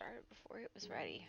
started before it was ready.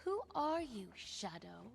Who are you, Shadow?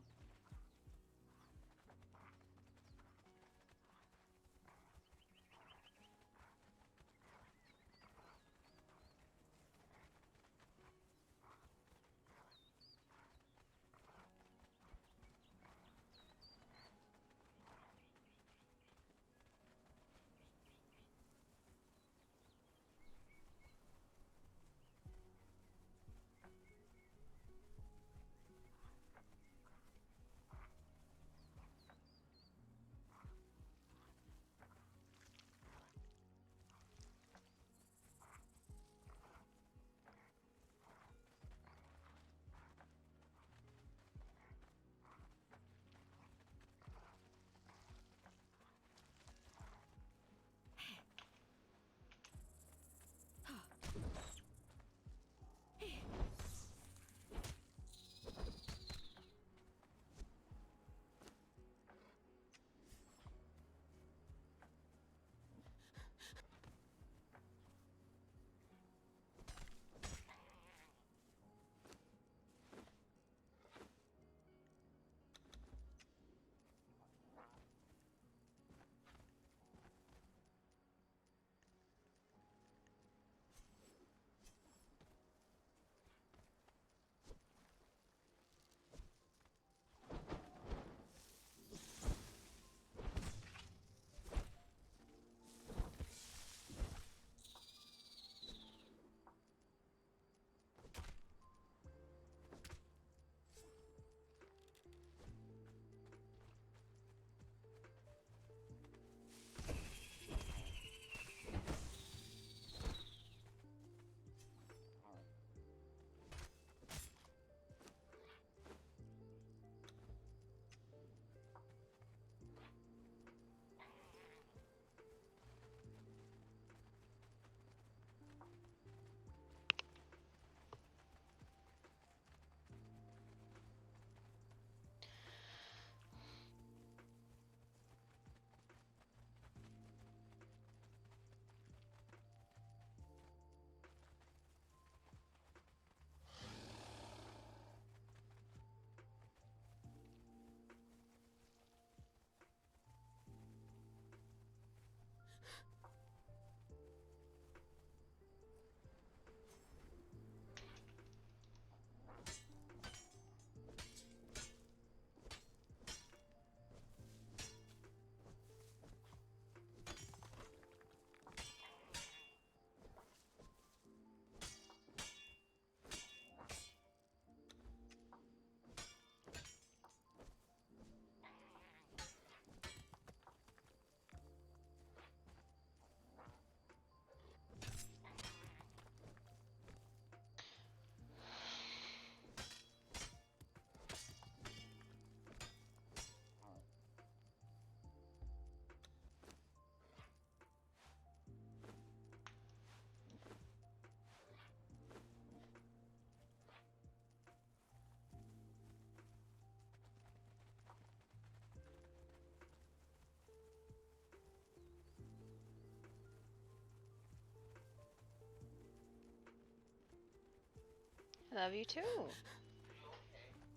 Love you too.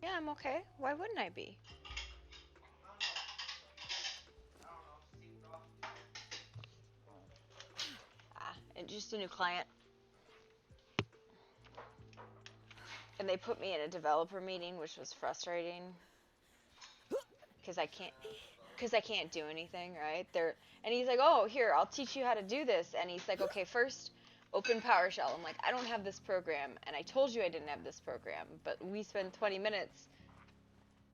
Yeah, I'm okay. Why wouldn't I be? And just a new client. And they put me in a developer meeting, which was frustrating. Because I can't do anything, right? And he's like, oh, here, I'll teach you how to do this. And he's like, okay, first, open PowerShell. I'm like, I don't have this program, and I told you I didn't have this program, but we spent 20 minutes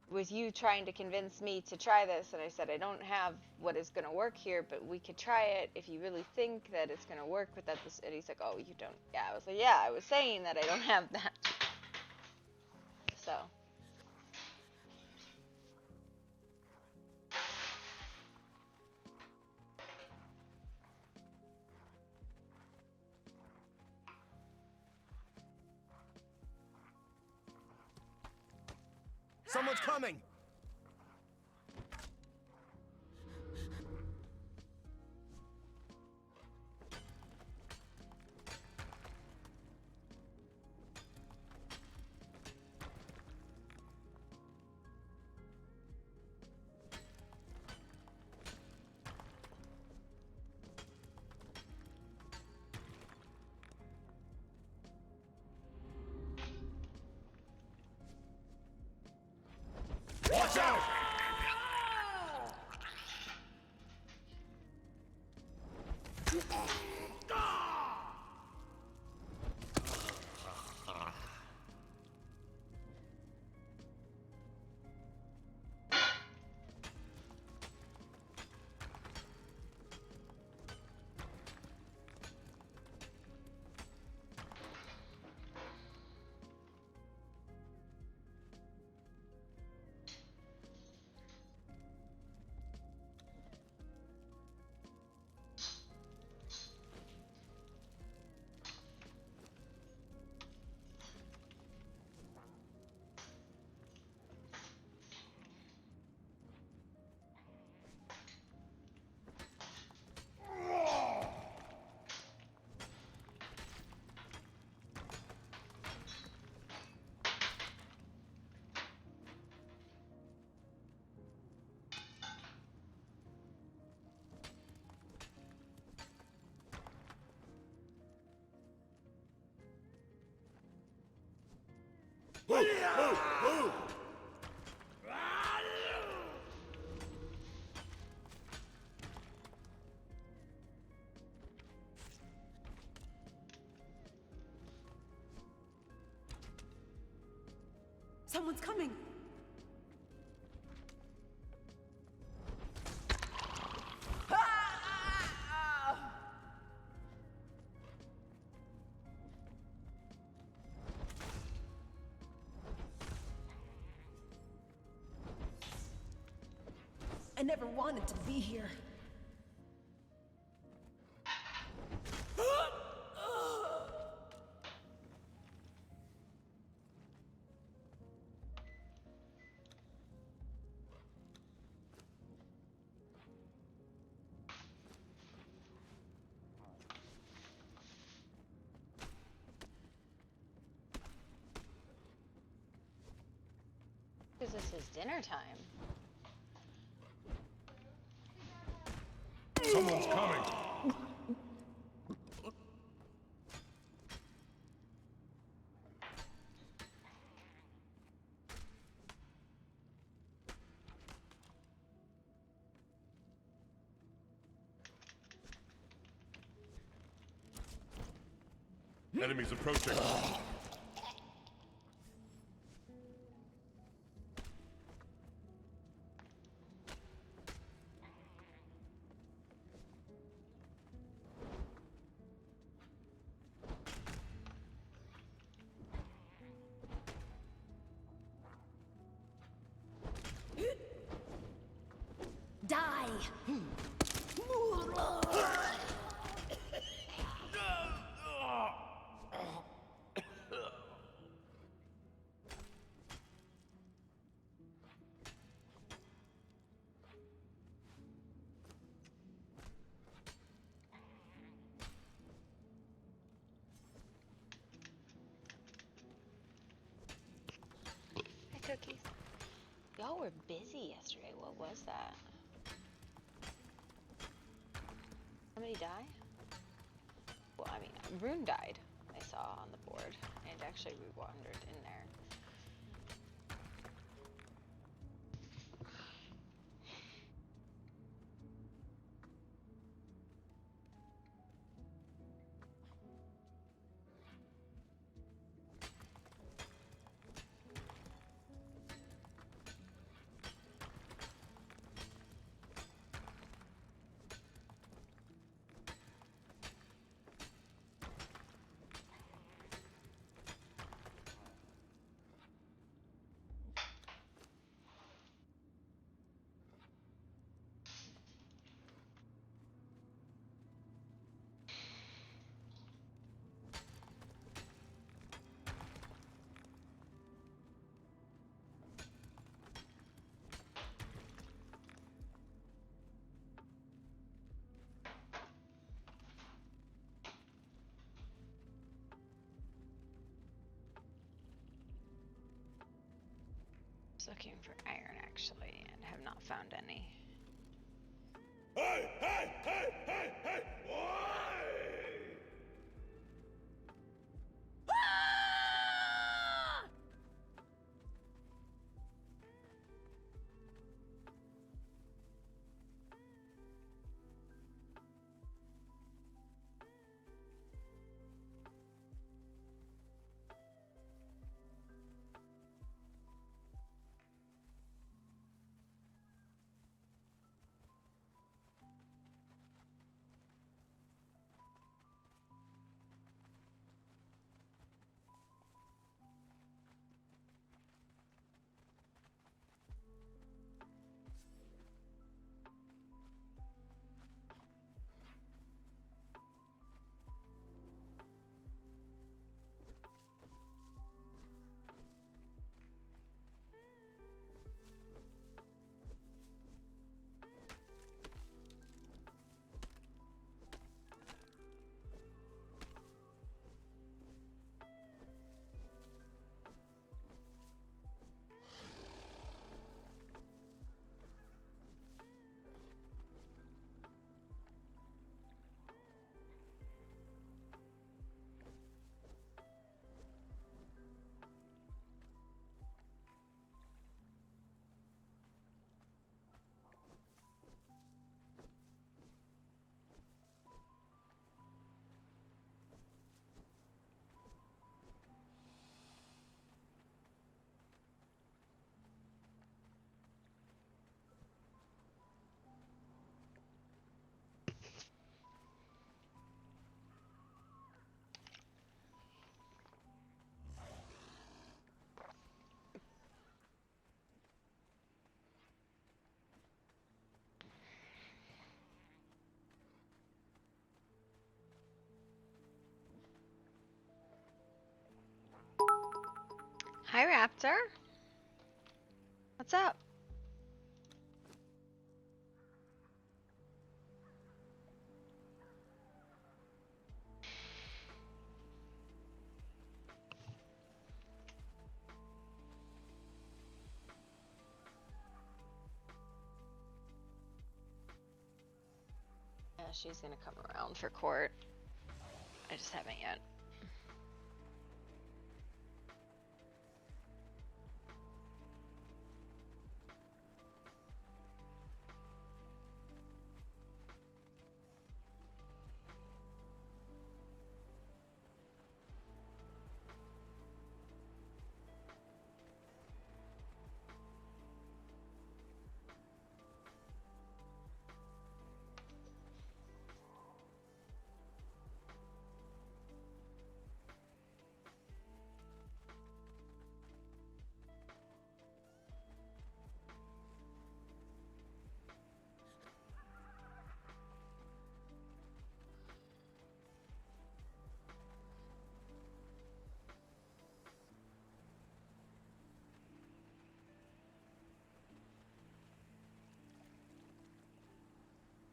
with you trying to convince me to try this, and I said, I don't have what is going to work here, but we could try it if you really think that it's going to work with that. And he's like, oh, you don't. Yeah, I was like, yeah, I was saying that I don't have that. So. Someone's coming! Watch out! Move! Move! Move! Someone's coming! I never wanted to be here. Because this is dinner time. Someone's coming! Enemies approaching. Die! cookies. Y'all were busy yesterday. What was that? Somebody die? Well, I mean, Rune died. I saw on the board, and actually we wandered in there. Looking for iron actually, and have not found any. Hey, hey, hey, hey, hey! Why? Hi, Raptor. What's up? Yeah, she's gonna come around for court. I just haven't yet.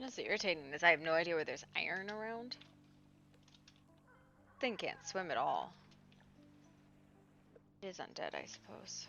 What's irritating is I have no idea where there's iron around. Thing can't swim at all. It is undead, I suppose.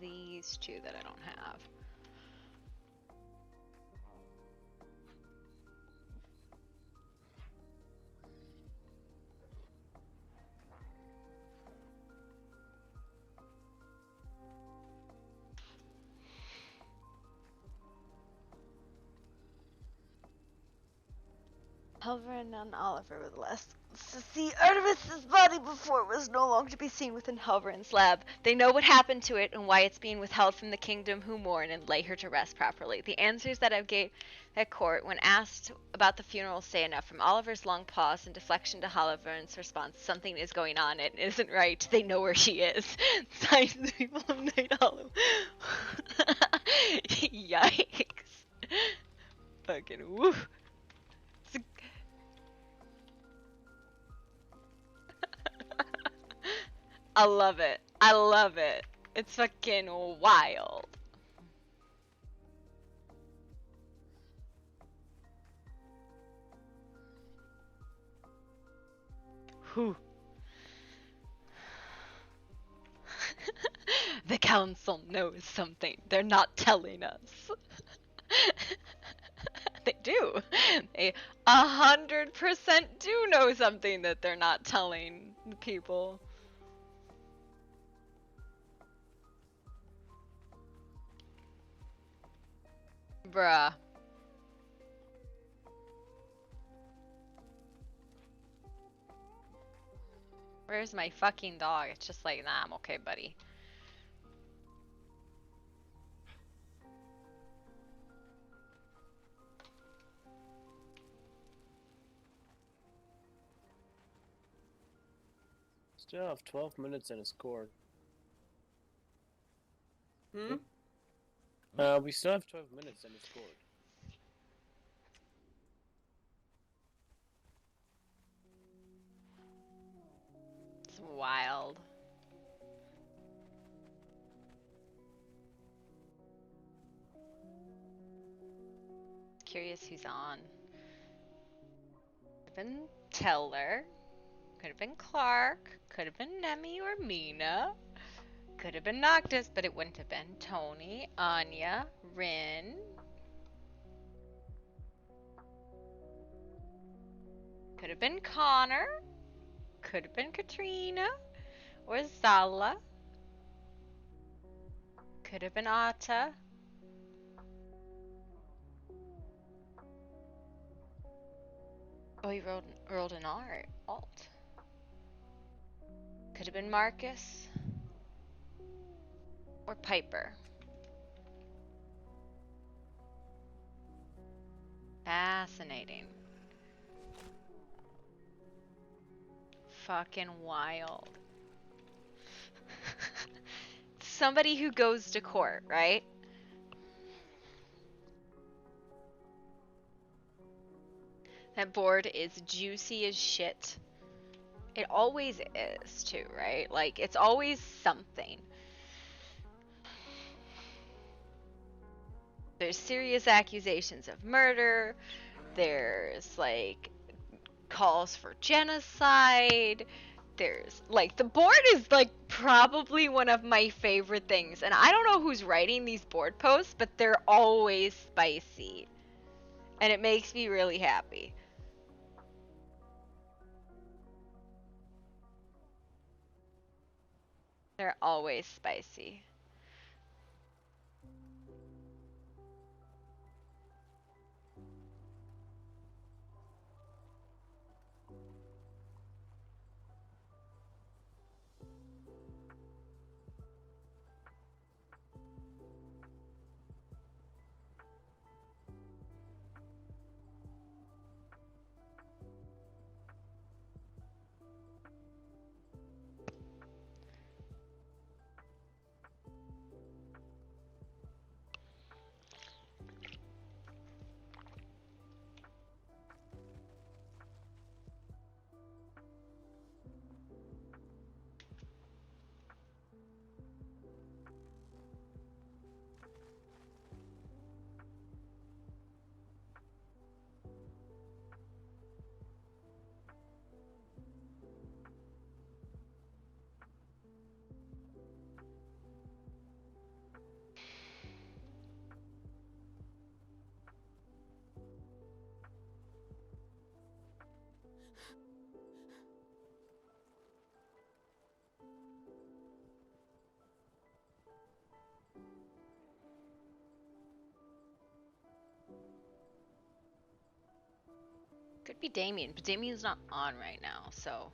these two that I don't have. Halvarin and Oliver were the last to see Artemis's body before it was no longer to be seen within Halvarin's lab. They know what happened to it and why it's being withheld from the kingdom who mourn and lay her to rest properly. The answers that I gave at court when asked about the funeral say enough. From Oliver's long pause and deflection to Halvarin's response, something is going on, it isn't right. They know where she is. Signs the people of Night Hollow. Yikes. Fucking woo. I love it. I love it. It's fucking wild. Whew. The council knows something. They're not telling us. They do. They 100% do know something that they're not telling the people. Bruh. Where's my fucking dog? It's just like, nah, I'm okay, buddy. Still have 12 minutes in his court. Hmm? We still have 12 minutes in his court. It's wild. Curious who's on. Could have been Teller. Could have been Clark. Could have been Nemi or Mina. Could have been Noctis, but it wouldn't have been Tony, Anya, Rin. Could have been Connor. Could have been Katrina. Or Zala. Could have been Atta. Oh, he rolled an alt. Could have been Marcus. Or Piper. Fascinating. Fucking wild. Somebody who goes to court, right? That board is juicy as shit. It always is, too, right? Like, it's always something. There's serious accusations of murder. There's, like, calls for genocide. There's, like, the board is, like, probably one of my favorite things. And I don't know who's writing these board posts, but they're always spicy. And it makes me really happy. They're always spicy. Could be Damien, but Damien's not on right now, so.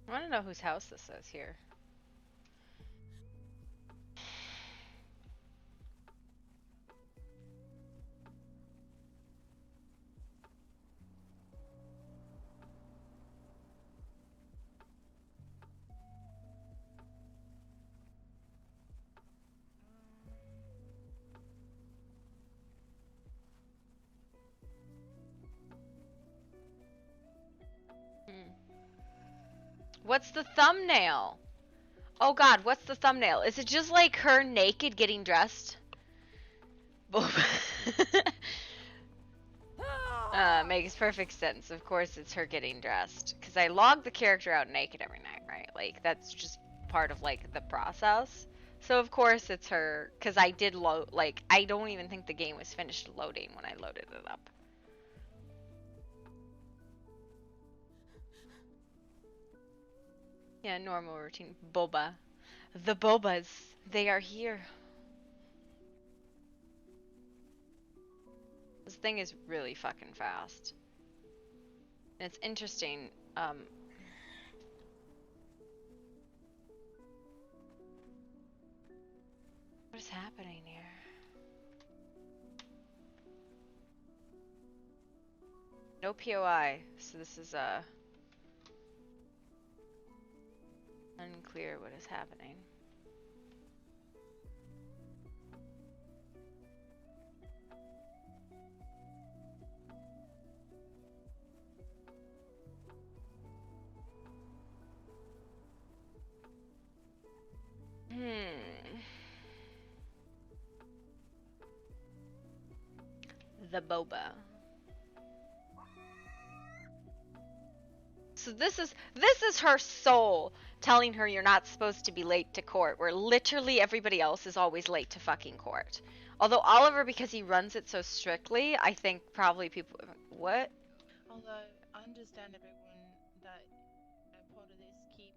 I want to know whose house this is here. What's the thumbnail? Oh god, what's the thumbnail? Is it just like her naked getting dressed? Makes perfect sense. Of course it's her getting dressed. Because I log the character out naked every night, right? Like, that's just part of, like, the process. So, of course it's her. Because I did load, like, I don't even think the game was finished loading when I loaded it up. Yeah, normal routine. Boba. The Bobas. They are here. This thing is really fucking fast. And it's interesting. What is happening here? No POI, so this is unclear what is happening. The boba. So this is her soul telling her you're not supposed to be late to court, where literally everybody else is always late to fucking court. Although Oliver, because he runs it so strictly, I think probably people. What? Although I understand everyone that a part of this keep is.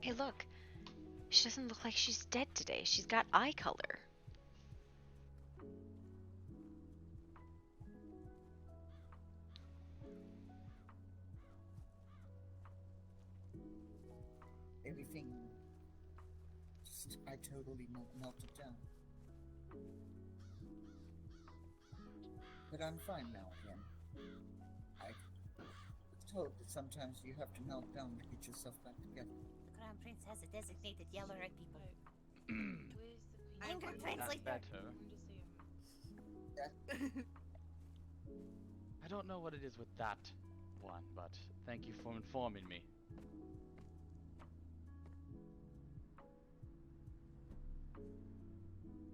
Hey, look. She doesn't look like she's dead today. She's got eye color. Everything I totally melted down. But I'm fine now again. I was told that sometimes you have to melt down to get yourself back together. The Crown Prince has a designated yellow rag people. Where's the queen? Anger I'm translator. just saying. I don't know what it is with that one, but thank you for informing me.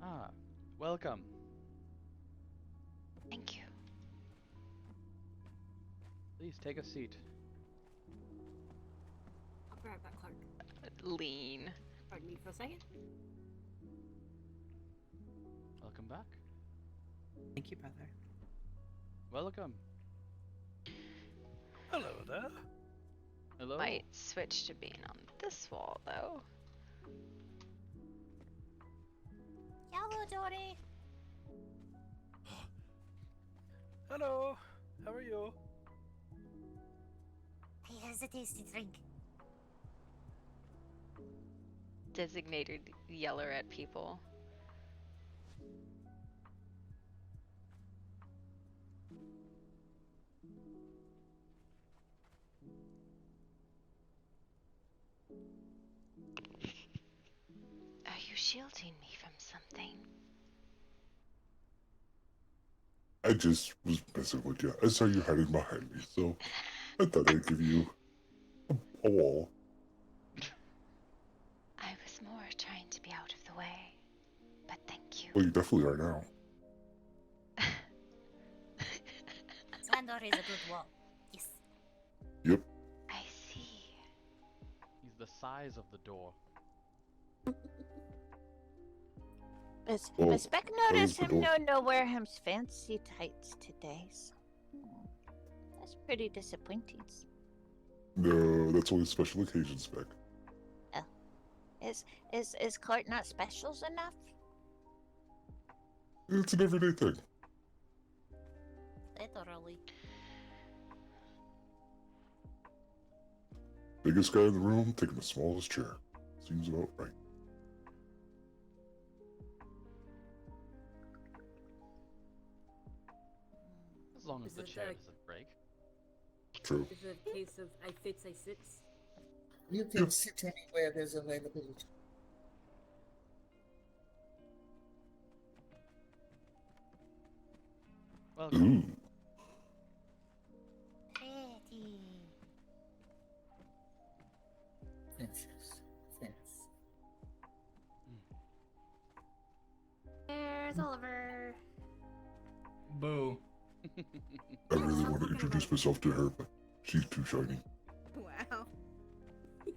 Ah, welcome. Thank you. Please take a seat. I'll grab that Clark. Lean. Pardon me for a second. Welcome back. Thank you, brother. Welcome. Hello there. Hello. Might switch to being on this wall though. Hello, Dory. Hello. How are you? Here's a tasty drink. Designated yeller at people. Are you shielding me from something? I just was messing with you. I saw you hiding behind me, so I thought I'd give you a wall. I was more trying to be out of the way, but thank you. Well, you definitely are now. Sandor is a good wall. Yes. Yep. I see. He's the size of the door. Well, Miss Beck that is noticed the him door. no wear him fancy tights today, so that's pretty disappointing. No, that's only special occasions, Beck. Is Clark not specials enough? It's an everyday thing. Literally. Biggest guy in the room taking the smallest chair. Seems about right. As long as Is the it, chair doesn't break. True. Is it a case of I fits, I sits? You can sit anywhere there's availability. Welcome. Ooh. Pretty. Princess. Yes. There's Oliver. Boo. I really want to introduce myself to her, but she's too shiny. Wow.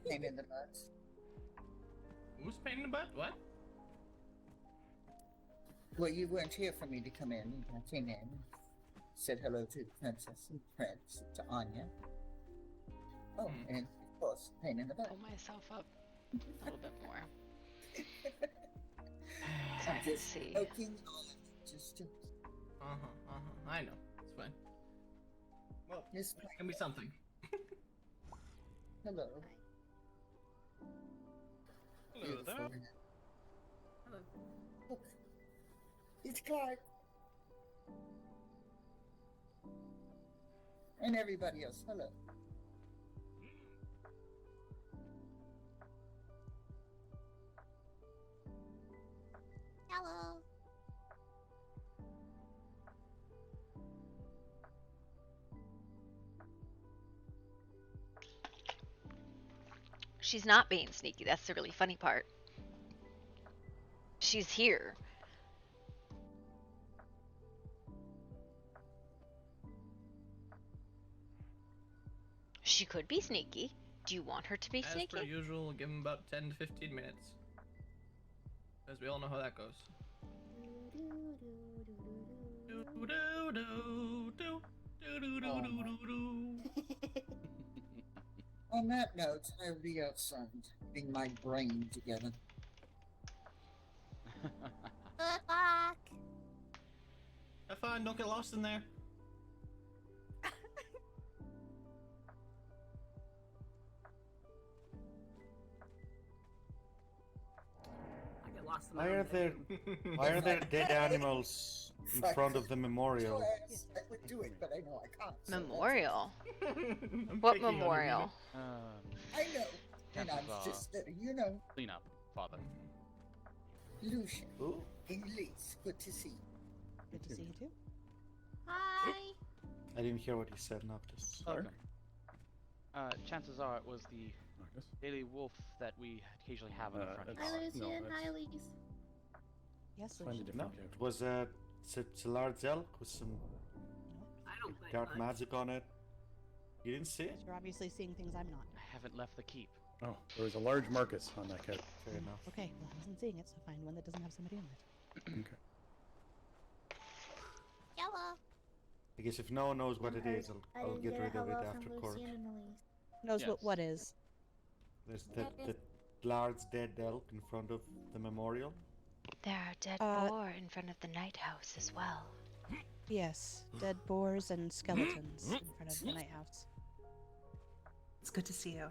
Pain in the butts. Who's pain in the butt? What? Well, you weren't here for me to come in. I came in, said hello to the princess and prince, to Anya. Oh, and of course, pain in the butt. Pull myself up a little bit more. So I I'm can just see. poking on, just I know. It's fine. Well, Yes, it's gonna be something. hello. Hello Beautiful. there. Hello. Look, it's Clark. And everybody else, hello. Hello. She's not being sneaky. That's the really funny part. She's here. She could be sneaky. Do you want her to be As per sneaky? usual, we'll give him about 10 to 15 minutes. Because we all know how that goes. On that note, I'll be outside, getting my brain together. Good luck. Have fun, don't get lost in there. I get lost in Why my are own there head. why are there dead animals in front of the memorial? Yes, I would do it, but I know I can't. so that's- Memorial. I'm What picking on you, memorial? I know, and Kind I'm of, just letting you know. Clean up, father. Lucian, Ooh. Elise, good to see you. Good to see you too. Hi. I didn't hear what you said, Noctis. Welcome. chances are it was the Marcus? daily wolf that we occasionally have in the front it's- yard. no, it's- Elise. Yes, Find a Lucian. different No, character. it was it's a large elk with some I don't think dark much. magic on it. You didn't see it? You're obviously seeing things I'm not. I haven't left the keep. Oh, there was a large Marcus on that cat. Fair enough. Okay, well, I wasn't seeing it, so find one that doesn't have somebody on it. Okay. Yellow. I guess if no one knows what it is, I'll get rid of it after court. Knows Yes. what is. There's the large dead elk in front of the memorial. There are dead boar in front of the night house as well. Yes, dead boars and skeletons in front of the night house. It's good to see you.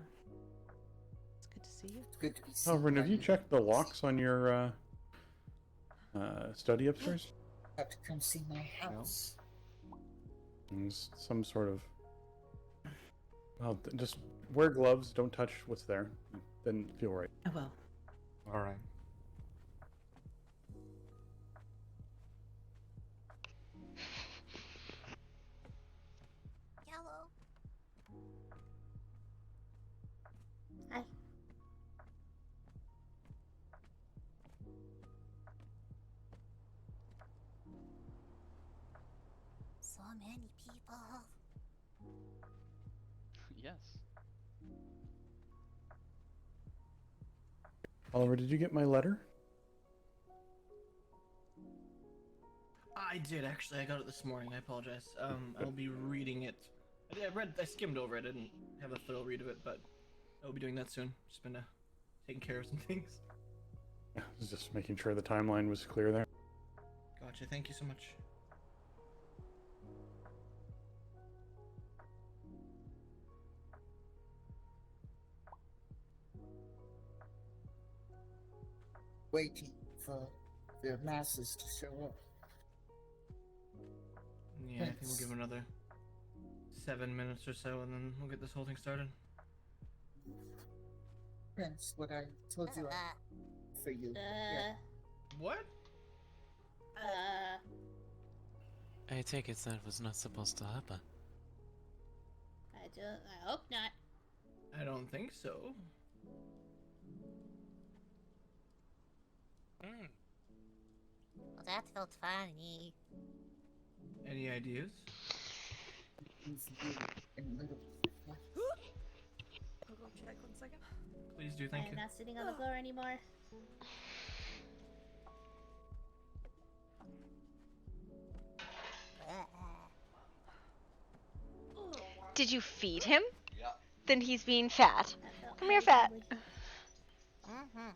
It's good to see you. It's good to be seen. Alvin, have by you checked the locks on your study upstairs? Have to come see my house. There's some sort of. Well, just wear gloves. Don't touch what's there. Then feel right. I will. All right. Yellow. Hi. So many people. Yes. Oliver, did you get my letter? I did actually. I got it this morning. I apologize. I'll be reading it. I skimmed over it. I didn't have a thorough read of it, but I'll be doing that soon. Just been taking care of some things. Yeah, I was just making sure the timeline was clear there. Gotcha. Thank you so much. Waiting for the masses to show up. Yeah, I think we'll give it another 7 minutes or so, and then we'll get this whole thing started. Prince, what I told you for you. Yeah. What? I take it that was not supposed to happen. I hope not. I don't think so. Well, that felt funny. Any ideas? I'll go check 1 second. Please do, thank you. not sitting on the floor anymore. Did you feed him? Yeah. Then he's being fat. Come here, fat. Mm-hmm.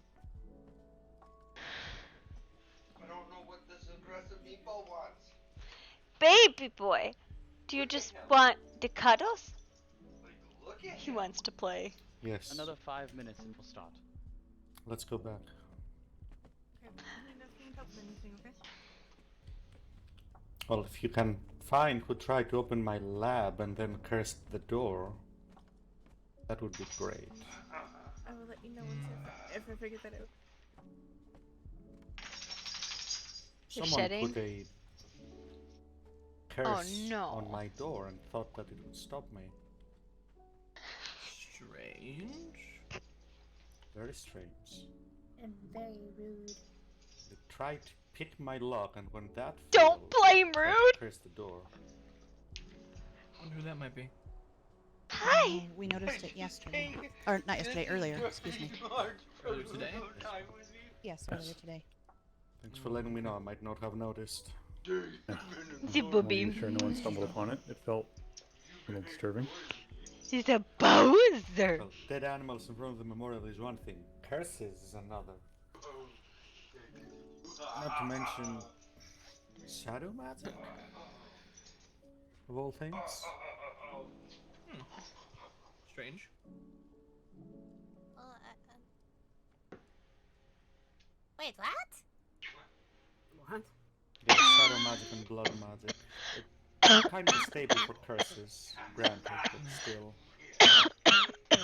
I don't know what this aggressive meatball wants. Baby boy, do you just want to cuddles? Look at He wants to play. Yes. Another 5 minutes and we'll start. Let's go back. Well, if you can find who tried to open my lab and then cursed the door, that would be great. I will let you know once if I figure that out. You're Someone shedding? put a curse on my door and thought that it would stop me. Strange. Very strange. And very rude. They tried to pick my lock, and when that Don't failed, blame tried to rude. curse the door. Wonder who that might be. Hi. We noticed it yesterday. Or not yesterday, earlier, excuse me. Earlier today? Yes, earlier today. Thanks for letting me know. I might not have noticed. Zippo Making beam. sure no one stumbled upon it. It felt a little disturbing. He's a Bowser. Well, dead animals in front of the memorial is one thing. Curses is another. Not to mention shadow magic. Of all things. Strange. Wait, what? What? Yeah, shadow magic and blood magic. It's kind of stable for curses, granted, but still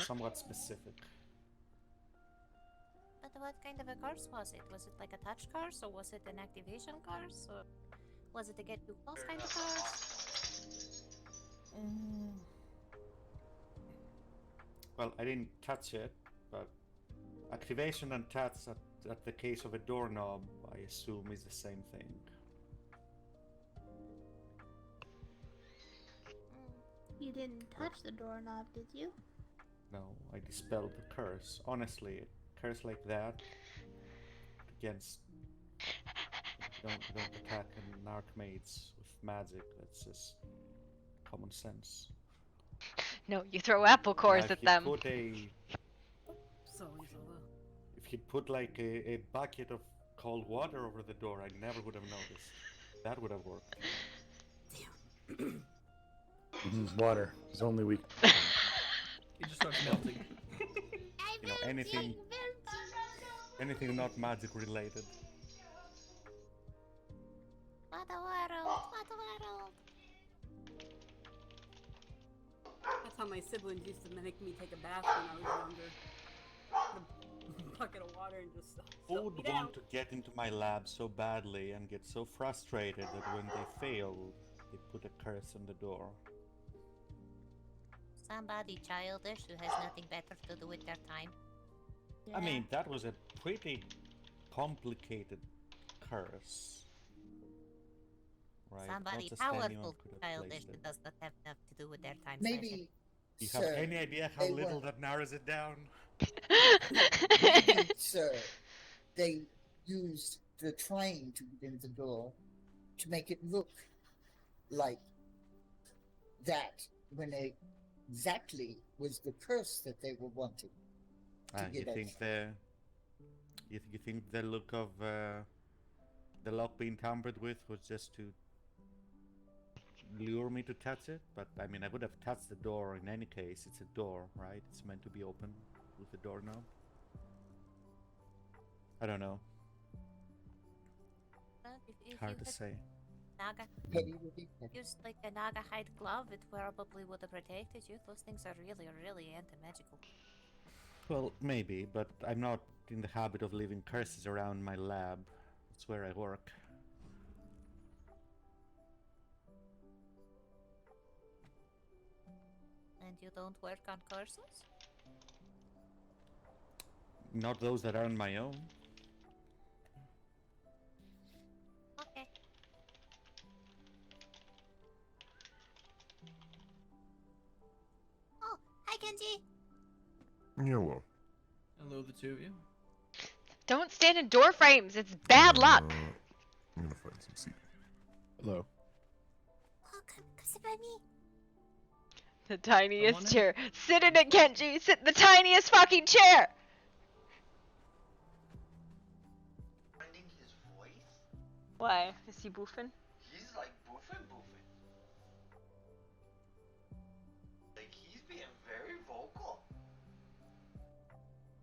somewhat specific. But what kind of a curse was it? Was it like a touch curse, or was it an activation curse, or was it a get too close kind of curse? Well, I didn't touch it, but activation and touch at the case of a doorknob, I assume, is the same thing. You didn't touch the doorknob, did you? No, I dispelled the curse. Honestly, a curse like that against don't attack an archmages with magic. That's just common sense. No, you throw apple cores Now, at them. If you'd put like a bucket of cold water over the door, I never would have noticed. That would have worked. Water is only weak. It just starts melting. You know, anything not magic related. What a world! What a world! That's how my siblings used to make me take a bath when I was younger. Put a bucket of water and just Who would want to get into my lab so badly and get so frustrated that when they fail, they put a curse on the door? Somebody childish who has nothing better to do with their time. I mean, that was a pretty complicated curse. Right? Somebody Not just anyone powerful could have childish placed who it. does not have enough to do with their time. Maybe. Do you have any idea how little that narrows it down? Maybe, sir, they used the train to get in the door to make it look like that when it exactly was the curse that they were wanting. You think the look of the lock being tampered with was just to lure me to touch it? But I mean, I would have touched the door in any case. It's a door, right? It's meant to be open with the doorknob. I don't know. If Hard you to had say. used like a naga hide glove, it probably would have protected you. Those things are really, really anti-magical. Well, maybe, but I'm not in the habit of leaving curses around my lab. It's where I work. And you don't work on curses? Not those that aren't my own. Okay. Oh, hi Kenji! Hello. Hello, the two of you. Don't stand in door frames. It's bad luck. I'm gonna find some seat. Hello. Oh, come sit by me. The tiniest chair. Sit in it, Kenji. Sit in the tiniest fucking chair. Finding his voice? Why? Is he boofing? He's like boofing. Like he's being very vocal.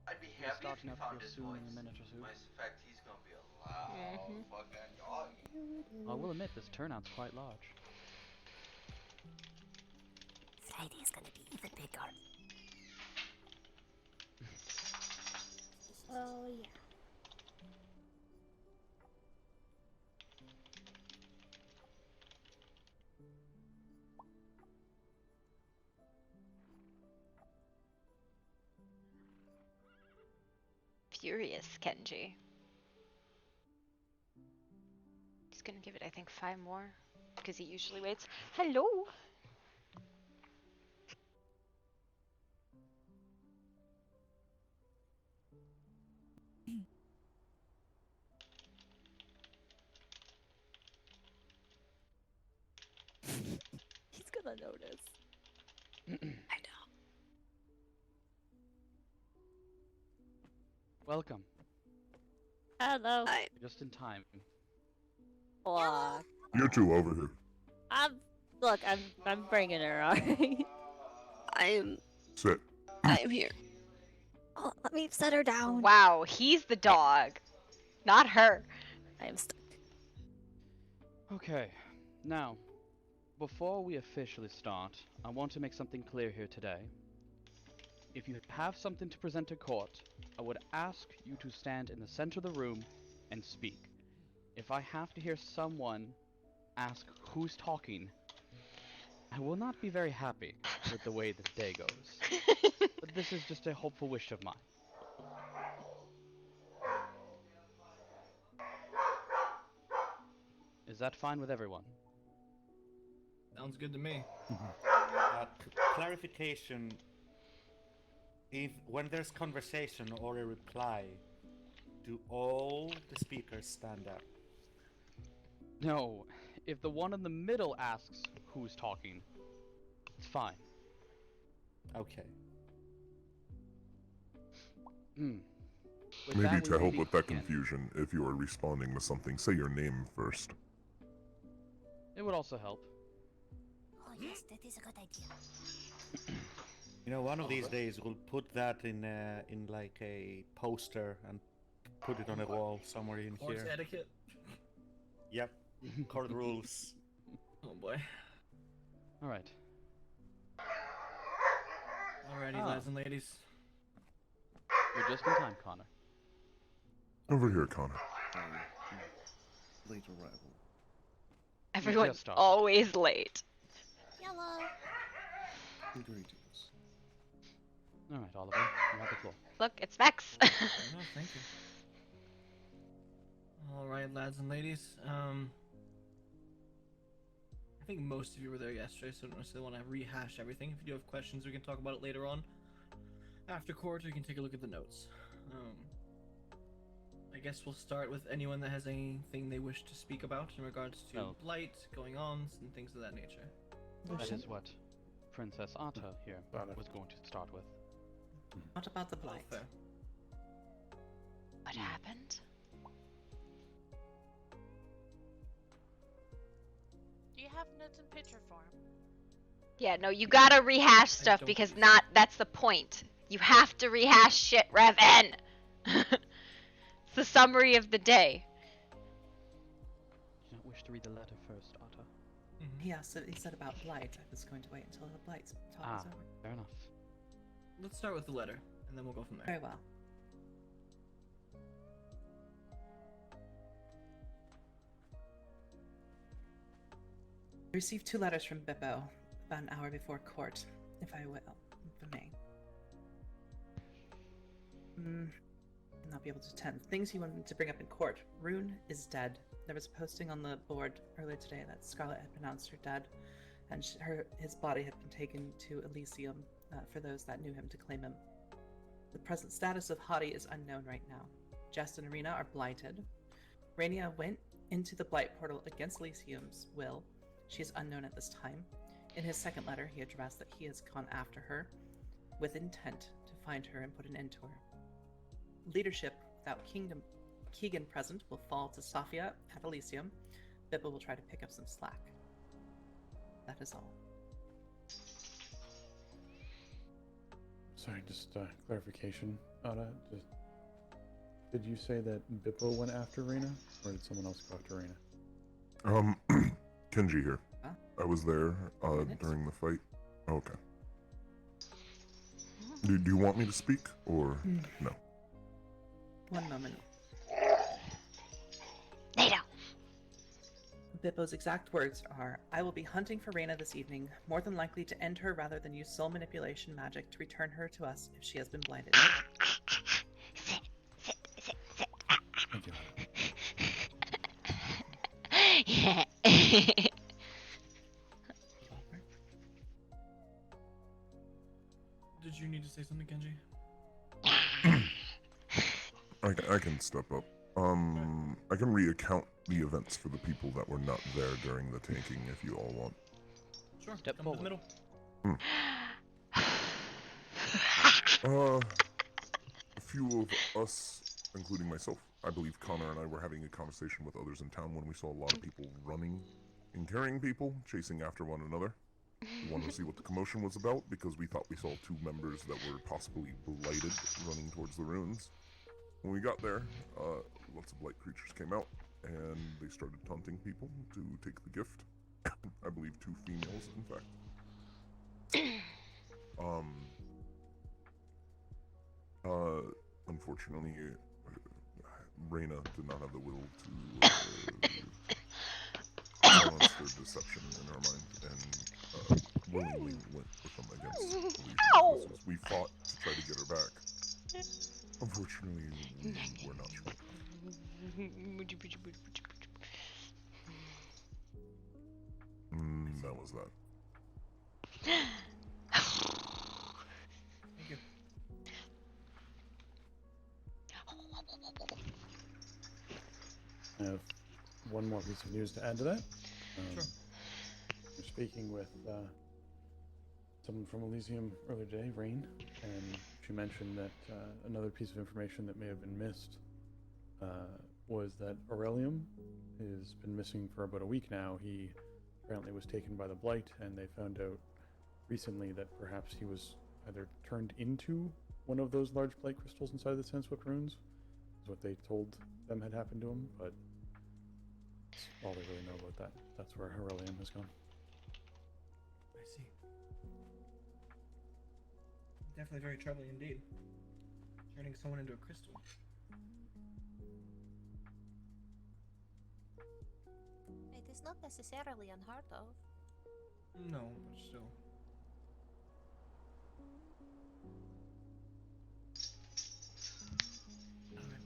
I'd be happy if starting he up found here his soon voice. in a minute or two. In fact, he's gonna be a loud fucking dog. I will admit this turnout's quite large. Friday is gonna be even bigger. Oh, yeah. Furious Kenji. He's gonna give it, I think, 5 more. Because he usually waits. Hello! He's gonna notice. I know. Welcome. Hello. Just in time. Aw. You two over here. Look, I'm bringing her, alright? Sit. I'm here. Oh, let me set her down. Wow, he's the dog. Not her. I am stuck. Okay, now, before we officially start, I want to make something clear here today. If you have something to present to court, I would ask you to stand in the center of the room and speak. If I have to hear someone ask who's talking, I will not be very happy. with the way the day goes. But this is just a hopeful wish of mine. Is that fine with everyone? Sounds good to me. Clarification. If when there's conversation or a reply, do all the speakers stand up? No, if the one in the middle asks who's talking, it's fine. Okay. With Maybe that, we to will help with that begin. confusion, if you are responding to something, say your name first. It would also help. Oh yes, that is a good idea. You know, one of these days we'll put that in like a poster and put it on a wall somewhere in Court here. etiquette. Yep. Court rules. Oh boy. All right. Alrighty, lads and ladies. You're just in time, Connor. Over here, Connor. Late arrival. Everyone's started. always late. Yellow. Greetings. All right, Oliver, you have the floor. Look, it's Vex. No, thank you. Alright, lads and ladies. I think most of you were there yesterday, so I don't necessarily want to rehash everything. If you do have questions, we can talk about it later on. After court, we can take a look at the notes. I guess we'll start with anyone that has anything they wish to speak about in regards to blight, going-ons, and things of that nature. That is what Princess Atta here was going to start with. What about the blight? Fair. What happened? Do you have notes in picture form? Yeah, no, you gotta rehash stuff because that's the point. You have to rehash shit, Revan! It's the summary of the day. Do you not wish to read the letter first, Atta? He said about blight. I was going to wait until the blight's talk was over. Fair enough. Let's start with the letter, and then we'll go from there. Very well. I received 2 letters from Bippo about an hour before court, if I may. Not be able to attend. Things he wanted to bring up in court. Rune is dead. There was a posting on the board earlier today that Scarlet had pronounced her dead, and his body had been taken to Elysium for those that knew him to claim him. The present status of Hottie is unknown right now. Jest and Arena are blighted. Rainia went into the blight portal against Elysium's will. She is unknown at this time. In his second letter, he addressed that he has gone after her with intent to find her and put an end to her. Leadership without Keegan present will fall to Safia at Elysium. Bippo will try to pick up some slack. That is all. Sorry, just clarification. Ada, did you say that Bippo went after Rena, or did someone else go after Rena? Kenji here. Huh? I was there during the fight. Okay. Do you want me to speak, or no? One moment. NATO. Bippo's exact words are, I will be hunting for Reyna this evening, more than likely to end her rather than use soul manipulation magic to return her to us if she has been blighted. Thank you. Did you need to say something, Kenji? I can step up. I can recount the events for the people that were not there during the tanking if you all want. Sure, Step come to the forward. middle. A few of us, including myself, I believe Connor and I were having a conversation with others in town when we saw a lot of people running and carrying people, chasing after one another. We wanted to see what the commotion was about because we thought we saw 2 members that were possibly blighted running towards the ruins. When we got there, lots of blight creatures came out and they started taunting people to take the gift. I believe 2 females, in fact. Unfortunately, Reyna did not have the will to silence their deception in her mind, and willingly went with them against Elysian Ow! forces. We fought to try to get her back. Unfortunately, we were not strong enough. That was that. Thank you. I have one more piece of news to add to that. Sure. We're speaking with someone from Elysium earlier today, Rain, and she mentioned that another piece of information that may have been missed was that Aurelium has been missing for about a week now. He apparently was taken by the Blight, and they found out recently that perhaps he was either turned into one of those large Blight crystals inside the Sandswept runes, is what they told them had happened to him, but that's all they really know about that. That's where Aurelium has gone. I see. Definitely very troubling indeed. Turning someone into a crystal. It is not necessarily unheard of. No, but still. Alright.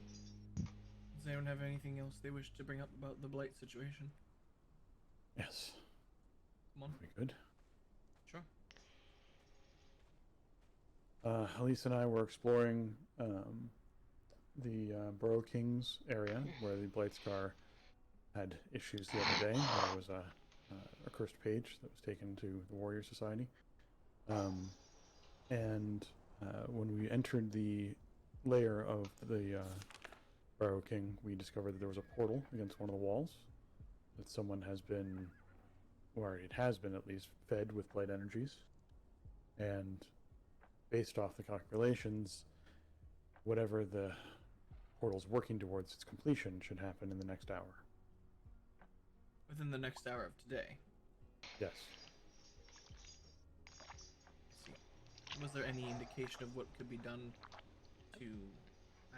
Does anyone have anything else they wish to bring up about the Blight situation? Yes. Come on. We good? Sure. Elise and I were exploring the Burrow Kings area where the Blightscar had issues the other day. There was a cursed page that was taken to the Warrior Society. And when we entered the lair of the Burrow King, we discovered that there was a portal against one of the walls that someone has been, or it has been at least, fed with blight energies. And based off the calculations, whatever the portal's working towards its completion should happen in the next hour. Within the next hour of today. Yes. I see. Was there any indication of what could be done to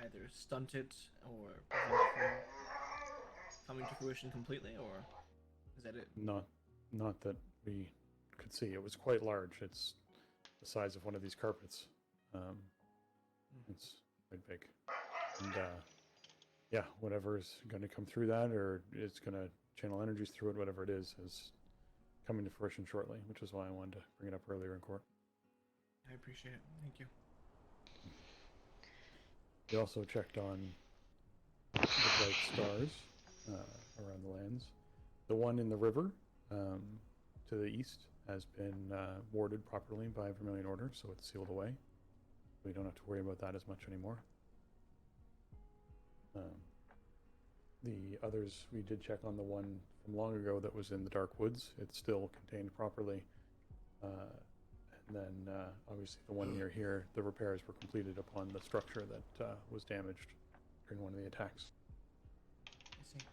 either stunt it or prevent it from coming to fruition completely, or is that it? Not that we could see. It was quite large. It's the size of one of these carpets. It's quite big. And yeah, whatever's going to come through that, or it's going to channel energies through it, whatever it is coming to fruition shortly, which is why I wanted to bring it up earlier in court. I appreciate it. Thank you. We also checked on the bright stars around the lands. The one in the river to the east has been warded properly by Vermilion Order, so it's sealed away. We don't have to worry about that as much anymore. The others, we did check on the one from long ago that was in the Dark Woods. It's still contained properly. And then, obviously, the one near here, the repairs were completed upon the structure that was damaged during one of the attacks. I see.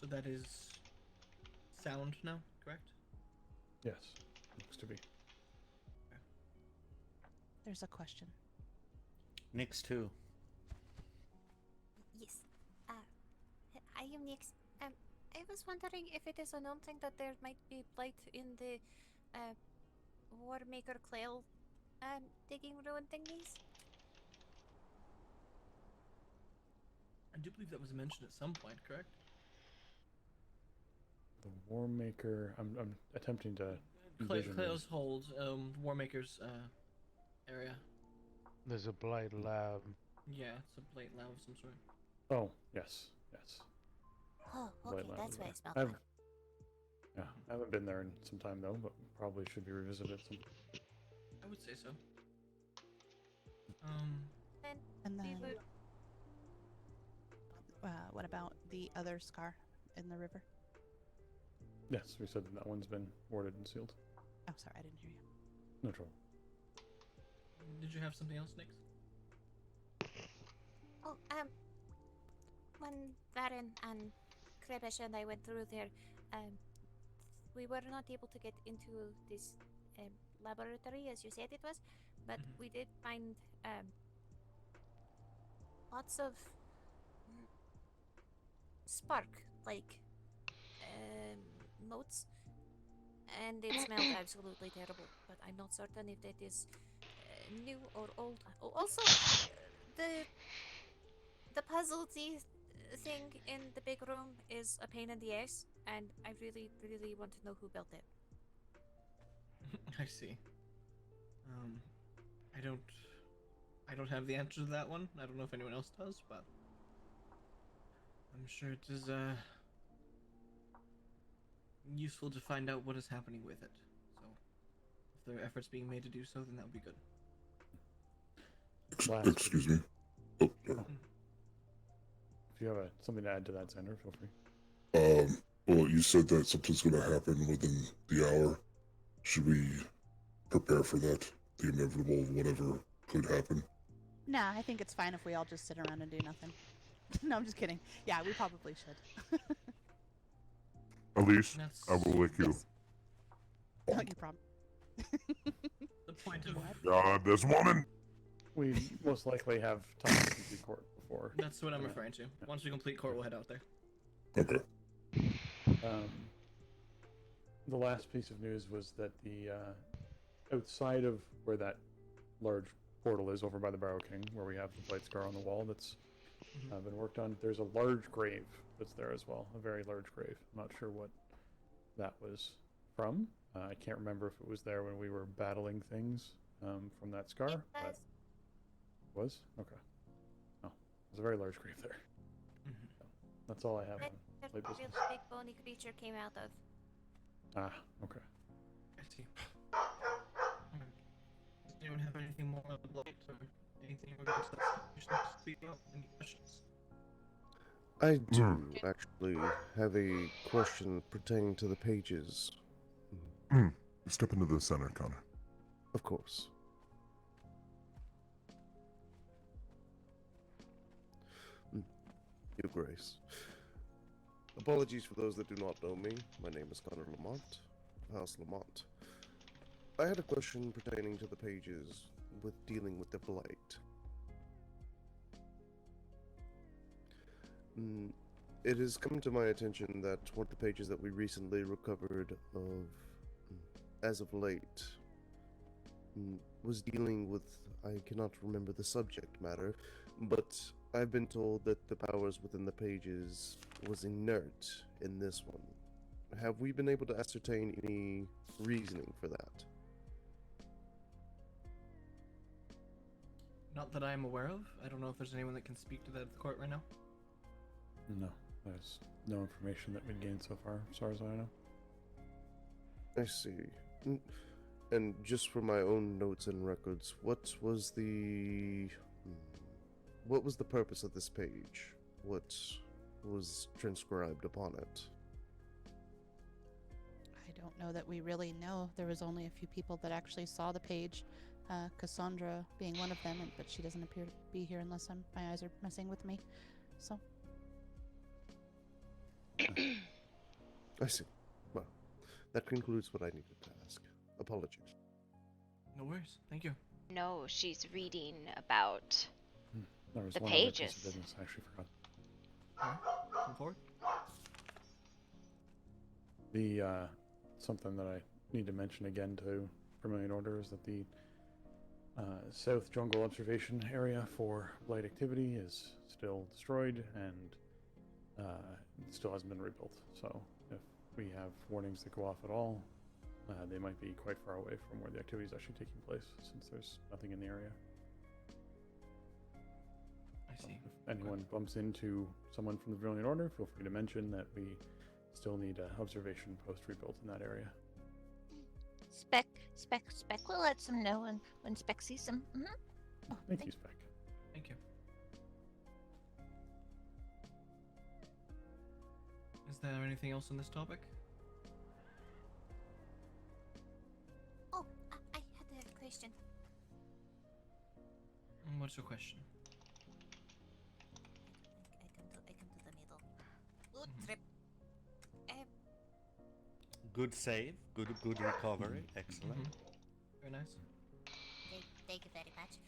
So that is sound now, correct? Yes, looks to be. Okay. There's a question. Nix too. Yes. I am Nix. I was wondering if it is a known thing that there might be blight in the Warmaker Clail digging ruin thingies. I do believe that was mentioned at some point, correct? The Warmaker, I'm attempting to envision Clail's hold, Warmaker's area. There's a blight lab. Yeah, it's a blight lab of some sort. Oh, yes. Oh, okay, Blight that's lab. why I smelled I've- that. Yeah, I haven't been there in some time though, but probably should be revisited at some. I would say so. And then, what about the other scar in the river? Yes, we said that one's been warded and sealed. Oh, sorry, I didn't hear you. No trouble. Did you have something else, Nix? Oh, when Varen and Krebesh and I went through there, we were not able to get into this laboratory as you said it was, but we did find lots of spark like notes and it smelled absolutely terrible. But I'm not certain if that is new or old. Oh, also, the puzzle thing in the big room is a pain in the ass, and I really, really want to know who built it. I see. I don't have the answer to that one. I don't know if anyone else does, but I'm sure it is useful to find out what is happening with it. So, if there are efforts being made to do so, then that would be good. Excuse me. Oh, sorry. If you have something to add to that, Xander, feel free. Well, you said that something's going to happen within the hour. Should we prepare for that? The inevitable, whatever could happen. Nah, I think it's fine if we all just sit around and do nothing. No, I'm just kidding. Yeah, we probably should. Elise, I will wake you. Yes. Oh, you promise. The point of God, this woman! We most likely have time to complete court before. That's what I'm referring to. Once we complete court, we'll head out there. Okay. The last piece of news was that the outside of where that large portal is, over by the Barrow King, where we have the blade scar on the wall that's been worked on, there's a large grave that's there as well, a very large grave. I'm not sure what that was from. I can't remember if it was there when we were battling things from that scar. But was? Okay. No, there's a very large grave there. So, that's all I have on That blade real business. big bony creature came out of. Ah, okay. I see. Does anyone have anything more on the blade or anything regarding to that situation to speak about? Any questions? I do actually have a question pertaining to the pages. Step into the center, Connor. Of course. Your Grace. Apologies for those that do not know me. My name is Connor Lamont, House Lamont. I had a question pertaining to the pages with dealing with the Blight. It has come to my attention that one of the pages that we recently recovered of, as of late, was dealing with, I cannot remember the subject matter, but I've been told that the powers within the pages was inert in this one. Have we been able to ascertain any reasoning for that? Not that I am aware of. I don't know if there's anyone that can speak to that at the court right now. No, there's no information that we've gained so far, as far as I know. I see. And just for my own notes and records, what was the purpose of this page? What was transcribed upon it? I don't know that we really know. There was only a few people that actually saw the page, Cassandra being one of them, but she doesn't appear to be here unless my eyes are messing with me. So. I see. Well, that concludes what I needed to ask. Apologies. No worries. Thank you. No, she's reading about There was the one other piece pages. of business I actually forgot. Come forward. The something that I need to mention again to Vermilion Order is that the South Jungle Observation Area for light activity is still destroyed and still hasn't been rebuilt. So if we have warnings that go off at all, they might be quite far away from where the activity is actually taking place, since there's nothing in the area. I see. If anyone bumps into someone from the Vermilion Order, feel free to mention that we still need an observation post rebuilt in that area. Spec will let them know when Spec sees them. Oh, thank you, Spec. Thank you. Is there anything else on this topic? Oh, I had a question. What's your question? I come to the middle. Good trip. Good save, good recovery, excellent. Very nice. Thank you very much.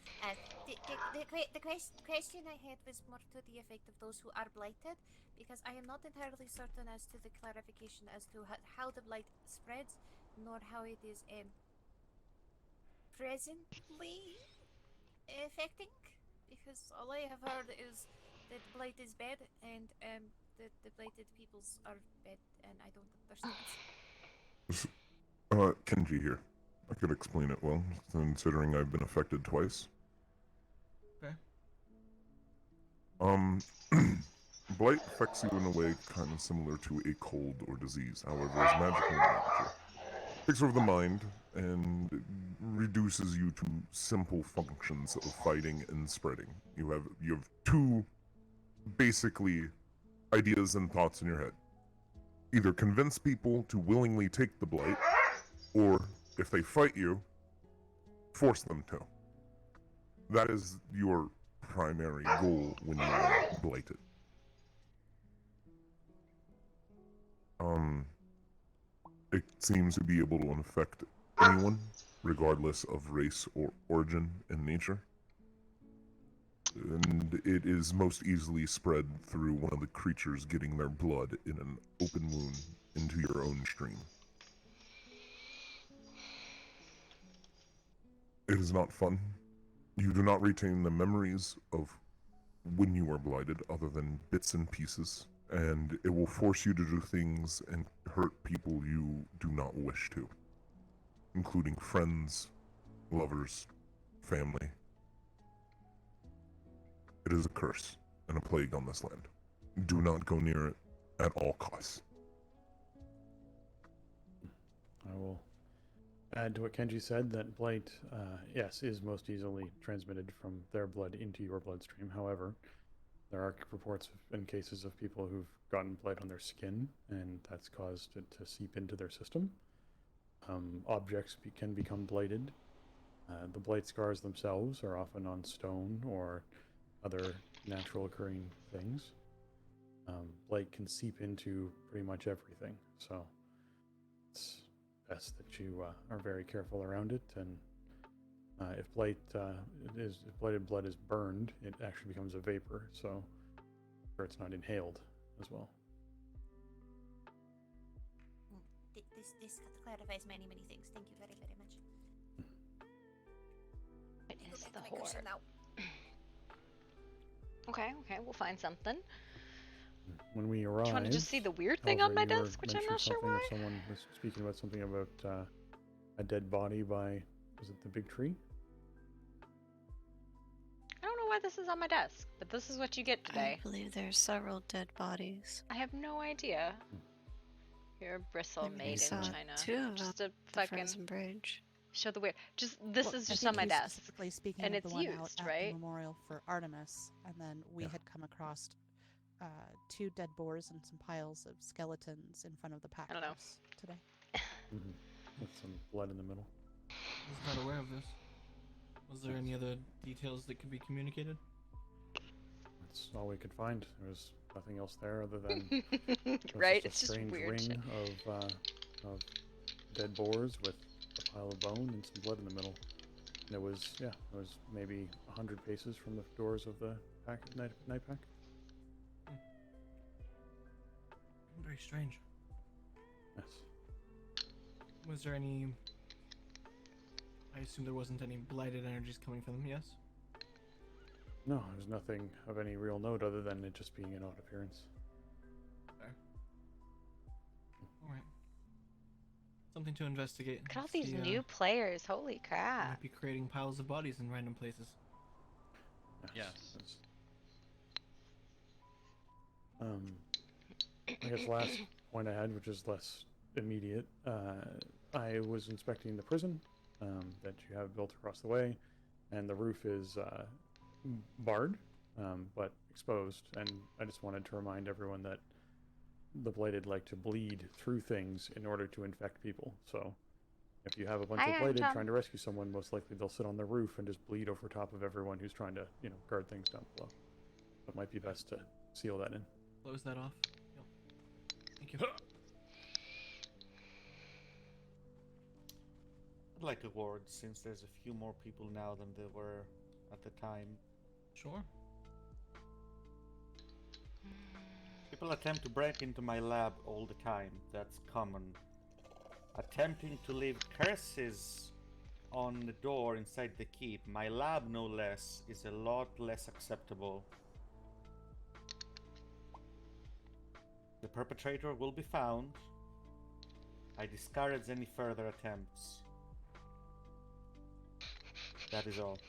The question I had was more to the effect of those who are blighted, because I am not entirely certain as to the clarification as to how the blight spreads, nor how it is presently affecting, because all I have heard is that blight is bad and that the blighted peoples are bad, and I don't understand. Kenji here. I could explain it well, considering I've been affected twice. Okay. Blight affects you in a way kind of similar to a cold or disease, however, is magical in nature. Takes over the mind and reduces you to simple functions of fighting and spreading. You have two basically ideas and thoughts in your head. Either convince people to willingly take the blight, or if they fight you, force them to. That is your primary goal when you are blighted. It seems to be able to infect anyone, regardless of race or origin and nature. And it is most easily spread through one of the creatures getting their blood in an open wound into your own stream. It is not fun. You do not retain the memories of when you were blighted, other than bits and pieces, and it will force you to do things and hurt people you do not wish to, including friends, lovers, family. It is a curse and a plague on this land. Do not go near it at all costs. I will add to what Kenji said that blight, yes, is most easily transmitted from their blood into your bloodstream. However, there are reports and cases of people who've gotten blight on their skin, and that's caused it to seep into their system. Objects can become blighted. The blight scars themselves are often on stone or other natural occurring things. Blight can seep into pretty much everything, so it's best that you are very careful around it. And if blighted blood is burned, it actually becomes a vapor, so it's not inhaled as well. This clarifies many things. Thank you very much. It Go is back the to my cushion whore. now. Okay, we'll find something. When we arrived, Do you want to just see the weird thing on my desk, which I'm not sure why? Someone was speaking about something about a dead body by, was it the big tree? I don't know why this is on my desk, but this is what you get today. I believe there's several dead bodies. I have no idea. You're a bristle We made saw in China. two of Just them a at the fucking Frozen Bridge. show the weird. This Well, is I just think on my he's desk, specifically speaking and of it's the one used, out at right? the memorial for Artemis, and then we had come across two dead boars and some piles of skeletons in front of the pack house today. With some blood in the middle. I was not aware of this. Was there any other details that could be communicated? That's all we could find. There was nothing else there other than right. Just a strange weird ring shit. of dead boars with a pile of bone and some blood in the middle. And it was maybe 100 paces from the doors of the night pack. Very strange. Yes. Was there any... I assume there wasn't any blighted energies coming from them, yes? No, there's nothing of any real note other than it just being an odd appearance. Okay. Alright. Something to investigate. Look at all these new players. Holy crap. Might be creating piles of bodies in random places. Yes. I guess last point I had, which is less immediate, I was inspecting the prison that you have built across the way, and the roof is barred, but exposed, and I just wanted to remind everyone that the blighted like to bleed through things in order to infect people, so if you have a bunch of blighted trying to rescue someone, most likely they'll sit on the roof and just bleed over top of everyone who's trying to, guard things down below. It might be best to seal that in. Close that off. Yep. Thank you. I'd like a word, since there's a few more people now than there were at the time. Sure. People attempt to break into my lab all the time. That's common. attempting to leave curses on the door inside the keep, my lab no less, is a lot less acceptable. The perpetrator will be found. I discourage any further attempts. That is all.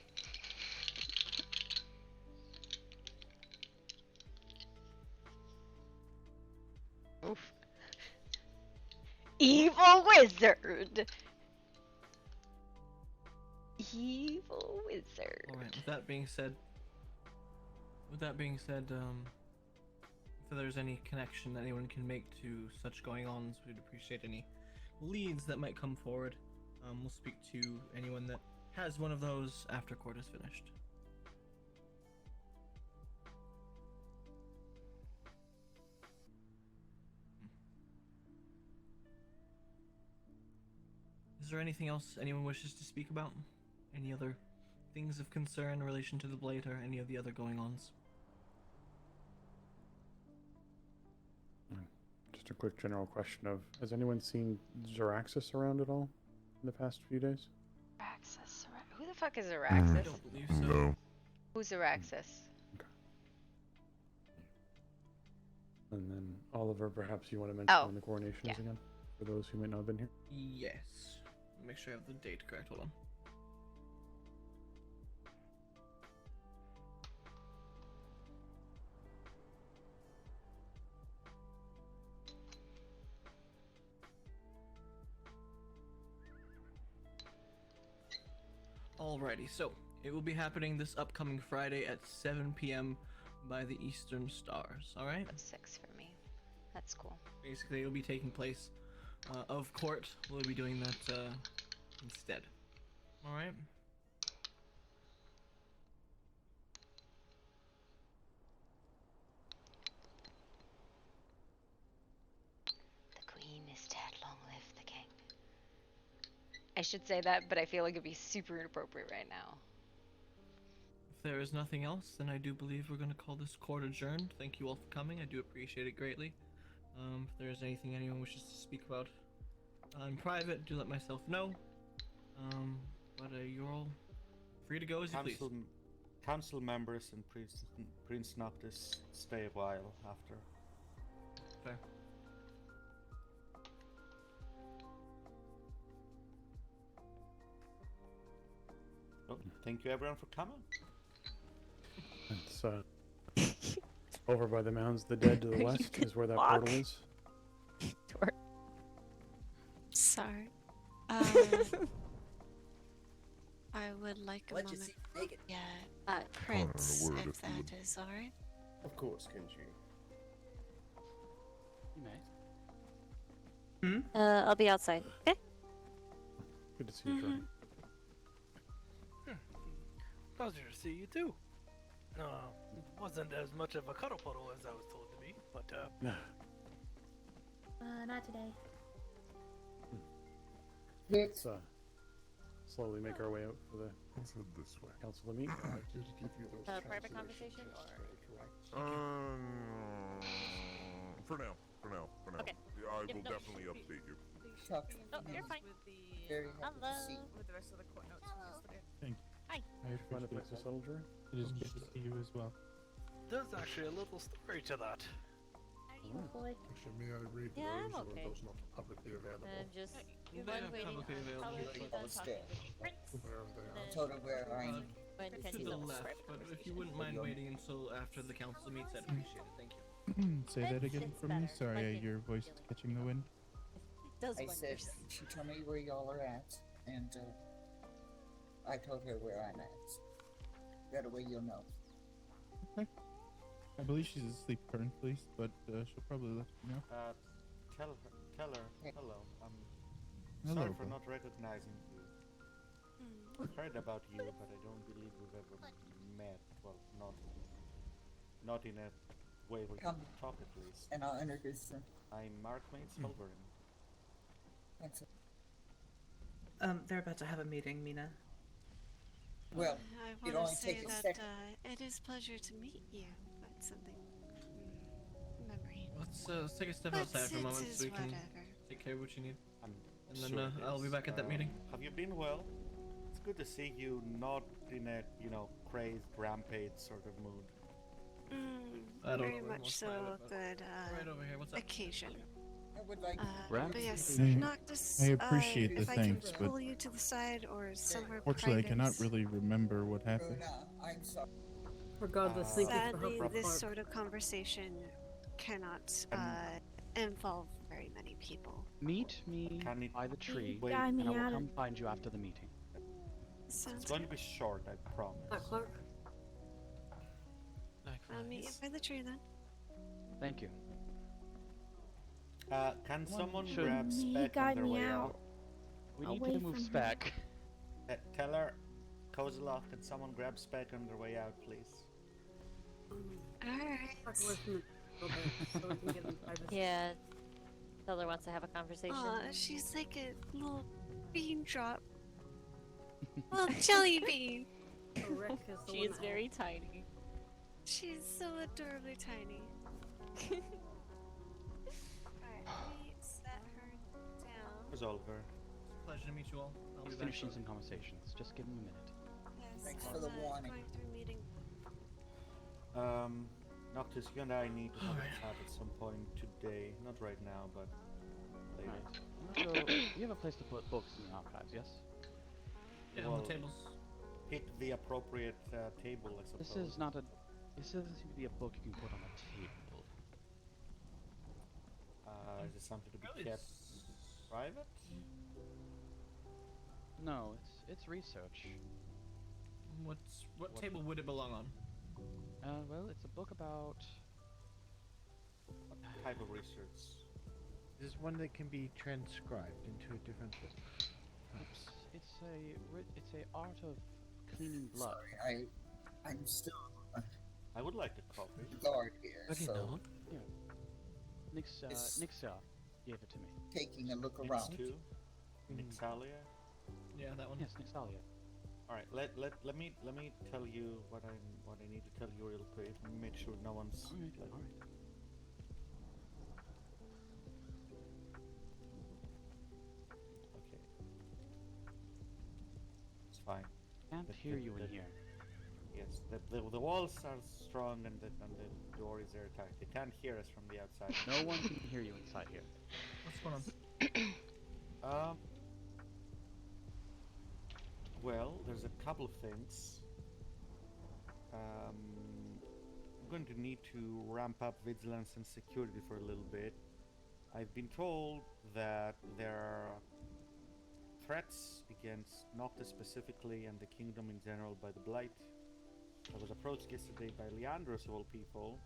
Oof. Evil wizard. Evil wizard. Alright, with that being said, if there's any connection that anyone can make to such going-ons, we'd appreciate any leads that might come forward. We'll speak to anyone that has one of those after court is finished. Is there anything else anyone wishes to speak about? Any other things of concern in relation to the blade or any of the other going-ons? Just a quick general question of, has anyone seen Zaraxis around at all in the past few days? Araxis. Who the fuck is Araxis? I don't believe so. No. Who's Araxis? And then Oliver, perhaps you want to mention Oh, the coronations yeah. again, for those who might not have been here? Yes. Make sure I have the date correct. Hold on. Alrighty, so it will be happening this upcoming Friday at 7 p.m. by the Eastern Stars. Alright? That's 6 for me. That's cool. Basically, it will be taking place of court. We'll be doing that instead. Alright? The queen is dead. Long live the king. I should say that, but I feel like it'd be super inappropriate right now. If there is nothing else, then I do believe we're going to call this court adjourned. Thank you all for coming. I do appreciate it greatly. If there is anything anyone wishes to speak about in private, do let myself know. But you're all free to go as you please. Council members and Prince Noctis stay a while after. Fair. Well, thank you everyone for coming. It's over by the Mounds of the Dead to the You west could is where that walk. portal is. Sorry. I would like a Let you moment. see naked. Yeah, Prince, word if if you that would. is alright. Of course, Kenji. You may. I'll be outside. Okay. Good to see you, Jordan. Pleasure to see you too. Wasn't as much of a cuddle puddle as I was told to be, but Not today. Let's slowly make our way out for the Let's head this way. council to meet. Private conversation or? For now. Okay. Yeah, I Yep, will no. definitely update you. Talk Oh, you're fine. Very happy to see. With the rest of the court notes. Thank Hi. I find a place to settle, Jordan? It is good to see you as well. there's actually a little story to that. Oh boy. Actually, may I read Yeah, I'm those, or okay. are those not publicly available? I'm just They one are waiting. publicly available. I'll be done Upstairs. talking to Prince. Wherever they are. Then Told her where I am. when To Kenji's the on left, private but if conversation. you wouldn't mind waiting until after the council meets, I'd appreciate it. Thank you. Say that again It's for me. better, Sorry, like in your voice feeling. catching the wind. It does I said wonders. she told me where y'all are at, and I told her where I'm at. That way you'll know. Okay. I believe she's asleep currently, but she'll probably let you know. Tell her, hello. I'm Hello, sorry for Bill. not recognizing you. I've heard about you, but I don't believe we've ever met. Well, not in a way we Come. can talk at least. And I'll introduce them. I'm Markmaid Silverin. That's it. They're about to have a meeting, Mina. Well, I it'll want only to say take a that second. it is pleasure to meet you, but something memory. Let's take a step But outside for a moment it so we is can whatever. take care of what you need. And then I'll be back at that meeting. Have you been well? It's good to see you not in a, crazed rampage sort of mood. Very much so a good Right over here. What's up? occasion. I would like But yes, Hey, Noctis, I appreciate the if I can thanks, but pull you to the side or somewhere fortunately, I private. cannot really remember what happened. I'm sorry. Regardless, thank you for Sadly, her this part. sort of conversation cannot involve very many people. Meet me by the tree, Wait. and I will Got come it. find you after the meeting. Sounds It's going to be short, I promise. Clark? I'll meet you by the tree then. Thank you. Can someone should- grab He Spec got on their me way out. out? We need to move Spec. Tell her, Kozilov, can someone grab Spec on their way out, please? Alright. Yeah. Teller wants to have a conversation. Aw, she's like a little bean drop. Little jelly bean. She is very tiny. She's so adorably tiny. Alright, let me set her down. Where's Oliver? Pleasure to meet you all. I'll He's be back finishing shortly. some conversations. Just give him a minute. Yes, Thanks I'm, for the warning. going through a meeting. Noctis, you and I need to have a chat at some point today. Not right now, but later. So, you have a place to put books in the archives, yes? Yeah, on the tables. Pick the appropriate table, I suppose. This is not a. This doesn't seem to be a book you can put on a table. Is it something to be kept private? No, it's research. What table would it belong on? Well, it's a book about. What type of research? This is one that can be transcribed into a different book. It's a art of cleaning blood. Sorry, I'm still I would like a copy. guard here, so Yeah. Nixa gave it to me. taking a look Nix around. two? Nixalia? Yeah, that one. Yes, Nixalia. All right, let me tell you what I need to tell you real quick. Let me make sure no one's. All right. Okay. It's fine. Can't hear you in here. Yes, the walls are strong and the door is airtight. They can't hear us from the outside. No one can hear you inside here. What's going on? Well, there's a couple of things. I'm going to need to ramp up vigilance and security for a little bit. I've been told that there are threats against Noctis specifically and the kingdom in general by the Blight. I was approached yesterday by Leandros of all people,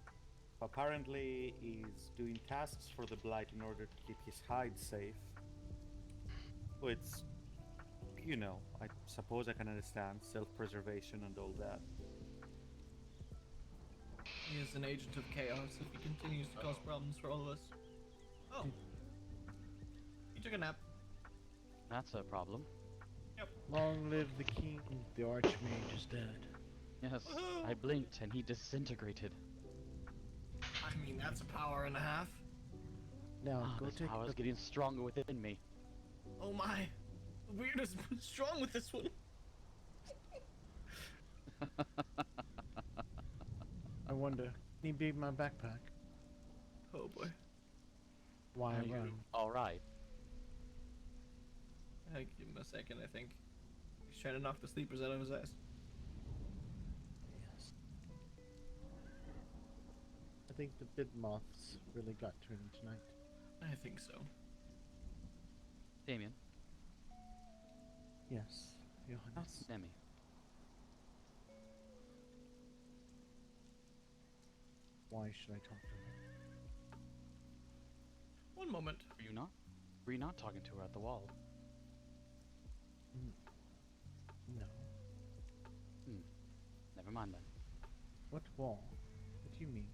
who apparently is doing tasks for the Blight in order to keep his hide safe. Which, I suppose I can understand, self-preservation and all that. He is an agent of chaos if he continues to cause problems for all of us. Oh. He took a nap. That's a problem. Yep. Long live the king. The archmage is dead. Yes, I blinked and he disintegrated. I mean, that's a power and a half. Now, go this take power is the getting stronger within me. Oh my. The weird is strong with this one. I wonder, can he be my backpack? Oh boy. Why run? Alright. Give him a second, I think. He's trying to knock the sleepers out of his ass. Yes. I think the bid moths really got to him tonight. I think so. Damien. Yes, Johannes. That's Nemi. Why should I talk to her? One moment. Were you not? Were you not talking to her at the wall? No. Never mind then. What wall? What do you mean?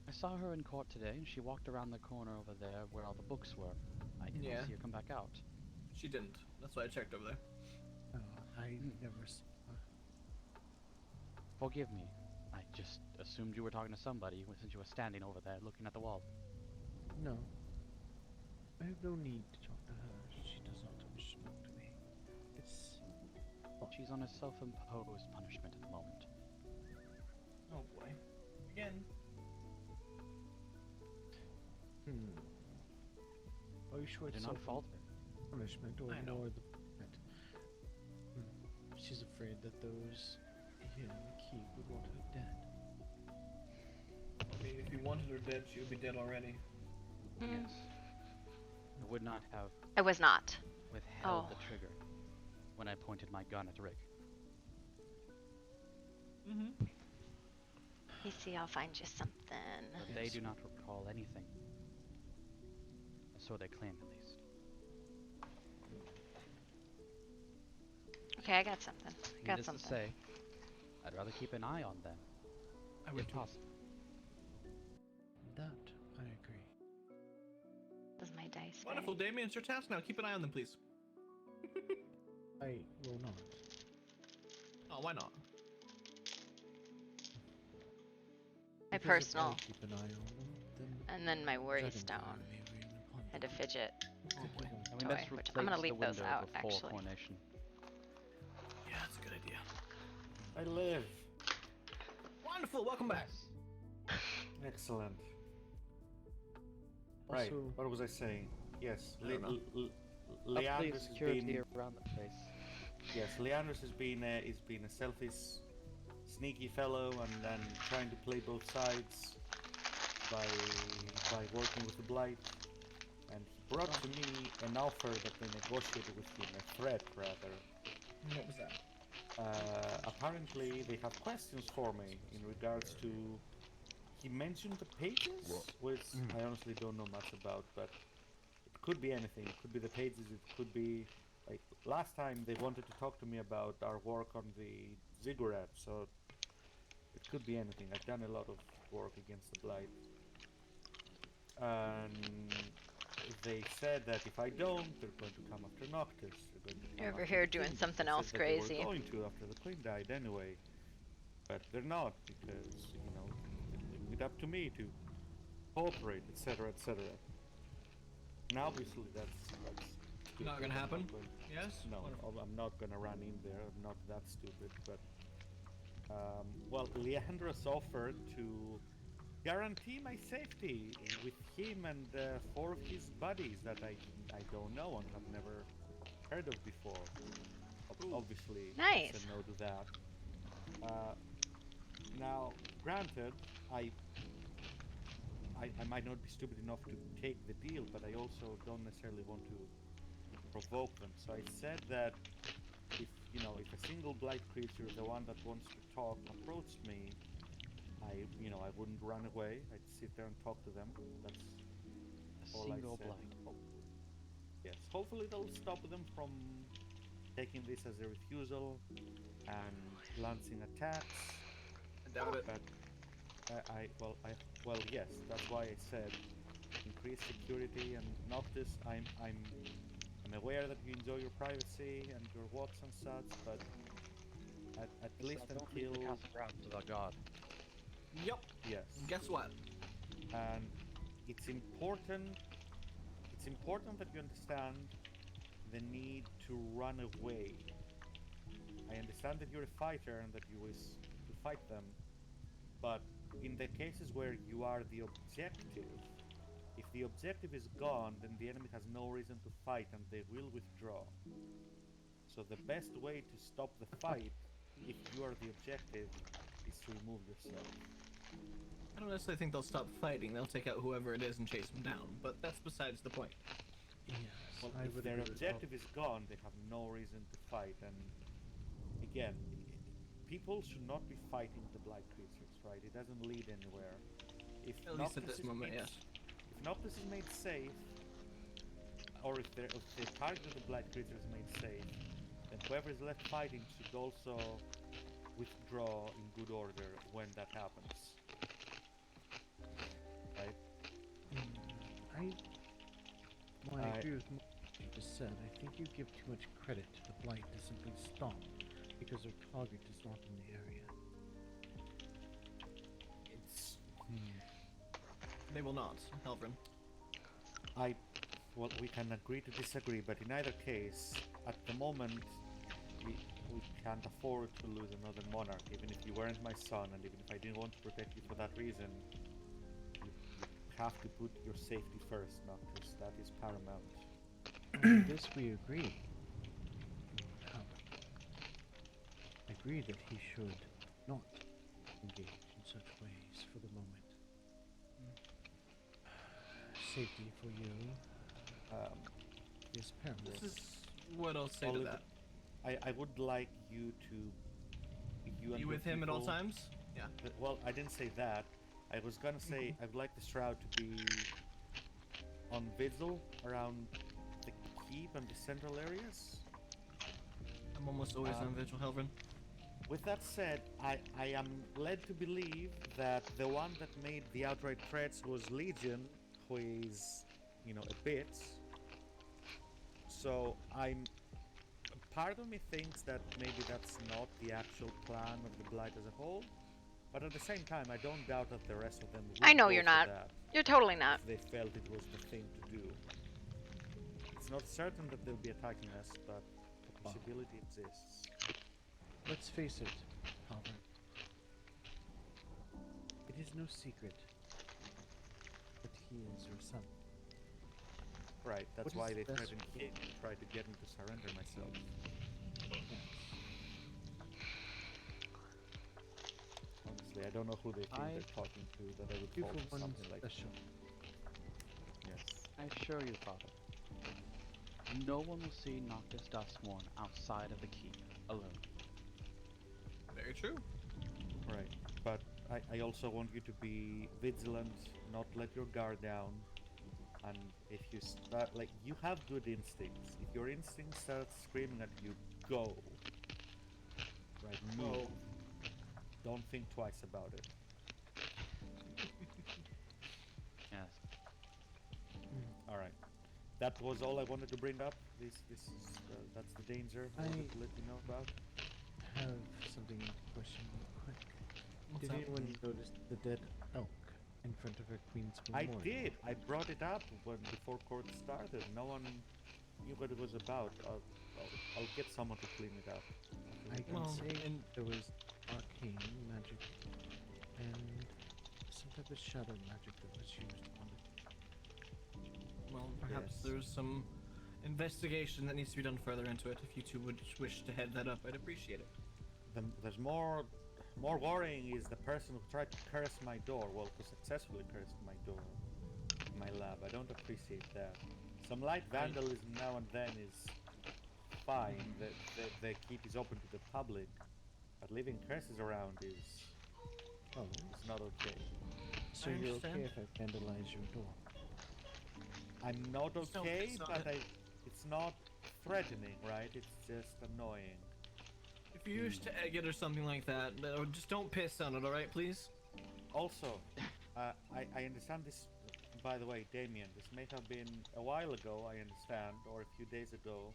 I saw her in court today and she walked around the corner over there where all the books were. I didn't Yeah. see her come back out. She didn't. That's why I checked over there. I never saw her. Forgive me. I just assumed you were talking to somebody since you were standing over there looking at the wall. No. I have no need to talk to her. She does not talk She's on a self-imposed punishment at the moment. Oh boy. Again. Are you sure I do it's not fault her. punishment or I know. more the She's afraid that those here in the keep would want her dead. I mean, if you wanted her dead, she would be dead already. Yes. I would not have I was not. withheld Oh. the trigger when I pointed my gun at Rick. Mm-hmm. You see, I'll find you something. But they do not recall anything. So they claim, at least. Okay, I got something. Needless to say, I'd rather keep an eye on them. I would if possible. That I agree. This is my dice. Wonderful, Damien. It's your task now. Keep an eye on them, please. I will not. Oh, why not? My Because if I personal. keep an eye on them, then And then my worry Dragonfire stone. may rain upon And a fidget. And we toy, must which replace I'm gonna the leave those window out, before actually. coronation. Yeah, that's a good idea. I live. Wonderful. Welcome back. Excellent. Right. Also- What was I saying? Yes. I don't know. Leandros has security been. around the place. Yes, Leandros has been a selfish, sneaky fellow, and then trying to play both sides by working with the Blight. And he brought to me an offer that they negotiated with him, a threat rather. What was that? Apparently, they have questions for me in regards to. He mentioned the pages, which I honestly don't know much about, but it could be anything. It could be the pages. It could be like last time they wanted to talk to me about our work on the ziggurat, so it could be anything. I've done a lot of work against the Blight, and they said that if I don't, they're going to come after Noctis. They're going to come You're over after here the doing Queen. something They else said that they crazy. were going to after the Queen died anyway, but they're not because they leave it up to me to cooperate, etc., etc. Now, obviously, that's Not gonna happen? Yes? No, I'm not gonna run in there. I'm not that stupid. But well, Leandros offered to guarantee my safety with him and 4 of his buddies that I don't know and have never heard of before. Obviously, I Nice. said no to that. Now, granted, I might not be stupid enough to take the deal, but I also don't necessarily want to provoke them. So I said that if a single blight creature, the one that wants to talk, approached me, I wouldn't run away. I'd sit there and talk to them. That's A all I single said. blight. Yes. Hopefully they'll stop them from taking this as a refusal and launching attacks. I doubt it. But well, yes. That's why I said increase security and Noctis. I'm aware that you enjoy your privacy and your walks and such, but at least I don't need until to cast ground to the god. Yep. yes. Guess what? And it's important that you understand the need to run away. I understand that you're a fighter and that you wish to fight them, but in the cases where you are the objective, if the objective is gone, then the enemy has no reason to fight and they will withdraw. So the best way to stop the fight, if you are the objective, is to remove yourself. I don't necessarily think they'll stop fighting. They'll take out whoever it is and chase them down, but that's besides the point. Yes, Well, I if would their agree with objective is gone, they have no reason to fight. And again, people should not be fighting the blight creatures, right? It doesn't lead anywhere. If At least at Noctis this is moment, made- yes. If Noctis is made safe, or if the target of the blight creature is made safe, then whoever is left fighting should also withdraw in good order when that happens. Right? I agree with what you just said. I think you give too much credit to the Blight to simply stop because their target is not in the area. It's They will not, Helvrin. Well, we can agree to disagree, but in either case, at the moment, we can't afford to lose another monarch, even if you weren't my son, and even if I didn't want to protect you for that reason. You have to put your safety first, Noctis. That is paramount. On this we agree. I agree that he should not engage in such ways for the moment. Safety for you is paramount. This is what I'll say to Only that. I would like you to Be and with your him at all people- times? Yeah. Well, I didn't say that. I was gonna say I would like the shroud to be on vigil around the keep and the central areas. I'm almost always on vigil, Helvin. With that said, I am led to believe that the one that made the outright threats was Legion, who is, a bit. So part of me thinks that maybe that's not the actual plan of the Blight as a whole, but at the same time, I don't doubt that the rest of them would I know go you're for not. that You're totally not. if they felt it was the thing to do. It's not certain that they'll be attacking us, but the possibility exists. Let's face it, Palmer. It is no secret that he is your son. Right, that's What why is they best threatened him to try to get him to surrender myself. Honestly, I don't know who they think they're talking to that I would You fall for for one something like that. special. Yes. I assure you, Father, no one will see Noctis Duskmourn outside of the keep alone. Very true. Right, but I also want you to be vigilant, not let your guard down, and if you start, you have good instincts. If your instinct starts screaming at you, go. Right, move. Don't think twice about it. Yes. Alright. That was all I wanted to bring up. This is, that's the danger I wanted to let you know about. I have something to question real quick. What's Did up? anyone notice the dead elk in front of her queen's I memorial? did. I brought it up before court started. No one knew what it was about. I'll get someone to clean it up. I can say there was arcane magic and some type of shadow magic that was used on it. Well, perhaps Yes. there's some investigation that needs to be done further into it. If you two would wish to head that up, I'd appreciate it. There's more worrying is the person who tried to curse my door. Well, who successfully cursed my door in my lab. I don't appreciate that. Some light vandalism now and then is fine. The keep is open to the public, but leaving curses around is not okay. So you're okay if I vandalize your door? I'm not Just don't okay, piss on but it. it's not threatening, right? It's just annoying. If you wish to egg it or something like that, just don't piss on it, alright, please? Also, I understand this, by the way, Damien, this may have been a while ago, I understand, or a few days ago.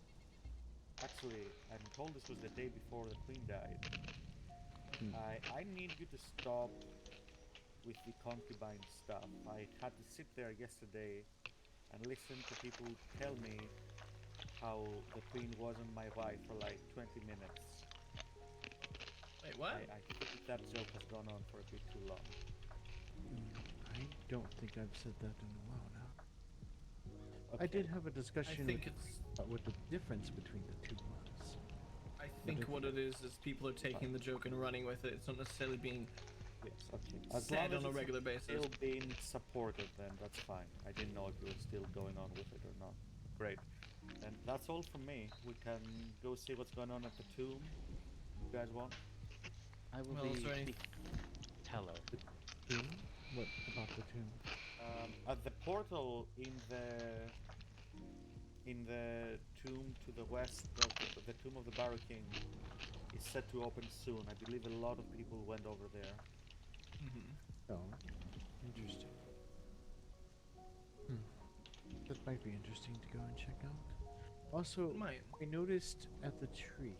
Actually, I'm told this was the day before the Queen died. I need you to stop with the concubine stuff. I had to sit there yesterday and listen to people tell me how the Queen wasn't my wife for like 20 minutes. Wait, what? I think that joke has gone on for a bit too long. I don't think I've said that in a while now. I Okay. did have a discussion think with what the difference between the two was. I think what it is people are taking the joke and running with it. It's not necessarily being Yes, okay. As said long as on a it's regular basis. still being supported, then that's fine. I didn't know if you were still going on with it or not. Great. And that's all from me. We can go see what's going on at the tomb. You guys want? I will Well, is there any- teller. Tomb? What about the tomb? At the portal in the tomb to the west of the tomb of the Barrow King is set to open soon. I believe a lot of people went over there. Oh, interesting. That might be interesting to go and check out. Also, I noticed at the tree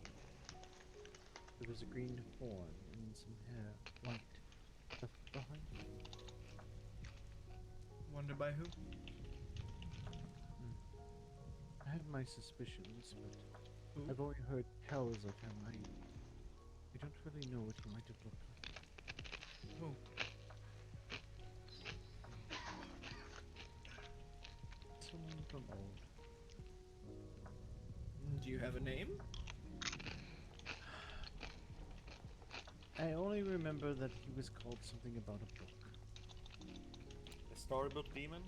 there was a green horn and some hair white left behind. Wonder by who? I have my suspicions, but I've only heard tales of him. We don't really know what he might have looked like. Who? Someone from old. Do you have a name? I only remember that he was called something about a book. The storybook demon?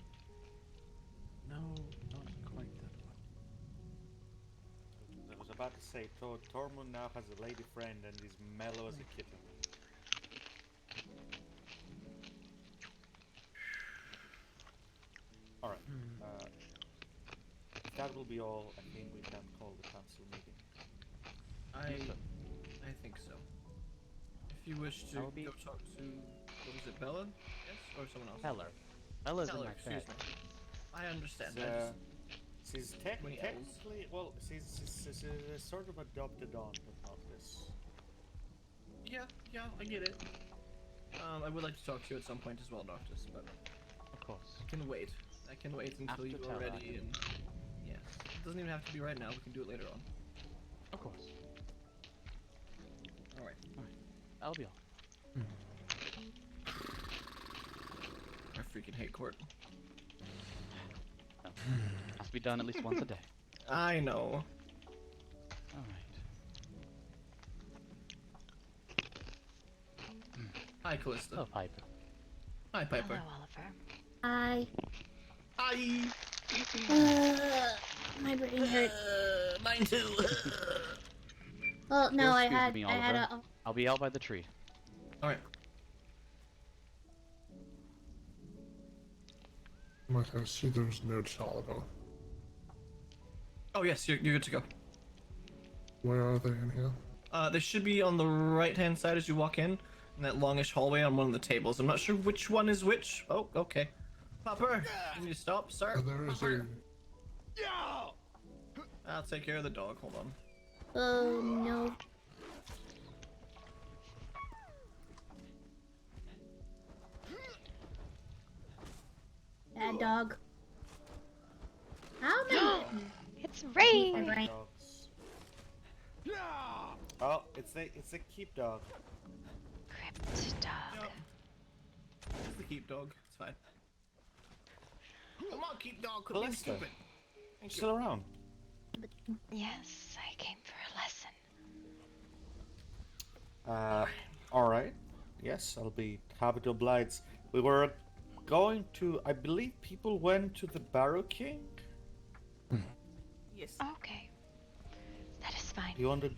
No, not quite that one. I was about to say, Tormund now has a lady friend and is mellow as a kitten. Alright. If that will be all, I think we can call the council meeting. I think so. If you wish to go talk to, what was it, Bella? Yes, or someone else? Heller. Bella's in Heller, my excuse bed. me. I understand. She's technically, well, she's a sort of adopted aunt of Noctis. Yeah, I get it. I would like to talk to you at some point as well, Noctis, but Of course. I can wait. I can wait until After you are Terra, ready, and yes, it doesn't even have to be right now. We can do it later on. Of course. All right. That'll be all. I freaking hate court. No. Has to be done at least once a day. I know. Alright. Hi, Calista. Hello, Piper. Hi, Piper. Hello, Oliver. Hi. Hi. My brain hurt. Mine too. Well, no, You'll I excuse had me, I had Oliver. a. I'll be out by the tree. Alright. I see there's no Chalado. Oh yes, you're good to go. Where are they in here? They should be on the right-hand side as you walk in that longish hallway on one of the tables. I'm not sure which one is which. Oh, okay. Popper, can you stop, sir? There is Popper. I'll take care of the dog. Hold on. Oh no. Bad dog. How many? It's rain. My brain. Oh, it's a keep dog. Crypt dog. It's the keep dog. It's fine. Come on, keep dog. Quit being Calista. stupid. Thank Still you. around? Yes, I came for a lesson. Alright. Yes, I'll be happy to oblige. We were going to, I believe people went to the Barrow King? Yes. Okay. That is fine. You want to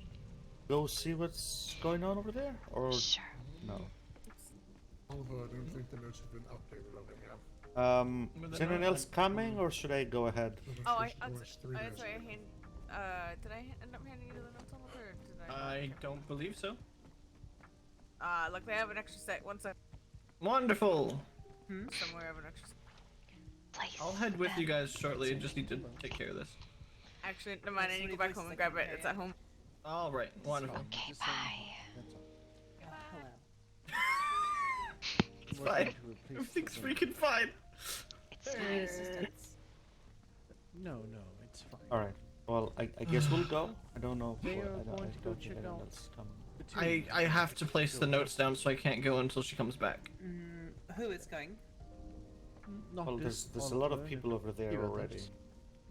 go see what's going on over there? Or Sure. no? Although I don't think the notes have been updated on it yet. Is anyone else coming, or should I go ahead? Oh, There's three notes sorry. in Did I end up handing you the notes on the or did I don't believe so. Look, they have an extra set. One set. Wonderful. Somewhere I have an extra set. Place I'll head with you them. guys shortly. I just need to take care of this. Actually, never mind. I need to go back home and grab it. It's at home. All right. Wonderful. Okay, bye. It's fine. Everything's freaking fine. It's fine. No, it's fine. Alright. Well, I guess we'll go. I don't know. They what- are I don't, going I to don't go think check anyone out else come. I have to place the notes down, so I can't go until she comes back. Who is going? Well, there's a lot of people over there already.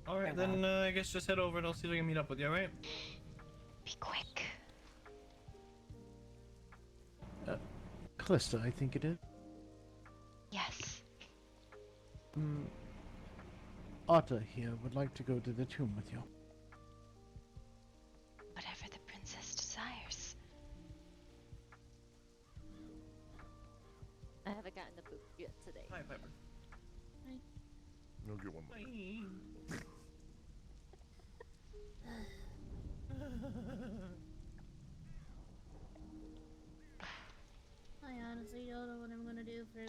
All right, then I guess just head over and I'll see if I can meet up with you. All right? Be quick. Calista, I think it is. Yes. Otta here would like to go to the tomb with you. Whatever the princess desires. I haven't gotten the boot yet today. Hi, Piper. You'll get one. I honestly don't know what I'm gonna do for.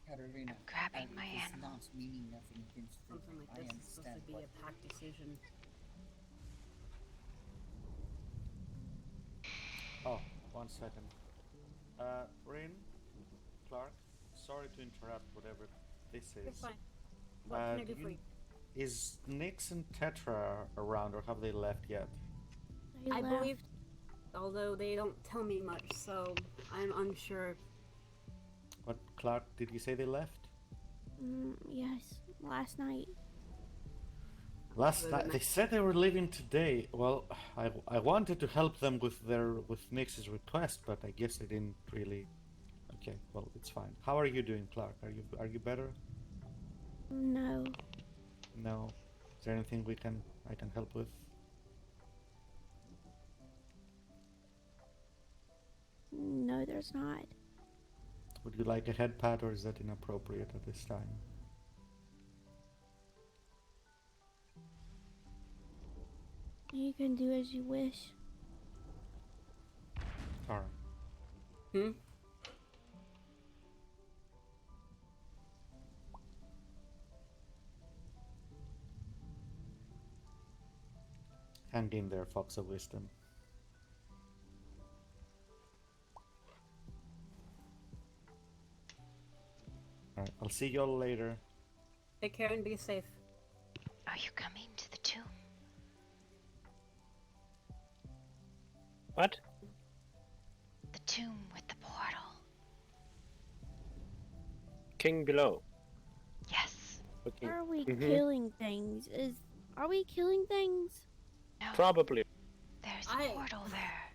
Katarina, I'm grabbing my it's animal. not meaning nothing against you. Something like I this is supposed understand to be what a packed decision. Oh, 1 second. Rin, Clark, sorry to interrupt whatever this is. It's fine. What can I do for you? Is Nyx and Tetra around, or have they left yet? They I left. believe, although they don't tell me much, so I'm unsure. What, Clark, did you say they left? Yes, last night. Last night they said they were leaving today. Well, I wanted to help them with Nix's request, but I guess they didn't really. Okay, well, it's fine. How are you doing, Clark? Are you better? No. No. Is there anything I can help with? No, there's not. Would you like a head pad, or is that inappropriate at this time? You can do as you wish. Alright. Hang in there, Fox of Wisdom. Alright, I'll see y'all later. Take care and be safe. Are you coming to the tomb? What? The tomb with the portal. King below. Yes. Okay. Are we Mhm. killing things? Are we killing things? No. Probably. There's a portal there.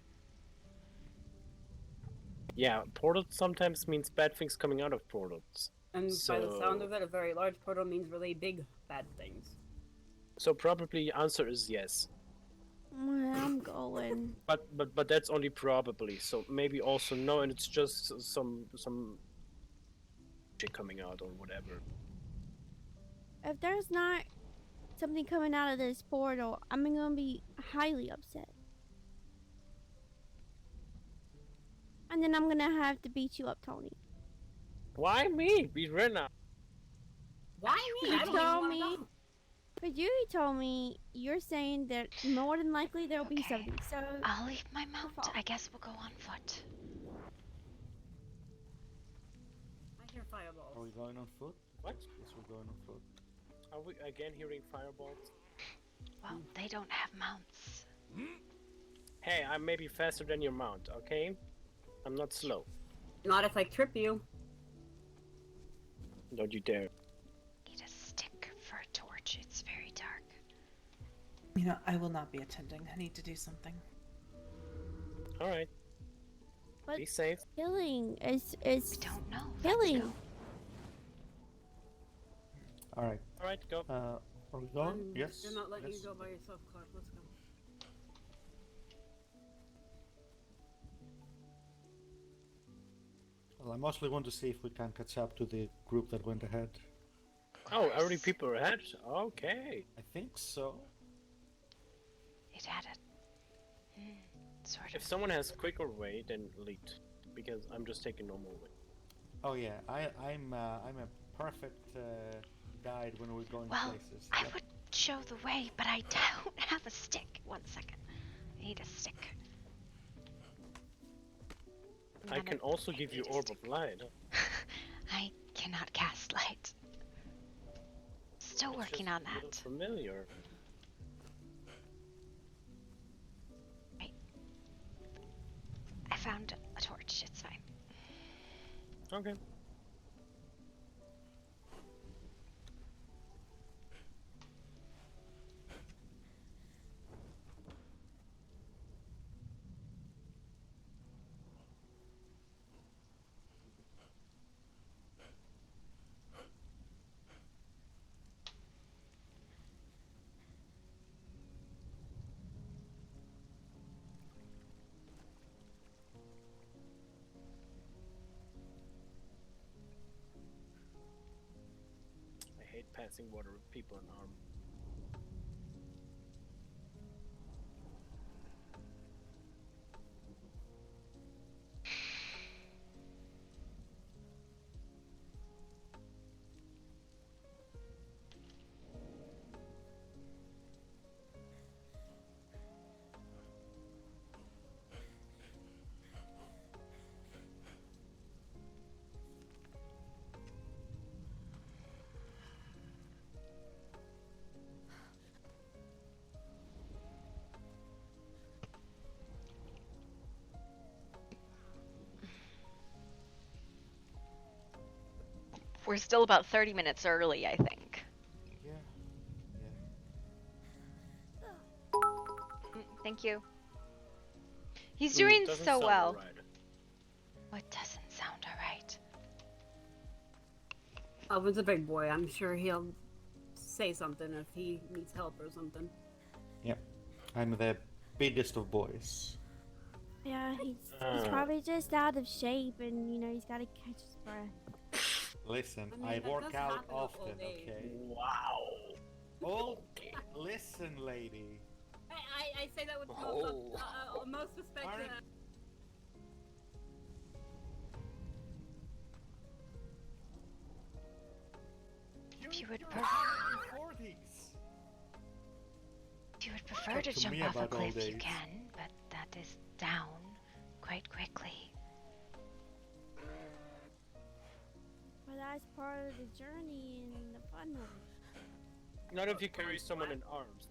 Yeah, portal sometimes means bad things coming out of portals. And by the sound of it, a very large portal means really big bad things. So probably answer is yes. I'm going. But that's only probably. So maybe also no, and it's just some shit coming out or whatever. If there's not something coming out of this portal, I'm gonna be highly upset. And then I'm gonna have to beat you up, Tony. Why me? We ran out. Why me? I don't even told wanna me. go. But you told me you're saying that more than likely there'll be something. So I'll leave my mount. I guess we'll go on foot. I hear fireballs. Are we going on foot? What? Yes, we're going on foot. Are we again hearing fireballs? Well, they don't have mounts. Hey, I'm maybe faster than your mount, okay? I'm not slow. Not if I trip you. Don't you dare. Need a stick for a torch. It's very dark. You know, I will not be attending. I need to do something. Alright. But Be safe. killing is We don't know. killing. Alright. Alright, go. Are we going? Yes. They're not letting Yes. you go by yourself, Clark. Let's go. Well, I mostly want to see if we can catch up to the group that went ahead. Oh, already people are ahead? Okay. I think so. It had a sort If of. someone has quicker way, then lead. Because I'm just taking normal way. Oh yeah, I'm a perfect guide when we're going Well, places. I Yep. would show the way, but I don't have a stick. 1 second. I need a stick. I can also give you Orb of Light. I cannot cast light. Still It's working just on a little that. familiar. I found a torch. It's fine. Okay. I hate passing water with people in arm. We're still about 30 minutes early, I think. Yeah. Thank you. He's doing doesn't so sound well. alright. What doesn't sound alright? Alvin's a big boy. I'm sure he'll say something if he needs help or something. Yep. I'm the biggest of boys. Yeah, he's probably just out of shape, and you know he's got to catch his breath. Listen, I mean, I that work does out happen with often, old age. okay? Wow. Oh, listen, lady. I say that with most respect. If you would You're prefer, 40s. if you would prefer Talk to to jump me off a about old cliff, you age. can, but that is down quite quickly. But that's part of the journey and the fun of it. Not if you carry someone in arms.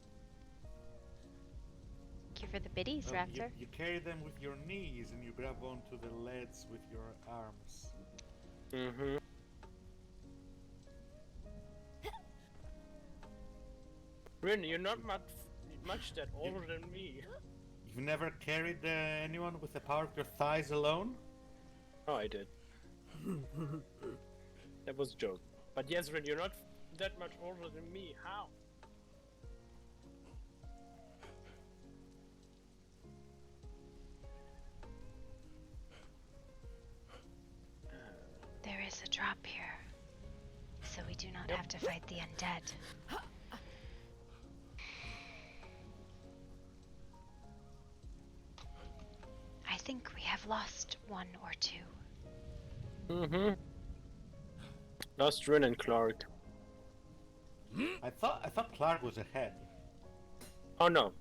Thank you for the biddies, Raptor. You carry them with your knees and you grab onto the leads with your arms. Mm-hmm. Rin, you're not much that older than me. You've never carried anyone with the power of your thighs alone? Oh, I did. That was a joke. But yes, Rin, you're not that much older than me. How? There is a drop here, so we do not have to fight the undead. I think we have lost one or two. Mm-hmm. Lost Rin and Clark. I thought Clark was ahead. Oh no.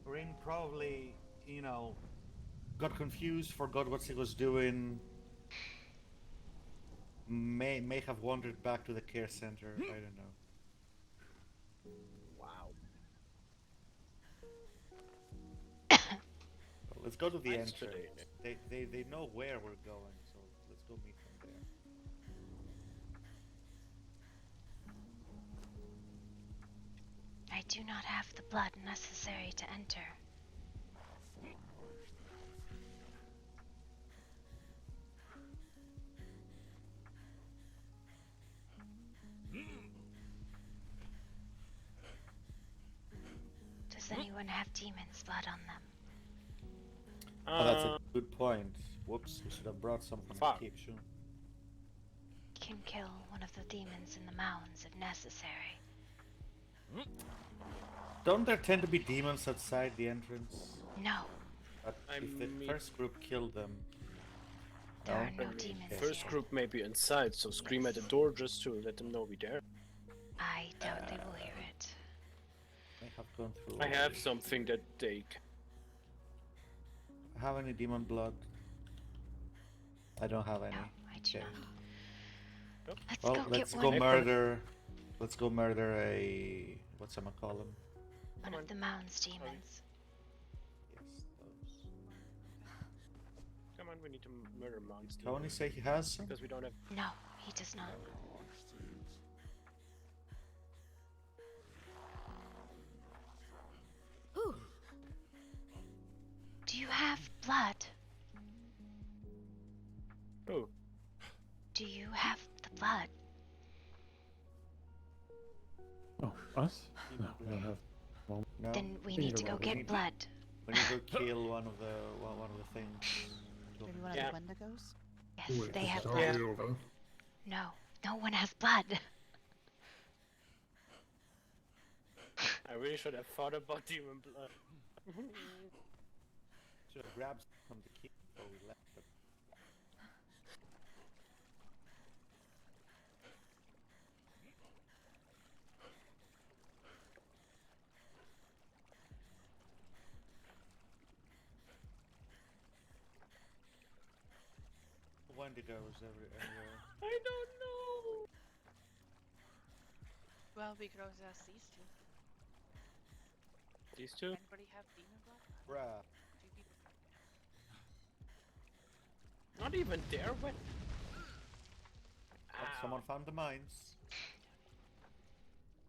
Rin probably, got confused, forgot what he was doing. May have wandered back to the care center. I don't know. Wow. Well, let's go to the Nice entrance. today. They know where we're going, so let's go meet them there. I do not have the blood necessary to enter. Does anyone have demon's blood on them? Oh, that's a good point. Whoops, we should have brought something to keep, sure. Can kill one of the demons in the mounds if necessary. Don't there tend to be demons outside the entrance? No. But if the first group killed them... There are no demons First here. group may be inside, so scream at the door just to let them know we're there. I doubt they will hear it. May have gone through. I have something that they Have any demon blood? I don't have any. No, I do not. Let's Well, go let's get go one. murder. Let's go murder a what's I'ma call him? One of the mounds demons. Yes, those. Come on, we need to murder monks. Tony say he has some? Because we don't have. No, he does not. Ooh. Do you have blood? Oh. Do you have the blood? Oh, us? No, we don't have. Well, No. Then we need to go get blood. We need to kill one of the things. Maybe one of the Wendigos? Yes, Wait, they is have it blood. already over? No, no one has blood. I really should have thought about demon blood. Should have grabbed some to keep before we left. But... Wendigos everywhere. I don't know. Well, we could always ask these two. These two? Anybody have demon blood? Bruh. Two people. Not even there. What? Someone found the mines.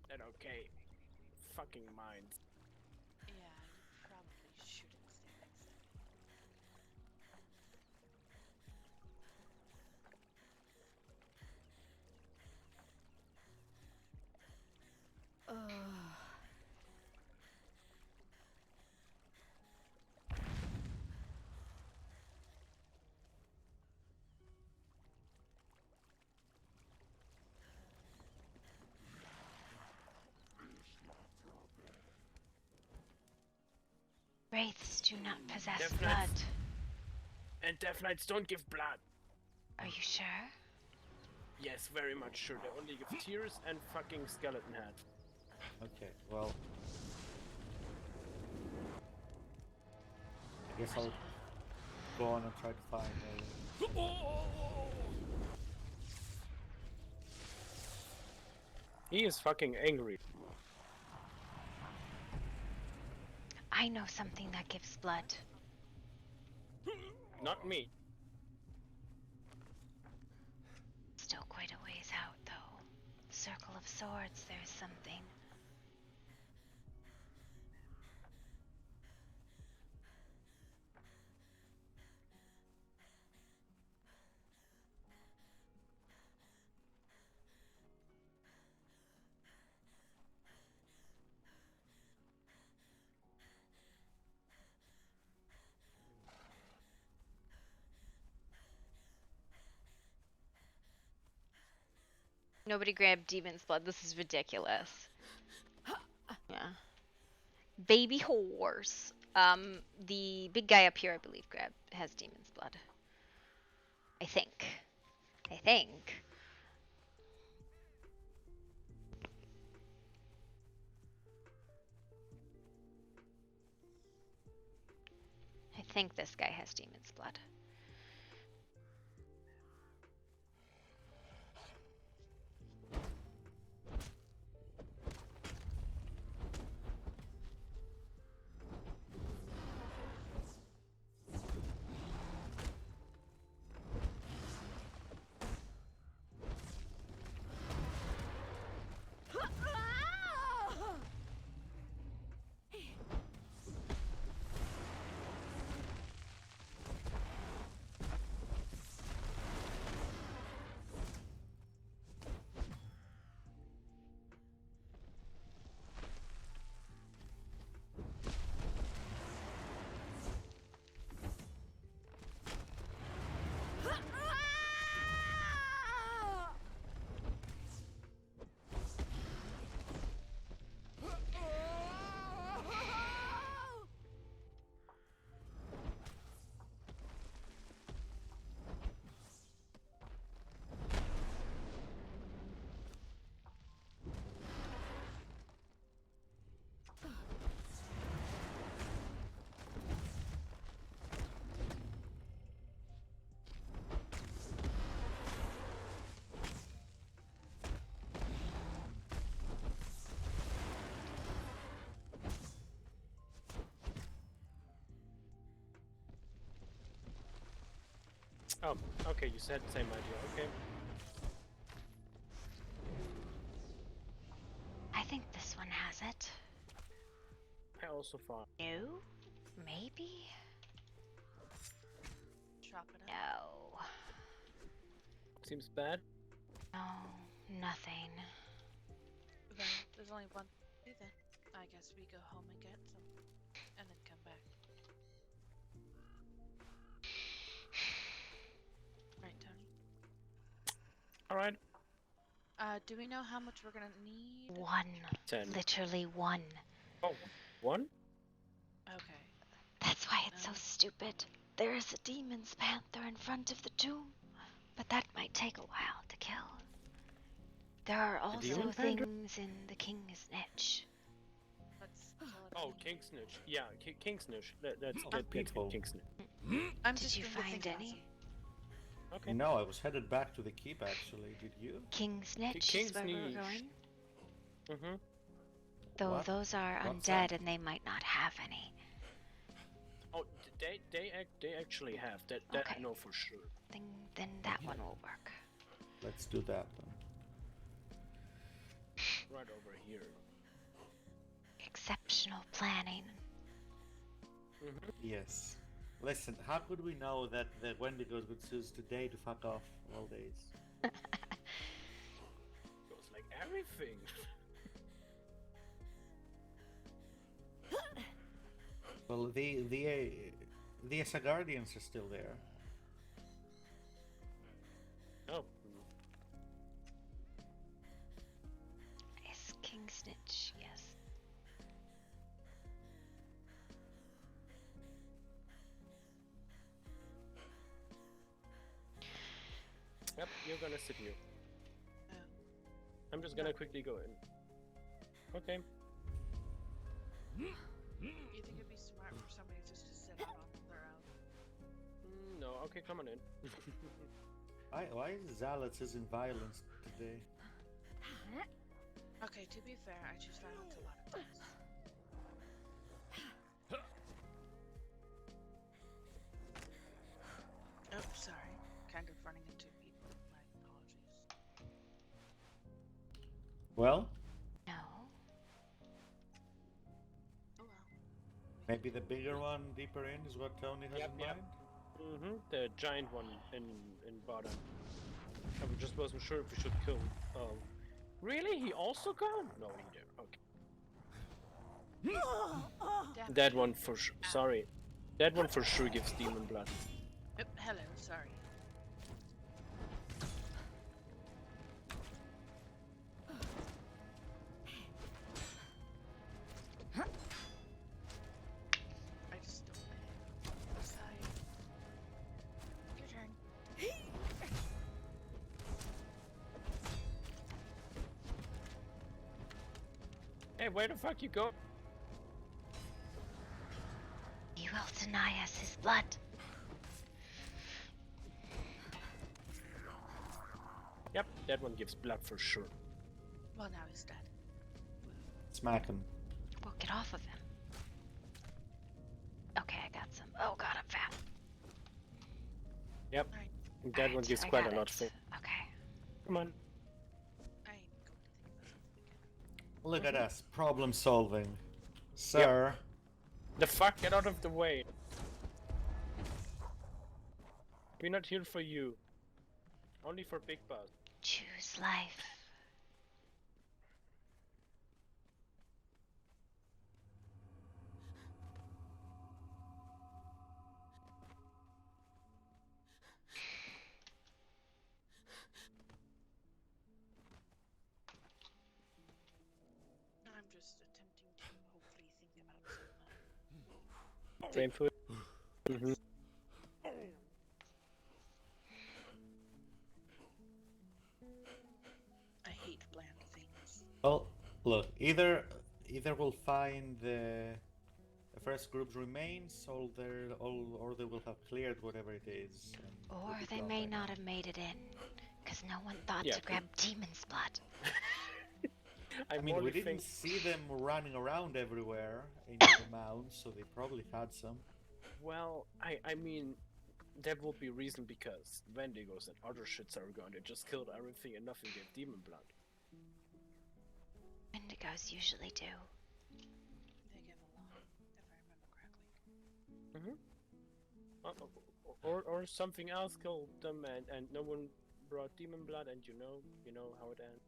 Then okay. Fucking mines. Yeah, you probably shouldn't stay next to me. Wraiths do not possess Death blood. Knights. And Death Knights don't give blood. Are you sure? Yes, very much sure. They only give tears and fucking skeleton heads. Okay, well. I guess I'll go on and try to find He is fucking angry. I know something that gives blood. Not me. Still quite a ways out, though. Circle of Swords, there's something. Nobody grabbed Demon's Blood. This is ridiculous. Yeah. Baby horse. The big guy up here, I believe, has Demon's Blood. I think. I think. I think this guy has Demon's Blood. Oh, okay, you said same idea, okay. I think this one has it. I also thought. No? Maybe? Chop it up. No. Seems bad. No, nothing. Then there's only one to do then. I guess we go home and get some, and then come back. Right, Tony? Alright. Do we know how much we're gonna need? 1. 10. Literally 1. Oh, 1? Okay. That's why it's so stupid. There is a demon's panther in front of the tomb, but that might take a while to kill. There are also demon panther? things in the king's niche. Let's kill it. Oh, King Snitch. Yeah, King Snitch. Let's Oh, get people. King Snitch. I'm Did just you thinking find things any? Okay. No, I was headed back to the keep actually. Did you? King's niche King's is where we're niche. going. Mm-hmm. Though What? those are What's undead that? and they might not have any. Oh, they actually have that. That I Okay. know for sure. Then that one will work. Let's do that then. Right over here. Exceptional planning. Yes. Listen, how could we know that the Wendigos would choose today to fuck off all days? Goes like everything. Well, the Asgardians are still there. Oh. Yes, King Snitch, yes. Yep, you're gonna sit here. I'm just gonna quickly go in. Okay. You think it'd be smart for somebody just to sit out on their own? No, okay, come on in. Why is Zealots using violence today? Okay, to be fair, I choose violence a lot of times. Oh, sorry. Kind of running into people. My apologies. Well, No. Oh well. maybe the bigger one deeper in is what Tony has in mind? The giant one in bottom. I just wasn't sure if we should kill. Really? He also gone? No, he did. Okay. That one for sure. Sorry. That one for sure gives demon blood. Oh, hello, sorry. I just don't decide. Your turn. Hey, where the fuck you go? You will deny us his blood. Yep, that one gives blood for sure. Well, now he's dead. Smack him. Well, get off of him. Okay, I got some. Oh god, I'm fat. Yep. That one gives I quite got a lot it. for. Okay. Come on. I ain't going to think about it again. Look at us, problem solving. Sir. The fuck, get out of the way. We're not here for you. Only for Big Boss. Choose life. I'm just attempting to hopefully think about something. Same food. I hate bland things. Well, look, either we'll find the first group's remains, or they will have cleared whatever it is. Or they may not have made it in, because no one thought to grab demon's blood. I mean, we didn't see them running around everywhere in the mounds, so they probably had some. Well, I mean, that would be reason because Wendigos and other shits are gone. They just killed everything and nothing gave demon blood. Wendigos usually do. They give a lot, if I remember correctly. Or something else killed them and no one brought demon blood, and you know how it ends.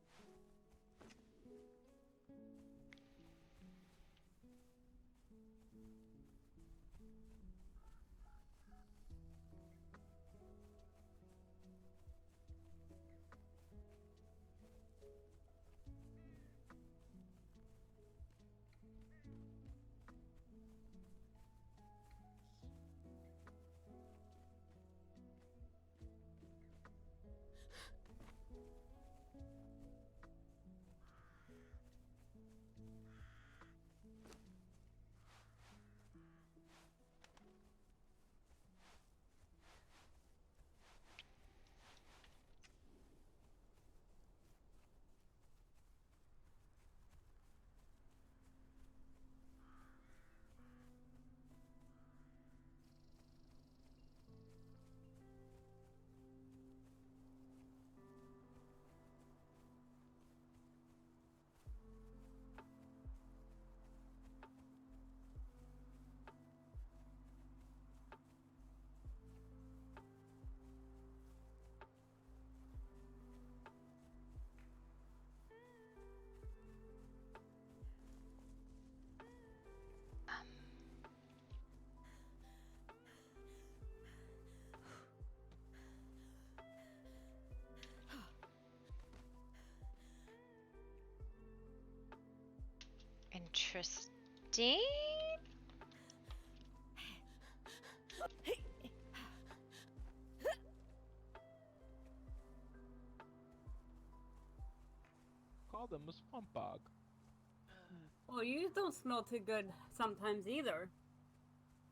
Interesting. Call them a swamp bog. Well, you don't smell too good sometimes either.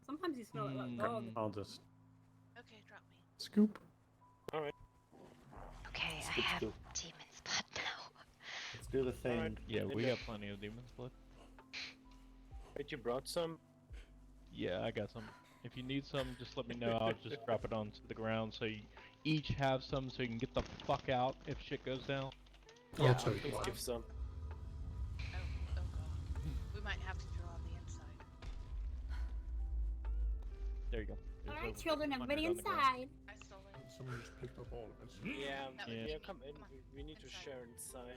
Sometimes you smell like dog. I'll just Okay, drop me. scoop. Alright. Okay, I Scoop, have scoop. demon's blood now. Let's do the thing. Alright. Yeah, we got plenty of demon's blood. Wait, you brought some? Yeah, I got some. If you need some, just let me know. I'll just drop it onto the ground so you each have some so you can get the fuck out if shit goes down. Yeah, take please one. give some. Oh god. We might have to draw on the inside. There you go. There's Alright, over children, 100 everybody on the ground. inside. I stole it. Someone just picked up all of it. Yeah, That was yeah, me. come in. Come on. We need to Inside. share inside.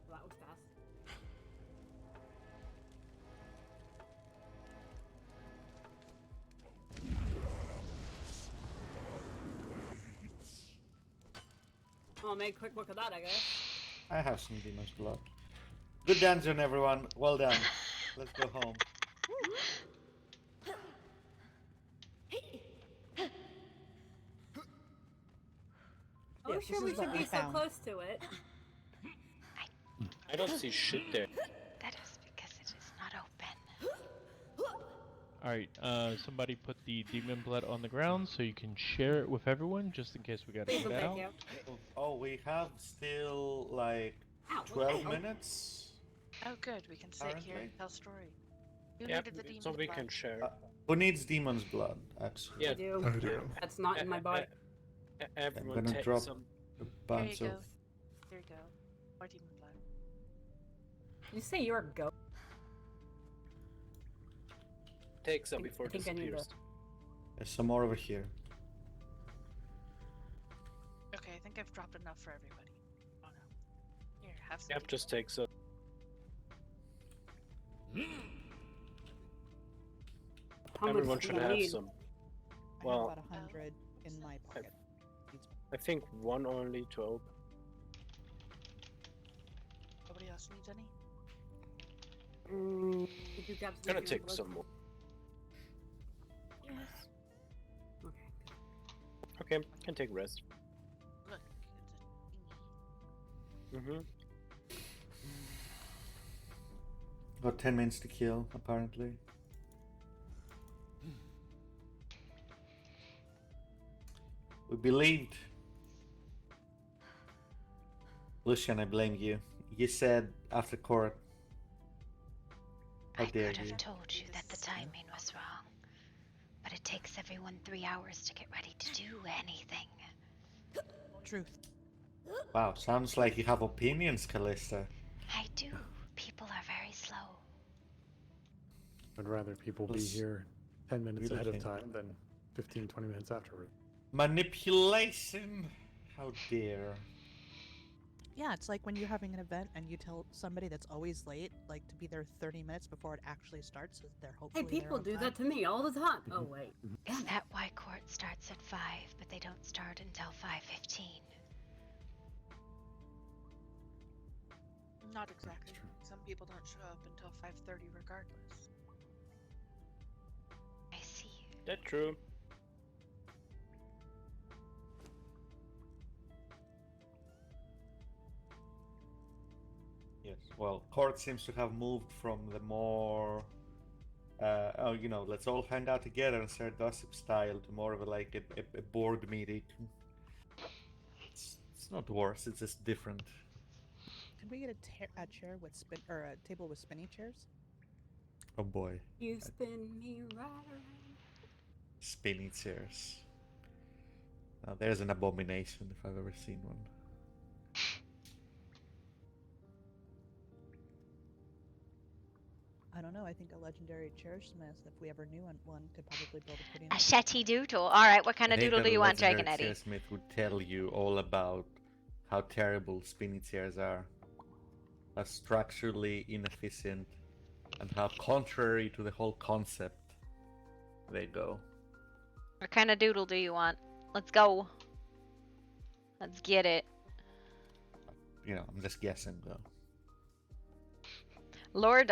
That was fast. I'll make a quick look at that, I guess. I have some demon's blood. Good dungeon, everyone. Well done. Let's go home. Oh, Yes, sure, this we is what should we be so found. close to it. I don't see shit there. That is because it is not open. Alright, somebody put the demon blood on the ground so you can share it with everyone just in case we gotta Please get and out. thank you. Oh, we have still like Ow, what the 12 hell? minutes. Oh good, we can sit here Apparently. and tell story. Who Yeah, needed the demon so we blood? can share. Who needs demon's blood, actually? Yeah, I do. I do. That's not in my body. Everyone I'm gonna take drop some. a Here you bunch go. of. Here you go. More demon blood. Did you say you're a goat? Take some I before it think I need disappears. There's some more over here. Okay, I think I've dropped enough for everybody. Oh no. Here, have some. Yep, just take some. How much Everyone do should you have need? some. I Well, have about 100 in my pocket. I think one only to open. Nobody else needs any? Did you grab Gonna some take blood? some more. Yes. Okay. Okay, can take rest. Look, it's a Mm-hmm. Got 10 minutes to kill, apparently. We believed. Lucian, I blame you. You said after court. How I dare could you? have told you that the timing was wrong. But it takes everyone 3 hours to get ready to do anything. Truth. Wow, sounds like you have opinions, Calista. I do. People are very slow. I'd rather people be Let's here 10 minutes do the ahead of thing. time than 15, 20 minutes afterward. Manipulation! How dare. Yeah, it's like when you're having an event and you tell somebody that's always late, like to be there 30 minutes before it actually starts, so they're hopefully Hey, there people on do time. that to me all the time. Oh wait. Is that why court starts at 5, but they don't start until 5:15? Not exactly. Some people don't show up until 5:30 regardless. I see. That's true. Yes. Well, court seems to have moved from the more, let's all hang out together and share gossip style to more of a board meeting. It's not worse. It's just different. Can we get a chair with spin or a table with spinny chairs? Oh boy, You spin me right around. spinning chairs. Now there's an abomination if I've ever seen one. I don't know. I think a legendary chairsmith, if we ever knew one, could probably build a pretty A nice. shetty doodle. Alright, what kind I of think doodle that do you a want, legendary Dragon Eddie? chairsmith would tell you all about how terrible spinning chairs are, how structurally inefficient, and how contrary to the whole concept they go. What kind of doodle do you want? Let's go. Let's get it. You know, I'm just guessing though. Lord,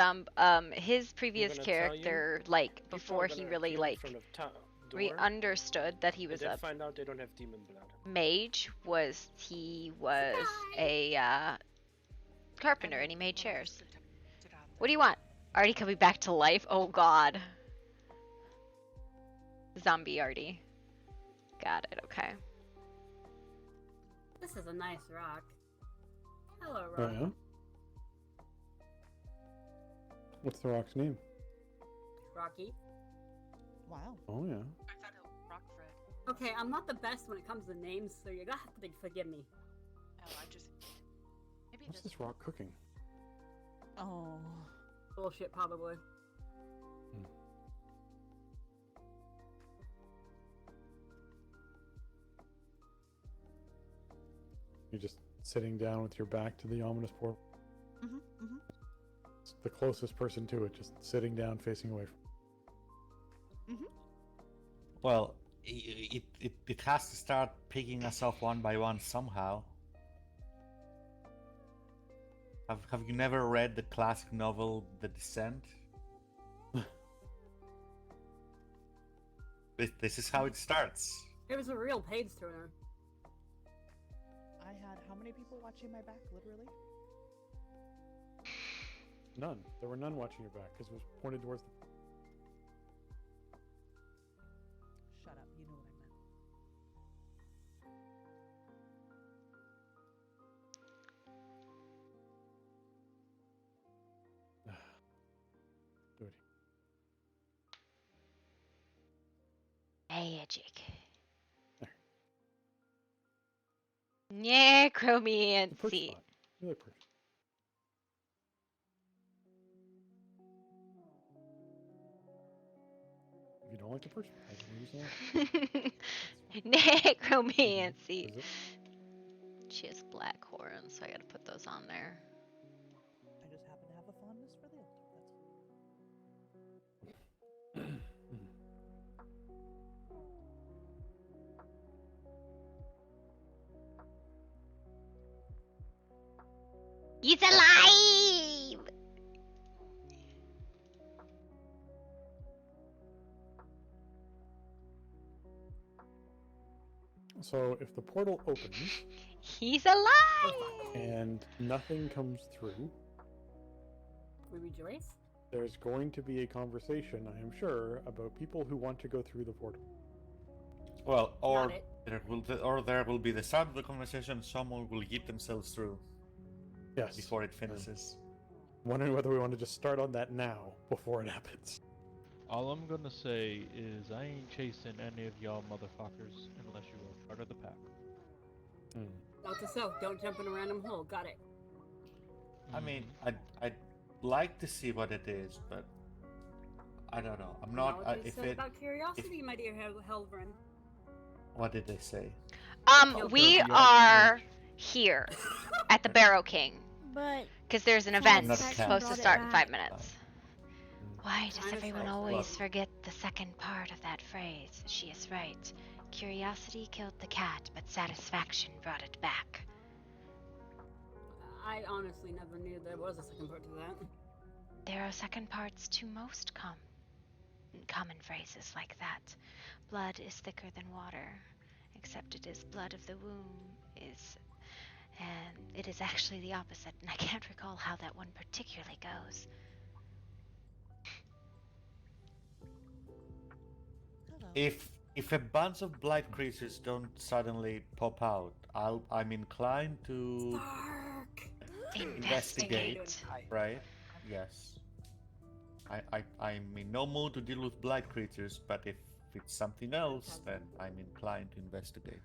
his previous gonna tell you, character, like, people before are he gonna really, appear in like, front of door. understood that he was and a then find out they don't have demon blood. mage, he was a carpenter and he made chairs. What do you want? Artie coming back to life? Oh god. Zombie Artie. Got it, okay. This is a nice rock. Hello, Oh, rock. yeah? What's the rock's name? Rocky. Wow. Oh, yeah. Okay, I'm not the best when it comes to names, so you're gonna have to forgive me. Oh, I just. Maybe What's this rock cooking? Oh. Bullshit, probably. You're just sitting down with your back to the ominous portal. It's the closest person to it, just sitting down, facing away from. Well, it has to start picking us off one by one somehow. Have you never read the classic novel The Descent? This is how it starts. It was a real page turner. I had how many people watching my back, literally? None. There were none watching your back because it was pointed towards the. Shut up, you know what I meant. Do it. Magic. Necromancy. You look perfect. If you don't like the person, I can use that. Necromancy. Is it? She has black horns, so I gotta put those on there. I just happen to have a fondness for the altar, He's alive! So if the portal opens He's alive! and nothing comes through, We rejoice? there's going to be a conversation, I am sure, about people who want to go through the portal. Well, or there will be the start of the conversation. Someone will get themselves through. Yes. Before it finishes. Wondering whether we want to just start on that now before it happens. All I'm gonna say is I ain't chasing any of y'all motherfuckers unless you are part of the pack. Note to self, don't jump in a random hole. Got it. I mean, I'd like to see what it is, but I don't know. I'm not. If it. About curiosity, my dear Helvrin. What did they say? We are here at the Barrow King. But because there's an event Not supposed to count. start in 5 minutes. Why does Dinosaur everyone always Club. forget the second part of that phrase? She is right. Curiosity killed the cat, but satisfaction brought it back. I honestly never knew there was a second part to that. There are second parts to most common phrases like that. Blood is thicker than water, except it is blood of the womb and it is actually the opposite, and I can't recall how that one particularly goes. If a bunch of blight creatures don't suddenly pop out, I'm inclined to investigate. Right? Yes. I'm in no mood to deal with blight creatures, but if it's something else, then I'm inclined to investigate.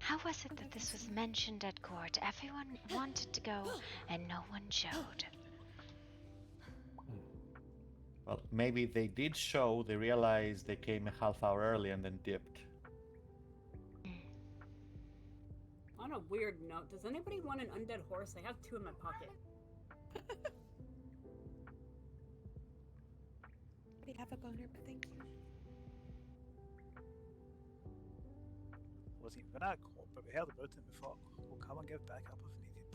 How was it that this was mentioned at court? Everyone wanted to go, and no one showed. Well, maybe they did show, they realized they came a half hour early and then dipped. On a weird note, does anybody want an undead horse? I have 2 in my pocket. We have a boner, but thank you. wasn't even going to court, but we heard about it and we thought, we'll come and give back up if needed.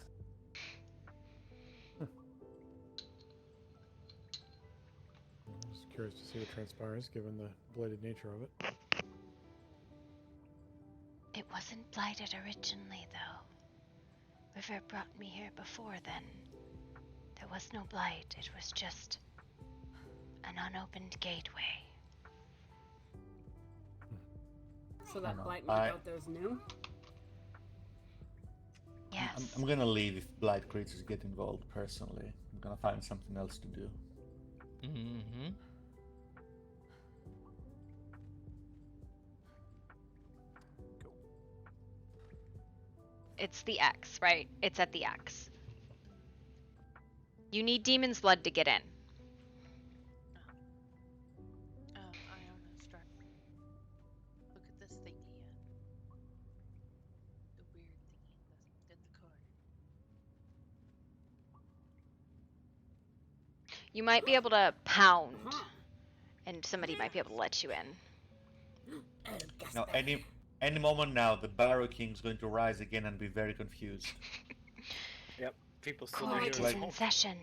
I'm just curious to see what transpires, given the blighted nature of it. It wasn't blighted originally, though. River brought me here before then. There was no blight, it was just an unopened gateway. So that know. blight might out there's new? Yes. I'm gonna leave if blight creatures get involved personally. I'm gonna find something else to do. Mm-hmm. It's the X, right? It's at the X. You need demon's blood to get in. I want to start. Look at this thingy. The weird thingy in the corner. You might be able to pound, and somebody might be able to let you in. Now, any moment now, the Barrow King's going to rise again and be very confused. Yep, people still Court here. is in session.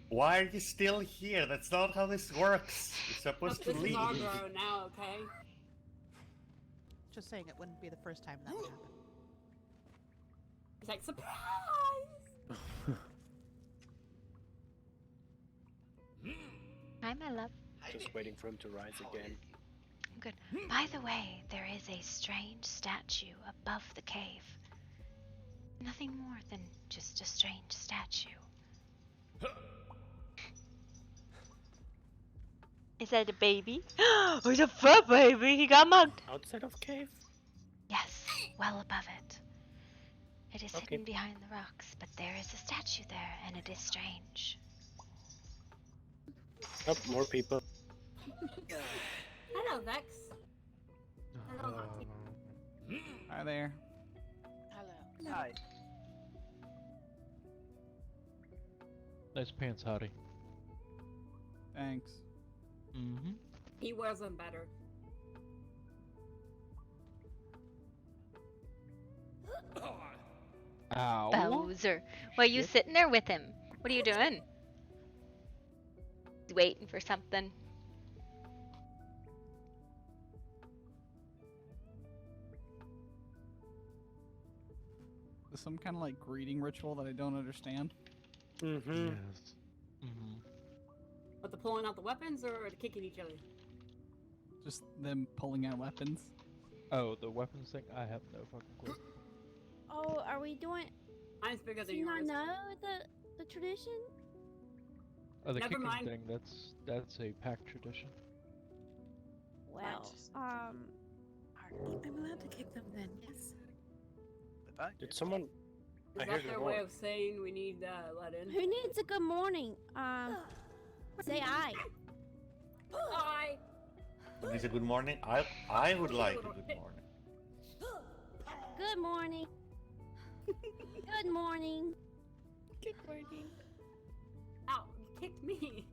Why are you still here? That's not how this works. You're supposed to This is leave. our bro now, okay? Just saying it wouldn't be the first time that would happen. It's like, surprise! Hi, my love. Just waiting for him to rise again. Good. By the way, there is a strange statue above the cave. Nothing more than just a strange statue. Is that a baby? Oh, it's a fur baby. He got mugged. Outside of cave? Yes, well above it. It is Okay. hidden behind the rocks, but there is a statue there, and it is strange. Oh, more people. Hello, Vex. Hello, Monty. Hi there. Hello. Hi. Nice pants, Hottie. Thanks. Mm-hmm. He wears them better. Ow. Bowser. Why are you sitting there with him? What are you doing? He's waiting for something. There's some kind of like greeting ritual that I don't understand. Mm-hmm. Yes. Mm-hmm. But the pulling out the weapons or the kicking each other? Just them pulling out weapons. Oh, the weapons thing? I have no fucking clue. Oh, are we doing? Mine's bigger Do than you yours. not know the tradition? Oh, the Never kicking mind. thing, that's a pack tradition. Well, I'm allowed to kick them then, yes. Did someone... I Is heard that their a way voice. of saying we need let in? Who needs a good morning? Say I. Hi. Is it a good morning? I would like a good morning. Good morning. Good morning. Good morning. Ow, you kicked me.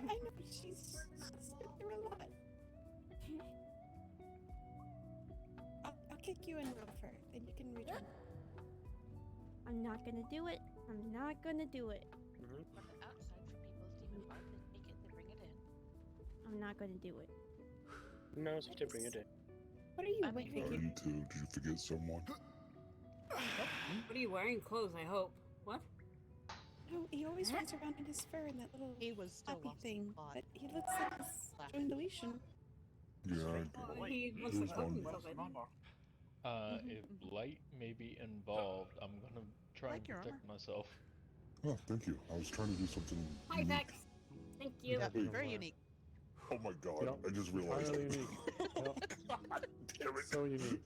I know, she's been through a lot. I'll kick you in real fur, then you can return. I'm not gonna do it. I'm not gonna do it. Put it outside for people's demon blood. They take it, they bring it in. I'm not gonna do it. Who knows if they bring it in? What are you waving? Are you two? Did you forget someone? What are you wearing? Clothes, I hope. What? No, he always runs around in his fur and that little happy thing. But he looks like he's doing deletion. Yeah, He wants It to was cook fun. himself, I think. If blight may be involved, I'm gonna try and protect myself. Oh, thank you. I was trying to do something. Hi, unique. Vex. Thank you. Yeah, very unique. Oh my god, I just realized. Entirely unique. God damn it. So unique.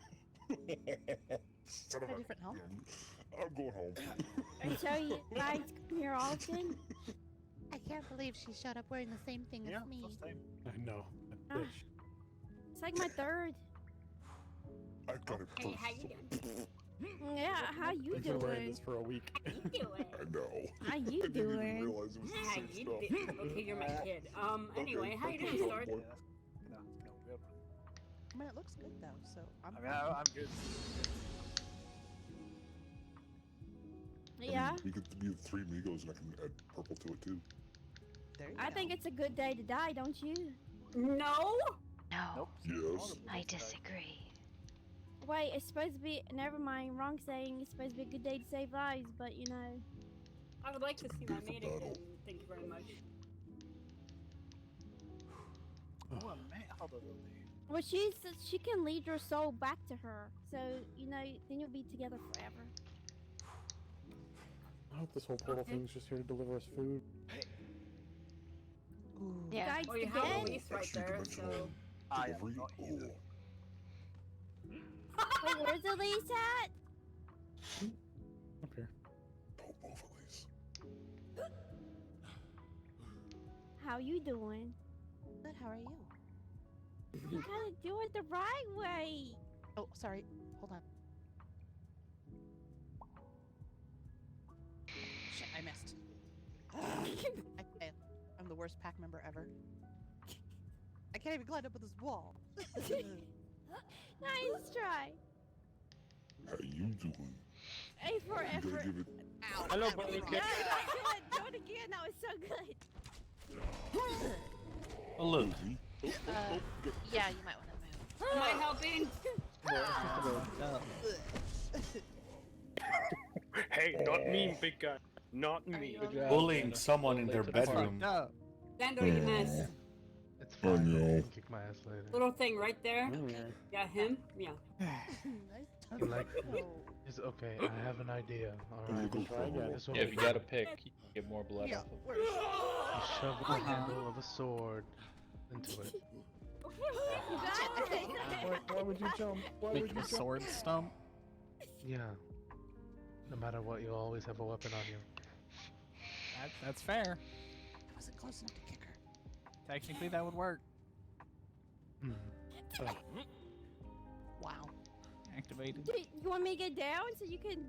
Son of A a... different home. I'm going home. So you guys come here often? I can't believe she showed up wearing the same thing as me. I know. Ah, it's like my third. I got it Hey, first. how you doing? Yeah, how you I've been wearing doing? this for a week. How you doing? I know. How you I didn't even doing? realize it was the How same you stuff. doing? Okay, you're my kid. Anyway, how you okay, doing, so Star? what- I mean, it looks good though, so I'm. I mean, I'm good. Yeah. I mean, we get to be the 3 Migos, and I can add purple to it too. There you I go. think it's a good day to die, don't you? No. No, Yes. I disagree. Wait, it's supposed to be. Never mind. Wrong saying. It's supposed to be a good day to save lives, but you know. I would like to see my mate again. Thank you very much. Oh, man, hold on. Well, she can lead your soul back to her, so you know. Then you'll be together forever. I hope this whole portal thing's just here to deliver us food. Yeah. Guys, Well, you have Elise right there, so. Delivery? Oh. Wait, where's Elise at? Up here. Don't move, Elise. How you doing? Good. How are you? You gotta do it the right way. Oh, sorry. Hold on. Shit, I missed. I failed. I'm the worst pack member ever. I can't even climb up this wall. Nice try. How you doing? A for You effort. gotta give it. Ow. Hello, No, buddy. do it. Do it again. That was so good. Oh, look. Yeah, you might want to move. Am I helping? Hey, not me, big guy. Not me. Bullying someone in their bedroom. Xander, you missed. It's Oh, fine. no. I can kick my ass later. Little thing right there. Yeah, him. Yeah. You like? It's okay. I have an idea. All right. This will Yeah, if be- you got a pick, you can get more blood off of it. You shove the handle of a sword into it. Why would you jump? Why would you Making a jump? sword stump. Yeah. No matter what, you'll always have a weapon on you. That's fair. I wasn't close enough to kick her. Technically, that would work. Wow. Activated. You want me to get down so you can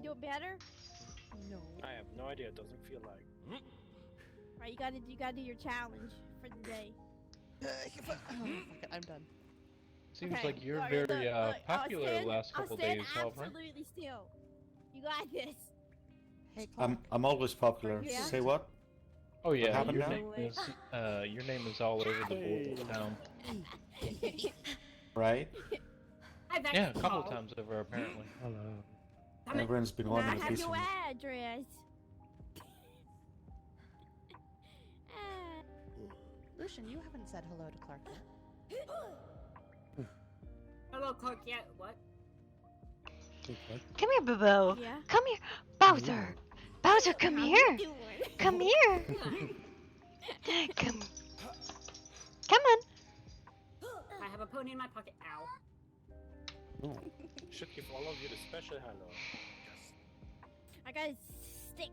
do it better? No. I have no idea. It doesn't feel like. Right, you gotta do your challenge for the day. Fuck it, I'm done. Seems Okay, like you're look, very look, popular I'll the last stand, couple I'll stand days, Help, right? absolutely still. You got this. Hey, Clark. I'm always popular. Yeah. Say what? Oh yeah, happened your now? name is all over the board of town. Right? Yeah, a couple times over apparently. Everyone's been I wanting a have piece of your me. address. Lucian, you haven't said hello to Clark yet. Hello, Clark. Yeah, what? Come here, Boo-Boo. Yeah? Come here. Bowser. Bowser, come How you here. doing? Come here. Come. Come on. I have a pony in my pocket. Ow. Should give all of you the special hello. I got a stick.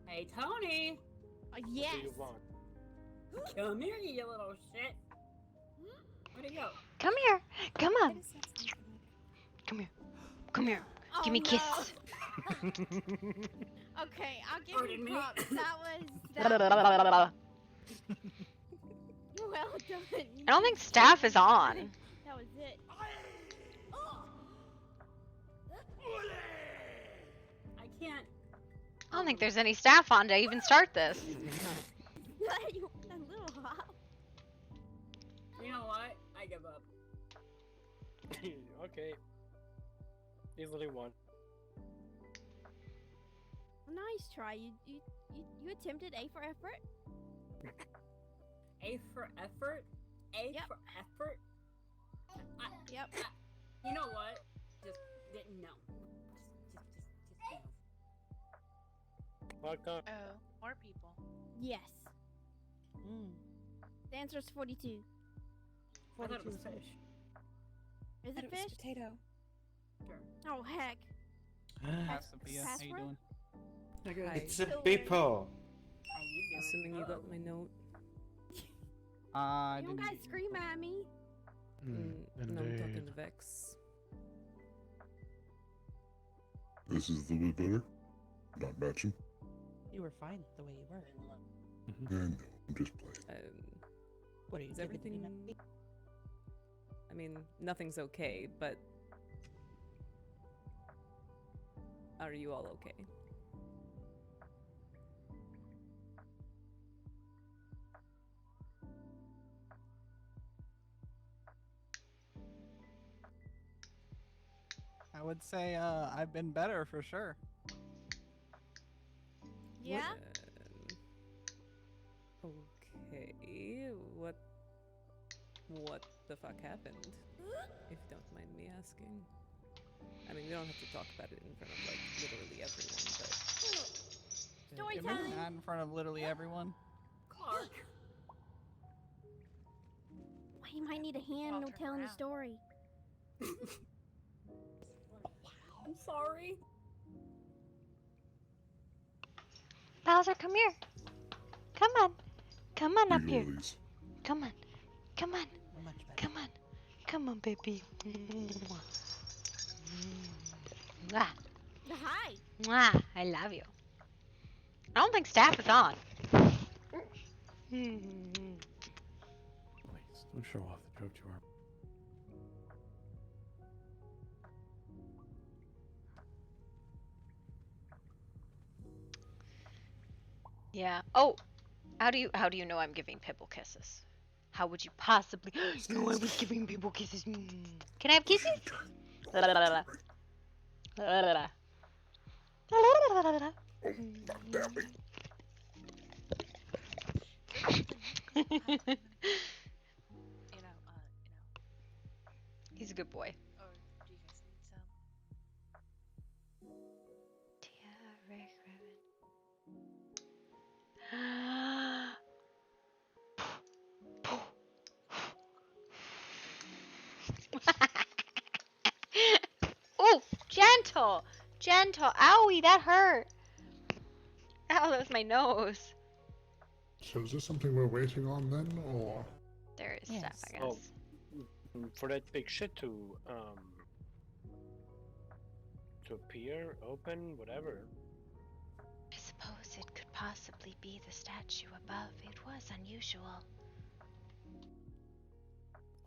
Hey, Tony. Yes. What do you want? Come here, you little shit. Where'd he go? Come here. Come on. Come here. Come here. Oh, Give me a no. kiss. Okay, I'll give Pardon you me? props. That was. Well done. I don't think staff is on. That was it. I can't. I don't think there's any staff on to even start this. You a little hop. You know what? I give up. Okay. Easily won. Nice try. You attempted A for effort. A for effort? A Yep. for effort? Yep. You know what? Just didn't know. Just no. Welcome. Oh, more people. Yes. The answer is 42. I thought it was fish. Is Thought it it was fish? potato. Oh heck. Hi, Sophia. How you doing? It's a people. Assuming you got my note. I You don't didn't. gotta scream at me. No, I'm talking to Vex. This is a little bit better. Not matching. You were fine the way you were. And I'm just playing. What are you Is giving me everything? I mean, nothing's okay, but are you all okay? I would say I've been better for sure. Yeah? Okay. What the fuck happened? If you don't mind me asking. I mean, we don't have to talk about it in front of, like, literally everyone, but... Story Yeah, maybe time! not in front of literally everyone. Clark. Well, you might need a hand no telling the story. I'm sorry. Bowser, come here. Come on. Come on up here. Lilies. Come on. Come on. Come on. Come on, baby. Mwah. Hi! Mwah. I love you. I don't think staff is on. Please, don't show off the joke to our. Yeah. Oh, how do you know I'm giving Pibble kisses? How would you possibly know I was giving people kisses? Can I have kisses? La, la, la, la. La, la, la, la. La, la, la, la, la. He's a good boy. Or do you guys need some? Oh, gentle, gentle. Owie, that hurt. Ow, that was my nose. So is this something we're waiting on then, or? There is stuff, I guess. Oh, for that big shit to appear, open, whatever. I suppose it could possibly be the statue above. It was unusual.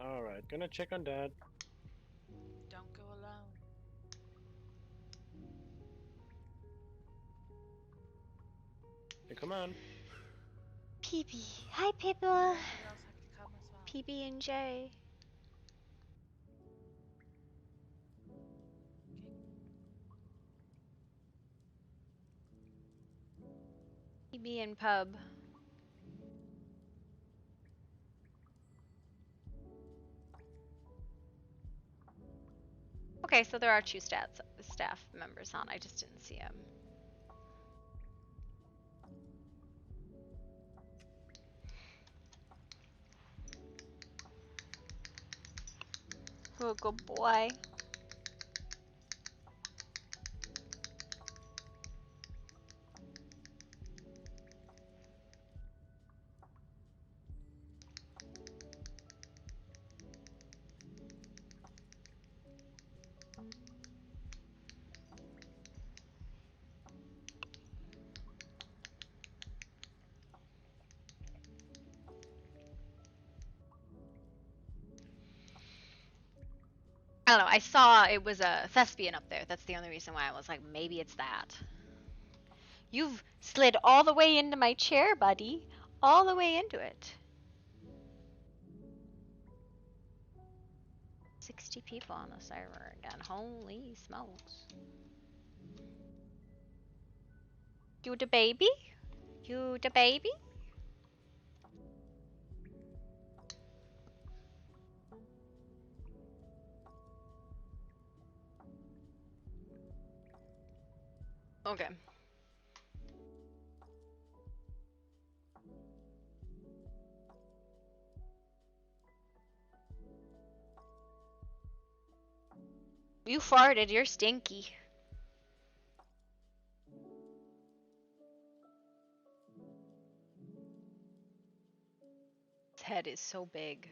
Alright, gonna check on that. Don't go alone. Hey, come on. PB. Hi, Pibble. Everyone else have to come as well. PB and J. PB and Pub. Okay, so there are two staff members on. I just didn't see them. Oh, good boy. I don't know. I saw it was a thespian up there. That's the only reason why I was like, maybe it's that. You've slid all the way into my chair, buddy. All the way into it. 60 people on the server again. Holy smokes. You the baby? You the baby? Okay. You farted, you're stinky. His head is so big.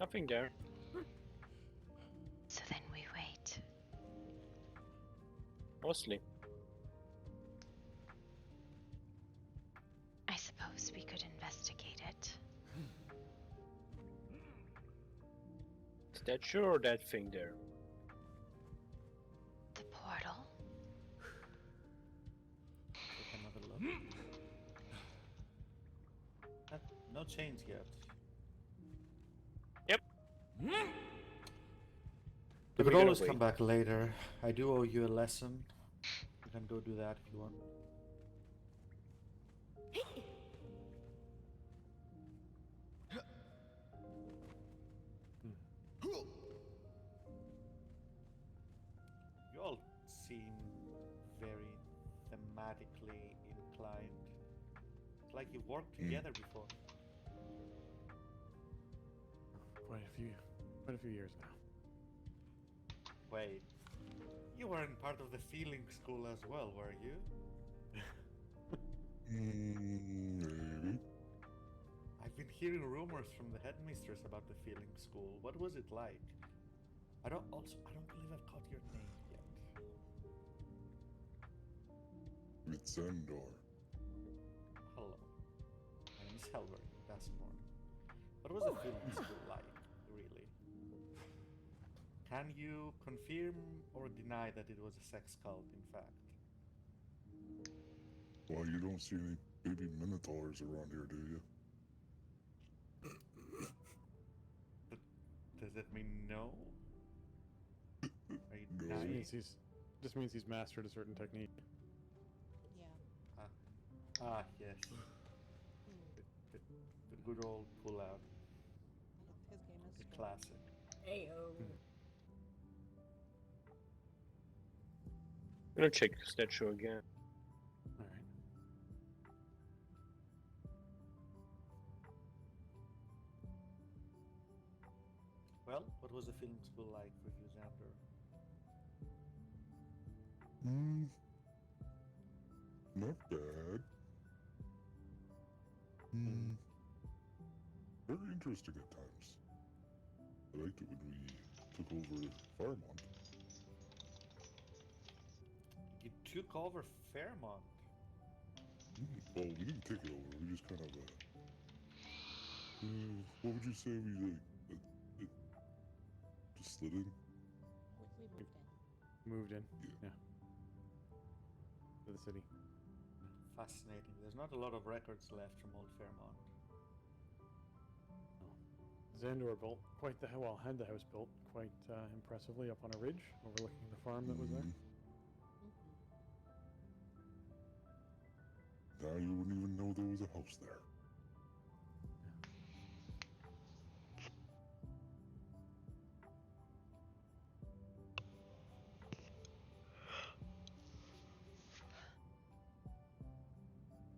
Nothing there. So then we wait. Mostly. I suppose we could investigate it. Is that sure or that thing there? The portal? Take another look. No change yet. Yep. You We could gotta always wait. come back later. I do owe you a lesson. You can go do that if you want. You all seem very thematically inclined. It's like you've worked together before. Quite a few years now. Wait, you weren't part of the feeling school as well, were you? Maybe. I've been hearing rumors from the headmistress about the feeling school. What was it like? I don't believe I've caught your name yet. It's Zandor. Hello. My name is Helver. That's more. What was the feeling school like, really? Can you confirm or deny that it was a sex cult, in fact? Well, you don't see any baby minotaurs around here, do you? Does that mean no? Are you No. denying? Just means he's mastered a certain technique. Yeah. Yes. The good old pull-out. His game is The classic. Ayo. I'm gonna check the statue again. Alright. Well, what was the feeling school like for you, Xander? Not bad. Very interesting at times. I liked it when we took over Fairmont. You took over Fairmont. Well, we didn't take it over. We just kind of, what would you say we it just slid in? We moved in. Moved in. Yeah. To the city. Fascinating. There's not a lot of records left from old Fairmont. Zandor built had the house built quite impressively up on a ridge overlooking the farm that was there. Now you wouldn't even know there was a house there.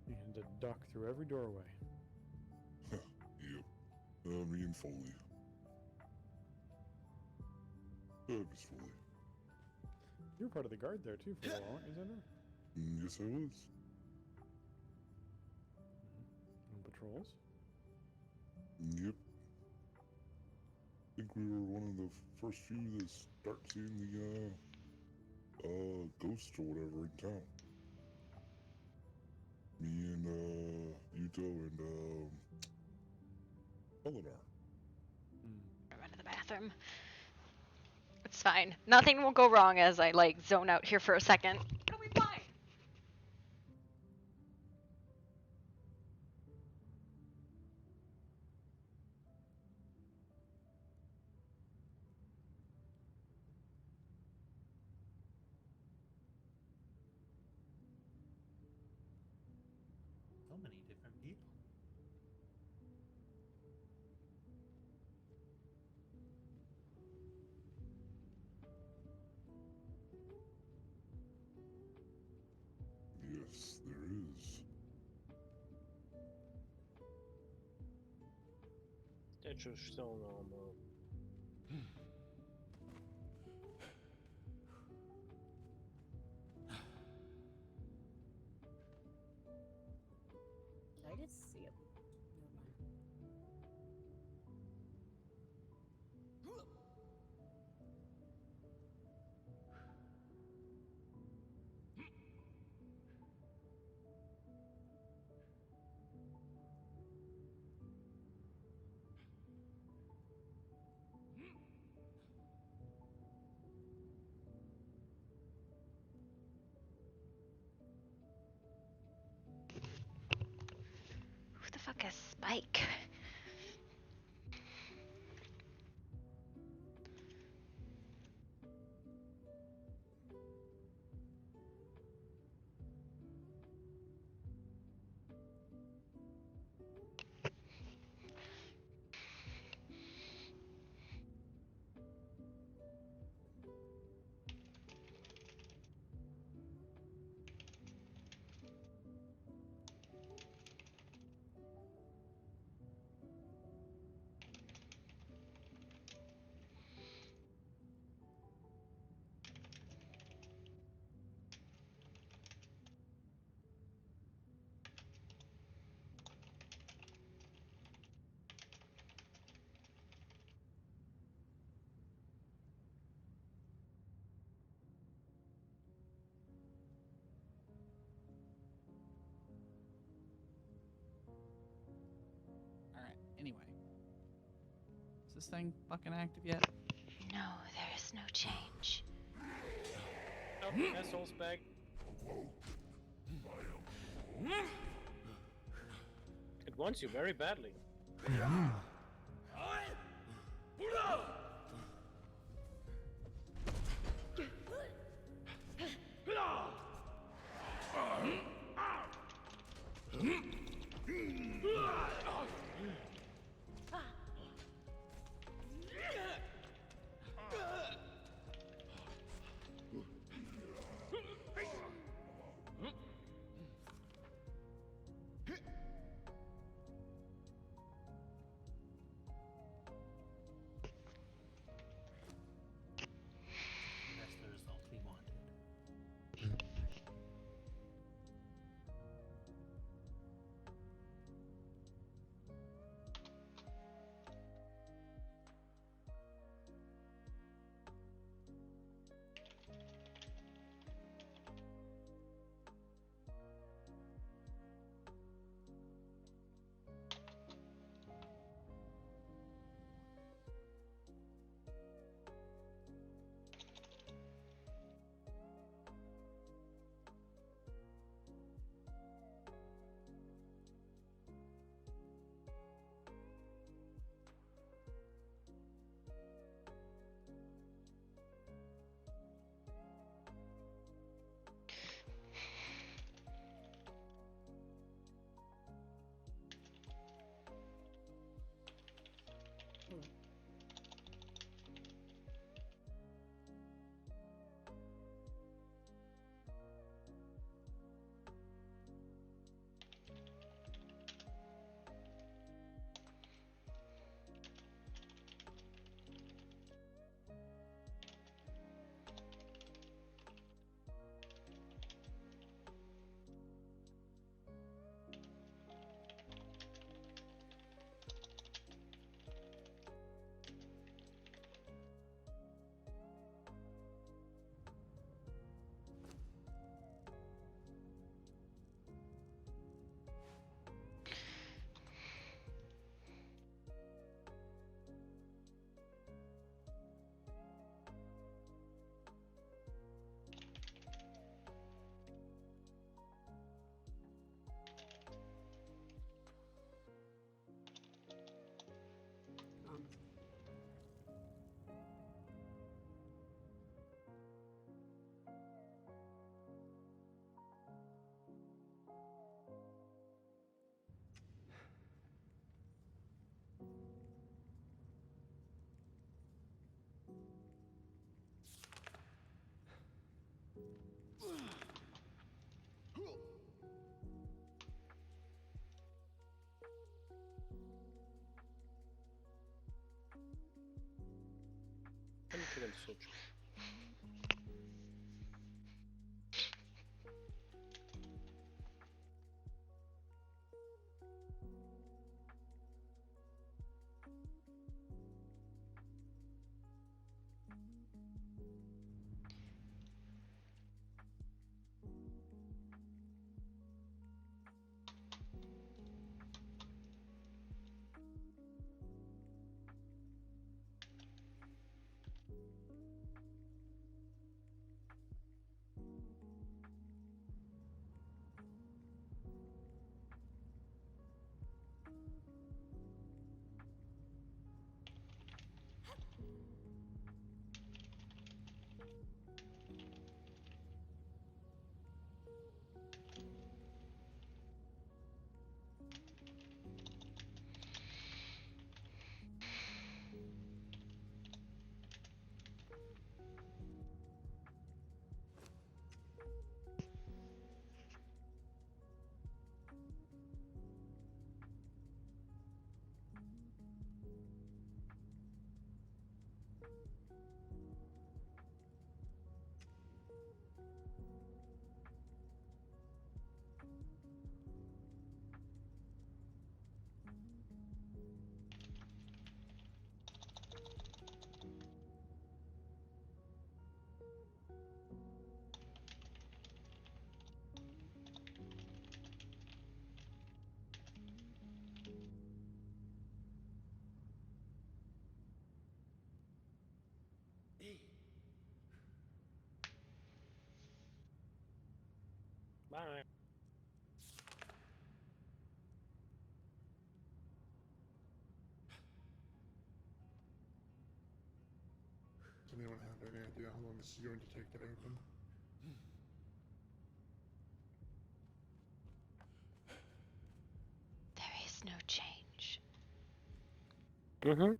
You had to duck through every doorway. Yep. Me and Foley. Just Foley. You were part of the guard there too for a while, weren't you, Zandor? Yes, I was. On patrols? Yep. I think we were one of the first few to start seeing the ghosts or whatever in town. Me and Yuto and Eleanor. Run to the bathroom. It's fine. Nothing will go wrong as I zone out here for a second. It'll be fine. So many different people. Yes, there is. Statue's still normal. Did I just see him? this thing fucking active yet? No, there is no change. Oh, asshole's back. It wants you very badly. That's the result we wanted. Let me kill him, soldier. Any idea how long this is going to take to open? There is no change. Mm-hmm.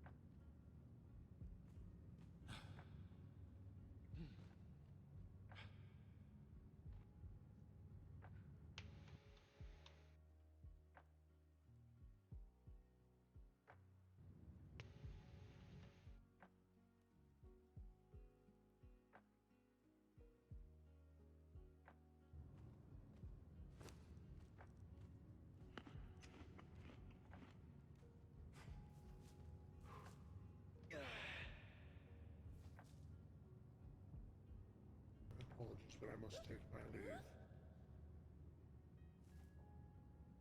Apologies, but I must take my leave.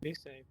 Be safe.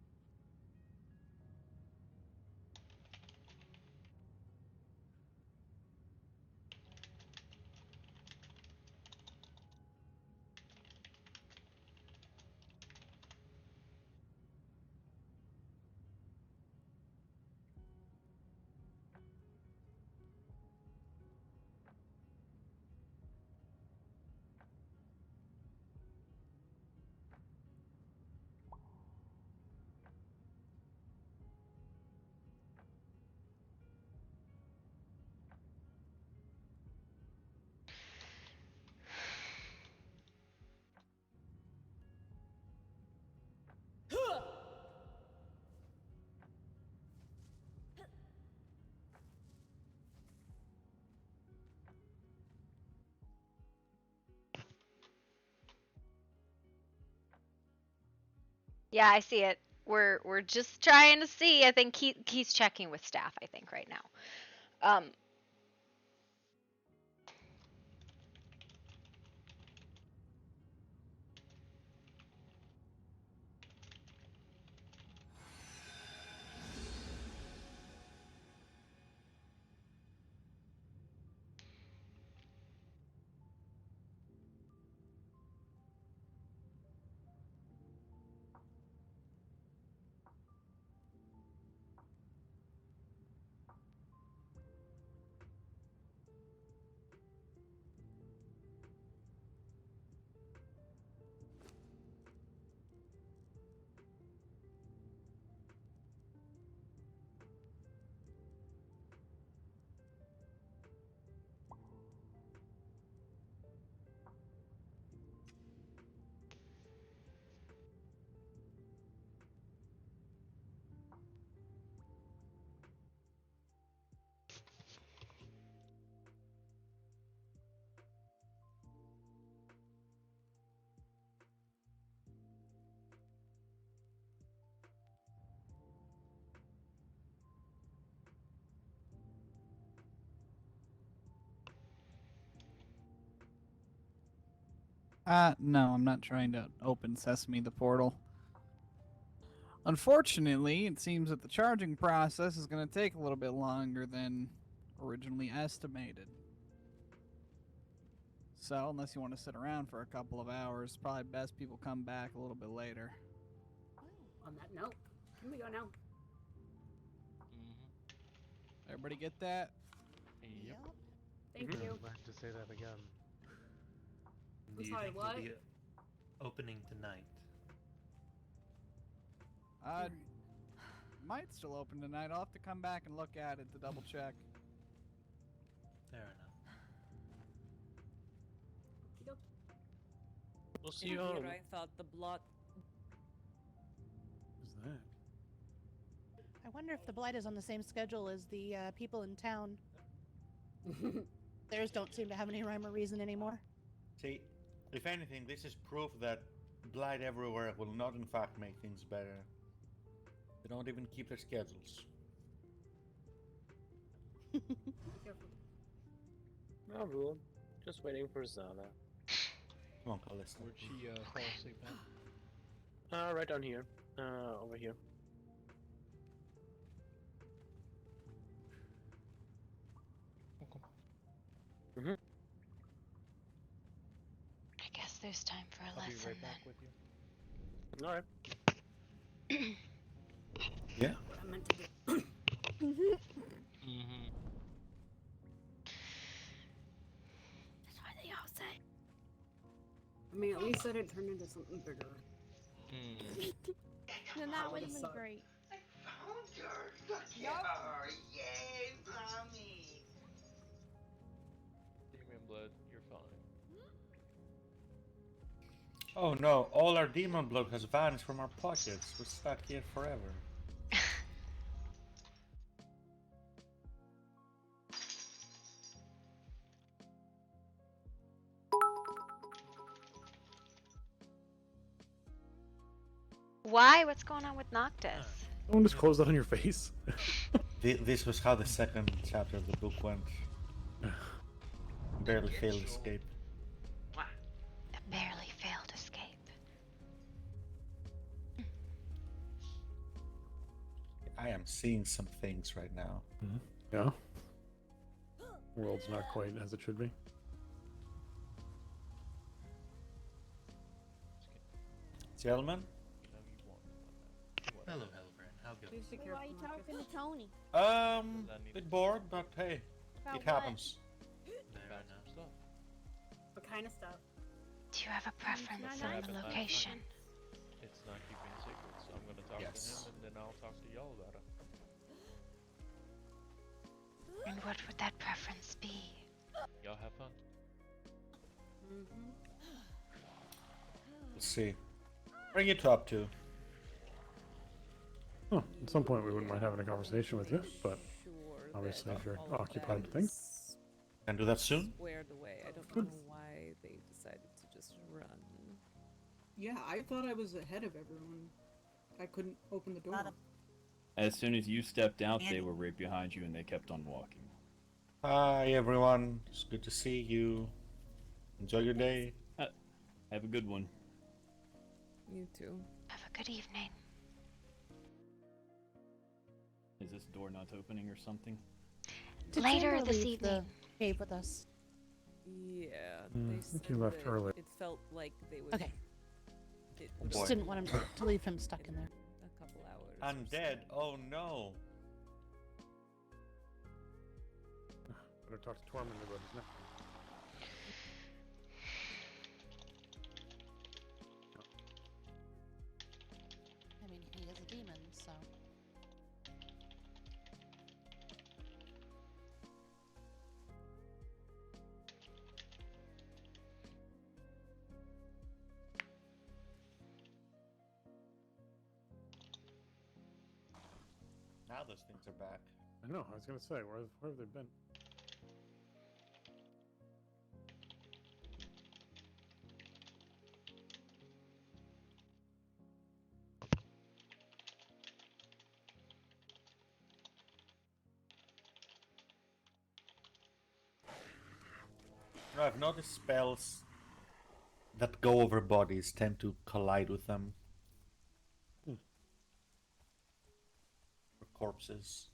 Yeah, I see it. We're just trying to see. I think he's checking with staff, I think, right now. No, I'm not trying to open Sesame the portal. Unfortunately, it seems that the charging process is going to take a little bit longer than originally estimated. So, unless you want to sit around for a couple of hours, probably best people come back a little bit later. On that note, can we go now? Everybody get that? Yep. Thank you. I'd like to say that again. I'm Do you sorry, think what? we'll be opening tonight? Might still open tonight. I'll have to come back and look at it to double check. Fair enough. We'll see you home. I thought the blot. Who's that? I wonder if the blight is on the same schedule as the people in town. Theirs don't seem to have any rhyme or reason anymore. See, if anything, this is proof that blight everywhere will not in fact make things better. They don't even keep their schedules. No rule. Just waiting for Zana. Come on, Calista. Where'd she fall asleep at? Right down here. Over here. I guess there's time for a I'll lesson be right then. back with you. Alright. Yeah. What I meant to do. mean, at least that it turned into something bigger. Then that would have would've been sucked. great. Nope. Yay, mommy! Demon blood, you're fine. Oh no, all our demon blood has vanished from our pockets. We're stuck here forever. Why? What's going on with Noctis? Someone just closed that on your face. This was how the second chapter of the book went. Barely failed escape. A barely failed escape. I am seeing some things right now. Yeah. The world's not quite as it should be. Gentlemen? Hello, Hellbrand. How goes? Please be Why careful, are you Marcus. talking to Tony? Bit bored, but hey, About it what? happens. Fair enough. What kind of stuff? Do you have a preference not on the nice. location? It's not keeping secrets, so I'm gonna talk to him and then I'll talk to y'all about it. And what would that preference be? Y'all have fun. Let's see. Bring it up to. Oh, at some point we wouldn't mind having a conversation with you, but obviously if you're occupied with things. Can do that soon? Squared away. I don't know why they decided to just run. Yeah, I thought I was ahead of everyone. I couldn't open the door. As soon as you stepped out, they were right behind you and they kept on walking. Hi everyone, it's good to see you. Enjoy your day. Have a good one. You too. Have a good evening. Is this door not opening or something? Did Later Xander this leave evening. the cave with us? Yeah, I they think said you left that early. It felt like they would. Okay. It would Just didn't want him to leave him stuck in there. a couple hours. Undead, oh no. Better talk to Tormund about his neck. I mean, he is a demon, so. Now those things are back. I know, I was gonna say, where have they been? No, I've noticed spells that go over bodies tend to collide with them. Or corpses.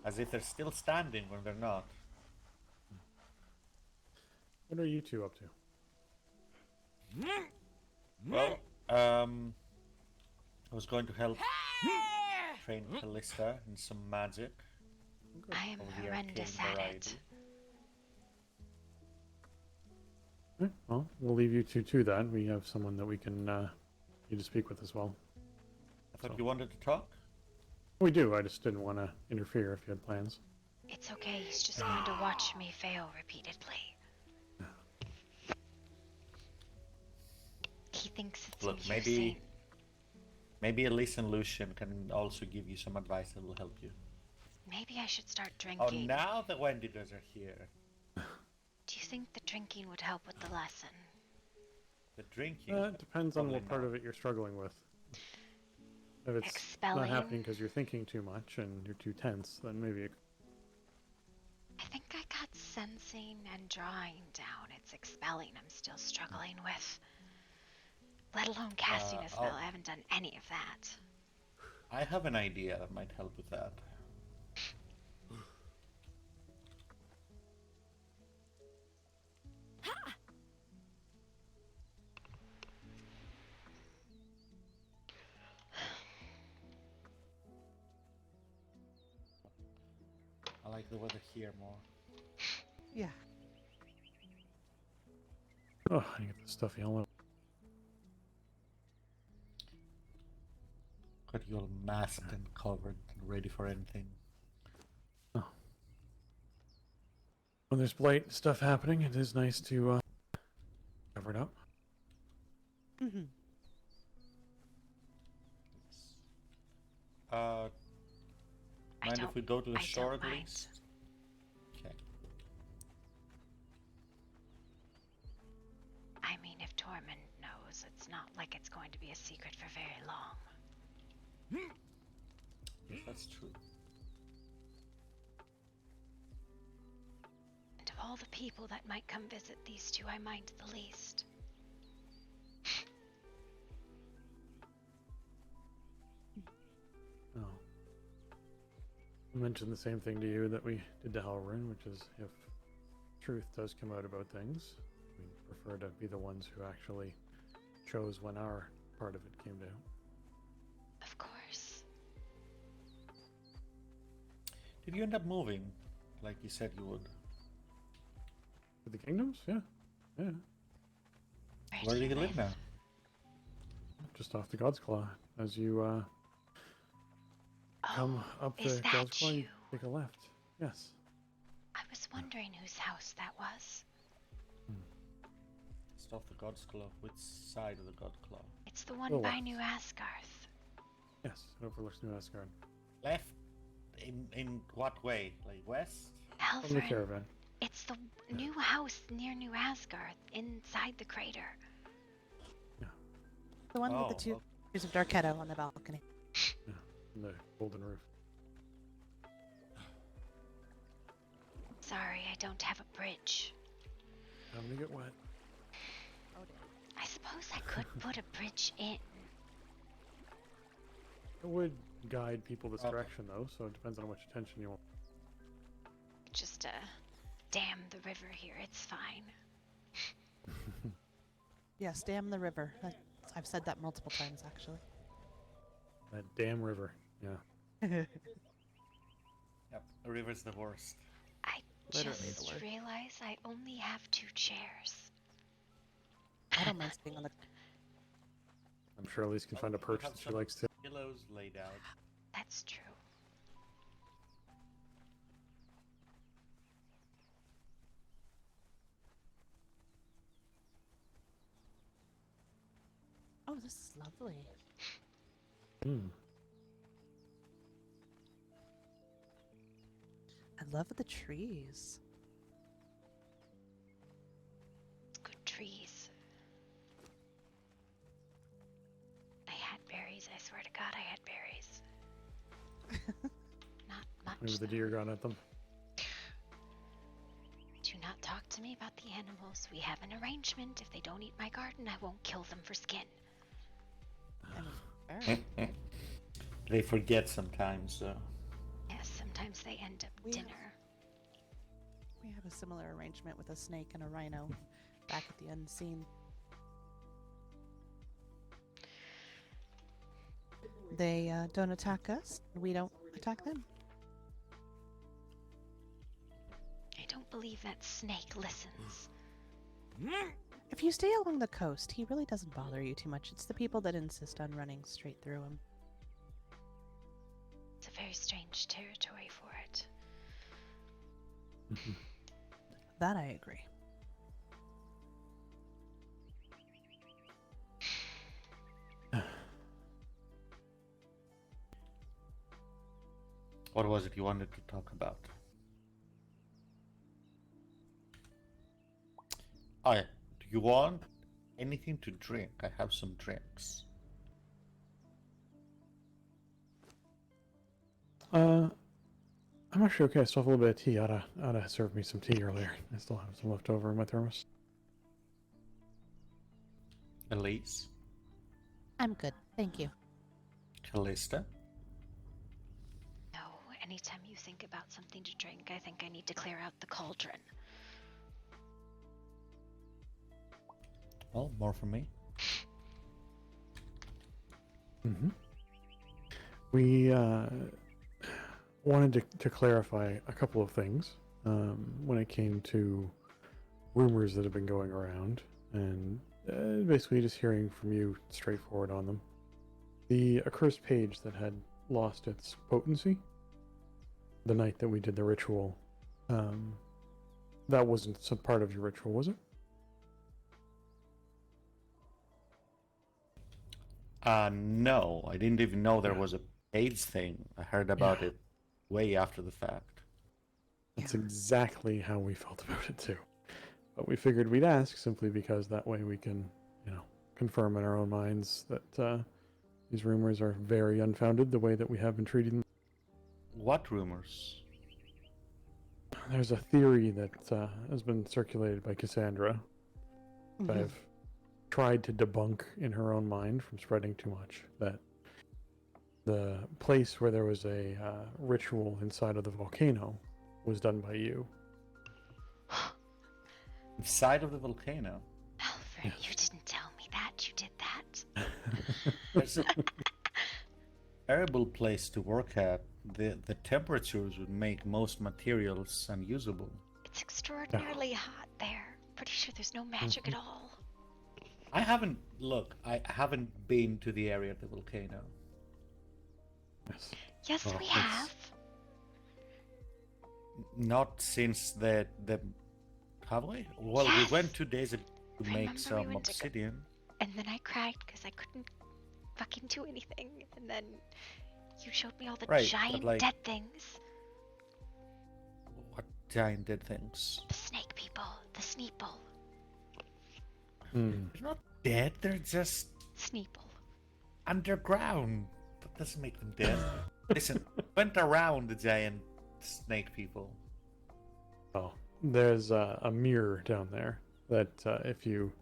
As if they're still standing when they're not. What are you two up to? Well, I was going to help train Calista in some magic. I am of the horrendous arcane at variety. it. Okay, well, we'll leave you two to that. We have someone that we can need to speak with as well. I thought you wanted to talk? We do, I just didn't want to interfere if you had plans. It's okay, he's just going to watch me fail repeatedly. He thinks it's Look, amusing. maybe Elise and Lucian can also give you some advice that will help you. Maybe I should start Oh, drinking. now the Wendigos are here. Do you think the drinking would help with the lesson? The drinking? It depends on Probably what part not. of it you're struggling with. If it's Expelling? not happening because you're thinking too much and you're too tense, then maybe it... I think I got sensing and drawing down. It's expelling I'm still struggling with. Let alone casting a spell. I haven't done any of that. I have an idea that might help with that. I like the weather here more. Yeah. Oh, I get this stuffy all over. Got you all masked and covered and ready for anything. Oh. When there's blight stuff happening, it is nice to cover it up. Mm-hmm. Mind if we go to the shore at least? Okay. I mean, if Tormund knows, it's not like it's going to be a secret for very long. Yes, that's true. And of all the people that might come visit, these two I mind the least. Oh. I mentioned the same thing to you that we did to Halrin, which is if truth does come out about things, we prefer to be the ones who actually chose when our part of it came down. Of course. Did you end up moving, like you said you would? To the kingdoms? Yeah. Yeah. Where do you live now? Just off the God's Claw. As you come up the is God's that Claw, you you? take a left. Yes. I was wondering whose house that was. It's off the God's Claw. Which side of the God Claw? It's the one The by left. New Asgarth. Yes, it overlooks New Asgard. Left? In what way? Like west? From the Halvrin. caravan. It's the new house near New Asgarth, inside the crater. The one with the two views of Darketo on the balcony. Yeah, and the golden roof. Sorry, I don't have a bridge. I'm gonna get wet. I suppose I could put a bridge in. It would guide people this direction, though, so it depends on how much attention you want. Just dam the river here, it's fine. Yes, dam the river. I've said that multiple times, actually. That damn river, yeah. Yep, the river's the worst. I Literally the just word. realized I only have 2 chairs. I don't mind staying on the... I'm sure Elise can find a perch that she likes to. Pillows laid out. That's true. Oh, this is lovely. I love the trees. Good trees. I had berries, I swear to God I had berries. Not much. Maybe the deer got at them. Do not talk to me about the animals. We have an arrangement. If they don't eat my garden, I won't kill them for skin. They forget sometimes, so. Yes, sometimes they end up dinner. We have a similar arrangement with a snake and a rhino back at the unseen. They don't attack us, we don't attack them. I don't believe that snake listens. If you stay along the coast, he really doesn't bother you too much. It's the people that insist on running straight through him. It's a very strange territory for it. That I agree. What was it you wanted to talk about? Oh yeah. Do you want anything to drink? I have some drinks. I'm actually okay. I still have a little bit of tea. Oughta served me some tea earlier. I still have some left over in my thermos. Elise? I'm good, thank you. Calista? No, anytime you think about something to drink, I think I need to clear out the cauldron. Well, more for me. We wanted to clarify a couple of things when it came to rumors that have been going around, and basically just hearing from you straightforward on them. The accursed page that had lost its potency the night that we did the ritual. That wasn't some part of your ritual, was it? No, I didn't even know there was a AIDS thing. I heard about it way after the fact. That's exactly how we felt about it too. But we figured we'd ask simply because that way we can, confirm in our own minds that these rumors are very unfounded the way that we have been treating them. What rumors? There's a theory that has been circulated by Cassandra. That I've tried to debunk in her own mind from spreading too much. That the place where there was a ritual inside of the volcano was done by you. Inside of the volcano? Alfred, you didn't tell me that. You did that. There's a terrible place to work at. The temperatures would make most materials unusable. It's extraordinarily hot there. Pretty sure there's no magic at all. I haven't been to the area of the volcano. Yes, we have. Not since the have we? Well, we went 2 days ago to make some obsidian. And then I cried because I couldn't fucking do anything. And then you showed me all the giant dead things. What giant dead things? The snake people. The Sneeple. They're not dead, they're just... Sneeple. Underground. That doesn't make them dead. Listen, went around the giant snake people. Oh, there's a mirror down there that if you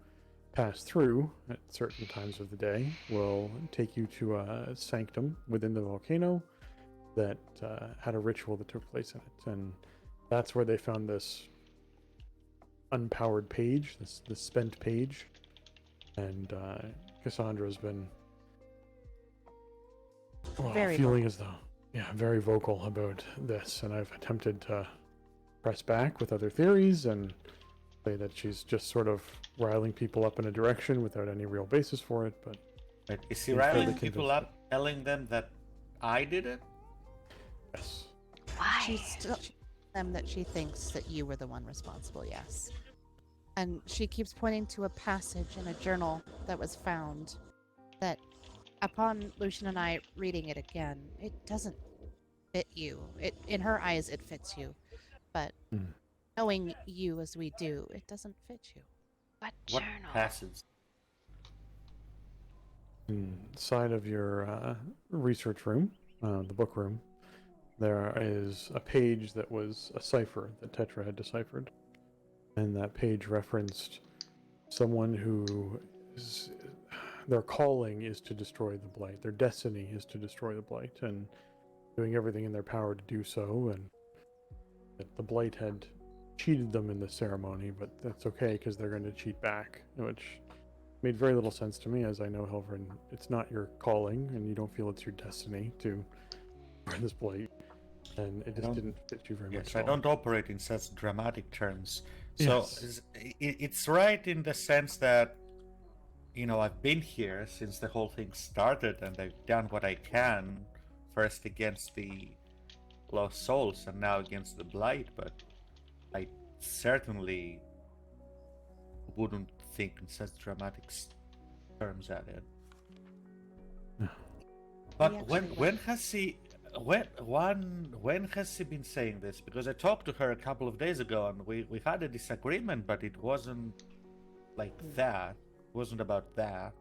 pass through at certain times of the day will take you to a sanctum within the volcano that had a ritual that took place in it. And that's where they found this unpowered page, this spent page. And Cassandra's been feeling as though, very vocal about this. And I've attempted to press back with other theories and say that she's just sort of riling people up in a direction without any real basis for it. But is she riling people up, telling them that I did it? Yes. Why? She's still them that she thinks that you were the one responsible, yes. And she keeps pointing to a passage in a journal that was found that upon Lucian and I reading it again, it doesn't fit you. In her eyes, it fits you. But knowing you as we do, it doesn't fit you. What journal? What passage? Inside of your research room, the book room, there is a page that was a cipher that Tetra had deciphered. And that page referenced someone who their calling is to destroy the Blight. Their destiny is to destroy the Blight, and doing everything in their power to do so. And that the Blight had cheated them in the ceremony, but that's okay because they're going to cheat back, which made very little sense to me, as I know, Helvern, it's not your calling, and you don't feel it's your destiny to burn this Blight. And it just didn't fit you very much. Yes, I don't operate in such dramatic terms. So it's right in the sense that, I've been here since the whole thing started, and I've done what I can, first against the Lost Souls and now against the Blight, but I certainly wouldn't think in such dramatic terms at it. But when has he been saying this? Because I talked to her a couple of days ago and we had a disagreement, but it wasn't like that. It wasn't about that.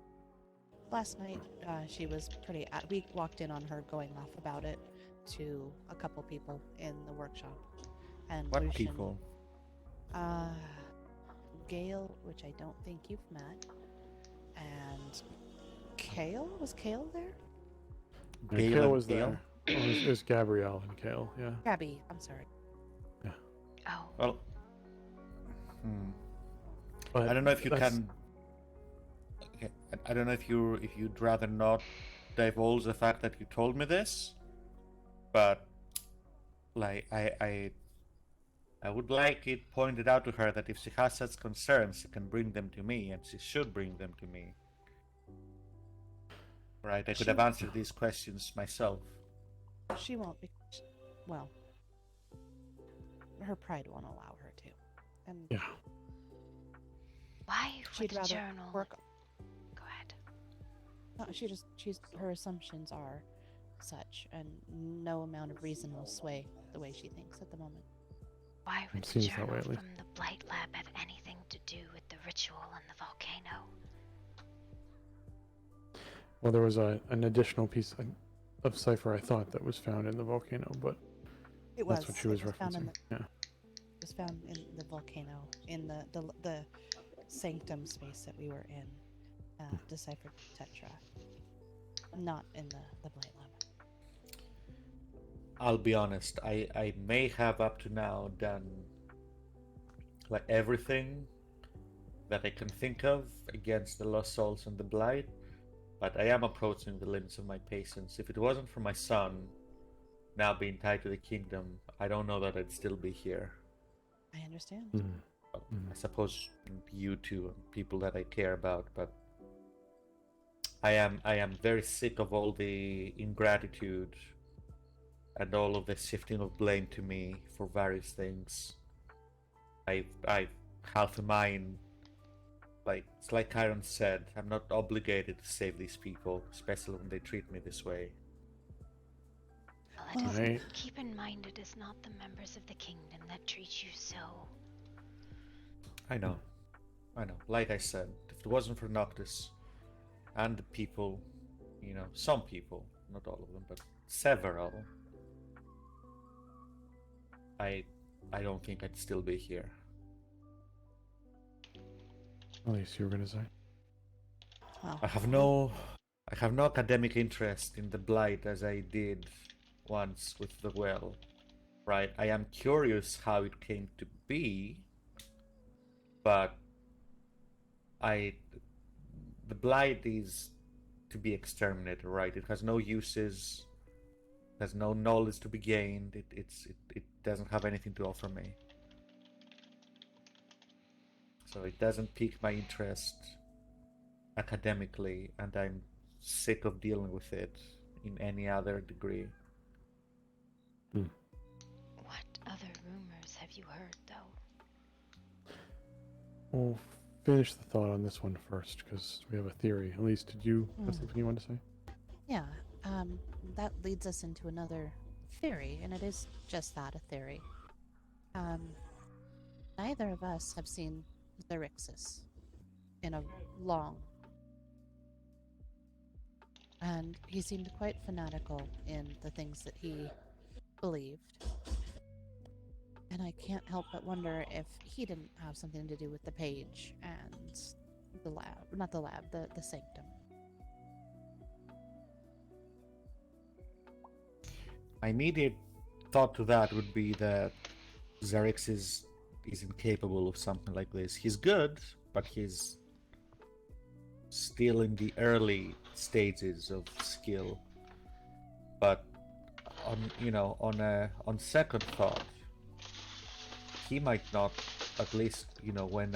Last night, she was pretty... we walked in on her going off about it to a couple people in the workshop. And What Lucian, people? Gale, which I don't think you've met, and Kale? Was Kale there? Kale was there. It was Gabrielle and Kale, yeah. Gabby, I'm sorry. Yeah. Oh. Well, But I don't know if you that's- can. Okay, I don't know if you'd rather not divulge the fact that you told me this, but like I would like it pointed out to her that if she has such concerns, she can bring them to me, and she should bring them to me. right? I could She- have answered these questions myself. She won't be. Well, her pride won't allow her to. And Yeah. Why she'd would a rather journal? work. Go ahead. No, she's her assumptions are such, and no amount of reason will sway the way she thinks at the moment. Why would the Seems that journal way, at least. from the Blight Lab have anything to do with the ritual and the volcano? Well, there was an additional piece of cipher I thought that was found in the volcano, but that's what she was found in referencing. Yeah. It was found in the volcano, in the sanctum space that we were in, deciphered tetra, not in the Blight Lab. I'll be honest, I may have up to now done like everything that I can think of against the Lost Souls and the Blight, but I am approaching the limits of my patience. If it wasn't for my son now being tied to the kingdom, I don't know that I'd still be here. I understand. But I suppose you two and people that I care about, but I am very sick of all the ingratitude and all of the shifting of blame to me for various things. I've half a mind. Like it's like Chiron said, I'm not obligated to save these people, especially when they treat me this way. Well, Right. keep in mind it is not the members of the kingdom that treat you so. I know. Like I said, if it wasn't for Noctis and the people, some people, not all of them, but several, I don't think I'd still be here. At least you were gonna say. Well, I have no academic interest in the Blight as I did once with the well, right? I am curious how it came to be, but the Blight is to be exterminated, right? It has no uses, has no knowledge to be gained. It doesn't have anything to offer me, so it doesn't pique my interest academically, and I'm sick of dealing with it in any other degree. What other rumors have you heard, though? We'll finish the thought on this one first, because we have a theory. At least, did you have something you wanted to say? Yeah, that leads us into another theory, and it is just that, a theory. Neither of us have seen Xerxes in a long, and he seemed quite fanatical in the things that he believed. And I can't help but wonder if he didn't have something to do with the page and the lab, not the lab, the sanctum. My immediate thought to that would be that Xerxes is incapable of something like this. He's good, but he's still in the early stages of skill. But on second thought, he might not. At least when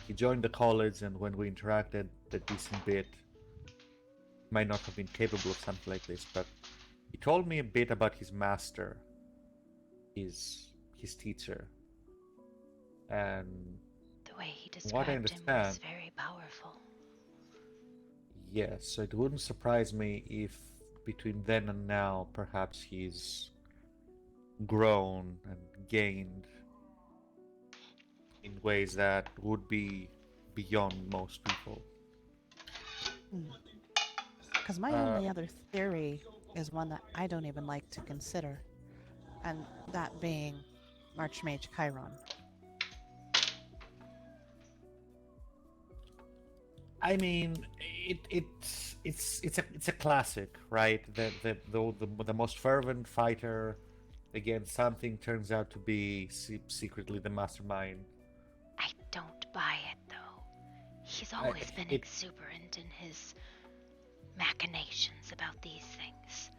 he joined the college and when we interacted a decent bit, might not have been capable of something like this. But he told me a bit about his master, his teacher, and The way he what I described him was understand, very powerful. yes. So it wouldn't surprise me if between then and now, perhaps he's grown and gained in ways that would be beyond most people. Because my only other theory is one that I don't even like to consider, and that being Archmage Chiron. I mean, it's a classic, right? The most fervent fighter against something turns out to be secretly the mastermind. I don't buy it, though. He's always been exuberant in his machinations about these things.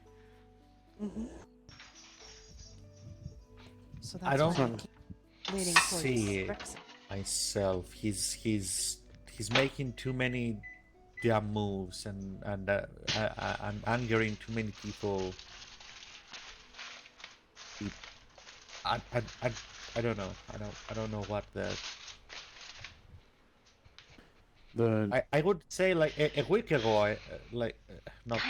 So I that's don't why I keep leaning towards see it Xerxes. myself. He's making too many their moves and angering too many people. I don't know. I don't know what I would say like a week ago, not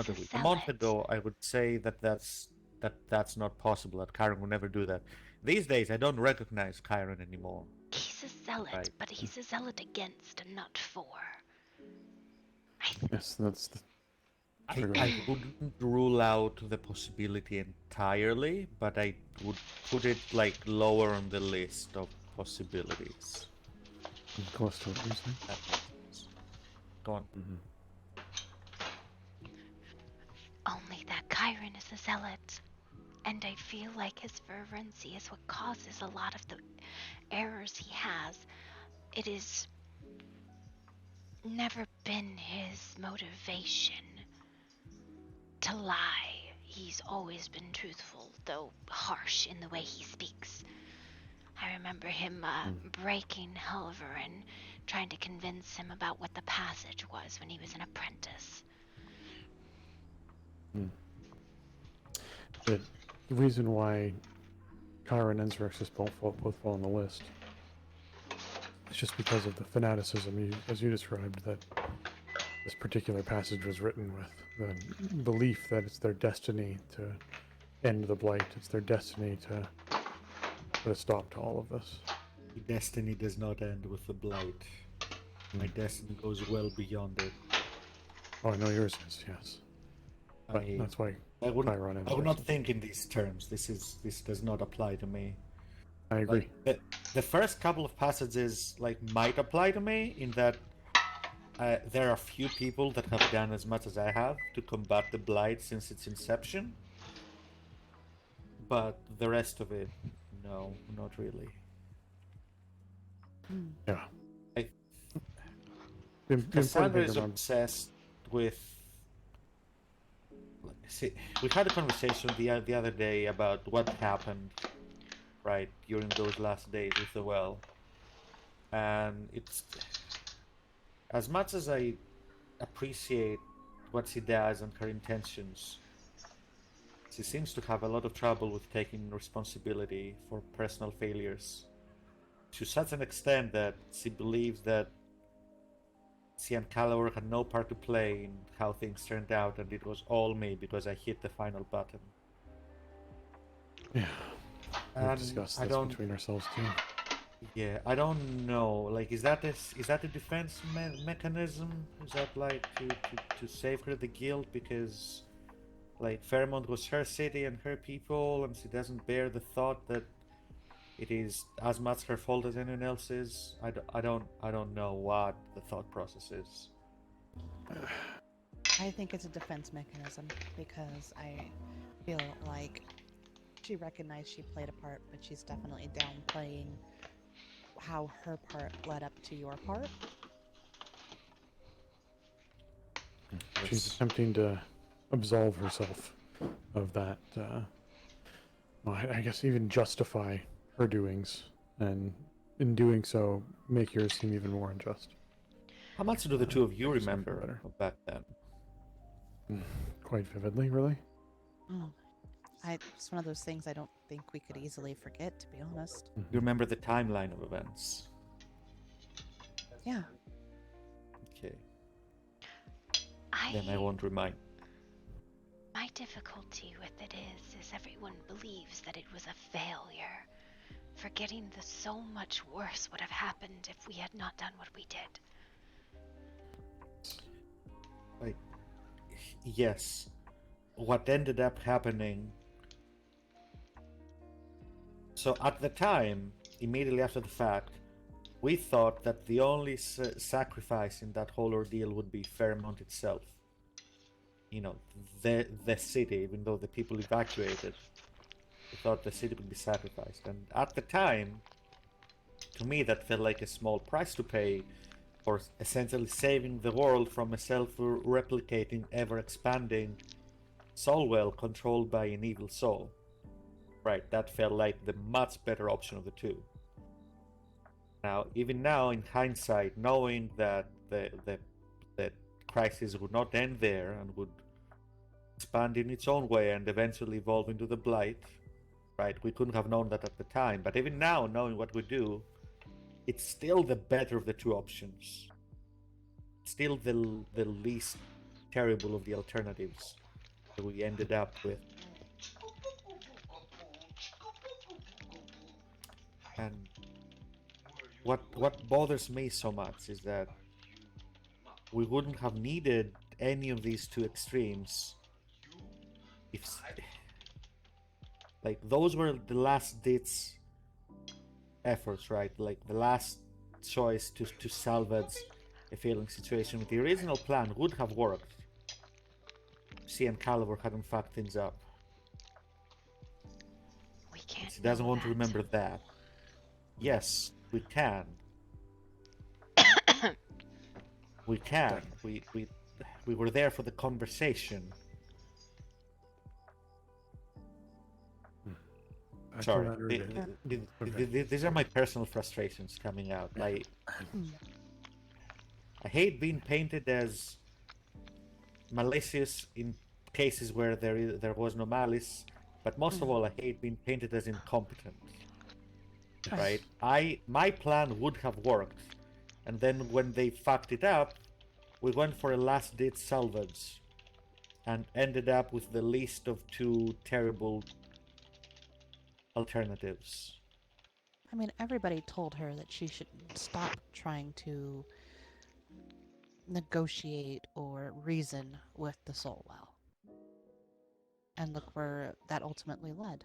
a week, a month ago, I would say that's not possible. That Kyron will never do that. These days, I don't recognize Kyron anymore. He's a zealot, but he's a zealot against and not for. Yes, that's the. I wouldn't rule out the possibility entirely, but I would put it like lower on the list of possibilities. Close to what you're saying. Go on. Only that Chiron is a zealot, and I feel like his fervency is what causes a lot of the errors he has. It has never been his motivation to lie. He's always been truthful, though harsh in the way he speaks. I remember him breaking Helver and trying to convince him about what the passage was when he was an apprentice. The reason why Kyra and Enzrexis both fall on the list is just because of the fanaticism, as you described, that this particular passage was written with. The belief that it's their destiny to end the Blight. It's their destiny to put a stop to all of this. Destiny does not end with the Blight. My destiny goes well beyond it. Oh, I know yours is, yes. But that's why I would not think in these terms. This does not apply to me. I agree. Like, the first couple of passages might apply to me in that there are few people that have done as much as I have to combat the Blight since its inception. But the rest of it, no, not really. Yeah. Cassandra is obsessed with. See, we had a conversation the other day about what happened, right, during those last days with the well, and it's as much as I appreciate what she does and her intentions. She seems to have a lot of trouble with taking responsibility for personal failures, to such an extent that she believes that she and Callowar had no part to play in how things turned out, and it was all me because I hit the final button. Yeah, we've discussed this between ourselves too. Yeah, I don't know. Is that a defense mechanism? Is that to save her the guilt because Fairmont was her city and her people, and she doesn't bear the thought that it is as much her fault as anyone else's? I don't know what the thought process is. I think it's a defense mechanism because I feel like she recognized she played a part, but she's definitely downplaying how her part led up to your part. She's attempting to absolve herself of that. I guess even justify her doings, and in doing so, make yours seem even more unjust. How much do the two of you remember of back then? Quite vividly, really. It's one of those things I don't think we could easily forget, to be honest. You remember the timeline of events? Yeah. Okay. Then I won't remind. My difficulty with it is everyone believes that it was a failure, forgetting that so much worse would have happened if we had not done what we did. Yes. What ended up happening... So at the time, immediately after the fact, we thought that the only sacrifice in that whole ordeal would be Fairmont itself. You know, the city, even though the people evacuated, we thought the city would be sacrificed. And at the time, to me, that felt like a small price to pay for essentially saving the world from a self-replicating, ever-expanding soul well controlled by an evil soul. Right, that felt like the much better option of the two. Now, even now, in hindsight, knowing that the that crisis would not end there and would expand in its own way and eventually evolve into the Blight. Right? We couldn't have known that at the time, but even now, knowing what we do, it's still the better of the two options. Still the least terrible of the alternatives that we ended up with. And what bothers me so much is that we wouldn't have needed any of these two extremes if, like, those were the last ditch efforts, right? Like the last choice to salvage a failing situation. The original plan would have worked. She and Caliber hadn't fucked things up. We can't. She doesn't want to remember that. Yes, we can. We can. We were there for the conversation. Sorry, these are my personal frustrations coming out. Like, I hate being painted as malicious in cases where there was no malice, but most of all, I hate being painted as incompetent. Right? My plan would have worked, and then when they fucked it up, we went for a last-ditch salvage, and ended up with the least of two terrible alternatives. I mean, everybody told her that she should stop trying to negotiate or reason with the soul well. And look where that ultimately led.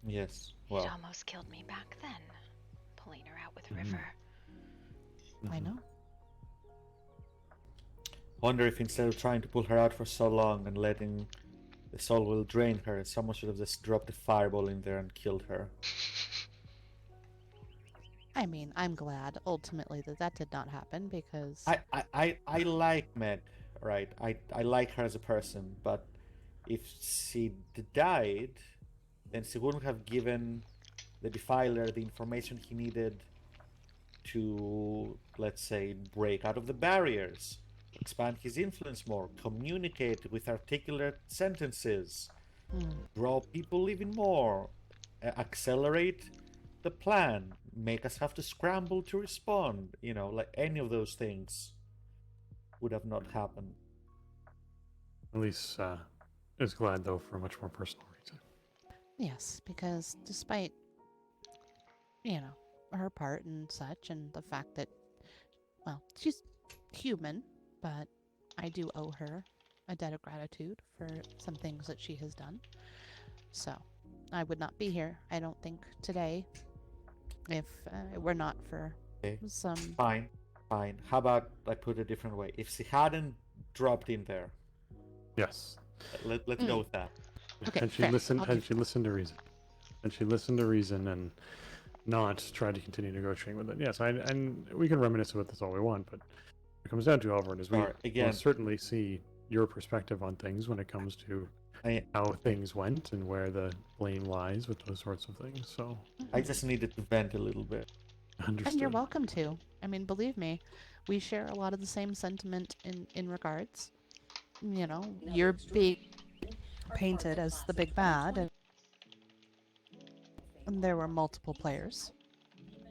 Yes, well. It almost killed me back then, pulling her out with River. I know. Wonder if instead of trying to pull her out for so long and letting the soul will drain her, someone should have just dropped a fireball in there and killed her. I mean, I'm glad ultimately that did not happen because I like Meg, right? I like her as a person, but if she died, then she wouldn't have given the Defiler the information he needed to, let's say, break out of the barriers, expand his influence more, communicate with articulate sentences, draw people even more, accelerate the plan, make us have to scramble to respond. You know, like any of those things would have not happened. Elise is glad, though, for a much more personal reason. yes, because despite, her part and such, and the fact that, well, she's human, but I do owe her a debt of gratitude for some things that she has done. So, I would not be here, I don't think, today if it were not for some... Fine. How about I put it a different way? If she hadn't dropped in there... Yes. Let's go with that. Okay, and she listened to reason. And she listened to reason and not tried to continue negotiating with it. Yes, and we can reminisce about this all we want, but it comes down to, Albert, is we will certainly see your perspective on things when it comes to how things went and where the blame lies with those sorts of things. So I just needed to vent a little bit. Understood. And you're welcome to. I mean, believe me, we share a lot of the same sentiment in regards. You're being painted as the big bad, and there were multiple players,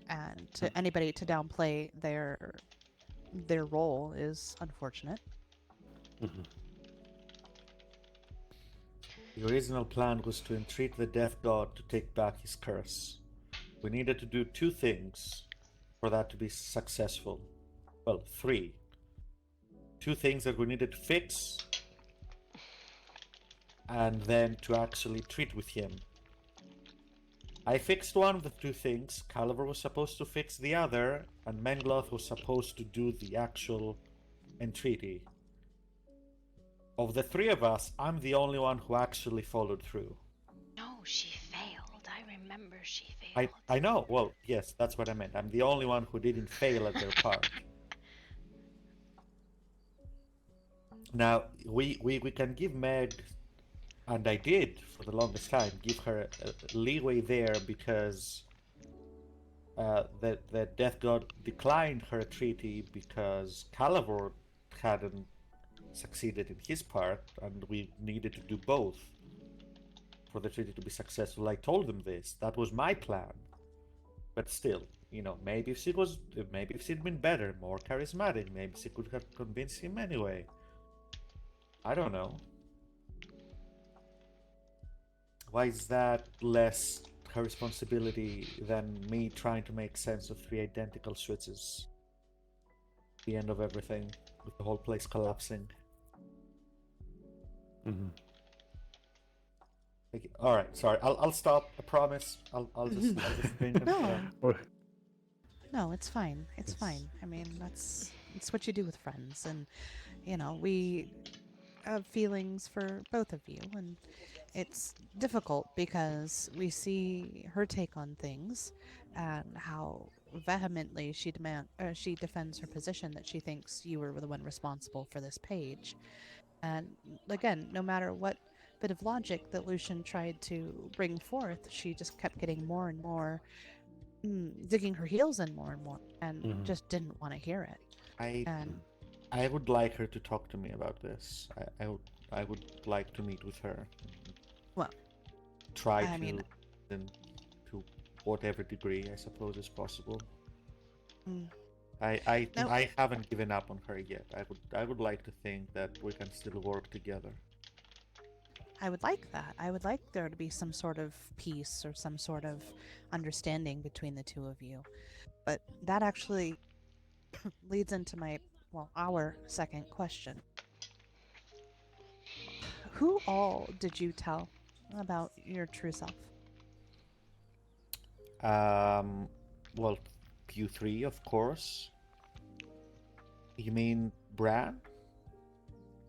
and to anybody to downplay their role is unfortunate. The original plan was to entreat the Death God to take back his curse. We needed to do two things for that to be successful. Well, three. Two things that we needed to fix, and then to actually treat with him. I fixed one of the two things, Caliber was supposed to fix the other, and Mengloth was supposed to do the actual entreaty. Of the three of us, I'm the only one who actually followed through. No, she failed. I remember she failed. I know, well, yes, that's what I meant. I'm the only one who didn't fail at their part. Now, we can give Meg, and I did for the longest time, give her a leeway there because the Death God declined her treaty because Calavor hadn't succeeded in his part, and we needed to do both for the treaty to be successful. I told them this. That was my plan. But still, maybe if she'd been better, more charismatic, maybe she could have convinced him anyway. I don't know. Why is that less her responsibility than me trying to make sense of 3 identical switches? The end of everything, with the whole place collapsing. Mm-hmm. All right, sorry. I'll stop. I promise. I'll just bring them down. No, it's fine. It's fine. I mean, it's what you do with friends, and we have feelings for both of you, and it's difficult because we see her take on things and how vehemently she defends her position that she thinks you were the one responsible for this page. And again, no matter what bit of logic that Lucian tried to bring forth, she just kept getting more and more, digging her heels in more and more, and just didn't want to hear it. I would like her to talk to me about this. I would like to meet with her. Well, to whatever degree I suppose is possible. Mm. I haven't given up on her yet. I would like to think that we can still work together. I would like that. I would like there to be some sort of peace or some sort of understanding between the two of you. But that actually leads into our second question. Who all did you tell about your true self? Well, Q3, of course. You mean Bran?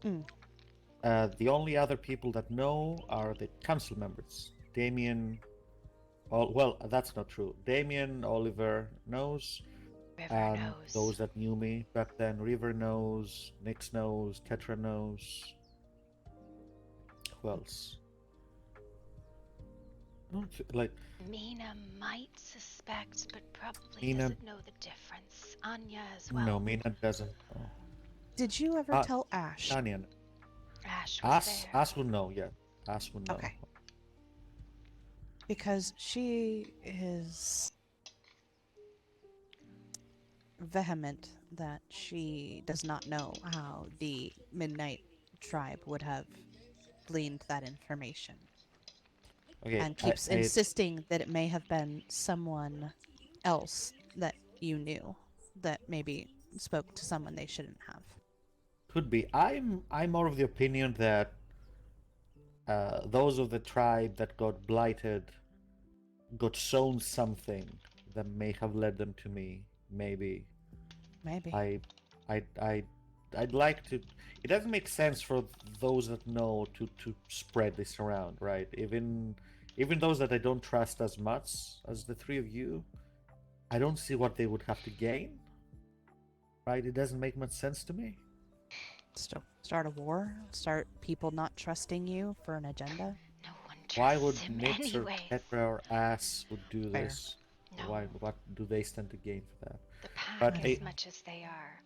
The only other people that know are the council members. Damien... well, that's not true. Damien, Oliver knows. River knows. Those that knew me back then. River knows. Nyx knows. Tetra knows. Who else? Mina might suspect, but probably Mina... doesn't know the difference. Anya as well. No, Mina doesn't know. Did you ever tell Ash? Anya. Ash was there. Ash would know, yeah. Ash would know. Okay. Because she is vehement that she does not know how the Midnight Tribe would have gleaned that information. Okay, and keeps insisting that it may have been someone else that you knew that maybe spoke to someone they shouldn't have. Could be. I'm more of the opinion that those of the tribe that got blighted got shown something that may have led them to me. Maybe. I'd like to. It doesn't make sense for those that know to spread this around, right? Even those that I don't trust as much as the 3 of you, I don't see what they would have to gain. Right? It doesn't make much sense to me. Start a war? Start people not trusting you for an agenda? No one trusts Why would him Nyx anyway. or Petra or Ass would do Fair. this? No. What do they stand to gain for that? The pack, But as much as they are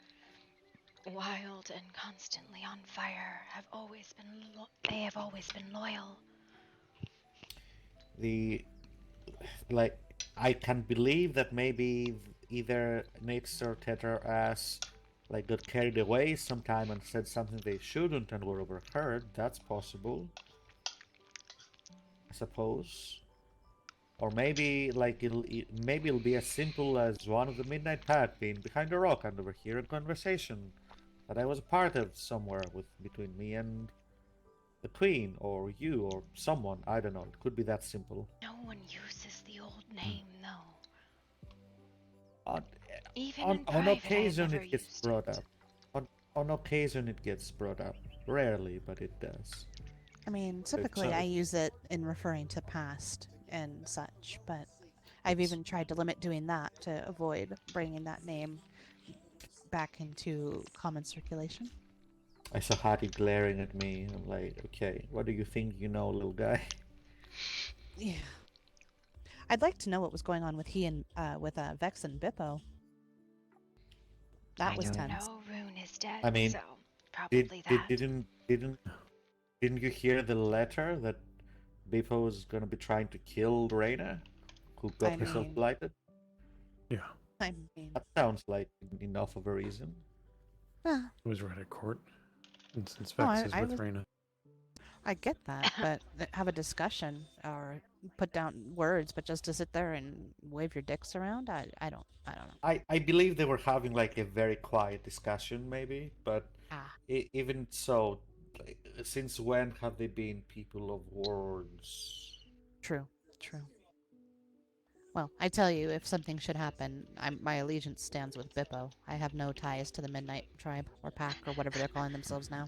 wild and constantly on fire, have always been loyal. I can believe that maybe either Nyx or Tetra or Ass got carried away sometime and said something they shouldn't and were overheard. That's possible, I suppose. Or maybe it'll be as simple as one of the Midnight Pact being behind a rock and overhearing a conversation that I was a part of somewhere between me and the Queen, or you, or someone. I don't know. It could be that simple. No one uses the old name, though. On occasion it gets brought up. On occasion it gets brought up. Rarely, but it does. I mean, typically I use it in referring to past and such, but I've even tried to limit doing that to avoid bringing that name back into common circulation. I saw Hattie glaring at me. I'm like, okay, what do you think you know, little guy? Yeah. I'd like to know what was going on with he and Vex and Bippo. That I was don't tense. know. Rune is dead, I mean, so probably that. didn't you hear the letter that Bippo was gonna be trying to kill Reina, who got I herself mean- blighted? Yeah. I mean, That sounds like enough of a reason. It was right at court. And since Oh, Vex is I with was- Reyna. I get that, but have a discussion or put down words, but just to sit there and wave your dicks around, I don't know. I believe they were having like a very quiet discussion, maybe, but even so, like, since when have they been people of words? True. Well, I tell you, if something should happen, my allegiance stands with Bippo. I have no ties to the Midnight Tribe or Pack or whatever they're calling themselves now.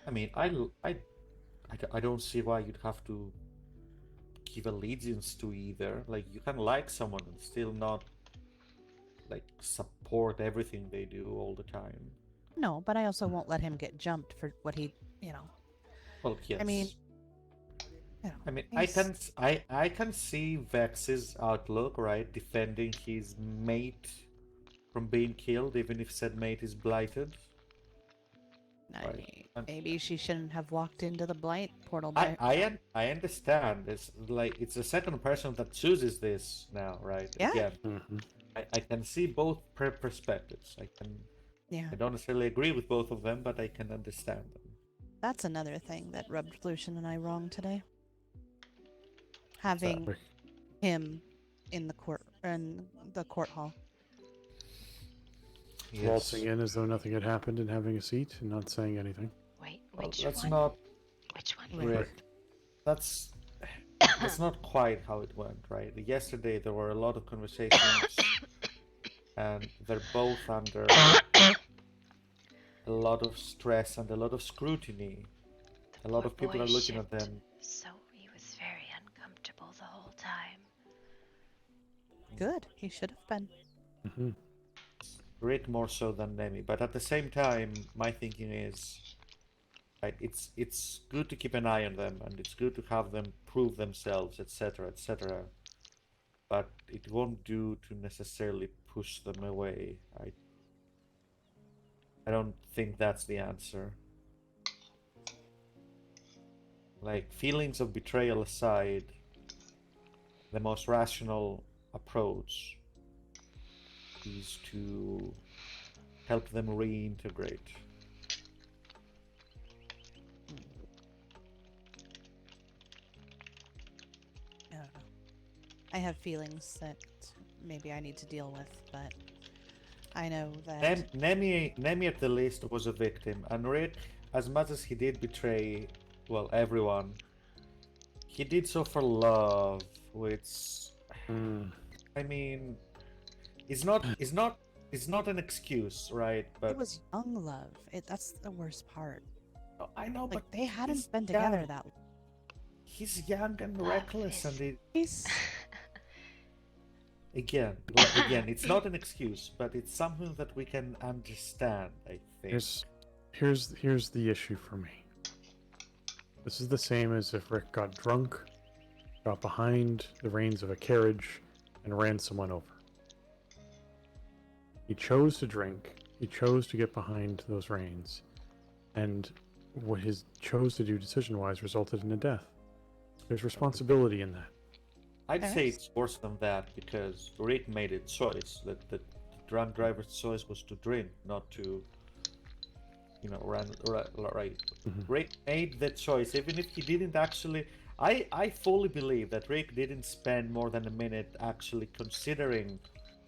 I mean, I don't see why you'd have to give allegiance to either. Like, you can like someone and still not, like, support everything they do all the time. No, but I also won't let him get jumped for what he, Well, yes. I mean, I can see Vex's outlook, right? Defending his mate from being killed, even if said mate is blighted. Maybe she shouldn't have walked into the blight portal. By I understand. It's the second person that chooses this now, right? Yeah. Again, I can see both perspectives. Yeah. I don't necessarily agree with both of them, but I can understand them. That's another thing that rubbed Lucian and I wrong today. Having him in the court hall. Waltzing in as though nothing had happened and having a seat and not saying anything. Wait, Which one? Which one? Rick, that's not quite how it went, right? Yesterday there were a lot of conversations, and they're both under a lot of stress and a lot of scrutiny. A lot of people are looking at them. So he was very uncomfortable the whole time. Good. He should have been. Rick more so than Nemi, but at the same time, my thinking is, right, it's good to keep an eye on them, and it's good to have them prove themselves, etc., etc. But it won't do to necessarily push them away. I don't think that's the answer. Like, feelings of betrayal aside, the most rational approach is to help them reintegrate. I don't know. I have feelings that maybe I need to deal with, but I know that Nemi at the least was a victim, and Rick, as much as he did betray, well, everyone, he did so for love, which, I mean, it's not an excuse, right? But it was young love. That's the worst part. I know, like, but they hadn't he's been together young. that long. He's young and reckless, and He's again, it's not an excuse, but it's something that we can understand, I think. Here's the issue for me. This is the same as if Rick got drunk, got behind the reins of a carriage, and ran someone over. He chose to drink, he chose to get behind those reins, and what he chose to do decision-wise resulted in a death. There's responsibility in that. I'd say it's worse than that, because Rick made a choice. That the drunk driver's choice was to drink, not to, run right. Rick made that choice, even if he didn't actually. I fully believe that Rick didn't spend more than a minute actually considering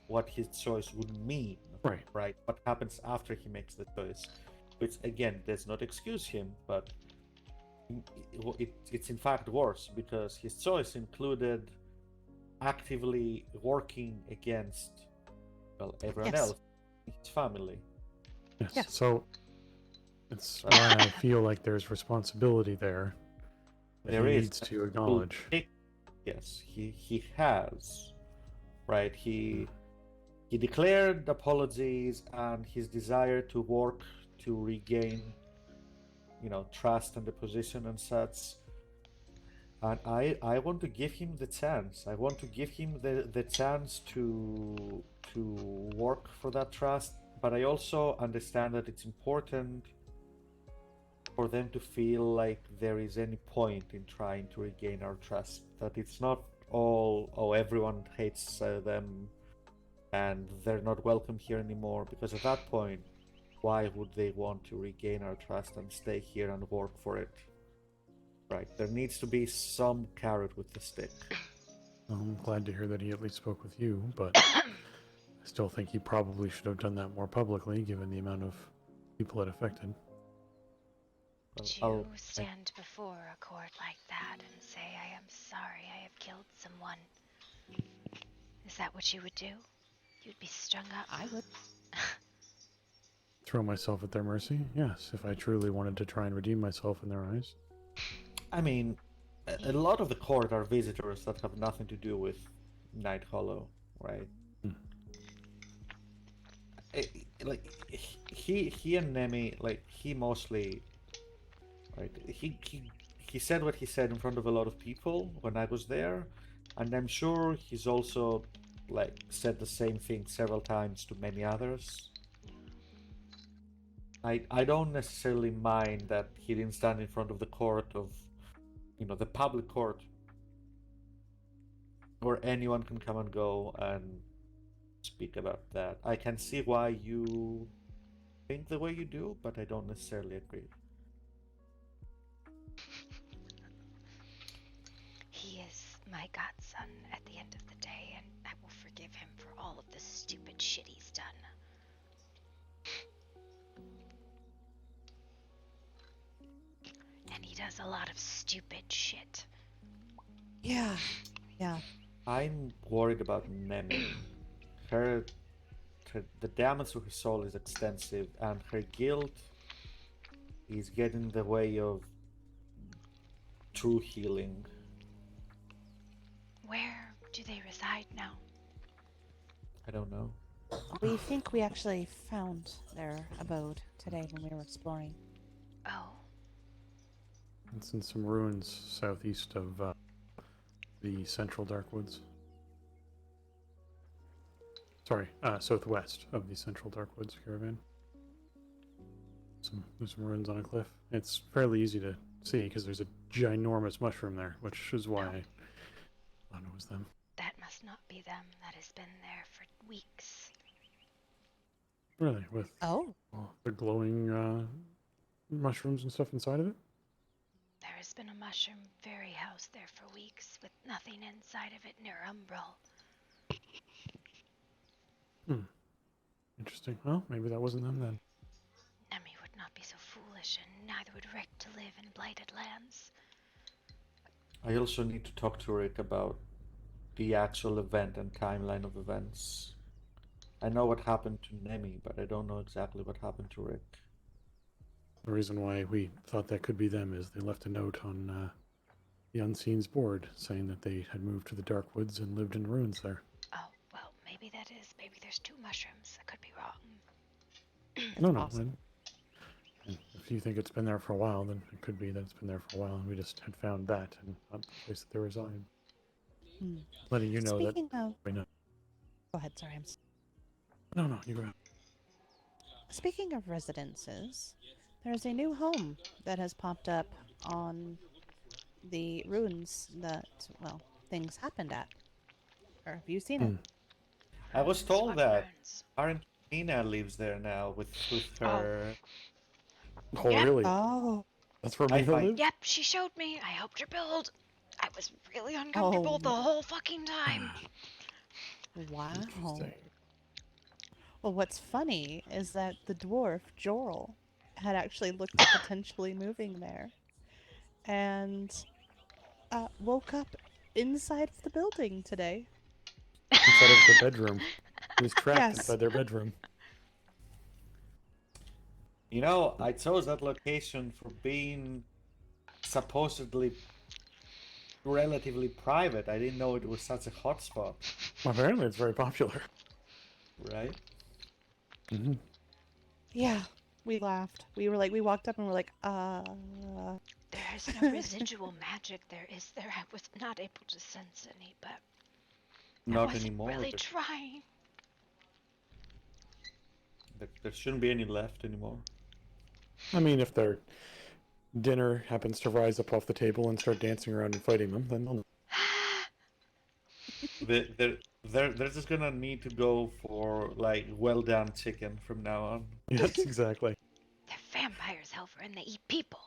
what his choice would mean. Right. What happens after he makes the choice, which again does not excuse him, but it's in fact worse, because his choice included actively working against, well, everyone else, his family. Yes. So it's why I feel like there's responsibility there that There he is. needs to acknowledge. Yes, he has, right? He declared apologies and his desire to work to regain, trust and the position and such. And I want to give him the chance. I want to give him the chance to work for that trust. But I also understand that it's important for them to feel like there is any point in trying to regain our trust. That it's not all, oh, everyone hates them and they're not welcome here anymore. Because at that point, why would they want to regain our trust and stay here and work for it? Right, there needs to be some carrot with the stick. I'm glad to hear that he at least spoke with you, but I still think he probably should have done that more publicly, given the amount of people it affected. Would you stand before a court like that and say, I am sorry I have killed someone? Is that what you would do? You'd be strung up? I would. Throw myself at their mercy? Yes, if I truly wanted to try and redeem myself in their eyes. I mean, a lot of the court are visitors that have nothing to do with Night Hollow, right? Like he and Nemi, like he mostly, right? He said what he said in front of a lot of people when I was there, and I'm sure he's also like said the same thing several times to many others. I don't necessarily mind that he didn't stand in front of the court of, you know, the public court where anyone can come and go and speak about that. I can see why you think the way you do, but I don't necessarily agree. He is my godson at the end of the day, and I will forgive him for all of the stupid shit he's done. And he does a lot of stupid shit. Yeah. Yeah. I'm worried about Nemi. The damage to her soul is extensive, and her guilt is getting in the way of true healing. Where do they reside now? I don't know. We think we actually found their abode today when we were exploring. Oh. It's in some ruins southeast of the central Darkwoods. Sorry, southwest of the central Darkwoods caravan. There's some ruins on a cliff. It's fairly easy to see because there's a ginormous mushroom there, which is why I thought it was them. That must not be them. That has been there for weeks. Really? With the glowing mushrooms and stuff inside of it? There has been a mushroom fairy house there for weeks with nothing inside of it near Umbral. Interesting. Well, maybe that wasn't them then. Nemi would not be so foolish, and neither would Rick to live in blighted lands. I also need to talk to Rick about the actual event and timeline of events. I know what happened to Nemi, but I don't know exactly what happened to Rick. The reason why we thought that could be them is they left a note on the Unseen's board saying that they had moved to the Darkwoods and lived in ruins there. Oh, well, maybe that is. Maybe there's two mushrooms. I could be wrong. No. And if you think it's been there for a while, then it could be that it's been there for a while and we just had found that and not the place that they reside. Letting you know Speaking that... of... Wait, no. Go ahead, sorry. No, you go ahead. Speaking of residences, there's a new home that has popped up on the ruins that, well, things happened at. Or have you seen it? I was told that Aunt Nina lives there now with her... Oh, really? Oh. That's where Mina lives? Yep, she showed me. I helped her build. I was really uncomfortable the whole fucking time. Wow. Well, what's funny is that the dwarf, Jorl, had actually looked at potentially moving there. And woke up inside of the building today. Inside of the bedroom. He was trapped inside their bedroom. You know, I chose that location for being supposedly relatively private. I didn't know it was such a hot spot. Apparently it's very popular. Right? Yeah, we laughed. We were like, we walked up and we're like, There's no residual magic there, is there? I was not able to sense any, but I Not wasn't anymore. really There, trying. there shouldn't be any left anymore. I mean, if their dinner happens to rise up off the table and start dancing around and fighting them, then they'll know. They're just gonna need to go for like well done chicken from now on. Yes, exactly. They're vampires, Helfer, and they eat people.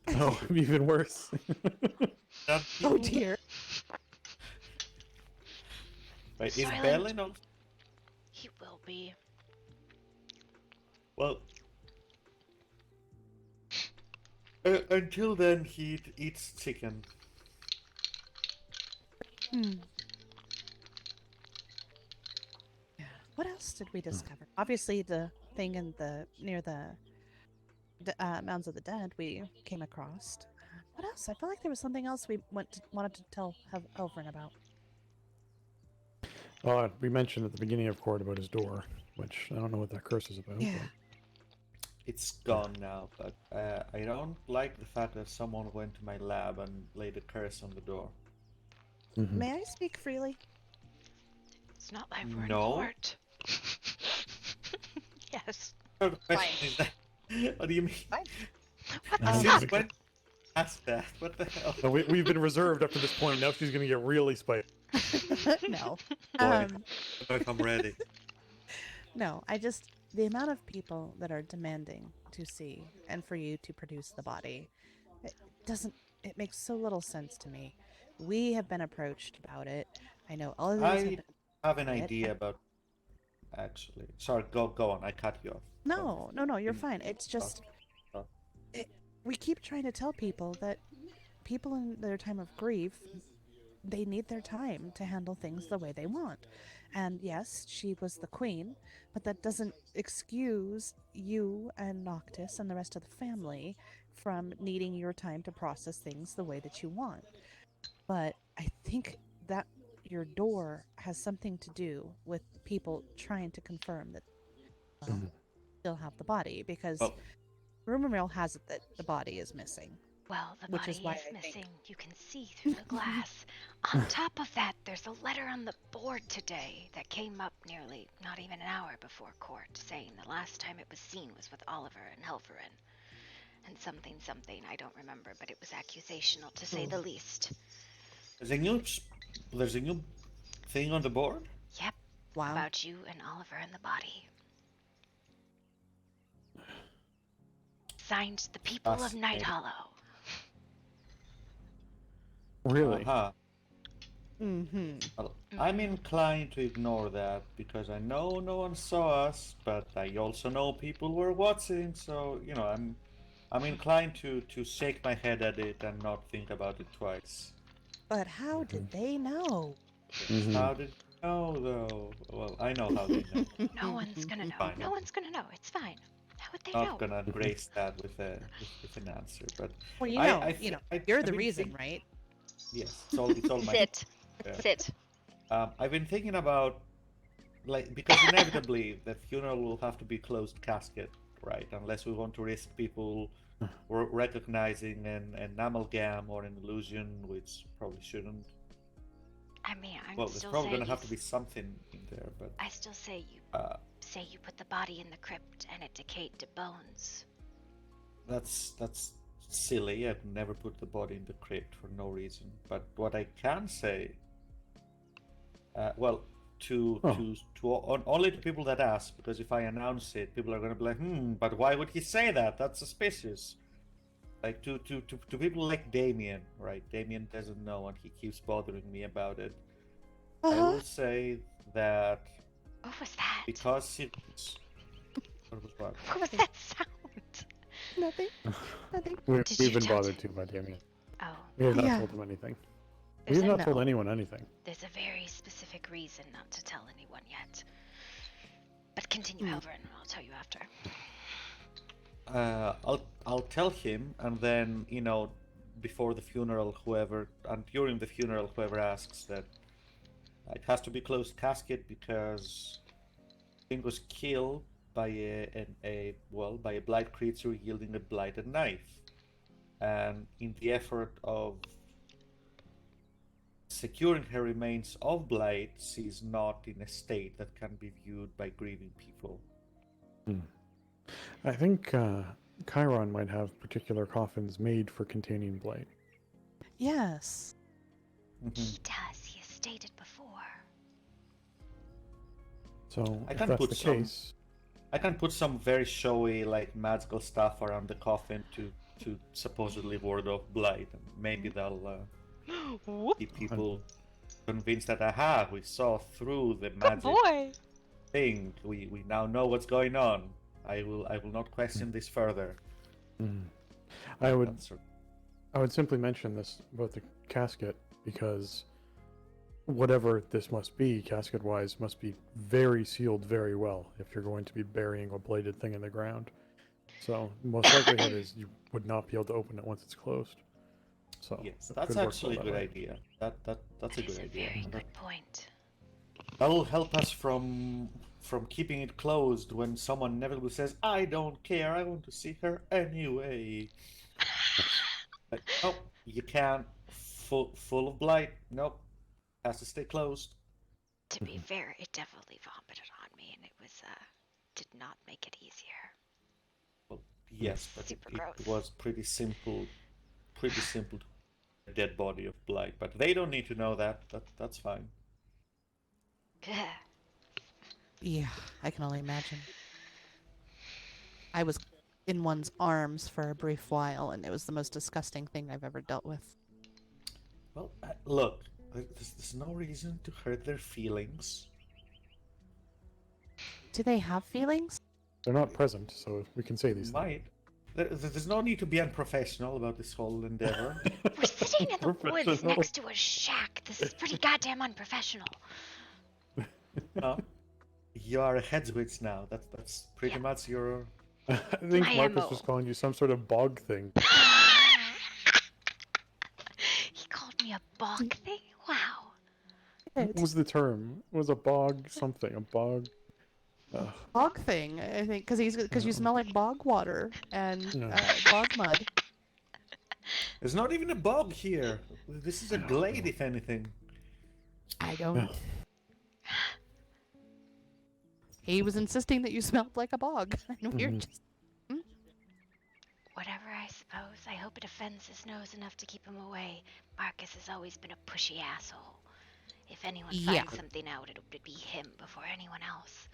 Oh, even worse. Oh dear. Wait, is Soylent. Bellin on? He will be. Well, until then, he eats chicken. What else did we discover? Obviously, the thing in the near the Mounds of the Dead we came across. What else? I feel like there was something else we wanted to tell Elvin about. We mentioned at the beginning of court about his door, which I don't know what that curse is about. Yeah. It's gone now, but I don't like the fact that someone went to my lab and laid a curse on the door. May I speak freely? It's not like we're No. in court. Yes. What the question is that? What do you mean? What Since when? Ask that. What the hell? No, we've been reserved up to this point. Now she's going to get really spicy. No. Boy, I don't know if I'm ready. No, the amount of people that are demanding to see and for you to produce the body, it makes so little sense to me. We have been approached about it. I know all of these I have an idea about. Actually, sorry. Go on. I cut you off. No, you're fine. It's just we keep trying to tell people that people in their time of grief, they need their time to handle things the way they want. And yes, she was the queen, but that doesn't excuse you and Noctis and the rest of the family from needing your time to process things the way that you want. But I think that your door has something to do with people trying to confirm that still have the body, because rumor mill has it that the body is missing. Well, the which body is why is I think- missing. You can see through the glass. On top of that, there's a letter on the board today that came up nearly not even an hour before court, saying the last time it was seen was with Oliver and Helverin. And something, I don't remember, but it was accusational to say the least. There's a new thing on the board? Yep. Wow. About you and Oliver and the body. Signed the people of Night Hollow. Really? Well, I'm inclined to ignore that because I know no one saw us, but I also know people were watching, so I'm inclined to shake my head at it and not think about it twice. But how did they know? How did they know, though? Well, I know how they know. No one's gonna know. Fine. No one's gonna know. It's fine. How would they know? Not gonna grace that with an answer, but Well, you're the reason, right? Yes, it's all my. Sit. Sit. I've been thinking about, because inevitably the funeral will have to be closed casket, right? Unless we want to risk people recognizing an amalgam or an illusion, which probably shouldn't. I mean, There's probably gonna have to be something in there, but. I still say you put the body in the crypt and it decayed to bones. That's silly. I'd never put the body in the crypt for no reason. But what I can say, only to people that ask, because if I announce it, people are gonna be like, but why would he say that? That's suspicious. Like to people like Damien, right? Damien doesn't know, and he keeps bothering me about it. I will say that. What was that? Because what was what? What was that sound? Nothing. We've been bothered too by Damien. Oh. We have not told him anything. We have not told anyone anything. There's a very specific reason not to tell anyone yet. But continue, Helver, and I'll tell you after. I'll tell him, and then before the funeral, during the funeral, whoever asks that it has to be closed casket because King was killed by a blight creature yielding a blighted knife. and in the effort of securing her remains of Blight, she's not in a state that can be viewed by grieving people. I think Chiron might have particular coffins made for containing blight. Yes. He does. He has stated before. So I if can that's put the some. case, I can put some very showy, like magical stuff around the coffin to supposedly ward off blight, and maybe they'll keep people convinced that aha, we saw through the magic boy. thing. We now know what's going on. I will not question this further. I would simply mention this about the casket because whatever this must be, casket-wise, must be very sealed very well if you're going to be burying a bladed thing in the ground. So most likelihood is you would not be able to open it once it's closed. So yes, it that's could work actually a well good that way. idea. That's a good idea. Very good point. That'll help us from keeping it closed when someone inevitably says, "I don't care. I want to see her anyway." Like, nope, you can't. Full of blight. Nope, has to stay closed. To be fair, it definitely vomited on me, and it was did not make it easier. Well, yes, but Super it gross. was pretty simple. Pretty simple. A dead body of blight, but they don't need to know that. That's fine. Yeah, I can only imagine. I was in one's arms for a brief while, and it was the most disgusting thing I've ever dealt with. Well, look, there's no reason to hurt their feelings. Do they have feelings? They're not present, so we can say these things. Might. There's no need to be unprofessional about this whole endeavor. We're sitting in the woods next to a shack. This is pretty goddamn unprofessional. You are a heads witch now. That's pretty much your. I think My Marcus MO. was calling you some sort of bog thing. He called me a bog thing? Wow. What was the term? It was a bog something. A bog. Bog thing, I think, because you smell like bog water and bog mud. There's not even a bog here. This is a glade, if anything. I don't. He was insisting that you smelled like a bog, and we were just. Whatever, I suppose. I hope it offends his nose enough to keep him away. Marcus has always been a pushy asshole. If anyone finds something out, it would be him before anyone else.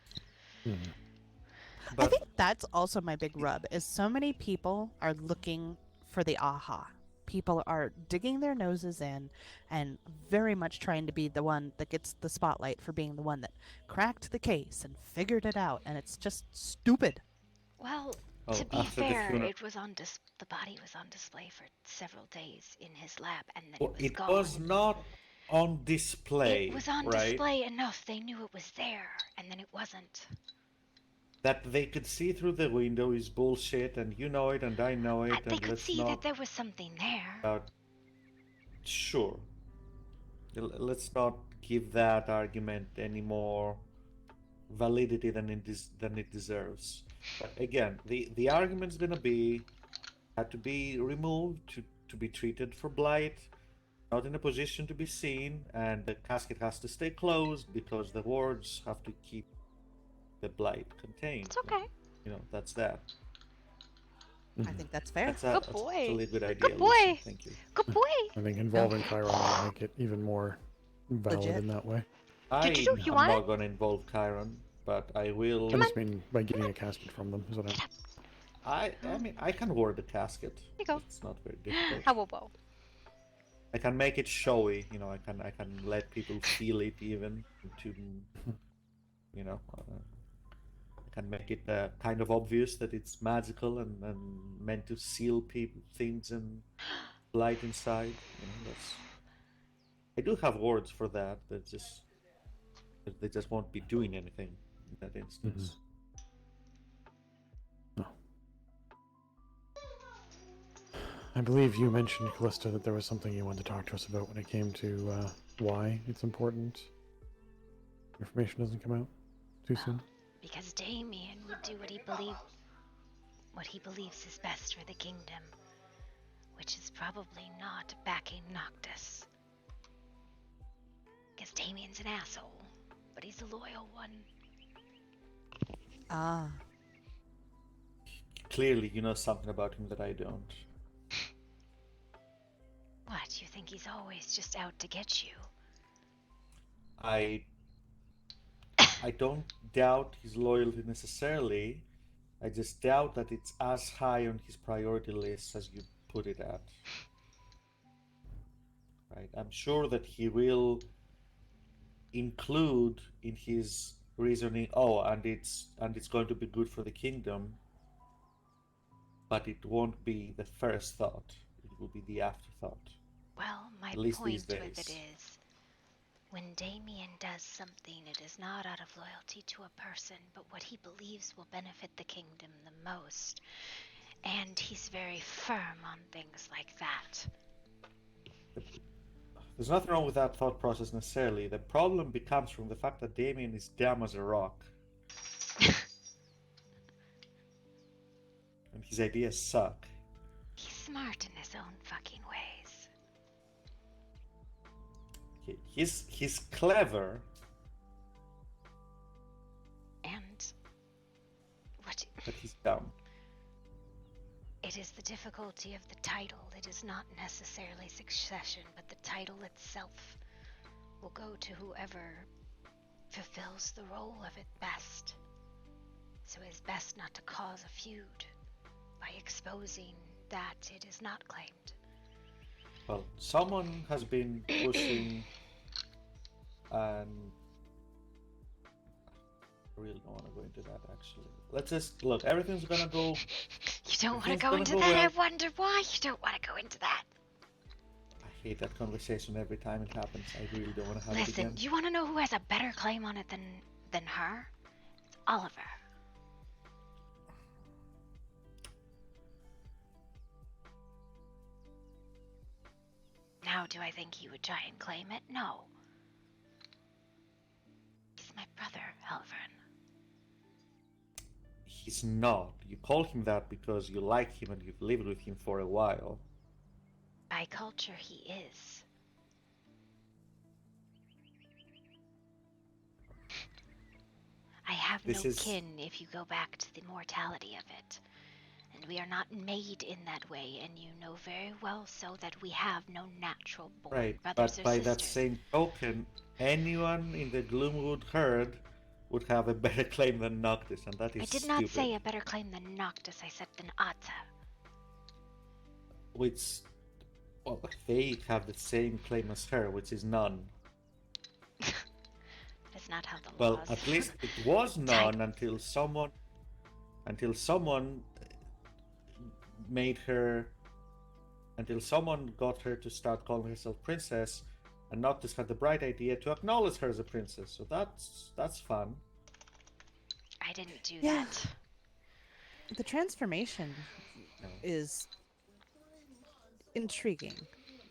I think that's also my big rub, is so many people are looking for the aha. People are digging their noses in and very much trying to be the one that gets the spotlight for being the one that cracked the case and figured it out, and it's just stupid. Well, to be fair, it was on the body was on display for several days in his lab, and then it was gone. Was not on display. It was on right? display enough they knew it was there, and then it wasn't. That they could see through the window is bullshit, and you know it, and I know it. They and could see that there was something there. Sure. Let's not give that argument any more validity than it deserves. But again, the argument's gonna be had to be removed to be treated for blight, not in a position to be seen, and the casket has to stay closed because the wards have to keep the blight contained. It's okay. You know, that's that. I think that's fair. That's a really good idea. Good boy. Lucy. Thank you. Good boy. I think involving Chiron will make it even more valid Legit. in that way. I'm not gonna involve Chiron, but I will. I just mean by getting a casket from them. Is what I mean, I can ward the casket. There you go. It's not very difficult. Whoa. I can make it showy. You know, I can let people feel it even to, you know, I can make it kind of obvious that it's magical and meant to seal things and light inside. You know, I do have words for that. They just won't be doing anything in that instance. I believe you mentioned, Calista, that there was something you wanted to talk to us about when it came to why it's important information doesn't come out too soon. Because Damien would do what he believes is best for the kingdom, probably not backing Noctis. Because Damien's an asshole, but he's a loyal one. Ah. Clearly, you know something about him that I don't. What, you think he's always just out to get you? I don't doubt his loyalty necessarily. I just doubt that it's as high on his priority list as you put it at. Right? I'm sure that he will include in his reasoning, oh, and it's going to be good for the kingdom, but it won't be the first thought. It will be the afterthought. Well, my At least point these days. with it is, when Damien does something, it is not out of loyalty to a person, but what he believes will benefit the kingdom the most. And he's very firm on things like that. There's nothing wrong with that thought process necessarily. The problem becomes from the fact that Damien is dumb as a rock. And his ideas suck. He's smart in his own fucking ways. He's clever. And what? But he's dumb. It is the difficulty of the title. It is not necessarily succession, but the title itself will go to whoever fulfills the role of it best. So it is best not to cause a feud by exposing that it is not claimed. Well, someone has been pushing, and I really don't want to go into that actually. Let's just look, everything's gonna go. You don't want to go into that? I wonder why you don't want to go into that. I hate that conversation every time it happens. I really don't want to have it Listen, again. do you want to know who has a better claim on it than her? It's Oliver. Now, do I think he would try and claim it? No. He's my brother, Halvern. He's not. You call him that because you like him and you've lived with him for a while. By culture, he is. I have no kin if you go back to the mortality of it. And we are not made in that way, and you know very well so that we have no natural born Right, brothers but or by sisters. that same token, anyone in the Gloomwood herd would have a better claim than Noctis, and that is I did not stupid. say a better claim than Noctis, I said than Atta. Which, well, they have the same claim as her, which is none. That's not how the Well, laws... at least it was none until someone made her, until someone got her to start calling herself princess, and Noctis had the bright idea to acknowledge her as a princess. So that's fun. I didn't do Yeah. that. The transformation is intriguing.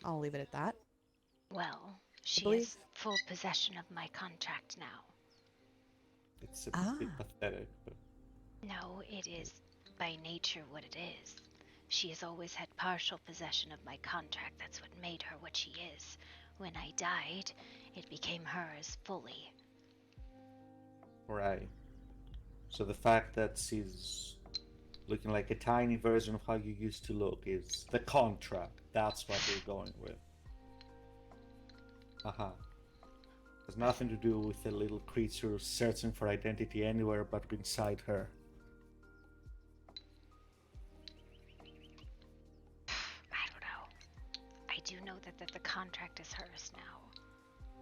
I'll leave it at that. Well, she believe- has full possession of my contract now. It's a bit pathetic, but No, it is by nature what it is. She has always had partial possession of my contract. That's what made her what she is. When I died, it became hers fully. right. So the fact that she's looking like a tiny version of how you used to look is the contract. That's what they're going with. Aha. Has nothing to do with a little creature searching for identity anywhere but inside her. I don't know. I do know that the contract is hers now.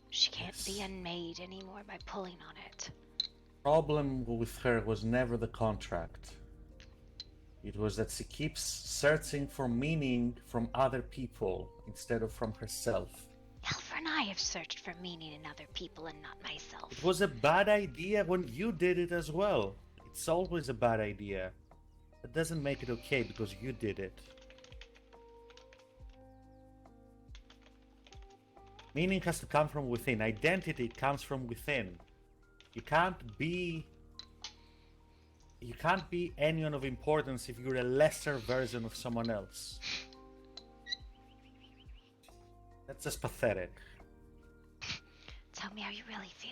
She can't be unmade anymore by pulling on it. Problem with her was never the contract. It was that she keeps searching for meaning from other people instead of from herself. Elfer and I have searched for meaning in other people and not myself. It was a bad idea when you did it as well. It's always a bad idea. That doesn't make it okay because you did it. Meaning has to come from within. Identity comes from within. You can't be you can't be anyone of importance if you're a lesser version of someone else. That's just pathetic. Tell me how you really feel.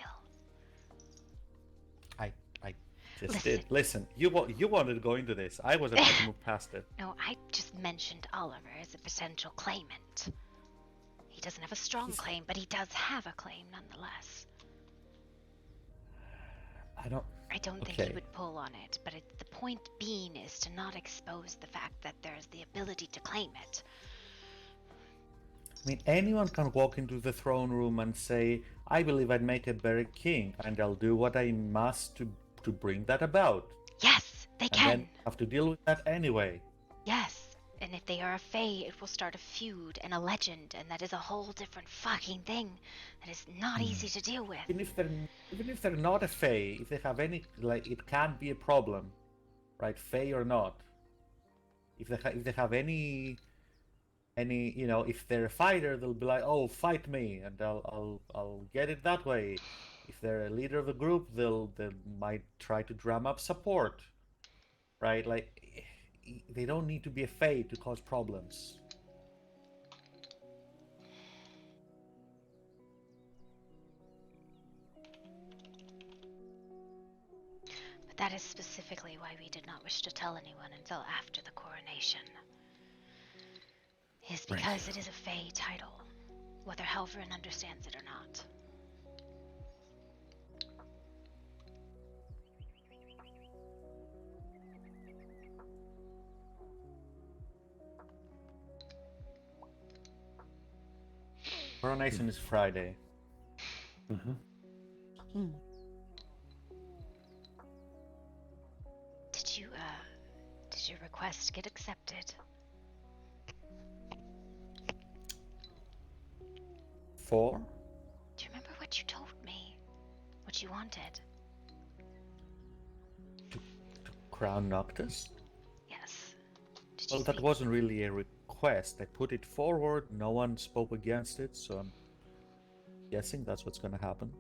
I just did. Listen, you wanted to go into this. I was about to move past it. No, I just mentioned Oliver as a potential claimant. He doesn't have a strong claim, but he does have a claim nonetheless. I don't think he would pull on it, but the point being is to not expose the fact that there's the ability to claim it. I mean, anyone can walk into the throne room and say, I believe I'd make a better king, and I'll do what I must to bring that about. Yes, they can. And then have to deal with that anyway. Yes, and if they are a fae, it will start a feud and a legend, and that is a whole different fucking thing that is not easy to deal with. Even if they're not a fae, if they have any, like, it can be a problem, right? Fae or not. If they have any, you know, if they're a fighter, they'll be like, oh, fight me, and I'll get it that way. If they're a leader of a group, they might try to drum up support, right? Like, they don't need to be a fae to cause problems. But that is specifically why we did not wish to tell anyone until after the coronation. Is because it is a fae title, whether Halvorin understands it or not. Coronation is Friday. Did your request get accepted? 4? Do you remember what you told me? What you wanted? To crown Noctis? Yes. Well, that wasn't really a request. I put it forward, no one spoke against it, so I'm guessing that's what's gonna happen.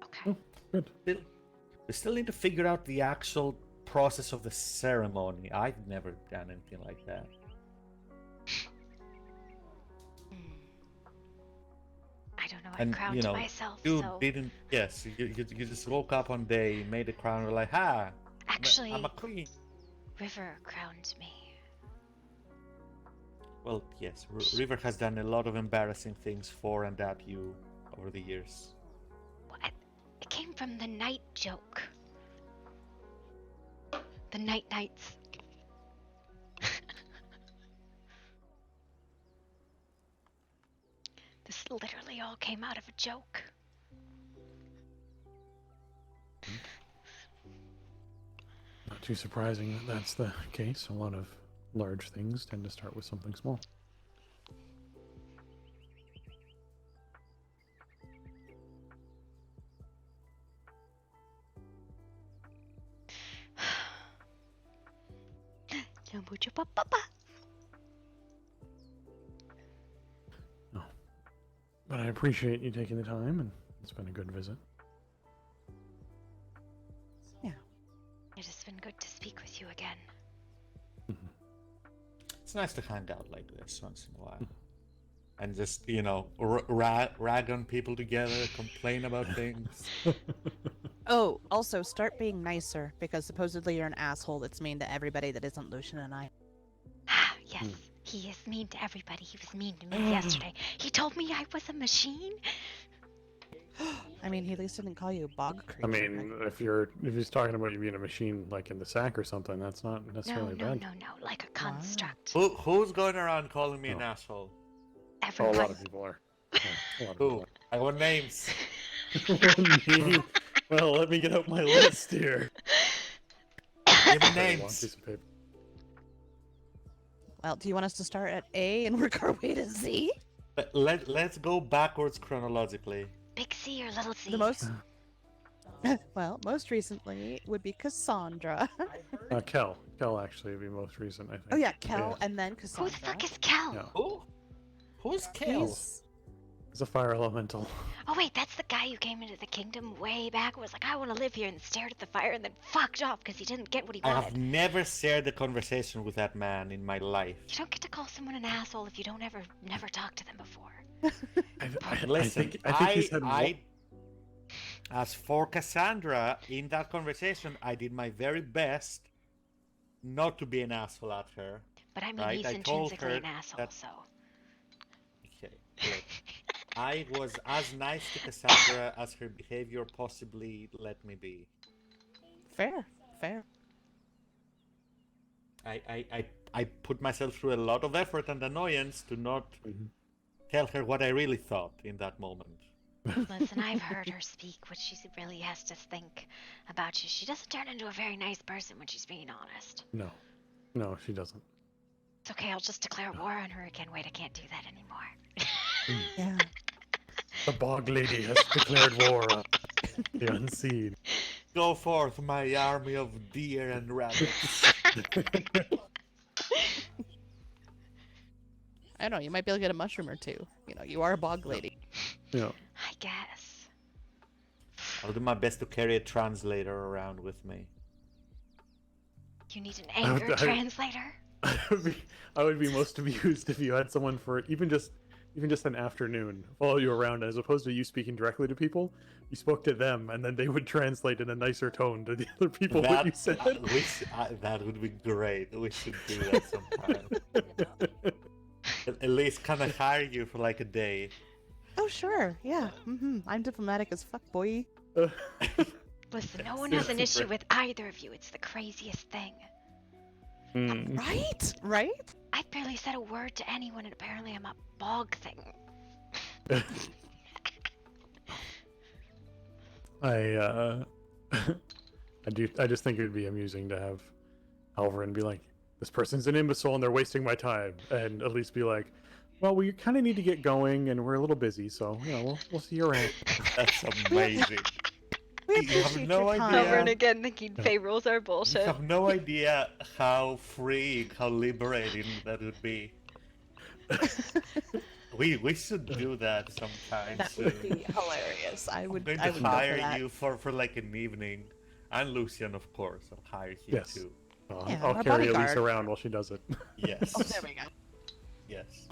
Okay. Oh, good. We still need to figure out the actual process of the ceremony. I've never done anything like that. I don't know, I crowned myself, you so... didn't... Yes, you just woke up one day, made a crown, and were like, ha! Actually, I'm a queen. River crowned me. Well, yes, River has done a lot of embarrassing things for and at you over the years. Well, it came from the night joke. The nights. This literally all came out of a joke. Not too surprising that that's the case. A lot of large things tend to start with something small. No. But I appreciate you taking the time, and it's been a good visit. Yeah. It has been good to speak with you again. It's nice to hang out like this once in a while. And just, you know, rag on people together, complain about things. Oh, also start being nicer, because supposedly you're an asshole that's mean to everybody that isn't Lucian and I. Yes, he is mean to everybody. He was mean to me yesterday. He told me I was a machine. I mean, he at least didn't call you a bog creature. I mean, if he's talking about you being a machine, like in the sack or something, that's not necessarily bad. No, like a construct. Who's going around calling me an asshole? Everyone. A lot of people are. Yeah, a lot of people I want names. Well, let me get out my list here. Give me names. Well, do you want us to start at A and work our way to Z? Let's go backwards chronologically. Big C or little C? The most... well, most recently would be Cassandra. Kel. Kel actually would be most recent, I think. Oh yeah, Kel, and then Cassandra. Who the fuck is Kel? Yeah. Who? Who's Kel? It's a fire elemental. Oh wait, that's the guy who came into the kingdom way back and was like, I want to live here, and stared at the fire and then fucked off because he didn't get what he I wanted. have never shared a conversation with that man in my life. You don't get to call someone an asshole if you don't never talk to them before. Listen, I think he said as for Cassandra, in that conversation, I did my very best not to be an asshole at her. But I mean, right? he's I told intrinsically her an asshole, that- so. Okay, look, I was as nice to Cassandra as her behavior possibly let me be. Fair. I put myself through a lot of effort and annoyance to not tell her what I really thought in that moment. Listen, I've heard her speak what she really has to think about you. She doesn't turn into a very nice person when she's being honest. No, she doesn't. It's okay, I'll just declare war on her again. Wait, I can't do that anymore. Yeah. The bog lady has declared war on the unseen. Go forth, my army of deer and rabbits. I don't know, you might be able to get a mushroom or two. You know, you are a bog lady. Yeah. I guess. I'll do my best to carry a translator around with me. You need an anger translator? I would be most amused if you had someone for even just an afternoon follow you around, as opposed to you speaking directly to people. You spoke to them, and then they would translate in a nicer tone to the other people what you said. That would be great. We should do that sometime. At least kind of hire you for like a day. Oh, sure. Yeah. I'm diplomatic as fuck, boy. Listen, no one has an issue with either of you. It's the craziest thing. Right? I barely said a word to anyone, and apparently I'm a bog thing. I just think it would be amusing to have Alvarin be like, this person's an imbecile and they're wasting my time, and at least be like, well, we kind of need to get going and we're a little busy, so we'll see you around. That's amazing. You have no idea. Alvarin again thinking payrolls are bullshit. You have no idea how free, how liberating that would be. We should do that sometime That soon. would be hilarious. I'm going to go for hire that. you for like an evening, and Lucian, of course. I'll hire you Yes. too. Yeah, I'll our carry Elise bodyguard. around while she does it. Yes. Oh, there we go. Yes.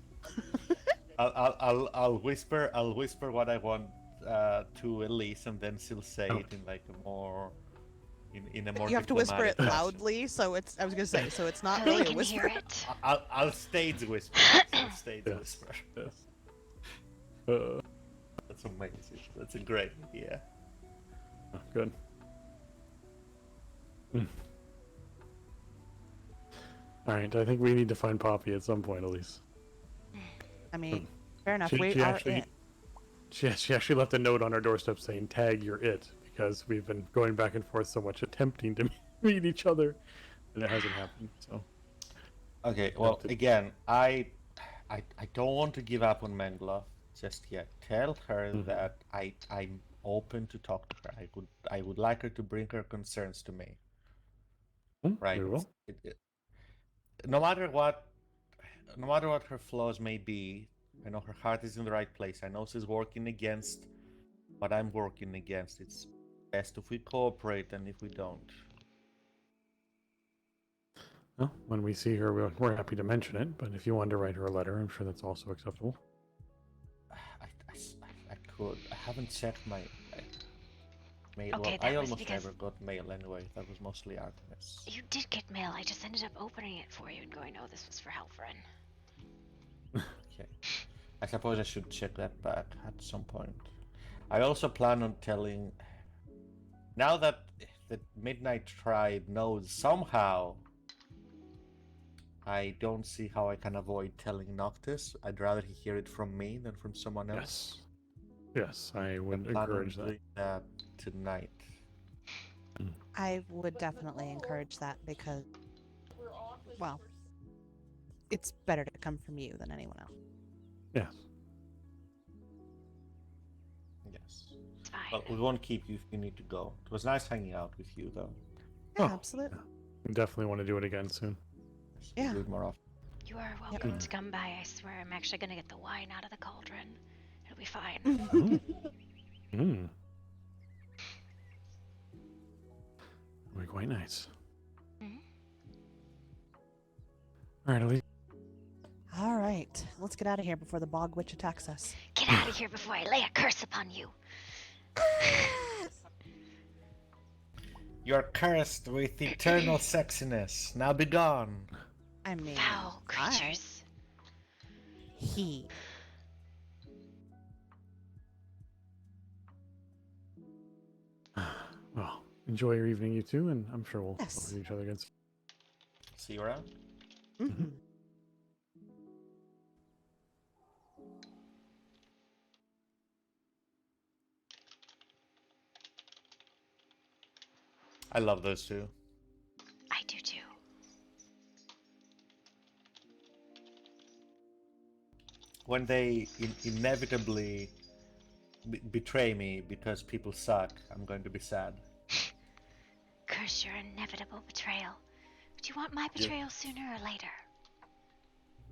I'll whisper what I want to Elise, and then she'll say it in like a more in a more. You have to whisper it diplomatic fashion. loudly, so it's. I was gonna say, so it's not So really we a can whisper. hear it. I'll stage whisper. Whisper. Yes. That's amazing. That's a great idea. Good. All right, I think we need to find Poppy at some point, Elise. I mean, fair enough. She We are actually, it. she actually left a note on our doorstep saying, "Tag, you're it," because we've been going back and forth so much, attempting to meet each other, and it hasn't happened. So. Okay. Well, again, I don't want to give up on Mengloff just yet. Tell her that I'm open to talk to her. I would like her to bring her concerns to me. Right. We will. No matter what her flaws may be, I know her heart is in the right place. I know she's working against what I'm working against. It's best if we cooperate than if we don't. Well, when we see her, we're happy to mention it. But if you want to write her a letter, I'm sure that's also acceptable. I could. I haven't checked my mail. Okay, Well, that I was almost because- never got mail anyway. That was mostly Artemis. You did get mail. I just ended up opening it for you and going, oh, this was for Helfrin. Okay. I suppose I should check that back at some point. I also plan on telling... Now that the Midnight Tribe knows somehow, I don't see how I can avoid telling Noctis. I'd rather he hear it from me than from someone else. Yes, I would plan on encourage that. doing that tonight. I would definitely encourage that because, well, it's better to come from you than anyone else. Yes. Yes. Well, we won't keep you if you need to go. It was nice hanging out with you, though. Yeah, absolutely. We definitely want to do it again soon. Yeah. Do it more often. You are welcome to come by. I swear I'm actually going to get the wine out of the cauldron. It'll be fine. Hmm. Would be quite nice. All right, Elise. All right, let's get out of here before the bog witch attacks us. Get out of here before I lay a curse upon you. You're cursed with eternal sexiness. Now be gone. I mean, Foul creatures. He. Well, enjoy your evening, you two, and I'm sure we'll Yes. see each other again soon. See you around. Mm-hmm. I love those two. I do too. When they inevitably betray me because people suck, I'm going to be sad. Curse your inevitable betrayal. Do you want my betrayal sooner or later?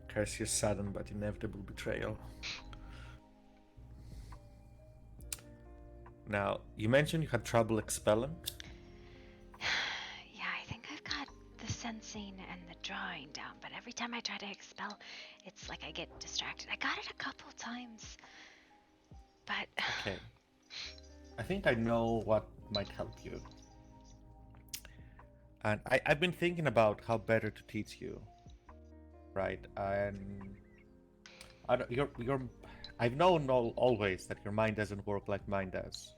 Curse your sudden but inevitable betrayal. Now, you mentioned you had trouble expelling. Yeah, I think I've got the sensing and the drawing down, but every time I try to expel, it's like I get distracted. I got it a couple times, but... Okay. I think I know what might help you. And I've been thinking about how better to teach you. Right? And I've known always that your mind doesn't work like mine does.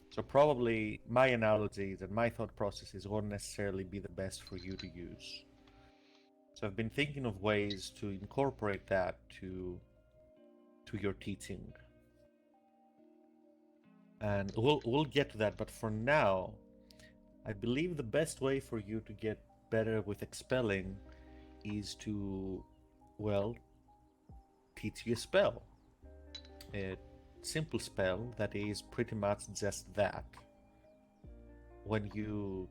So probably my analogies and my thought processes won't necessarily be the best for you to use. So I've been thinking of ways to incorporate that to your teaching. And we'll get to that, but for now, I believe the best way for you to get better with expelling is to, well, teach you a spell. A simple spell that is pretty much just that. When you...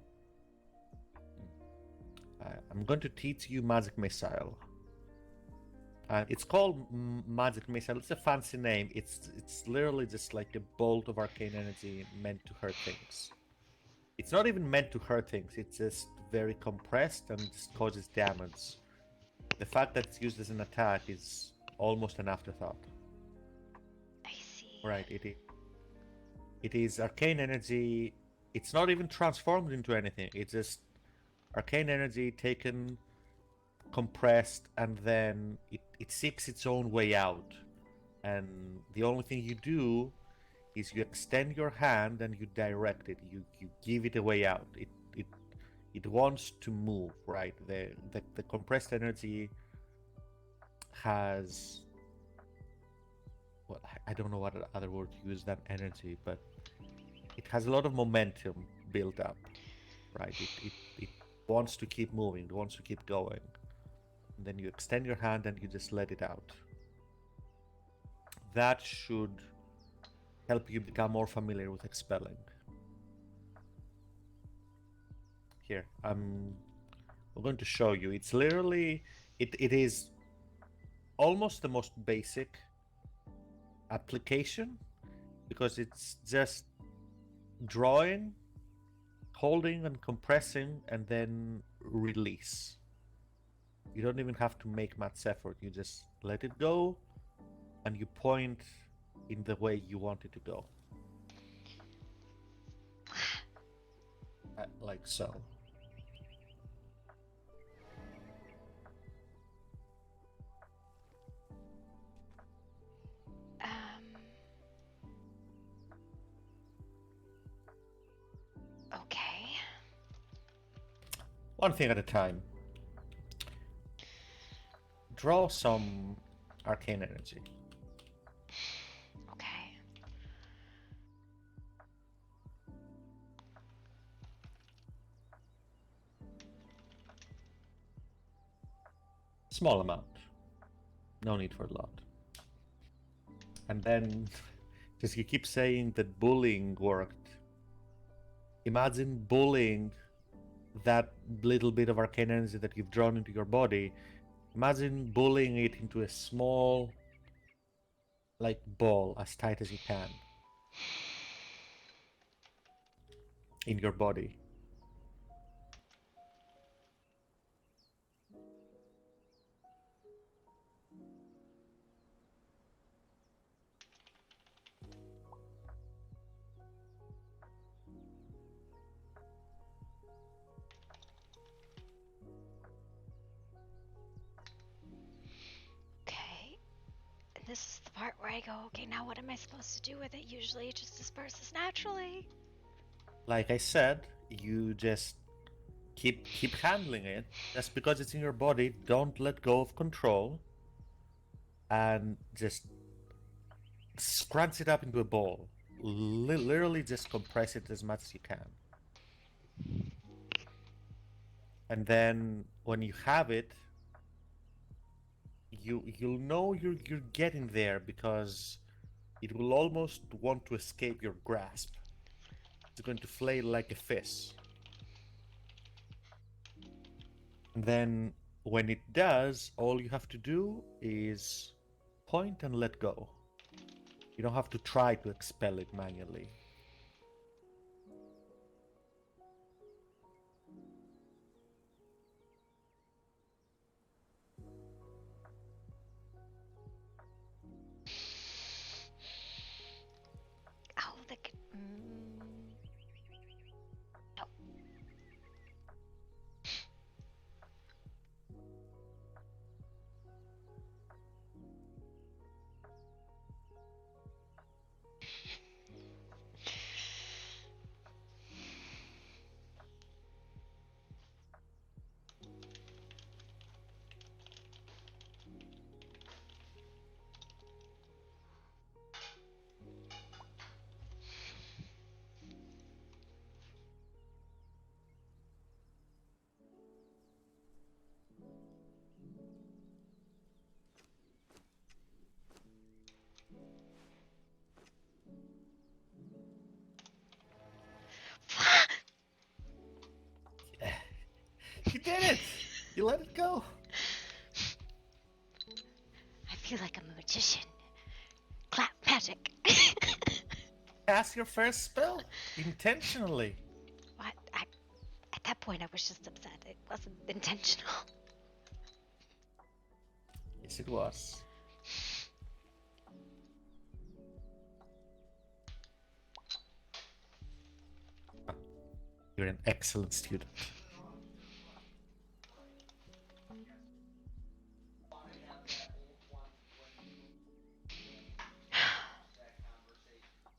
I'm going to teach you Magic Missile. It's called Magic Missile. It's a fancy name. It's literally just like a bolt of arcane energy meant to hurt things. It's not even meant to hurt things. It's just very compressed and just causes damage. The fact that it's used as an attack is almost an afterthought. I see. Right, it is arcane energy. It's not even transformed into anything. It's just arcane energy taken, compressed, and then it seeks its own way out. And the only thing you do is you extend your hand and you direct it. You give it a way out. It wants to move, right? The compressed energy has... Well, I don't know what other word to use than energy, but it has a lot of momentum built up, right? It wants to keep moving, it wants to keep going. And then you extend your hand and you just let it out. That should help you become more familiar with expelling. Here, I'm going to show you. It's literally, it is almost the most basic application, because it's just drawing, holding and compressing, and then release. You don't even have to make much effort. You just let it go and you point in the way you want it to go. Like so. Okay. One thing at a time. Draw some arcane energy. Okay. Small amount. No need for a lot. And then, just you keep saying that bullying worked. Imagine bullying that little bit of arcane energy that you've drawn into your body. Imagine bullying it into a small, like ball as tight as you can in your body. Okay. And this is the part where I go, okay, now what am I supposed to do with it? Usually it just disperses naturally. Like I said, you just keep handling it. Just because it's in your body, don't let go of control, and just scrunch it up into a ball. Literally just compress it as much as you can. And then when you have it, you'll know you're getting there, because it will almost want to escape your grasp. It's going to flail like a fish. And then when it does, all you have to do is point and let go. You don't have to try to expel it manually. Oh, the... No. You did it! You let it go! I feel like I'm a magician. Clap magic. Cast your first spell intentionally. What? At that point, I was just upset. It wasn't intentional. Yes, it was. You're an excellent student.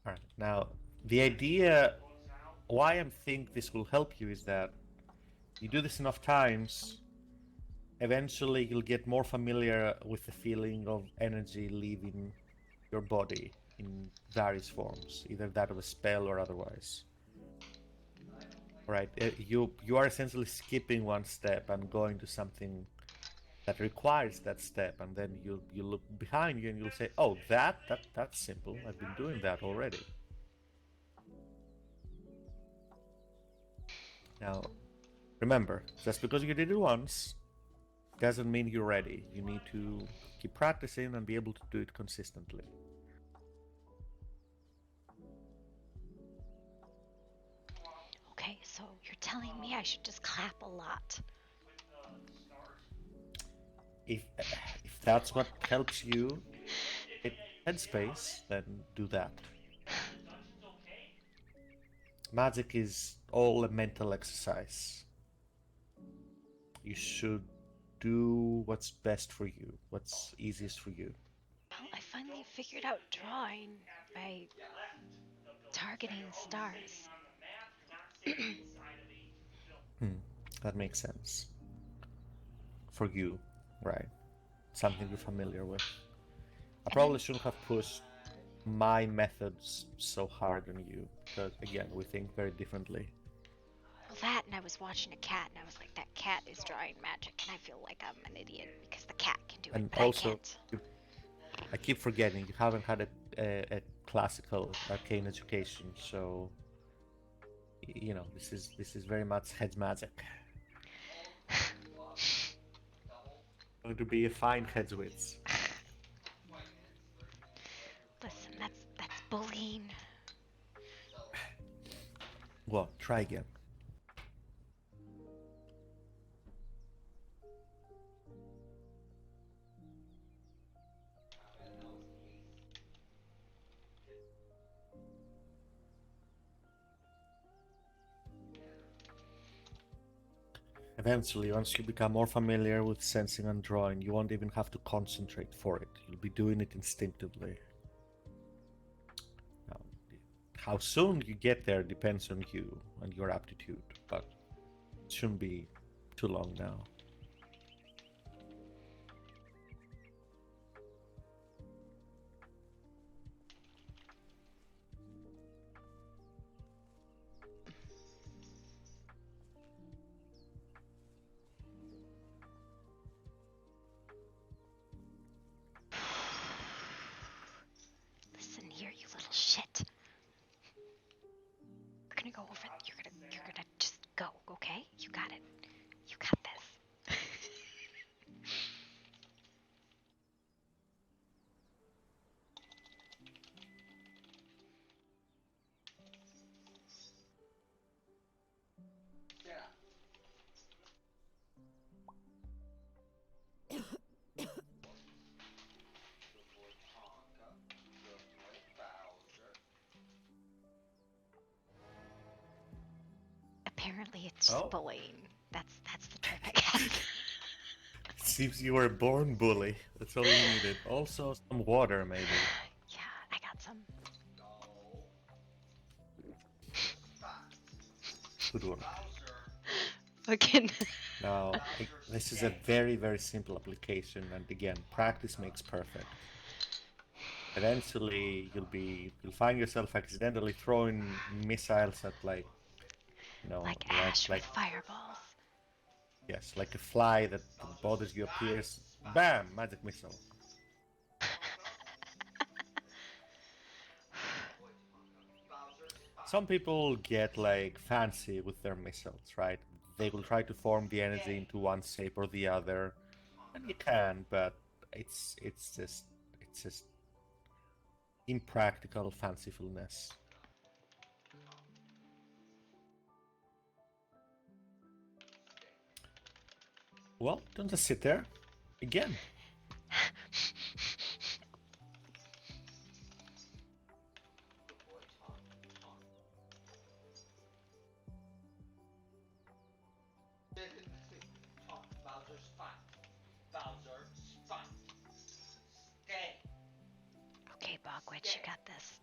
Alright, now the idea why I think this will help you is that you do this enough times, eventually you'll get more familiar with the feeling of energy leaving your body in various forms, either that of a spell or otherwise. Right, you are essentially skipping one step and going to something that requires that step, and then you look behind you and you'll say, oh, that's simple, I've been doing that already. Now, remember, just because you did it once doesn't mean you're ready. You need to keep practicing and be able to do it consistently. Okay, so you're telling me I should just clap a lot. If that's what helps you get headspace, then do that. Magic is all a mental exercise. You should do what's best for you, what's easiest for you. Well, I finally figured out drawing by targeting stars. That makes sense. For you, right? Something you're familiar with. I probably shouldn't have pushed my methods so hard on you, because again, we think very differently. Well, that, and I was watching a cat, and I was like, that cat is drawing magic, and I feel like I'm an idiot because the cat can do it, And but also, I can't. I keep forgetting you haven't had a classical arcane education, so you know this is very much head magic. Going to be a fine headswitch. bullying. Well, try again. Eventually, once you become more familiar with sensing and drawing, you won't even have to concentrate for it. You'll be doing it instinctively. Now, how soon you get there depends on you and your aptitude, but it shouldn't be too long now. Listen here, you little shit. We're gonna go over. You're gonna just go, okay? You got it. You got this. Apparently, it's just bullying. That's the trick, I guess. Seems you were a born bully. That's all you needed. Also, some water, maybe. Yeah, I got some. Good one. Fucking. Now, this is a very, very simple application, and again, practice makes perfect. Eventually, you'll find yourself accidentally throwing missiles at like Ash with fireballs. Yes, like a fly that bothers you appears. Bam! Magic missile. Some people get like fancy with their missiles, right? They will try to form the energy into one shape or the other, and you can, but it's just impractical fancifulness. Well, don't just sit there. Again. Bowser's fine. Bowser, fine. Stay. Okay, Bogwitch, you got this.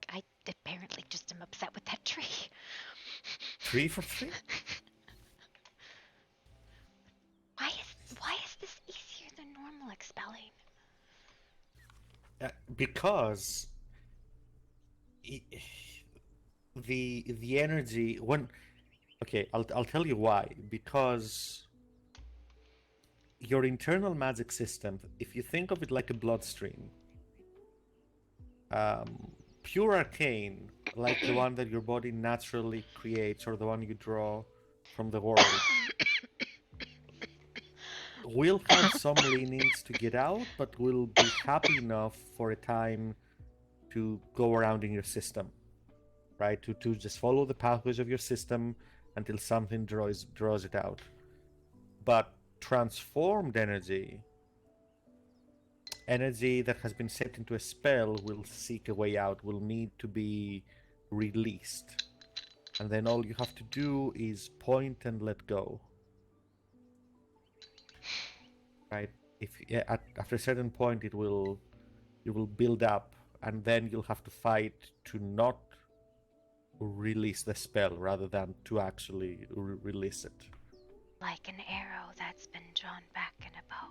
I apparently just am upset with that tree. 3 for 3? Why is this easier than normal expelling? Because the energy when I'll tell you why. Because your internal magic system, if you think of it like a bloodstream, pure arcane, like the one that your body naturally creates or the one you draw from the world, will have some leanings to get out, but will be happy enough for a time to go around in your system, right? To just follow the pathways of your system until something draws it out. But transformed energy that has been set into a spell will seek a way out, will need to be released. And then all you have to do is point and let go. Right? After a certain point, it will build up, and then you'll have to fight to not release the spell rather than to actually release it. Like an arrow that's been drawn back in a bow.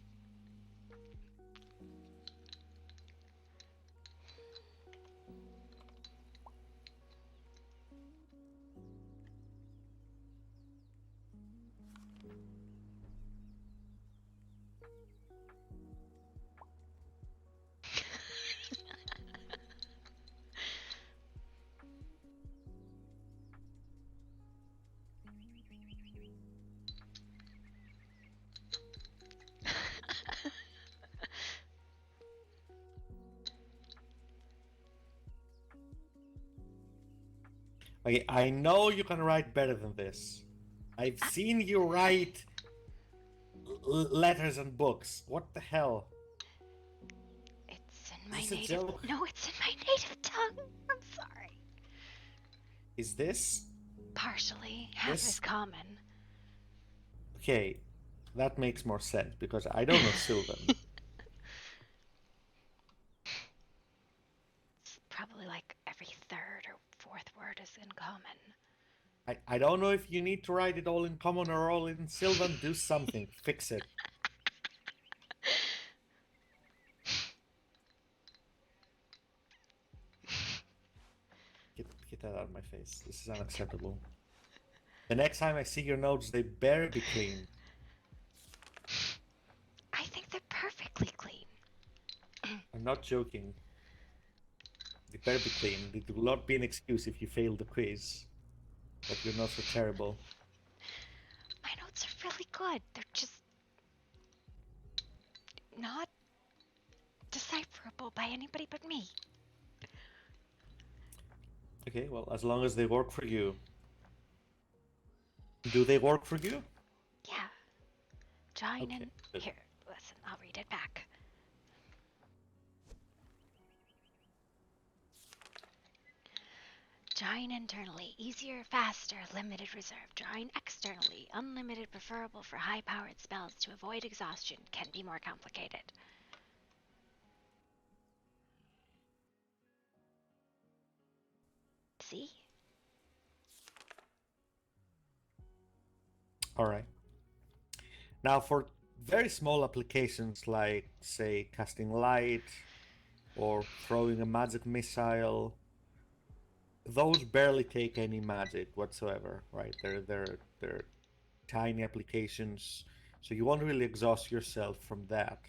Okay, I know you can write better than this. I've seen you write letters and books. What the hell? It's in my Is this a native. joke? No, it's in my native tongue. I'm sorry. Is this? Partially, half This? is common. Okay, that makes more sense because I don't know Sylvan. It's probably like every third or fourth word is in common. I don't know if you need to write it all in common or all in Sylvan. Do something. Fix it. Get that out of my face. This is unacceptable. The next time I see your notes, they better be clean. I think they're perfectly clean. I'm not joking. They better be clean. It will not be an excuse if you fail the quiz. But you're not so terrible. My notes are really good. They're just not decipherable by anybody but me. Okay, well, as long as they work for you. Do they work for you? Yeah. Join Okay, in. good. Here, listen, I'll read it back. Join internally, easier, faster, limited reserve. Join externally, unlimited, preferable for high-powered spells to avoid exhaustion. Can be more complicated. See? Alright. Now for very small applications like, say, casting light or throwing a magic missile, those barely take any magic whatsoever, right? They're tiny applications, so you won't really exhaust yourself from that.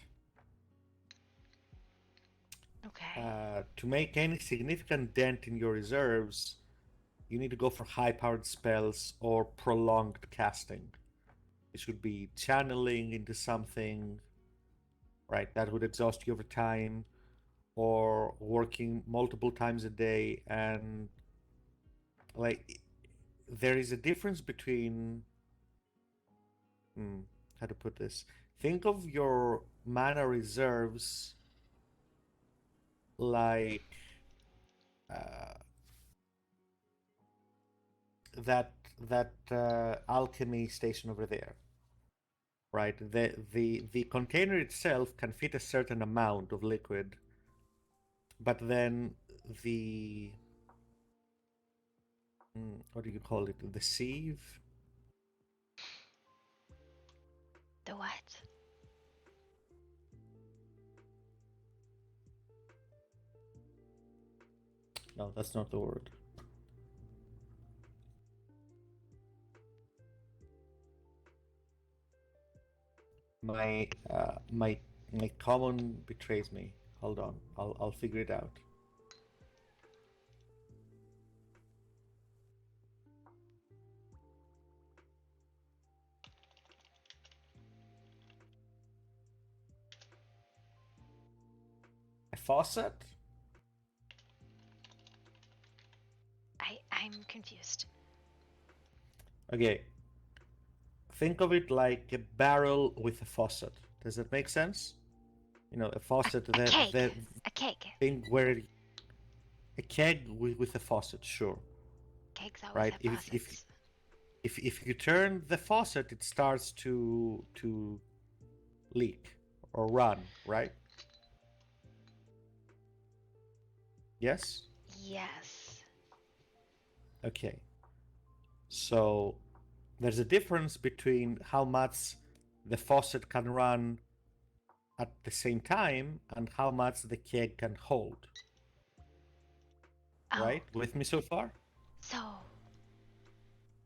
Okay. To make any significant dent in your reserves, you need to go for high-powered spells or prolonged casting. It should be channeling into something, right? That would exhaust you over time, or working multiple times a day. And like, there is a difference between, how to put this? Think of your mana reserves like that alchemy station over there, right? The container itself can fit a certain amount of liquid, but then the what do you call it? The sieve? The what? No, that's not the word. My my common betrays me. Hold on, I'll figure it out. A faucet? I'm confused. Okay. Think of it like a barrel with a faucet. Does that make sense? You know, a faucet A keg. A keg. thing where a keg with a faucet, sure. Kegs always Right? have faucets. If you turn the faucet, it starts to leak or run, right? Yes? Yes. Okay. So there's a difference between how much the faucet can run at the same time and how much the keg can hold. Oh. Right? With me so far? So,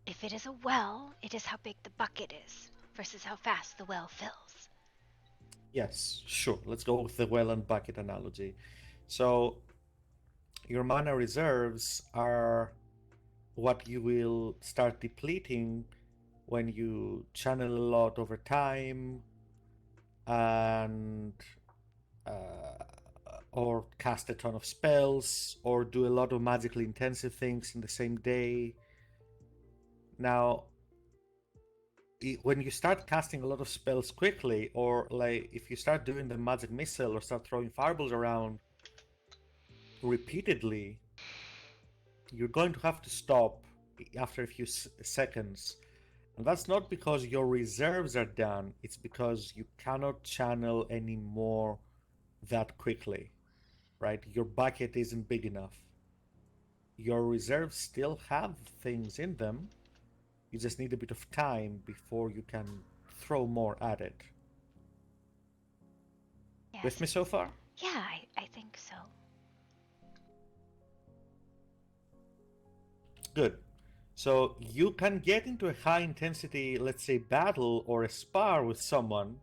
if it is a well, it is how big the bucket is versus how fast the well fills. Yes, sure. Let's go with the well and bucket analogy. So your mana reserves are what you will start depleting when you channel a lot over time and or cast a ton of spells, or do a lot of magically intensive things in the same day. Now, when you start casting a lot of spells quickly, or like if you start doing the magic missile or start throwing fireballs around repeatedly, you're going to have to stop after a few seconds. And that's not because your reserves are done, it's because you cannot channel any more that quickly, right? Your bucket isn't big enough. Your reserves still have things in them, you just need a bit of time before you can throw more at it. Yes. With me so far? Yeah, I think so. Good. So you can get into a high intensity, let's say, battle or a spar with someone,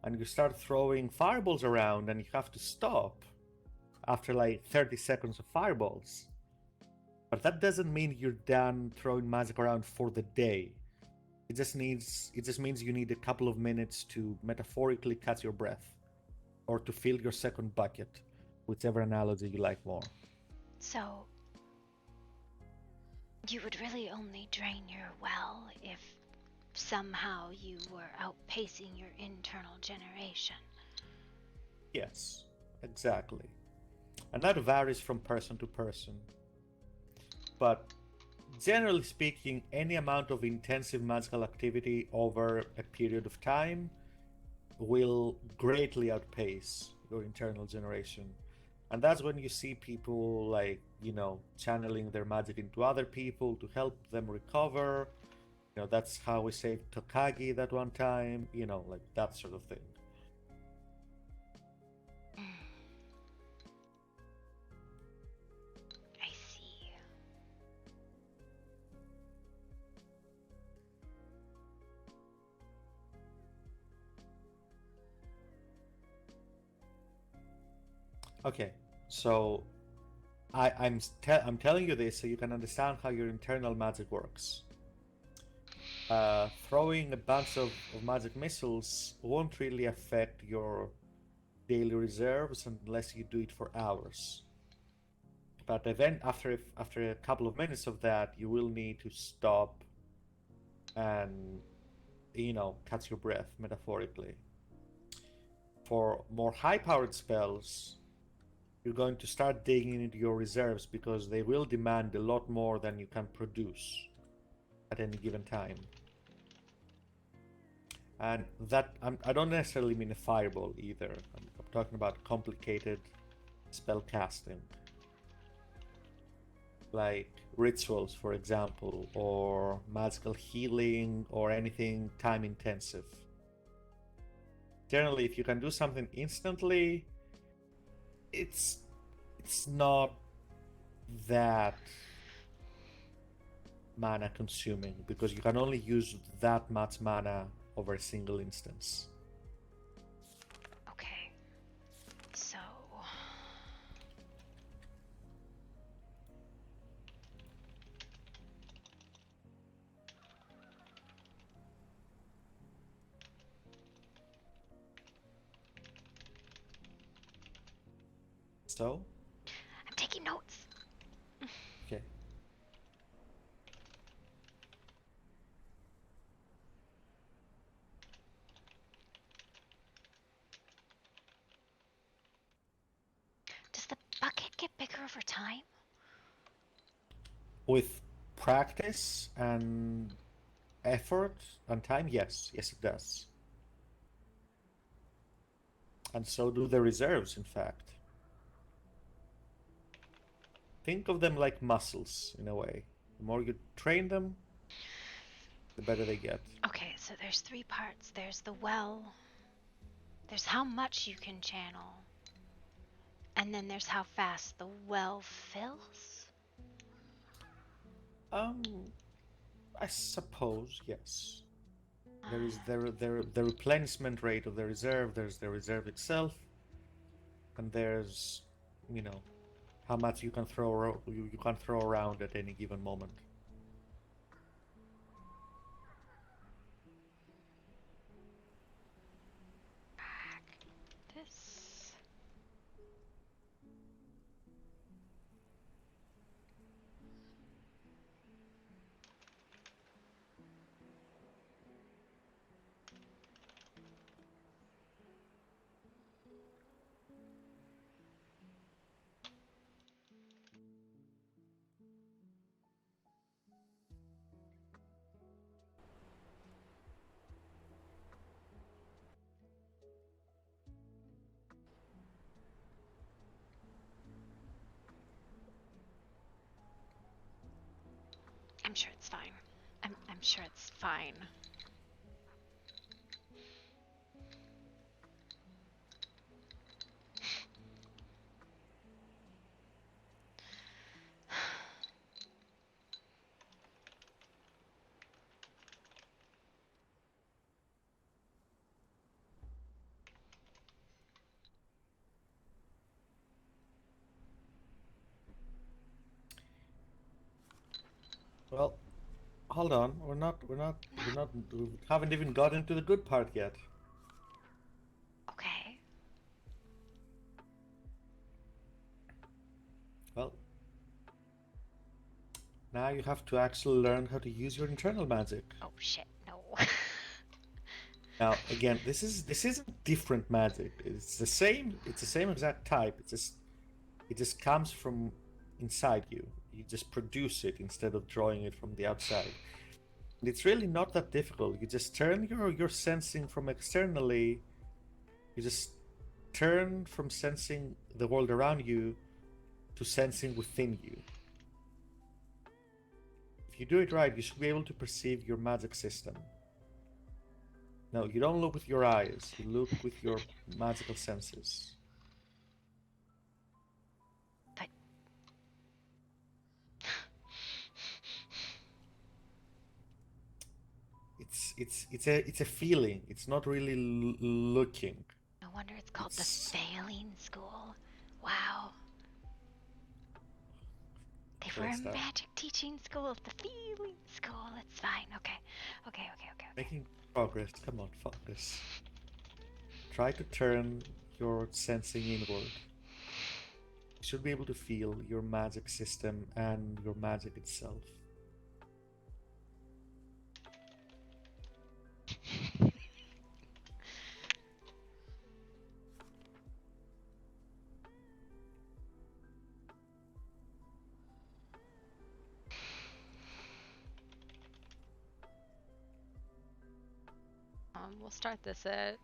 and you start throwing fireballs around, and you have to stop after like 30 seconds of fireballs. But that doesn't mean you're done throwing magic around for the day. It just means you need a couple of minutes to metaphorically catch your breath, or to fill your second bucket, whichever analogy you like more. So, you would really only drain your well if somehow you were outpacing your internal generation. Yes, exactly. And that varies from person to person. But generally speaking, any amount of intensive magical activity over a period of time will greatly outpace your internal generation. And that's when you see people like, channeling their magic into other people to help them recover. That's how we saved Tokagi that one time, like that sort of thing. I see. Okay, so I'm telling you this so you can understand how your internal magic works. Throwing a bunch of magic missiles won't really affect your daily reserves unless you do it for hours. But then after a couple of minutes of that, you will need to stop and catch your breath metaphorically. For more high-powered spells, you're going to start digging into your reserves because they will demand a lot more than you can produce at any given time. And that I don't necessarily mean a fireball either. I'm talking about complicated spell casting, like rituals, for example, or magical healing, or anything time intensive. Generally, if you can do something instantly, it's not that mana consuming because you can only use that much mana over a single instance. Okay. So... So? I'm taking notes. Okay. Does the bucket get bigger over time? With practice and effort and time, yes. Yes, it does. And so do the reserves, in fact. Think of them like muscles, in a way. The more you train them, the better they get. Okay, so there's 3 parts. There's the well. There's how much you can channel. And then there's how fast the well fills? I suppose, yes. There is the replenishment rate of the reserve, there's the reserve itself, and there's, how much you can throw around at any given moment. This. I'm sure it's fine. I'm sure it's fine. Well, hold on. We haven't even gotten to the good part yet. Okay. Well, now you have to actually learn how to use your internal magic. Oh shit, no. Now, again, this isn't different magic. It's the same. It's the same exact type. It just comes from inside you. You just produce it instead of drawing it from the outside. And it's really not that difficult. You just turn your sensing from externally. You just turn from sensing the world around you to sensing within you. If you do it right, you should be able to perceive your magic system. No, you don't look with your eyes. You look with your magical senses. But it's a feeling. It's not really looking. no wonder it's called the failing school. Wow. They were a Calista. magic teaching school, the feeling school. It's fine. Okay. Making progress. Come on, focus. Try to turn your sensing inward. You should be able to feel your magic system and your magic itself. We'll start this at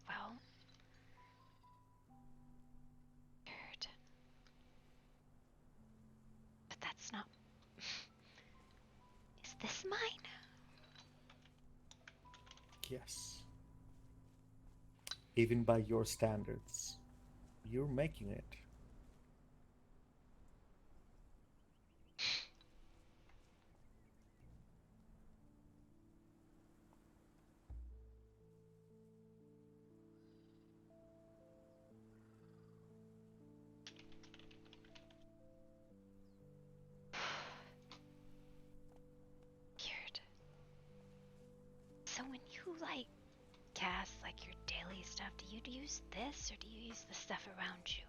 Well. Weird. But that's not. Is this mine? Yes. Even by your standards, you're making it. Weird. So when you cast your daily stuff, do you use this or do you use the stuff around you?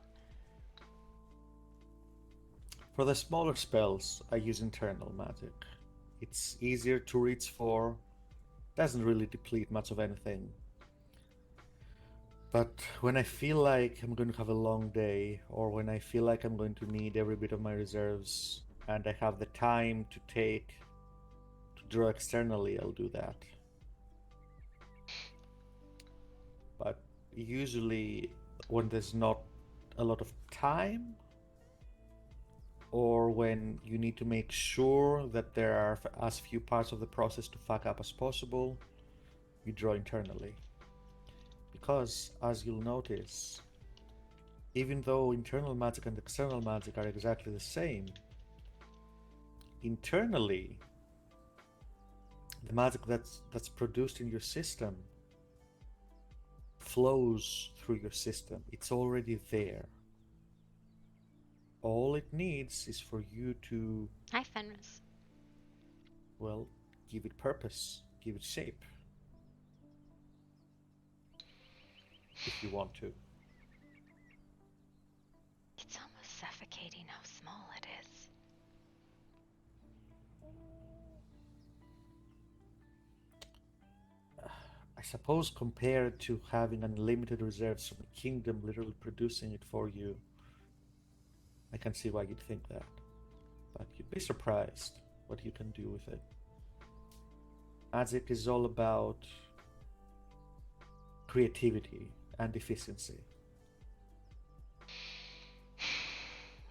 For the smaller spells, I use internal magic. It's easier to reach for, doesn't really deplete much of anything. But when I feel like I'm going to have a long day, or when I feel like I'm going to need every bit of my reserves, and I have the time to draw externally, I'll do that. But usually when there's not a lot of time, or when you need to make sure that there are as few parts of the process to fuck up as possible, you draw internally. Because, as you'll notice, even though internal magic and external magic are exactly the same, internally, the magic that's produced in your system flows through your system. It's already there. All it needs is for you to, Hi, Fenris. well, give it purpose, give it shape. If you want to. It's almost suffocating how small it is. I suppose compared to having unlimited reserves from the kingdom literally producing it for you, I can see why you'd think that. But you'd be surprised what you can do with it. Magic is all about creativity and efficiency.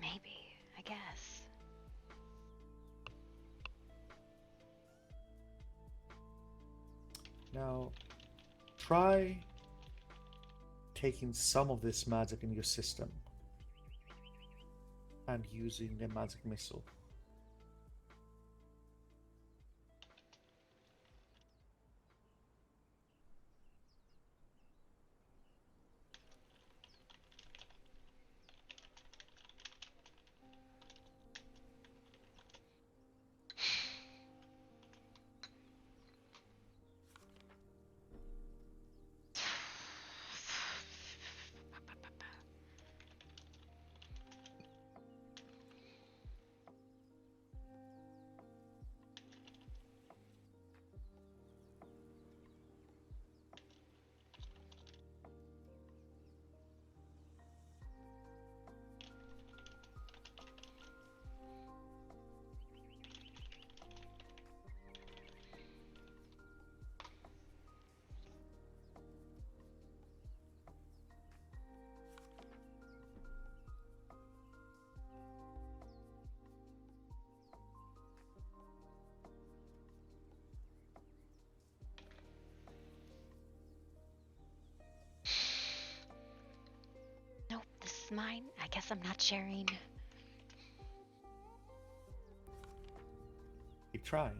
Maybe, I guess. Now, try taking some of this magic in your system and using the magic missile. Nope, this is mine. I guess I'm not sharing. Keep trying.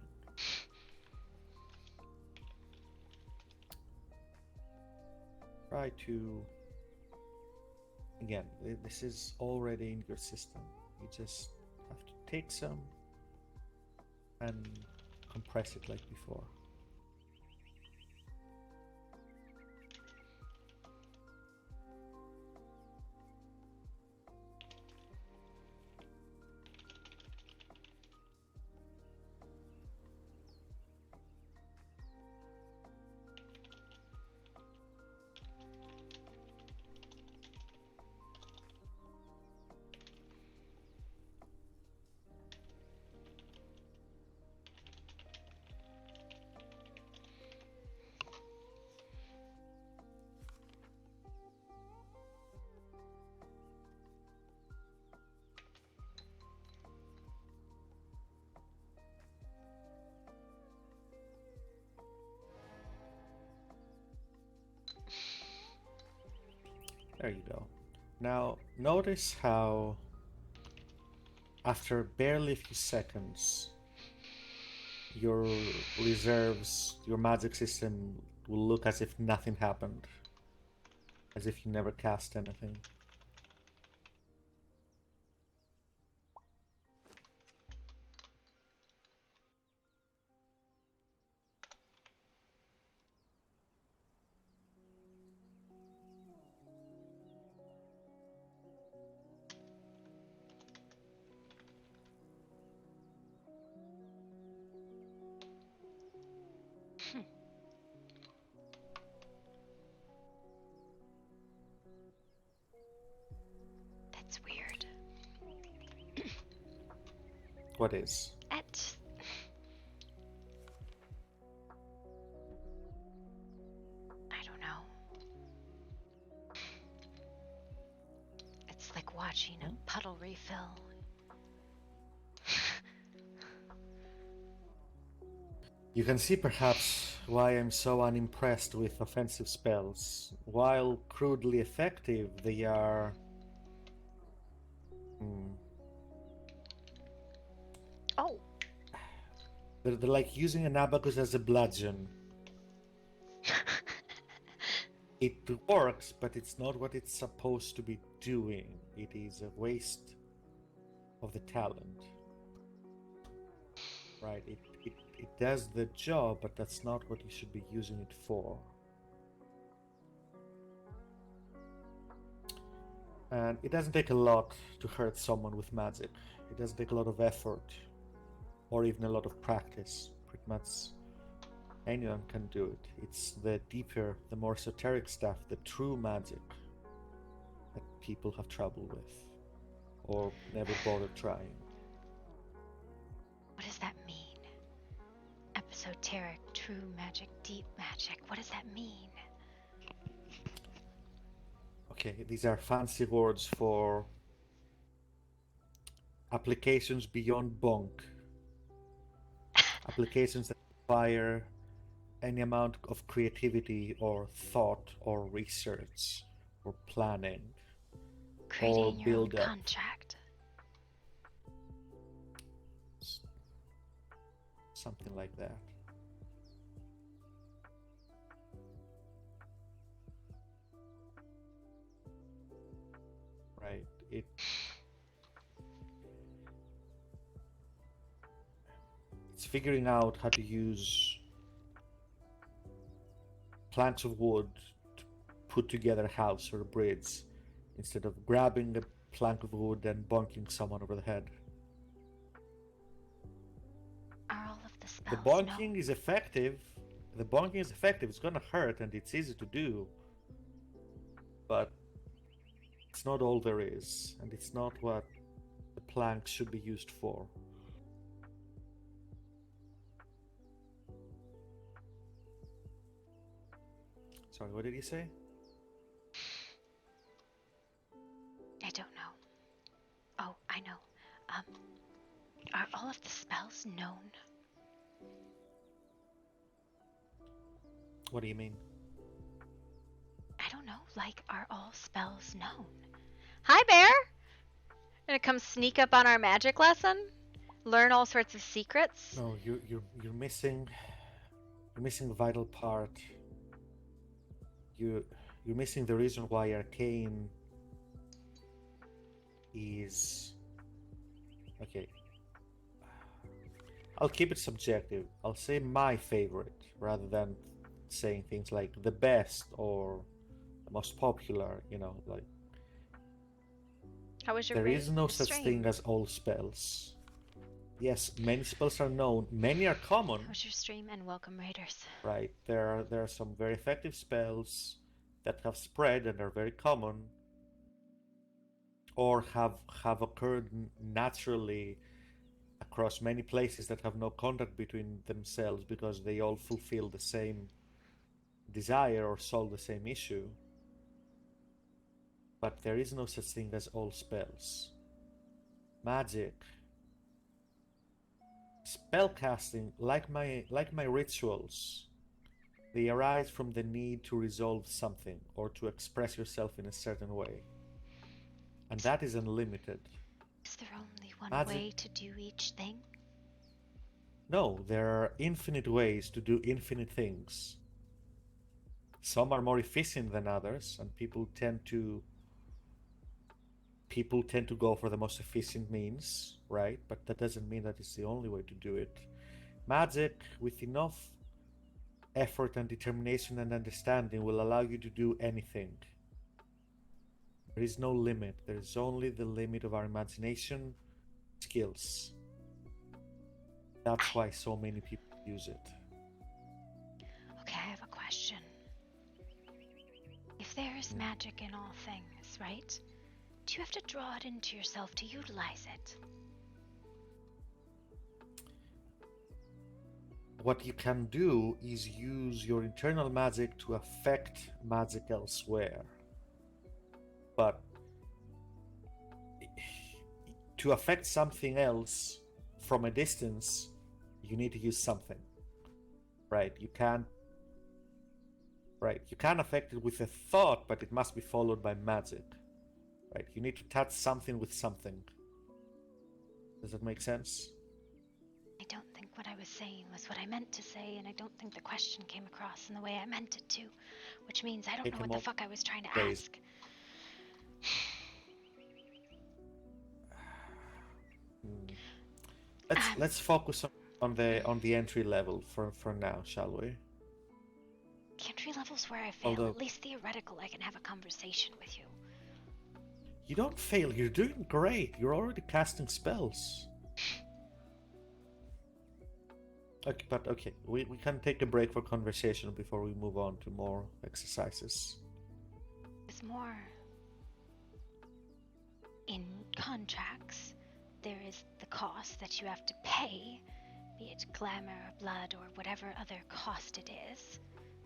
Try to... Again, this is already in your system. You just have to take some and compress it like before. There you go. Now, notice how after barely a few seconds, your reserves, your magic system will look as if nothing happened. As if you never cast anything. That's weird. What is? I don't know. It's like watching a puddle refill. You can see perhaps why I'm so unimpressed with offensive spells. While crudely effective, they are... Oh! They're like using an abacus as a bludgeon. It works, but it's not what it's supposed to be doing. It is a waste of the talent. Right, it does the job, but that's not what you should be using it for. And it doesn't take a lot to hurt someone with magic. It doesn't take a lot of effort, or even a lot of practice. Pretty much anyone can do it. It's the deeper, the more esoteric stuff, the true magic, that people have trouble with, or never bother trying. What does that mean? Esoteric, true magic, deep magic. What does that mean? Okay, these are fancy words for applications beyond bonk. Applications that require any amount of creativity or thought or research or planning or Creating your own build up. contract. Something like that. Right. It's figuring out how to use planks of wood to put together a house or a bridge instead of grabbing a plank of wood and bonking someone over the head. Are all of the The spells bonking known? is effective. The bonking is effective. It's gonna hurt and it's easy to do. But it's not all there is, and it's not what the planks should be used for. Sorry, what did you say? I don't know. Oh, I know. Are all of the spells known? What do you mean? I don't know. Like, are all spells known? Hi, Bear! Gonna come sneak up on our magic lesson? Learn all sorts of secrets? No, you're missing a vital part. You're missing the reason why arcane is okay. I'll keep it subjective. I'll say my favorite rather than saying things like the best or the most popular, you know, like How was your there is no such stream? thing as all spells. Yes, many spells are known, many are common. How was your stream? And welcome, Raiders. Right, there are some very effective spells that have spread and are very common, or have occurred naturally across many places that have no contact between themselves because they all fulfill the same desire or solve the same issue. But there is no such thing as all spells. Magic, spellcasting, like my rituals, they arise from the need to resolve something or to express yourself in a certain way. And that is unlimited. Is there only one Magic. way to do each thing? No, there are infinite ways to do infinite things. Some are more efficient than others, and people tend to go for the most efficient means, right? But that doesn't mean that it's the only way to do it. Magic, with enough effort and determination and understanding, will allow you to do anything. There is no limit. There is only the limit of our imagination, skills. That's why so many people use it. Okay, I have a question. If there is magic in all things, right? Do you have to draw it into yourself to utilize it? What you can do is use your internal magic to affect magic elsewhere. But to affect something else from a distance, you need to use something. Right? You can't affect it with a thought, but it must be followed by magic. Right? You need to touch something with something. Does that make sense? I don't think what I was saying was what I meant to say, and I don't think the question came across in the way I meant it to, which means I don't know what the fuck I was trying to ask. Let's focus on the entry level for now, shall we? The entry level's where I fail. Although- At least theoretical, I can have a conversation with you. You don't fail. You're doing great. You're already casting spells. Okay, but okay, we can take a break for conversation before we move on to more exercises. There's more. In contracts, there is the cost that you have to pay, be it glamour or blood or whatever other cost it is.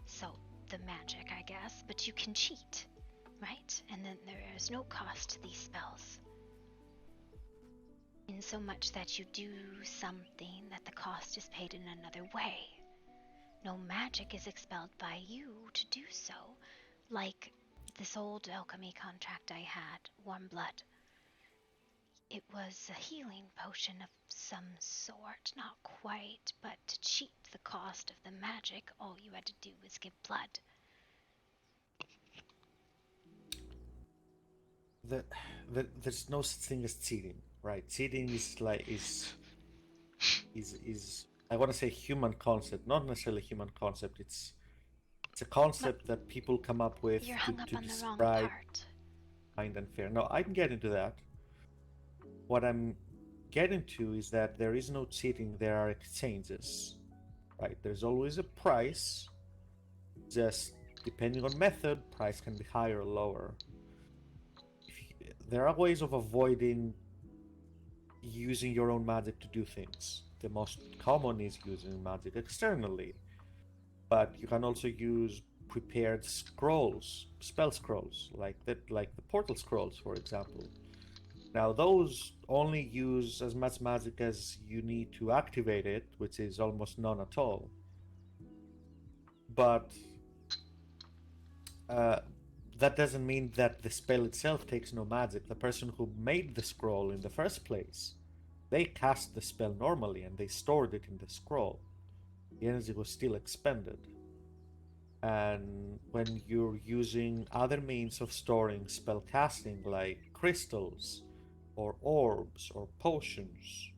So, the magic, I guess, but you can cheat. right? And then there is no cost to these spells. In so much that you do something that the cost is paid in another way. No magic is expelled by you to do so, like this old alchemy contract I had, Warm Blood. It was a healing potion of some sort, not quite, but to cheat the cost of the magic, all you had to do was give blood. There's no such thing as cheating, right? Cheating is I want to say human concept, not necessarily human concept. It's a concept that people come up with You're hung up to on the wrong describe part. kind and fair. No, I can get into that. What I'm getting to is that there is no cheating. There are exchanges, right? There's always a price. Just depending on method, price can be higher or lower. There are ways of avoiding using your own magic to do things. The most common is using magic externally, but you can also use prepared scrolls, spell scrolls, like the portal scrolls, for example. Now those only use as much magic as you need to activate it, which is almost none at all. But that doesn't mean that the spell itself takes no magic. The person who made the scroll in the first place, they cast the spell normally and they stored it in the scroll. The energy was still expended. And when you're using other means of storing spell casting, like crystals or orbs or potions,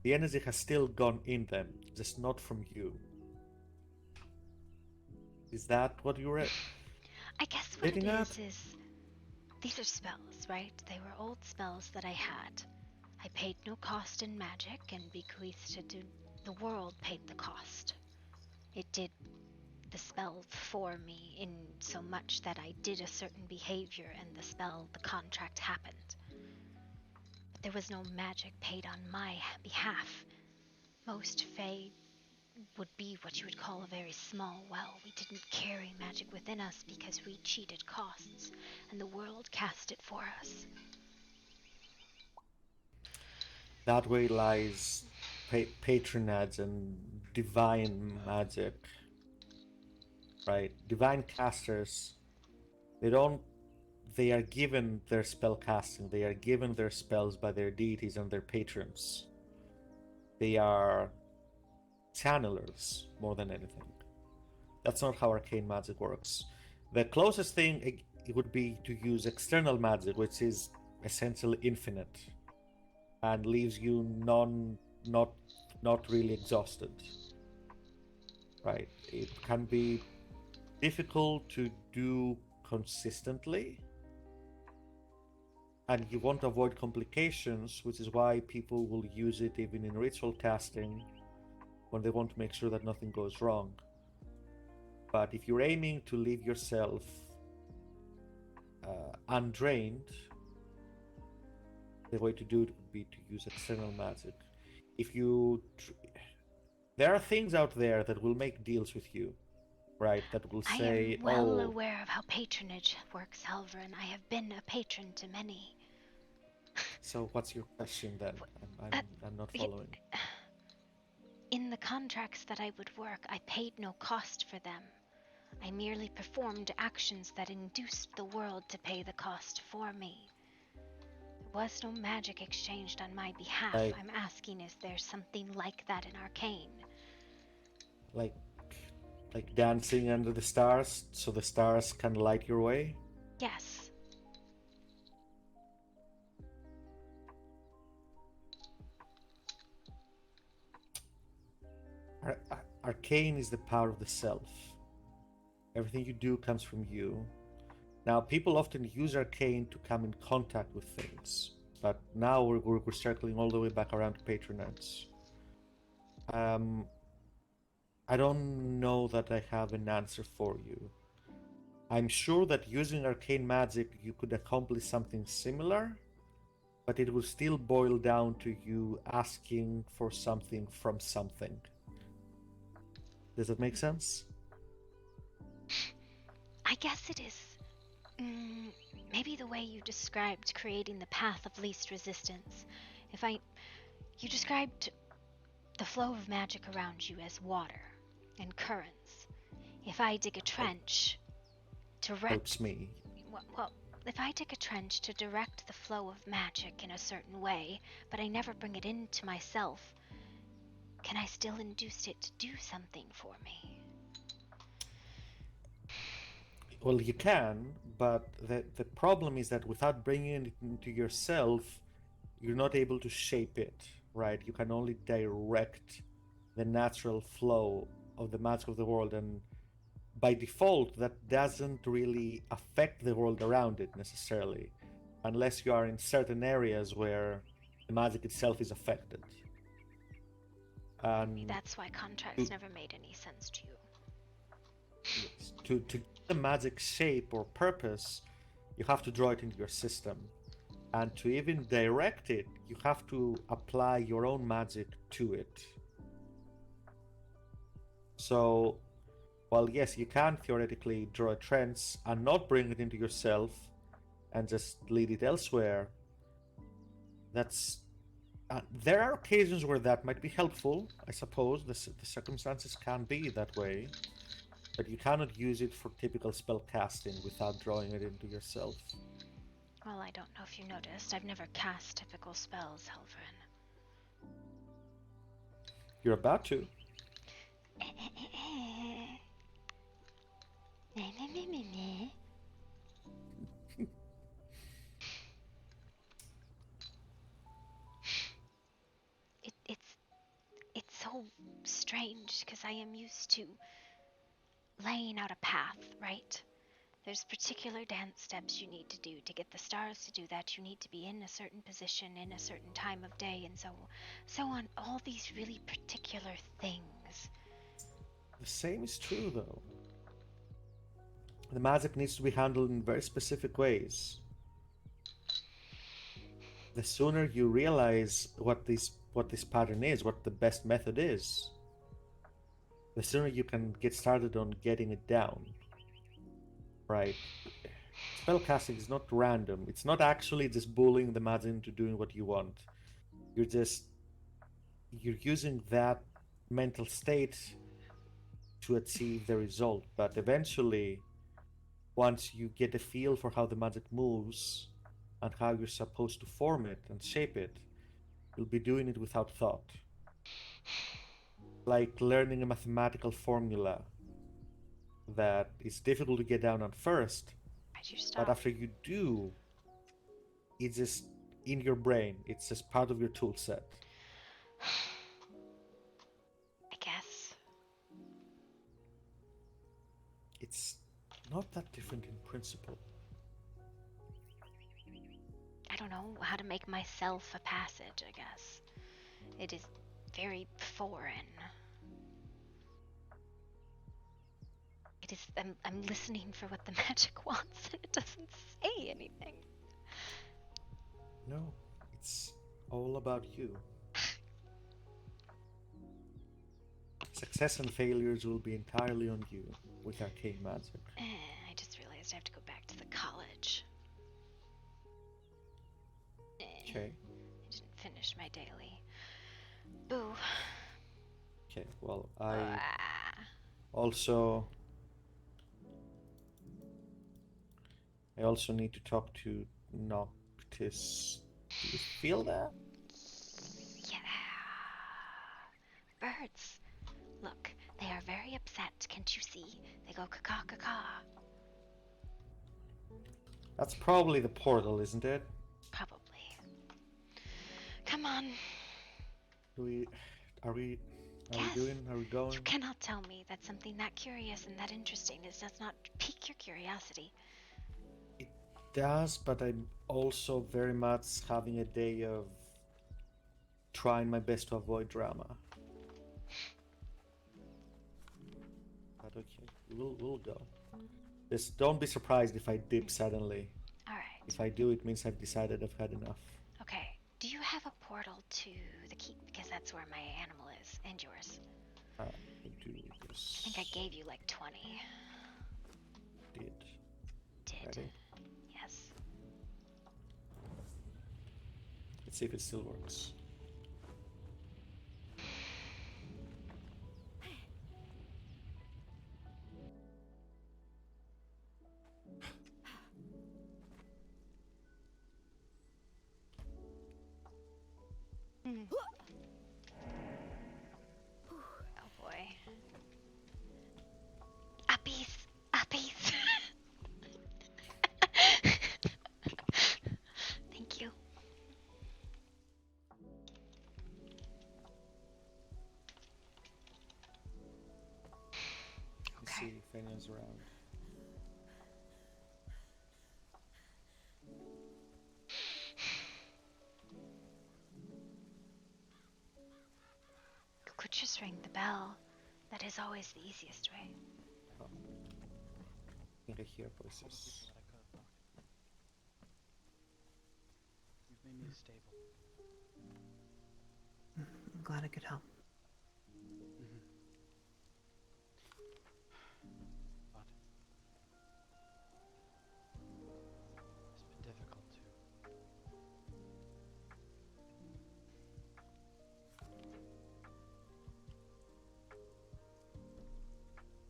the energy has still gone in them, just not from you. Is that what you read? I guess what it is these are spells, right? They were old spells that I had. I paid no cost in magic and bequeathed it to the world paid the cost. It did the spell for me in so much that I did a certain behavior and the contract happened. But there was no magic paid on my behalf. Most Fae would be what you would call a very small well. We didn't carry magic within us because we cheated costs, and the world cast it for us. That way lies patronage and divine magic, right? Divine casters, they are given their spell casting, they are given their spells by their deities and their patrons. They are channelers more than anything. That's not how arcane magic works. The closest thing it would be to use external magic, which is essentially infinite and leaves you not really exhausted. Right? It can be difficult to do consistently, and you want to avoid complications, which is why people will use it even in ritual casting when they want to make sure that nothing goes wrong. But if you're aiming to leave yourself undrained, the way to do it would be to use external magic. If you there are things out there that will make deals with you, right? That will say, I am well aware of how patronage works, Halvern. I have been a patron to many. So what's your question then? I'm not following. In the contracts that I would work, I paid no cost for them. I merely performed actions that induced the world to pay the cost for me. There was no magic exchanged on my behalf. I'm asking, is there something like that in Arcane? Like dancing under the stars so the stars can light your way? Yes. Arcane is the power of the self. Everything you do comes from you. Now, people often use arcane to come in contact with things, but now we're circling all the way back around to patronage. I don't know that I have an answer for you. I'm sure that using arcane magic you could accomplish something similar, but it will still boil down to you asking for something from something. Does that make sense? I guess it is Maybe the way you described creating the path of least resistance. You described the flow of magic around you as water and currents. If I dig a trench Helps me. well, if I dig a trench to direct the flow of magic in a certain way, but I never bring it into myself, can I still induce it to do something for me? Well, you can, but the problem is that without bringing it into yourself, you're not able to shape it, right? You can only direct the natural flow of the magic of the world, and by default, that doesn't really affect the world around it necessarily, unless you are in certain areas where the magic itself is affected. Maybe that's why contracts never made any sense to you. Yes, to give the magic shape or purpose, you have to draw it into your system. And to even direct it, you have to apply your own magic to it. So, while yes, you can theoretically draw a trench and not bring it into yourself and just lead it elsewhere, that's... there are occasions where that might be helpful, I suppose. The circumstances can be that way. But you cannot use it for typical spell casting without drawing it into yourself. Well, I don't know if you noticed, I've never cast typical spells, Helverin. You're about to. It's so strange because I am used to laying out a path, right? There's particular dance steps you need to do. To get the stars to do that, you need to be in a certain position, in a certain time of day, and so on. All these really particular things. The same is true, though. The magic needs to be handled in very specific ways. The sooner you realize what this pattern is, what the best method is, the sooner you can get started on getting it down. Right? Spellcasting is not random. It's not actually just bullying the magic into doing what you want. You're using that mental state to achieve the result. But eventually, once you get a feel for how the magic moves and how you're supposed to form it and shape it, you'll be doing it without thought. Like learning a mathematical formula that is difficult to get down at first, but after you do, it's just in your brain. It's just part of your tool set. I guess. It's not that different in principle. I don't know how to make myself a passage, I guess. It is very foreign. It is. I'm listening for what the magic wants, and it doesn't say anything. No, it's all about you. Success and failures will be entirely on you with arcane magic. I just realized I have to go back to the college. Okay. I didn't finish my daily. Boo. Okay, well, I also need to talk to Noctis. Do you feel that? Yeah. Birds. Look, they are very upset, can't you see? They go caw-caw-caw. That's probably the portal, isn't it? Probably. Come on. Are we going? You cannot tell me that something that curious and that interesting does not pique your curiosity. It does, but I'm also very much having a day of trying my best to avoid drama. But okay, we'll go. Just don't be surprised if I dip suddenly. Alright. If I do, it means I've decided I've had enough. Okay. Do you have a portal to the keep? Because that's where my animal is, and yours. I do this. I think I gave you like 20. Did. Did. Ready? Let's see if it still works. Oh boy. Uppies! Uppies! Thank you. Let's see if anyone's around. You could just ring the bell. That is always the easiest way. Oh. I think I hear voices. You've made me stable. I'm glad I could help. But it's been difficult too.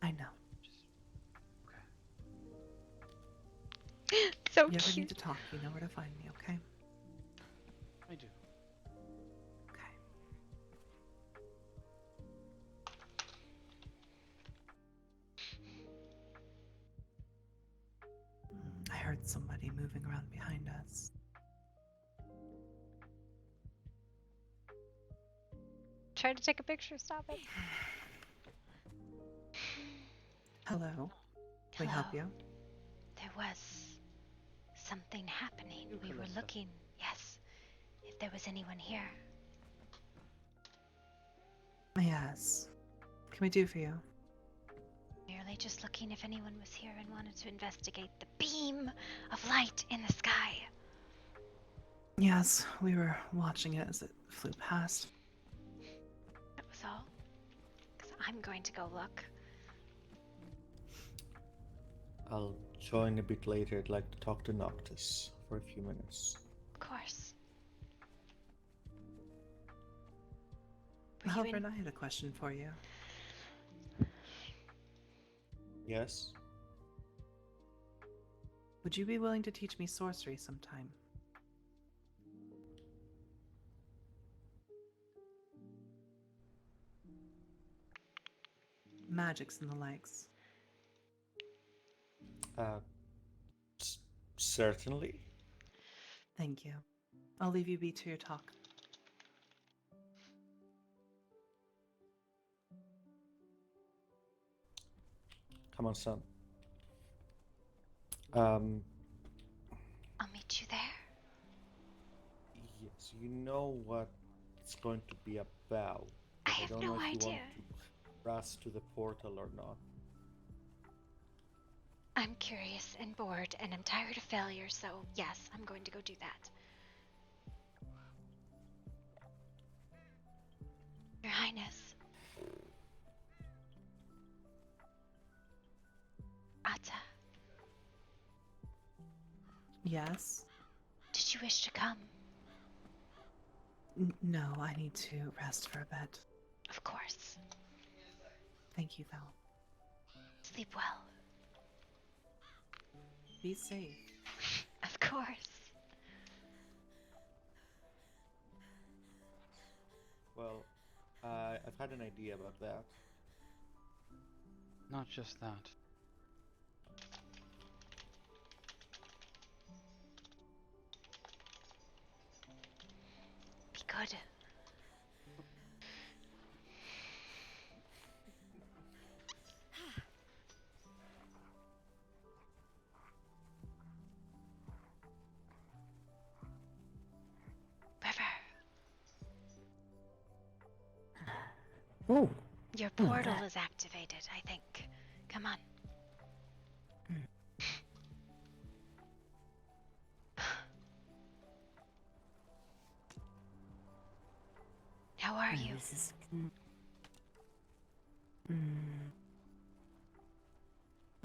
I know. So you ever cute. need to talk, you know where to find me, okay? I do. Okay. I heard somebody moving around behind us. Try to take a picture, stop it. Hello. Can we help Hello. you? There was something happening. We were Calista. looking, yes, if there was anyone here. Yes. What can we do for you? Merely just looking if anyone was here and wanted to investigate the beam of light in the sky. Yes, we were watching it as it flew past. That was all. 'Cause I'm going to go look. I'll join a bit later. I'd like to talk to Noctis for a few minutes. Of course. Were you Halpern, in- I had a question for you. Yes? Would you be willing to teach me sorcery sometime? Magics and the likes. Certainly. Thank you. I'll leave you be to your talk. Come on, son. I'll meet you there. Yes, you know what it's going to be about. I I have don't no know if idea. you want to rush to the portal or not. I'm curious and bored, and I'm tired of failure, so yes, I'm going to go do that. Your Highness. Atta, Yes? did you wish to come? No, I need to rest for a bit. Of course. Thank you, though. Sleep well. Be safe. Of course. Well, I've had an idea about that. Not just that. Be good. River. Oh. Your portal is activated, I think. Come on. How are you? This is...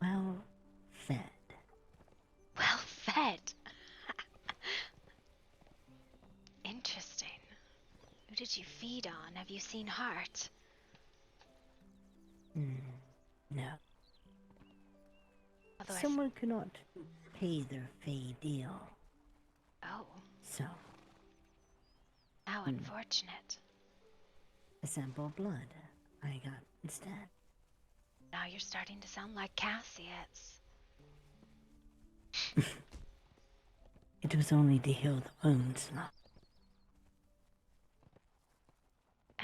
well fed. Well fed. Interesting. did you feed on? Have you seen Heart? No. Although Someone cannot pay their fee deal. Oh, So, how unfortunate. a sample of blood I got instead. Now you're starting to sound like Cassius. It was only to heal the wounds, love.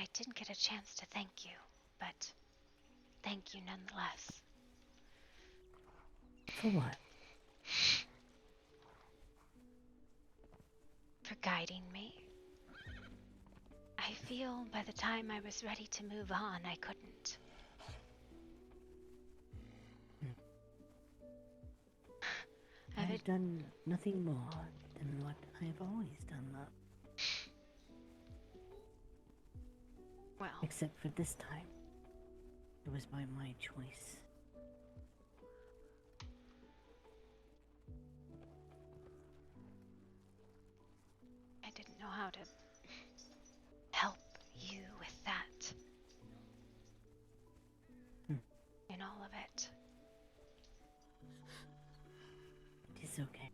I didn't get a chance to thank you, but thank you nonetheless. For what? For guiding me. I feel by the time I was ready to move on, I couldn't. I've done nothing more than what I've always done, love. Well. Except for this time. It was by my choice. I didn't know how to help you with that. In all of it. It is okay.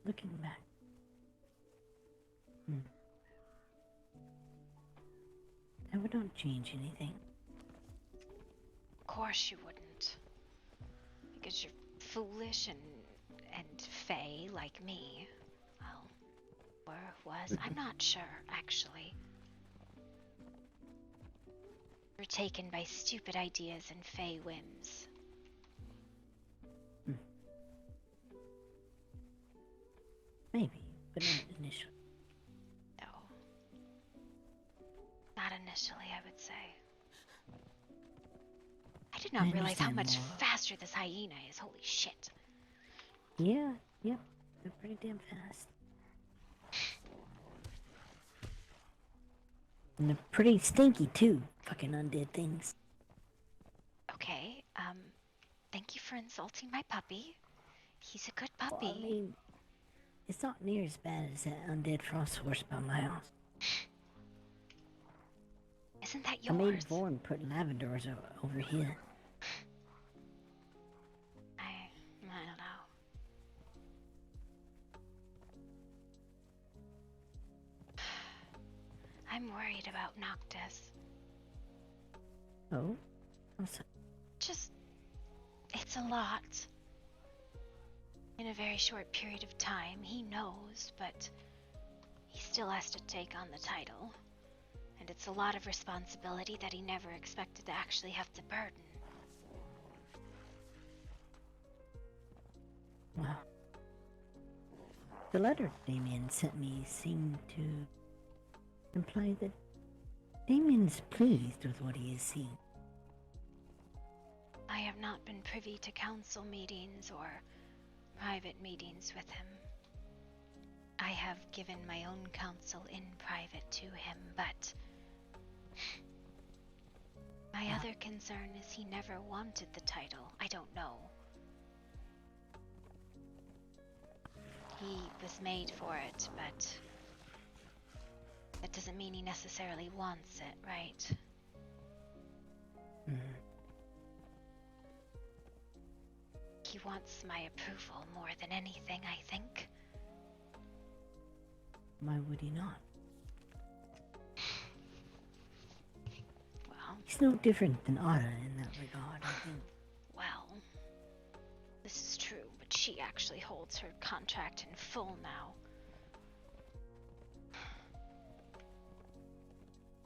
Looking back. I would not change anything. Of course you wouldn't. Because you're foolish and fey like me. Well, or was. I'm not sure, actually. You're taken by stupid ideas and fey whims. Maybe, but not initially. No. Not initially, I would say. I did not realize how much faster this hyena is. Holy shit. Yeah, yep. They're pretty damn fast. And they're pretty stinky, too. Fucking undead things. Okay, thank you for insulting my puppy. He's a good puppy. Well, I mean, it's not near as bad as that undead frost horse by my house. Isn't that I yours? made Vaughn put lavenders over here. I don't know. I'm worried about Noctis. Oh? What's up? Just, it's a lot. In a very short period of time, he knows, but he still has to take on the title. And it's a lot of responsibility that he never expected to actually have to burden. Wow. The letter Damien sent me seemed to imply that Damien is pleased with what he has seen. I have not been privy to council meetings or private meetings with him. I have given my own counsel in private to him, but my other concern is he never wanted the title. I don't know. He was made for it, but that doesn't mean he necessarily wants it, right? He wants my approval more than anything, I think. Why would he not? Well, He's no different than Otta in that regard, I think. well, this is true, but she actually holds her contract in full now.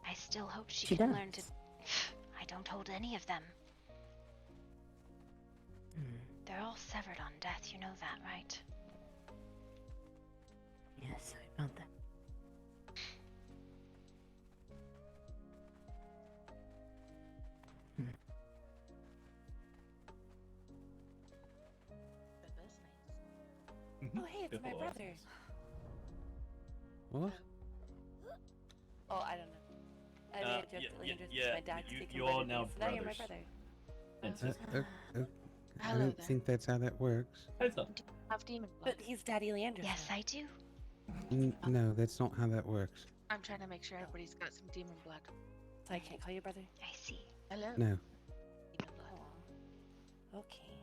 I still hope she can learn to... I don't hold any of them. They're all severed on death, you know that, right? Yes, I found that. Oh, hey, it's my brother. What? Oh, I don't know. I may have to introduce my dad to become you all now so now you're my brothers. brother. And I Hello don't there. think that's how that works. Heads up. Do you have demon blood? But he's Daddy Leander. Yes, I do. No, that's not how that works. I'm trying to make sure everybody's got some demon blood. So I can't call you brother? I see. Hello. No. Demon blood. Okay.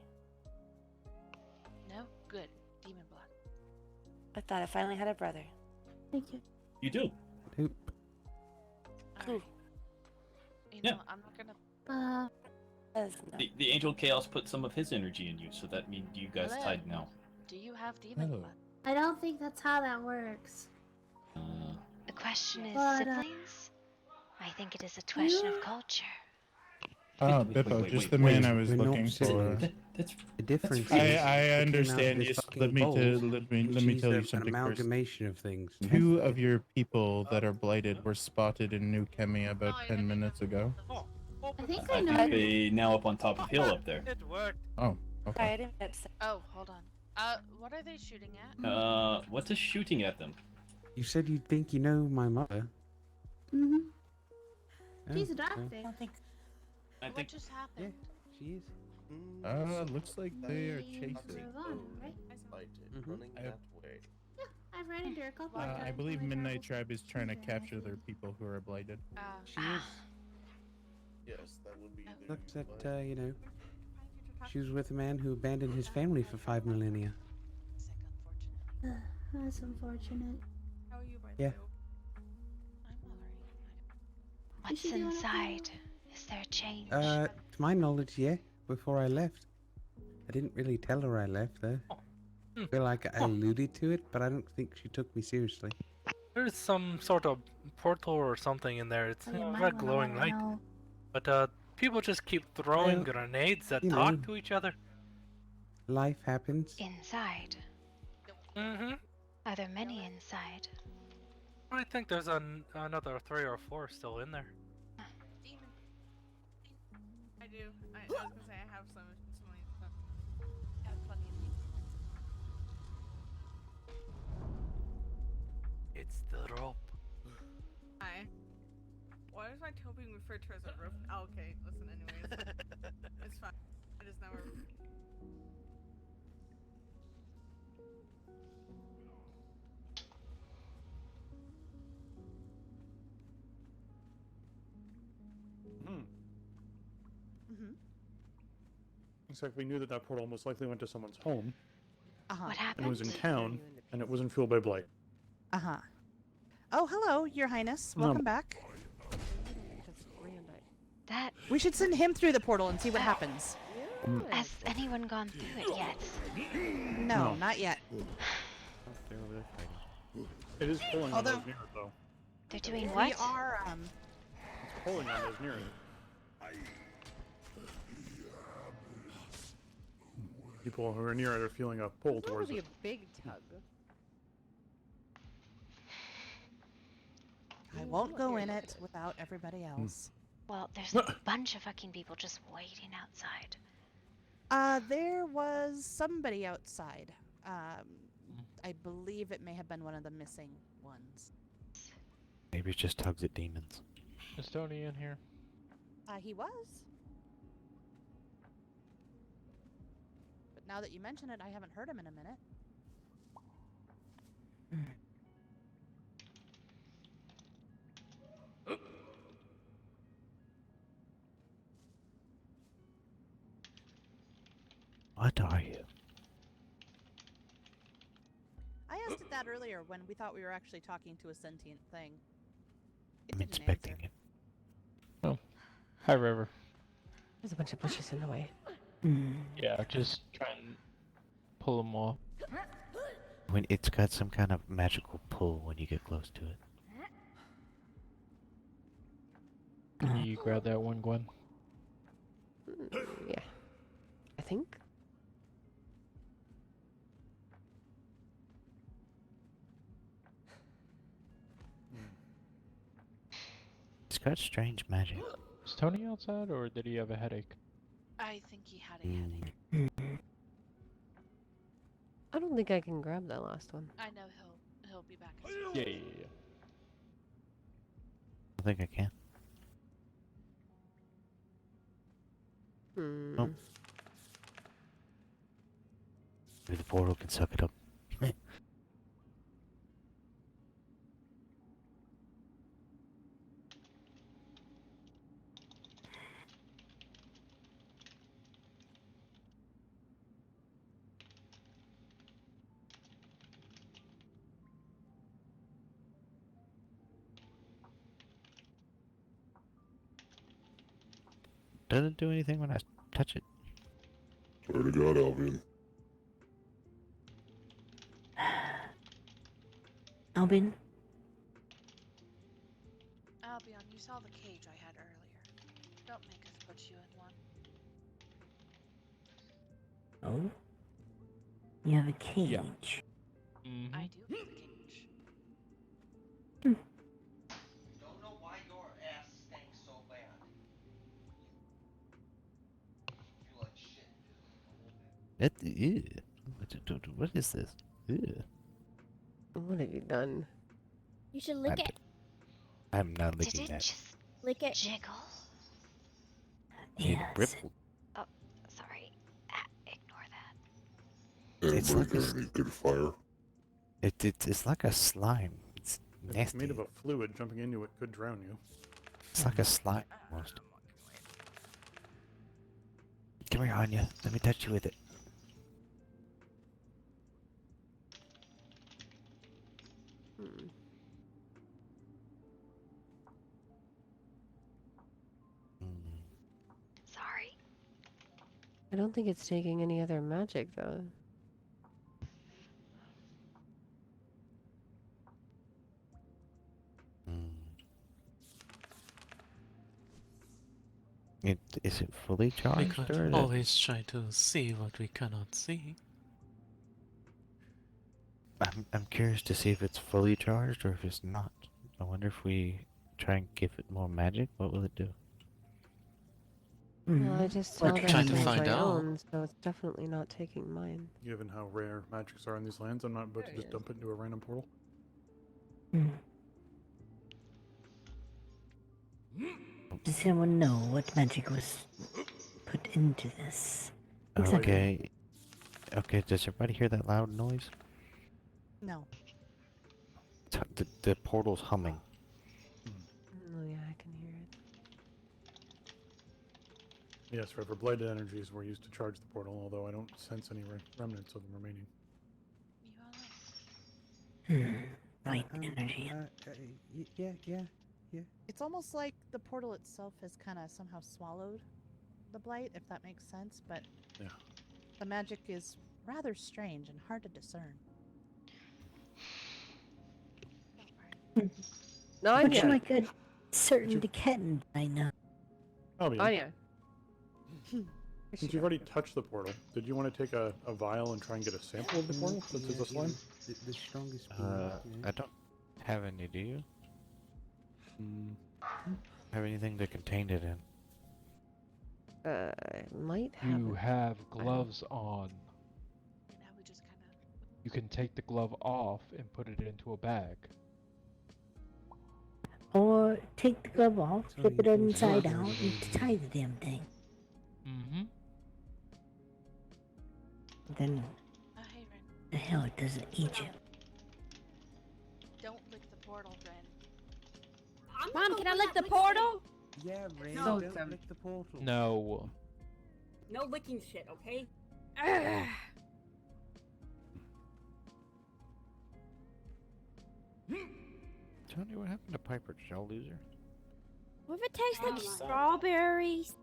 No? Good. Demon blood. I thought I finally had a brother. Thank you. You do. Nope. Cool. You Yeah. know, I'm not gonna. The Angel Chaos put some of his energy in you, so that means you guys Hello. tied now. Do you have demon blood? I don't think that's how that works. The question is But, siblings? I think it is a question of culture. Oh, Bippo, just the man I was we're not looking for. siblings. The difference is I picking understand. out this Just fucking let me bowl, let me she's tell you an something first. amalgamation of things. Two of your people that are blighted were spotted in New Chemia about 10 minutes ago. I think I I know. think they now up on top of hill up there. It worked. Oh, okay. I didn't upset. Oh, hold on. What are they shooting at? What is shooting at them? You said you think you know my mother. Mm-hmm. Oh, She's a okay. doctor. I What think just happened? She is. Looks like they are chasing. Right? Running I- that way. Yeah, I've ran into her a couple of times. I believe when Midnight traveled. Tribe is trying to capture their people who are blighted. She is. Yes, that would be the. Looks that, you know, she was with a man who abandoned his family for 5 millennia. That's unfortunate. How are you, by Yeah. What's she doing up inside? Is there a change? To my knowledge, yeah, before I left. I didn't really tell her I left, though. I feel like I alluded to it, but I don't think she took me seriously. There's some sort of portal or something in there. It's Oh, you a might red wanna glowing let her light. know. But people just keep throwing Well, grenades that you talk know. to each other. Life happens. Inside. Mm-hmm. Are there many inside? I think there's another 3 or 4 still in there. Demon. I do. I was gonna say I have some stuff. I have plenty of demon. It's the rope. Hi. Why is my toe being referred to as a roof? Oh, okay, listen, anyways. It's fine. I just never. Mm-hmm. Looks like we knew that portal most likely went to someone's home. What And it was in town, and it wasn't fueled by blight. Uh-huh. Oh, hello, Your Highness. Welcome back. That. We should send him through the portal and see what happens. Has anyone gone through it yet? No, not yet. It is pulling on Although- those near it, though. They're doing We what? are, It's pulling on those near it. People who are near it are feeling a pull towards Probably it. a big tug. I won't go in it without everybody else. Well, there's a bunch of fucking people just waiting outside. There was somebody outside. I believe it may have been one of the missing ones. Maybe it's just tugs at demons. Is Tony in here? He was. But now that you mention it, I haven't heard him in a minute. What are you? I asked it that earlier when we thought we were actually talking to a sentient thing. It I'm didn't inspecting answer. it. Oh. Hi, River. There's a bunch of bushes in the way. Yeah, just try and pull them off. When it's got some kind of magical pull when you get close to it. Can you grab that one, Gwen? Yeah. I think. It's got strange magic. Is Tony outside, or did he have a headache? I think he had a headache. I don't think I can grab that last one. I know he'll be back. As soon as Yeah. I think I can. Oh. Maybe the portal can suck it up. Doesn't do anything when I touch it. Swear to God, Albion. Albin? Albion, you saw the cage I had earlier. Don't make us put you in one. Oh? You have a cage. I do have a cage. Don't know why your ass stinks so bad. You like shit. What is this? Ew. What have you done? You should lick it. I'm not Did licking it that. just Lick it. jiggle? It Yes. Oh, sorry. Ignore that. It's Anybody like got any good fire? it's like a slime. It's It's nasty. made of a fluid. Jumping into it could drown you. It's like a slime almost. Come here, Anya. Let me touch you with it. Sorry. I don't think it's taking any other magic though. Is it fully We charged could or is always try to see what we cannot see. I'm curious to see if it's fully charged or if it's not. I wonder if we try and give it more magic, what will it do? Well, I just What held try it to with find my out. own, so it's definitely not taking mine. Given how rare magics are in these lands, I'm not about to just dump it into a random portal. Does anyone know what magic was put into this? Okay. Okay, does everybody hear that loud noise? No. The portal's humming. Oh yeah, I can hear it. Yes, Trevor, blighted energies were used to charge the portal, although I don't sense any remnants of them remaining. Right energy. Yeah. It's almost like the portal itself has kind of somehow swallowed the blight, if that makes sense, but yeah, the magic is rather strange and hard to discern. Much Anya. like a certain kitten I know. Albion, Anya. since you've already touched the portal, did you want to take a vial and try and get a sample of the portal since it's a slime? The strongest being, I don't have any, do you? Mm. Have anything to contain it in? I might have. You have gloves on. You can take the glove off and put it into a bag. Or take the glove off, flip it inside out, and tie the damn thing. Mm-hmm. Then the hell it doesn't eat you. Don't lick the portal, Ren. Mom, can I lick the portal? Yeah, Ray, No, don't Tim. lick the portal. No. No licking shit, okay? Tony, what happened to Piper? Did y'all lose her? What if it tastes like strawberries?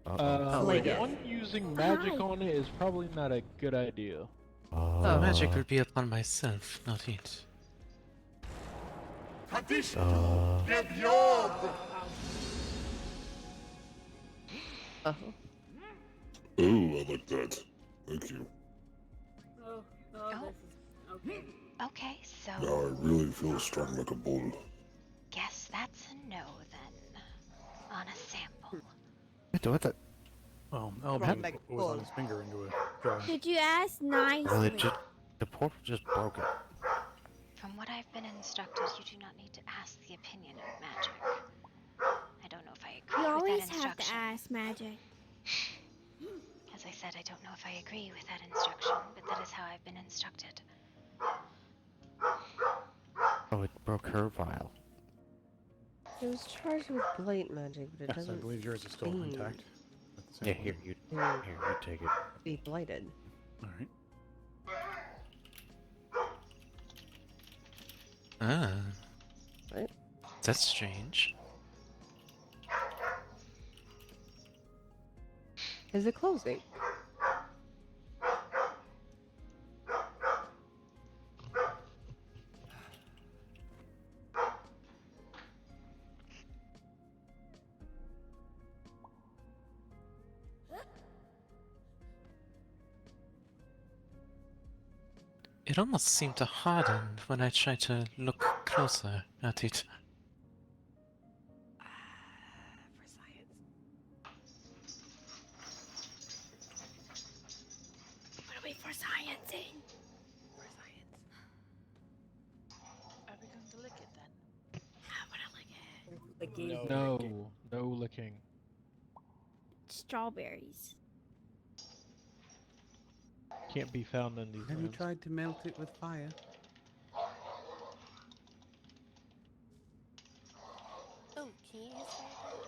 One using magic on it is probably not a good idea. Magic will be upon myself, not it. Ooh, I like that. Thank you. Oh, this is okay. Okay, so Now I really feel strong like a bull. guess that's a no then. On a sample. What the? Well, Albion was on his finger into a jar. Did you ask nicely? Well, the portal just broke it. From what I've been instructed, you do not need to ask the opinion of magic. I don't know if I agree You with always that have to instruction. ask magic. As I said, I don't know if I agree with that instruction, but that is how I've been instructed. Oh, it broke her vial. It was charged with blight magic, but it Yes, I doesn't believe yours is still seem intact. Yeah, here you take it. be blighted. All right. Ah. What? That's strange. Is it closing? It almost seemed to harden when I tried to look closer at it. For science. What are we for sciencing? For science. Are we going to lick it then? I wanna lick it. No licking. Strawberries. Can't be found in these Have you lands. tried to melt it with fire? Oh, can you use fire?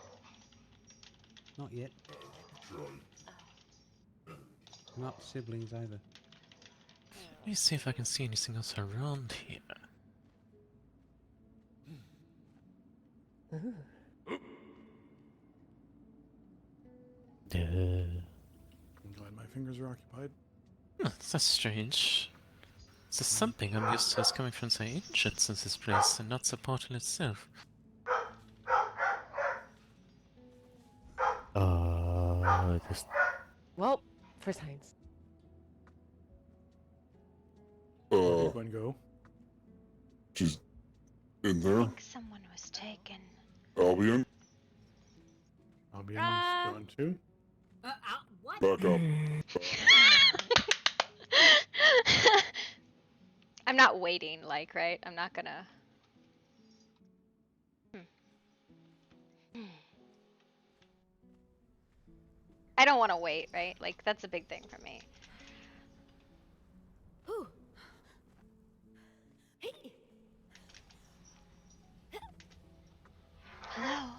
Not yet. Not siblings either. Let me see if I can see anything else around here. I'm glad my fingers are occupied. That's strange. The something I'm used to is coming from the ancients in this place, and not the portal itself. Just Well, for science. Where did one go? She's in I there. think someone was taken. Albion, Albion's gone too. What? back up. I'm not waiting, like, right? I'm not gonna... I don't want to wait, right? Like, that's a big thing for me. Whew. Hey. Hello?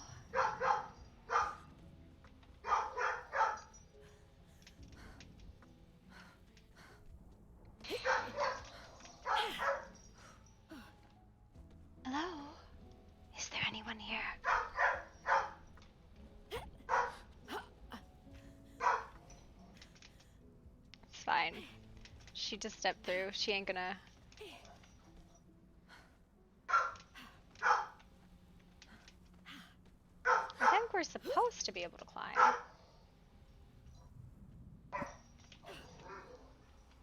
Hello? Is there anyone here? It's fine. She just stepped through. She ain't gonna... I think we're supposed to be able to climb.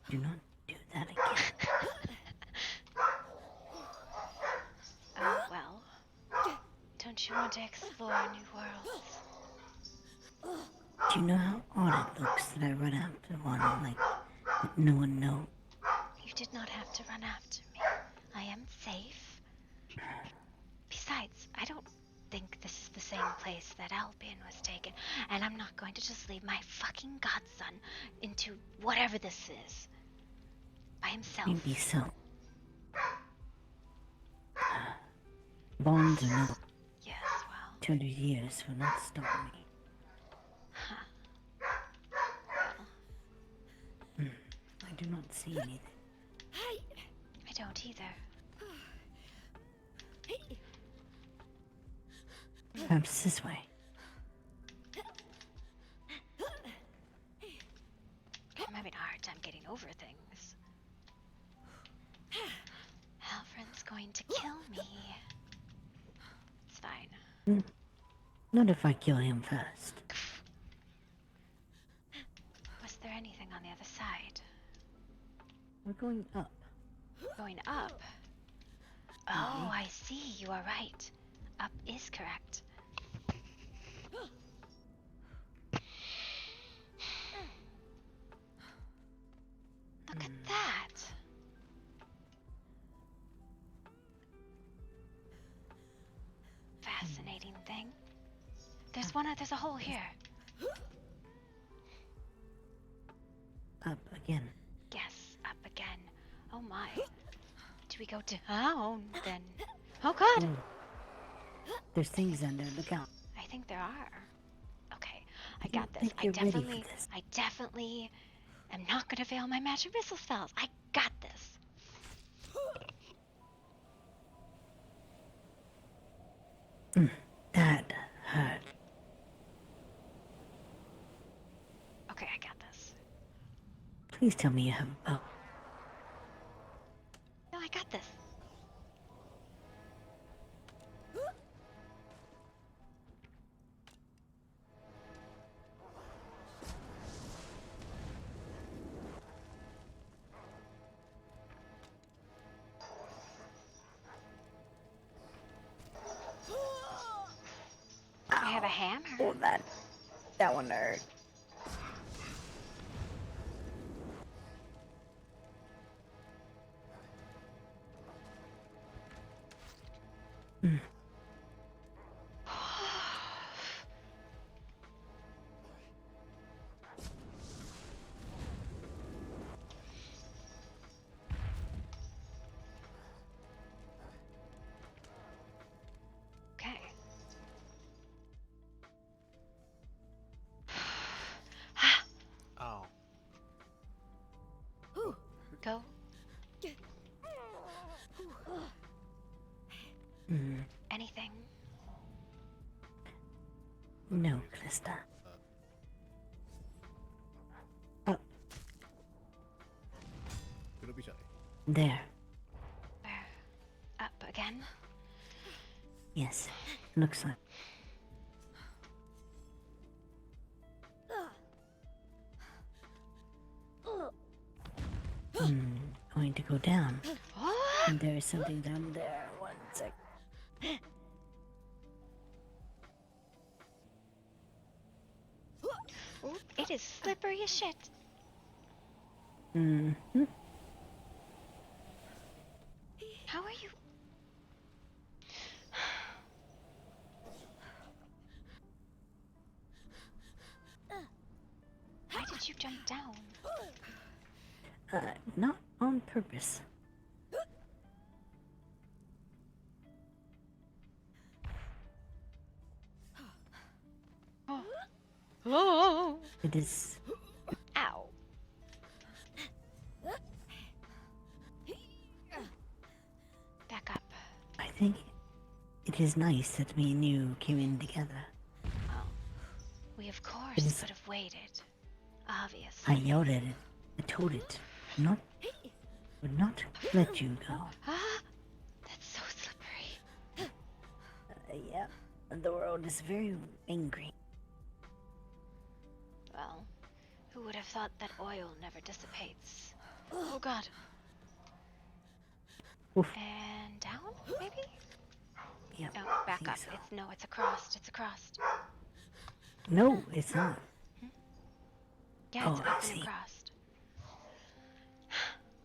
Do not do that again. Oh, well. Don't you want to explore new worlds? Do you know how odd it looks that I run after one like that no one knows? You did not have to run after me. I am safe. Besides, I don't think this is the same place that Albion was taken, and I'm not going to just leave my fucking godson into whatever this is. By himself. Maybe so. Bonds or not, Yes, well. 200 years will not stop me. Huh. I do not see anything. I don't either. Perhaps this way. I'm having a hard time getting over things. Alfred's going to kill me. It's fine. Not if I kill him first. Was there anything on the other side? We're going up. Going up? Oh, I see. You are right. Up is correct. Look at that. Fascinating thing. There's a hole here. up again. Yes, up again. Oh my. Do we go down then? Oh god! Oh. There's things under. Look out. I think there are. Okay, I don't got this. think you're ready for this. I definitely am not gonna fail my magic missile spells. I got this. That hurt. Okay, I got this. Please tell me you have. Oh. No, I got this. I have a hammer. Oh, that one hurt. Okay. Oh. Go. Anything? No, Calista. Up. There. Up again? Yes. Looks like. Going to go down. And there is something down there. 1 sec. Ooh, it is slippery as shit. Mm-hmm. How are you? Why did you jump down? Not on purpose. Oh. It is. Ow. Back up. I think it is nice that me and you came in together. Well, we of course It is- could have waited. Obviously. I yelled at it. I told it. Would not let you go. Ah, that's so slippery. Yeah. The world is very angry. Well, who would have thought that oil never dissipates? Oh god. Oof. And down, maybe? Yep, No, I back think up. so. It's a crossed. It's a crossed. No, it's not. Yeah, it's Oh, I open see. and crossed.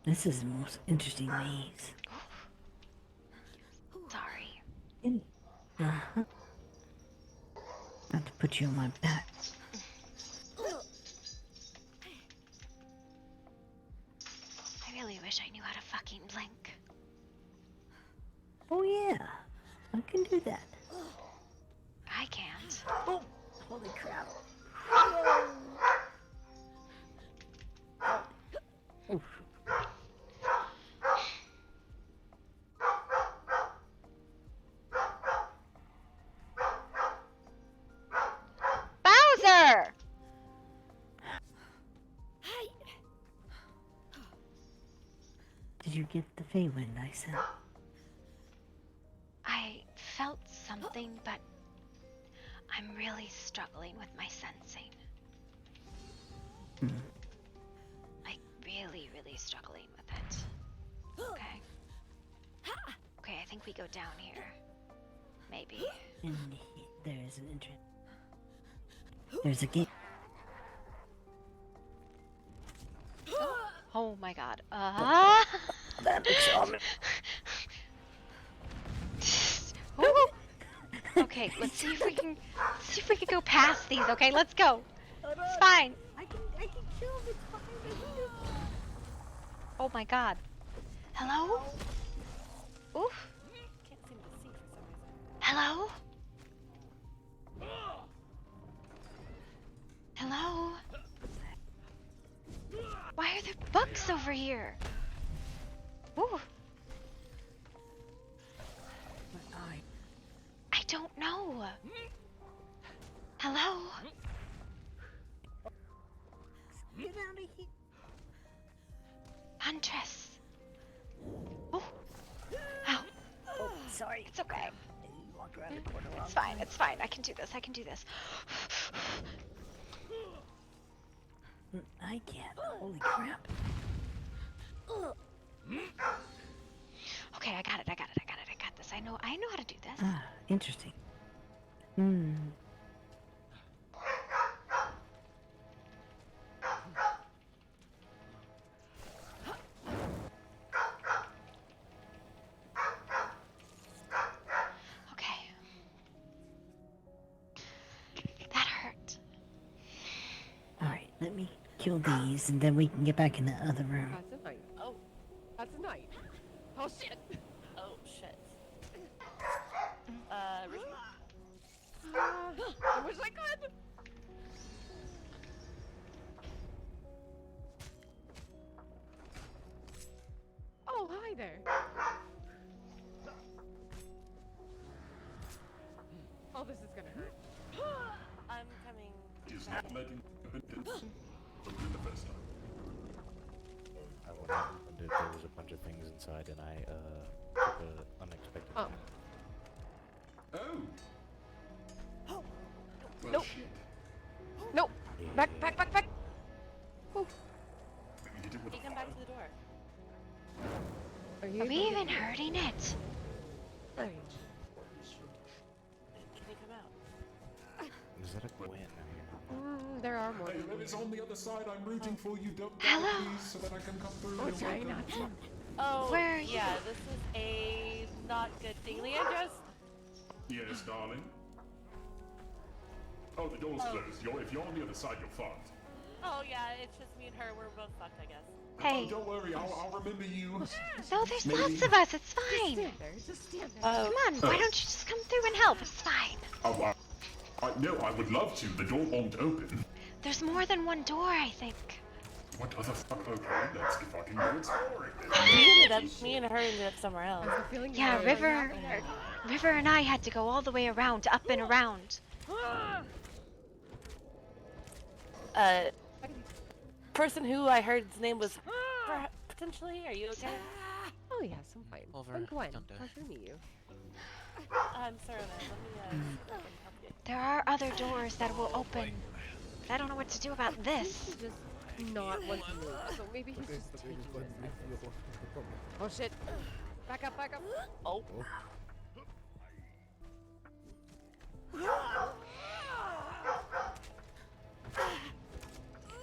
This is the most interesting maze. Sorry. Uh-huh. Not to put you on my back. I really wish I knew how to fucking blink. Oh yeah, I can do that. I can't. Oh, holy crap. Oof. Bowser! Did you get the Feywind I sent? I felt something, but I'm really struggling with my sensing. Like, really, really struggling with it. Okay. Okay, I think we go down here. Maybe. And there is an entrance. There's a gate. Oh my god. That looks ominous. Ooh. Okay, let's see if we can go past these. Okay, let's go. It's fine. I can kill him. It's fine. Oh my god. Hello? Oof. Can't seem to see for some reason. Hello? Hello? Why are there bugs over here? Ooh. I don't know. Hello? Get out of here. Huntress. Oh. Ow. Oh, sorry. It's okay. You walked around the corner. It's fine. It's fine. I can do this. I can do this. I can't. Holy crap. Okay, I got it. I got this. I know how to do this. Ah, interesting. Hmm. Okay. That hurt. Alright, let me kill these and then we can get back in the other room. That's a knight. Oh, that's a knight. Oh shit. Oh shit. Richie? I wish I could. Oh, hi there. Oh, this is gonna hurt. I'm coming. Is not letting the first time. I went out and opened it, there was a bunch of things inside, and I took an unexpected Oh. Oh. Well, Nope. shit. Nope. Back. Ooh. You did it with He come back to the door. Are Are you we even hurting it? Can he come out? Is that a Gwen? There are more. Hey, whoever's on the other side, I'm rooting for you. Don't die, Hello? please, so that I can come through. Oh, You're try welcome. not to. Oh, Where are you? yeah, this is a not good thing. Leandros? Yes, darling. Oh, the door's closed. If you're on the other side, you're fucked. Oh, yeah, it's just me and her. We're both fucked, I guess. Hey. Oh, don't worry. I'll remember you. No, there's Maybe. lots of us. It's fine. Just stand there. Come on, why don't you just come through and help? It's fine. Oh, no, I would love to. The door won't open. There's more than one door, I think. What other fuck? Okay, let's fucking go exploring. Me and her ended up somewhere else. Yeah, River and I had to go all the way around, up and around. Person who I heard's name was potentially. Are you okay? Oh yes, I'm fine. Over. I'm Gwen. Don't die. Pleasure to meet you. I'm sorry, man. Let me help you. There are other doors that will open. But I don't know what to do about this. He's just not want to move, so maybe he's just taking it. Oh shit! Back up! Oh.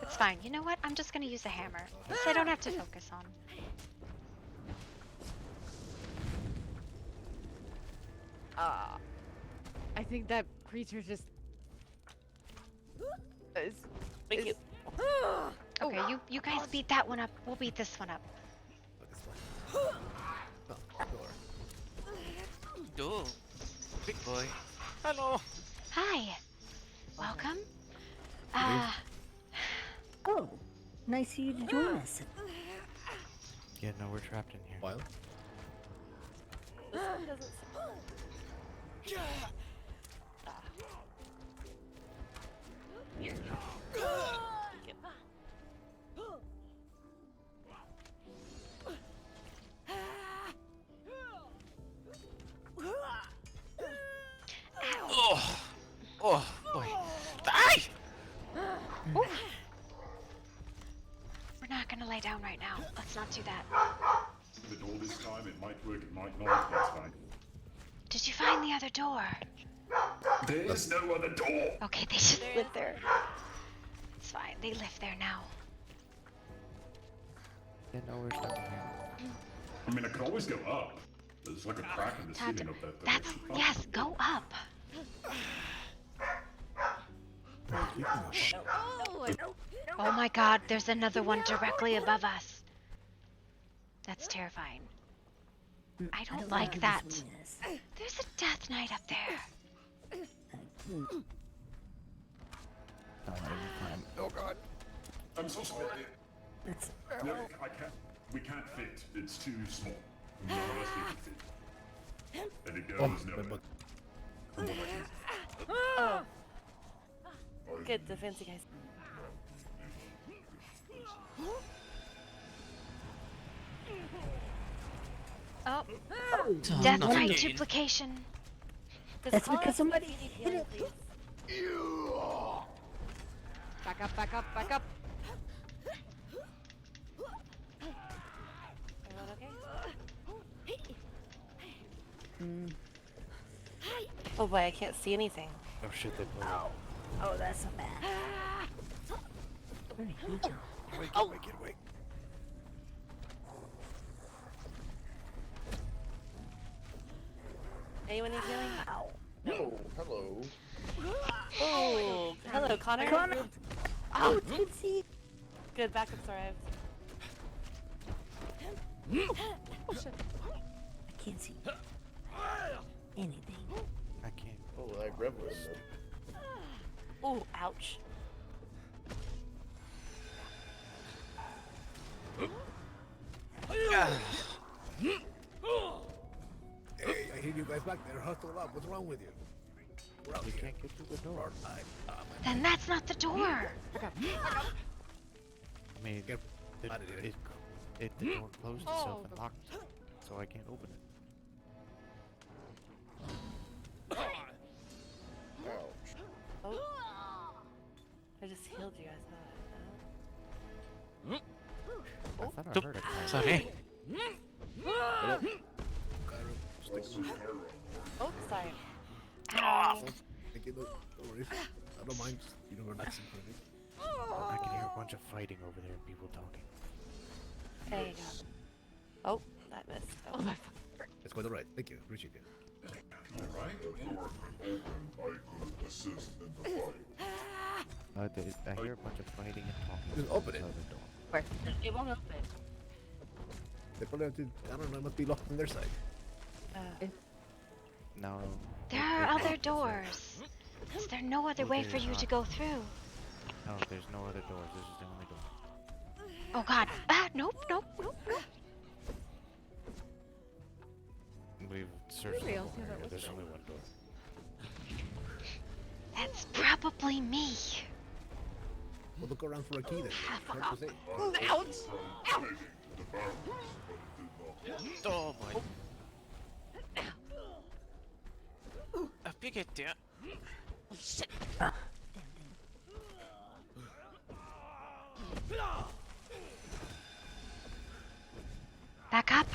It's fine. You know what? I'm just gonna use a hammer. This I don't have to focus on. I think that creature just is. Thank you. Okay, you guys beat that one up. We'll beat this one up. Oh, big boy. Hello. Hi. Welcome. Oh, nice of you to join us. Yeah, no, we're trapped in here. What? This one doesn't. Oh, boy. Die! We're not gonna lay down right now. Let's not do that. The door this time, it might work, it might not. That's fine. Did you find the other door? There is no other door. Okay, they just live there. It's fine. They live there now. Yeah, no, we're stuck in here. I mean, I could always go up. There's like a crack in the ceiling up that direction. Yes, go up. Oh my god, there's another one directly above us. That's terrifying. Mm, I don't know like what that. this one is. There's a death knight up there. Don't let him climb. Oh god. I'm so sorry. That's No, I can't. We can't fit. It's too small. None of us can fit. And it goes nowhere. Oh. Good defense, you guys. Oh. Oh, Death not Knight again. duplication. That's because somebody hit it. Back up, back up, back up. Everyone okay? Oh boy, I can't see anything. Oh shit, they blew up. Oh, that's so bad. Where did he go? Get away, get away. Anyone need healing? Ow. No, hello. Oh, hello, Connor. Connor. Oh, Tipsy. Good, backups arrived. Oh shit. I can't see anything. I can't. Oh, I grabbed one there. Oh, ouch. Hey, I hear you guys back there. Hustle up. What's wrong with you? We're out We here. can't get through the door. Then that's not the door. I mean, Get out of here. the door closed itself and locked, so I can't open it. Oh. I just healed you guys. I thought I heard it. Sorry. Oh, sorry. Thank you. Don't worry. I don't mind. You know, relaxing for me. I can hear a bunch of fighting over there and people talking. There you go. Oh, that missed. Oh my fuck. It's quite alright. Thank you. Appreciate it. Right? The door could open. I could assist in the fight. I hear a bunch of fighting and talking. Just open it. outside the door. Where? It won't open. They probably have to, I don't know, it must be locked on their side. No. There are other doors. Is there no other way for you to go through? No, there's no other doors. This is the only door. Oh god. Ah, nope, nope, nope, nope. We've searched the Maybe whole I'll see how that area. was. There's only one door. That's probably me. We'll look around for a key then. Hard to say. Ouch! Ow! Oh boy. A big dear. Shit. Back up.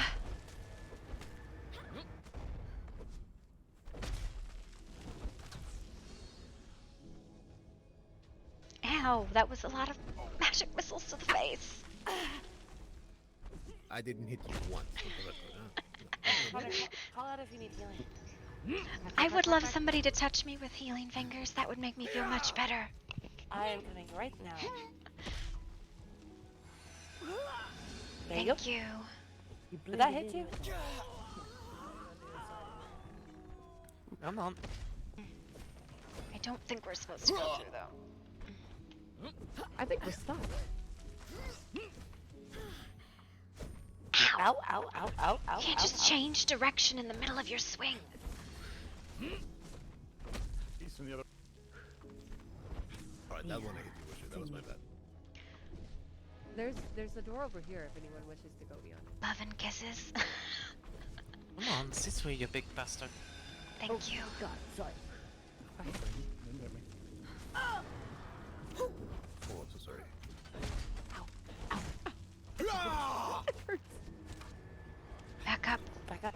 Ow, that was a lot of magic missiles to the face. I didn't hit you once. Connor, call out if you need healing. I would love somebody to touch me with healing fingers. That would make me feel much better. I am coming right now. There you go. Thank you. Did that hit you? Come on. I don't think we're supposed to go through though. I think we're stuck. Ow, ow, ow, ow, ow. You can't ow, just ow. change direction in the middle of your swing. He's from the other. Alright, that one I hit you with. That was my bad. There's a door over here if anyone wishes to go beyond. Love and kisses. Come on, this way, you big bastard. Thank you. God, sorry. Oh, I'm so sorry. It hurts. Back up. Back up.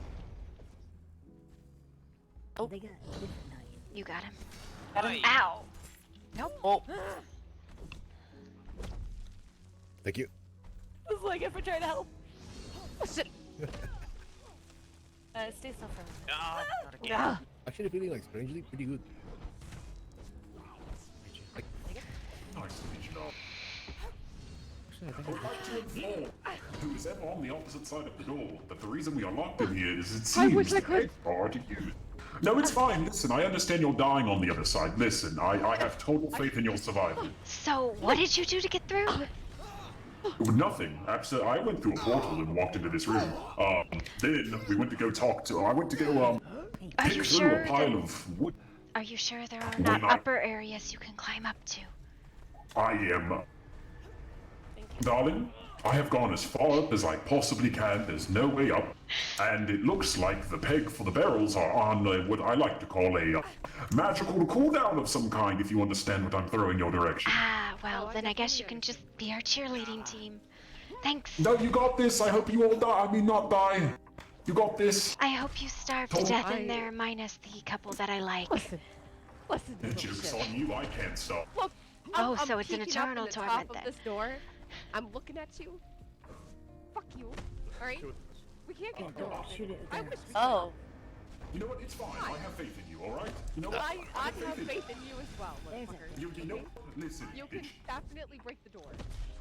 Oh. They got a different knife. You got him. Got him. Ow. Nope. Oh. Thank you. This is like if we're trying to help. Shit. Stay still for me. Ah, not again. Yeah. Actually feeling like strangely pretty good. Like, Nice to meet you all. I'd like to inform who is ever on the opposite side of the door that the reason we are locked in here is it seems very hard to use. No, it's fine. Listen, I understand you're dying on the other side. Listen, I have total faith in your survival. So, what did you do to get through? Nothing. Absolutely. I went through a portal and walked into this room. Then we went to go talk to. I went to go Are pick you through sure a pile of wood. Are you sure there are When not I- upper areas you can climb up to? I am. Darling, I have gone as far up as I possibly can. There's no way up. And it looks like the peg for the barrels are on what I like to call a magical cooldown of some kind, if you understand what I'm throwing your direction. Ah, well, then I guess you can just be our cheerleading team. Thanks. No, you got this. I hope you all die. I mean, not die. You got this. I hope you starve to death in there, minus the couple that I like. Listen, you Joke's little on you. I can't stop. Look, Oh, I'm so it's an peeking up eternal in the torment top then. of this door. I'm looking at you. Fuck you. All right. We can't get through. Shoot it. I wish we Oh. You know what? It's fine. I have faith in you. All right. You know could. what? I have faith in you as well, motherfucker. You know. Listen, You can bitch. definitely break the door.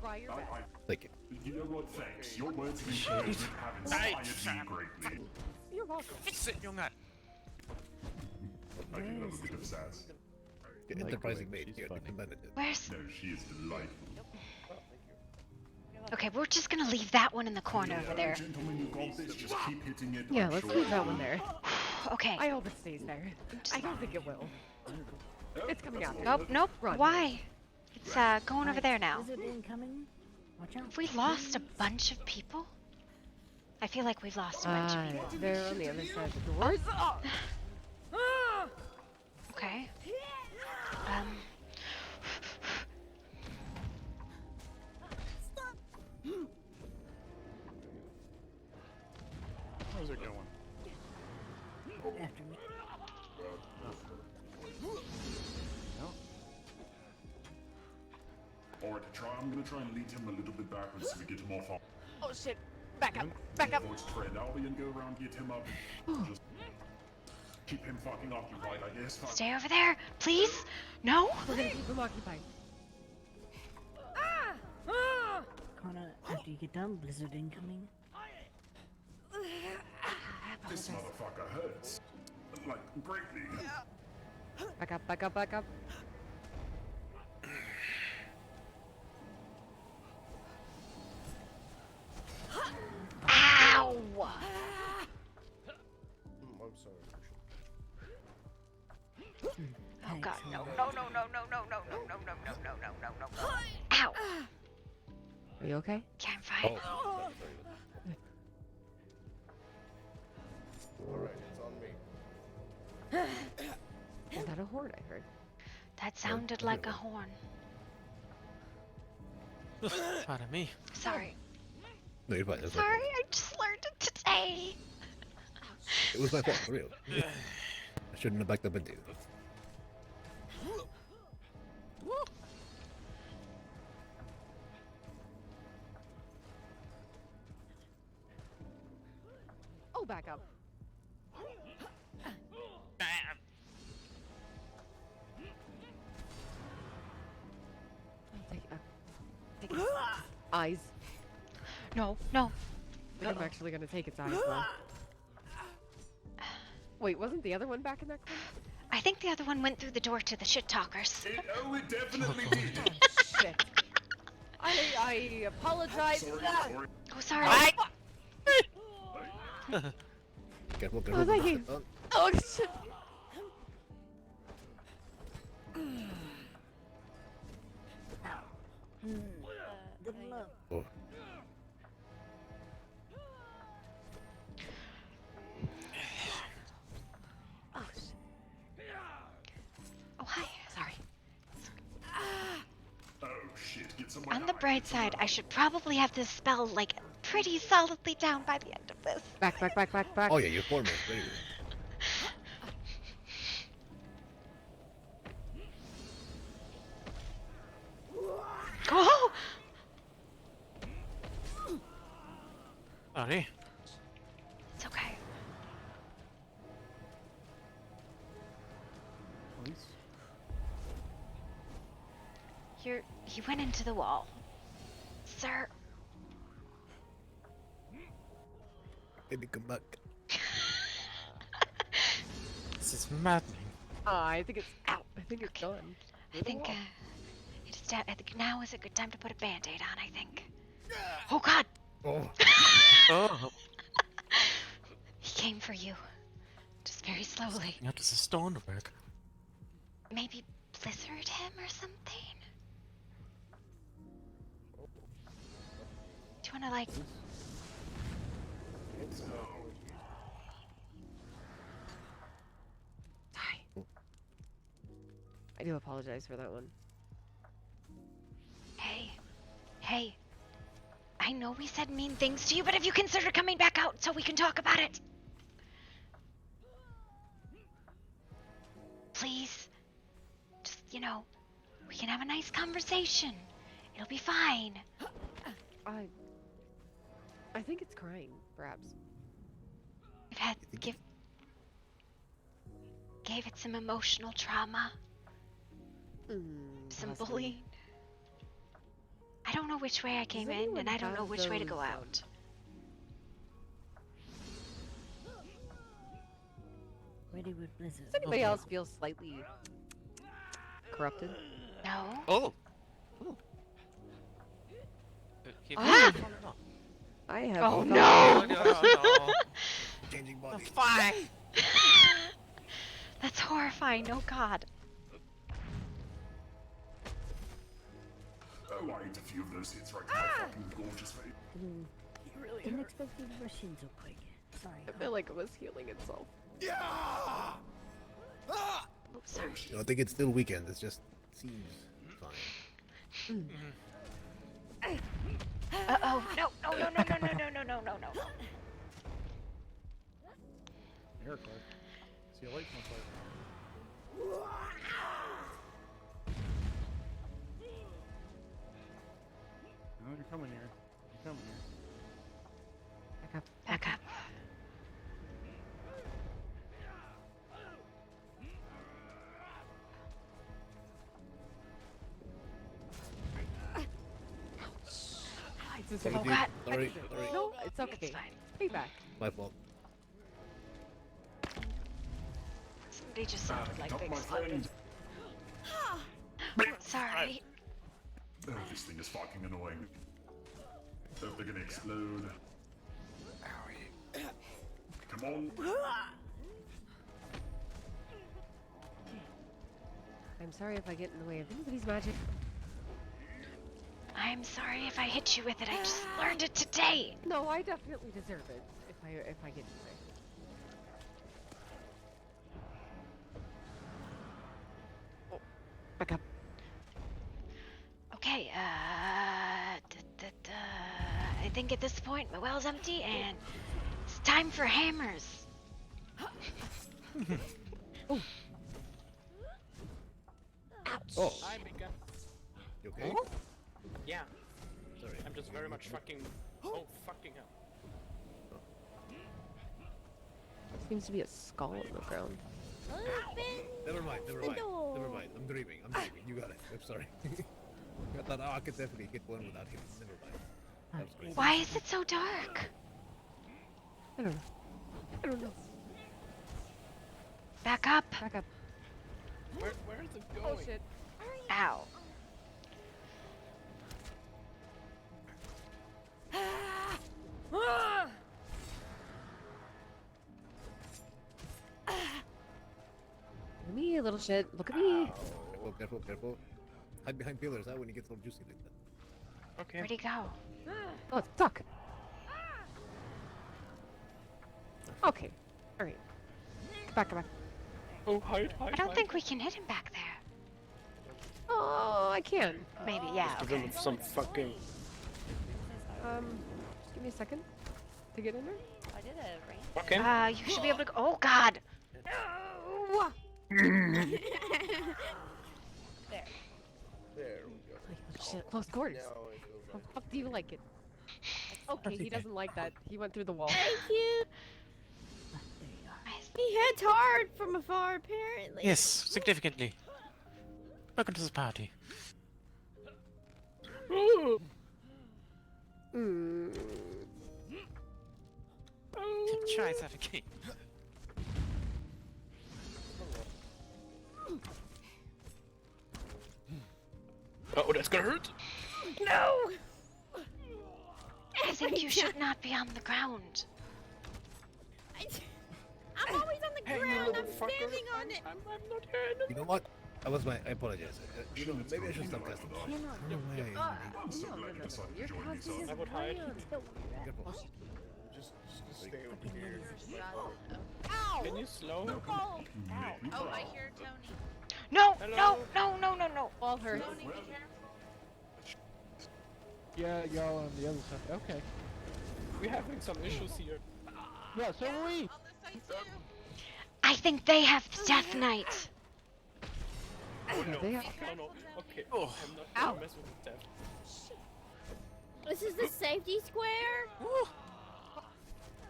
Try your best. Thank you. You know what? Thanks. Your words of encouragement have inspired me greatly. You're welcome. I can love a bit of sass. The enterprising maid here, the benefit. Where's... No, she is delightful. Okay, we're just gonna leave that one in the corner over there. Gentlemen, you got this. Just keep hitting it. Yeah, I'm let's sure leave it that will. one there. Okay. I hope it stays there. I don't think it will. It's coming out. Nope, nope. Run. Why? It's going over there now. Lizard incoming. Watch out. Have we lost a bunch of people? I feel like we've lost a bunch of people. They're on the other side of the doors. Okay. How's it going? After me. Alright, I'm gonna try and lead him a little bit backwards so we get him off. Oh shit! Back up! Back up! Voiced friend Albion, go around, get him up. Just keep him fucking occupied, I guess. Stay over there, please. No. We're gonna keep him occupied. Connor, after you get done, blizzard incoming. This motherfucker hurts. Like, greatly. Back up! Back up! Back up! Ow! I'm sorry. Oh god, no, no, no, no, no, no, no, no, no, no, no, no, no, no, no. Ow! Are you okay? Yeah, I'm fine. Alright, it's on me. Is that a horde I heard? That sounded like a horn. Pardon me. Sorry. No, you're fine. That's Sorry, I just learned it today. It was my fault, for real. I shouldn't have backed up into you. Oh, back up. Take its eyes. No, no. I think I'm actually gonna take its eyes though. Wait, wasn't the other one back in that corner? I think the other one went through the door to the shit talkers. Oh, it definitely did. Shit. I apologize. Oh, sorry. Careful, Oh, careful. thank you. Oh, shit. Good luck. Oh. Oh, shit. Oh, hi. Sorry. Oh shit, get someone On the bright side, I should probably have this spell, like, pretty solidly down by the end of this. Back, back, back, back, back. Oh yeah, you're foremost. Very good. Oh! Sorry. It's okay. He went into the wall. sir. Baby, come back. This is maddening. I think it's out. I think it's done. I think I think now is a good time to put a band-aid on, I think. Oh god! Oh. Oh. He came for you. Just very slowly. How does a stone work? Maybe blizzard him or something? Do you wanna like... I do apologize for that one. Hey. I know we said mean things to you, but have you considered coming back out so we can talk about it? Please. Just, you know, we can have a nice conversation. It'll be fine. I think it's crying, perhaps. We've had gave it some emotional trauma. Some possibly. bullying. I don't know which way I came in, and I don't know which way to go out. Ready with blizzard. Does anybody else feel slightly corrupted? No. Oh! Ah! I have. Oh felt- no! Changing bodies. Fine! That's horrifying, oh god. Oh, I ate a few of those hits right to my fucking gorgeous face. Didn't expect you to rush in so quick. Sorry. I feel like it was healing itself. Yeah! Ah! Oh, sorry. You know, I think it's still weekend. It just seems fine. Uh-oh, no. Here, Clark. See you later, my Clark. No, you're coming here. You're coming here. Back up. Sorry, Oh dude. god. Sorry. No, it's okay. It's fine. Feedback. My fault. Somebody just sounded like Not big my friend. Sorry. Oh, this thing is fucking annoying. Hope they're gonna explode. Come on. I'm sorry if I get in the way of anybody's magic. I'm sorry if I hit you with it. I just learned it today. No, I definitely deserve it if I get in the way. Oh, back up. Okay, I think at this point my well's empty and it's time for hammers. Oh. Hi, Mika. You okay? Yeah. Sorry. I'm just very much fucking. Oh, fucking hell. Seems to be a skull on the ground. Never mind. I'm dreaming. You got it. I'm sorry. I thought, I could definitely get one without him. Never mind. That was crazy. Why is it so dark? I don't know. Back up. Where is it going? Oh shit. Ow. Look at me, little shit. Look at me. Careful. Hide behind pillars, when it gets all juicy like that. Okay. Where'd he go? Oh, it's stuck. Okay. Alright. Come back. Oh, hide. I don't think we can hit him back there. Oh, I can. Maybe, yeah. Give him some fucking. Just give me a second to get in there. I did a range. Okay. You should be able to go. Oh, God. No. There. There we go. Shit, close quarters. How the fuck do you like it? Okay, he doesn't like that. He went through the wall. Thank you. He hits hard from afar, apparently. Yes, significantly. Welcome to the party. try that again. Oh, that's gonna hurt. No! I think you should not be on the ground. I'm always on the ground. I'm standing on it. I'm not here. You know what? I apologize. You know, maybe I should stop casting. I don't know why I'm so glad you decided to join me, son. I would hide. Careful. Just stay over here. Ow! Can you slow? Oh, Oh, I hear Tony. No, Hello? no. Wall hurt. Tony, be careful. Yeah, y'all on the other side. Okay. We're having some issues here. Yeah, so are we. On this side too. I think they have Death Knight. Oh no. They No, are- no. Okay. Oh. I'm not Ow. gonna mess with the death. this is the safety square?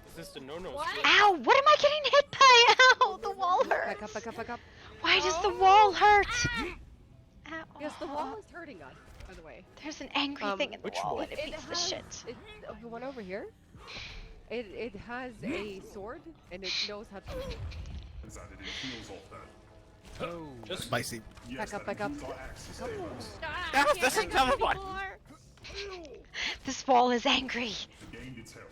Is this the no-no What? square? Ow, what am I getting hit by? Ow, the wall Back hurts. up, back up, back up. Why does the wall hurt? Ow. Yes, the wall is hurting us, by the way. There's an angry thing in the which wall wall? and it beats the shit. The one over here. It has a sword and it knows how to. Is that it heals off that? Oh. Just Spicy. Yes, Back up, that back up. includes our axes, Come Amos. Ah, there's another one. This wall is angry. It gained its health.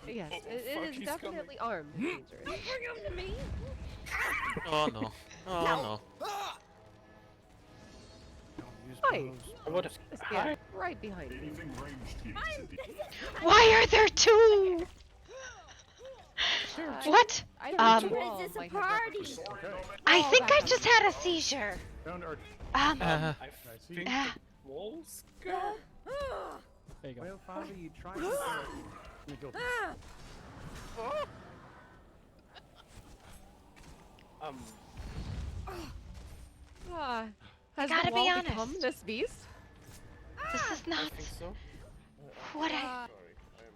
Yes, Oh, it fuck, is he's definitely armed. and dangerous. Don't bring him to me. Oh no. Oh no. Hi. what? Yeah, right behind me. Anything ranged here is indeed. Why are there two? What? I Um, wall Is this a might have party? weapons. I Oh, think back I up. just had a seizure. Found our Um, Uh, I think Ah. the walls go. There you go. Well, Father, you tried to Has Gotta the be wall become honest. this beast? this is I not think so. what I.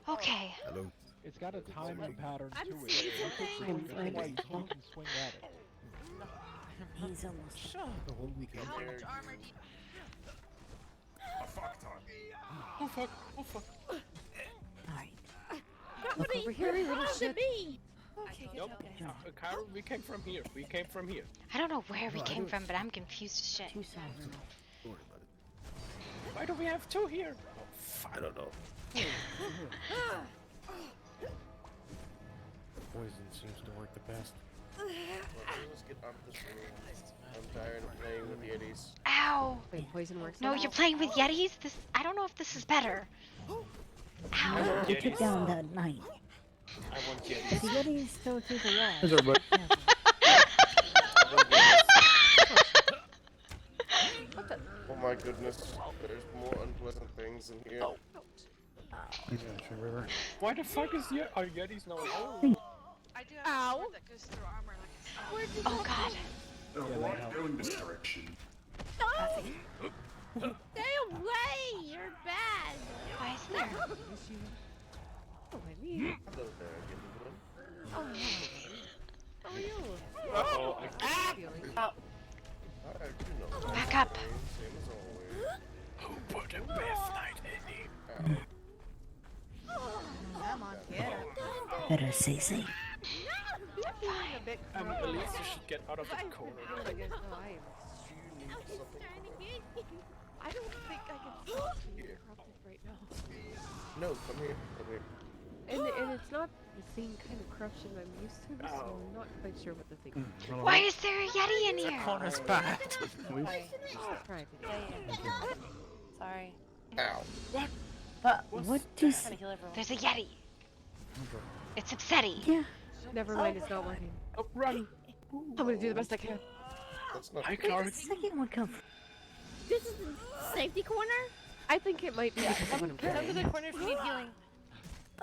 Okay. Hello. It's got a timing pattern I'm to it. seeing You can something. swing twice, you can swing at it. He's almost. The whole weekend. How much armor do you A fuck time. Oh fuck. Oh fuck. Alright. Look over here, you little shit. Me. Okay, Nope. Carol, we came from here. We came from here. I don't know where we came from, but I'm confused as shit. Two sides. Don't worry about it. Why do we have two here? I don't know. Poison seems to work the best. Let's get out of this room. I'm tired of playing with Yetis. Ow. Wait, poison works. No, now? you're playing with Yetis? This I don't know if this is better. Ow. We took down that knight. I want The Yetis. Yeti is still through the wall. How's everybody? Oh my goodness, there's more unpleasant things in here. River. Why the fuck is our Yetis now? Oh. I do have a sword that goes through armor like a Oh god. Alright, go in this direction. Stay away. You're bad. Why is there? Oh, I mean. Hello there, gentlemen. Oh, no. How are you? Uh-oh. Feeling. I do know. Back up. Same as always. Who put a Death Knight in here? Come on, get her. Better say safe. Feeling a bit At least you should get out of the corner. I guess no, I am extremely. I don't think I can be corrupted right now. No, come here. Come here. And it's not the same kind of corruption I'm used to, so I'm not quite sure what to think. Why is there a Yeti in here? Corner's bad. Right. Sorry. Ow. What is. Trying to heal everyone. There's a Yeti. It's upsetty. Yeah. Never mind, it's not working. Oh, run! I'm gonna do the best I can. That's not Hi, Where'd Clark. the second one come from? This is the safety corner. I think it might be because of what I'm Come to carrying. the corner if you need healing.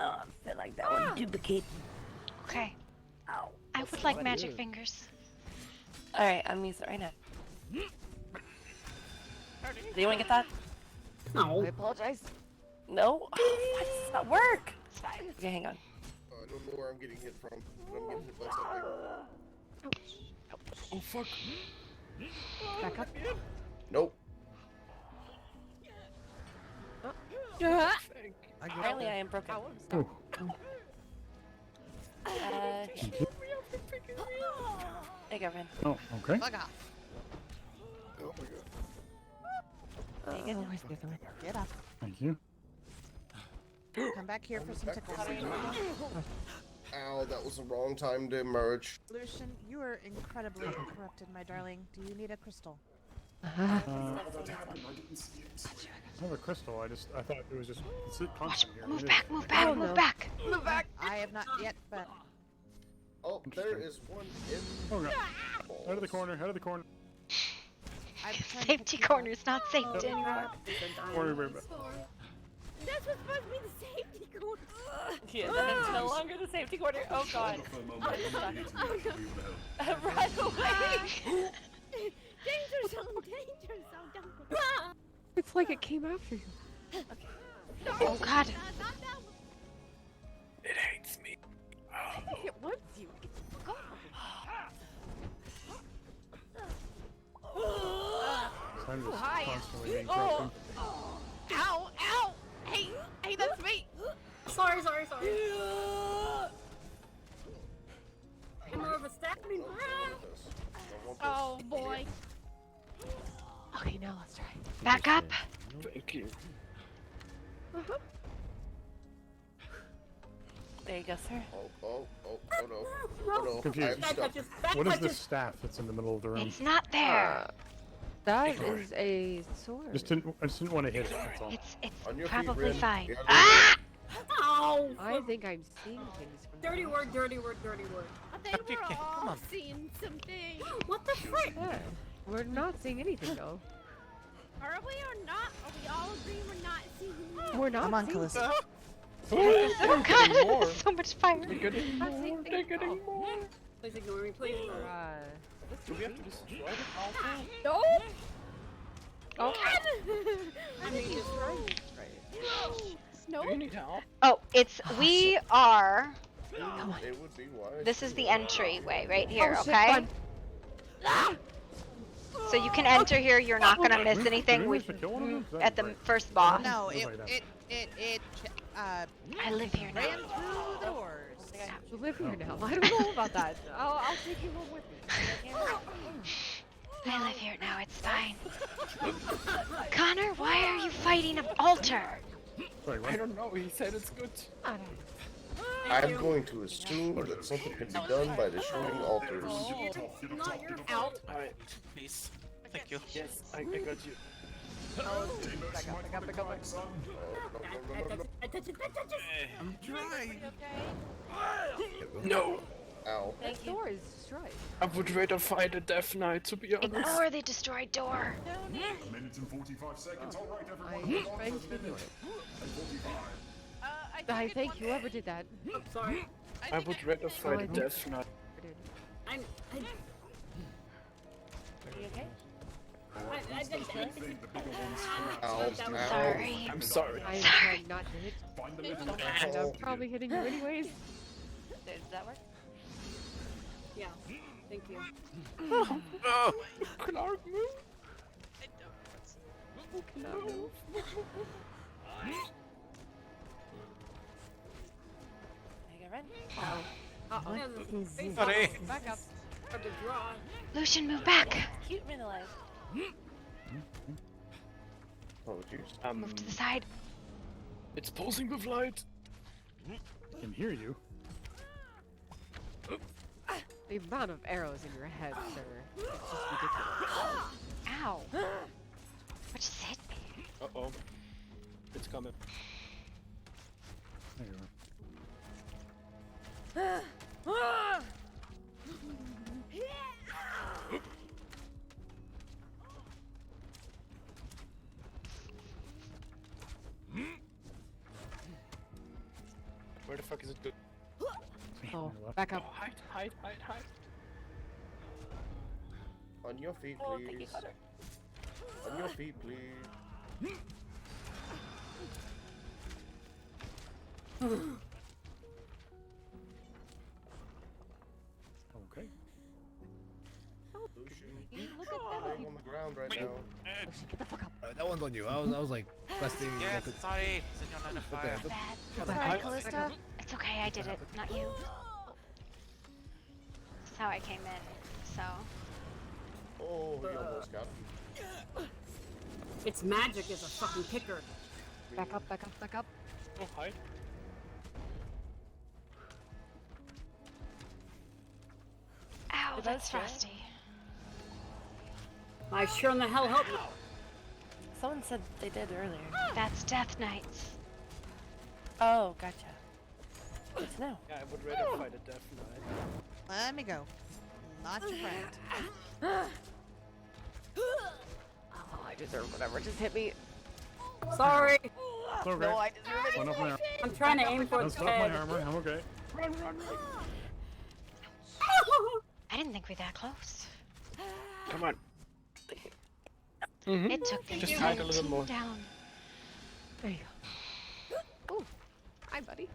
Oh, I feel like that one duplicate. Okay. Ow. I would like magic fingers. Alright, I'm using it right now. Do you want to get that? No. I apologize. No? Why does this not work? It's fine. Okay, hang on. I don't know where I'm getting hit from, but I'm getting hit by something. Oh fuck! Back up. Nope. Apparently I am broken. Hey, girlfriend. Oh, okay. Bug off. Oh my god. There you go. where's the other one? Get up. Thank you. Come back here for some tickles. Ow, that was the wrong time to emerge. Lucian, you are incredibly corrupted, my darling. Do you need a crystal? I have a crystal. I thought it was just constant here. Move It back, is. move back, move back. Move back. I have not yet, but Oh, there is one in. Oh god. Out of the corner. Out of the corner. Safety corner's not safety anymore. Corner, right back. That's what's supposed to be the safety corner. Yeah, then it's no longer the safety corner. Oh god. Run away! Danger zone, danger zone, don't go. It's like it came after you. Oh god. It hates me. I think it wants you. Get the fuck off. I'm just Hi. constantly being corrupted. Ow, ow. Hey, that's me. Sorry. Hammer of a stabbing. Oh boy. Okay, now let's try. Back up. Thank you. There you go, sir. Oh no. Oh no. Confused. I'm stuck. What is this staff that's in the middle of the room? It's not there. That is a sword. I just didn't want to hit it. That's all. It's On your feet, probably Rin. fine. Yeah, Ah! Ow! I think I'm seeing things from Dirty word. I think we're all seeing something. What the frick? Yeah. We're not seeing anything though. Are we or not? Are we all agree we're not seeing anything? We're not Come on, seeing Calista. Oh god, so much fire. They're getting I'm seeing more. things. They're getting more. Please ignore me, please. Do we have to destroy the altar? No. Okay. I mean, it's right. No. Do you need help? Oh, we are. It would be wise. This is the entryway right here, Oh, shit, okay? fun. So you can enter here. You're not gonna miss anything. We at the first boss. No, it I live here now. ran through the doors. You live here now. I don't know about that. I'll take you home with me. I live here now. It's fine. Connor, why are you fighting an altar? Sorry, I don't know. He said it's good. I'm going to assume that something can be done by destroying altars. Not your fault. Alright. Please. Thank you. Yes, I got you. Back up. I touch it. I'm trying. No. Ow. That door is destroyed. I would rather fight a Death Knight, to be honest. Ignore the destroyed door. A minute and 45 seconds. All right, I everyone. thank you for it. And 45. I thank whoever did that. I'm sorry. I would rather fight a Death Knight. I You okay? Sorry. I'm sorry. I am trying not to hit. And I'm probably hitting you anyways. Does that work? Yeah. Thank you. Oh, Clark, move. Sorry. Back up. Lucian, move back. Cute man alive. Oh jeez. Move to the side. It's pulsing with light. I can hear you. The amount of arrows in your head, sir. It's just ridiculous. Ow. What just hit me? Uh-oh. It's coming. There you are. Where the fuck is it good? Oh, back up. Hide. On your feet, Oh, thank you, please. Cutter. On your feet, please. Okay. Look at that. Laying on the ground right now. Get the fuck up. That one's on you. I was like questing. Yes, sorry. Senor Line of Fire. Sorry, Calista. It's okay, I did it, not you. That's how I came in, so. Oh, he almost got me. Its magic is a fucking kicker. Back up, back up, back up. Oh, hi. Ow, that's frosty. I sure in the hell hope not. Someone said they did earlier. That's Death Knights. Oh, gotcha. Good to know. Yeah, I would rather fight a Death Knight. Let me go. Not your friend. Oh, I deserve whatever just hit me. Sorry. It's okay. No, I deserve it. One off my armor. I'm trying to aim for That's its off my head. armor. I'm okay. Run, run, run. I didn't think we'd that close. Come on. It took me Just hide a little 17 more. down. There you go. Ooh. Hi, buddy.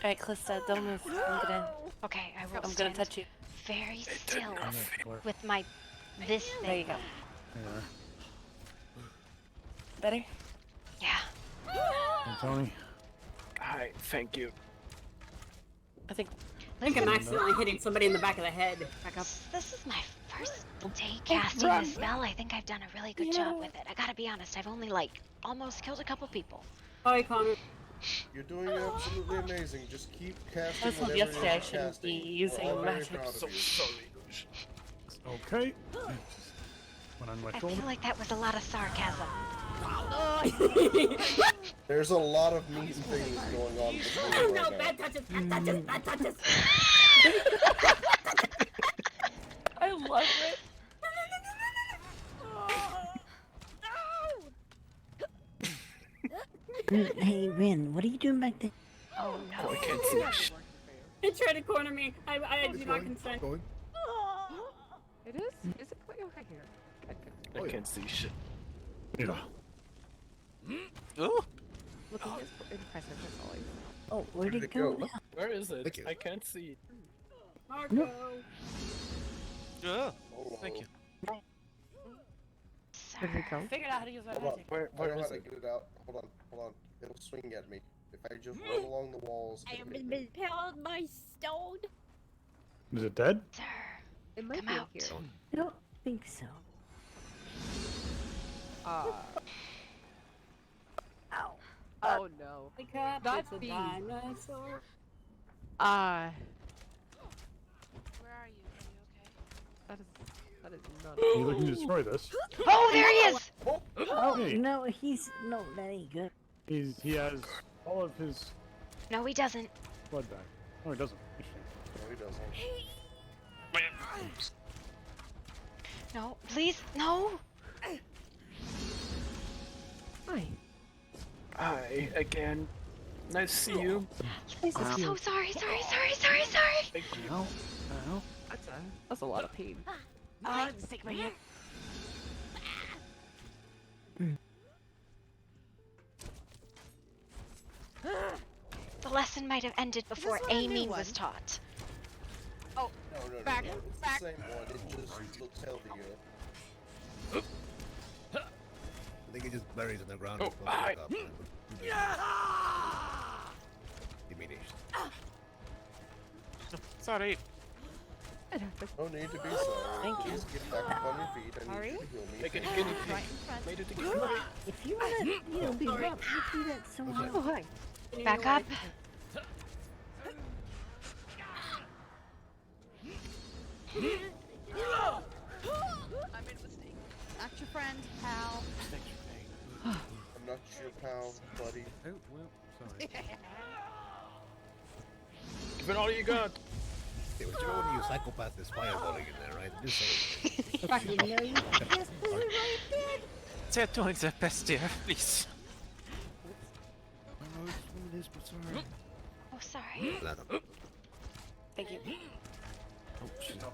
Alright, Calista, don't move. I'm gonna. Okay, I will I'm stand gonna touch you. very still with my this thing. There you go. Yeah. Better? Yeah. And Tony. Hi, thank you. I think I'm accidentally hitting somebody in the back of the head. Back up. This is my first day casting the spell. I think I've done a really good job with it. I gotta be honest, I've only almost killed a couple people. Hi, Connor. You're doing absolutely amazing. Just keep casting That's what whatever yesterday I you're shouldn't casting. be using We're all very magic. proud of So you. sorry. Okay. One on my I shoulder. feel like that was a lot of sarcasm. There's a lot of mean things going on between Oh right no, now. bad touches, bad touches, bad touches. I love it. Hey, Rin, what are you doing back there? Oh Oh, no. I can't see shit. It tried to corner me. I do not consent. Going. It is? Is it quite okay here? I can't see shit. Yeah. Oh! Look, he is impressive as always. Oh, where'd it go? now? Where is it? Thank you. I can't see it. Marco. Oh! Thank you. Where did it go? Figured out how to use my Hold on. magic. Where I know is how to it? get it out. Hold on. It'll swing at me. If I just run along the walls, I it'll am hit me. impaled by stone. Is it dead? Sir, It might come be in out. here. I don't think so. Oh no. The cat, Not it's a me. dinosaur. Where are you? Are you That is not. Are you looking to destroy this? okay? Oh, there he is! Oh, Hey. no, he's not very good. He has all of his No, he doesn't. blood back. Oh, he doesn't. Interesting. No, he doesn't. No, please, no. Hi. Hi, again. Nice to see you. I'm so sorry. Thank you. Ow. Ow. That's a lot of pain. Stick my hand. The lesson might have ended before one a new aiming one? was taught. No. Back, It's back. the same one. It just looks healthier. I think it just buries in the ground. Oh, and floats hi. back up. Diminished. Sorry. No need to be sorry. Thank you. Just get back up on your feet and Sorry? you can heal me. Make it a guinea pig. Right in front. Made it a guinea pig. If you wanna, be rough, you do that somehow. Oh hi. Back up. I made a mistake. Not your friend, pal. I'm not your pal, buddy. Oh, well, sorry. Give it all you got. Hey, but you know when you psychopath is fireballing in there, right? Just say Fucking no, you just put it right there. They're doing their best, dear. Please. Oh, it's one of this, but sorry. Oh, sorry. Thank you.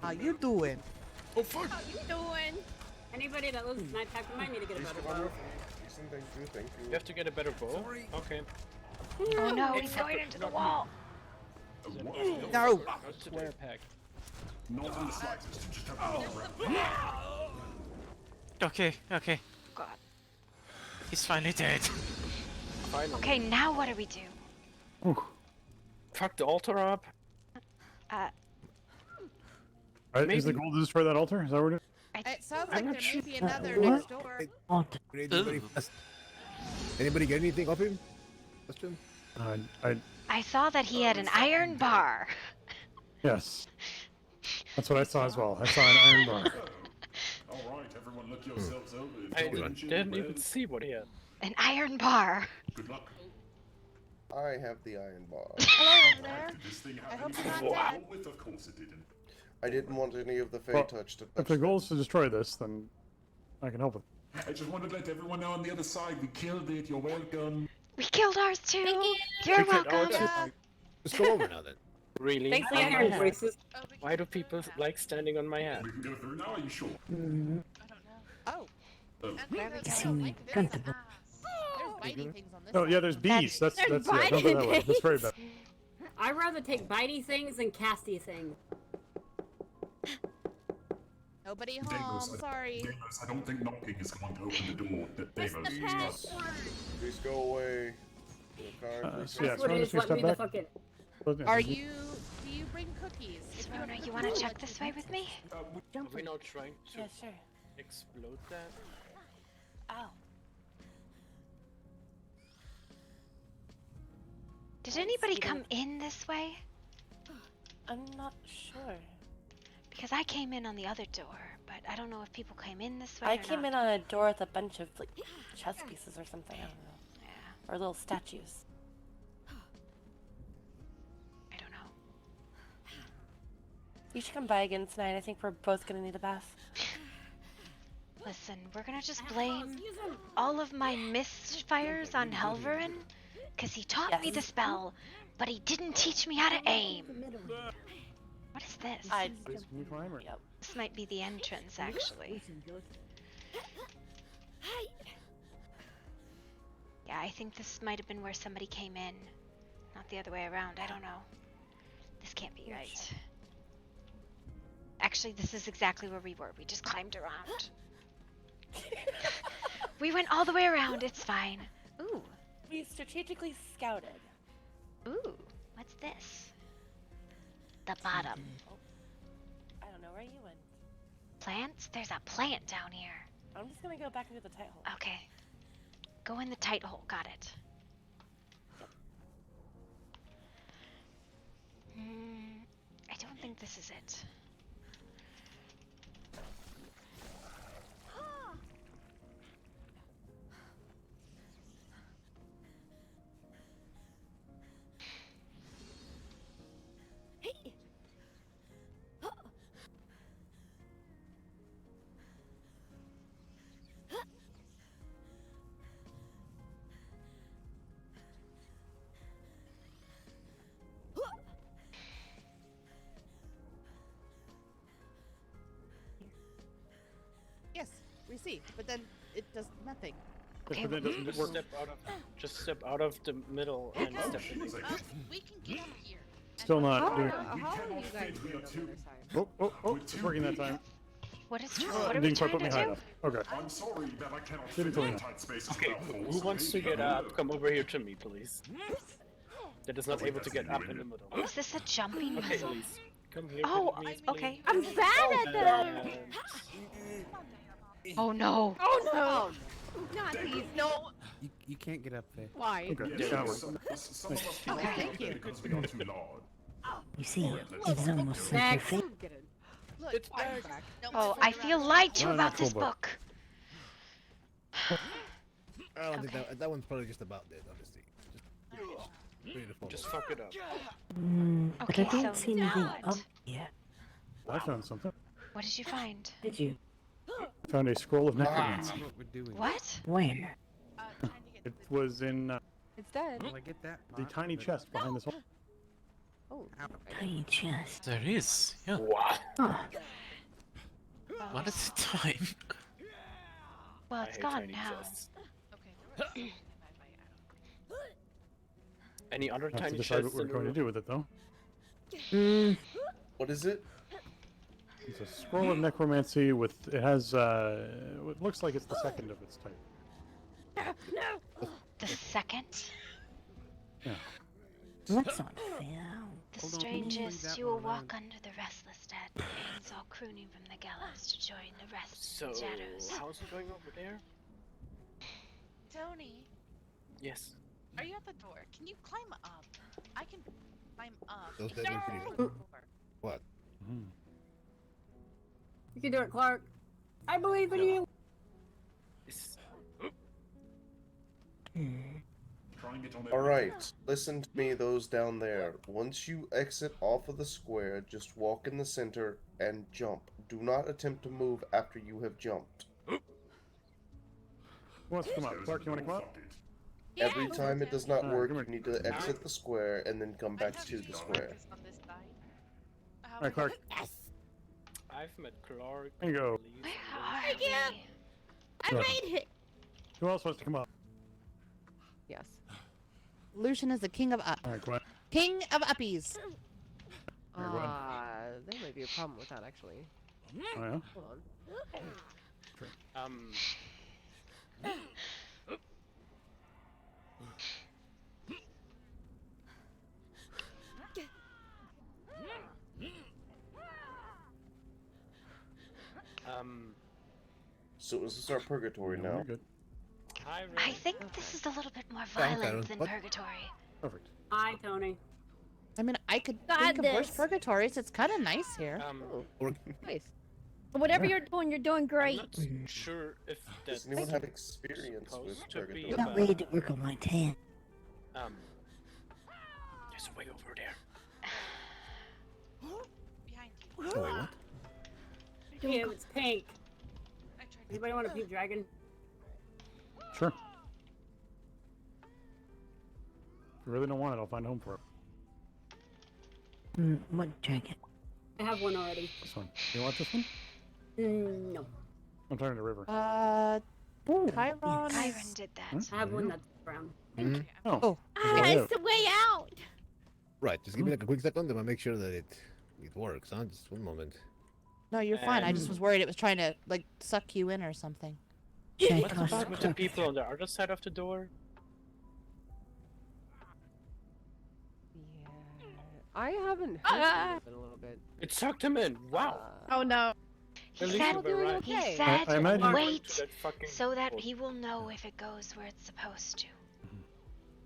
How you doing? Oh, fuck. How you doing? Anybody that loses an attack remind me to get a better Come on bow. your feet. Thank you, thank you. You have to get a better bow? Okay. Oh no, he's going into the wall. No. Square pack. Not in the slightest. Just have a look around. Okay. God. He's finally dead. Finally. Okay, now what do we do? fuck the altar up? Is the goal to destroy that altar? Is that what it is? It sounds I'm like not there sure. may be another What? next door. Anybody get anything off him? Question? I saw that he had an iron bar. Yes. That's what I saw as well. I saw an iron bar. Alright, everyone look yourselves over. I didn't even see what he had. An iron bar. Good luck. I have the iron bar. Hello over there. Did this thing I have hope anything you're to not roll dead. with? Of course it didn't. I didn't want any of the Fey Well, touch to If touch the them. goal is to destroy this, then I can help with it. I just wanted to let everyone know on the other side we killed it. You're welcome. We killed ours too. You're welcome. Just go over now then. Really? Thanks for On your my hand head? voices. Why do people like standing on my head? We can go through now, are you sure? Oh. Oh. There we go. Seem comfortable. There's bitey things on this Oh side. yeah, there's bees. That's There's yeah. Don't go that way. That's very bad. I'd rather take bitey things than casty things. Nobody Deimos, home, sorry. Deimos, I don't think knocking is going to open the door. Deimos, the stop. Please go away. So yeah, That's what it is, let me the fuck in. Are you... do you bring cookies? If Rona, have you cookies, want to I'll check let this you way know. with me? Are we not trying to Yeah, sure. explode that? Ow. Did anybody come in this way? I'm not sure. Because I came in on the other door, but I don't know if people came in this way I or came not. in on a door with a bunch of like chess pieces or something. I don't know. Yeah, Or little statues. I don't know. You should come by again tonight. I think we're both gonna need a bath. Listen, we're gonna just blame all of my misfires on Helverin, because he taught me the spell, but he didn't teach me how to aim. What is this? Yep. This might be the entrance, actually. Yeah, I think this might have been where somebody came in. Not the other way around, I don't know. This can't be right. Actually, this is exactly where we were. We just climbed around. We went all the way around, it's fine. Ooh. We strategically scouted. Ooh, what's this? The bottom. I don't know where you went. Plants? There's a plant down here. I'm just gonna go back into the tight hole. Okay. Go in the tight hole, got it. I don't think this is it. Yes, we see, but then it does nothing. Okay, but that doesn't Just work. step out of the middle and step in. We can get up here. Still not doing. How are you guys doing on the other side? Oh! It's working that time. What is It what are we didn't quite trying put me to high do? enough. Okay. I'm sorry that I cannot Give it fit to in me. tight spaces Okay, without who force. wants to get up? Come over here to me, please. That is not able to get up in the middle. Is this a jumping Okay, missile? Elise. Come here Oh, with me, okay. I'm bad at that. Oh no. Oh no. Not Please, no. You can't get up there. Why? Okay. Yes, That some of us Okay, cannot thank fit you. because we are too large. You see, it's almost like Next. your face. Look, It's I'm back. back. No, Oh, turn I around. feel lied to No, about not this full book. book. I don't think that one's probably just about dead, honestly. Just ready to fall. Just fuck it up. But Okay, I don't so see anything now up what? yet. I found something. What did you find? Did you? Found a scroll of necromancy. That's what we're doing. What? Where? It was in It's dead. Will I get that? the part? tiny But- chest behind this hole. Oh, Tiny chest. There is, yeah. What? Oh, One at a time. Well, I it's hate gone tiny now. chests. Any other Have to tiny decide chests what we're in the going to room? do with it, though. What is it? It's a scroll of necromancy with. It has. It looks like it's the second of its type. The second? Yeah. That's unfair. The Hold on, strangest, that you will one alone. walk under the restless dead, pains all crooning from the gallows to join the rest So, in the shadows. how's it going over there? Tony, Yes. are you at the door? Can you climb up? I can climb up. Those Can dead you are pretty open good. the door? What? You can do it, Clark. I believe in you. Try and get on there. Alright, listen to me, those down there. Once you exit off of the square, just walk in the center and jump. Do not attempt to move after you have jumped. Who wants to come up? Clark, you want to come up? Every time it does not Alright, work, come you here. need to exit the square and then come back to the square. On this side. Alright, Clark. I've met Clark. There you go. Where are Thank we? you. I Sure. made it. Who else wants to come up? Yes. Lucian is the king of Alright, go ahead. king of uppies. Here, go ahead. There might be a problem with that actually. Oh, yeah? Hold on. So is this our purgatory now? Good. I think this is a little bit more Yeah, violent than what? purgatory. Perfect. Hi, Tony. I mean, I could Got think of worse this. purgatories. It's kind of nice here. Nice. Whatever you're doing great. I'm not sure if that's Does anyone have experience with supposed to be purgatory? I'm not ready to work on my tan. There's a way over there. Behind you. Oh, wait, what? Ew, it's pink. I tried to Anybody want a pink dragon? Sure. If you really don't want it, I'll find a home for it. What dragon? I have one already. This one. You want this one? No. I'm talking to River. Chiron. Chiron did that. I have one that's brown. Oh. Ah, it's the way out. Right, just give me like a quick second and I'll make sure that it works, huh? Just one moment. No, you're fine. I just was worried it was trying to like suck you in or something. What's with the people on the other side of the door? I haven't heard it in a little bit. It sucked him in. Wow. Oh no. He At least said, you were right. he Okay. said I imagine- wait, That fucking so that people. he will know if it goes where it's supposed to.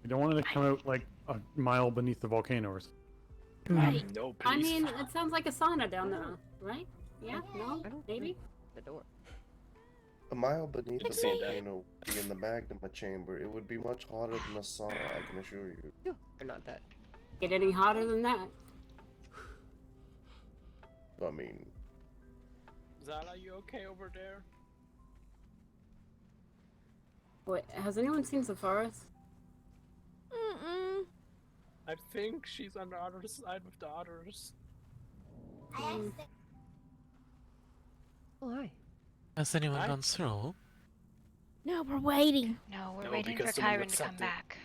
You don't want it to come out like a mile beneath the volcano or something. Right. No, I please. mean, it sounds like a sauna down there, right? Yeah? No? I don't Maybe? The door. A mile beneath the see that. volcano would be in the magma chamber. It would be much hotter than a sauna, I can assure you. Or not that. Get any hotter than that? I mean, Zala, you okay over there? Wait, has anyone seen Sepharis? I think she's on the other side with the others. Mm. Oh, hi. Has anyone gone through? No, we're waiting. No, we're No, waiting for because someone Chiron got to come sucked in. back.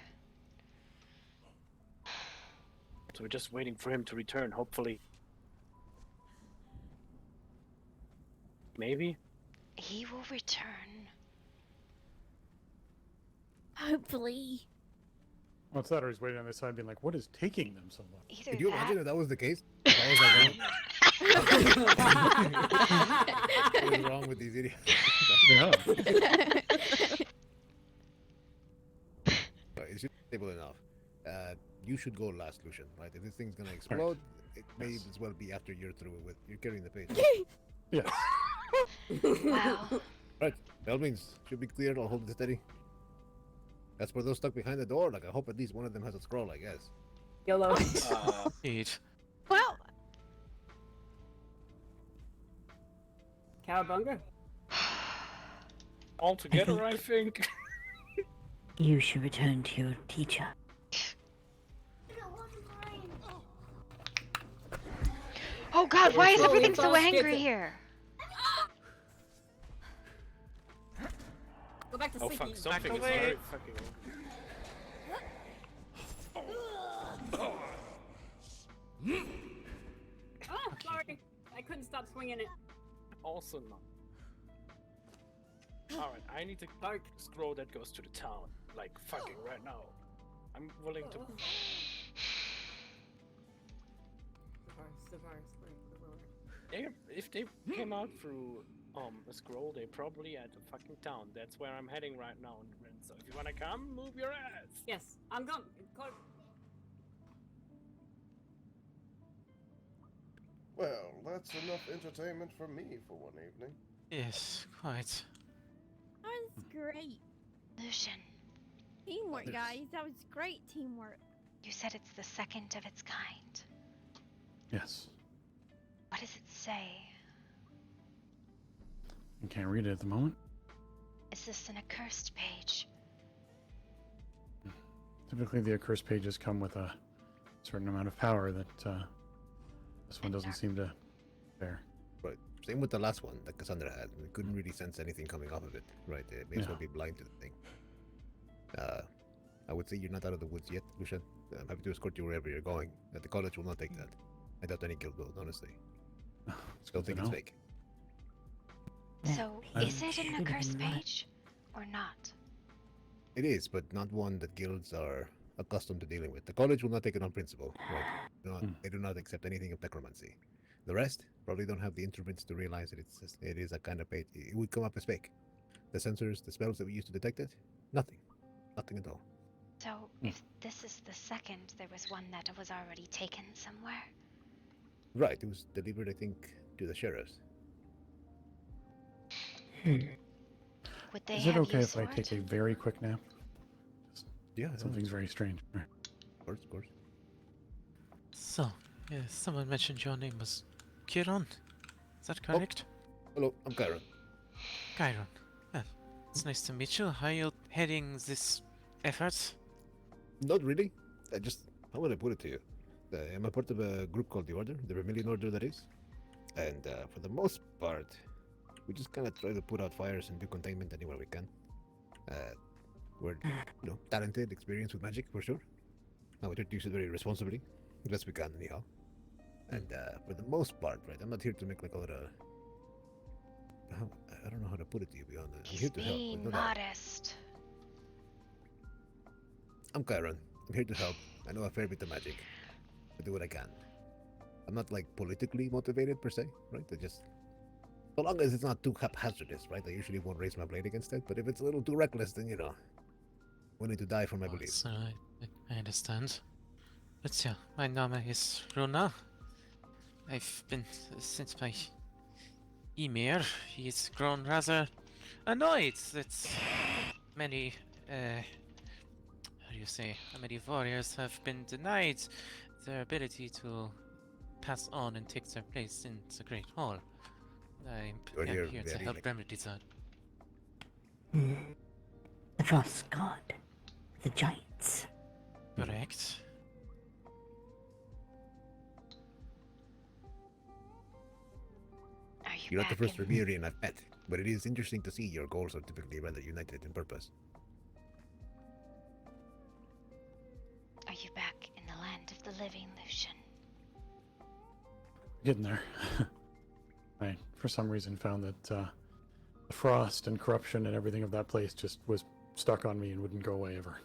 So we're just waiting for him to return, hopefully. Maybe? He will return. Hopefully. What's that? Or he's waiting on this side being like, what is taking them so long? Either Could you that. imagine if that was the case? If I was like, what is wrong with these idiots? Yeah. Right, it should be stable enough. You should go last, Lucian, right? If this thing's gonna explode, it may as well be after you're through with. You're carrying the pace. Yes. Wow. Right, by all means, should be clear. I'll hold it steady. That's for those stuck behind the door. Like, I hope at least one of them has a scroll, I guess. YOLO. Indeed. Well, Cowabunga? All together, I think. You should return to your teacher. Oh god, why is Slowly, everything so boss, get angry it. here? Go back to Oh sleep. fuck, you something is back away. very fucking angry. Oh, sorry. I couldn't stop swinging it. Also not. Alright, I need to scroll that goes to the town. Like fucking right now. I'm willing to of ours. Like, the lower. If they came out through a scroll, they probably at the fucking town. That's where I'm heading right now. So if you wanna come, move your ass. Yes, I'm going. Well, that's enough entertainment for me for one evening. Yes, quite. That was great. Lucian, Teamwork, guys. That was great teamwork. you said it's the second of its kind. Yes. What does it say? I can't read it at the moment. Is this an accursed page? Typically, the accursed pages come with a certain amount of power that this one doesn't seem to bear. Right. Same with the last one that Cassandra had. We couldn't really sense anything coming off of it. Right. It may as well be blind to the thing. I would say you're not out of the woods yet, Lucian. I'm happy to escort you wherever you're going. The college will not take that. I doubt any guild will, honestly. Still think it's fake. So, is it an accursed page or not? It is, but not one that guilds are accustomed to dealing with. The college will not take it on principle. Right? They do not accept anything of necromancy. The rest probably don't have the instruments to realize that it is a kind of page. It would come up as fake. The sensors, the spells that we use to detect it, nothing. Nothing at all. So, if this is the second, there was one that was already taken somewhere? Right, it was delivered, I think, to the sheriffs. Would they Is it have okay use if I for take it? a very quick nap? Yeah, Something's very strange. Of course, of course. So, someone mentioned your name was Kieran. Is that correct? Hello, I'm Kyron. Chiron. Well, it's nice to meet you. How are you heading this effort? Not really. How would I put it to you? I'm a part of a group called the Order, the Vermilion Order, that is. And for the most part, we just kind of try to put out fires and do containment anywhere we can. We're, talented, experienced with magic, for sure. And we try to use it very responsibly, as best we can, anyhow. And for the most part, right, I'm not here to make like a lot of... I don't know how to put it to you beyond that. I'm here to help. Being no doubt. modest. I'm Kyron. I'm here to help. I know a fair bit of magic. I do what I can. I'm not like politically motivated per se, right? So long as it's not too haphazardous, right? I usually won't raise my blade against it, but if it's a little too reckless, then willing to die for my beliefs. So I understand. But yeah, my name is Runa. I've been since my Emir. He's grown rather annoyed that many, many warriors have been denied their ability to pass on and take their place in the Great Hall. I'm here to help remedy that. The Frost God. The Giants. Correct. You're not the first Remirian I've met, but it is interesting to see your goals are typically rather united in purpose. Are you back in the land of the living, Lucian? Getting there. I, for some reason, found that the frost and corruption and everything of that place just was stuck on me and wouldn't go away ever.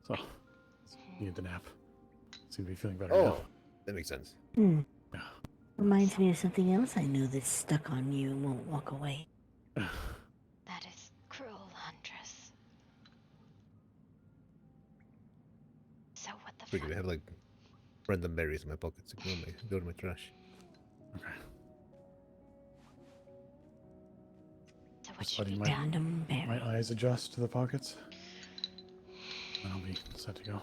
So, needed the nap. Seem to be feeling better now. That makes sense. Yeah. Reminds me of something else I know that's stuck on you and won't walk away. That is cruel, Huntress. So what the Freaking, I have like random berries in my pockets. Ignore my trash. Okay. So what Just should be letting done? my eyes adjust to the pockets. And I'll be set to go.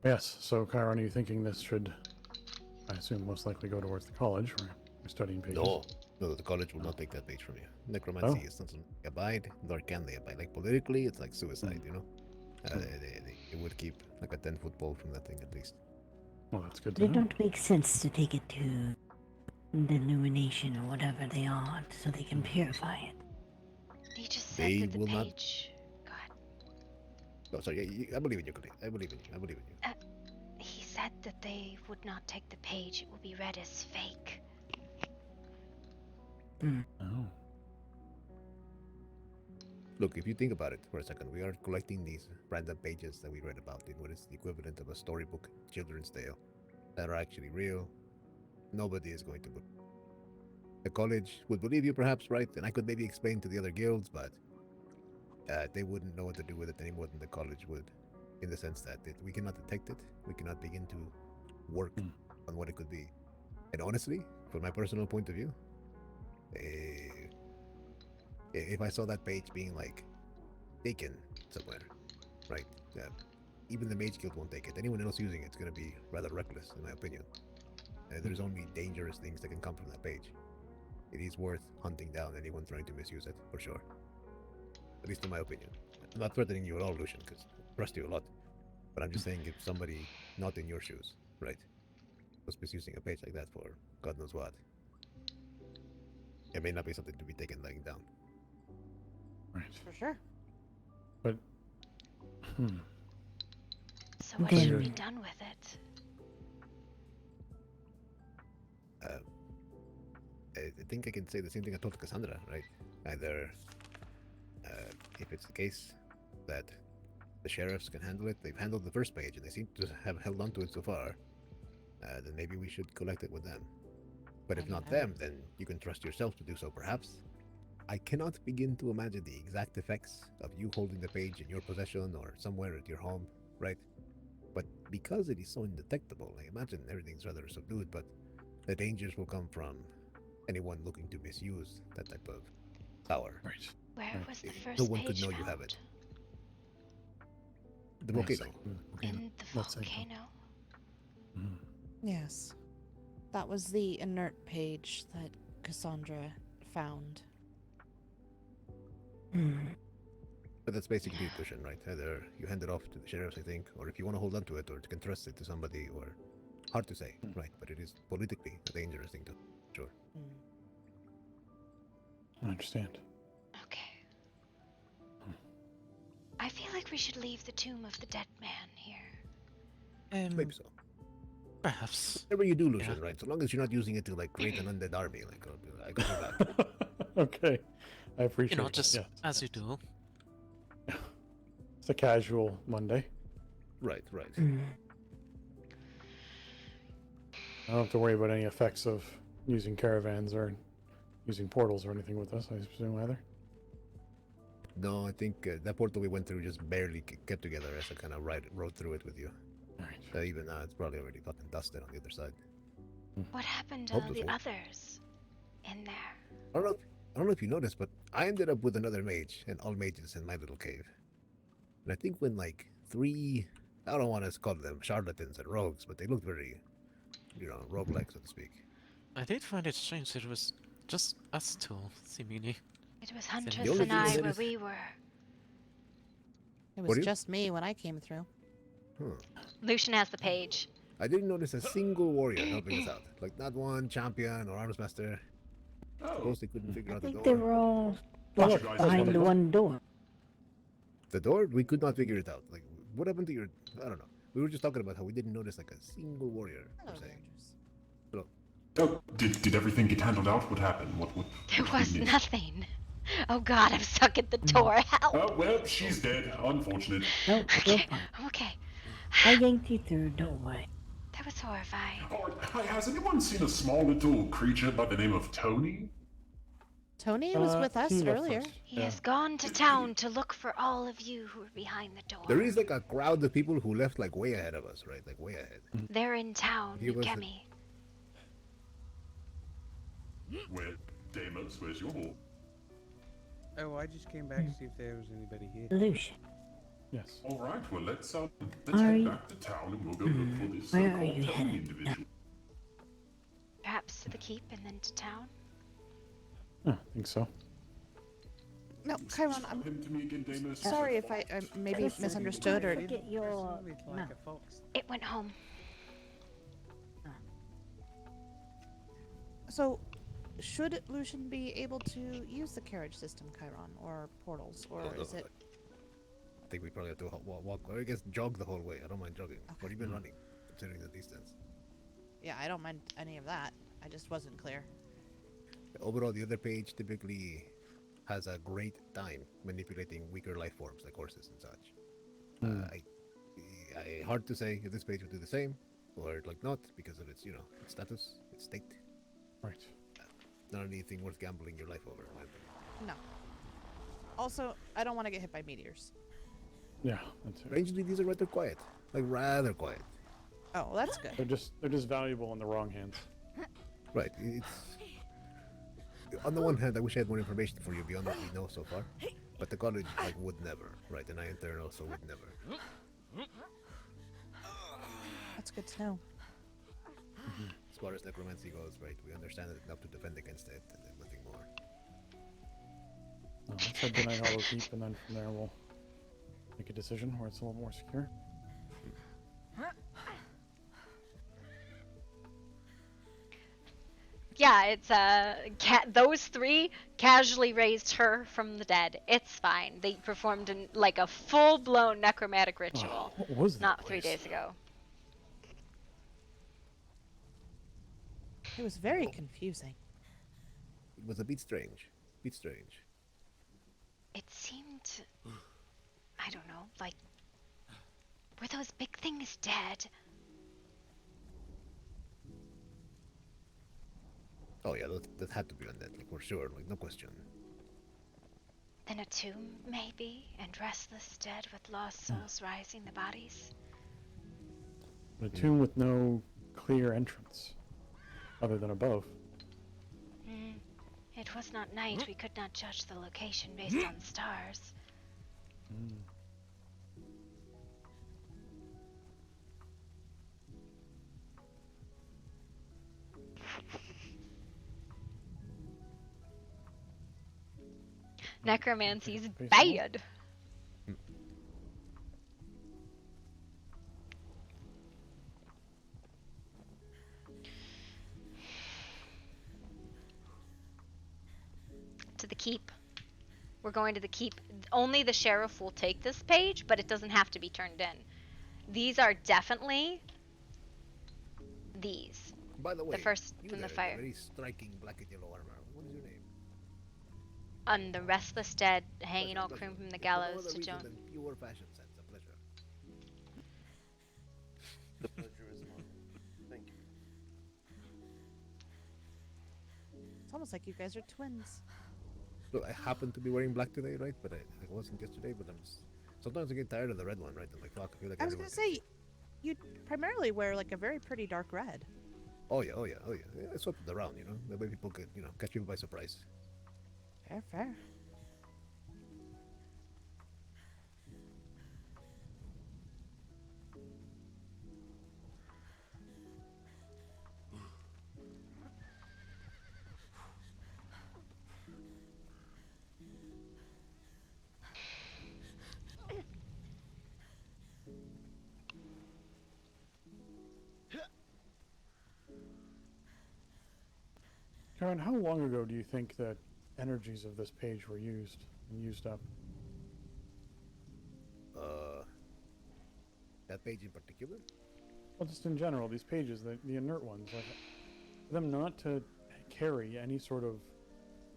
Yes, so Chiron, are you thinking this should, I assume, most likely go towards the college where you're studying pages? No, the college will not take that page from you. Necromancy is not something they abide, nor can they abide. Like politically, it's like suicide, It would keep like a 10-foot pole from that thing at least. Well, that's good to know. It don't make sense to take it to the illumination or whatever they are so they can purify it. He just said that the page... Go ahead. Oh, sorry, I believe in you, Calista. I believe in you. He said that they would not take the page. It will be read as fake. Oh. Look, if you think about it for a second, we are collecting these random pages that we read about in what is the equivalent of a storybook children's tale that are actually real. Nobody is going to believe. The college would believe you, perhaps, right? And I could maybe explain to the other guilds, but they wouldn't know what to do with it any more than the college would, in the sense that we cannot detect it. We cannot begin to work on what it could be. And honestly, from my personal point of view, if I saw that page being like taken somewhere, right? Even the Mage Guild won't take it. Anyone else using it's going to be rather reckless, in my opinion. There's only dangerous things that can come from that page. It is worth hunting down anyone trying to misuse it, for sure. At least in my opinion. I'm not threatening you at all, Lucian, because I trust you a lot. But I'm just saying, if somebody not in your shoes, right, was misusing a page like that for God knows what, it may not be something to be taken lying down. Right. For sure. But, So what should be done with it? I think I can say the same thing I told Cassandra, right? Either, if it's the case that the sheriffs can handle it, they've handled the first page and they seem to have held on to it so far, then maybe we should collect it with them. But if not them, then you can trust yourself to do so, perhaps. I cannot begin to imagine the exact effects of you holding the page in your possession or somewhere at your home, right? But because it is so indetectable, I imagine everything's rather subdued, but the dangers will come from anyone looking to misuse that type of power. Right. Where was the first No one page could know found? you have it. The volcano. In the volcano? Yes. That was the inert page that Cassandra found. But that's basically the question, right? Either you hand it off to the sheriffs, I think, or if you want to hold on to it, or you can trust it to somebody, or hard to say, right? But it is politically a dangerous thing to, sure. I understand. Okay. I feel like we should leave the tomb of the dead man here. Maybe so. Perhaps. Whatever you do, Lucian, right? So long as you're not using it to like create an undead army, like I got your back. Okay, I appreciate You know, it. just Yeah. as you do. It's a casual Monday. Right. I don't have to worry about any effects of using caravans or using portals or anything with us, I presume, either. No, I think that portal we went through just barely kept together as I kind of rode through it with you. Right. Even now, it's probably already fucking dusted on the other side. What happened to Hope the so. others in there? I don't know if you noticed, but I ended up with another mage and all mages in my little cave. And I think when like 3, I don't want to call them charlatans and rogues, but they looked very, roguelike, so to speak. I did find it strange that it was just us two, seemingly. It was The Huntress only and thing I that where is- we were. It What was do you- just me when I came through. Lucian has the page. I didn't notice a single warrior helping us out. Like not one champion or arms master. Suppose they couldn't figure I out the think door. they were all Watch locked you guys, behind that's the wonderful. one door. The door? We could not figure it out. Like, what happened to your... I don't know. We were just talking about how we didn't notice, like, a single warrior, per se. Hello. Oh, did everything get handled out? What happened? What There what was we missed? nothing. Oh god, I'm stuck at the door. Help! Oh, well, she's dead. Unfortunate. No, Okay, I'm okay. I yanked you through, don't worry. That was horrifying. Oh, hi, has anyone seen a small little creature by the name of Tony? Tony was with us he left earlier. us. He has gone to town to look for all of you who are behind the door. There is, like, a crowd of people who left, like, way ahead of us, right? Like, way ahead. They're in town, He was the- Kemi. Where, Deimos, where's your hall? Oh, I just came back to see if there was anybody here. Lucian. Yes. All right, well, let's Are head you- back to town and we'll go look for this Where are so-called you Tony headed? individual. Perhaps to the keep and then to town? I think so. No, Chiron, I'm Him to me again, Deimos. sorry if I maybe Listen, misunderstood or... forget your mouth. It went home. So, should Lucian be able to use the carriage system, Chiron, or portals, or is it... I think we probably have to walk, or I guess jog the whole way. I don't mind jogging. But you've been running, considering the distance. Yeah, I don't mind any of that. I just wasn't clear. Overall, the other page typically has a great time manipulating weaker life forms like horses and such. Hard to say if this page will do the same or like not because of its its status, its state. Right. Not anything worth gambling your life over, in my opinion. No. Also, I don't want to get hit by meteors. Yeah, that's it. Strangely, these are rather quiet, like rather quiet. Oh, well, that's good. They're just valuable in the wrong hands. Right. It's on the one hand, I wish I had more information for you beyond what we know so far, but the college would never, right? And I in turn also would never. That's good to know. As far as necromancy goes, right? We understand it enough to defend against it, and then nothing more. Let's head to Night Hollow Keep, and then from there we'll make a decision where it's a little more secure. Yeah, it's those three casually raised her from the dead. It's fine. They performed like a full-blown necromantic ritual. What was that not place? 3 days ago. It was very confusing. It was a bit strange. Bit strange. It seemed, I don't know, like, were those big things dead? Oh yeah, that had to be undead, like for sure, like no question. Then a tomb, maybe, and restless dead with lost souls rising the bodies? A tomb with no clear entrance, other than above. It was not night. We could not judge the location based on the stars. Necromancy's bad. To the keep. We're going to the keep. Only the sheriff will take this page, but it doesn't have to be turned in. These are definitely these. By the way, the first you from there, the fire. Very striking black and yellow armor. What is your name? On the restless dead, hanging all Pleasure. cream from the If for no gallows other to reason Joan. than pure fashion sense. A pleasure. The pleasure is mine. Thank you. It's almost like you guys are twins. Look, I happen to be wearing black today, right? But I wasn't yesterday. But sometimes I get tired of the red one, right? I'm like, fuck, I feel like I was gonna say, you primarily wear like a very pretty dark red. Oh yeah. I swapped it around, the way people could, catch people by surprise. Fair, fair. Karen, how long ago do you think that energies of this page were used and used up? That page in particular? Well, just in general, these pages, the inert ones, like, for them not to carry any sort of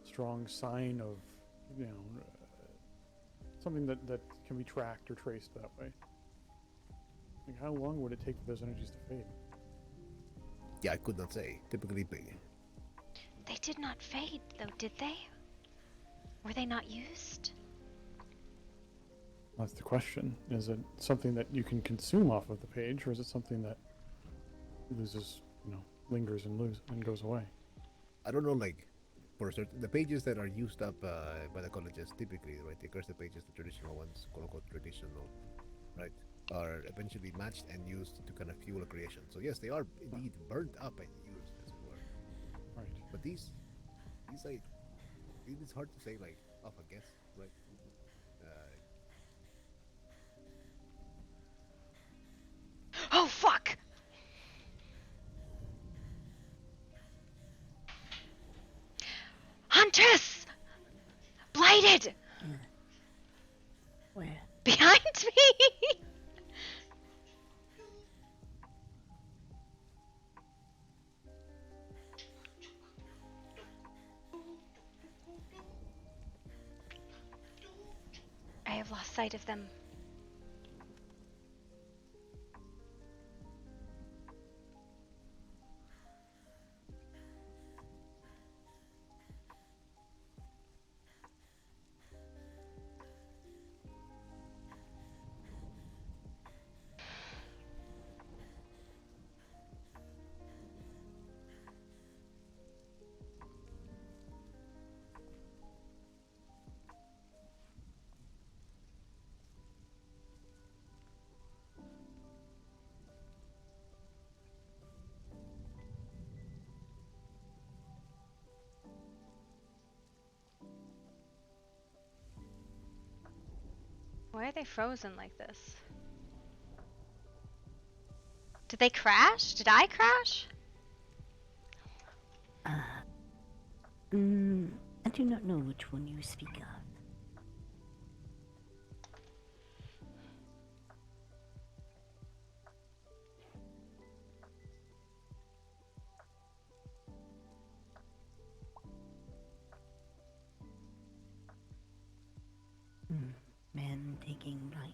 strong sign of, something that can be tracked or traced that way. Like, how long would it take for those energies to fade? Yeah, I could not say. Typically big. They did not fade, though, did they? Were they not used? That's the question. Is it something that you can consume off of the page, or is it something that loses, lingers and goes away? I don't know, like, for certain, the pages that are used up by the colleges, typically, right, the cursed pages, the traditional ones, quote-unquote traditional, right, are eventually matched and used to kind of fuel a creation. So yes, they are indeed burnt up and used, as it were. Right. But these like, it's hard to say, like, off a guess, right? Oh, fuck! Huntress! Blighted! Where? Behind me! have lost sight of them. Why are they frozen like this? Did they crash? Did I crash? I do not know which one you speak of. Man taking right.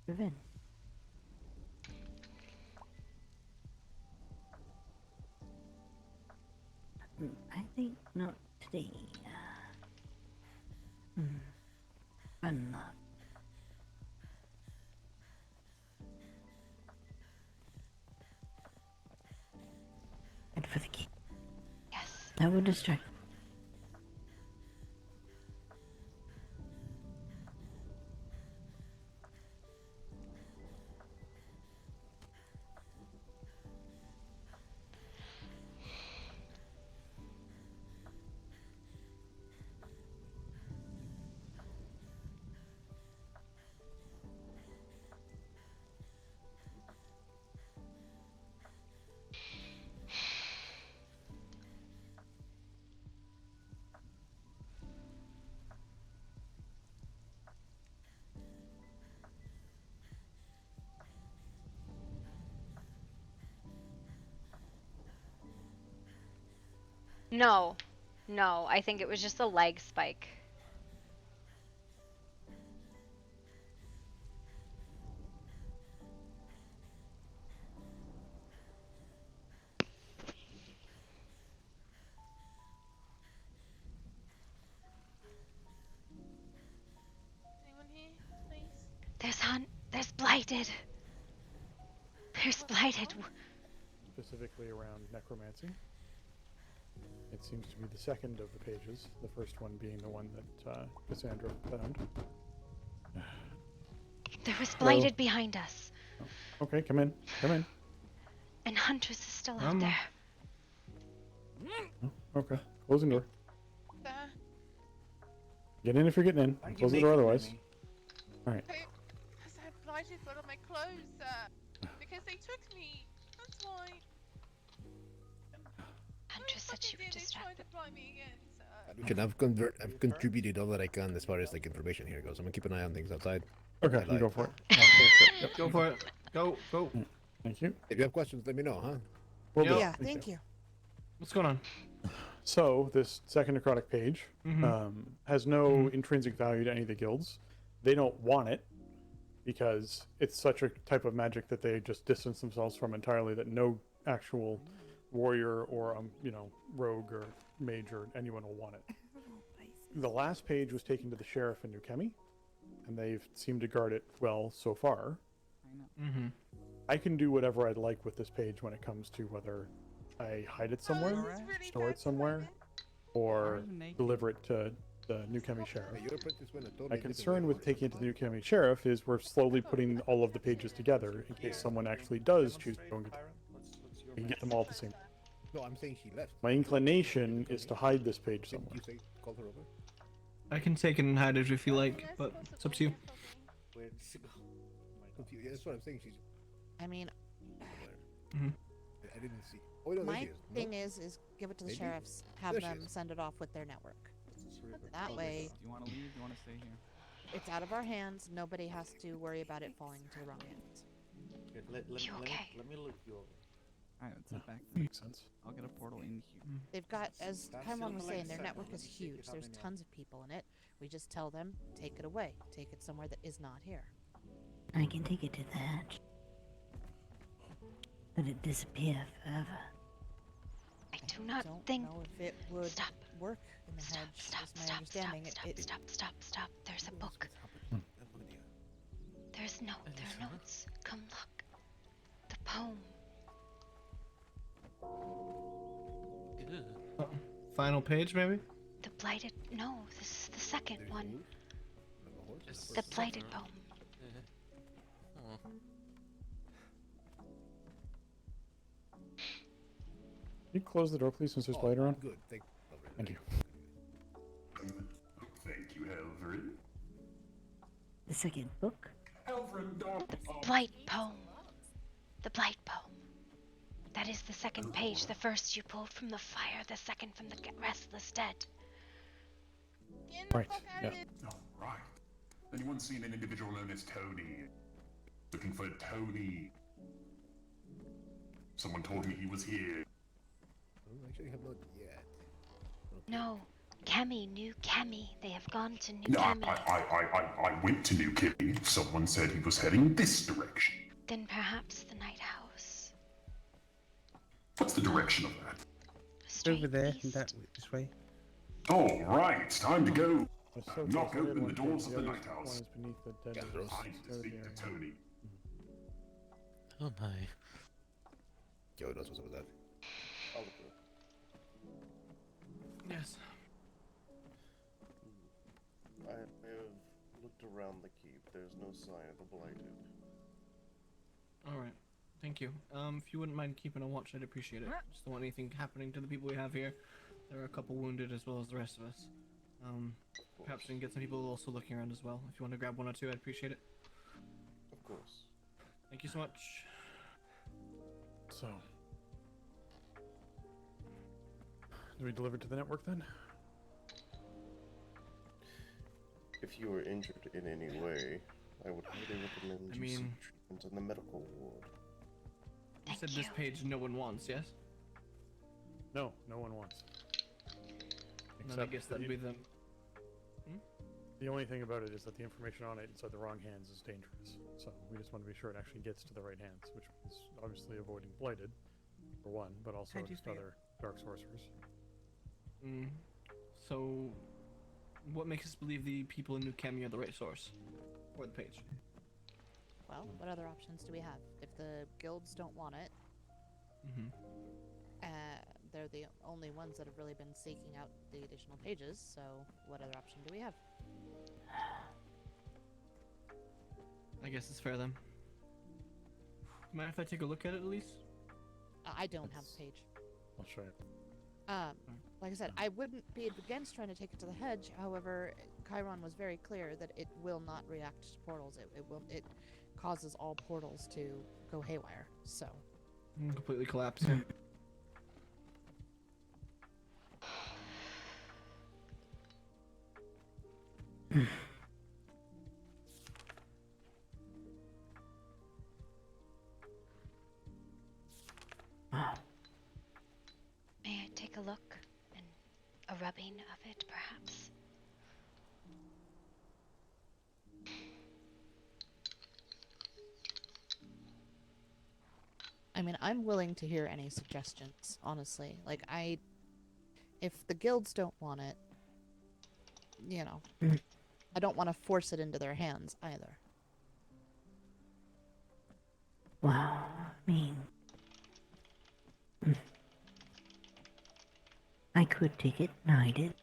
Revenge. I think not today. Unlocked. And for the key. Yes. I will distract. No. No, I think it was just a leg spike. Anyone here, please? There's blighted. There's blighted. Specifically around necromancy. It seems to be the second of the pages, the first one being the one that Cassandra found. There was blighted behind us. Okay, come in. Come in. And Huntress is still out there. Okay, closing door. There. Get in if you're getting in. Why are you Close the door making otherwise. me? Alright. Because I had blighted one of my clothes, because they took me. That's why. Huntress said she would distract them. They tried to blight me again, I've contributed all that I can as far as like information here goes. I'm gonna keep an eye on things outside. Okay, you go for it. Yep. Go for it. Go. Thank you. If you have questions, let me know, huh? Will do. Yeah, thank you. What's going on? So, this second necrotic page has no intrinsic value to any of the guilds. They don't want it because it's such a type of magic that they just distance themselves from entirely, that no actual warrior or rogue or mage or anyone will want it. The last page was taken to the sheriff in New Chemi, and they've seemed to guard it well so far. I can do whatever I'd like with this page when it comes to whether I hide it somewhere, store it somewhere, or deliver it to the New Chemi sheriff. My concern with taking it to the New Chemi sheriff is we're slowly putting all of the pages together in case someone actually does choose to go and get them. We can get them all at the same time. No, I'm saying she left. My inclination is to hide this page somewhere. You say call her over? I can take it and hide it if you like, but it's up to you. Where did she go? Yeah, that's what I'm saying. She's. I mean, I didn't see. Oh, no, my thing is give it to the Maybe? sheriffs, have There she them is. send it off with their network. That way, Do you want to leave? Do you want to stay here? it's out of our hands. Nobody has to worry about it falling into the wrong hands. You okay? Let me look you over. Alright, let's head back. Makes sense. I'll get a portal in here. They've got, as Kaimon was saying, their network is huge. There's tons of people in it. We just tell them, take it away. Take it somewhere that is not here. I can take it to the hatch. Let it disappear forever. I do not don't think. know if it would work in the hedge. Stop, is my stop, understanding. stop. There's a book. There are notes. Come look. The poem. Final page, maybe? The blighted. No, this is the second one. The blighted poem. Oh. Can you close the door, please, since there's light around? Good, Thank you. Thank you, Elverin. The second book? Blight poem. The blight poem. That is the second page. The first you pulled from the fire, the second from the restless dead. Right, yeah. Oh, right. Anyone seen an individual known as Tony? Looking for Tony. Someone told me he was here. Actually, have not yet. No, New Kemi. They have gone to New No, Kemi. I went to New Kemi. Someone said he was heading this direction. Then perhaps the night house. What's the direction of that? Over there, and this way. Oh, right. Time to go. So Knock close, open the everyone doors of thinks the other night house. one is beneath the dead Time to speak to Tony. Oh my. Joe knows what's up with that. Yes. I have looked around the keep. There's no sign of the blighted. Alright. Thank you. If you wouldn't mind keeping a watch, I'd appreciate it. Just don't want anything happening to the people we have here. There are a couple wounded as well as the rest of us. Perhaps we can get some people also looking around as well. If you want to grab one or two, I'd appreciate it. Of course. Thank you so much. So, do we deliver to the network then? If you were injured in any way, I would highly recommend you seek treatment in the medical ward. You said this page no one wants, yes? No, no one wants. Then I guess that'd be them. The only thing about it is that the information on it inside the wrong hands is dangerous. So we just want to be sure it actually gets to the right hands, which is obviously avoiding blighted, for one, but also just other dark sorcerers. So, what makes us believe the people in New Kemi are the right source? Or the page? Well, what other options do we have? If the guilds don't want it, they're the only ones that have really been seeking out the additional pages, so what other option do we have? I guess it's fair then. Mind if I take a look at it at least? I don't have a page. I'll show you. Like I said, I wouldn't be against trying to take it to the hedge. However, Chiron was very clear that it will not react to portals. It causes all portals to go haywire. So completely collapse. May I take a look and a rubbing of it, perhaps? I mean, I'm willing to hear any suggestions, honestly. Like, if the guilds don't want it, you know, I don't want to force it into their hands either. Wow, I mean, I could take it and hide it.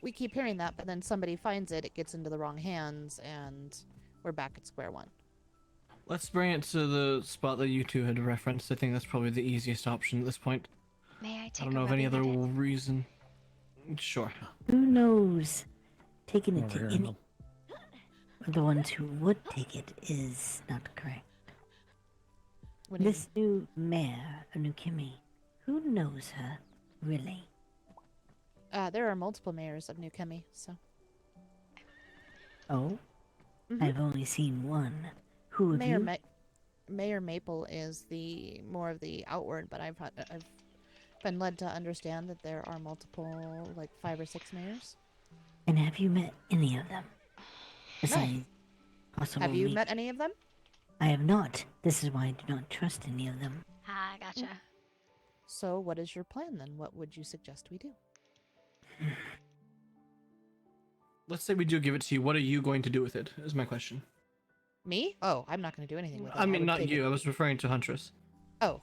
We keep hearing that, but then somebody finds it, it gets into the wrong hands, and we're back at square one. Let's bring it to the spot that you two had referenced. I think that's probably the easiest option at this point. May I take I don't know of any other reason. Sure. Who knows? Taking it to any... The ones who would take it is not correct. This new mayor of New Kemi, who knows her, really? There are multiple mayors of New Kemi, so... Oh? I've only seen one. Who of you? Mayor Maple is the more of the outward, but I've been led to understand that there are multiple, like 5 or 6 mayors. And have you met any of them? Besides possible Have you me? met any of them? I have not. This is why I do not trust any of them. Ah, gotcha. So what is your plan then? What would you suggest we do? Let's say we do give it to you. What are you going to do with it? Is my question. Me? Oh, I'm not going to do anything with it. I mean, would not take you. it- I was referring to Huntress. Oh.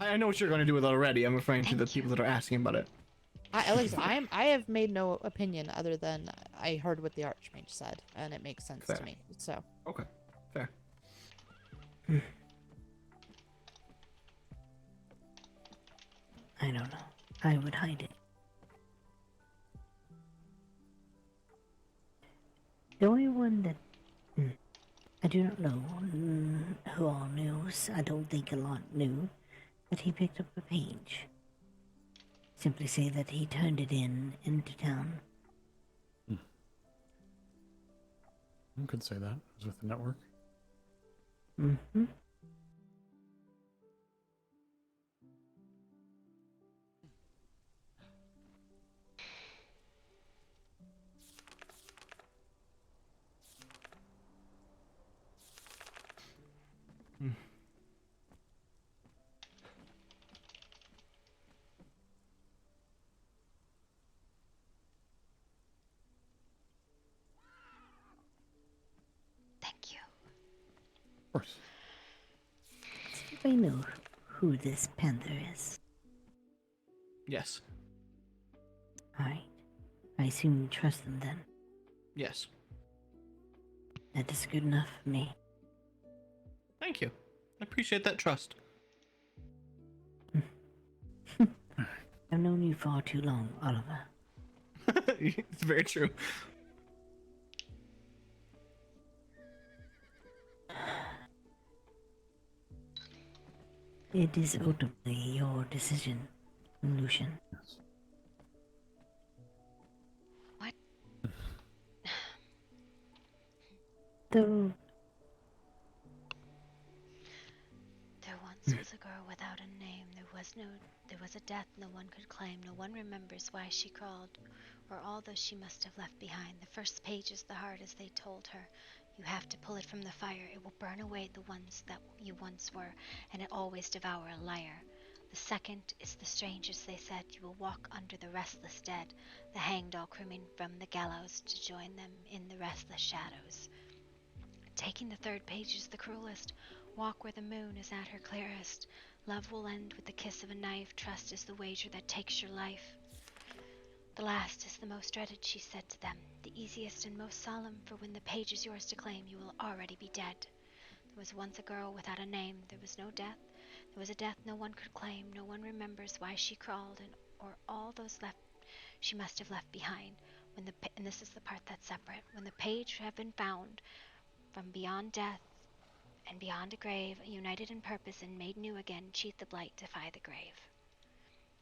I know what you're going to do with it already. I'm referring to the people that are asking about it. I have made no opinion other than I heard what the Archmage said, and it makes sense Fair. to me. So. Okay. Fair. I don't know. I would hide it. The only one that I do not know who all knows, I don't think a lot knew, that he picked up a page. Simply say that he turned it into town. You could say that. It was with the network. Mm-hmm. Thank you. Of course. See if I know who this panther is. Yes. Alright. I assume you trust them then. Yes. That is good enough for me. Thank you. I appreciate that trust. I've known you far too long, Oliver. It's very true. It is ultimately your decision, Lucian. Yes. What? Though There once was a girl without a name. There was a death no one could claim. No one remembers why she crawled, or all those she must have left behind. The first page is the hardest, they told her. You have to pull it from the fire. It will burn away the ones that you once were, and it always devour a liar. The second is the strangest, they said. You will walk under the restless dead, the hanged all crewmen from the gallows to join them in the restless shadows. Taking the third page is the cruelest. Walk where the moon is at her clearest. Love will end with the kiss of a knife. Trust is the wager that takes your life. The last is the most dreaded, she said to them. The easiest and most solemn, for when the page is yours to claim, you will already be dead. There was once a girl without a name. There was no death. There was a death no one could claim. No one remembers why she crawled, or all those left she must have left behind. And this is the part that's separate. When the page have been found from beyond death and beyond a grave, united in purpose and made new again, cheat the blight, defy the grave.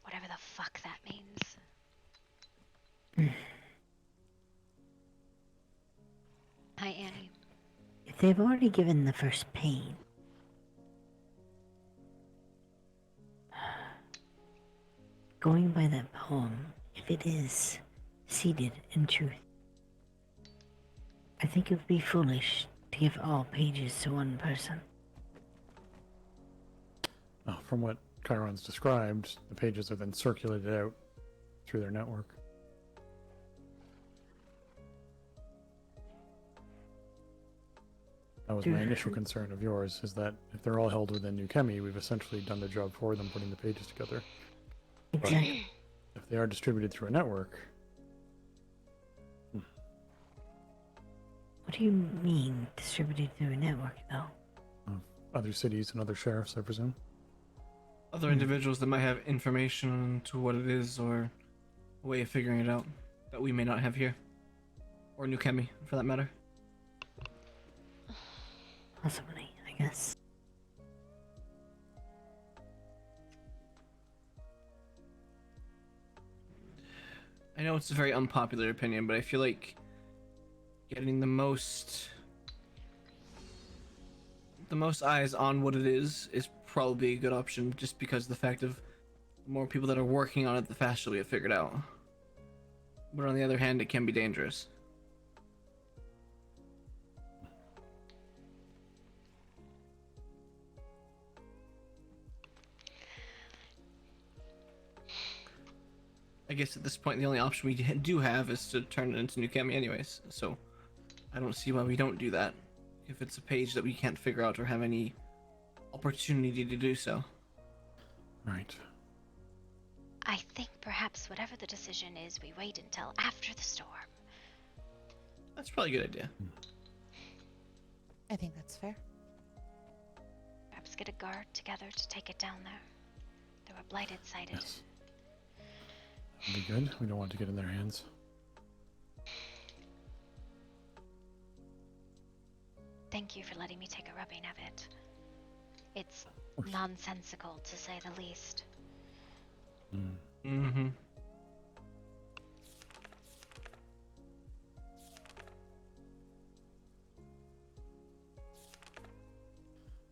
Whatever the fuck that means. Hi, Annie. if they've already given the first pain, going by that poem, if it is seated in truth, I think it would be foolish to give all pages to one person. From what Chiron's described, the pages are then circulated out through their network. That was my initial concern of yours, is that if they're all held within New Chemi, we've essentially done the job for them, putting the pages together. Exactly. But if they are distributed through a network... What do you mean, distributed through a network, though? Other cities and other sheriffs, I presume. Other individuals that might have information to what it is, or a way of figuring it out that we may not have here. Or New Chemi, for that matter. Possibly, I guess. I know it's a very unpopular opinion, but I feel like getting the most the most eyes on what it is probably a good option, just because of the fact of the more people that are working on it, the faster we get figured out. But on the other hand, it can be dangerous. I guess at this point, the only option we do have is to turn it into New Kemi anyways, so I don't see why we don't do that if it's a page that we can't figure out or have any opportunity to do so. Right. I think perhaps whatever the decision is, we wait until after the storm. That's probably a good idea. I think that's fair. Perhaps get a guard together to take it down there. There were blighted sighted. Yes. Be good. We don't want to get in their hands. Thank you for letting me take a rubbing of it. It's nonsensical, to say the least. Mm-hmm.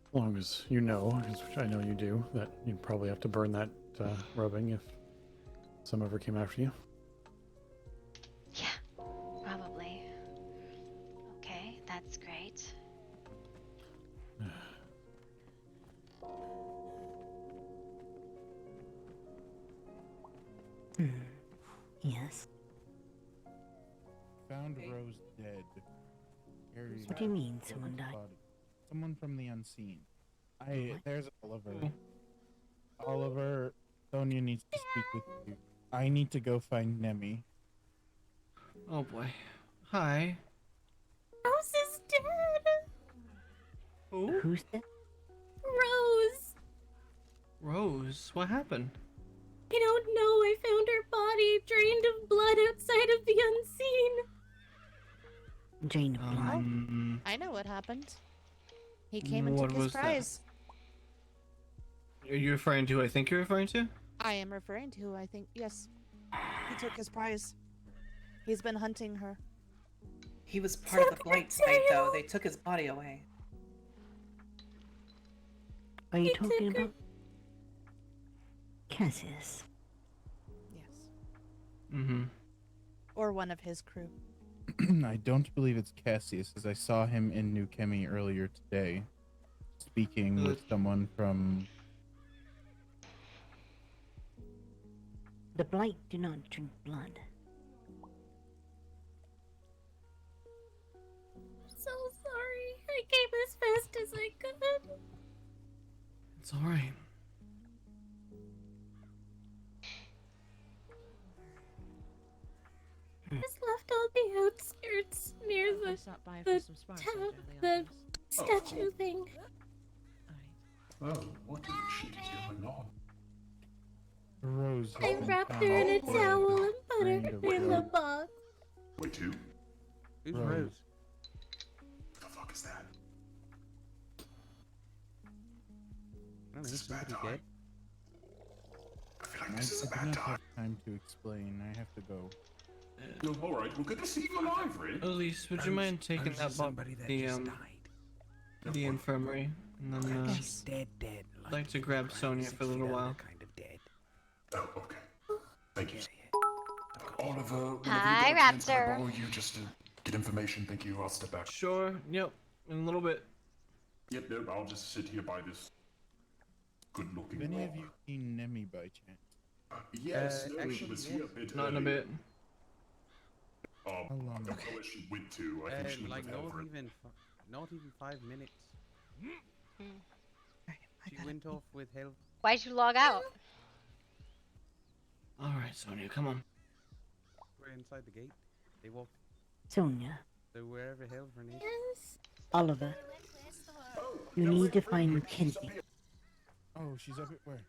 As long as you know, which I know you do, that you'd probably have to burn that rubbing if some ever came after you. Yeah, probably. Okay, that's great. Yes. Found Rose dead. What do you mean, someone died? Someone from the unseen. There's Oliver. Oliver, Sonia needs to speak with you. I need to go find Nemi. Oh boy. Hi. Rose is dead. Who? Who's dead? Rose. Rose, what happened? I don't know. I found her body drained of blood outside of the unseen. Drained of blood? I know what happened. He came and What took his was that? prize. Are you referring to who I think you're referring to? I am referring to who I think, yes. He took his prize. He's been hunting her. He was part of the blight site, though. They took his body away. Are you talking about Cassius? Yes. Mm-hmm. Or one of his crew. I don't believe it's Cassius, as I saw him in New Kemi earlier today, speaking with someone from... The blight do not drink blood. I'm so sorry. I came as fast as I could. It's alright. Just left on the outskirts near the town, the statue thing. Oh, what the shit is going on? Rose. I wrapped her in a towel and put her in the box. Wait, who? Who's Rose? What the fuck is that? I don't know, Is this a bad somebody time? dead? I feel like this is a I do bad not time. have time to explain. I have to go. Oh, alright, well, good to see you alive, Ray. Elise, would you mind taking that box the infirmary? And then, dead. I'd like to grab Sonia for a little while. Kind of dead. Oh, okay. Thank you. Oliver, whenever Hi, you got a chance, can I Raptor. borrow you just to get information? Thank you, I'll step back. Sure, yep, in a little bit. Yep, no, I'll just sit here by this good-looking Have any log. of you seen Nemi by chance? Yes, no, actually, it was yes. here a bit Not in a earlier. bit. How long I don't know where she went to. I think she went Like with Alfred. not even 5 minutes. She went off with help. Why'd you log out? Alright, Sonia, come on. We're inside the gate. They walked. Sonia, So wherever Helvern is. Yes. Oliver, you need to find Kenzie. Oh, she's up at where?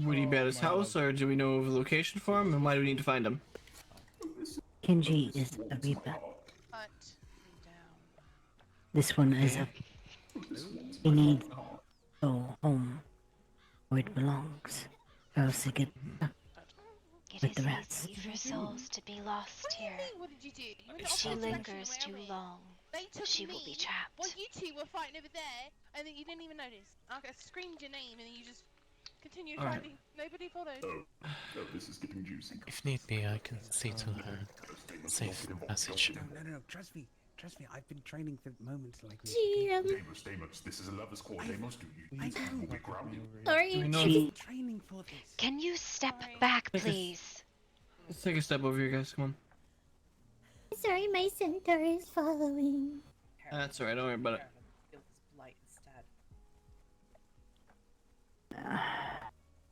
Would he be at his house, or do we know of the location for him, and why do we need to find him? Kenji is a reaper. This one is a... He needs to go home where it belongs, or else it gets stuck. It with is the easy rats. for souls to be lost here. What did you do? You went If off she on a lingers direction too where we- long, They took she me will be trapped. while you two were fighting over there, and then you didn't even notice. I screamed your name, and then you just continued Alright. fighting. Nobody followed. Oh, this is getting juicy. If need be, I can see to her safe passage. No, trust me. I've been training for moments like this. Deimos, this is a lover's quarter. Deimos, do you? I know. We're grounded. She... Training for this. Can you step back, please? Let's take a step over here, guys. Come on. Sorry, my centaur is following. That's alright. Don't worry about it. Feel this blight instead.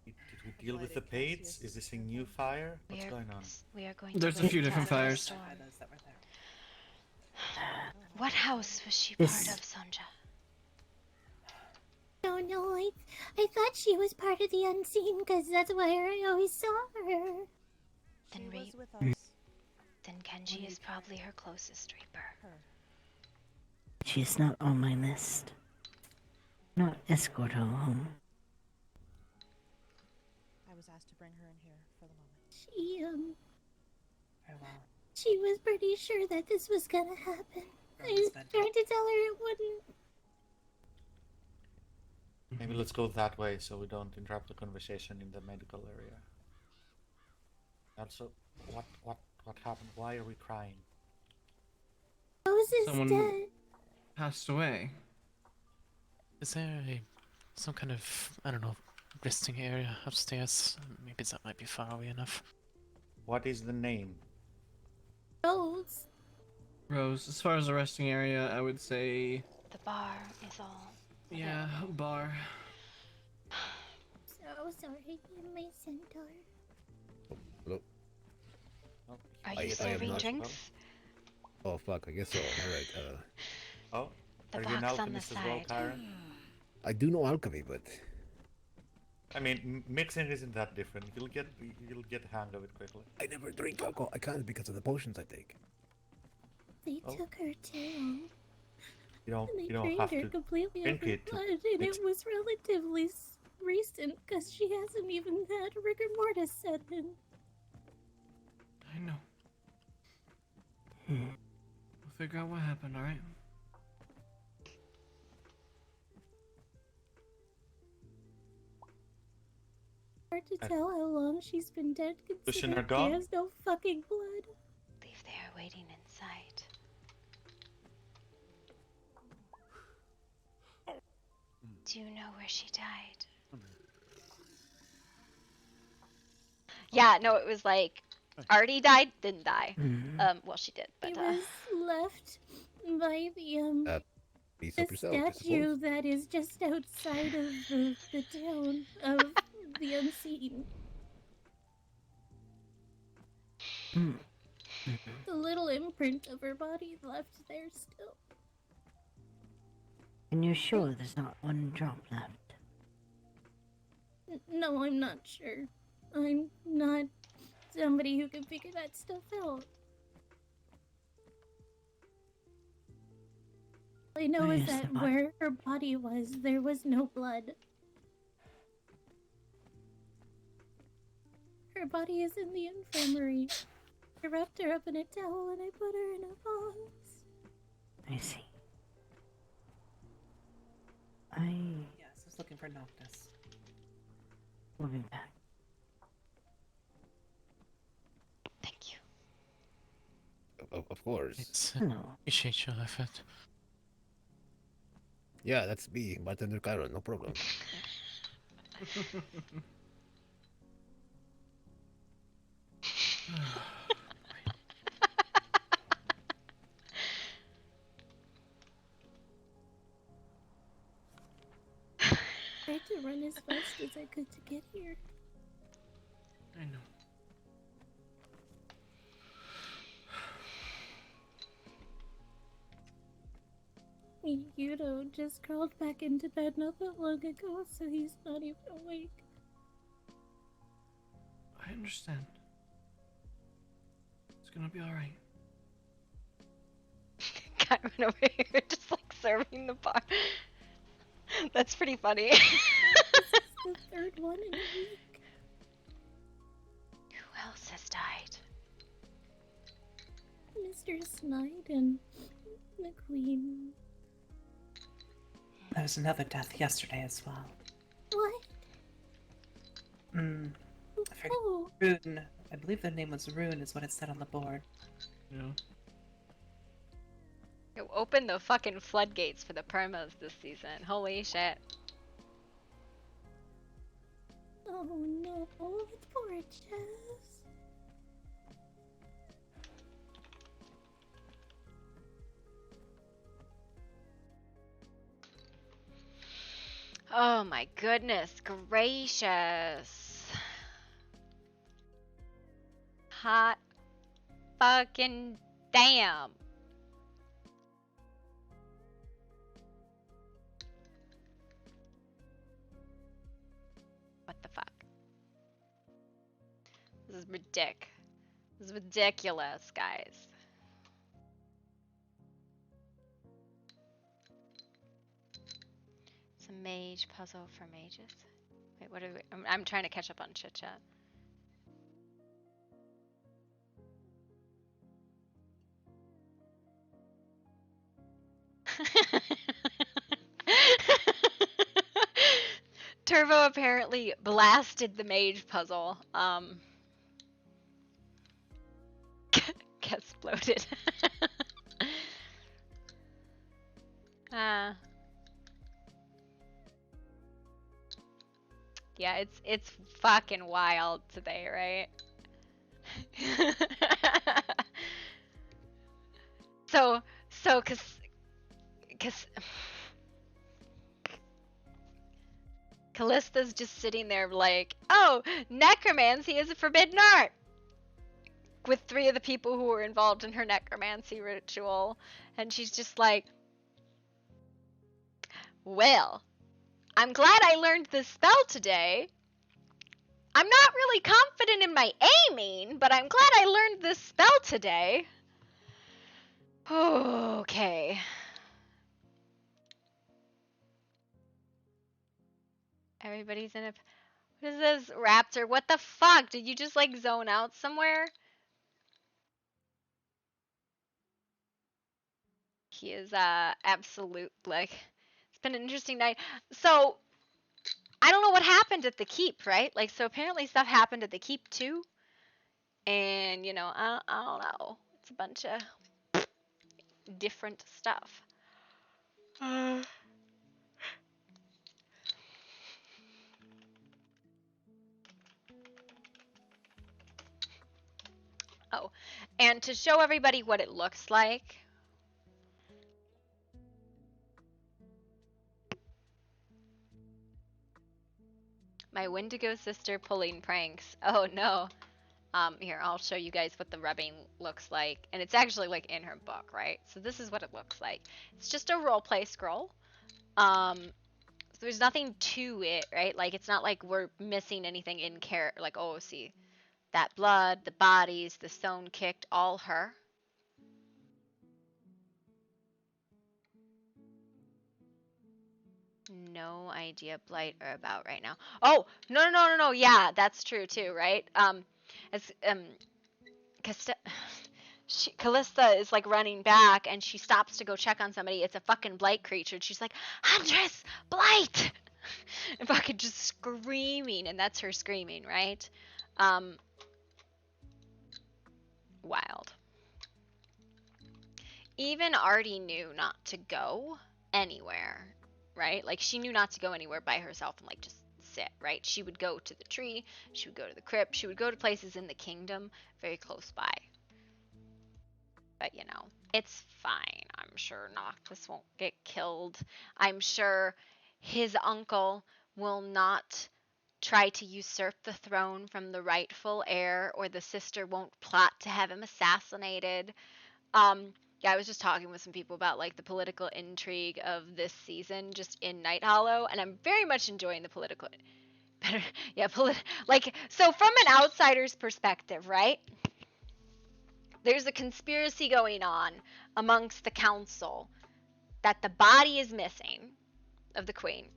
Did we deal with the Pades? Is this a new fire? What's going on? We are going. There's to a few different fires. What house was she This- part of, Sonja? No, I thought she was part of the unseen because that's where I always saw her. Then She was with Mm. us. Then Kenji is probably her closest reaper. She is not on my list. Not escort her home. I was asked to bring her in here for the moment. She was pretty sure that this was gonna happen. I was trying to tell her it wouldn't. Maybe let's go that way so we don't interrupt the conversation in the medical area. Also, what happened? Why are we crying? Rose is Someone dead. passed away. Is there some kind of, I don't know, resting area upstairs? Maybe that might be far away enough. What is the name? Rose. Rose, as far as the resting area, I would say... The bar is all. Yeah, bar. So sorry, my centaur. Hello? Are I you am serving not- drinks? Oh fuck, I guess so. Alright, Oh, The are you an box on the alchemist as well, side. Tyron? I do know alchemy, but I mean, mixing isn't that different. You'll get the hang of it quickly. I never drink alcohol. I can't because of the potions I take. They Oh. took her too. You don't And they have drained her to completely of drink her it to blood, and mix- it was relatively recent because she hasn't even had rigor mortis set in. I know. We'll figure out what happened, alright? Hard to tell how long she's been dead Pushing her considering gone? she has no fucking blood. Believe they are waiting inside. Do you know where she died? Yeah, no, it was like already died, didn't die. Well, she did, but She was left by the Piece the up yourself, I statue suppose. that is just outside of the town of the unseen. The little imprint of her body left there still. And you're sure there's not one drop left? No, I'm not sure. I'm not somebody who can figure that stuff out. All I know Where is is that the body? where her body was, there was no blood. Her body is in the infirmary. I wrapped her up in a towel and I put her in a box. I see. Yes, I was looking for Noctis. We'll be back. Thank you. Of course. It's, Hello. appreciate your effort. Yeah, that's me, Bartender Chiron, no problem. Tried to run as fast as I could to get here. I know. Yudo just crawled back into bed not that long ago, so he's not even awake. I understand. It's gonna be alright. Guy went over here just like serving the bar. That's pretty funny. This is the third one in a week. Who else sister's night and the queen. There was another death yesterday as well. What? I forget. Rune. I believe the name was Rune, is what it said on the board. Yeah. You open the fucking floodgates for the permos this season. Holy shit. Oh no, it's gorgeous. Oh my goodness gracious. Hot fucking damn. What the fuck? This is ridiculous. This is ridiculous, guys. It's a mage puzzle for mages. Wait, what are we? I'm trying to catch up on chit chat. Turbo apparently blasted the mage puzzle. Gets bloated. Yeah, it's fucking wild today, right? so cause Calista's just sitting there like, oh, necromancy is a forbidden art, with 3 of the people who were involved in her necromancy ritual, and she's just like, well, I'm glad I learned this spell today. I'm not really confident in my aiming, but I'm glad I learned this spell today. Okay. Everybody's in a... What is this, Raptor? What the fuck? Did you just, like, zone out somewhere? He is, absolute, like... It's been an interesting night. So, I don't know what happened at the keep, right? Like, so apparently stuff happened at the keep, too. And, you know, I don't know. It's a bunch of different stuff. Oh, and to show everybody what it looks like, my Wendigo sister pulling pranks. Oh no. Here, I'll show you guys what the rubbing looks like. And it's actually like in her book, right? So this is what it looks like. It's just a roleplay scroll. So there's nothing to it, right? Like, it's not like we're missing anything in character. Like, oh, see, that blood, the bodies, the stone kicked, all her. No idea Blight are about right now. Oh, no. Yeah, that's true too, right? Calista is like running back and she stops to go check on somebody. It's a fucking Blight creature. And she's like, Huntress, Blight! And fucking just screaming, and that's her screaming, right? Wild. Even Artie knew not to go anywhere, right? Like, she knew not to go anywhere by herself and, like, just sit, right? She would go to the tree, she would go to the crypt, she would go to places in the kingdom very close by. But, you know, it's fine. I'm sure Noctis won't get killed. I'm sure his uncle will not try to usurp the throne from the rightful heir, or the sister won't plot to have him assassinated. Yeah, I was just talking with some people about, like, the political intrigue of this season just in Night Hollow, and I'm very much enjoying the political... like, so from an outsider's perspective, right? There's a conspiracy going on amongst the council that the body is missing of the queen.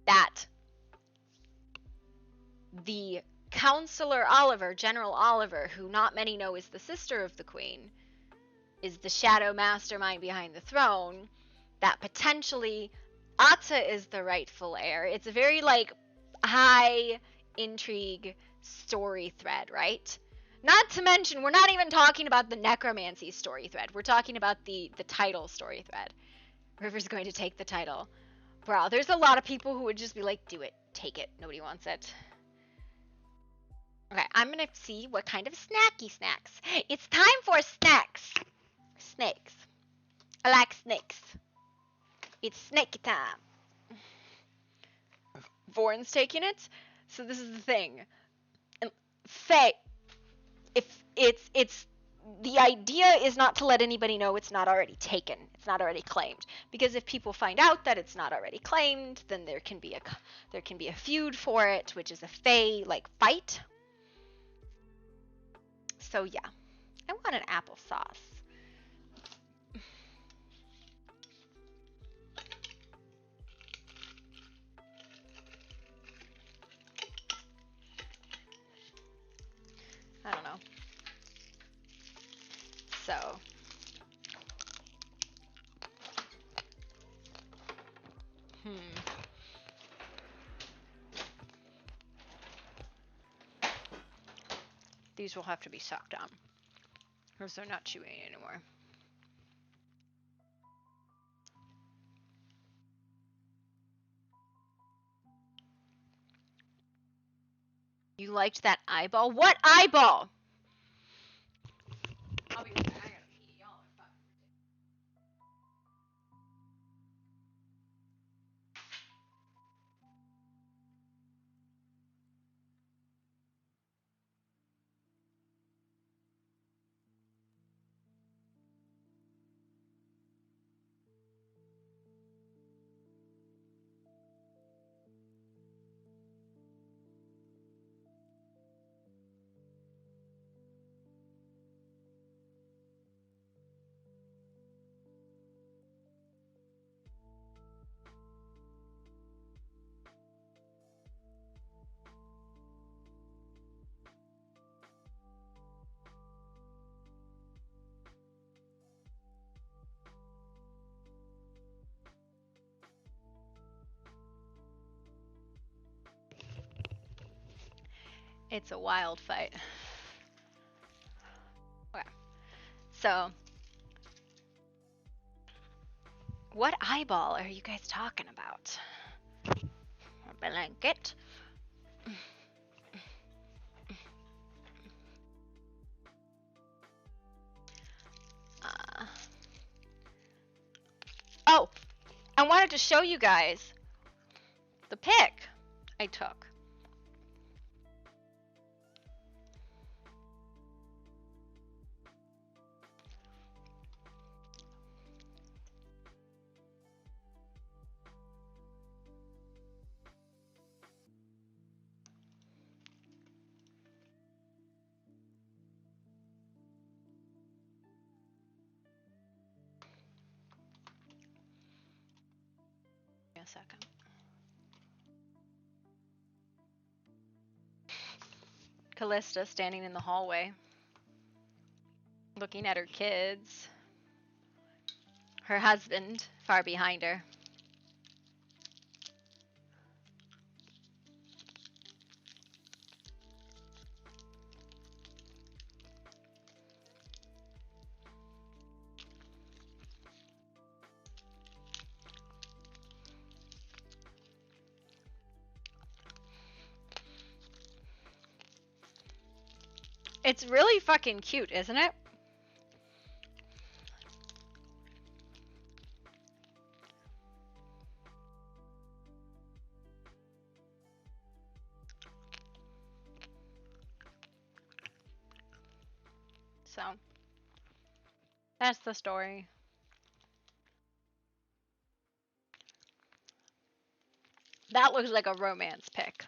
That the Counselor Oliver, General Oliver, who not many know is the sister of the queen, is the shadow mastermind behind the throne, that potentially Atta is the rightful heir. It's a very like high intrigue story thread, right? Not to mention, we're not even talking about the necromancy story thread. We're talking about the title story thread. River's going to take the title. Bro, there's a lot of people who would just be like, do it, take it, nobody wants it. Okay, I'm gonna see what kind of snacky snacks. It's time for snacks. Snakes. I like snakes. It's snake time. Vorn's taking it. So this is the thing. And Faye, if it's the idea is not to let anybody know it's not already taken. It's not already claimed. Because if people find out that it's not already claimed, then there can be a feud for it, which is a Faye like fight. So yeah, I want an applesauce. I don't know. So these will have to be sucked on, because they're not chewing anymore. You liked that eyeball? What eyeball? I'll be right back. I gotta pee. Y'all are fucking. It's a wild fight. Okay. So, what eyeball are you guys talking about? A blanket? Oh, I wanted to show you guys the pic I took. Give me a second. Calista standing in the hallway, looking at her kids. Her husband far behind her. It's really fucking cute, isn't it? So, that's the story. That looks like a romance pic.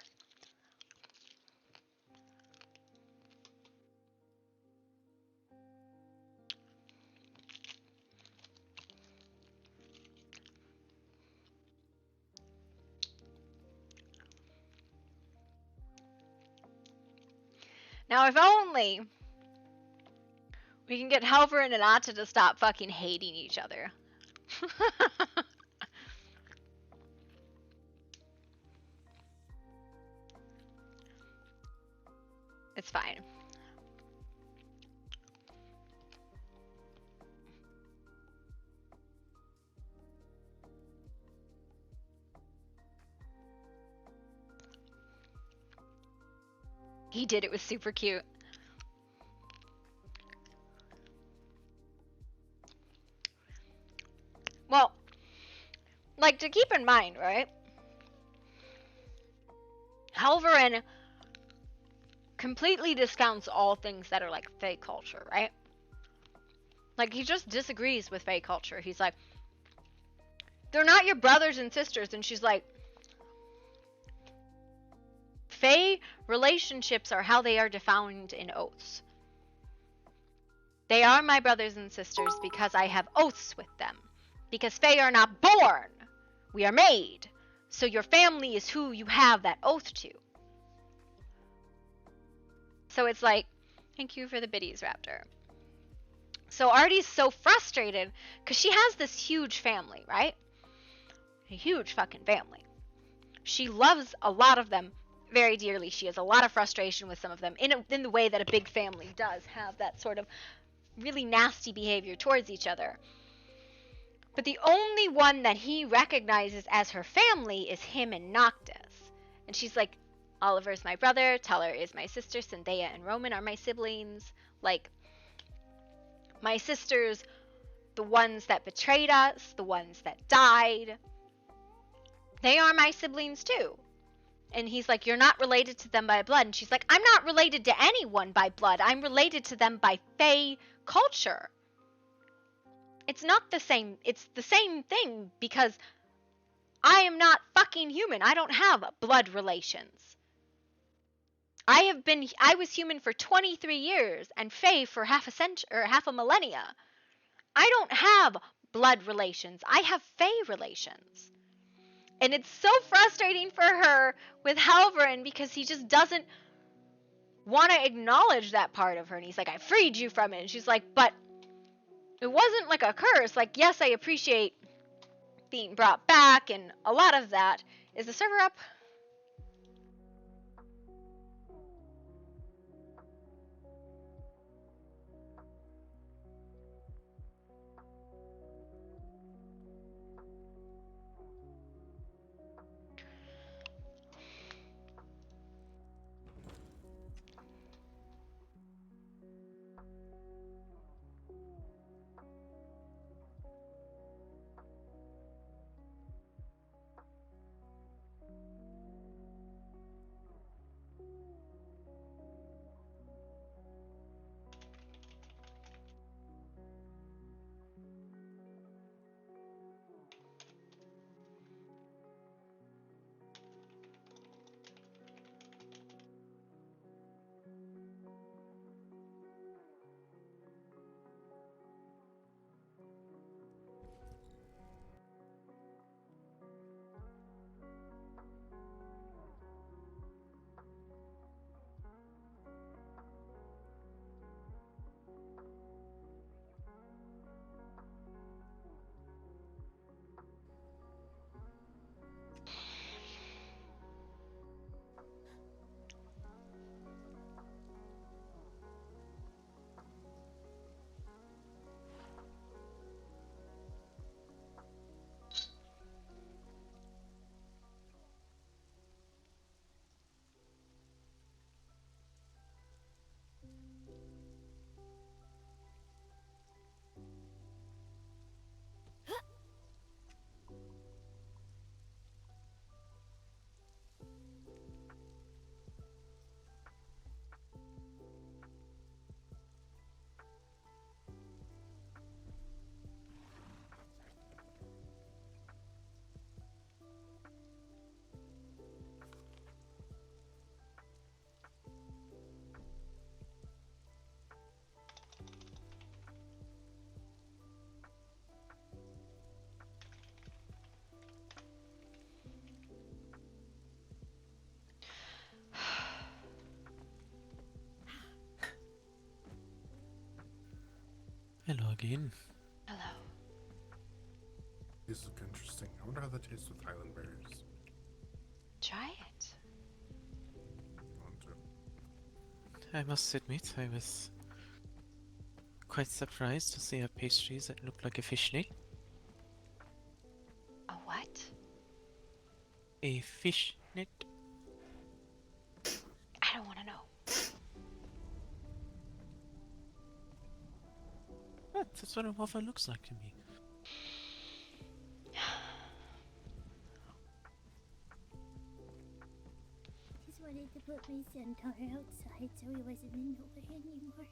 Now, if only We can get Halvor and Anata to stop fucking hating each other. It's fine. He did. It was super cute. Well, like, to keep in mind, right? Halvorin completely discounts all things that are like Fae culture, right? Like, he just disagrees with Fae culture. He's like, they're not your brothers and sisters. And she's like, Fae relationships are how they are defined in oaths. They are my brothers and sisters because I have oaths with them. Because Fae are not born. We are made. So your family is who you have that oath to. So it's like, thank you for the biddies, Raptor. So Artie's so frustrated because she has this huge family, right? A huge fucking family. She loves a lot of them very dearly. She has a lot of frustration with some of them in the way that a big family does have that sort of really nasty behavior towards each other. But the only one that he recognizes as her family is him and Noctis. And she's like, Oliver's my brother, Teller is my sister, Synthea and Roman are my siblings. Like, my sisters, the ones that betrayed us, the ones that died, they are my siblings too. And he's like, you're not related to them by blood. And she's like, I'm not related to anyone by blood. I'm related to them by Fae culture. It's not the same. It's the same thing because I am not fucking human. I don't have blood relations. I was human for 23 years and Fae for half a century or half a millennia. I don't have blood relations. I have Fae relations. And it's so frustrating for her with Halvorin because he just doesn't want to acknowledge that part of her. And he's like, I freed you from it. And she's like, but it wasn't like a curse. Like, yes, I appreciate being brought back, and a lot of that. Is the server up? Hello again. Hello. These look interesting. I wonder how they taste with Highland berries. Try it. I must admit, I was quite surprised to see a pastry that looked like a fishnet. A what? A fishnet? I don't want to know. That's what a waffle looks like to me. Just wanted to put my centaur outside so he wasn't in the way anymore.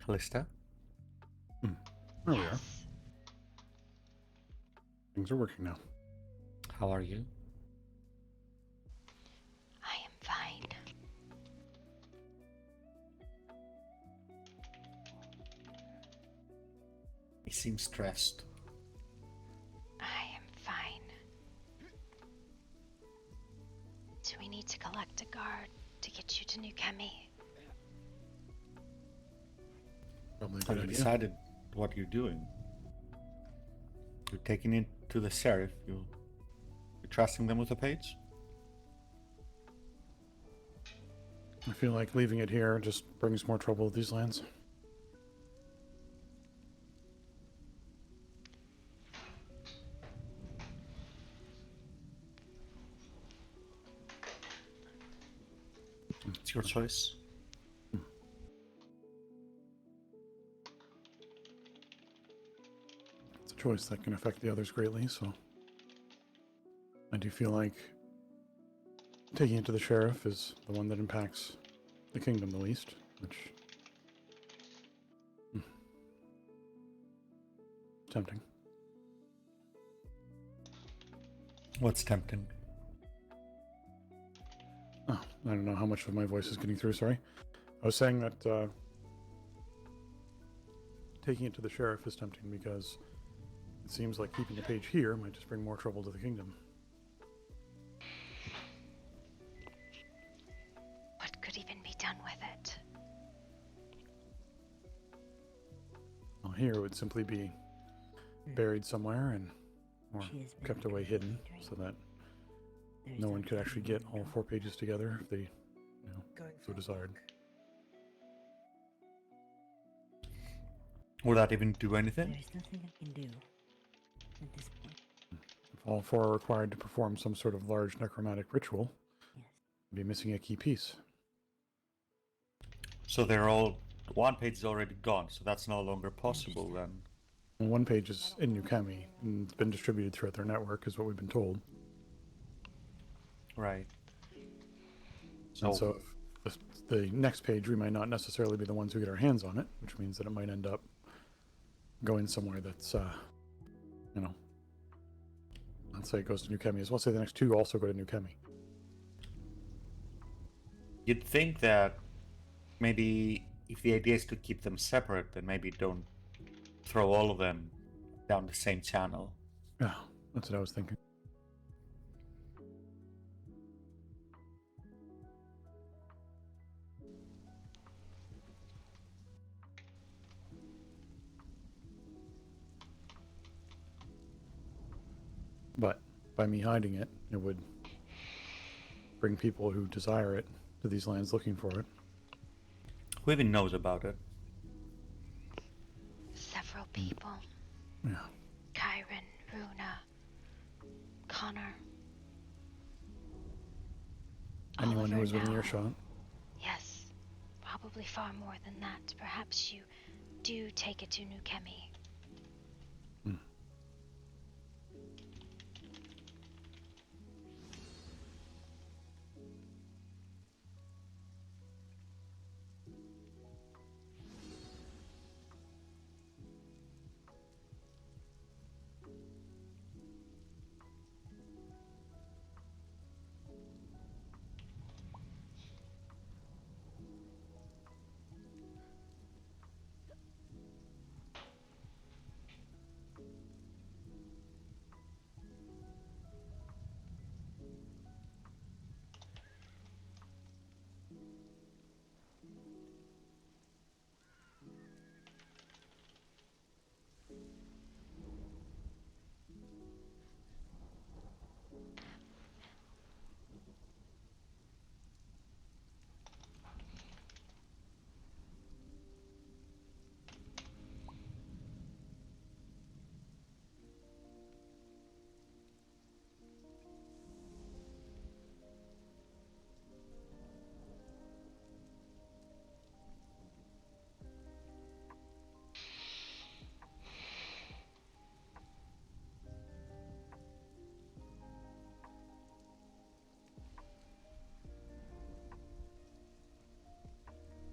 Calista? There we are. Things are working now. How are you? I am fine. He seems stressed. I am fine. Do we need to collect a guard to get you to New Kemi? Probably a Have good you idea. decided what you're doing? You're taking it to the sheriff. You're trusting them with the page? I feel like leaving it here just brings more trouble with these lands. It's your choice. It's a choice that can affect the others greatly, so I do feel like taking it to the sheriff is the one that impacts the kingdom the least, which tempting. What's tempting? Oh, I don't know how much of my voice is getting through, sorry. I was saying that taking it to the sheriff is tempting because it seems like keeping the page here might just bring more trouble to the kingdom. What could even be done with it? Well, here it would simply be buried somewhere and or kept away hidden so that no one could actually get all 4 pages together if they, so desired. Would that even do anything? There's nothing I can do at this point. If all 4 are required to perform some sort of large necromantic ritual, you'd be missing a key piece. So they're all... One page is already gone, so that's no longer possible then. Well, 1 page is in New Kemi and it's been distributed throughout their network, is what we've been told. Right. And so if the next page, we might not necessarily be the ones who get our hands on it, which means that it might end up going somewhere that's, let's say it goes to New Kemi. Let's say the next 2 also go to New Kemi. You'd think that maybe if the idea is to keep them separate, then maybe don't throw all of them down the same channel. Yeah, that's what I was thinking. But by me hiding it, it would bring people who desire it to these lands looking for it. Who even knows about it? Several people. Yeah. Kyron, Runa, Connor. Anyone Oliver who was within now. earshot. Yes, probably far more than that. Perhaps you do take it to New Chemi.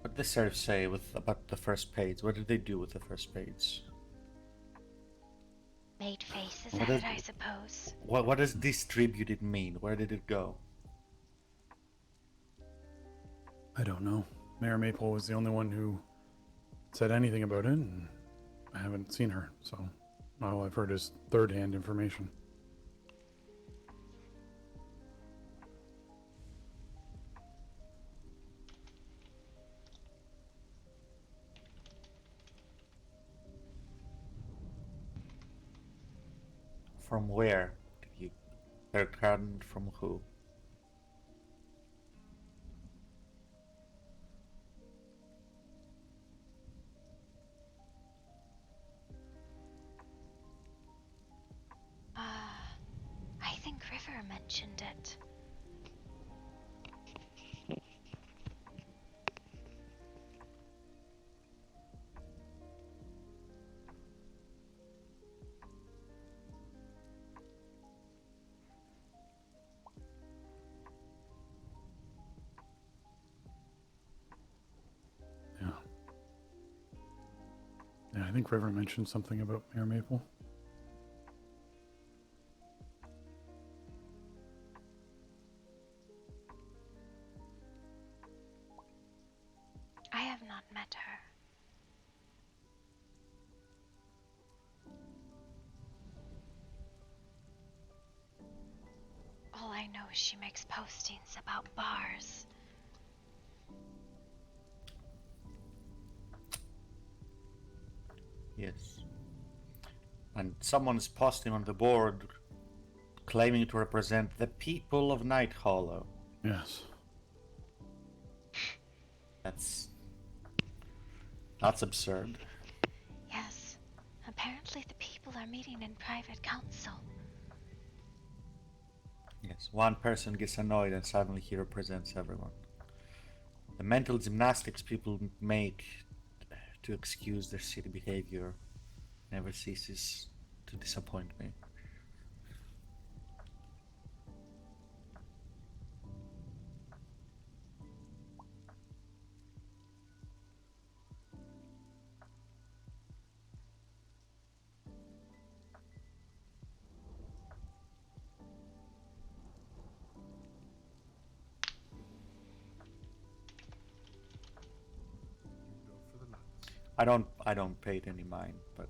What did the sheriff say about the first page? What did they do with the first page? Made faces What at is- it, I suppose. What does distributed mean? Where did it go? I don't know. Mayor Maple was the only one who said anything about it, and I haven't seen her, so all I've heard is third-hand information. From where? Did you third hand from who? I think River mentioned it. Yeah, I think River mentioned something about Mayor Maple. I have not met her. All I know is she makes postings about bars. Yes. And someone's posting on the board claiming to represent the people of Night Hollow. Yes. That's absurd. Yes. Apparently the people are meeting in private council. Yes, one person gets annoyed and suddenly he represents everyone. The mental gymnastics people make to excuse their silly behavior never ceases to disappoint me. I don't pay it any mind, but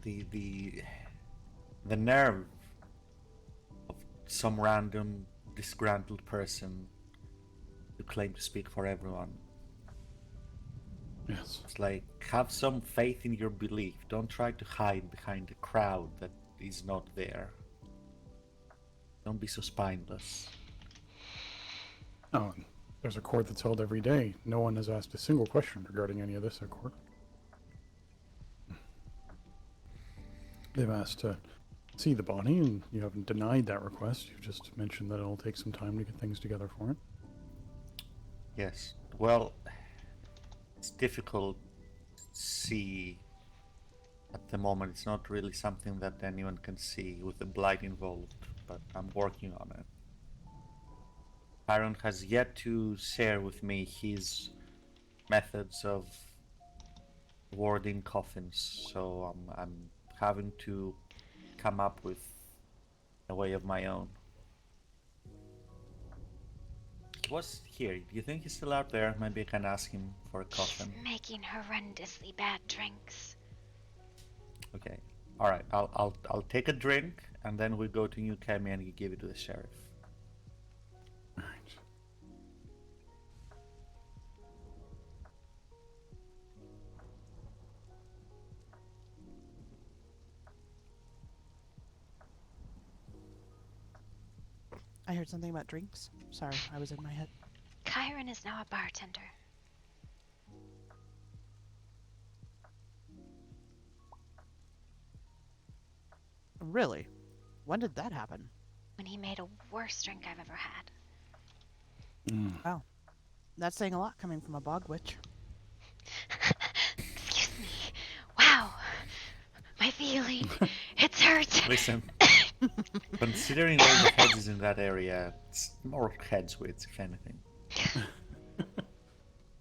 the nerve of some random disgruntled person to claim to speak for everyone. Yes. It's like, have some faith in your belief. Don't try to hide behind a crowd that is not there. Don't be so spineless. Oh, there's a court that's held every day. No one has asked a single question regarding any of this at court. They've asked to see the body, and you haven't denied that request. You've just mentioned that it'll take some time to get things together for it. Yes. Well, it's difficult to see at the moment. It's not really something that anyone can see with the blight involved, but I'm working on it. Aaron has yet to share with me his methods of warding coffins, so I'm having to come up with a way of my own. He was here. Do you think he's still out there? Maybe I can ask him for a coffin. Making horrendously bad drinks. Okay. All right. I'll take a drink, and then we go to New Kemi and you give it to the sheriff. I heard something about drinks. Sorry, I was in my head. Kyron is now a bartender. Really? When did that happen? When he made a worst drink I've ever had. Wow. That's saying a lot coming from a bog witch. Excuse me. Wow. My feeling. It's hurt. Listen, considering all the heads in that area, it's more heads with, if anything.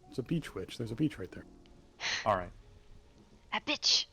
It's a beach witch. There's a beach right there. All right. A bitch.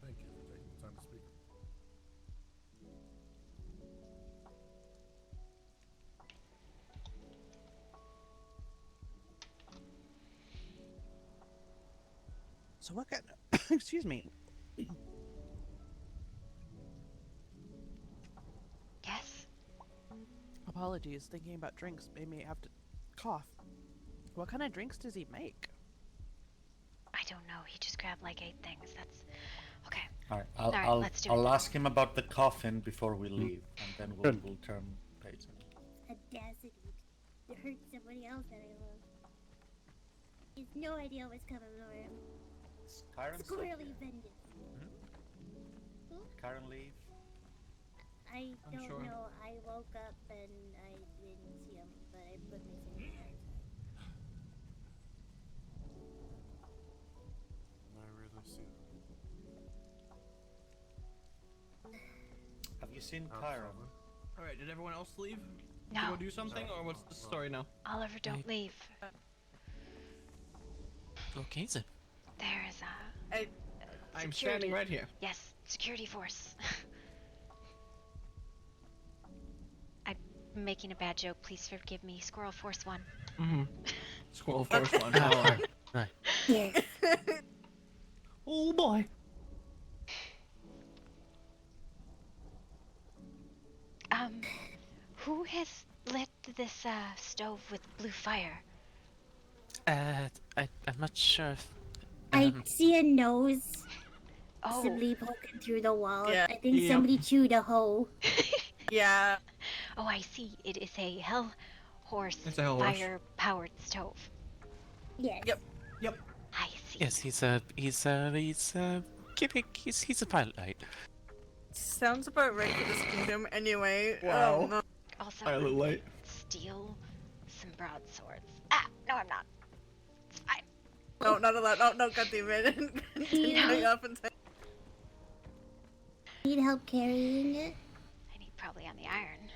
Thank you for taking the time to speak. So what kind of... Excuse me. Yes? Apologies, thinking about drinks made me have to cough. What kind of drinks does he make? I don't know. He just grabbed like 8 things. That's... Okay. All right. Let's do I'll it. ask him about the coffin before we leave, and then we'll turn pages. Audacity to hurt somebody else that I love. He has no idea what's coming for him. Kyron still Squarely here? offended. Karen leave? I I'm don't sure. know. I woke up and I didn't see him, but I put my finger outside. I really see them. Have you seen Kyron? Alright, did everyone else leave? No. To go do something, or what's the story now? Oliver, don't leave. Okay then. There is a... I'm security. standing right here. Yes, security force. I'm making a bad joke. Please forgive me. Squirrel Force 1. Mm-hmm. Squirrel Force 1. Alright. Right. Yes. Oh boy. Who has lit this stove with blue fire? I'm not sure if, I see a nose Oh. possibly poking through the wall. Yeah. I think somebody chewed a hole. Yeah. Oh, I see. It is a hell horse It's a hell horse. fire-powered stove. Yes. Yep. I see. yes, he's a pilot light. Sounds about right for this kingdom anyway. Wow. Oh, no. Also, Pilot light. steal some broadswords. Ah, no, I'm not. It's fine. No, not allowed. No, no, goddammit. Continue up and Need help carrying it? I need probably on the iron.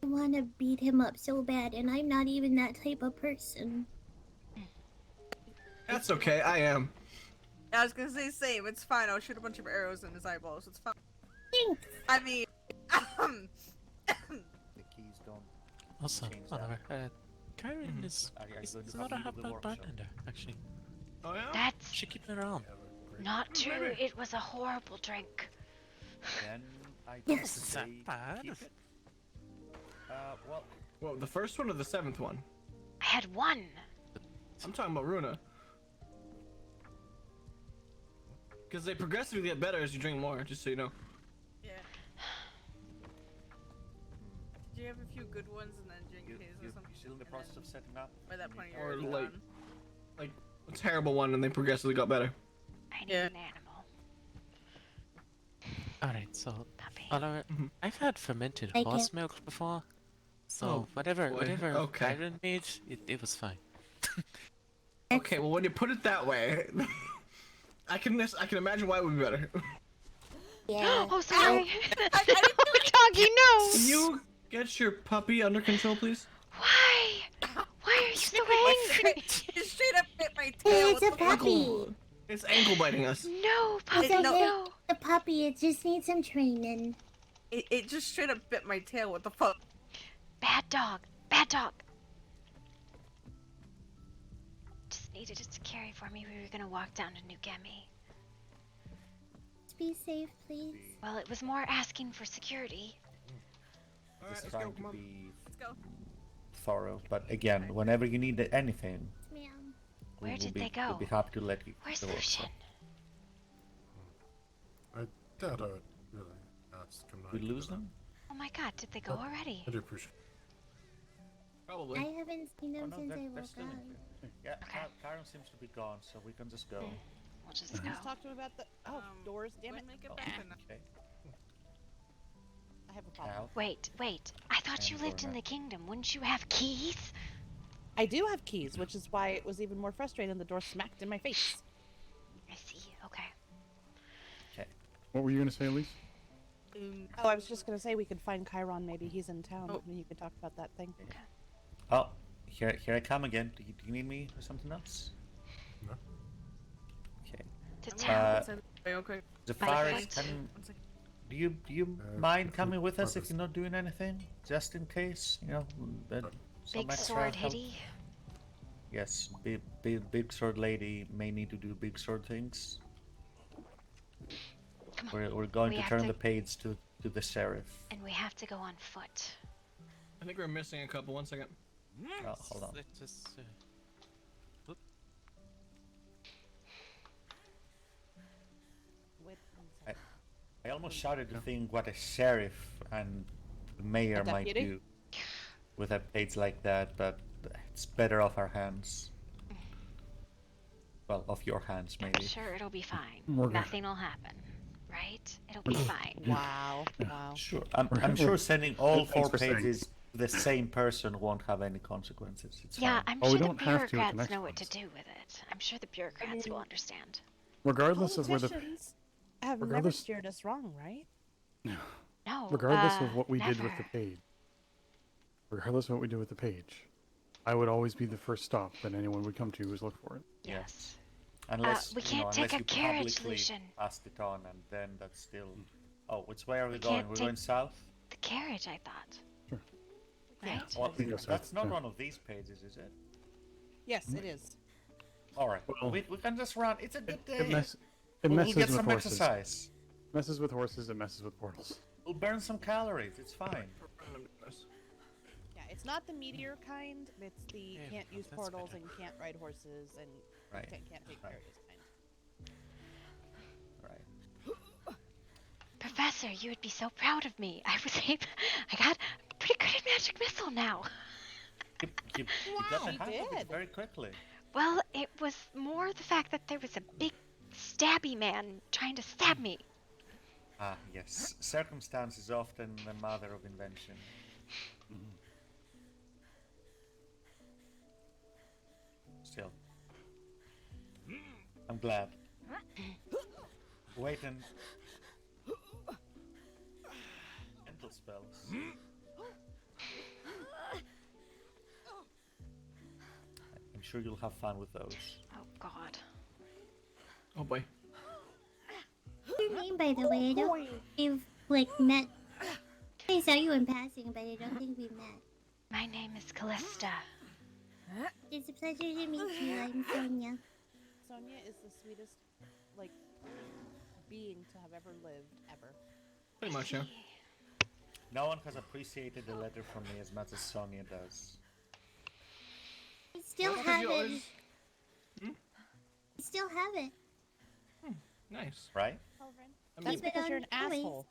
I want to beat him up so bad, and I'm not even that type of person. That's okay. I am. I was gonna say same. It's fine. I'll shoot a bunch of arrows in his eyeballs. It's fine. Thanks. I mean, The keys don't. Also, change Oliver, that. Karen is not a hot bartender, actually. Oh yeah. That's Should keep her around. not true. It was a horrible drink. Then I Yes. just Is that say bad? keep it. Well, Well, the first one or the 7th one? I had one. I'm talking about Runa. Because they progressively get better as you drink more, just so you know. yeah. Do you have a few good ones and then drink his or something? You're still in the process of setting up. By that point, you're Or already like, gone. like a terrible one, and they progressively got better. I need an animal. Alright, so, Oliver, I've had fermented Like horse it. milk before. So, Oh, whatever boy. Okay. Karen made, it was fine. Okay, well when you put it that way, I can imagine why it would be better. Yeah. Oh, sorry. Doggy, no. Can you get your puppy under control, please? Why? Why are you so angry? You straight up bit my tail. It's a puppy. It's ankle biting us. No, puppy, It's okay. no. The puppy, it just needs some training. It just straight up bit my tail. What the fuck? Bad dog. Bad dog. Just needed it to carry for me. We were gonna walk down to New Gemi. Just be safe, please. Well, it was more asking for security. Just trying to be Let's go. thorough. But again, whenever you need anything, Ma'am. we Where will did be, they go? We'll be happy to let you Where's go. Lucian? I doubt I would really ask him. We lose them? Oh my god, did they go already? I do appreciate Probably. I haven't seen them Oh, no, since they're I woke still in up. here. Yeah, Karen seems to be gone, so we can just go. We'll just go. Let's talk to him about the doors. Damn it! When they get Oh, back enough. okay. I have a problem. Cal? Wait. I thought you And lived in Lorna. the kingdom. Wouldn't you have keys? I do have keys, which is why it was even more frustrating. The door smacked in my face. I see. Okay. Okay. What were you gonna say, Elise? Oh, I was just gonna say we could find Chiron. Maybe he's in town, Oh. and you could talk about that thing. Oh, here I come again. Do you need me or something else? No. Okay. To I'm town. gonna real quick. The By forest foot. can. One second. Do you Uh, mind if we coming with us if purpose- you're not doing anything, just in case? You know, some Big extra sword help? hitty. Yes, big sword lady may need to do big sword things. Come on. We're going We to have turn to- the page to the sheriff. And we have to go on foot. I think we're missing a couple. 1 second. Oh, hold on. Let's just, whoop. Wait, I almost shouted to think what a sheriff and the mayor A might deputy? do with a page like that, but it's better off our hands. Well, off your hands, maybe. I'm sure it'll be fine. We're good. Nothing will happen. Right? It'll be fine. Wow. Wow. Sure, I'm sure sending all Thanks 4 for saying. pages to the same person won't have any consequences. It's Yeah, fine. I'm Oh, we sure the don't have to with the bureaucrats next know what to ones. do with it. I'm sure the bureaucrats will understand. Regardless of where the Politicians have never regardless- steered us wrong, right? No. regardless of what we did with never. the page, regardless of what we did with the page, I would always be the first stop that anyone would come to who's look for it. Yes. Unless we you can't know, take unless a you carriage, publicly Lucian. passed it on, and then that's still. Oh, which way are we We going? can't We're take- going south. The carriage, I thought. Sure. Right? Well, We can go south, that's not yeah. one of these pages, is it? Yes, it is. Alright, Well, we can just run. It's a good day. It messes we'll with get some horses. exercise. Messes with horses. It messes with portals. We'll burn some calories. It's fine. Yeah, it's not the meteor kind. It's the can't use that's portals better. and can't ride horses and Right. can't take carriers kind. Right. Professor, you would be so proud of me. I got pretty good at magic missile now. You got the She hang of it did. very quickly. Well, it was more the fact that there was a big stabby man trying to stab me. Ah, yes. Circumstance is often the mother of invention. Still. I'm glad. Wait and... Mental spells. I'm sure you'll have fun with those. Oh God. Oh boy. What's your name, by the way? I don't think we've, like, met. I saw you in passing, but I don't think we met. My name is Calista. It's a pleasure to meet you. I'm Sonia. Sonia is the sweetest, like, being to have ever lived, ever. Pretty much, yeah. No one has appreciated the letter from me as much as Sonia does. I still What is have yours? it. I still have it. Nice. Right? That's because you're an asshole.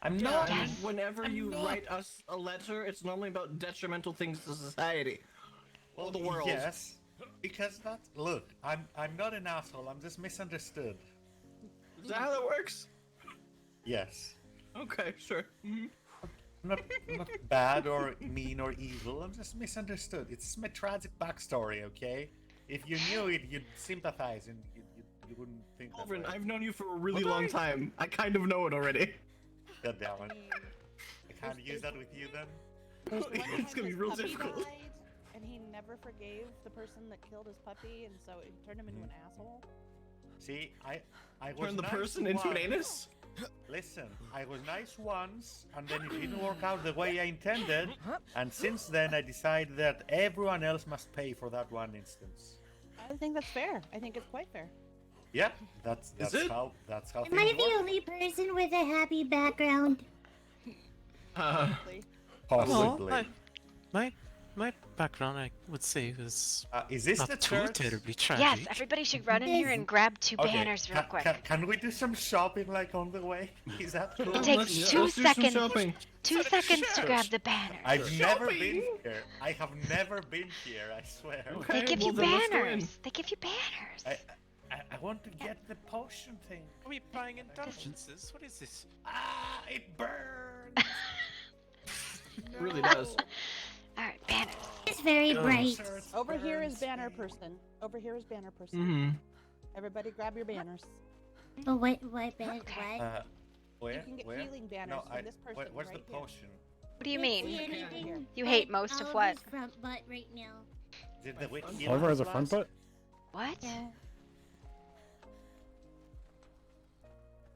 I'm Yeah, not. I mean, whenever I'm you not. write us a letter, it's normally about detrimental things to society. Well, the world. Yes, because that's... Look, I'm not an asshole, I'm just misunderstood. Is that how that works? Yes. Okay, sure. I'm not bad or mean or evil, I'm just misunderstood. It's my tragic backstory, okay? If you knew it, you'd sympathize and you wouldn't think that Alvin, way. I've known you for a really long time. I kind of know it already. God damn it. I can't use that with you then? It's gonna be real Puppy difficult. died, and he never forgave the person that killed his puppy, and so it turned him into an asshole. See, I was Turn the nice person into an once. anus? Listen, I was nice once, and then it didn't work out the way I intended, and since then I decided that everyone else must pay for that one instance. I think that's fair. I think it's quite fair. Yep, that's it? how Am things I the work. only person with a happy background? Possibly. My background, I would say, was is this not the too church? terribly tragic. Yes, everybody should run in here and grab 2 banners real quick. Can we do some shopping like on the way? Is that cool? It takes 2 seconds. 2 seconds to grab the banners. I've never been here. I have never been here, I swear. They give you banners. They give you banners. I want to get the potion thing. Are we buying indulgences? What is this? Ah, it burns. It really does. Alright, banners. It's very bright. Over here is banner person. Over here is banner person. Mm-hmm. Everybody grab your banners. Oh, what banners? What? Where? You can get where? healing banners No, from this person where's right the here. potion? What do you Can't see mean? anything You hate but most of all what? his front butt right now. Did the witch Oliver has a front butt? What? Yeah.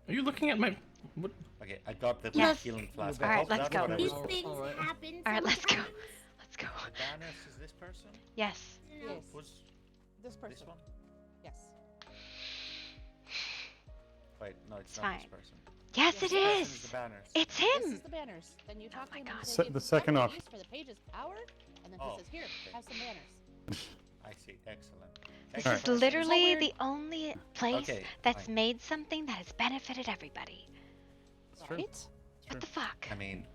Are you looking at my... What? Okay, I got the Yes. healing flask. Alright, let's That's go. what I These was- things Alright. happen. Alright, let's go. sometimes. Let's go. Banners is this person? Yes. Yes. Who's This person. this one? Yes. Wait, no, it's It's not fine. this person. Yes, This it person is. the banners. It's This him. is the banners. Then you talk to him and Se- say, the "Give second what off. use for the page's power," and then Oh, he says, "Here, okay. have some banners." I see. Excellent. This Excellent. is literally weird. the only place Okay, that's fine. made something that has benefited everybody. Right? What the fuck? I mean,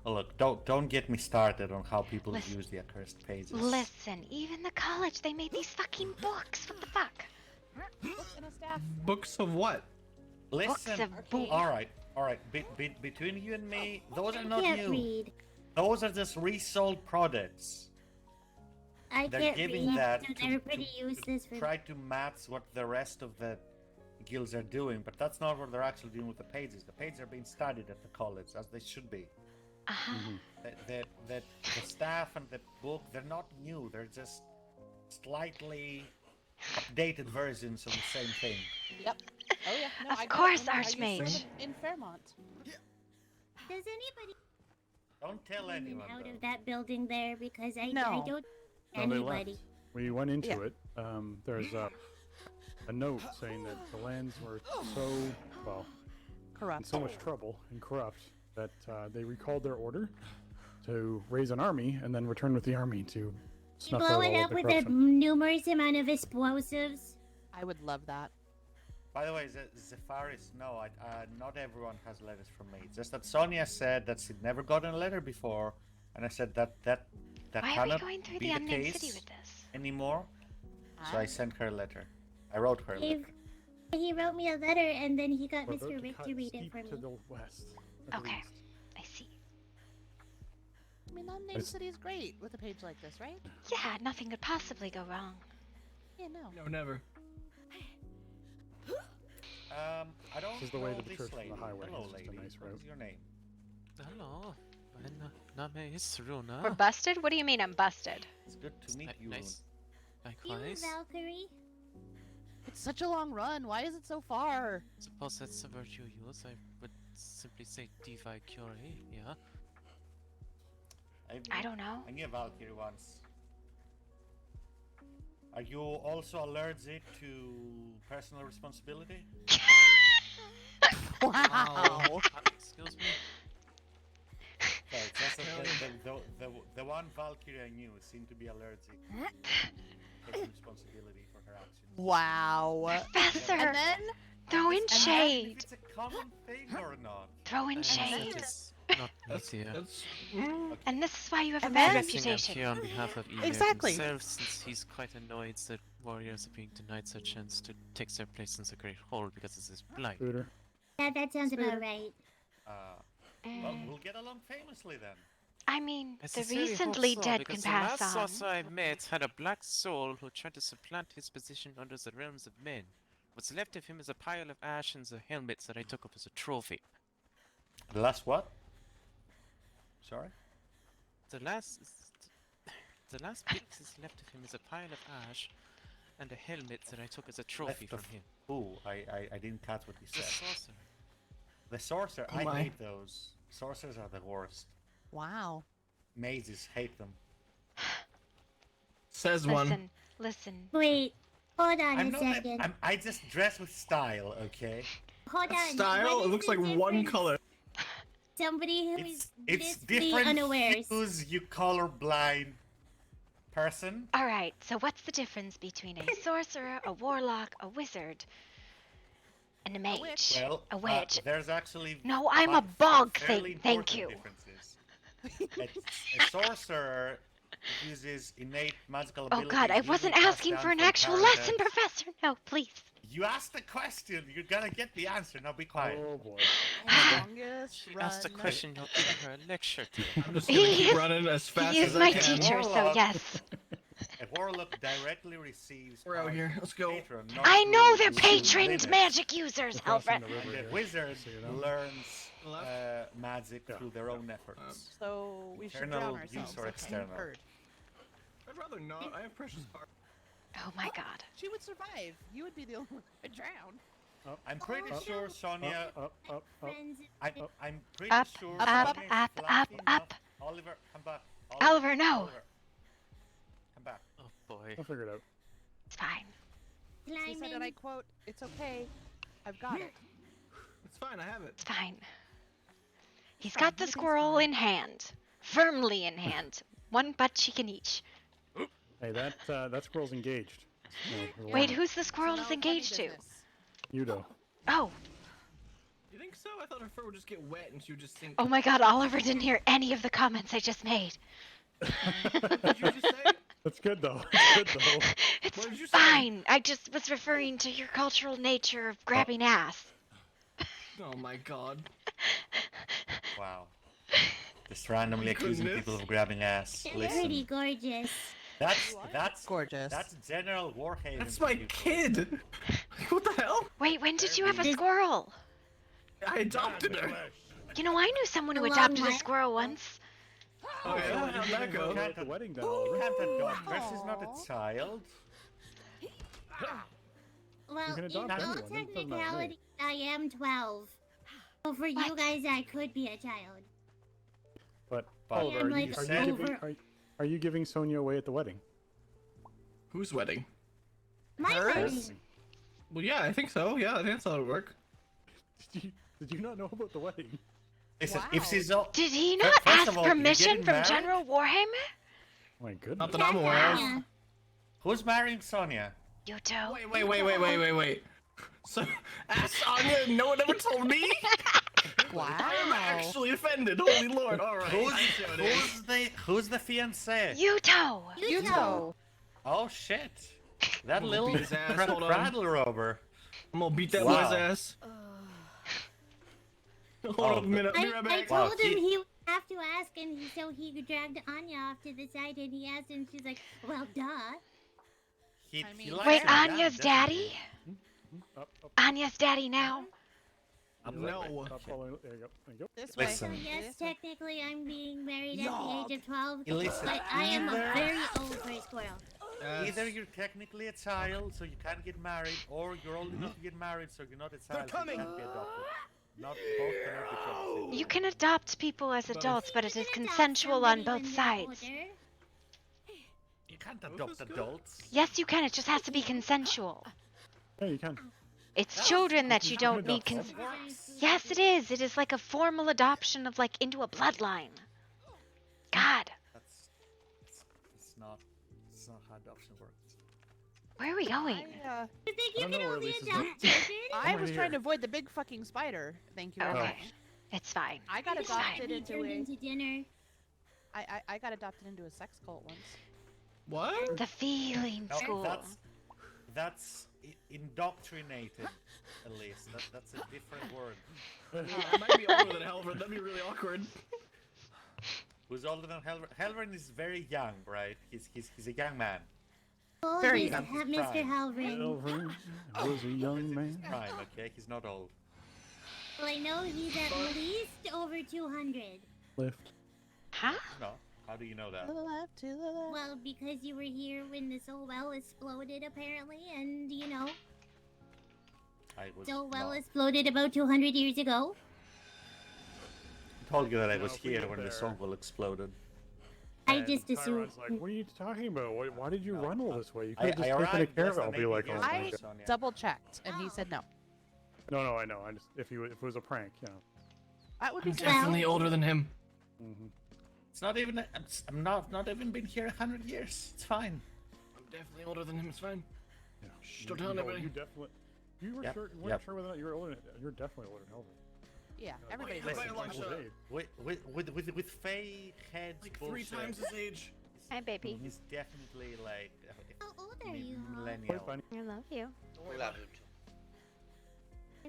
well, look, don't get me started on how people Listen. use the accursed pages. Listen, even the college, they made these fucking books. What the fuck? Books and a staff. Books of what? Listen. of books. All right. Between you and me, those are not can't new. read. Those are just resold products. I They're can't giving read, that so to, they're pretty to useless for try to match what the rest of the guilds are doing, but that's not what they're actually doing with the pages. The pages are being studied at the college, as they should be. Uh-huh. The staff and the book, they're not new. They're just slightly updated versions of the same thing. Yep. Oh yeah. No, Of I got it course, when I used to live Archmage. in Fairmont. Does anybody Don't tell in and anyone. out though. of that building there? Because I No. don't No, they anybody. left. We went into Yeah. it, there's a note saying that the lands were so, well, corrupt, in so much trouble and corrupt that they recalled their order to raise an army and then return with the army to You snuff blow out it all up of the with a corruption. numerous amount of explosives. I would love that. By the way, Zefaris, no, not everyone has letters from me. Just that Sonia said that she'd never gotten a letter before, and I said that Why are we cannot going through be the the unnamed case city with this? anymore. So I sent her a letter. I wrote her a letter. He wrote me a letter and then he got We're Mr. about Rick cut to read it steep for to me. the west. at Okay, least. I see. I mean, unnamed It's- city is great with a page like this, right? Yeah, nothing could possibly go wrong. Yeah, no. No, never. I don't This is the way know to the this church from lady. the highway. Hello, It's just a lady. nice What route. is your name? Hello, my name is Runa. We're busted? What do you mean I'm busted? It's good to meet you. Nice. You Likewise. Valkyrie? It's such a long run. Why is it so far? Suppose that's the word you use. I would simply say Divi Curie, yeah? I don't know. I knew a Valkyrie once. Are you also allergic to personal responsibility? Wow. Excuse me? Sorry, just that the one Valkyrie I knew seemed to be allergic to taking responsibility for her actions. Wow. Professor! And then Throw in If shade! it's a common thing or not. Throw in shade! That is not easier. And this is why you have a And bad then- I'm reputation. here on behalf of Emir Exactly. himself, since he's quite annoyed that warriors are being denied their chance to take their place in the Great Hall because of this blight. Scooter. That sounds about right. Well, we'll get along famously then. I mean, I the sincerely hope recently so, dead because can pass the last on. sorcerer I met had a black soul who tried to supplant his position under the realms of men. What's left of him is a pile of ash and the helmets that I took up as a trophy. The last what? Sorry? The last pieces left of him is a pile of ash and a helmet that I took as a trophy Left from of him. Who? I didn't catch what you The said. sorcerer. The sorcerer, Oh I my. hate those. Sorcerers are the worst. Wow. Mazes hate them. Says one. Listen, listen. Wait, hold on I'm a not second. I just dress with style, okay? Hold on. Style? what It is looks the like one difference? color. Somebody who is It's blissfully different unawares. hues, you colorblind person. Alright, so what's the difference between a sorcerer, a warlock, a wizard, and a mage? Well, a witch. there's actually No, I'm a five bog fairly thing, thank important you. differences. A sorcerer uses innate magical Oh abilities. god, I usually wasn't passed asking down for an from actual parents. lesson, Professor. No, please. You asked the question. You're gonna get the answer. Now be quiet. Oh boy. Longest She run. asked a question, you're giving her a lecture to. I'm just gonna He keep is- running as fast He is as I my can. teacher, so Warlock. yes. A warlock directly receives. We're out power here. from Let's go. patron, not I know through they're patroned limits. magic users, Crossing Alfred. the river And the here, wizard so you know. learns Left. magic through their own efforts. So we should Internal drown use ourselves. or Okay, external? heard. I'd rather not. I have precious heart. Oh my god. She would survive. You would be the only one who would drown. I'm pretty Oh, sure Sonia. Up. Friends. I'm pretty Up, sure up, Sonia up, is up, fluffy up, enough- up. Oliver, come back. Oliver, no. Oliver, come back. Oh boy. I'll figure it out. It's fine. She said, and I Climbing. quote, "It's okay. I've got it." It's fine. I have it. It's fine. He's Fine, got the everything's squirrel fine. in hand. Firmly in hand. One butt cheek in each. Hey, that squirrel's engaged. No, Wait, who's the squirrel So is now funny engaged to? business. Udo. Oh. You think so? I thought her fur would just get wet and she would just sink. Oh my god, Oliver didn't hear any of the comments I just made. What did you just say? That's good though. That's good though. It's What did you say? fine. I just was referring to your cultural nature of grabbing ass. Oh my god. Wow. Just randomly accusing Goodness. people of grabbing ass. They're Listen, pretty gorgeous. that's Gorgeous. That's general Warhaven. That's my people. kid. What the hell? Wait, when did you have a squirrel? I adopted her. You know, I knew someone who Long adopted a one. squirrel once. Oh yeah, how'd that go? Go at the wedding then, You Oliver. can't adopt her. She's not a child. Well, can in adopt all anyone, it doesn't matter to me. technicality, I am 12. So for you What? guys, I could be a child. But But Oliver, I'm, like, are you over- giving Sonia away at the wedding? Whose wedding? My Hers? wedding. Well, yeah, I think so. Yeah, I think that's how it would work. Did you not know about the wedding? Listen, if she's all... Did he Fir- not first ask of all, you're permission getting from married? General Warhammer? My goodness. Not that I'm aware of. Yeah. Who's marrying Sonia? Yuto. Wait. So, ask Anya, no one ever told me? Wow. I am actually offended. Holy lord. Alright. Who's the fiancé? Yuto. Oh shit. That I'm gonna little beat his ass, hold on. cradle robber. I'm gonna beat that Wow. boy's ass. Hold Oh, on a minute. I'll be I right back. told him he would have to ask, and so he dragged Anya off to the side, and he asked, and she's like, "Well, duh." He Wait, likes her young, Anya's doesn't daddy? he? Anya's daddy now? No. Stop following. There you go. There you go. This So Listen. yes, technically I'm being married at the age of 12, Listen, but I am either- very old for a squirrel. Either you're technically a child, so you can't get married, or you're old enough to get married, so you're not a child, so you can't be adopted. Not both cannot be true. You can adopt people as adults, but it is consensual on both sides. You can't adopt adults. Yes, you can. It just has to be consensual. Yeah, you can. It's children that you don't need consent. Yes, it is. It is like a formal adoption of like into a bloodline. God. It's not how adoption works. Where are we going? I think I don't know where Lisa's going. I was right trying to here. avoid the big fucking spider. Thank you. Okay. very much. It's fine. I got It's adopted fine. into Turned a. into dinner. I got adopted into a sex cult once. What? The feeling No, school. that's indoctrinated, at least. That's a different word. I might be older than Helvern. That'd be really awkward. Who's older than Helvern? Helvern is very young, right? He's a young man. Oh, Very he's young. Mr. Prime. Halvin. Elvin was a young man. Prime, okay? He's not old. Well, I know he's at least over 200. Lift. Huh? No. How do you know that? To the left, to the left. Well, because you were here when the Soul Well exploded, apparently, and you know, I was Soul Well not. exploded about 200 years ago. I told you that I was No, we here were when the there. Songwell exploded. I just assumed. Tyron's like, what are you talking about? Why did you run all this way? You I- could have I just taken a arrived less caravan. than I'll be 80 like, oh years my ago. god. Sonia. Double checked, and he said no. No, I know. I just if it was a prank, you know. That would be I'm definitely older than him. Mm-hmm. It's not even. I'm not even been here 100 years. It's fine. I'm definitely older than him. It's fine. Yeah. Shh, don't tell anybody. You definitely. You were Yep, sure. You weren't yep. sure whether or not you were older. You're definitely older than Helvin. Yeah, everybody Wait, knows. wait, long shot. With Faye heads Like bullshit. 3 times his age. Hi, baby. He's definitely like How old are you? millennial. I love you. We love you.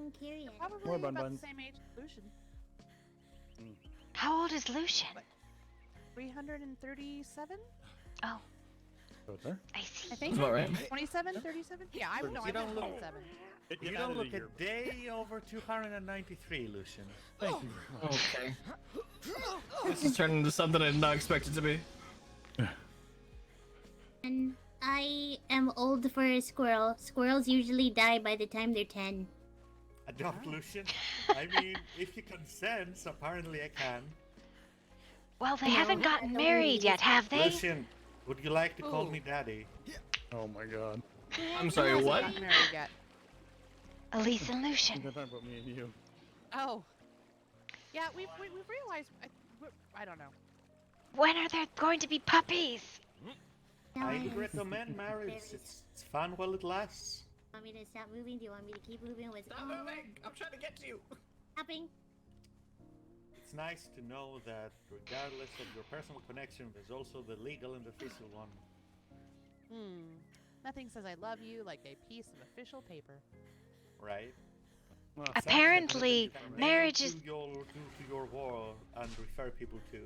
I'm curious. Probably More bun about buns. the same age as Lucian. How old is Lucian? 337? Oh, So there. I see. I think. That's about right. 27, 37? Yeah, I know. You I'm don't look- 27. You don't look a day over 293, Lucian. Thank you. Okay. This is turning into something I did not expect it to be. And I am old for a squirrel. Squirrels usually die by the time they're 10. Adopt Lucian. I mean, if you consent, apparently I can. Well, they haven't gotten married yet, have they? Lucian, would you like to call me daddy? Oh my god. I'm sorry, Who hasn't what? gotten married yet? Elise and You're Lucian. talking about me and you. Oh. Yeah, we've realized. I don't know. When are there going to be puppies? I recommend marriage. It's fun while it lasts. Want me to stop moving? Do you want me to keep moving? What's Stop moving! I'm trying to get to you. happening? It's nice to know that regardless of your personal connection, there's also the legal and official one. Nothing says I love you like a piece of official paper. Right? Well, Apparently, marriage is. To your war and refer people to.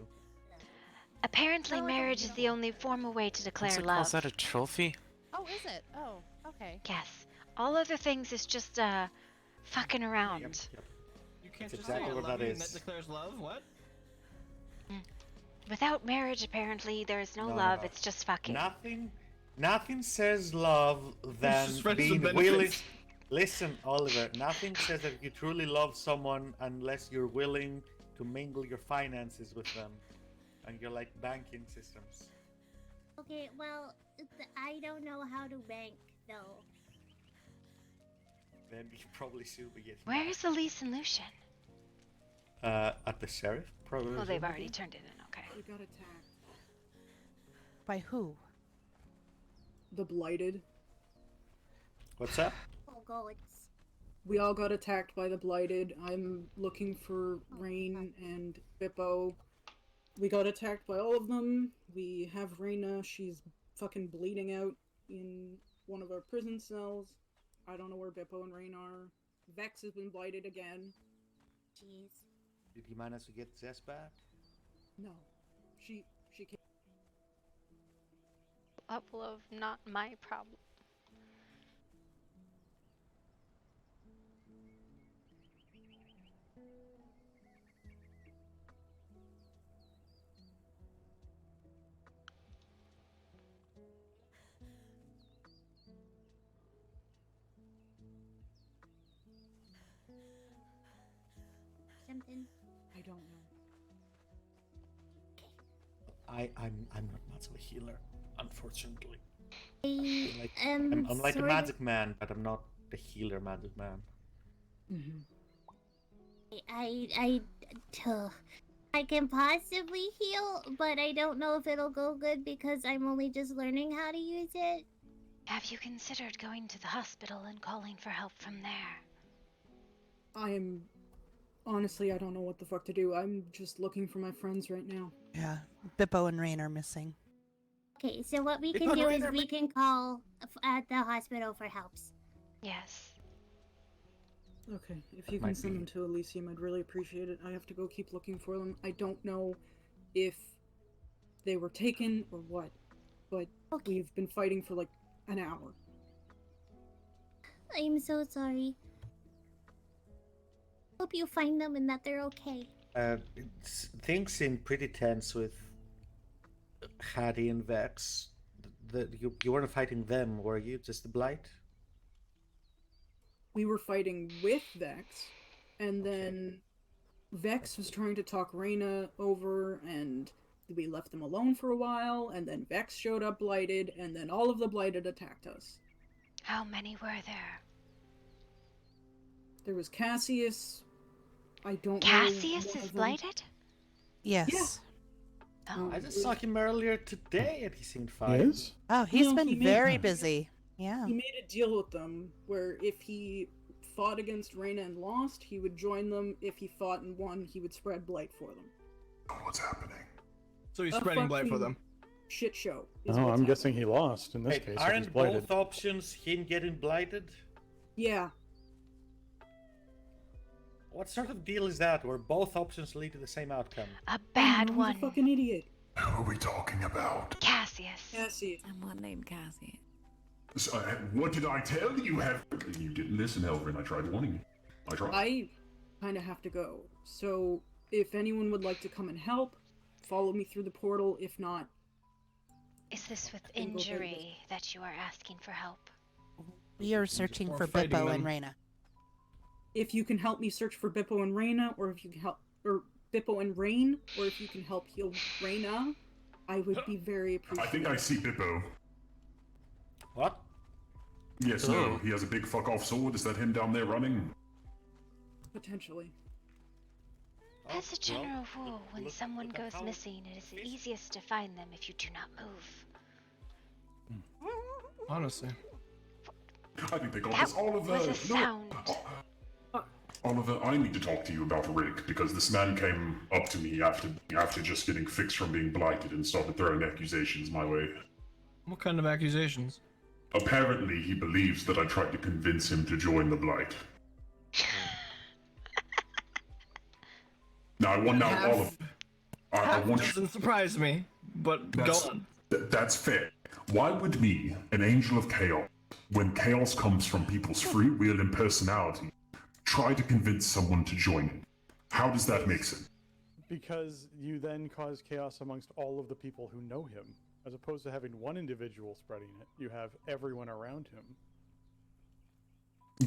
Apparently, marriage is the only formal way to declare Also love. calls that a trophy? Oh, is it? Oh, okay. Yes. All other things is just fucking around. You can't That's just exactly say I what love that you and is. that declares love. What? Without marriage, apparently, there is no No, love. no. It's just fucking. Nothing says love than just friends being with willing. benefits. Listen, Oliver. Nothing says that you truly love someone unless you're willing to mingle your finances with them, and you're like banking systems. Okay, well, I don't know how to bank though. Then we probably should be getting Where is Elise and Lucian? at the sheriff, probably. Oh, they've already turned it in. Okay. We got attacked. By who? The Blighted. What's that? Oh god. We all got attacked by the Blighted. I'm looking for Rain and Bippo. We got attacked by all of them. We have Reina. She's fucking bleeding out in one of our prison cells. I don't know where Bippo and Rain are. Vex has been Blighted again. Jeez. Did he manage to get Zess back? No. She can't. Level of not my problem. Something. I don't know. I'm not much of a healer, unfortunately. I'm I'm like a sorry. magic man, but I'm not the healer magic man. I can possibly heal, but I don't know if it'll go good because I'm only just learning how to use it. Have you considered going to the hospital and calling for help from there? Honestly, I don't know what the fuck to do. I'm just looking for my friends right now. Yeah, Bippo and Rain are missing. Okay, so what we can do is we can call at the hospital for helps. Yes. Okay, if you can send them to Elysium, I'd really appreciate it. I have to go keep looking for them. I don't know if they were taken or what, but we've been fighting for like an hour. I'm so sorry. Hope you find them and that they're okay. Things seem pretty tense with Hattie and Vex. You weren't fighting them, were you? Just the Blight? We were fighting with Vex, and then Vex was trying to talk Reina over, and we left them alone for a while, and then Vex showed up Blighted, and then all of the Blighted attacked us. How many were there? There was Cassius. I don't know. Cassius is Blighted? Yes. Oh. I just saw him earlier today and he seemed fine. Yes? Oh, he's No, been he made very that. busy. Yeah. He made a deal with them where if he fought against Reina and lost, he would join them. If he fought and won, he would spread Blight for them. What's happening? So he's A spreading blight for fucking them. Shit show. is Oh, what's I'm guessing he lost in this Wait, case. if he's aren't blighted. both options him getting blighted? Yeah. What sort of deal is that where both options lead to the same outcome? A bad I'm one. a fucking idiot. Who are we talking about? Cassius. Cassius. Someone named Cassius. So, what did I tell you? You didn't listen, Elvin. I tried warning you. I tried. I kind of have to go. So if anyone would like to come and help, follow me through the portal. If not, Is this with Then go ahead with- injury that you are asking for help? We are searching Or for fighting Bippo them. and Reina. if you can help me search for Bippo and Reina, or if you can help, or Bippo and Rain, or if you can help heal Reina, I would be very I appreciative. think I see Bippo. What? Yes, no. He has a big fuck off sword. Is that him down there running? Potentially. As a general rule, when someone goes missing, it is easiest to find them if you do not move. Honestly. I think they got That this. Oliver. was a No. sound. Oliver, I need to talk to you about Rick because this man came up to me after just getting fixed from being blighted and started throwing accusations my way. What kind of accusations? Apparently, he believes that I tried to convince him to join the Blight. Now, Oliver, I want you. Doesn't surprise me, but go on. That's fair. Why would me, an angel of chaos, when chaos comes from people's free will and personality, try to convince someone to join him? How does that make sense? Because you then cause chaos amongst all of the people who know him. As opposed to having one individual spreading it, you have everyone around him.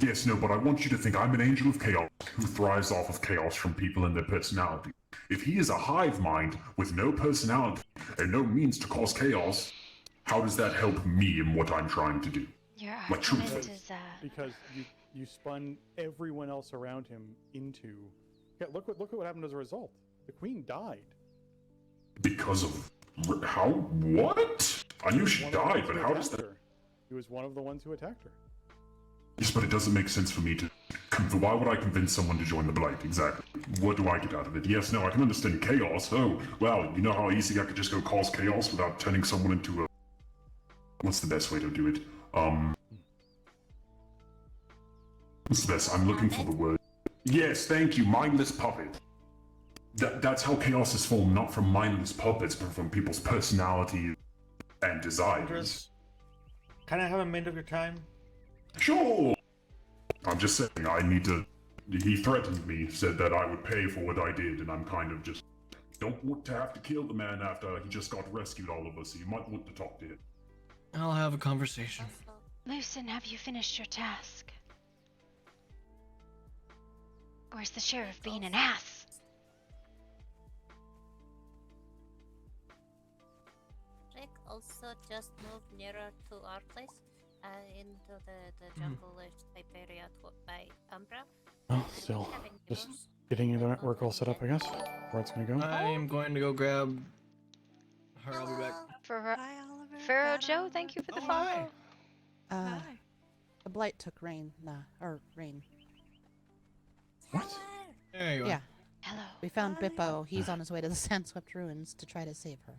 Yes, no, but I want you to think I'm an angel of chaos who thrives off of chaos from people and their personality. If he is a hive mind with no personality and no means to cause chaos, how does that help me in what I'm trying to do? Your My truth. Because you spun everyone else around him into. Yeah, look what happened as a result. The queen died. Because of how? What? I knew she died, but how does that? He was one of the ones who attacked her. Yes, but it doesn't make sense for me to. Why would I convince someone to join the Blight? Exactly. What do I get out of it? Yes, no, I can understand chaos. Oh, well, you know how easy I could just go cause chaos without turning someone into a. What's the best way to do it? What's the best? I'm looking for the word. Yes, thank you, mindless puppet. That's how chaos is formed, not from mindless puppets, but from people's personality and desires. Can I have a minute of your time? Sure! I'm just saying, I need to... He threatened me, said that I would pay for what I did, and I'm kind of just... Don't want to have to kill the man after he just got rescued all of us, so you might want to talk to him. I'll have a conversation. Lucen, have you finished your task? Or is the sheriff being an ass? Rick also just moved nearer to our place, into the jungle type area by Umbra. Oh, still just getting the network all set up, I guess. Where it's gonna go. I'm going to go grab her. I'll be back. Pharaoh Joe, thank you for the follow. The blight took Rain. Rain. What? There you are. Yeah. Hello. We found Bippo. He's on his way to the Sandswept Ruins to try to save her.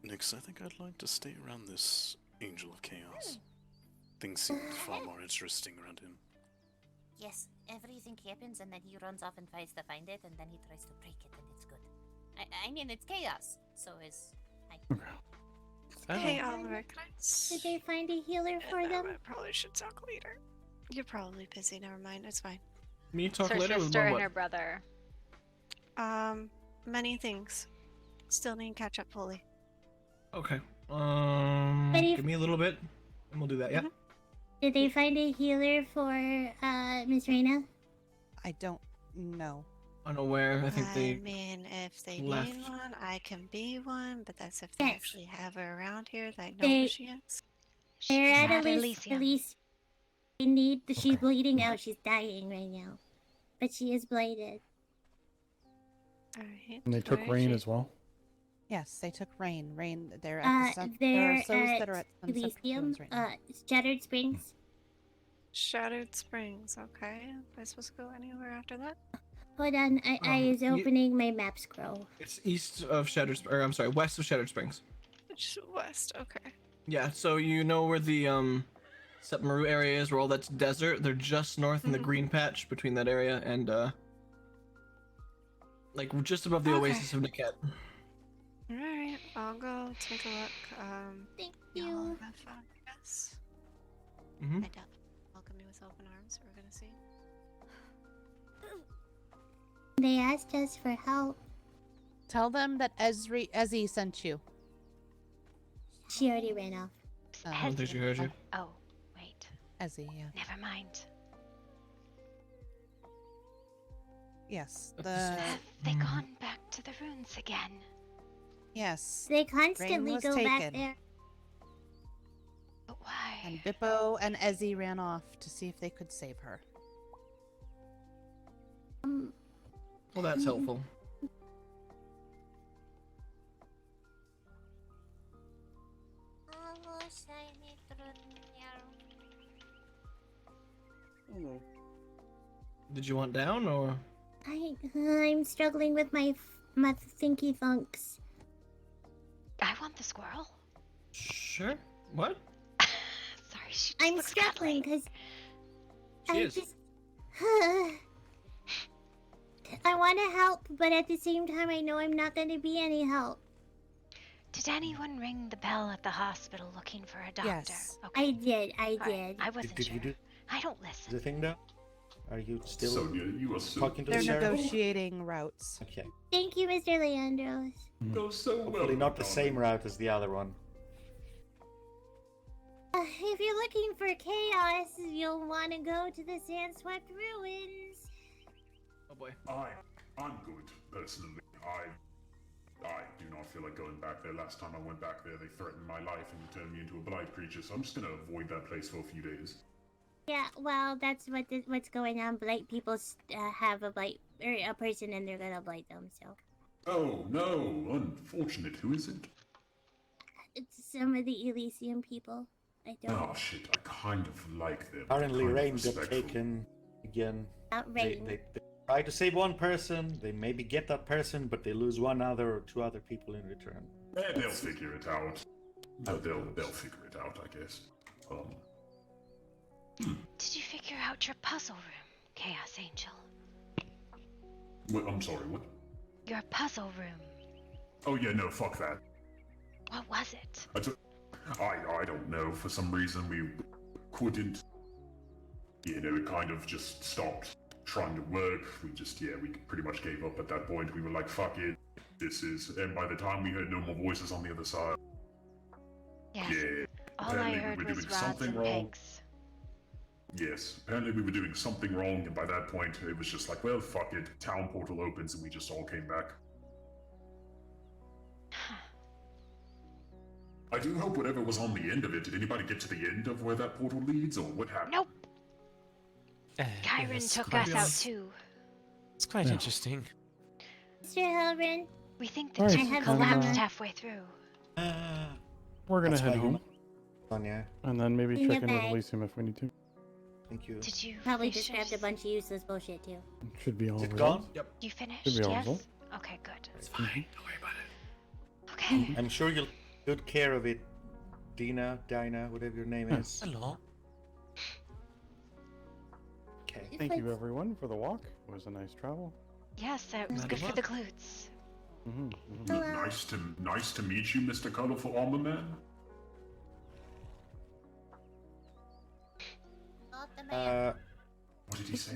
Nix, I think I'd like to stay around this Angel of Chaos. Things seem far more interesting around him. Yes, everything happens and then he runs off and tries to find it and then he tries to break it and it's good. I mean, it's chaos, so is... Hey, Oliver, can I... Did they find a healer for them? I probably should talk later. You're probably busy, never mind, it's fine. Me talk Her later with sister and what? her brother. Many things. Still need to catch up fully. Okay. But if- Give me a little bit, and we'll do that. Yeah. Did they find a healer for Miss Reina? I don't know. Unaware. I think they. I mean, if they left. need one, I can be one, but that's if they Yes. actually have her around here that I know They- who she is. They're at not Elysium. Elysium. They need. She's bleeding out. She's dying right now, but she is blighted. Alright. And they took where is Rain she? as well. Yes, they took Rain. They're at the there They're are those that are at Sunset Elysium. Ruins right now. Shattered Springs. Shattered Springs, okay. Am I supposed to go anywhere after that? Hold on, I is you- opening my map scroll. It's east of Shattered. Or I'm sorry, west of Shattered Springs. Which west, okay. Yeah. So you know where the Sepmaru area is, where all that's desert. They're just north in the green patch between that area and like just above the Okay. Oasis of Niket. Alright, I'll go take a look. Thank y'all you. have fun, I guess. Mm-hmm. I doubt they'll welcome me with open arms, we're gonna see. They asked us for help. Tell them that Ezzy sent you. She already ran off. I don't think she heard you. Oh, wait. Ezzy, yeah. Never mind. Yes, Have they gone back to the ruins again? Yes. They constantly Rain was go back taken. there. But why? And Bippo and Ezzy ran off to see if they could save her. Well, that's helpful. Did you want down or? I'm struggling with my thinky thunks. I want the squirrel. Sure. What? Sorry, she just I'm looks struggling because She I is. just I want to help, but at the same time, I know I'm not going to be any help. Did anyone ring the bell at the hospital looking for a doctor? Yes. I did. I Alright, did. I wasn't Did sure. you do I don't listen. the thing now? Are you still Sonia, you are so... talking to They're the sheriff? negotiating routes. Okay. Thank you, Mr. Leandros. Go so well. Hopefully not the same route as the other one. If you're looking for chaos, you'll want to go to the Sandswept Ruins. Oh boy. I'm good, personally. I do not feel like going back there. Last time I went back there, they threatened my life and turned me into a blight creature, so I'm just gonna avoid that place for a few days. Yeah, well, that's what's going on. Blight people have a blight or a person, and they're gonna blight them. So Oh no, unfortunate. Who is it? it's some of the Elysium people. I don't. Oh shit, I kind of like them. Apparently, Kind of Rain got respectful. taken again. Not They, Rain. they try to save one person, they maybe get that person, but they lose one other or two other people in return. They'll figure it out. No, they'll figure it out, I guess. Did you figure out your puzzle room, Chaos Angel? What, I'm sorry, what? Your puzzle room. Oh yeah, no, fuck that. What was it? I don't know. For some reason, we couldn't. You know, it kind of just stopped trying to work. We pretty much gave up at that point. We were like, fuck it. And by the time we heard no more voices on the other side. Yes. Yeah. All I apparently heard we were was doing rods something and wrong. pigs. Yes, apparently we were doing something wrong, and by that point, it was just like, well, fuck it. Town portal opens, and we just all came back. I do hope whatever was on the end of it, did anybody get to the end of where that portal leads, or what happened? Nope. It Kyron was took quite- us out too. It's quite interesting. Mr. Hellren. We think the Alright, team I collapsed have- halfway through. We're gonna That's head my home. Sonia. And then maybe In check your in with bag. Elysium if we need to. Thank you. Did you Probably finish just grabbed a bunch of useless bullshit too. Should be all Is it resolved. gone? Yep. You finished? Should be all Yes? resolved. Okay, good. It's fine. Don't worry about it. Okay. I'm sure you'll take good care of it, Dinah, whatever your name is. Hello. Okay. Thank you everyone for the walk. It was a nice travel. Yes, that was good for the glutes. Nice to meet you, Mr. Colorful Armor Man. What did he say?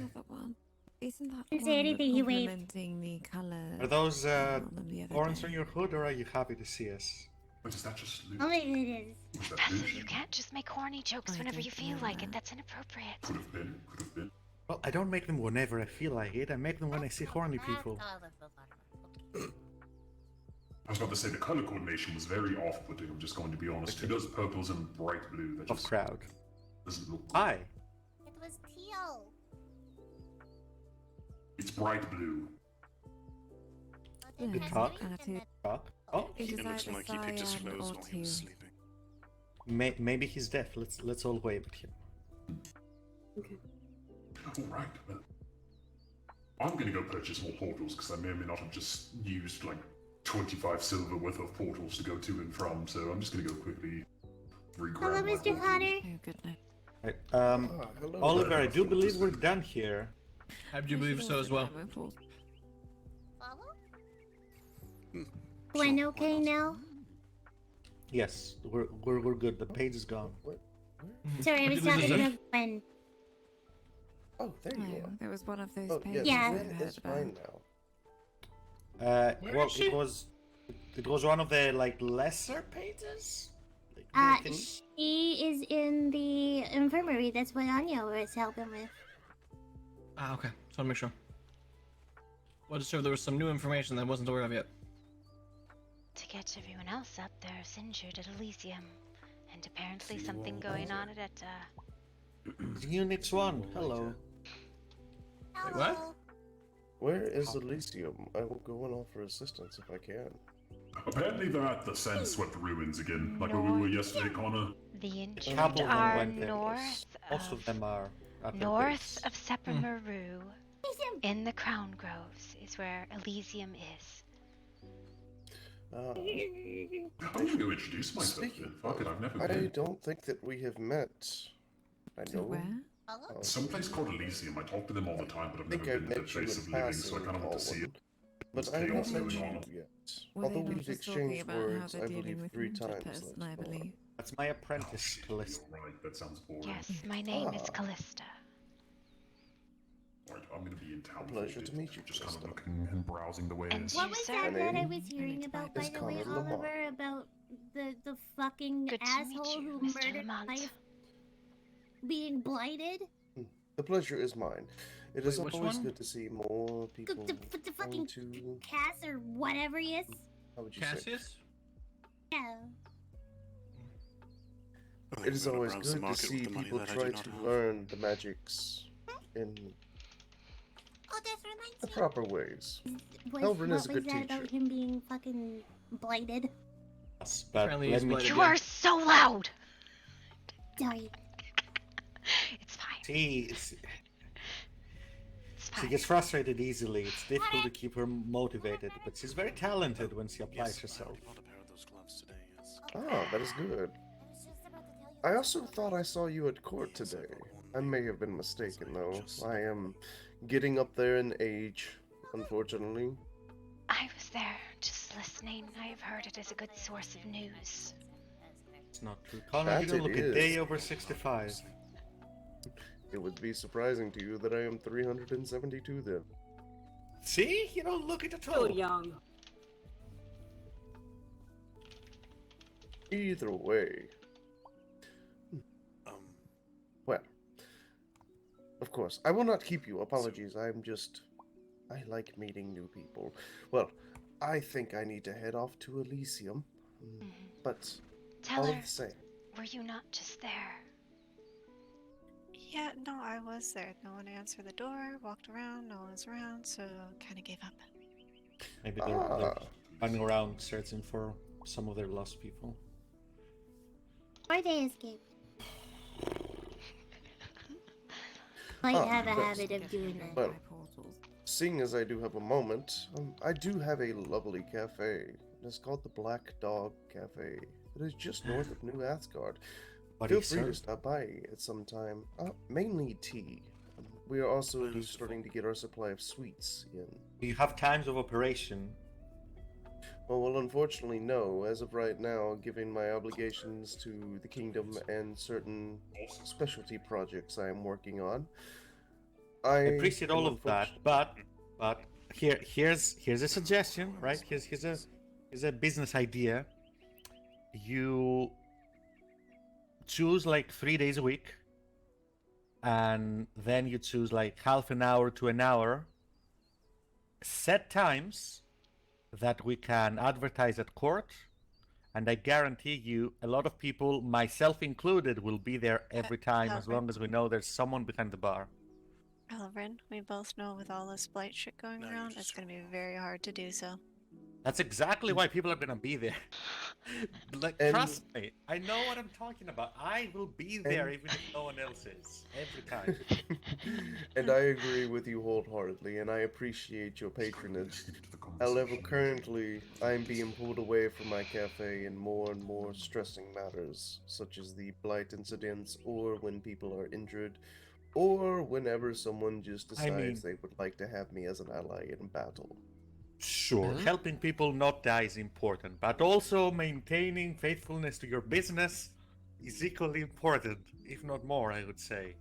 Isn't that Didn't say anything, he waved. complementing the color? Are those on the other horns day? on your hood, or are you happy to see us? What is that just loot? Oh my goodness. Was that Bethel, loot? you can't just make horny jokes I whenever don't you feel know like it. that. That's inappropriate. Could have been. Well, I don't make them whenever I feel like it. I make them when I see horny people. I was about to say the color coordination was very off-putting. I'm just going to be honest. It does purples and bright blue. That Of just crowd. doesn't look. Hi. It was teal. It's bright blue. Good talk. Talk. Oh, It looks like he picked his clothes while he was sleeping. maybe he's deaf. Let's all wave at him. All right. Well, I'm gonna go purchase more portals because I may or may not have just used like 25 silver worth of portals to go to and from. So I'm just gonna go quickly regrab Hello, my Mr. portals. Connor. Oh, good night. Right, hello. Oliver, I do believe we're done here. I do believe so as well. Gwen okay now? Yes, we're good. The page is gone. Sorry, I was talking to Gwen. Oh, there you Oh, are. there was one of those Oh, pages Yeah. that I heard It's about. fine now. Well, it was one of the like lesser pages. She is in the infirmary. That's what Anya was helping with. Ah, okay. Just want to make sure. Wasn't sure there was some new information that I wasn't aware of yet. To get everyone else out there is injured at Elysium. And apparently something going on at Unix 1, hello. Wait, what? Where is Elysium? I will go and offer assistance if I can. Apparently they're at the Sandswept ruins again, like where we were yesterday, Connor. The injured Couple of them are went there, north Most of them are at their north base. of Seppermaru, in the Crown Groves, is where Elysium is. I'm gonna go introduce myself then. Fuck it, I've never I been. don't think that we have met. I know. Where? Someplace called Elysium. I talk to them all the time, but I've I think never I've been to the met you place in of living, so I passing, kind of want to see it. But There's I haven't chaos met going you on. yet. Were Although they not we've just talking exchanged about how words, they're I dealing believe with 3 an injured times. person, I believe. That's my apprentice, Calista. Right, that sounds boring. Yes, my name is Ah. Calista. Right, I'm gonna be in town. for a Pleasure to bit, meet you, just kind of Calista. looking and browsing the wares. And What you, was sir? that My that I name was hearing about, by is the way, Connor Lamont. Oliver? About the fucking Good to meet asshole you, who Mr. murdered Lamont. wife being blighted? The pleasure is mine. It is Wait, which always one? good to see more people The fucking going to... Cass or whatever he is. How would you say? Cassius? Yeah. It is I'm gonna always browse the good to market with see the money people that I try do to not have. learn the magics in Oh, that reminds the me. proper ways. What Elvin was is a good that teacher. about him being fucking blighted? Yes, but Apparently let he's me. blighted, You yeah. are so loud. Sorry. It's fine. See, it's, It's she fine. gets frustrated easily. It's difficult to keep her motivated, but she's very talented when she applies herself. I bought a pair of those gloves today, yes. Ah, that is good. I also thought I saw you at court today. I may have been mistaken, though. I am getting up there in age, unfortunately. I was there, just listening. I have heard it is a good source of news. It's not true. Connor, That you don't it look a is. day over 65. It would be surprising to you that I am 372 then. See? You don't look it at all. Still young. Either way. Well, of course, I will not keep you. Apologies, I like meeting new people. Well, I think I need to head off to Elysium. But Tell all her, of the same. were you not just there? Yeah, no, I was there. No one answered the door, walked around, no one was around, so kind of gave up. Maybe they're running around searching for some of their lost people. Or they escaped. I have a habit of doing that. Well, seeing as I do have a moment, I do have a lovely cafe. It's called the Black Dog Cafe. It is just north of New Asgard. What do Feel you free to serve? stop by at some time. Mainly tea. We are also starting to get our supply of sweets in. Do you have times of operation? Well, unfortunately, no. As of right now, given my obligations to the kingdom and certain specialty projects I am working on, I appreciate all am of that, but here's a suggestion, right? Here's a business idea. You choose like 3 days a week, and then you choose like half an hour to an hour. Set times that we can advertise at court, and I guarantee you a lot of people, myself included, will be there every time as long as we know there's someone behind the bar. Elvin, we both know with all this blight shit going around, it's going to be very hard to do so. That's exactly why people are gonna be there. Like, trust me, I know what I'm talking about. I will be there even if no one else is, every time. And I agree with you wholeheartedly, and I appreciate your patronage. However, currently, I'm being pulled away from my cafe in more and more stressing matters, such as the blight incidents, or when people are injured, or whenever someone just decides they would like to have me as an ally in battle. Sure, helping people not die is important, but also maintaining faithfulness to your business is equally important, if not more, I would say.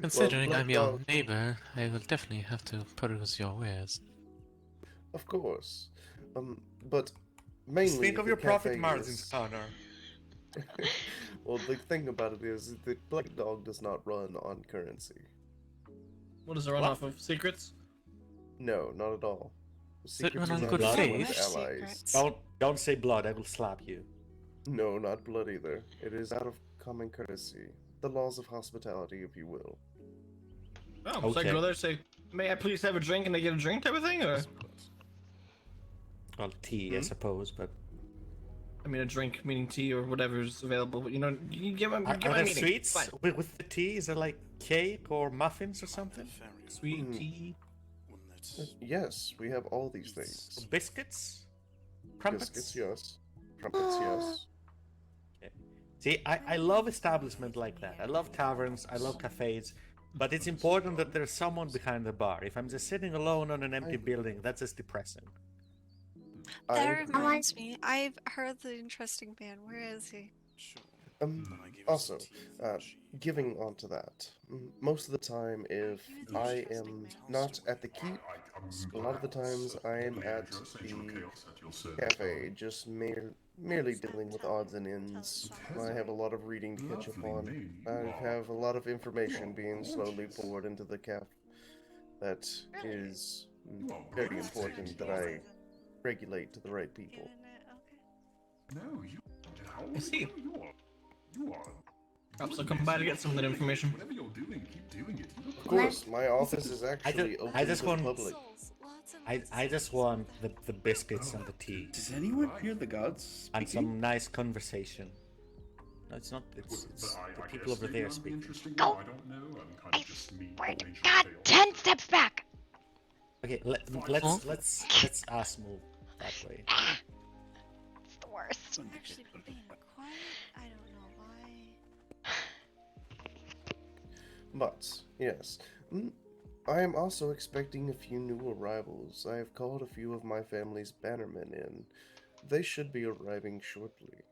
Considering I'm your neighbor, I will definitely have to peruse your wares. Of course. But mainly... Just think of the your profit cafe margins, is- Connor. Well, the thing about it is the Black Dog does not run on currency. What does it run off of? Secrets? No, not at all. Does it run Secrets on are good not faith? with allies. Don't say blood, I will slap you. No, not blood either. It is out of common courtesy. The laws of hospitality, if you will. Oh, so I go there and say, may I please have a drink, and they get a drink type of thing, or? Well, tea, I suppose, but... I mean, a drink, meaning tea or whatever's available. But, you know, you get my, Are get my there meaning. sweets Fine. with the tea? Is there like cake or muffins or something? Sweet tea? Yes, we have all these things. Biscuits? Crumpets? Biscuits, yes. Crumpets, yes. See, I love establishments like that. I love taverns, I love cafes, but it's important that there's someone behind the bar. If I'm just sitting alone on an empty building, that's just depressing. That reminds me, I've heard the interesting man. Where is he? Also, giving on to that, most of the time, if I am not at the keep, a lot of the times I am at the cafe, just merely dealing with odds and ends. I have a lot of reading to catch up on. I have a lot of information being slowly poured into the cafe that is very important that I regulate to the right people. No, you. I see. You are. Perhaps I'll come by to get some of that information. Whatever you're doing, keep doing it. Of course, my office is actually open I just to want. the public. I just want the biscuits and the tea. Does anyone hear the gods speaking? And some nice conversation. No, it's not. It's the people over there speaking. Go! I don't know. I'm kind of just me. God, 10 steps back! Okay, let's us move that way. It's the worst. I'm actually being quiet. I don't know why. But, yes. I am also expecting a few new arrivals. I have called a few of my family's bannermen in. They should be arriving shortly.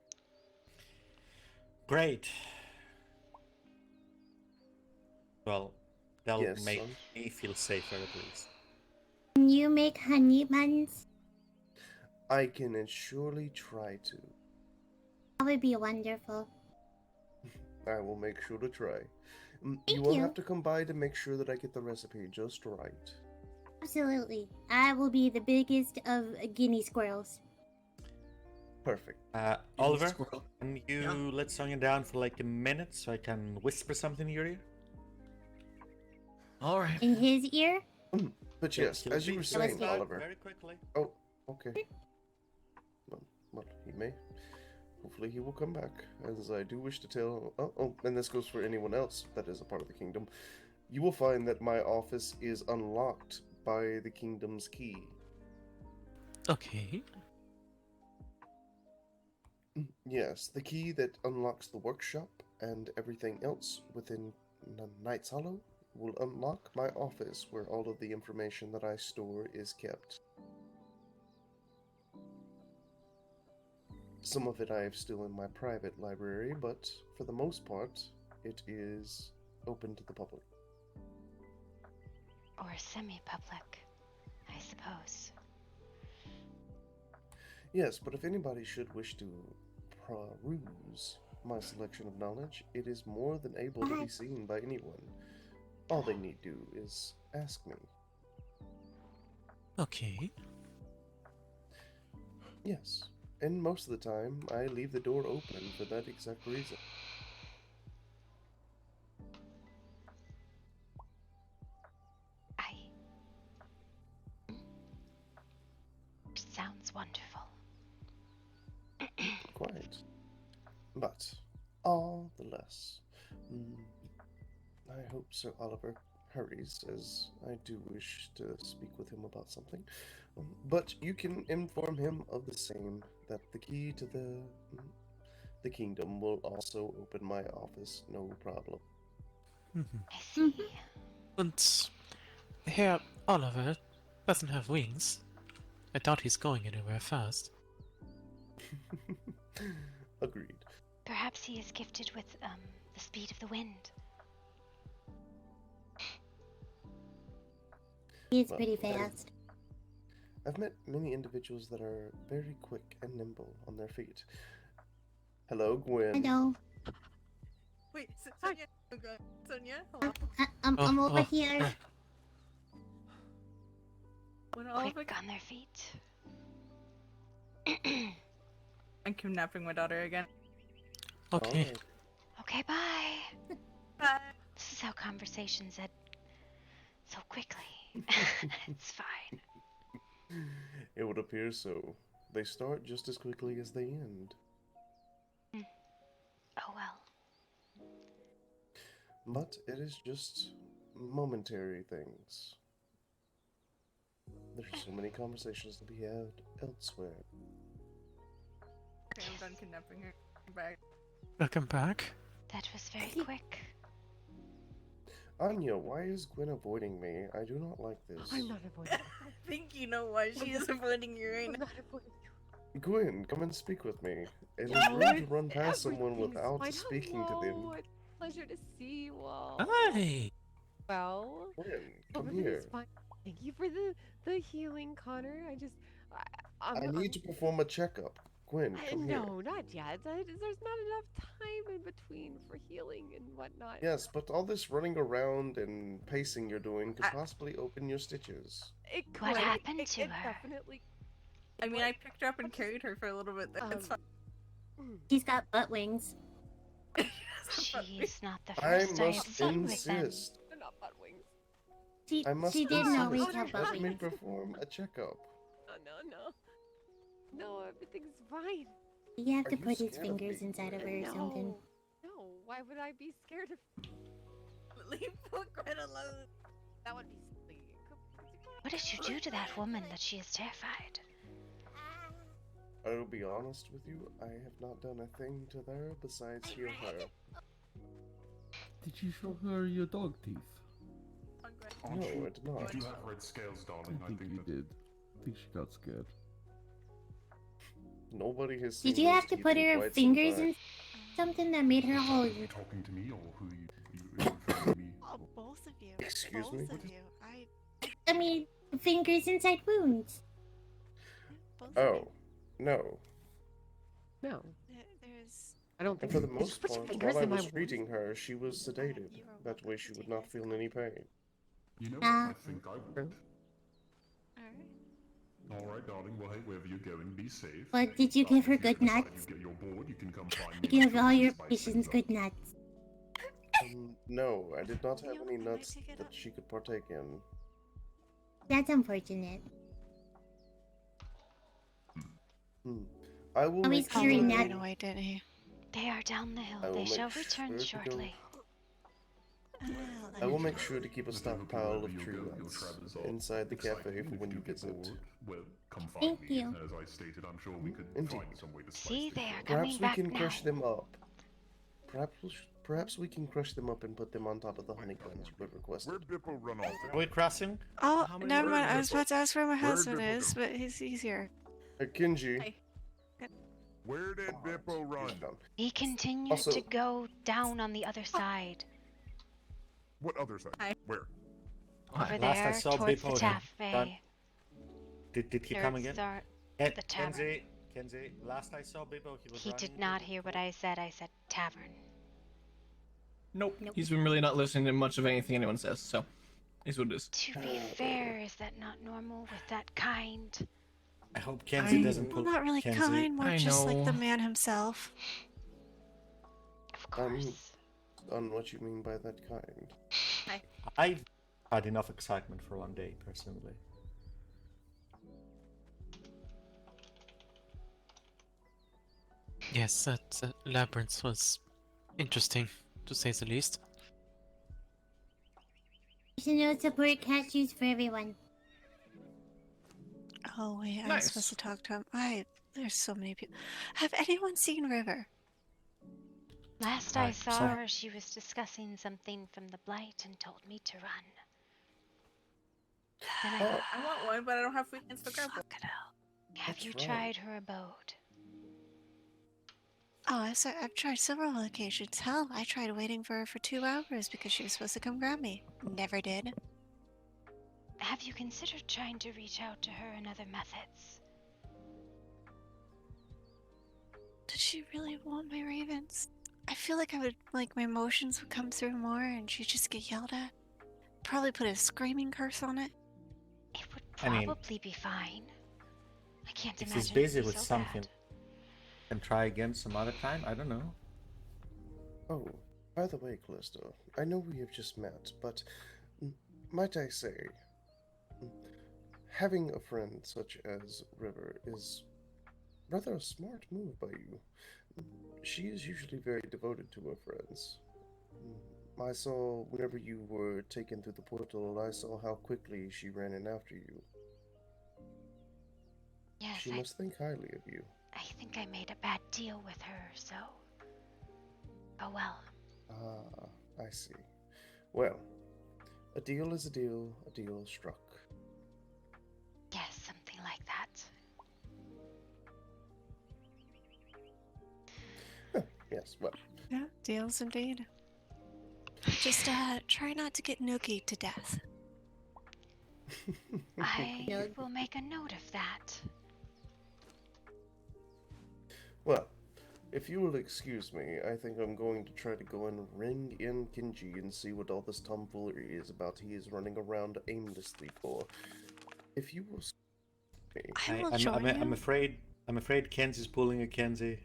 Great. Well, that'll Yes, make me feel safer at least. Can you make honey buns? I can surely try to. That would be wonderful. I will make sure to try. You Thank will you. have to come by to make sure that I get the recipe just right. Absolutely. I will be the biggest of guinea squirrels. Perfect. Oliver, can you let Sonya down for like a minute so I can whisper something in your ear? Alright. In his ear? But yes, as you were saying, good. Oliver. Very quickly. Oh, okay. Well, he may. Hopefully he will come back, as I do wish to tell... Oh, and this goes for anyone else that is a part of the kingdom. You will find that my office is unlocked by the kingdom's key. Okay. Yes, the key that unlocks the workshop and everything else within Knight's Hollow will unlock my office where all of the information that I store is kept. Some of it I have still in my private library, but for the most part, it is open to the public. Or semi-public, I suppose. Yes, but if anybody should wish to peruse my selection of knowledge, it is more than able to be seen by anyone. All they need do is ask me. Okay. Yes, and most of the time, I leave the door open for that exact reason. Sounds wonderful. Quite. But, all the less, I hope Sir Oliver hurries, as I do wish to speak with him about something. But you can inform him of the same, that the key to the kingdom will also open my office, no problem. I see. And Herr Oliver doesn't have wings. I doubt he's going anywhere fast. Agreed. Perhaps he is gifted with the speed of the wind. He's pretty fast. I've met many individuals that are very quick and nimble on their feet. Hello, Gwen. Hello. Wait, Sonia. Sonia, hello. I'm over here. When all Quick on their feet. I'm kidnapping my daughter again. Okay. Okay, bye. Bye. This is how conversations end so quickly. It's fine. It would appear so. They start just as quickly as they end. Oh well. But it is just momentary things. There's so many conversations to be had elsewhere. Okay, I'm done kidnapping her. Back. Welcome back. That was very quick. Anya, why is Gwen avoiding me? I do not like this. I'm not avoiding her. I think you know why she is avoiding you right now. I'm not avoiding you. Gwen, come and speak with me. It is No, rude to run past someone everything's without fine. speaking to them. Hello, it's a pleasure to see you all. Hi. Well, Gwen, come everything's here. fine. Thank you for the healing, Connor. I need to perform a checkup. Gwen, come here. No, not yet. There's not enough time in between for healing and whatnot. Yes, but all this running around and pacing you're doing could possibly open your stitches. It What could. happened It to her? Definitely. I mean, I picked her up and carried her for a little bit. That's fine. She's got butt wings. She's not the I first I have must seen with them. insist. They're not butt wings. She, I must she didn't always insist. have butt Let me wings. perform a checkup. Oh, no. No, everything's fine. You have Are to you put his scared of fingers me? inside of her or something. No, why would I be scared of... Leave Greta alone. That would be silly. What did you do to that woman that she is terrified? I will be honest with you, I have not done a thing to her besides heal her. Did you show her your dog teeth? No, I did not. You do have red scales, darling. I think you did. I think she got scared. Nobody has seen Did you those have to teeth put in her quite some fingers time. in something that made her whole? Are you talking to me or who you referring to me? Oh, both of you. Excuse me? Both of you. I mean, fingers inside wounds. Oh, no. No. There's. I don't And think for the Just most put your part, fingers while I in my was wounds. treating her, she was sedated. That way she would not feel any pain. You know what? I think I would. Alright. Alright, darling. Well, hey, wherever you're going, be safe. But did you give her good nuts? You get your board, you can come find me. Give all your patients good nuts. No, I did not have any nuts that she could partake in. That's unfortunate. I will Always make carrying sure... that. Ran away, didn't he? They are down the hill. I will They make shall sure return to go- shortly. I will make sure to keep a stockpile of tree nuts inside the cafe for when you visit. Well, come Thank find me. you. As I stated, I'm sure we could Indeed. find some way to See, they are Perhaps coming we back can now. crush them up. Perhaps we can crush them up and put them on top of the honey buns we requested. Where'd Bippo run off? Are we crossing? Oh, How many never words mind. I are was about to ask where my Where husband did Bippo is, go? but he's here. Kinji. Where did Bippo run? He continued Also- to go down on the other side. What other side? Where? Over Last I there, saw towards the Bippo had gone- cafe. Did he come again? The tavern. Kenzie, last I saw Bippo, he was He running did not hear what I said. I said tavern. Nope. He's been really not listening to much of anything anyone says, so is what it is. To be fair, is that not normal with that kind? I hope Kenzie doesn't Well, pull. not really Kenzie. kind, more I just like the know. man himself. Of course. On what you mean by that kind. I've had enough excitement for one day, personally. Yes, that labyrinth was interesting, to say the least. You should know support cashews for everyone. Oh wait, I'm Nice. supposed to talk to him. There's so many people. Have anyone seen River? Last I Right, saw so- her, she was discussing something from the blight and told me to run. Then I I want one, but I don't have food to grab one. have you That's right. tried her abode? Oh, I've tried several locations. Hell, I tried waiting for her for 2 hours because she was supposed to come grab me. Never did. Have you considered trying to reach out to her in other methods? Did she really want my ravens? I feel like my emotions would come through more and she'd just get yelled at. Probably put a screaming curse on it. It would I mean, probably be fine. I can't If imagine he's it busy would be with so something, bad. and try again some other time. I don't know. Oh, by the way, Calista, I know we have just met, but might I say, having a friend such as River is rather a smart move by you. She is usually very devoted to her friends. I saw whenever you were taken through the portal, I saw how quickly she ran in after you. Yes, She must think highly of you. I think I made a bad deal with her, so. Oh well. Ah, I see. Well, a deal is a deal struck. Yes, something like that. Yes, well. Yeah, deals indeed. Just try not to get nookied to death. I will make a note of that. Well, if you will excuse me, I think I'm going to try to go and ring in Kinji and see what all this tomfoolery is about he is running around aimlessly for. If you will... I'm afraid. I'm afraid Kenzie's pulling a Kenzie.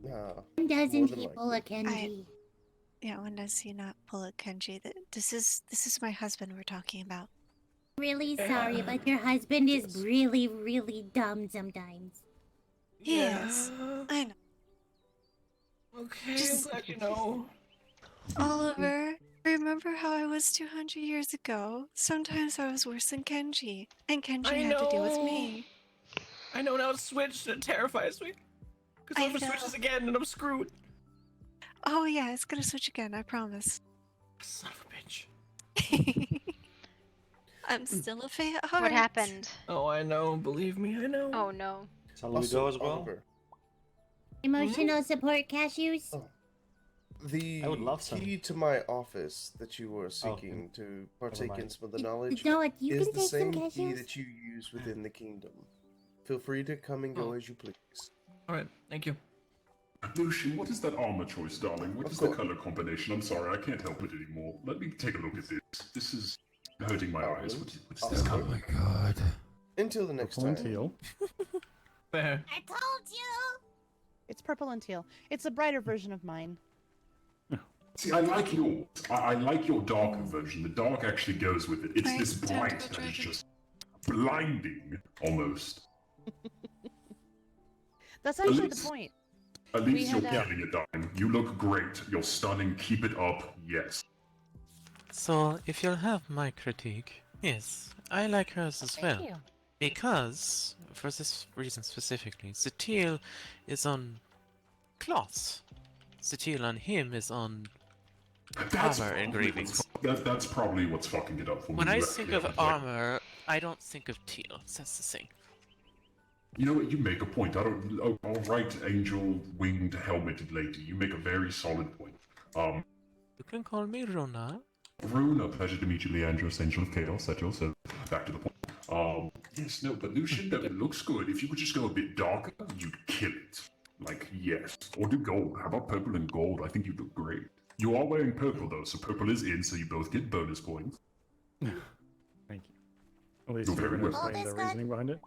Doesn't he pull a Kenji? Yeah, when does he not pull a Kenji? This is my husband we're talking about. Really sorry, but your husband is really, really dumb sometimes. Yes, I know. Okay, I'm glad you know. Oliver, remember how I was 200 years ago? Sometimes I was worse than Kenji, and Kenji had to deal with me. I know now it's switched and it terrifies me. Because what if it switches again and I'm screwed? Oh yeah, it's gonna switch again, I promise. Son of a bitch. I'm still a fan at heart. What happened? Oh, I know. Believe me, I know. Oh no. Shall we go as well? Oliver, Emotional support cashews? the I would love some. key to my office that you were seeking to partake in mind. some of the knowledge know what, you is can the take some same key cashews. that you use within the kingdom. Feel free to come and go as you please. Alright, thank you. Lucian, what is that armor choice, darling? What is the color combination? I'm sorry, I can't help it anymore. Let me take a look at this. This is hurting my eyes. What's this color? Oh my god. Until the next Purple and time. teal. Fair. I told you! It's purple and teal. It's a brighter version of mine. See, I like yours. I like your darker version. The dark actually goes with it. It's Right, this time to bright go that is dragon. just blinding, almost. That's actually the least- point. At We least you're had, killing it, darling. You look great. You're stunning. Keep it up. Yes. So, if you'll have my critique, yes, I like hers as well. you. Because, for this reason specifically, the teal is on cloth. The teal on him is on armor engravings. That's probably what's fucking it up for me. When I You think actually of have a point. armor, I don't think of teal. That's the thing. You know what? You make a point. I don't. Oh, all right, angel winged helmeted lady. You make a very solid point. You can call me Rona. Rune, a pleasure to meet you, Leandros, Angel of Chaos. That's yourself. Back to the point. Yes, no, but Lucian, no, it looks good. If you could just go a bit darker, you'd kill it. Like, yes. Or do gold. How about purple and gold? I think you'd look great. You are wearing purple, though, so purple is in, so you both get bonus points. Thank you. At least You're you're very going to welcome. explain the reasoning behind it.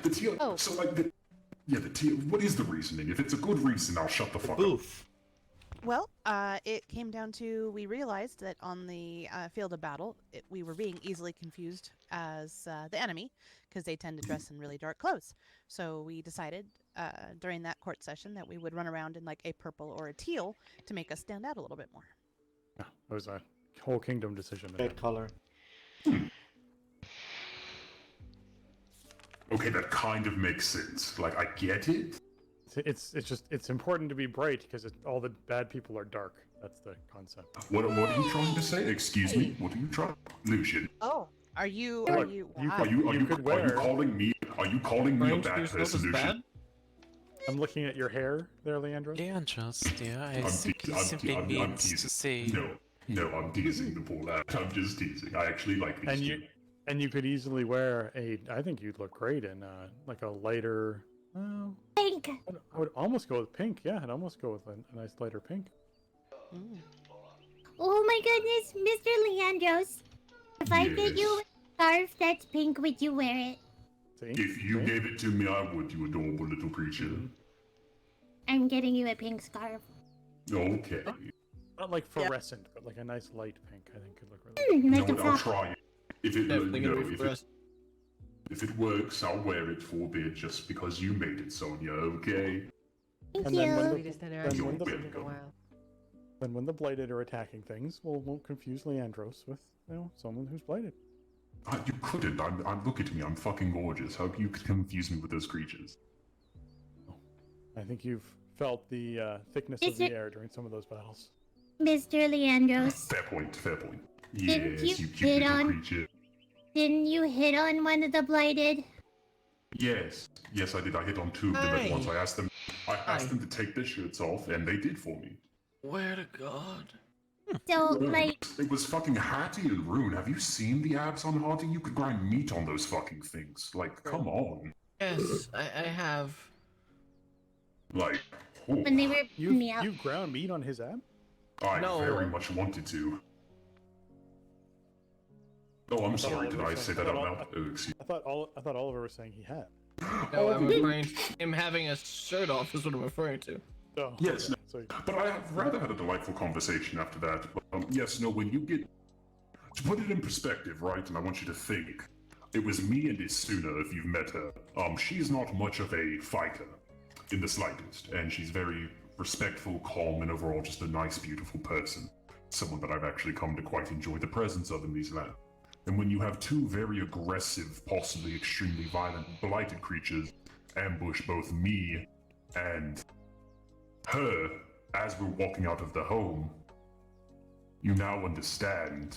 The teal, so like the teal, what is the reasoning? If it's a good reason, I'll shut the fuck up. Well, it came down to we realized that on the field of battle, we were being easily confused as the enemy because they tend to dress in really dark clothes. So we decided during that court session that we would run around in like a purple or a teal to make us stand out a little bit more. Yeah, it was a whole kingdom decision. Red color. Okay, that kind of makes sense. Like, I get it. It's important to be bright because all the bad people are dark. That's the concept. What are you trying to say? Excuse me. What are you trying, Lucian? Oh, are you? Well, Are you? you wow. could- you could Are you wear- calling me? Are you calling me a Range bad yourself person, as Lucian? I'm looking at your hair there, Leandro. Leandros, dear, I I'm think he simply I'm means to teasing. say... No, I'm teasing the poor lad. I'm just teasing. I actually like these two. And you could easily wear I think you'd look great in like a lighter. Pink. I would almost go with pink. Yeah, I'd almost go with a nice lighter pink. Oh my goodness, Mr. Leandros. If I get you a scarf that's pink, would you wear it? If you gave it to me, I would, you adorable little creature. I'm getting you a pink scarf. Okay. Not like fluorescent, but like a nice light pink. I think could look really. No, Like a I'll frock. try it. If it, Definitely no, gonna be if for it, us. if it works, I'll wear it for a bit just because you made it, Sonia, okay? Thank And then when you. the, Just then interacted when with the, us in a while. then when the blighted are attacking things, won't confuse Leandros with someone who's blighted. You couldn't. Look at me. I'm fucking gorgeous. How you could confuse me with those creatures? I think you've felt the thickness Is of the it- air during some of those battles. Mr. Leandros, Fair point. Fair point. Didn't Yes, you you cute hit little on- creature. didn't you hit on one of the blighted? Yes, I did. I hit on two of them at once. Hi. I asked them to take their shirts off, and they did for me. Where to God? So, Yeah, like, it was fucking Hattie and Rune. Have you seen the abs on Hattie? You could grind meat on those fucking things. Like, come on. Yes, I have. Like, when they were me out. You ground meat on his ab? I No. very much wanted to. Oh, I'm I thought sorry. Did Oliver I was say saying- that I out thought loud? Oh, excuse I thought Oliver was saying he had. No, I'm referring to him having a shirt off is what I'm referring to. Oh, Yes, okay. no, but I have rather had a delightful conversation after that. Yes, no, when you get... To put it in perspective, right, and I want you to think, it was me and Isuna, if you've met her. She's not much of a fighter, in the slightest, and she's very respectful, calm, and overall just a nice, beautiful person. Someone that I've actually come to quite enjoy the presence of in these lands. And when you have two very aggressive, possibly extremely violent, blighted creatures ambush both me and her as we're walking out of the home, you now understand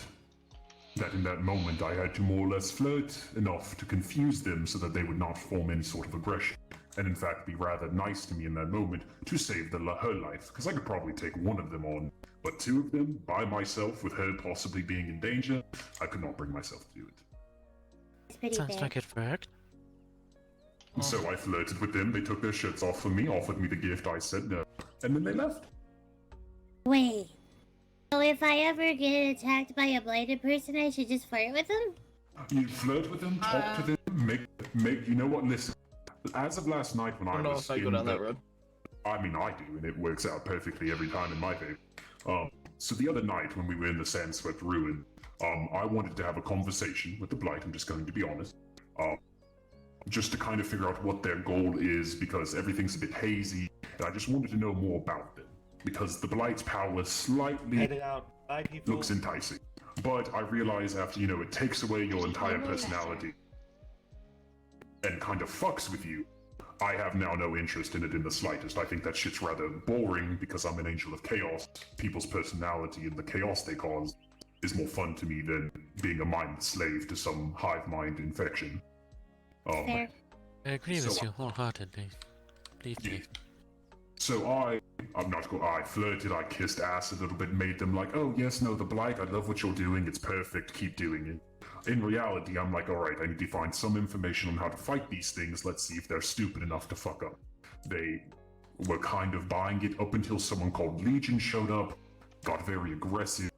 that in that moment I had to more or less flirt enough to confuse them so that they would not form any sort of aggression, and in fact be rather nice to me in that moment to save her life, because I could probably take one of them on, but two of them, by myself, with her possibly being in danger, I could not bring myself to do it. Sounds like it worked. So I flirted with them, they took their shirts off for me, offered me the gift, I said no, and then they left. Wait. So if I ever get attacked by a blighted person, I should just flirt with them? You flirt with them, talk to them, make, you know what, listen, as of last night when I don't know was if I go in down the- that road. I mean, I do, and it works out perfectly every time in my favor. So the other night when we were in the Sandswept Ruin, I wanted to have a conversation with the Blight, I'm just going to be honest. Just to kind of figure out what their goal is, because everything's a bit hazy, and I just wanted to know more about them. Because the Blight's power slightly Get it out. Bye, people. looks enticing. But I realize after, it takes away your entire personality and kind of fucks with you, I have now no interest in it in the slightest. I think that shit's rather boring because I'm an angel of chaos. People's personality and the chaos they cause is more fun to me than being a mindless slave to some hive mind infection. I agree with so you wholeheartedly. Believe me. So I flirted, I kissed ass a little bit, made them like, oh yes, no, the Blight, I love what you're doing, it's perfect, keep doing it. In reality, I'm like, alright, I need to find some information on how to fight these things, let's see if they're stupid enough to fuck up. They were kind of buying it up until someone called Legion showed up, got very aggressive.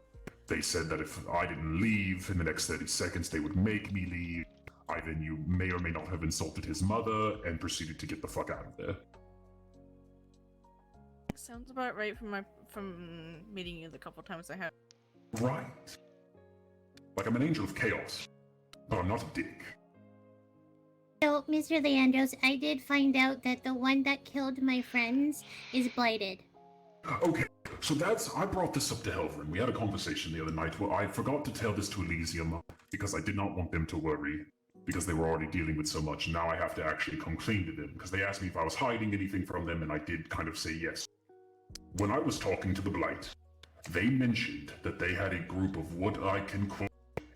They said that if I didn't leave in the next 30 seconds, they would make me leave. I then you may or may not have insulted his mother and proceeded to get the fuck out of there. Sounds about right from meeting you the couple times I have. Right. Like I'm an angel of chaos, but I'm not a dick. So, Mr. Leandros, I did find out that the one that killed my friends is blighted. Okay, so I brought this up to Helverin. We had a conversation the other night where I forgot to tell this to Elysium because I did not want them to worry because they were already dealing with so much. Now I have to actually come clean to them because they asked me if I was hiding anything from them and I did kind of say yes. When I was talking to the Blight, they mentioned that they had a group of what I can call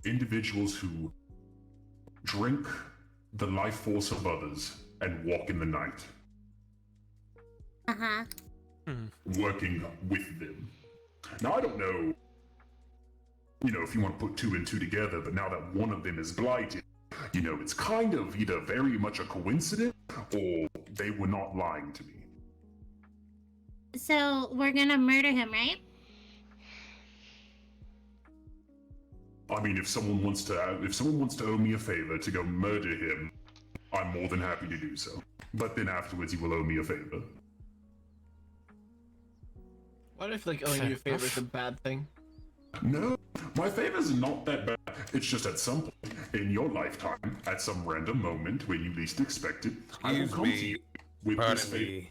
individuals who drink the life force of others and walk in the night. Uh-huh. Working with them. Now, I don't know, if you want to put two and two together, but now that one of them is blighted, it's kind of either very much a coincidence or they were not lying to me. So, we're gonna murder him, right? I mean, if someone wants to owe me a favor to go murder him, I'm more than happy to do so. But then afterwards, he will owe me a favor. What if owing you a favor is a bad thing? No, my favors are not that bad. It's just at some point in your lifetime, at some random moment when you least expect it, I will come to you with this favor.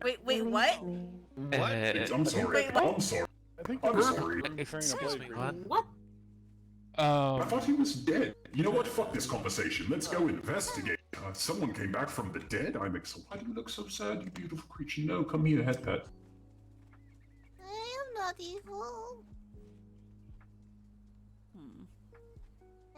Wait, what? What? I'm sorry. Wait, what? I'm sorry. I'm sorry. Excuse me, what? I thought he was dead. You know what? Fuck this conversation. Let's go investigate. Someone came back from the dead? Why do you look so sad, you beautiful creature? No, come here, head pet. I am not evil.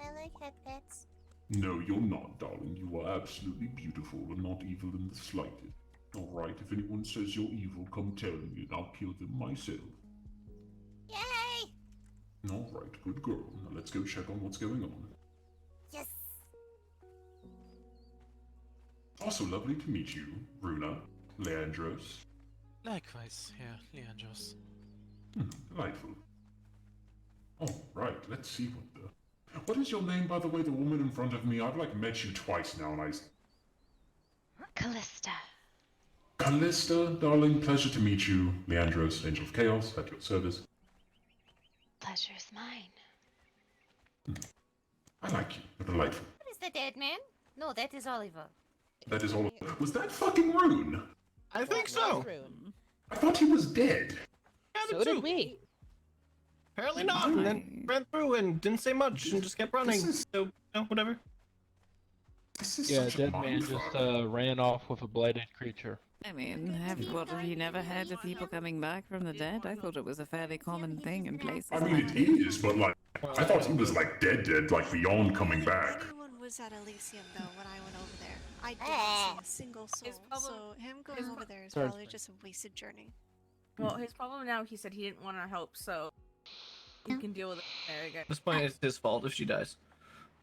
I like head pets. No, you're not, darling. You are absolutely beautiful and not evil in the slightest. Alright, if anyone says you're evil, come tell me and I'll kill them myself. Yay! Alright, good girl. Now let's go check on what's going on. Yes! Also lovely to meet you, Runa, Leandros. Likewise, Herr Leandros. Delightful. Oh, right. Let's see what the... What is your name, by the way, the woman in front of me? I've, like, met you twice now, and I... Calista. Calista, darling, pleasure to meet you. Leandros, Angel of Chaos, at your service. Pleasure's mine. I like you. You're delightful. What is the dead man? No, that is Oliver. That is all... Was that fucking Rune? I think so. I thought he was dead. So did we. Apparently not, and then ran through and didn't say much and just kept running. So, whatever. Yeah, dead man just ran off with a blighted creature. I mean, have you never heard of people coming back from the dead? I thought it was a fairly common thing in places. I mean, it is, but, like, I thought he was, like, dead, like, beyond coming back. Everyone was at Elysium, though, when I went over there. I didn't see a single soul, so him going over there is probably just a wasted journey. Well, his problem now, he said he didn't want our help, so you can deal with it. There we go. At this point, it's his fault if she dies.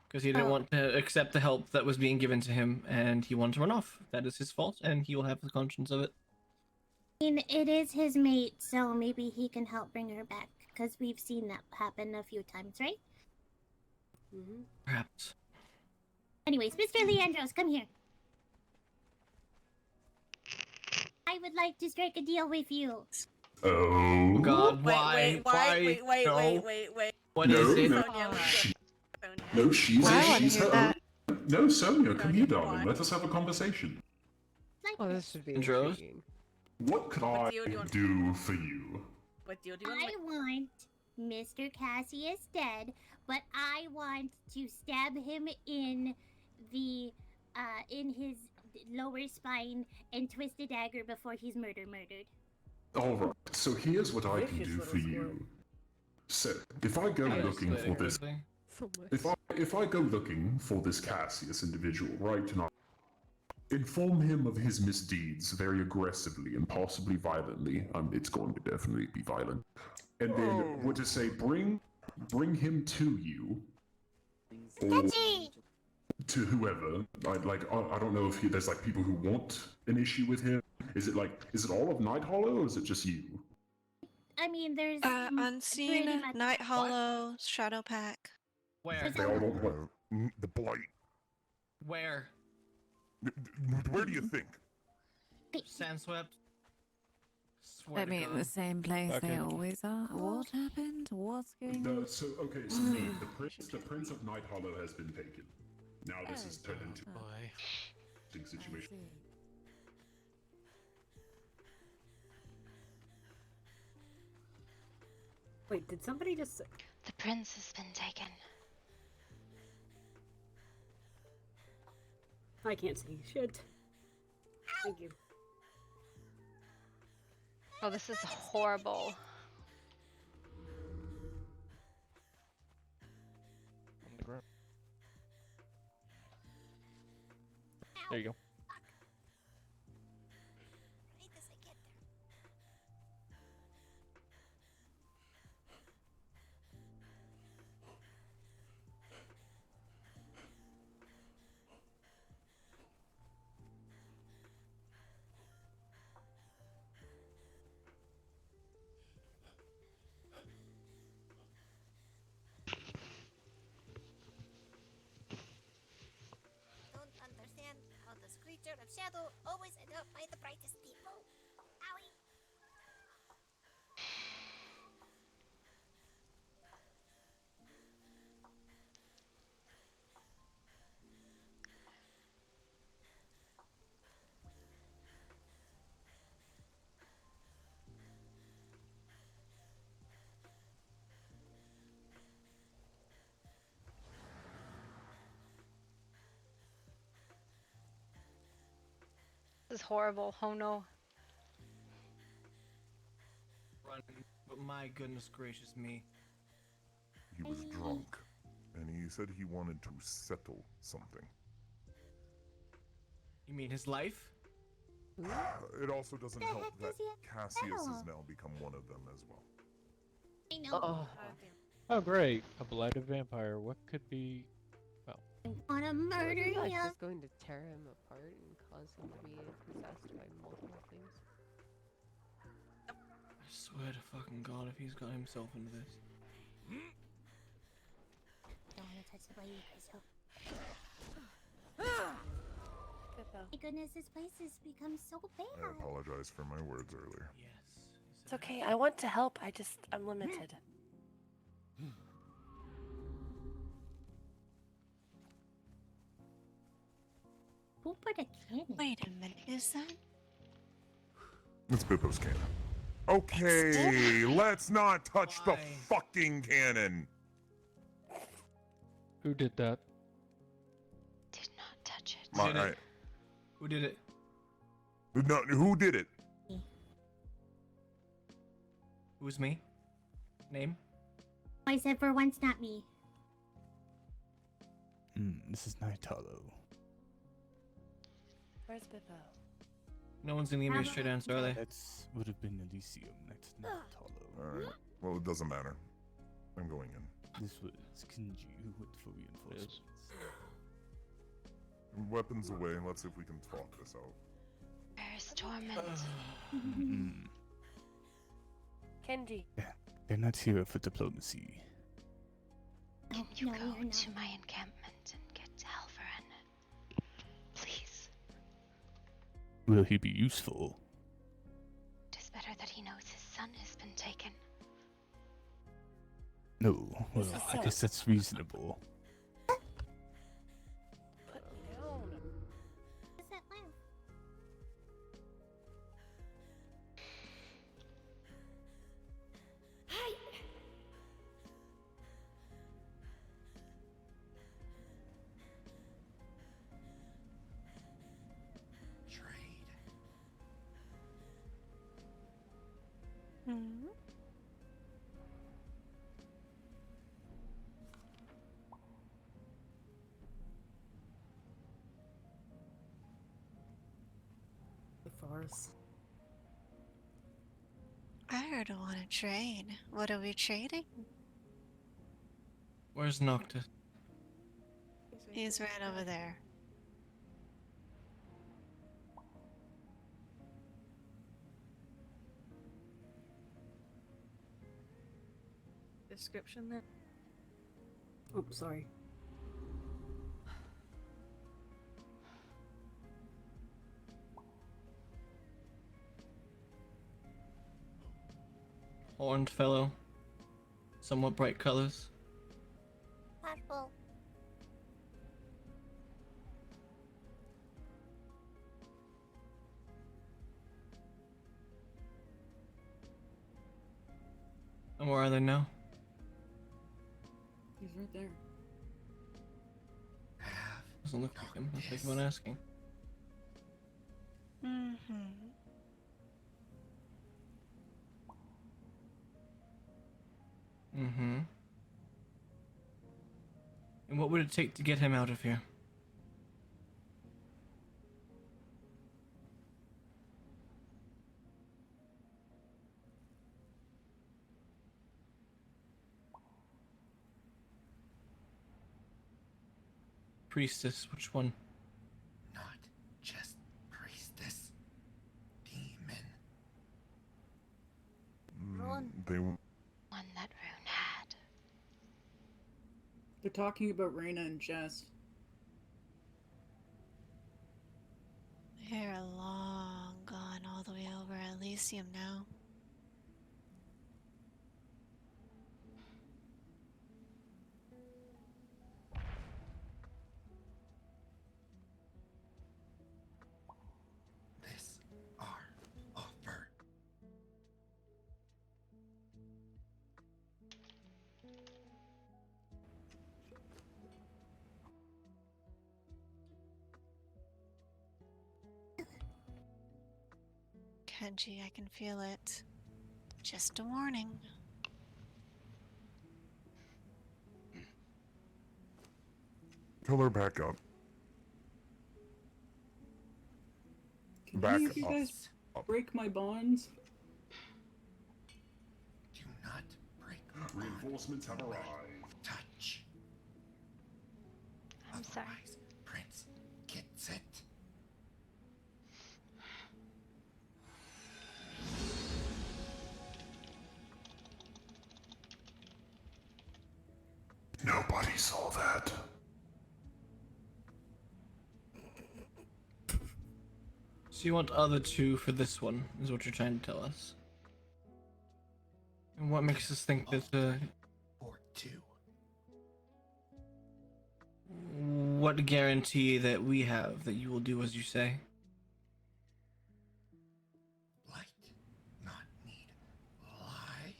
Because he didn't want to accept the help that was being given to him, and he wanted to run off. That is his fault, and he will have the conscience of it. I mean, it is his mate, so maybe he can help bring her back. Because we've seen that happen a few times, right? Perhaps. Anyways, Mr. Leandros, come here. I would like to strike a deal with you. Oh. God, wait, why? wait. What No, is it? no. No, she's her own. No, Sonia, come here, darling. Let us have a conversation. Oh, this should be Intros? intriguing. What could I deal do you want? do for you? What deal do you I want Mr. Cassius dead, but I want to stab him in the, in his lower spine and twist a dagger before he's murdered. Alright, so here's what I can do for you. So, if I go looking for this... If I go looking for this Cassius individual right now, inform him of his misdeeds very aggressively and possibly violently. It's going to definitely be violent. And then, what to say, bring him to you. Or to whoever. I don't know if there's like people who want an issue with him. Is it all of Night Hollow or is it just you? I mean, there's Unseen, Night Hollow, Shadow Pack. Where? They all don't want the blight. Where? Where do you think? Sandswept? I mean, the same place they always are. What happened? What's going on? So the Prince of Night Hollow has been taken. Now this is turned into a situation. Wait, did somebody just... The prince has been taken. I can't see shit. Thank you. Oh, this is horrible. On the ground. There you go. Creature of shadow always end up by the brightest people. Owie! This is horrible. Oh no. But my goodness gracious me. He was drunk, and he said he wanted to settle something. You mean his life? It also doesn't help that Cassius has now become one of them as well. I know. Oh, great. A blighted vampire. What could be... Well... Wanna murder Are you you? just going to tear him apart and cause him to be possessed by multiple things? I swear to fucking God if he's got himself into this. trusted by you, Crystal. My goodness, this place has become so bad. I apologize for my words earlier. It's okay. I want to help. I'm limited. Who put a cannon? Wait a minute, is that? It's Bippo's cannon. Okay, let's not touch the fucking cannon. Who did that? Did not touch it. Who did it? No, who did it? Who's me? Name? I said for once, not me. This is Nightalo. Where's Bippo? No one's gonna give me a straight answer, are they? That would have been Elysium. That's Nightalo. Alright. Well, it doesn't matter. I'm going in. This was Kinji with for reinforcements. Weapons away. Let's see if we can talk this out. Where's Torment? Kenji. They're not here for diplomacy. Can you go to my encampment and get Halvarin? Please. Will he be useful? It is better that he knows his son has been taken. No. Well, I guess that's reasonable. Put me down. What's that laugh? Hmm. The forest. I heard I want to trade. What are we trading? Where's Noctis? He's right over there. Description then? Oh, sorry. Horned fellow. Somewhat bright colors. Purple. And where are they now? He's right there. Doesn't look like him. That's like one asking. Mm-hmm. Mm-hmm. And what would it take to get him out of here? Priestess, which one? Not just priestess. Demon. They One that Rune had. They're talking about Reyna and Jess. They're long gone all the way over Elysium now. This our offer. Kenji, I can feel it. Just a warning. Tell her back up. Can Back any of you up. guys break my bonds? Do not break. Reinforcements have arrived. Touch. I'm sorry. Otherwise, Prince gets it. Nobody he saw that. So you want other two for this one, is what you're trying to tell us. And what makes us think that Or two. what guarantee that we have that you will do as you say? Light, not need. Lie.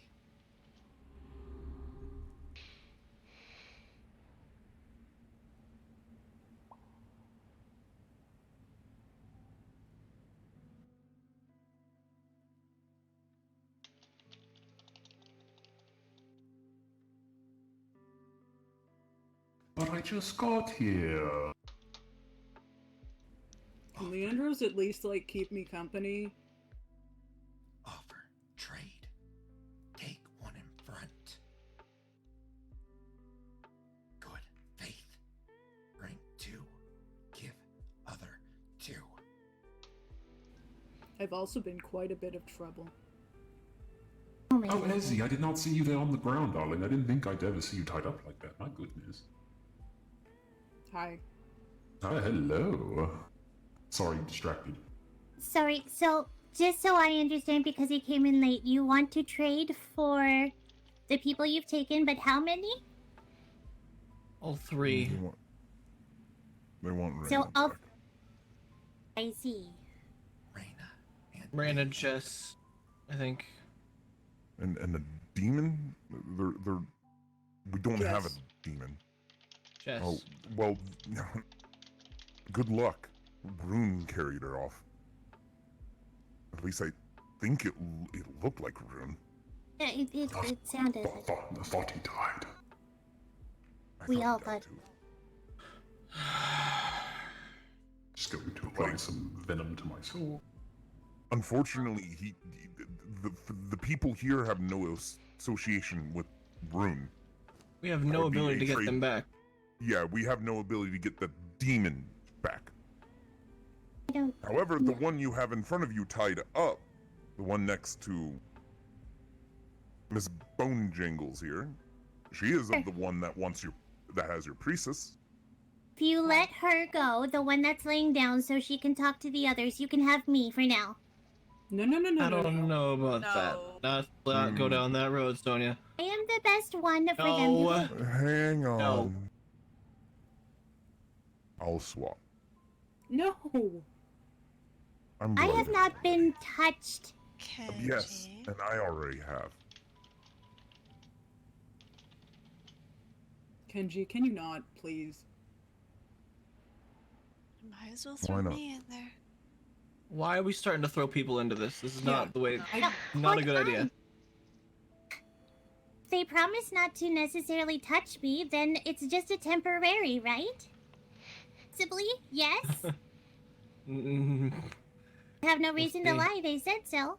But I just got here. Can Leandros at least, like, keep me company? Offer. Trade. Take one in front. Good. Faith. Rank 2. Give other 2. I've also been quite a bit of trouble. Oh, Ezzy, I did not see you there on the ground, darling. I didn't think I'd ever see you tied up like that. My goodness. Hi. Ah, hello. Sorry, distracted. Sorry, so just so I understand, because you came in late, you want to trade for the people you've taken, but how many? All three. They want Raina So all. back. I see. Ran and Jess, I think. And the demon? They're we don't have a Jess. demon. Jess. Oh well. Good luck. Rune carried her off. At least I think it looked like Rune. Yeah, it sounded. I thought he died. We all thought. Just going to apply some venom to my soul. Unfortunately, the people here have no association with Rune. We have That no would be ability a to get trade- them back. Yeah, we have no ability to get the demon back. I don't. However, the one you have in front of you tied up, the one next to Miss Bone Jingles here, she is of the one that that has your priestess. If you let her go, the one that's laying down, so she can talk to the others, you can have me for now. No, I don't know about that. Not go down that road, Sonia. I am the best one for them No. to. Hang on. No. I'll swap. No. I'm I glad have not been touched. Yes, and I already have. Kenji, can you not, please? Might as well Why throw not? me in there. Why are we starting to throw people into this? This is not the way. No, Not a good idea. If they promise not to necessarily touch me, then it's just a temporary, right? Possibly, yes. Mm, I have no reason to see. lie. They said so.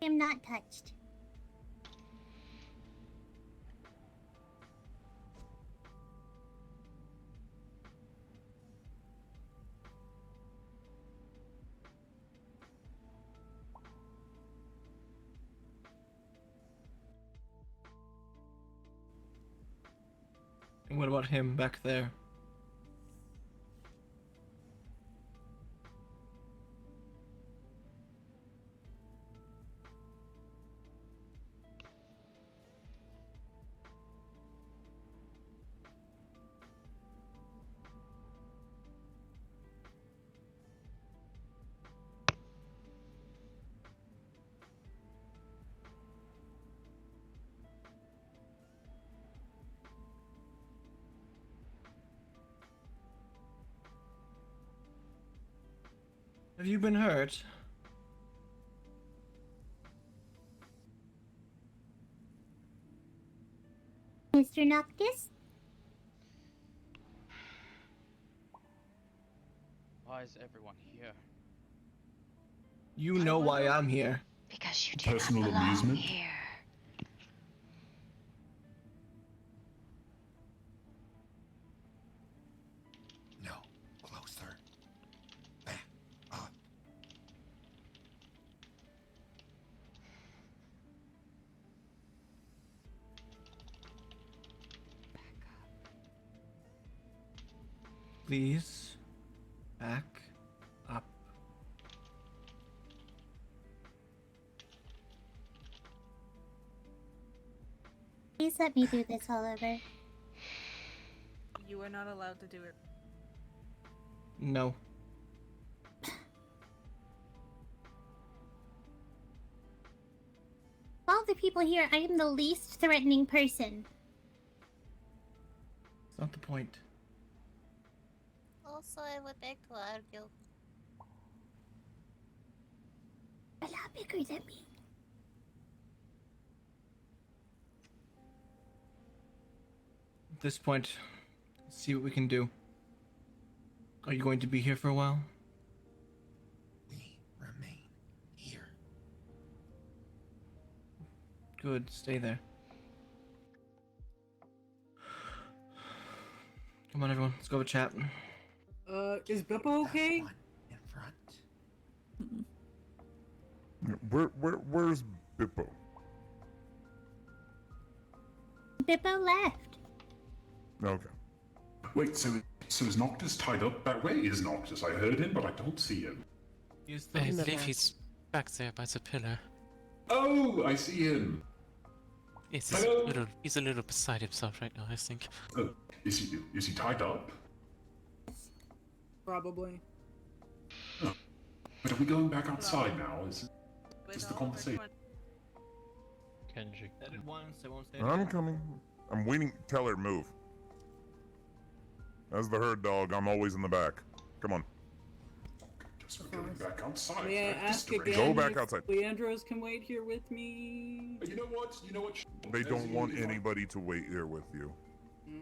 I am not touched. And what about him back there? Have you been hurt? Mr. Noctis? Why is everyone here? You know why I'm here. Because you do Personal not belong amusement? here. No. Closer. Back up. Please back up. Please let me do this, Oliver. You are not allowed to do it. No. Of all the people here, I am the least threatening person. It's not the point. Also, I would beg to argue. A lot bigger than me. At this point, let's see what we can do. Are you going to be here for a while? We remain here. Good, stay there. Come on, everyone, let's go have a chat. Is Bippo okay? In front. Where's Bippo? Bippo left. Okay. Wait, so is Noctis tied up? Where is Noctis? I heard him, but I don't see him. I believe he's back there by the pillar. Oh, I see him. He's Hello? a little beside himself right now, I think. Is he tied up? Probably. Oh. But are we going back outside now? Is the conversation? Kenji. Said it once, I won't say it I'm again. coming. I'm waiting. Tell her to move. As the herd dog, I'm always in the back. Come on. Guess we're going back outside. May I That's ask strange. again Go back if outside. Leandros can wait here with me? You know what? They don't want anybody to wait here with you.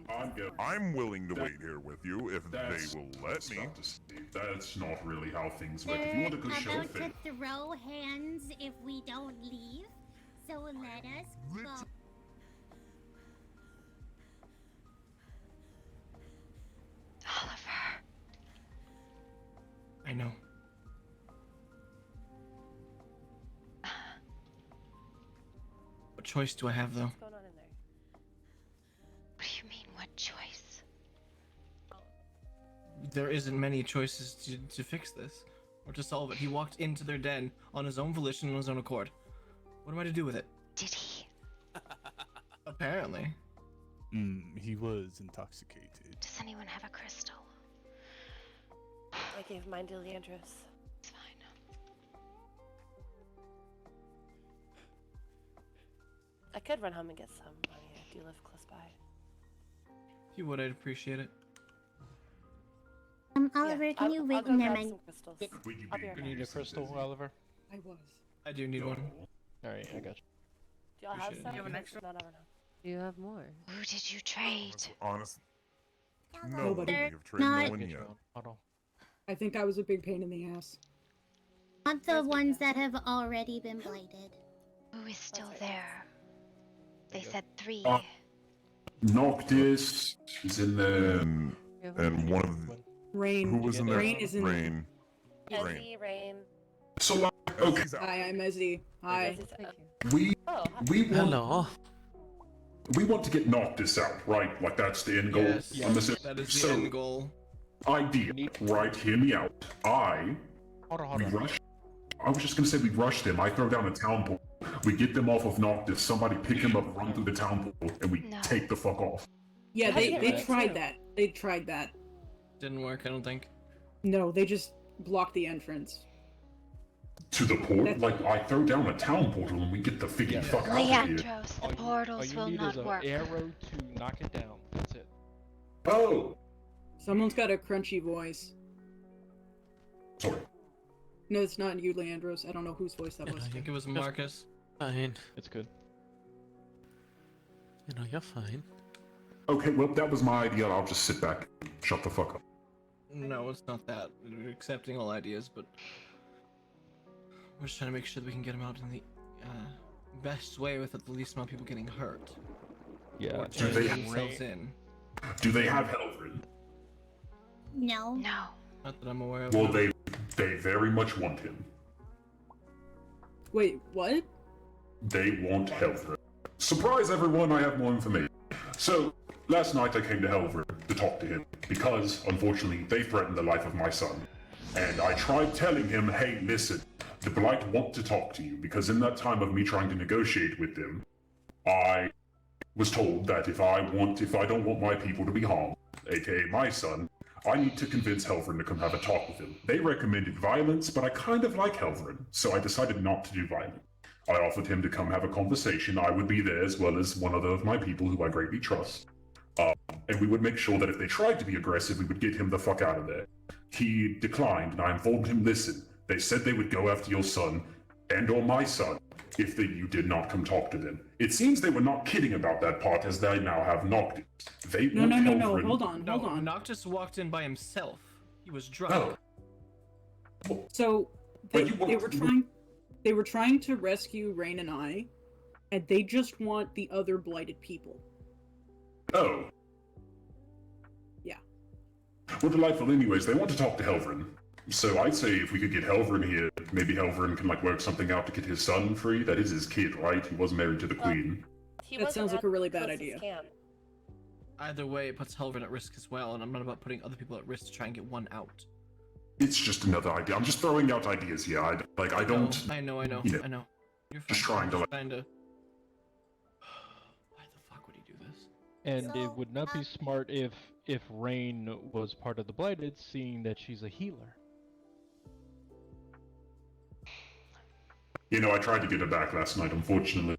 I'm good. I'm willing to wait here with you if That's- they will let me. That's not really how things work. If you want a good show About thing. to throw hands if we don't leave. So let us go. Oliver. I know. What choice do I have, though? What's going on in there? What do you mean, what choice? There isn't many choices to fix this or to solve it. He walked into their den on his own volition, on his own accord. What am I to do with it? Did he? Apparently. He was intoxicated. Does anyone have a crystal? I gave mine to Leandros. It's fine. I could run home and get some. I mean, I do live close by. If you would, I'd appreciate it. Oliver, can you wait? I'll go Never grab mind. some crystals. Would you I'll be right You back. need a crystal, Oliver? I was. I do need one. Alright, I got you. Do y'all have Appreciate it. some? You have an extra? No, no, no. Do you have more? Who did you trade? Honest. No, Nobody. we have traded Not- no one Get yet. your own bottle. I think I was a big pain in the ass. Not the ones that have already been blighted. Who is still there? They said 3. Noctis is in there. And one of the, Rain. who was in there? Rain is in Rain. Rain. Ezzy, Rain. So like, okay, Hi, I'm Ezzy. Hi. we Oh, want Hello. we want to get Noctis out, right? Like that's the end goal. Yes, I'm assuming. that is the So, end goal. idea, right? Hear me out. Hold on, We hold on. rush. I was just gonna say we rush them. I throw down a town pool. We get them off of Noctis. Somebody pick him up, run through the town pool, and we No. take the fuck off. Yeah, How do you they get tried too? that. They tried that. Didn't work, I don't think. No, they just blocked the entrance. To the port, like I throw down a town portal and we get the freaking fuck out of here. Leandros, All the you portals will need not is an work. arrow to knock it down. That's it. Oh, Someone's got a crunchy voice. sorry. No, it's not you, Leandros. I don't know whose voice that was. I think it was Marcus. Fine. It's good. You know, you're fine. Okay, well that was my idea. I'll just sit back, and shut the fuck up. No, it's not that. We're accepting all ideas, but we're just trying to make sure that we can get him out in the best way without the least amount of people getting hurt. Yeah. Or Do turning they- themselves in. Do they have Helvrin? No. No. Not that I'm aware of. Well, no. they very much want him. Wait, what? They want Helvrin. Surprise, everyone! I have more information. So, last night I came to Helver to talk to him because, unfortunately, they threatened the life of my son. And I tried telling him, hey, listen, the Blight want to talk to you because in that time of me trying to negotiate with them, I was told that if I don't want my people to be harmed, aka my son, I need to convince Helverin to come have a talk with him. They recommended violence, but I kind of like Helverin, so I decided not to do violence. I offered him to come have a conversation. I would be there as well as one other of my people who I greatly trust. And we would make sure that if they tried to be aggressive, we would get him the fuck out of there. He declined, and I informed him, listen, they said they would go after your son, and or my son, if you did not come talk to them. It seems they were not kidding about that part, as they now have Noctis. They No, hold on. Noctis walked in by himself. He was drunk. Oh. So they were trying to rescue Rain and I, and they just want the other blighted people. Oh. Yeah. Well, delightful anyways. They want to talk to Helverin. So I'd say if we could get Helverin here, maybe Helverin can work something out to get his son free. That is his kid, right? He was married to the queen. That sounds like a really bad idea. Either way, it puts Helverin at risk as well, and I'm not about putting other people at risk to try and get one out. It's just another idea. I'm just throwing out ideas here. I don't. I know. You know, You're fine. just trying to. Why the fuck would he do this? And it would not be smart if Rain was part of the Blighted, seeing that she's a healer. You know, I tried to get her back last night, unfortunately.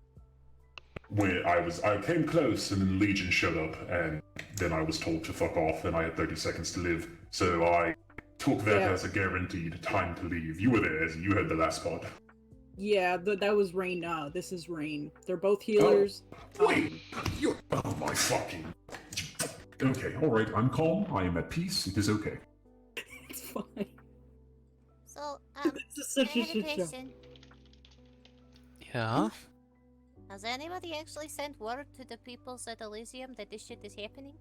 When I came close, and then Legion showed up, and then I was told to fuck off, and I had 30 seconds to live. So I took that as a guaranteed time to leave. You were there, as you heard the last part. Yeah, that was Rain. This is Rain. They're both healers. Wait, oh my fucking. Okay, all right. I'm calm. I am at peace. It is okay. It's fine. So, This is such I a have shit show. question. Yeah? Has anybody actually sent word to the peoples at Elysium that this shit is happening?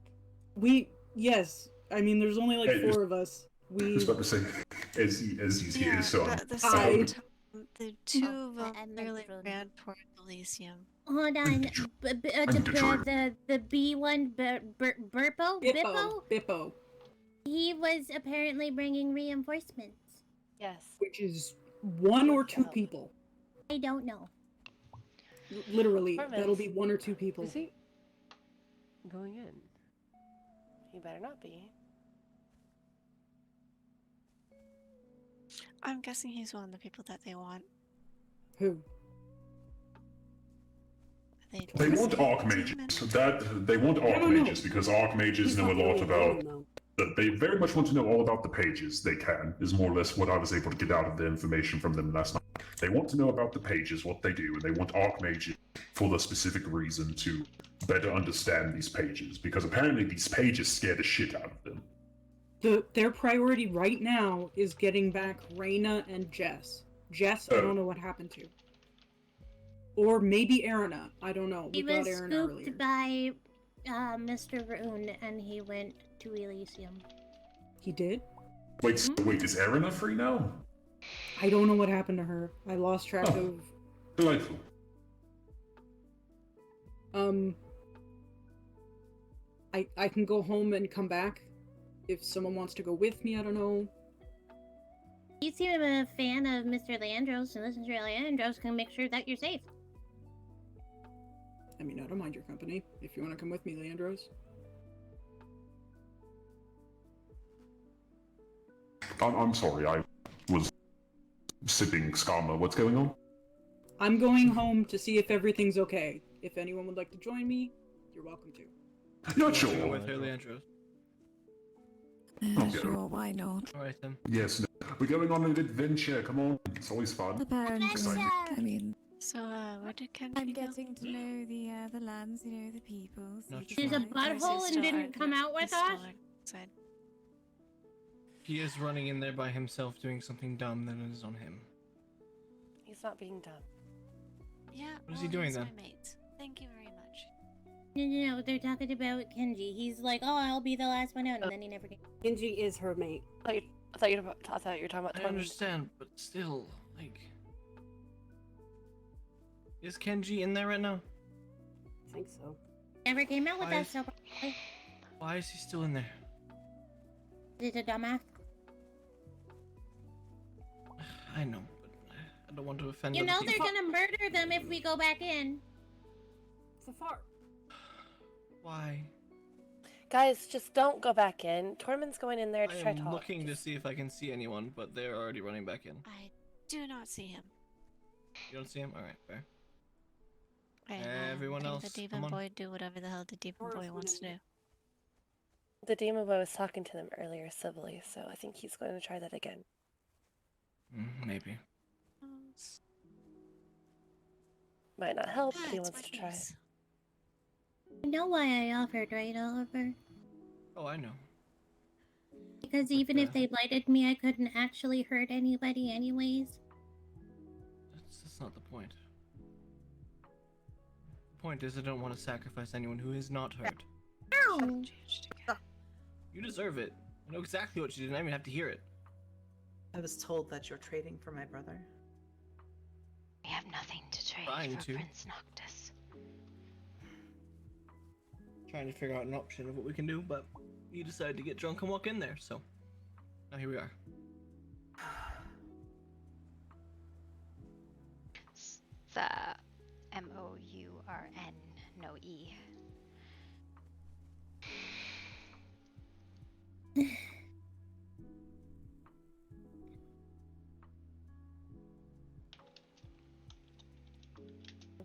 Yes. I mean, there's only Hey, 4 of us. I was about to say, as he's here, so The two of them really ran toward Elysium. Hold on. The B1 Burpo? Bippo. He was apparently bringing reinforcements. Yes. Which is 1 or 2 people. I don't know. Literally, Hermes. that'll be 1 or 2 people. Is he going in? He better not be. I'm guessing he's one of the people that they want. Who? they want archmages. They want archmages because archmages know a lot about. They very much want to know all about the pages. They can, is more or less what I was able to get out of the information from them last night. They want to know about the pages, what they do, and they want archmages for the specific reason to better understand these pages, because apparently these pages scare the shit out of them. Their priority right now is getting back Reyna and Jess. Jess, I don't know what happened to. Or maybe Erina. I don't know. He We got was Erina scooped earlier. by Mr. Rune, and he went to Elysium. He did? Wait, is Erina free now? I don't know what happened to her. I lost track of... Delightful. I can go home and come back. If someone wants to go with me, I don't know. You seem a fan of Mr. Leandros, and Mr. Leandros can make sure that you're safe. I mean, I don't mind your company. If you want to come with me, Leandros. I'm sorry, I was sipping Skama. What's going on? I'm going home to see if everything's okay. If anyone would like to join me, you're welcome to. Not sure. Go with her, Leandros. Okay. Sure, why not? Alright then. Yes, no. We're going on an adventure. Come on, it's always fun. Apparently, Exciting. I mean, So, where did Kenji I'm go? getting to know the lands, the people. She's a butthole and didn't come out with us? He is running in there by himself doing something dumb, then it is on him. He's not being dumb. Yeah. What is he doing he's then? my mate. Thank you very much. No, they're talking about Kenji. He's like, oh, I'll be the last one out, and then he never came. Kenji is her mate. I thought you were talking about I Tony. understand, but still, like... Is Kenji in there right now? I think so. Never came out with Why that is- so Why is he still in there? Is it a dumbass? I know, but I don't want to offend You other know they're people. gonna murder them if we go back in. It's a fart. Why? Guys, just don't go back in. Tormund's going in there to I try am talk. looking to see if I can see anyone, but they're already running back in. I do not see him. You don't see him? Alright, fair. Right, Everyone letting else, the come demon on. boy do whatever the hell the demon boy wants to do. The demon boy was talking to them earlier civilly, so I think he's going to try that again. Maybe. Might not help, but he it's wants my to try. niece. You know why I offered, right, Oliver? Oh, I know. Because even if they blighted me, I couldn't actually hurt anybody anyways. That's not the point. The point is I don't want to sacrifice anyone who is not hurt. No! You deserve it. I know exactly what you did, and I don't even have to hear it. I was told that you're trading for my brother. We have nothing to trade Trying for to. Prince Noctis. Trying to figure out an option of what we can do, but you decided to get drunk and walk in there, so now here we are. The MOURN, no E.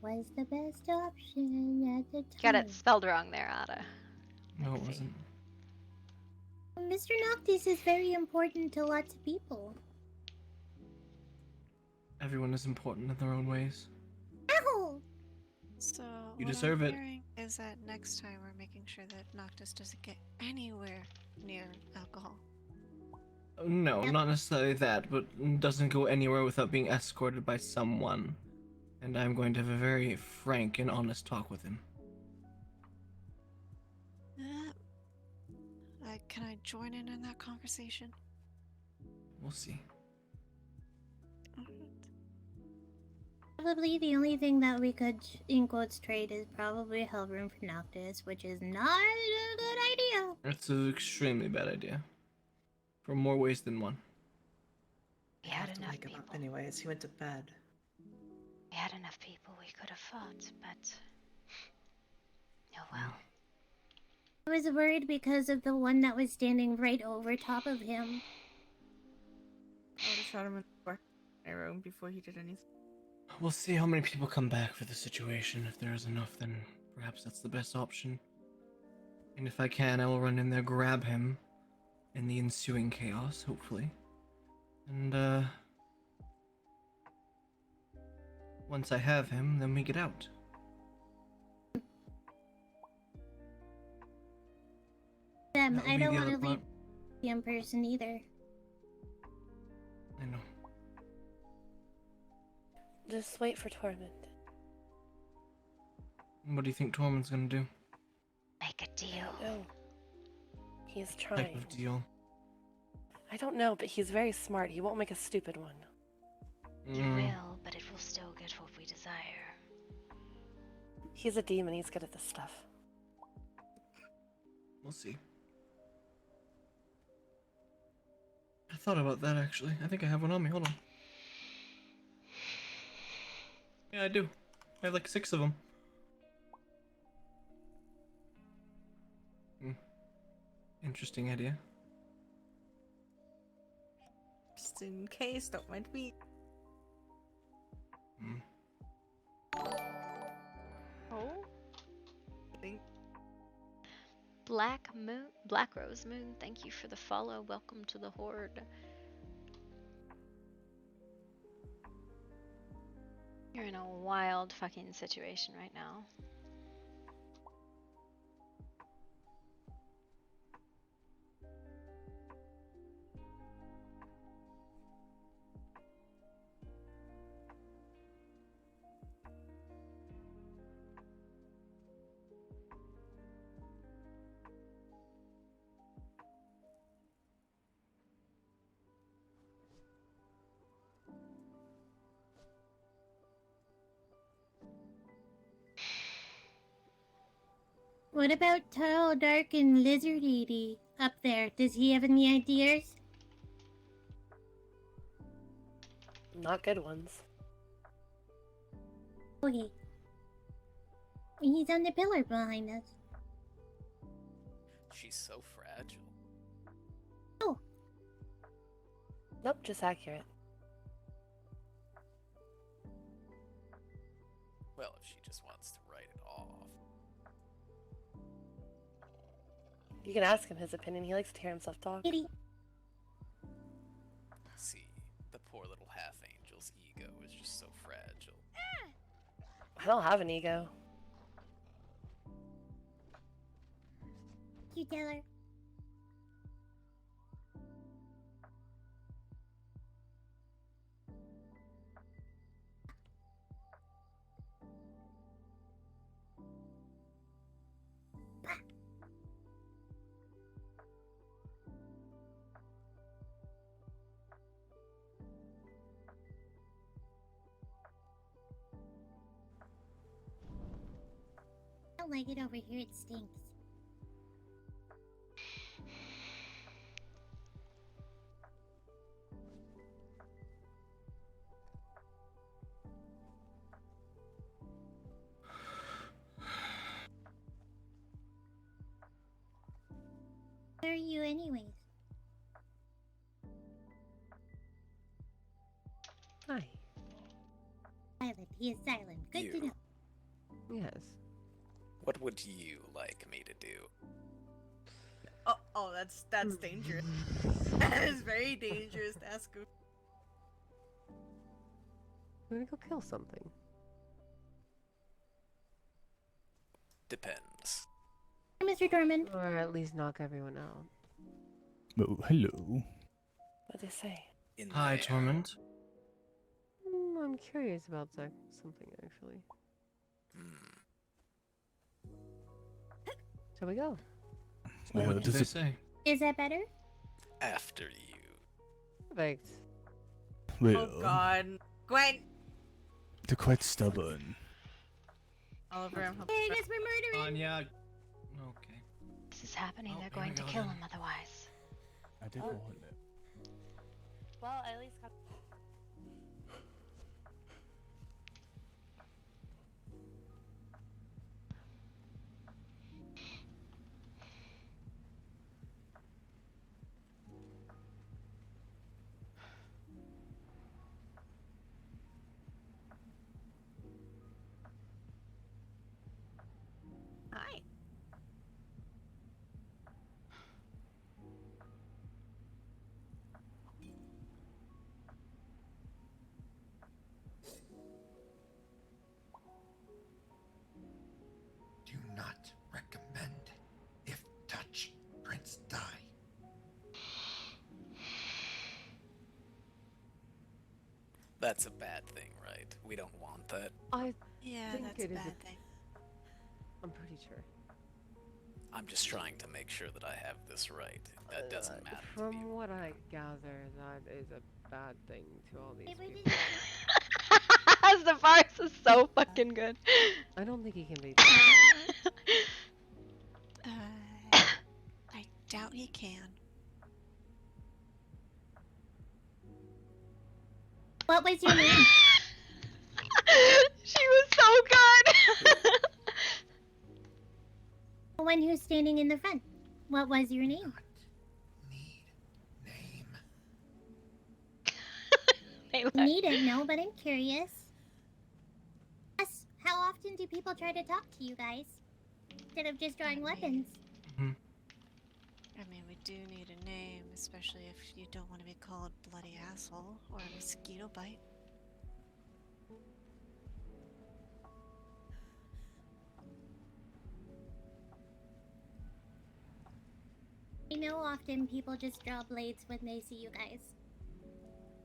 Was the best option at the time. Got it spelled wrong there, Ada. No, it wasn't. Mr. Noctis is very important to lots of people. Everyone is important in their own ways. Ow! So You what deserve I'm it. hearing is that next time we're making sure that Noctis doesn't get anywhere near alcohol. No, not necessarily that, but doesn't go anywhere without being escorted by someone. And I'm going to have a very frank and honest talk with him. Can I join in on that conversation? We'll see. Probably the only thing that we could, in quotes, trade is probably Hellroom for Noctis, which is not a good idea. It's an extremely bad idea. For more ways than one. I have to wake him up anyways. He went to bed. We had enough people we could have fought, but... Oh well. I was worried because of the one that was standing right over top of him. I would have shot him in my room before he did anything. We'll see how many people come back for the situation. If there is enough, then perhaps that's the best option. And if I can, I will run in there, grab him in the ensuing chaos, hopefully. And, once I have him, then we get out. Them, That would I be don't the want other to leave plan. the in person either. I know. Just wait for Tormund. What do you think Tormund's gonna do? Make a deal. No. He's Type trying. of deal. I don't know, but he's very smart. He won't make a stupid one. He will, but it will still get what we desire. He's a demon. He's good at this stuff. We'll see. I thought about that actually. I think I have one on me. Hold on. Yeah, I do. I have like 6 of them. Interesting idea. Just in case, don't mind me. Oh? I think. Black Rose Moon, thank you for the follow. Welcome to the Horde. You're in a wild fucking situation right now. What about Tall, Dark, and Lizard Edie up there? Does he have any ideas? Not good ones. Okay. He's on the pillar behind us. She's so fragile. Oh. Nope, just accurate. Well, if she just wants to write it off. You can ask him his opinion. He likes to hear himself talk. Kitty. See, the poor little half-angel's ego is just so fragile. I don't have an ego. You tell her. I don't like it over here, it stinks. Where are you anyways? Hi. Silent. He is silent. Good to You. know. Yes. What would you like me to do? Oh, that's dangerous. That is very dangerous to ask him. I'm gonna go kill something. Depends. Mr. Dorman. Or at least knock everyone out. Oh, hello. What'd they say? Hi, Torment. I'm curious about something, actually. Shall we go? What did they say? Is that better? After you. Perfect. Well, Oh God, Gwen. they're quite stubborn. Oliver, I'm Hey, I guess we're murdering. Anya. Okay. This is happening. They're here going we to go kill then. him otherwise. I did want it. Well, I at least got. Hi. Do not recommend. If touch, Prince die. That's a bad thing, right? We don't want that. Yeah, think that's it a is bad thing. I'm pretty sure. I'm just trying to make sure that I have this right. That doesn't matter. From what I gather, that is a bad thing to all these people. Zafaris is so fucking good. I don't think he can be. I doubt he can. What was your name? She was so good. The one who's standing in the front. What was your name? Need it, no, but I'm curious. Yes, how often do people try to talk to you guys? Instead of just drawing weapons? I mean, we do need a name, especially if you don't want to be called bloody asshole or a mosquito bite. I know often people just draw blades when they see you guys.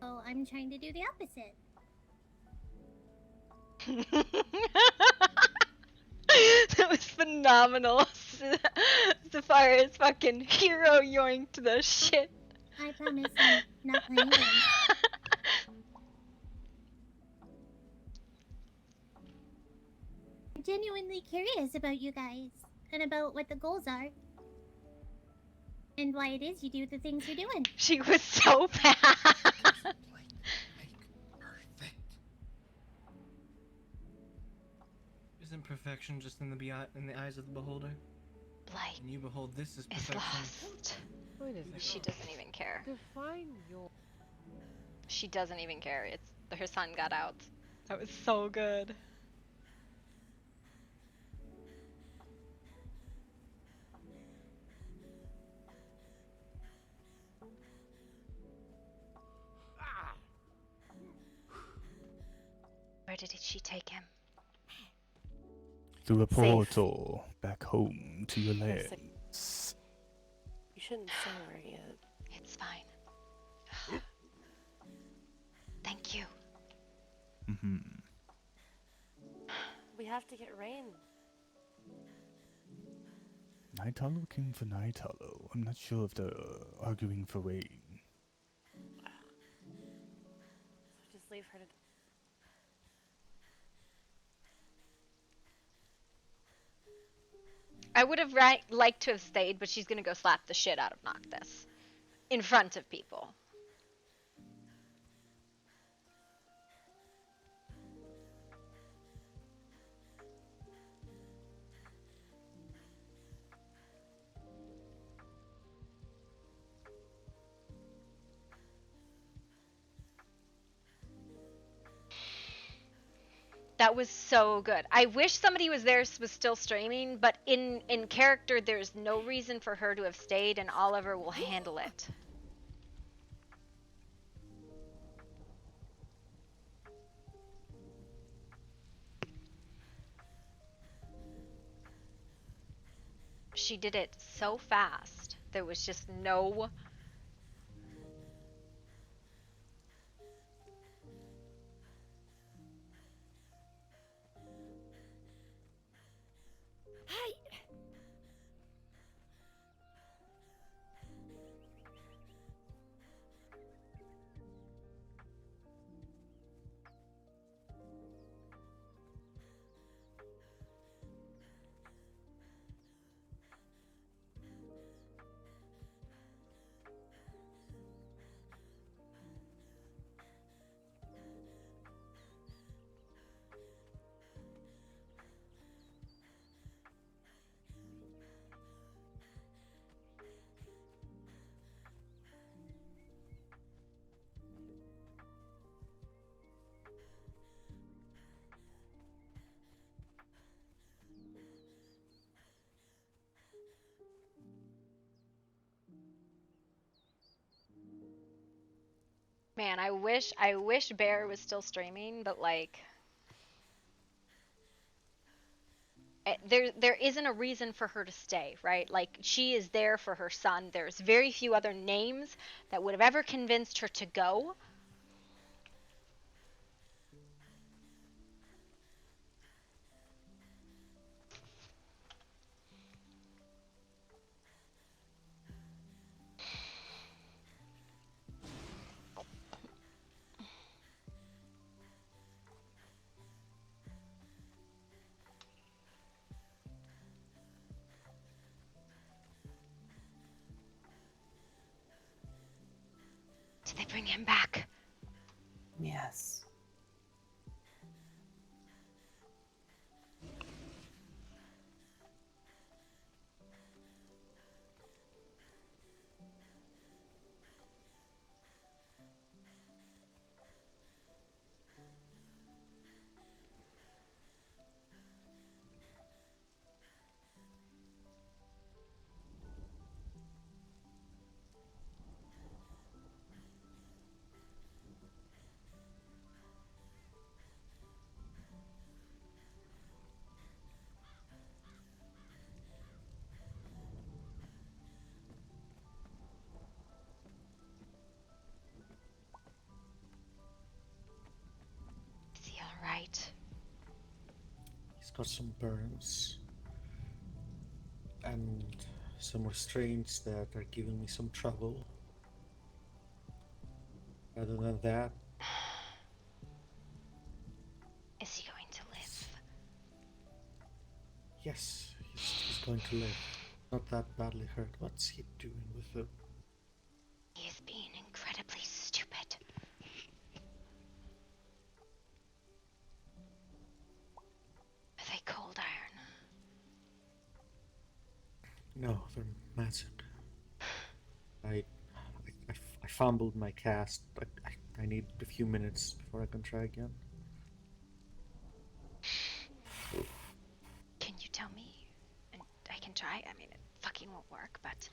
So I'm trying to do the opposite. That was phenomenal. Zafaris fucking hero yoinked the shit. I promise I'm not playing games. I'm genuinely curious about you guys. and about what the goals are. And why it is you do the things you're doing. She was so bad. Isn't perfection just in the eyes of the beholder? Blight. And you behold this as It's perfection. lost. Wait a second. She doesn't even care. Define your. She doesn't even care. It's her son got out. That was so good. Where did she take him? Through a Safe. portal back home to your You're safe. lands. You shouldn't say where yet. It's fine. Thank you. Mm-hmm. We have to get Rain. Night Hollow came for Night Hollow. I'm not sure if they're arguing for Rain. So just leave her to. I would have liked to have stayed, but she's gonna go slap the shit out of Noctis. In front of people. That was so good. I wish somebody was still streaming, but in character, there's no reason for her to have stayed, and Oliver will handle it. She did it so fast. There was just no... Hey! Man, I wish Bear was still streaming, but like... There isn't a reason for her to stay, right? Like, she is there for her son. There's very few other names that would have ever convinced her to go. Did they bring him back? Yes. Is he alright? He's got some burns and some restraints that are giving me some trouble. Other than that, is he going to live? Yes, he's going to live. Not that badly hurt. What's he doing with the... He is being incredibly stupid. Are they cold iron? No, they're magic. I fumbled my cast. I need a few minutes before I can try again. Can you tell me? And I can try. I mean, it fucking won't work, but...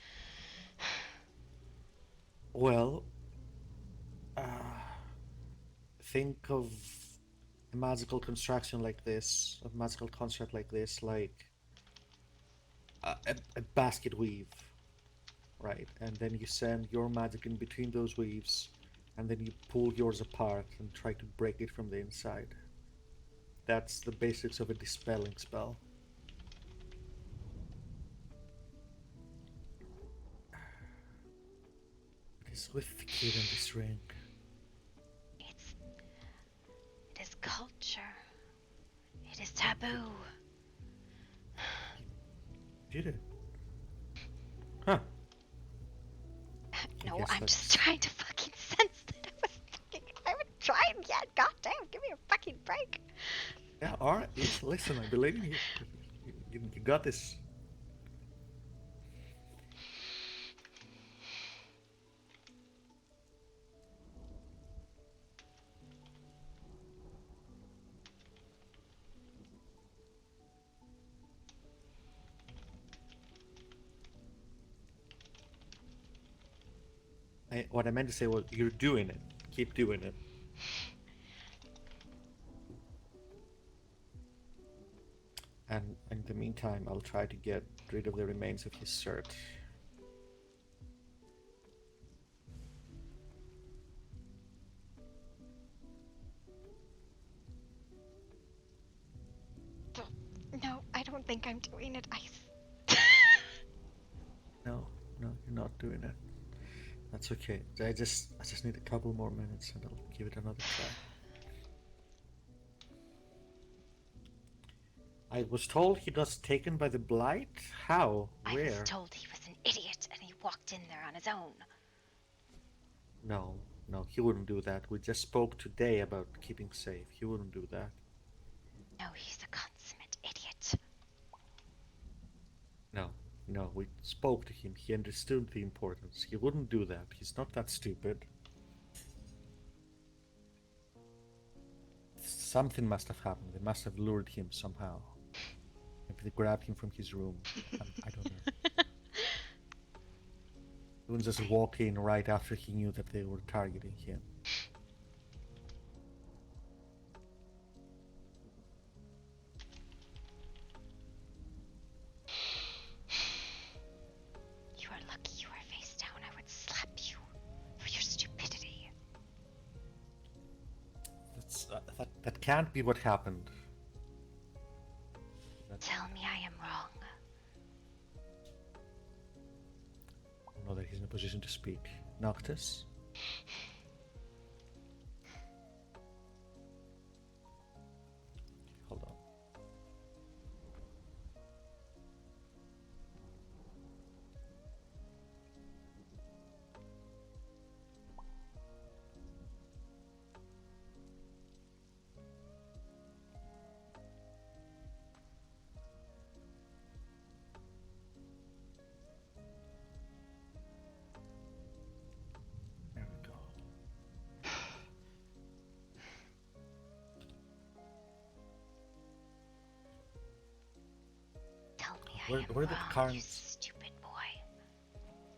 Well, think of a magical construction like this, a magical construct like this, like a basket weave, right? And then you send your magic in between those weaves, and then you pull yours apart and try to break it from the inside. That's the basics of a dispelling spell. What is with the kid in this ring? It is culture. It is taboo. Did it? Huh. No, I'm just trying to fucking sense that I haven't tried yet. God damn, give me a fucking break. Yeah, alright, listen, I believe in you. You got this. What I meant to say was, you're doing it. Keep doing it. And in the meantime, I'll try to get rid of the remains of his cert. No, I don't think I'm doing it. No, you're not doing it. That's okay. I just need a couple more minutes and I'll give it another try. I was told he was taken by the blight? How? Where? I was told he was an idiot and he walked in there on his own. No, he wouldn't do that. We just spoke today about keeping safe. He wouldn't do that. No, he's a consummate idiot. No, we spoke to him. He understood the importance. He wouldn't do that. He's not that stupid. Something must have happened. They must have lured him somehow. Maybe they grabbed him from his room. I don't know. He wouldn't just walk in right after he knew that they were targeting him. You are lucky you are face down. I would slap you for your stupidity. That can't be what happened. Tell me I am wrong. I don't know that he's in a position to speak. Noctis? Hold on. There we go. Tell me Where I am did wrong, Carnage... you stupid boy.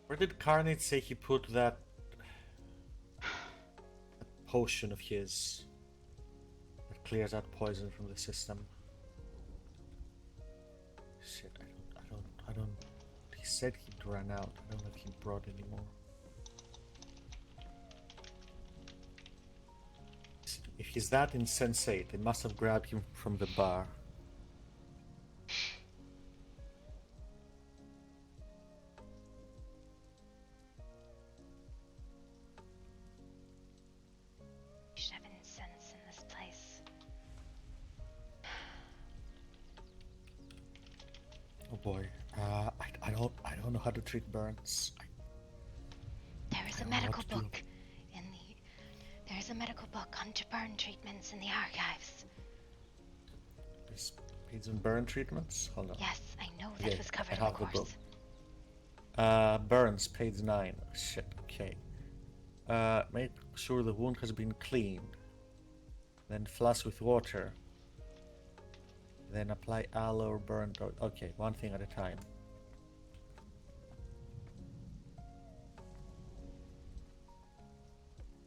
Where did Carnage say he put that potion of his that clears out poison from the system? Shit, I don't. He said he'd run out. I don't know if he brought any more. If he's that insensate, they must have grabbed him from the bar. You should have incense in this place. Oh boy, don't know how to treat burns. There is a medical book in the. There is a medical book on burn treatments in the archives. There's pains and burn treatments? Hold on. Yes, I know that was covered I in the have the course. book. Burns, page 9. Shit, okay. Make sure the wound has been cleaned. Then flush with water. Then apply aloe or burnt. Okay, one thing at a time.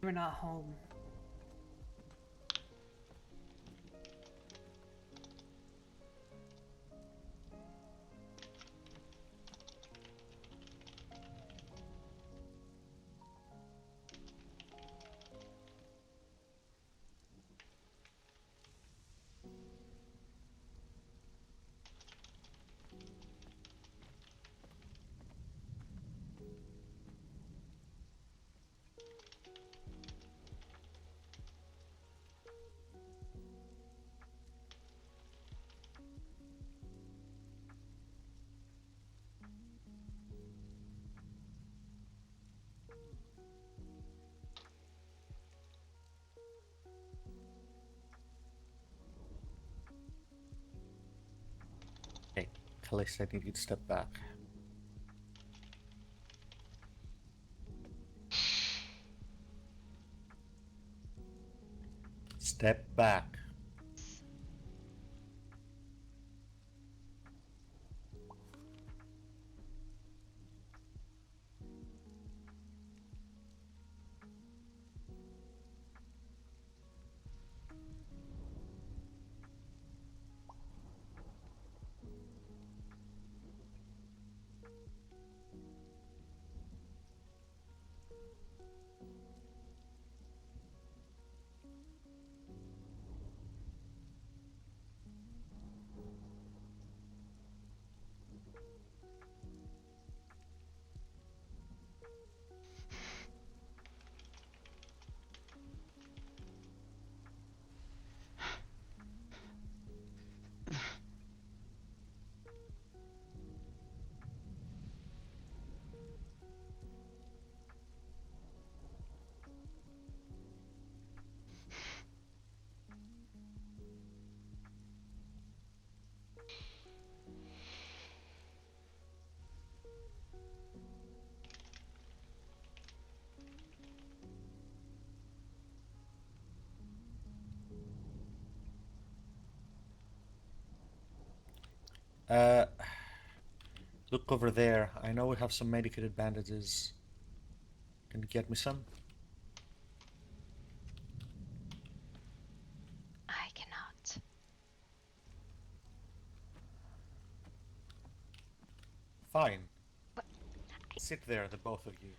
We're not home. Okay, Calista, I need you to step back. Step back. Look over there. I know we have some medicated bandages. Can you get me some? I cannot. Fine. Sit there, the both of you.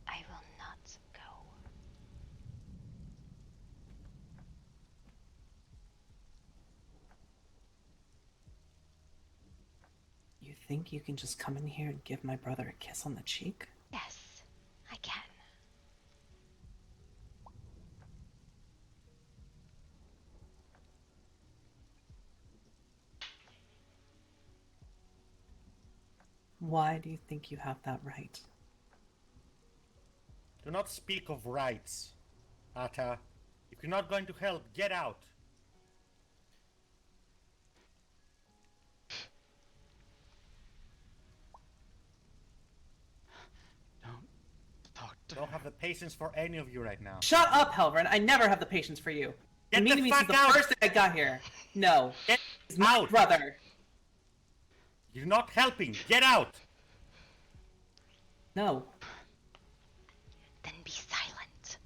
I will not go. You think you can just come in here and give my brother a kiss on the cheek? Yes, I can. Why do you think you have that right? Do not speak of rights, Ata. If you're not going to help, get out. Don't have the patience for any of you right now. Shut up, Helvern! I never have the patience for you. Get You mean the to me fuck since the out! first day I got here. No. Get He's my out! brother. You're not helping. Get out! No. Then be silent.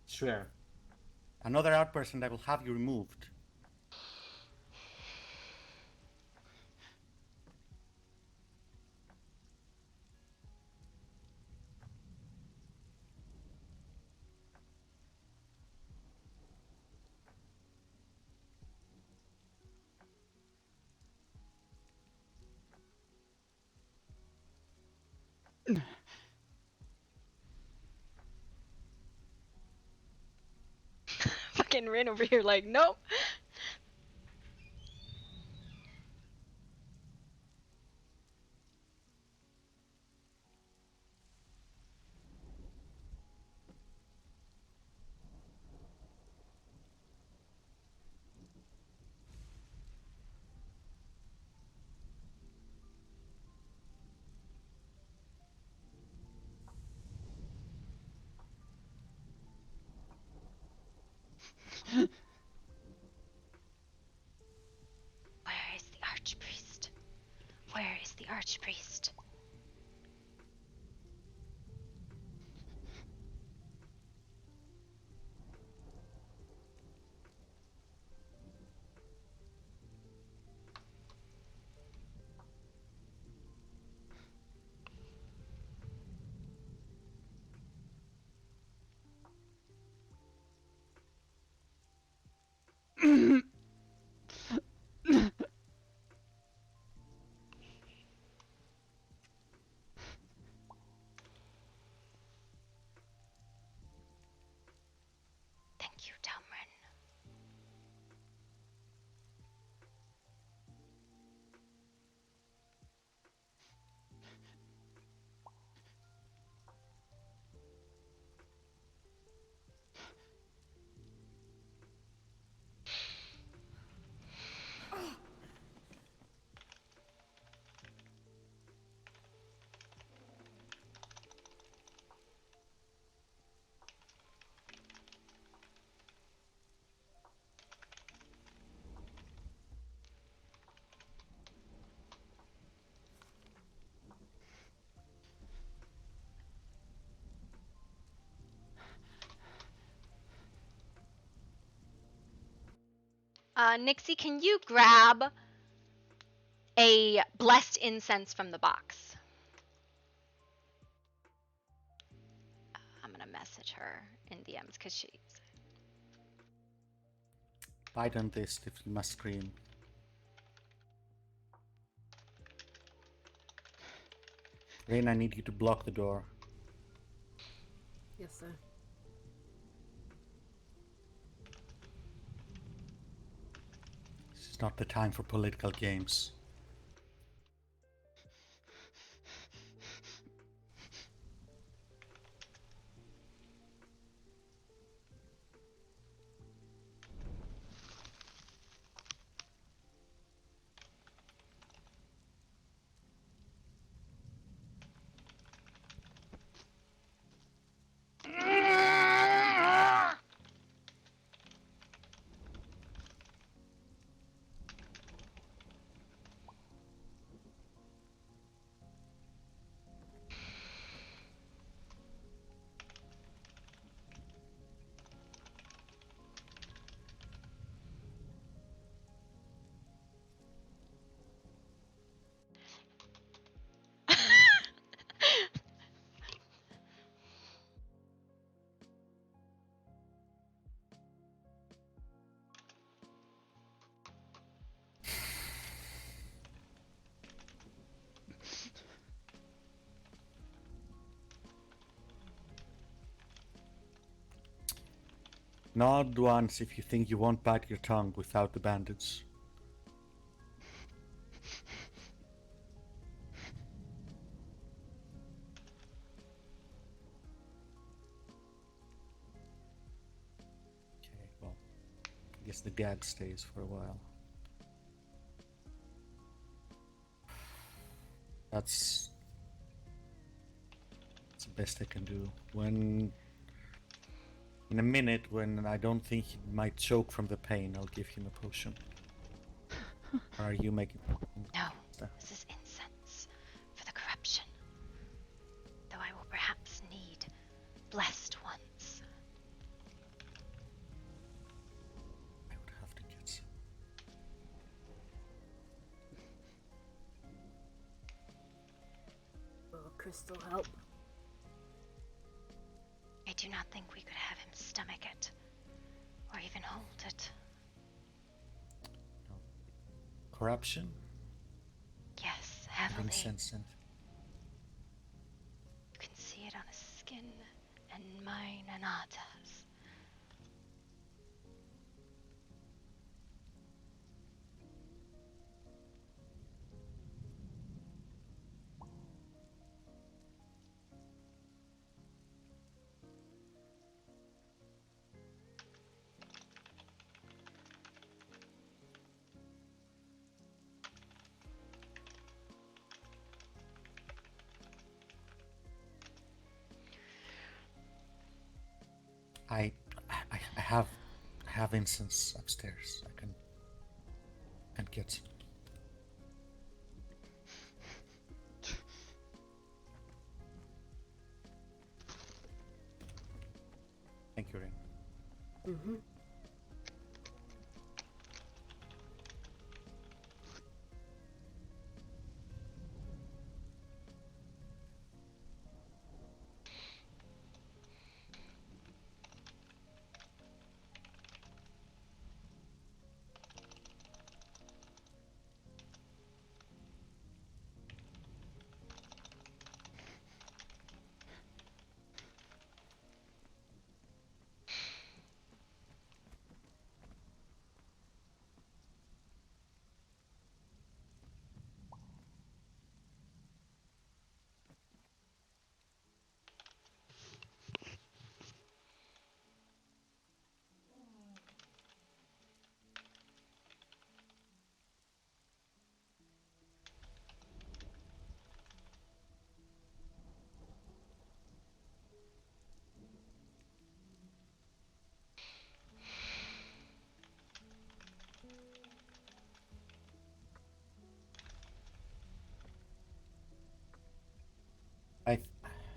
Sure. Another outburst and I will have you removed. fucking Rin over here like, nope. Where is the archpriest? Where is the archpriest? Thank you, Tamrin. Nixie, can you grab a blessed incense from the box? I'm gonna message her in DMs because she's... Bite on this if you must scream. Rain, I need you to block the door. Yes, sir. This is not the time for political games. Nod once if you think you won't bite your tongue without the bandage. Okay, well, I guess the gag stays for a while. That's the best I can do. In a minute, when I don't think he might choke from the pain, I'll give him a potion. Or are you making... No, this is incense for the corruption. Though I will perhaps need blessed ones. I would have to get some. Will crystal help? I do not think we could have him stomach it, or even hold it. Corruption? Yes, heavily. Insensate. You can see it on his skin, and mine and Ata's. I have incense upstairs. I can get some. Thank you, Rin. Mm-hmm. I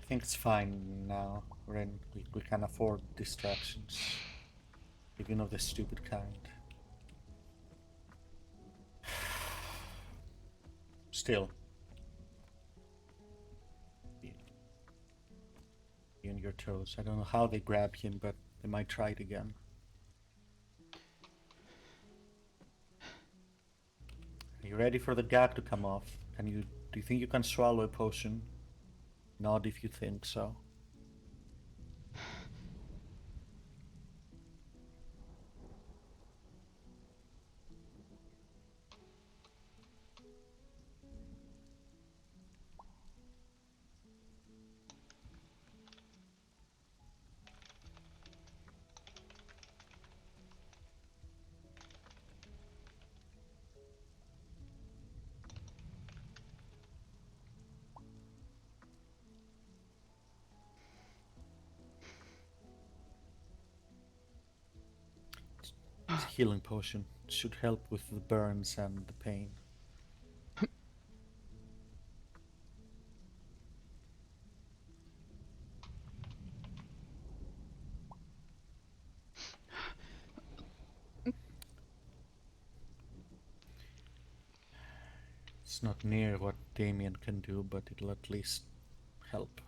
think it's fine now, Ren. We can afford distractions, even of the stupid kind. Still, be on your toes. I don't know how they grab him, but they might try it again. Are you ready for the gag to come off? Do you think you can swallow a potion? Nod if you think so. It's a healing potion. It should help with the burns and the pain. It's not near what Damien can do, but it'll at least help.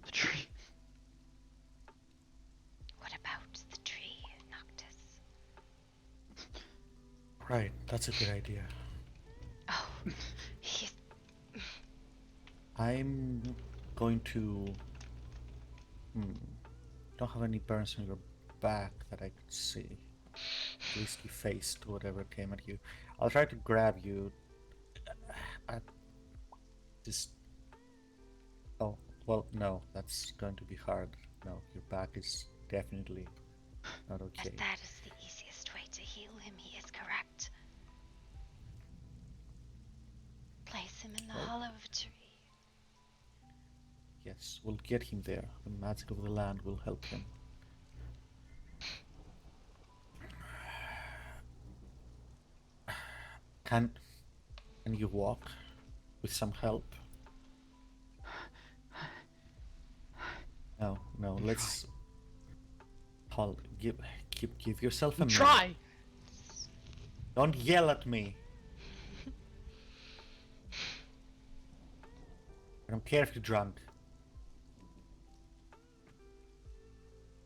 The tree. What about the tree, Noctis? Right, that's a good idea. Oh, he's... I'm going to... Don't have any burns on your back that I could see. At least you faced whatever came at you. I'll try to grab you. Just... Oh, well, no, that's going to be hard. No, your back is definitely not okay. As that is the easiest way to heal him, he is correct. Place him in the hollow of a tree. Yes, we'll get him there. The magic of the land will help him. Can you walk with some help? No, let's give yourself a minute. Try. Don't yell at me. I don't care if you're drunk.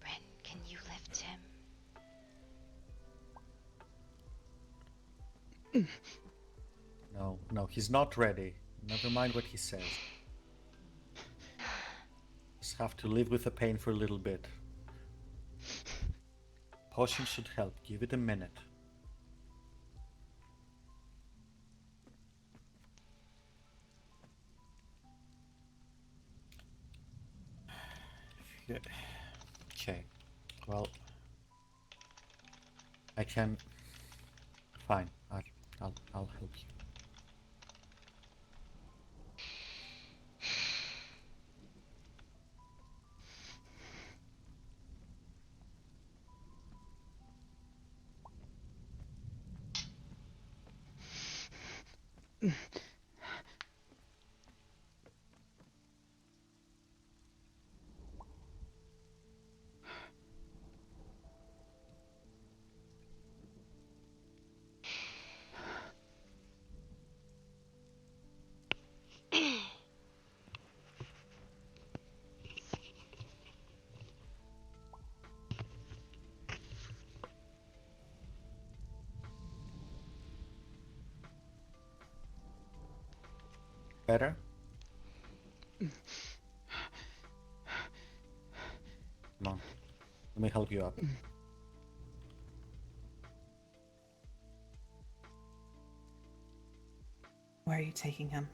Ren, can you lift him? No, he's not ready. Never mind what he says. Just have to live with the pain for a little bit. Potion should help. Give it a minute. Okay. Well, I can. Fine. I'll help you. Better? Come on. Let me help you up. Where are you taking him?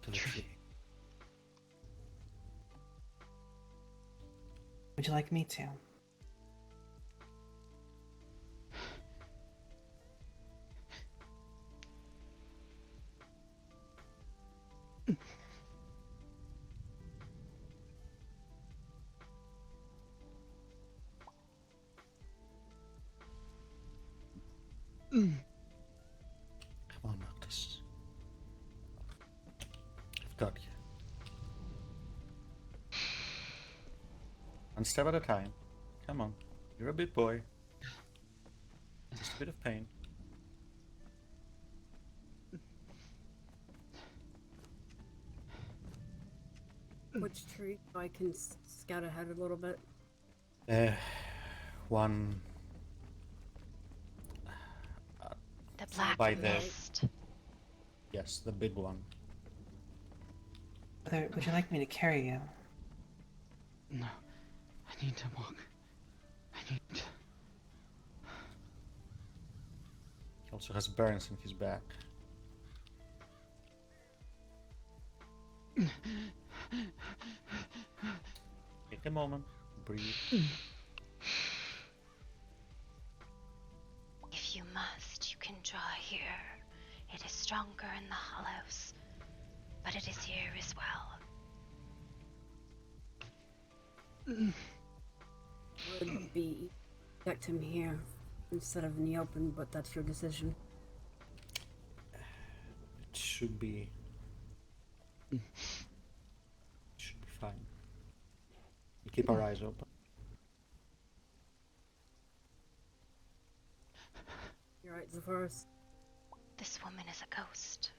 To the tree. Would you like me to? Come on, Noctis. I've got you. One step at a time. Come on. You're a big boy. Just a bit of pain. Which tree? So I can scout ahead a little bit. One. The black by the. mist. Yes, the big one. Brother, would you like me to carry you? No, I need to walk. I need to... He also has burns in his back. Take a moment. Breathe. If you must, you can draw here. It is stronger in the hollows, but it is here as well. Would be protect him here instead of in the open, but that's your decision. It should be. It should be fine. We keep our eyes open. You're right, Zephyrus. This woman is a ghost.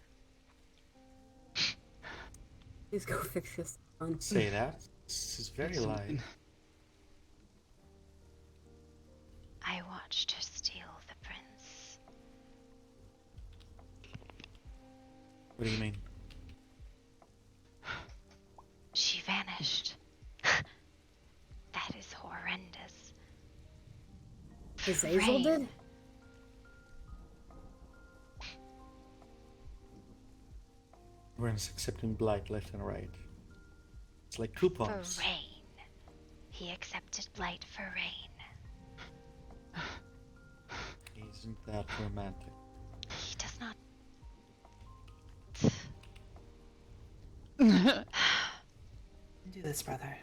Please go fix this. Say that. This is very light. I watched her steal the prince. What do you mean? She vanished. That is horrendous. Azazel did? Everyone's accepting blight left and right. It's like coupons. For rain. He accepted blight for rain. Isn't that romantic? He does not. Do this, brother.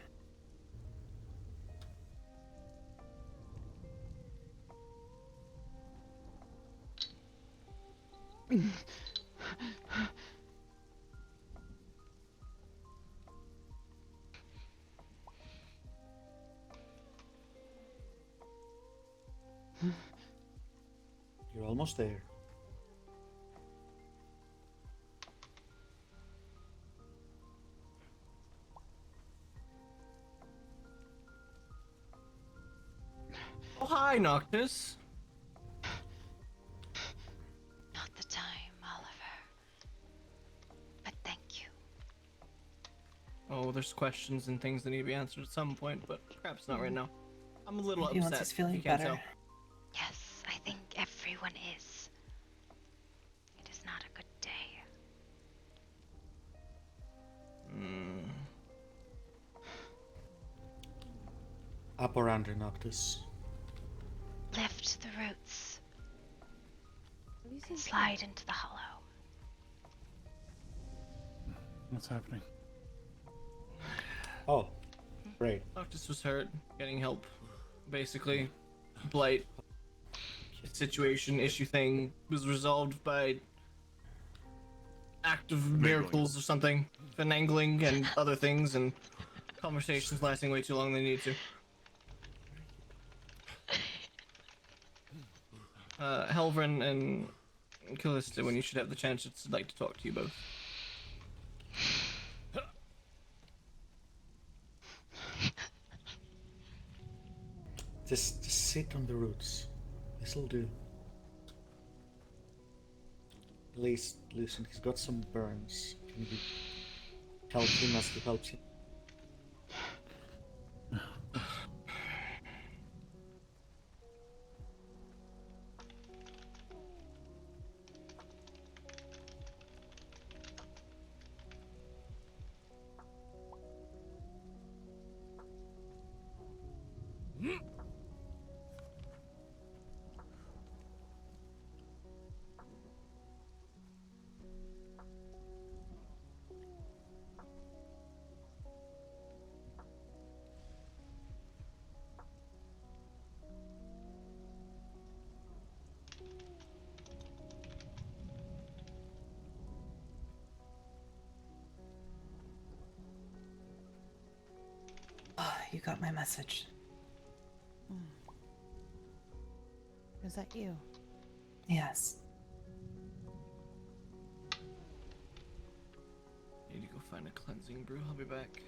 You're almost there. Oh, hi, Noctis. Not the time, Oliver. But thank you. Oh, there's questions and things that need to be answered at some point, but perhaps not right now. I'm a little Maybe upset. once he's feeling if you can't better. tell. Yes, I think everyone is. It is not a good day. Up or under, Noctis? Lift the roots and slide into the hollow. What's happening? Oh, great. Noctis was hurt, getting help. Basically, blight situation issue thing was resolved by act of miracles or something, finagling and other things, and conversations lasting way too long than they need to. Helvrin and Calista, when you should have the chance, I'd like to talk to you both. Just sit on the roots. This'll do. At least, listen, he's got some burns. Can you help him as he helps him? Oh, you got my message. Is that you? Yes. Need to go find a cleansing brew. I'll be back.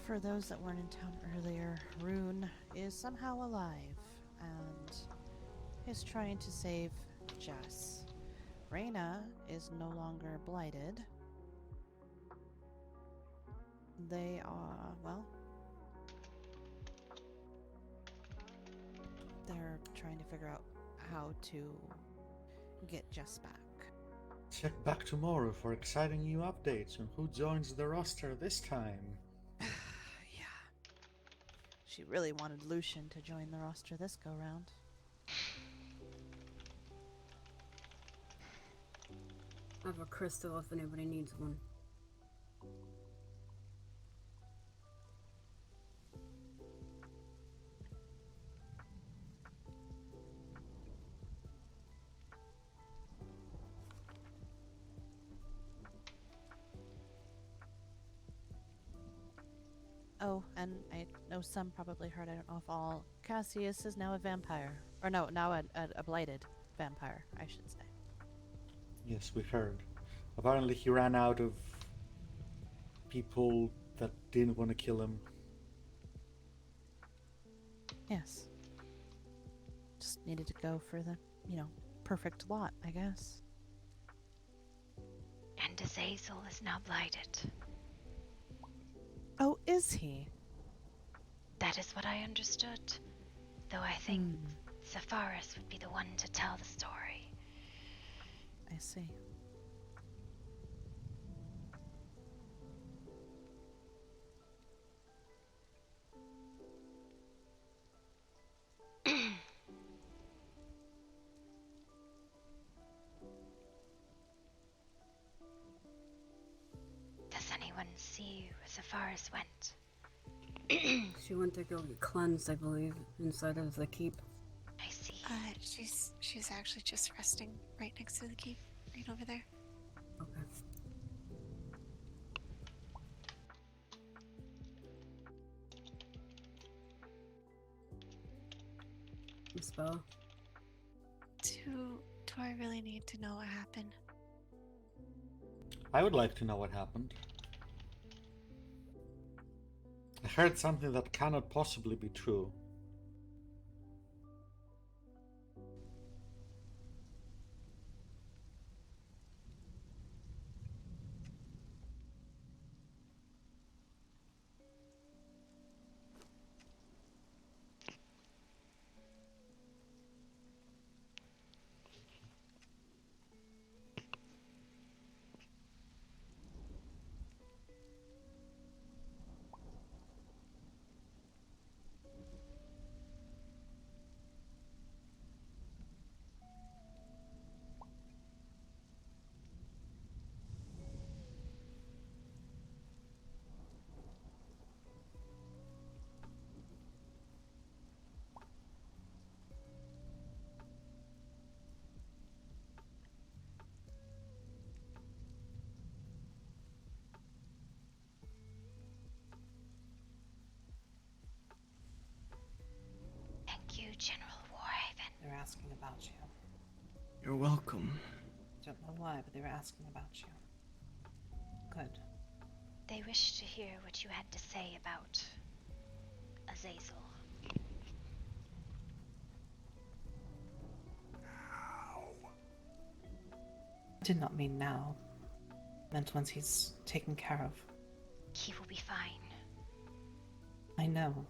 For those that weren't in town earlier, Rune is somehow alive and is trying to save Jess. Reyna is no longer blighted. They are, well, they're trying to figure out how to get Jess back. Check back tomorrow for exciting new updates on who joins the roster this time. She really wanted Lucian to join the roster this go round. I have a crystal if anybody needs one. Oh, and I know some probably heard, I don't know if all, Cassius is now a vampire. Or no, now a blighted vampire, I should say. Yes, we heard. Apparently he ran out of people that didn't want to kill him. Yes. Just needed to go for the, perfect lot, I guess. And Azazel is now blighted. Oh, is he? That is what I understood. Though I think Sepharis would be the one to tell the story. I see. Does anyone see where Sepharis went? She went to go get cleansed, I believe, inside of the keep. I see. She's actually just resting right next to the keep, right over there. Okay. The spell. Do I really need to know what happened? I would like to know what happened. I heard something that cannot possibly be true. asking about you. You're welcome. Don't know why, but they were asking about you. Good. They wished to hear what you had to say about Azazel. I did not mean now. I meant once he's taken care of. He will be fine. I know.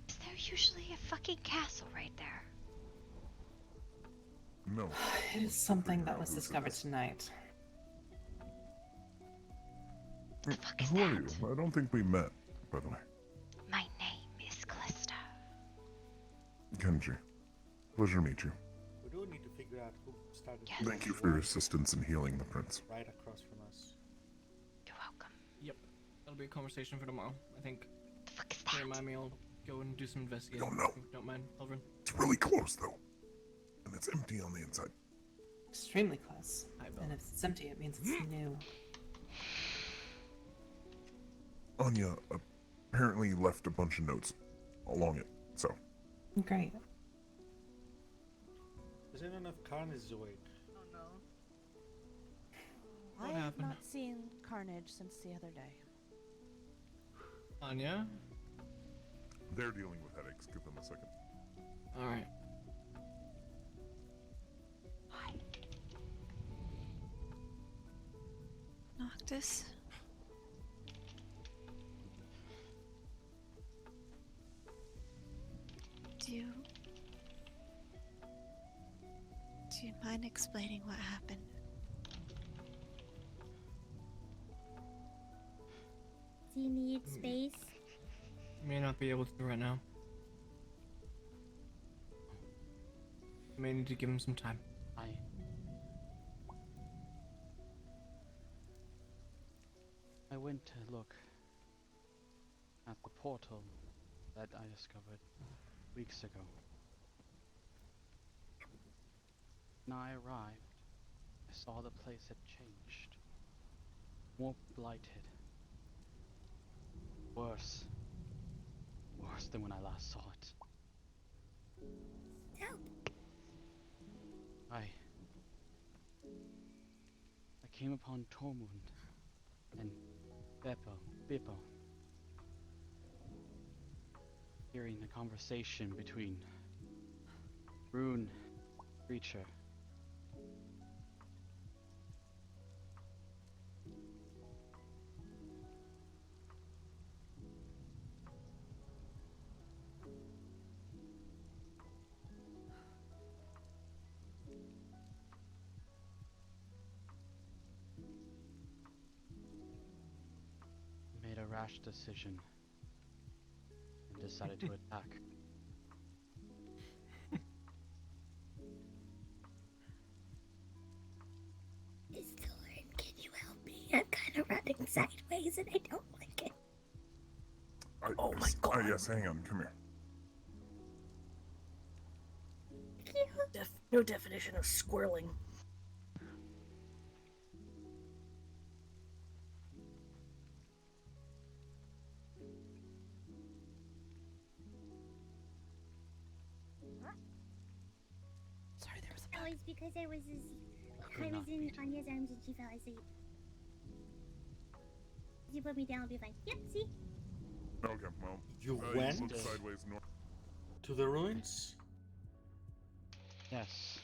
Is there usually a fucking castle right there? No. It is something that was discovered tonight. Who are you? I don't think we met, by the way. My name is Calista. Kenji. Pleasure to meet you. We do need to figure out who started. Thank you for your assistance in healing the prince. Right across from us. You're welcome. Yep. That'll be a conversation for tomorrow, I think. Remind me, I'll go and do some investigating. No. Don't mind, Elvin. It's really close, though. And it's empty on the inside. Extremely close. And if it's empty, it means it's new. Anya apparently left a bunch of notes along it, so. Great. Does anyone know if Carnage is awake? Oh no. I have not seen Carnage since the other day. Anya? They're dealing with headaches. Give them a second. Alright. Noctis? Do you mind explaining what happened? Do you need space? May not be able to right now. May need to give him some time. I went to look at the portal that I discovered weeks ago. When I arrived, I saw the place had changed. More blighted. Worse. Worse than when I last saw it. Help! I came upon Tormund and Bippo, hearing the conversation between Rune, Creature, made a rash decision and decided to attack. Mr. Lord, can you help me? I'm kind of running sideways and I don't like it. Oh my god. Yes, hang on. Come here. No definition of squirreling. Sorry, there was a Oh, it's because I was in Anya's arms and she fell asleep. If you put me down, I'll be fine. Yep, see? Okay, well. You you went look sideways north. to the ruins? Yes.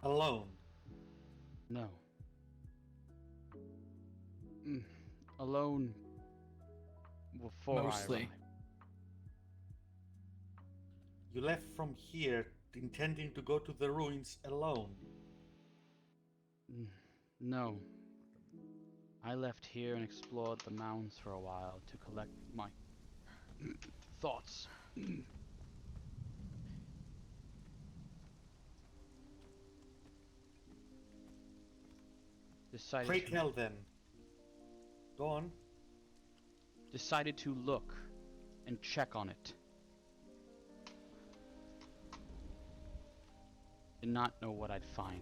Alone? No. Alone before Mostly. I arrived. You left from here intending to go to the ruins alone? No. I left here and explored the mounds for a while to collect my thoughts. Decided Pray to, tell then. Go on. decided to look and check on it. Did not know what I'd find.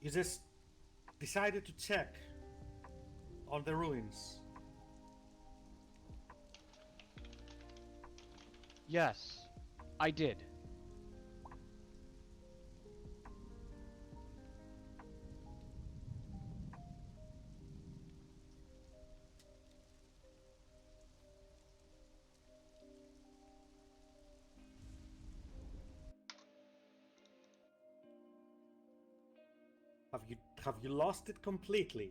You just decided to check on the ruins. Yes, I did. Have you lost it completely?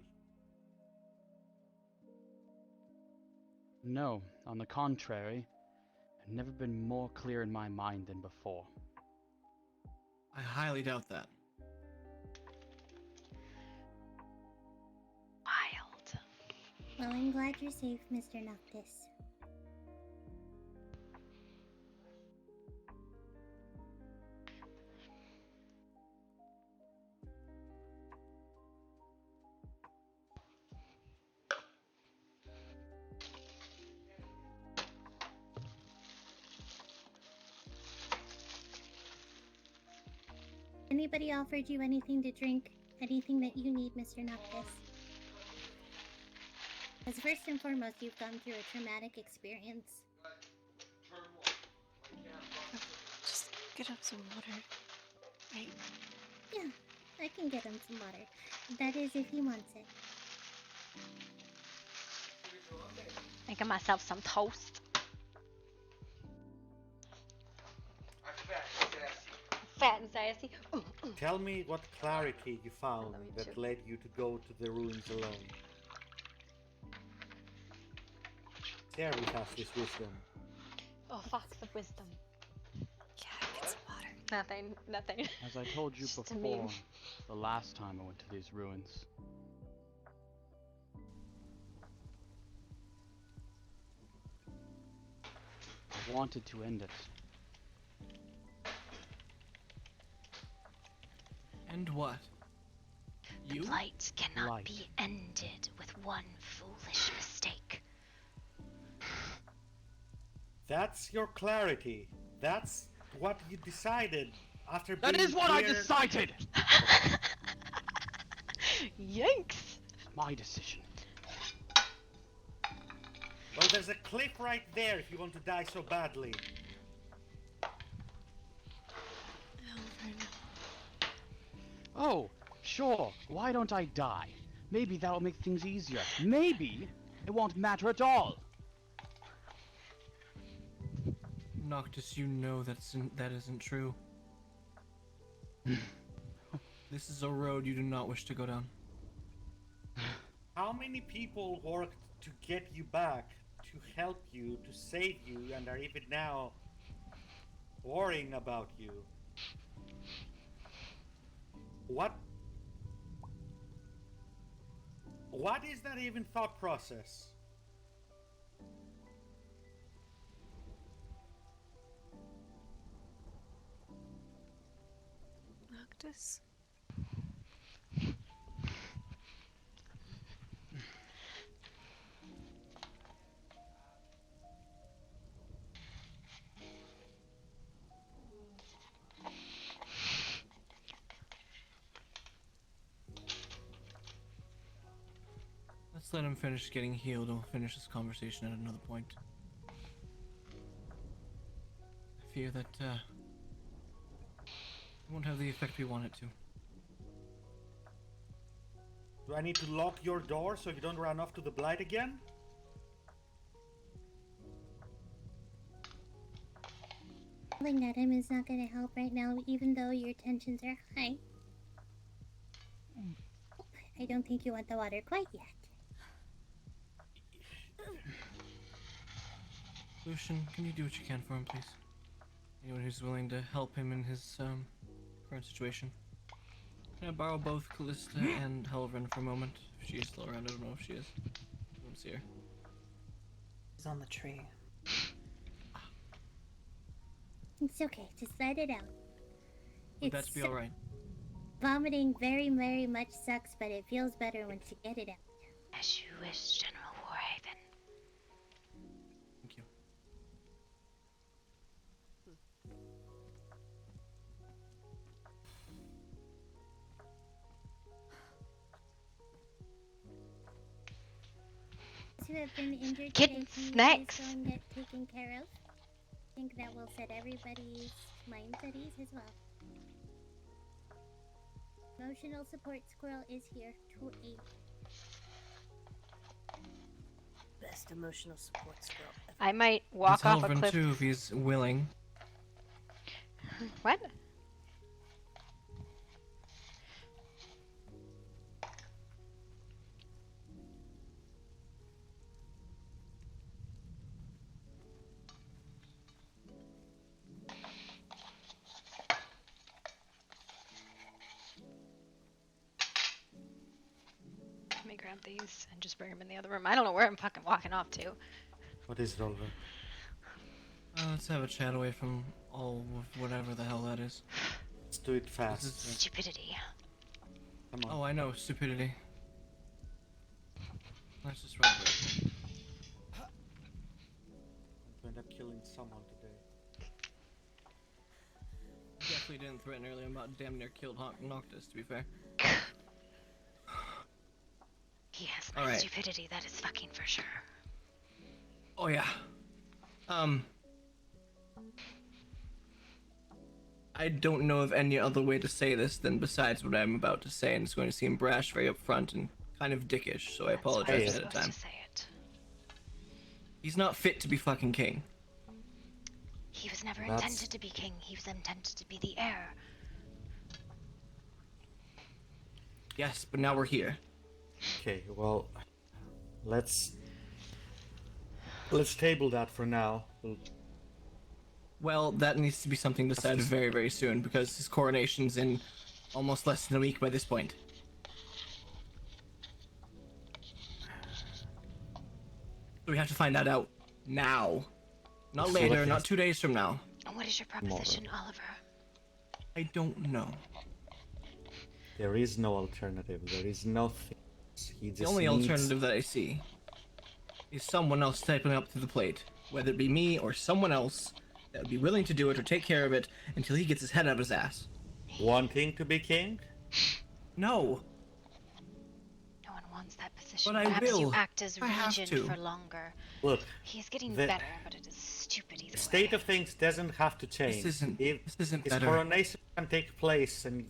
No, on the contrary, I've never been more clear in my mind than before. I highly doubt that. Wild. Well, I'm glad you're safe, Mr. Noctis. Anybody offered you anything to drink? Anything that you need, Mr. Noctis? As first and foremost, you've gone through a traumatic experience. Just get up some water. Right? Yeah, I can get him some water. That is, if he wants it. Making myself some toast. Fat and sassy. Tell me what clarity you found that led you to go to the ruins alone. Share with us this wisdom. Oh, fox of wisdom. Yeah, get some water. Nothing. As I told you Just a before, meme. the last time I went to these ruins, I wanted to end it. And what? The blight cannot Blight. be ended with one foolish mistake. That's your clarity. That's what you decided after That being is what I cleared- decided! Yikes! My decision. Well, there's a cliff right there if you want to die so badly. Oh, sure, why don't I die? Maybe that'll make things easier. Maybe it won't matter at all. Noctis, you know that isn't true. This is a road you do not wish to go down. How many people worked to get you back, to help you, to save you, and are even now worrying about you? What is that even thought process? Noctis? Let's let him finish getting healed and we'll finish this conversation at another point. I fear that, it won't have the effect we want it to. Do I need to lock your door so you don't run off to the blight again? Yelling at him is not going to help right now, even though your tensions are high. I don't think you want the water quite yet. Lucian, can you do what you can for him, please? Anyone who's willing to help him in his current situation. Can I borrow both Calista and Helvin for a moment? If she is still around, I don't know if she is. I don't see her. She's on the tree. It's okay, just let it out. Would that be alright? Vomiting very, very much sucks, but it feels better once you get it out. As you wish, General Warhaven. Thank you. who have been injured Kittens, today, snacks. please go and get taken care of? I think that will set everybody's minds at ease as well. Emotional support squirrel is here to aid. Best emotional support squirrel ever. I might walk He's off a Helvin cliff. too if he's willing. What? Let me grab these and just bring them in the other room. I don't know where I'm fucking walking off to. What is it, Oliver? Let's have a chat away from all of whatever the hell that is. Let's do it fast. Stupidity. Come on. Oh, I know, stupidity. Let's just run through it. To end up killing someone today. Definitely didn't threaten earlier. About damn near killed Noctis, to be fair. He has my Alright. stupidity, that is fucking for sure. Oh yeah. I don't know of any other way to say this than besides what I'm about to say, and it's going to seem brash very upfront and kind of dickish, so I apologize ahead of time. Say it. He's not fit to be fucking king. He was never That's- intended to be king. He was intended to be the heir. Yes, but now we're here. Okay, well, let's table that for now. Well, that needs to be something decided very, very soon, because his coronation's in almost less than a week by this point. So we have to find that out now. Not So later, what not is- 2 days from now. And what is your proposition, Oliver? I don't know. There is no alternative. There is nothing. He just The only needs... alternative that I see is someone else stepping up to the plate, whether it be me or someone else that would be willing to do it or take care of it until he gets his head out of his ass. Wanting to be king? No. No one wants that position. But I Perhaps you will. act as I have regent to. for longer. Look, He's getting the- better, but it is stupid either the state way. of things doesn't have to change. This isn't his better. coronation can take place, and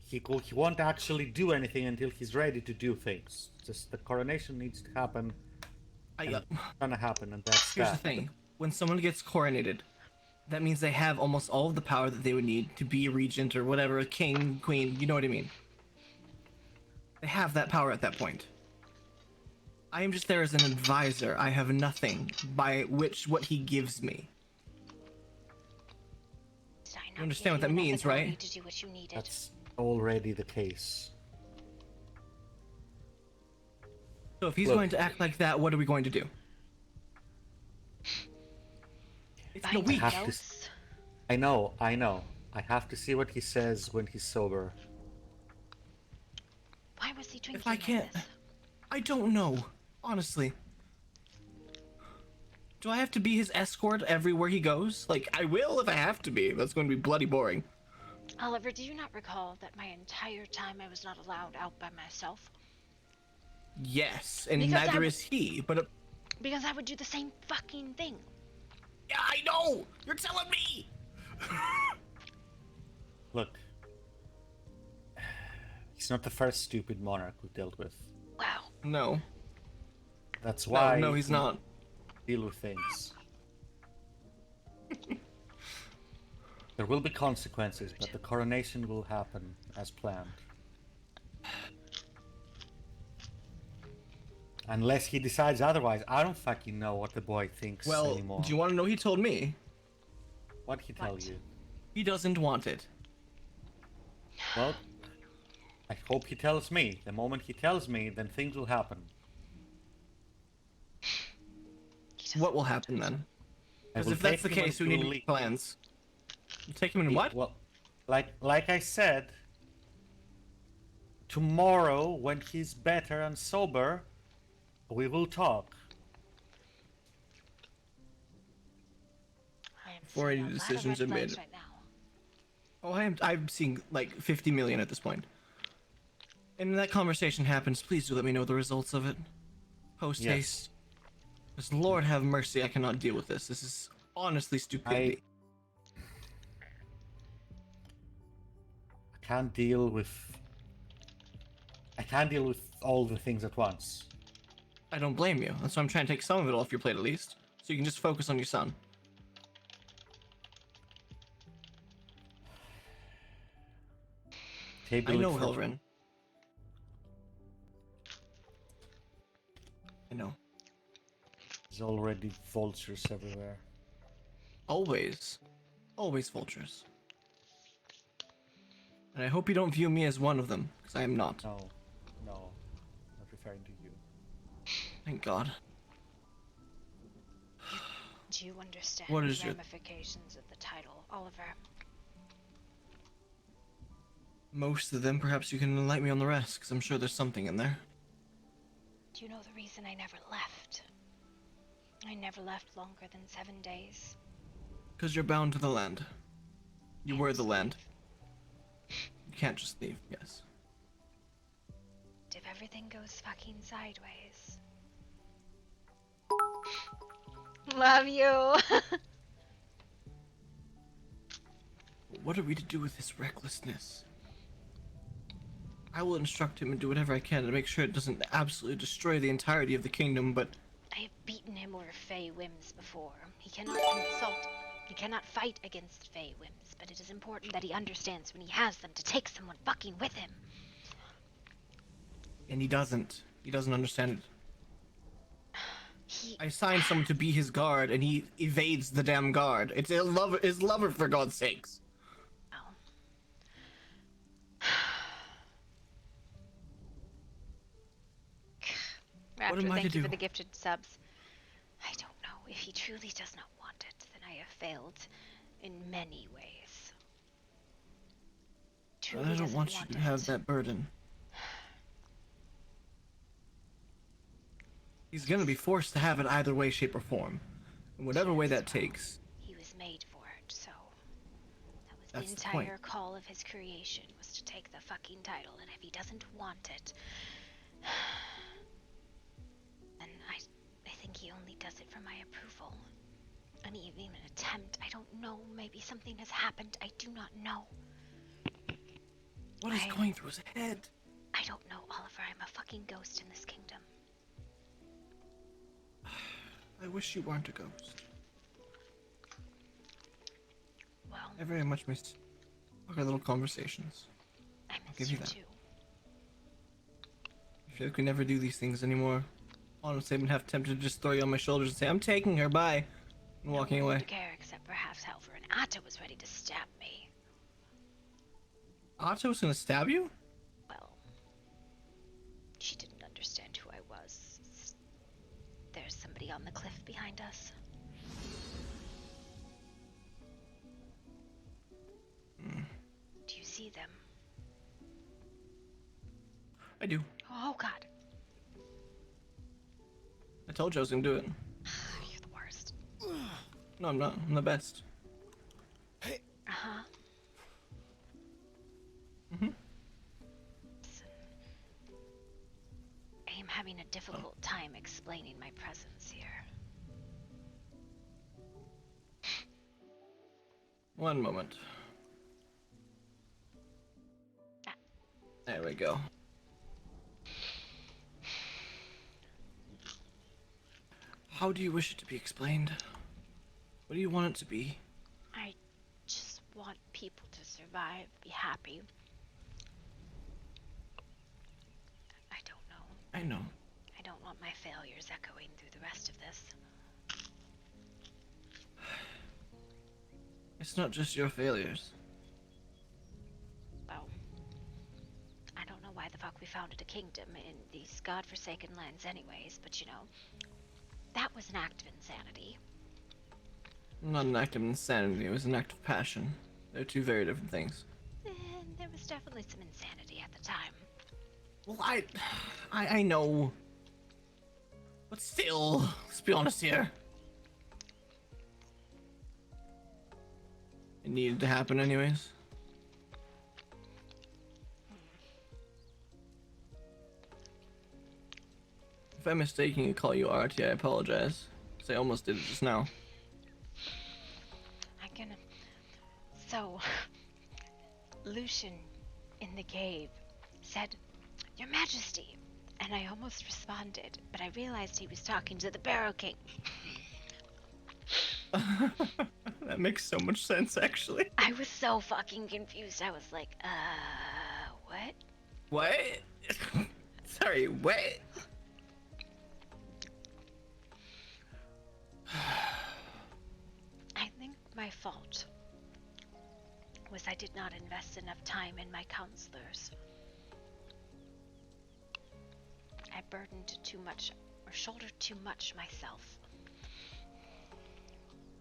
he won't actually do anything until he's ready to do things. Just the coronation needs to happen. And it's gonna happen, and that's Here's that. the thing. When someone gets coronated, that means they have almost all of the power that they would need to be a regent or whatever, a king, queen, you know what I mean. They have that power at that point. I am just there as an advisor. I have nothing by which what he gives me. You understand what that means, right? To do what you needed. That's already the case. So if he's Look. going to act like that, what are we going to do? It's in a week. I know. I have to see what he says when he's sober. Why was he drinking If I can't... I don't know. Honestly. Do I have to be his escort everywhere he goes? Like, I will if I have to be. That's going to be bloody boring. Oliver, do you not recall that my entire time I was not allowed out by myself? Yes, and Because neither I- is he, but... Because I would do the same fucking thing. Yeah, I know! You're telling me! Look. He's not the first stupid monarch we dealt with. Wow. No. That's why... No, he's not. Deal with things. There will be consequences, but the coronation will happen as planned. Unless he decides otherwise. I don't fucking know what the boy thinks Well, anymore. do you want to know he told me? What'd he tell you? He doesn't want it. Well, I hope he tells me. The moment he tells me, then things will happen. What will happen then? I Because will if that's the take him case, we into need a to league. make plans. You take him in what? Well, like I said, tomorrow when he's better and sober, we will talk. Before any decisions are made. Right now. Oh, I'm seeing like 50 million at this point. And when that conversation happens, please do let me know the results of it. Post Yes. haste. Because Lord have mercy, I cannot deal with this. This is honestly stupidity. I can't deal with all the things at once. I don't blame you. That's why I'm trying to take some of it off your plate at least, so you can just focus on your son. Table I know, it for- Helrin. I know. There's already vultures everywhere. Always. Always vultures. And I hope you don't view me as one of them, because I am not. No, not referring to you. Thank God. Do you understand What the is your- ramifications of the title, Oliver? Most of them, perhaps you can enlighten me on the rest, because I'm sure there's something in there. Do you know the reason I never left? I never left longer than 7 days. Because you're bound to the land. You were the land. You can't just leave, yes. If everything goes fucking sideways. Love you. What are we to do with this recklessness? I will instruct him and do whatever I can to make sure it doesn't absolutely destroy the entirety of the kingdom, but I have beaten him over Fey whims before. He cannot fight against Fey whims, but it is important that he understands when he has them to take someone fucking with him. and he doesn't. He doesn't understand it. I assigned someone to be his guard, and he evades the damn guard. It's his lover, for God's sakes. Raptor, What am I thank to you do? for the gifted subs. I don't know. If he truly does not want it, then I have failed in many ways. Truly I don't doesn't want you to have that burden. He's gonna be forced to have it either way, shape, or form. In whatever way that takes. He was made for it, so that was That's the the point. entire call of his creation, was to take the fucking title, and if he doesn't want it, then I think he only does it for my approval. And even an attempt, I don't know, maybe something has happened, I do not know. What is going through his head? I don't know, Oliver, I'm a fucking ghost in this kingdom. I wish you weren't a ghost. Well, I very much miss our little conversations. I I'll miss give you you that. too. I feel like we never do these things anymore. Honestly, I've been half tempted to just throw you on my shoulders and say, I'm taking her, bye. And walking No one away. would care except perhaps Helfer, and Atta was ready to stab me. Otto was gonna stab you? Well, she didn't understand who I was. There's somebody on the cliff behind us. Do you see them? I do. Oh god. I told you I was gonna do it. You're the worst. No, I'm not. I'm the best. Uh-huh. Mhm. I am having a difficult time explaining my presence here. One moment. There we go. How do you wish it to be explained? What do you want it to be? I just want people to survive, be happy. I don't know. I know. I don't want my failures echoing through the rest of this. It's not just your failures. Well, I don't know why the fuck we founded a kingdom in these godforsaken lands anyways, but you know, that was an act of insanity. Not an act of insanity, it was an act of passion. They're two very different things. And there was definitely some insanity at the time. Well, I know. But still, let's be honest here. It needed to happen anyways. If I'm mistaken and call you Artie, I apologize. 'Cause I almost did it just now. I'm gonna. So, Lucian in the cave said, "Your Majesty," and I almost responded, but I realized he was talking to the Barrow King. That makes so much sense, actually. I was so fucking confused. I was like, what? What? Sorry, what? I think my fault was I did not invest enough time in my counselors. I burdened too much, or shouldered too much myself.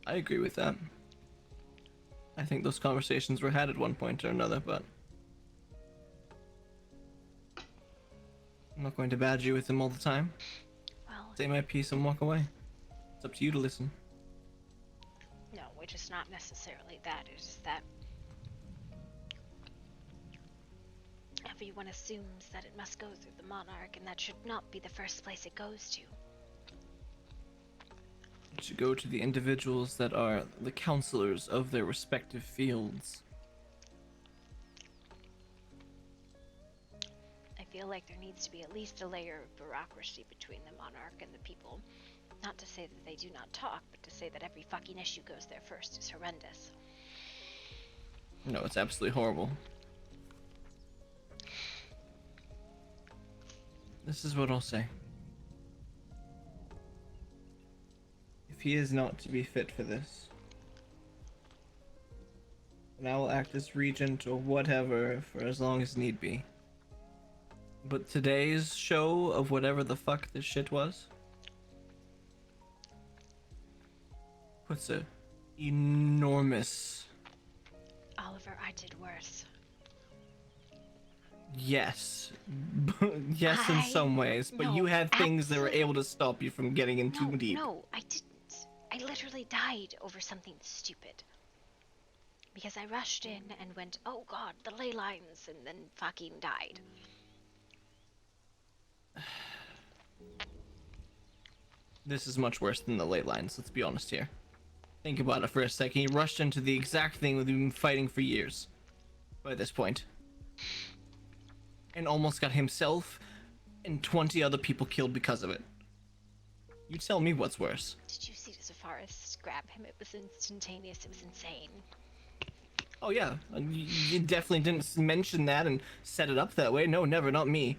I agree with that. I think those conversations were had at one point or another, but I'm not going to badge you with them all the time. Well, Say my piece and walk away. It's up to you to listen. no, which is not necessarily that. It is that everyone assumes that it must go through the monarch, and that should not be the first place it goes to. It should go to the individuals that are the counselors of their respective fields. I feel like there needs to be at least a layer of bureaucracy between the monarch and the people. Not to say that they do not talk, but to say that every fucking issue goes there first is horrendous. No, it's absolutely horrible. This is what I'll say. If he is not to be fit for this, then I will act as regent or whatever for as long as need be. But today's show of whatever the fuck this shit was puts a enormous Oliver, I did worse. yes. Yes, in some ways, but you had things that were able to stop you from getting in too deep. No, I didn't. I literally died over something stupid. Because I rushed in and went, oh god, the ley lines, and then fucking died. This is much worse than the ley lines, let's be honest here. Think about it for a second. He rushed into the exact thing we've been fighting for years by this point. And almost got himself and 20 other people killed because of it. You tell me what's worse. Did you see Zephyros grab him? It was instantaneous. It was insane. Oh yeah, you definitely didn't mention that and set it up that way. No, never, not me.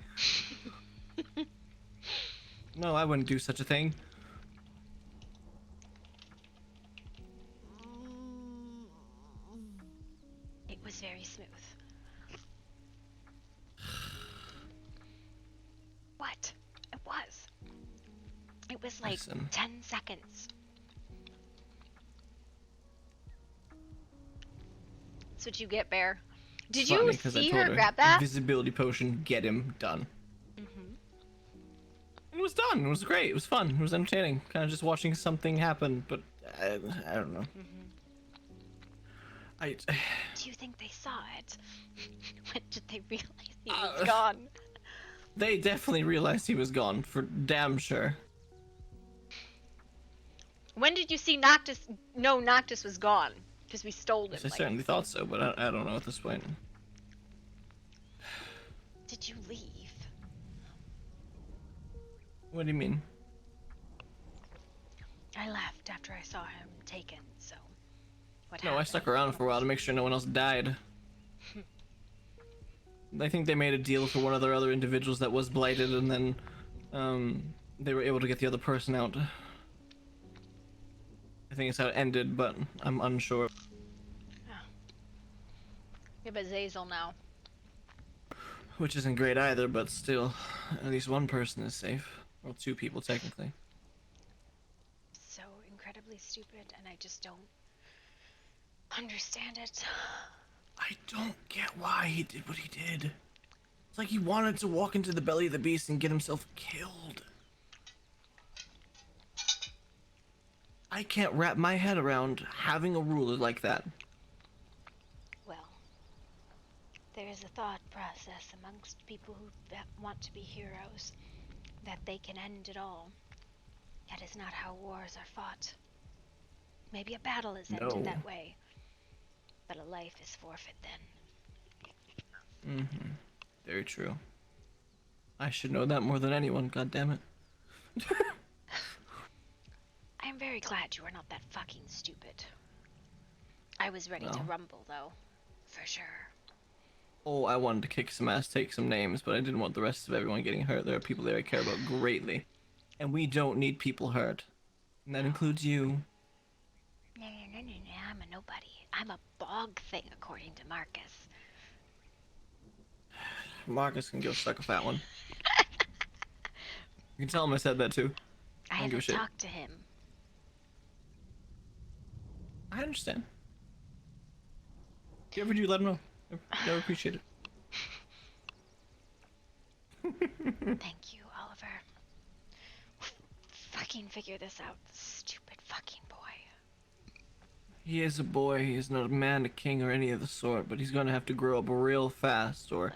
No, I wouldn't do such a thing. It was very smooth. What? It was. It was like Listen. 10 seconds. That's what you get, Bear. Did Funny, you 'cause I see told her grab that? Invisibility potion, get him, done. Mm-hmm. It was done. It was great. It was fun. It was entertaining. Kind of just watching something happen, but I don't know. Mm-hmm. Do you think they saw it? When did they realize he was gone? They definitely realized he was gone, for damn sure. When did you see Noctis? No, Noctis was gone. Because we stole him. I certainly thought so, but I don't know at this point. Did you leave? What do you mean? I left after I saw him taken, so... What No, I happened? stuck around for a while to make sure no one else died. I think they made a deal for one of their other individuals that was blighted, and then they were able to get the other person out. I think it's how it ended, but I'm unsure. Yeah, but Zazel now. Which isn't great either, but still, at least one person is safe. Well, two people, technically. So incredibly stupid, and I just don't understand it. I don't get why he did what he did. It's like he wanted to walk into the belly of the beast and get himself killed. I can't wrap my head around having a ruler like that. Well, there is a thought process amongst people who want to be heroes. that they can end it all. That is not how wars are fought. Maybe a battle is ended No. that way, but a life is forfeit then. Mm-hmm. Very true. I should know that more than anyone, God damn it. I'm very glad you are not that fucking stupid. I was ready to No. rumble, though. For sure. Oh, I wanted to kick some ass, take some names, but I didn't want the rest of everyone getting hurt. There are people there I care about greatly. And we don't need people hurt. And that includes you. No, I'm a nobody. I'm a bog thing, according to Marcus. Marcus can go suck a fat one. You can tell him I said that too. I don't give a haven't shit. talked to him. I understand. If you ever do, let him know. I would appreciate it. Thank you, Oliver. Fucking figure this out, stupid fucking boy. He is a boy. He is not a man, a king, or any of the sort, but he's gonna have to grow up real fast, or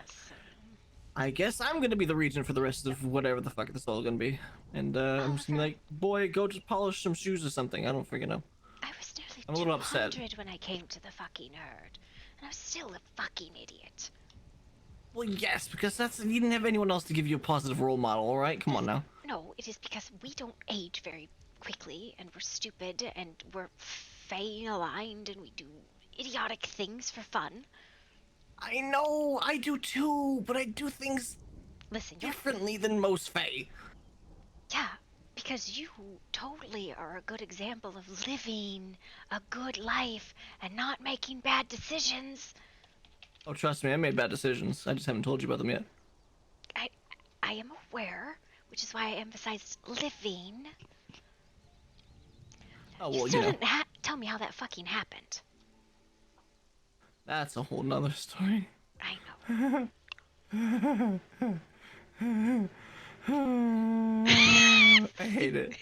I guess I'm gonna be the regent for the rest of whatever the fuck this is all gonna be. And I'm just gonna be like, boy, go just polish some shoes or something. I don't freaking know. I was nearly I'm a little upset. 200 when I came to the fucking herd, and I'm still a fucking idiot. Well, yes, because you didn't have anyone else to give you a positive role model, alright? Come on now. No, it is because we don't age very quickly, and we're stupid, and we're Fae aligned, and we do idiotic things for fun. I know, I do too, but I do things differently than most Fae. Yeah, because you totally are a good example of living a good life and not making bad decisions. Oh, trust me, I made bad decisions. I just haven't told you about them yet. I am aware, which is why I emphasized living. Oh, You well, still you know. didn't tell me how that fucking happened. That's a whole nother story. I know. I hate it.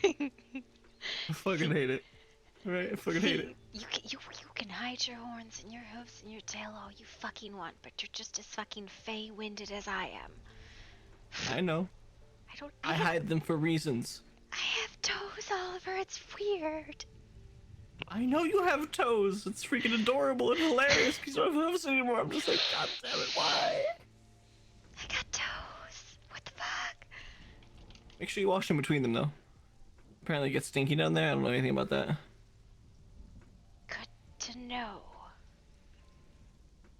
I fucking hate it. Right? I fucking hate it. You can hide your horns and your hooves and your tail all you fucking want, but you're just as fucking fey-winded as I am. I know. I hide them for reasons. I have toes, Oliver. It's weird. I know you have toes. It's freaking adorable and hilarious because you don't have hooves anymore. I'm just like, God damn it, why? I got toes. What the fuck? Make sure you wash in between them, though. Apparently it gets stinky down there. I don't know anything about that. To know.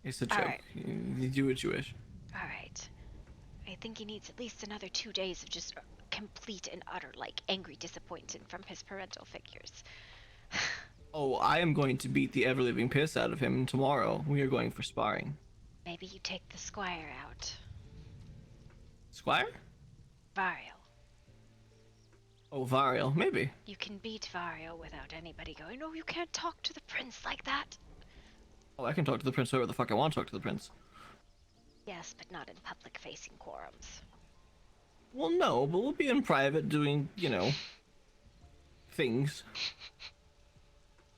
It's a joke. Alright. You do what you wish. Alright. I think he needs at least another 2 days of just complete and utter, angry disappointment from his parental figures. Oh, I am going to beat the ever-living piss out of him tomorrow. We are going for sparring. Maybe you take the squire out. Squire? Varial. Oh, Varial. Maybe. You can beat Varial without anybody going, no, you can't talk to the prince like that. Oh, I can talk to the prince whoever the fuck I want to talk to the prince. Yes, but not in public-facing quorums. Well, no, but we'll be in private doing, things.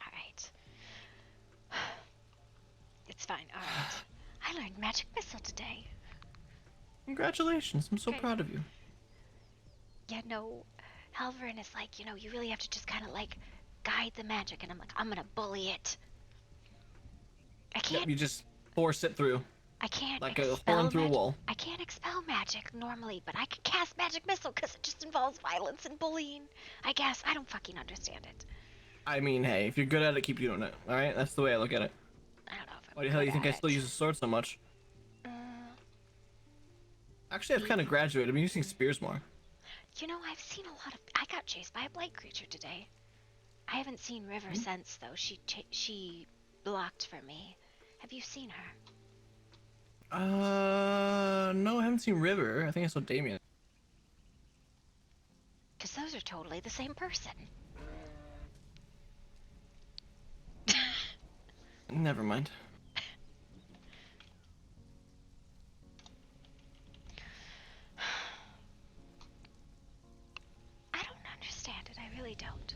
Alright. It's fine, alright. I learned magic missile today. Congratulations, I'm so proud of you. Yeah, no, Halvarin is like, you really have to just kind of guide the magic, and I'm like, I'm gonna bully it. I can't. Yep, you just force it through. I can't. Like a horn through a wall. I can't expel magic normally, but I can cast magic missile because it just involves violence and bullying. I guess I don't fucking understand it. I mean, hey, if you're good at it, keep doing it. All right, that's the way I look at it. I don't know if I'm Why the hell do you think I good still at use a sword so much? it. Actually, I've kind of graduated. I've been using spears more. I've seen a lot of. I got chased by a blight creature today. I haven't seen River since though. She blocked for me. Have you seen her? No, I haven't seen River. I think I saw Damien. Because those are totally the same person. Never mind. I don't understand it. I really don't.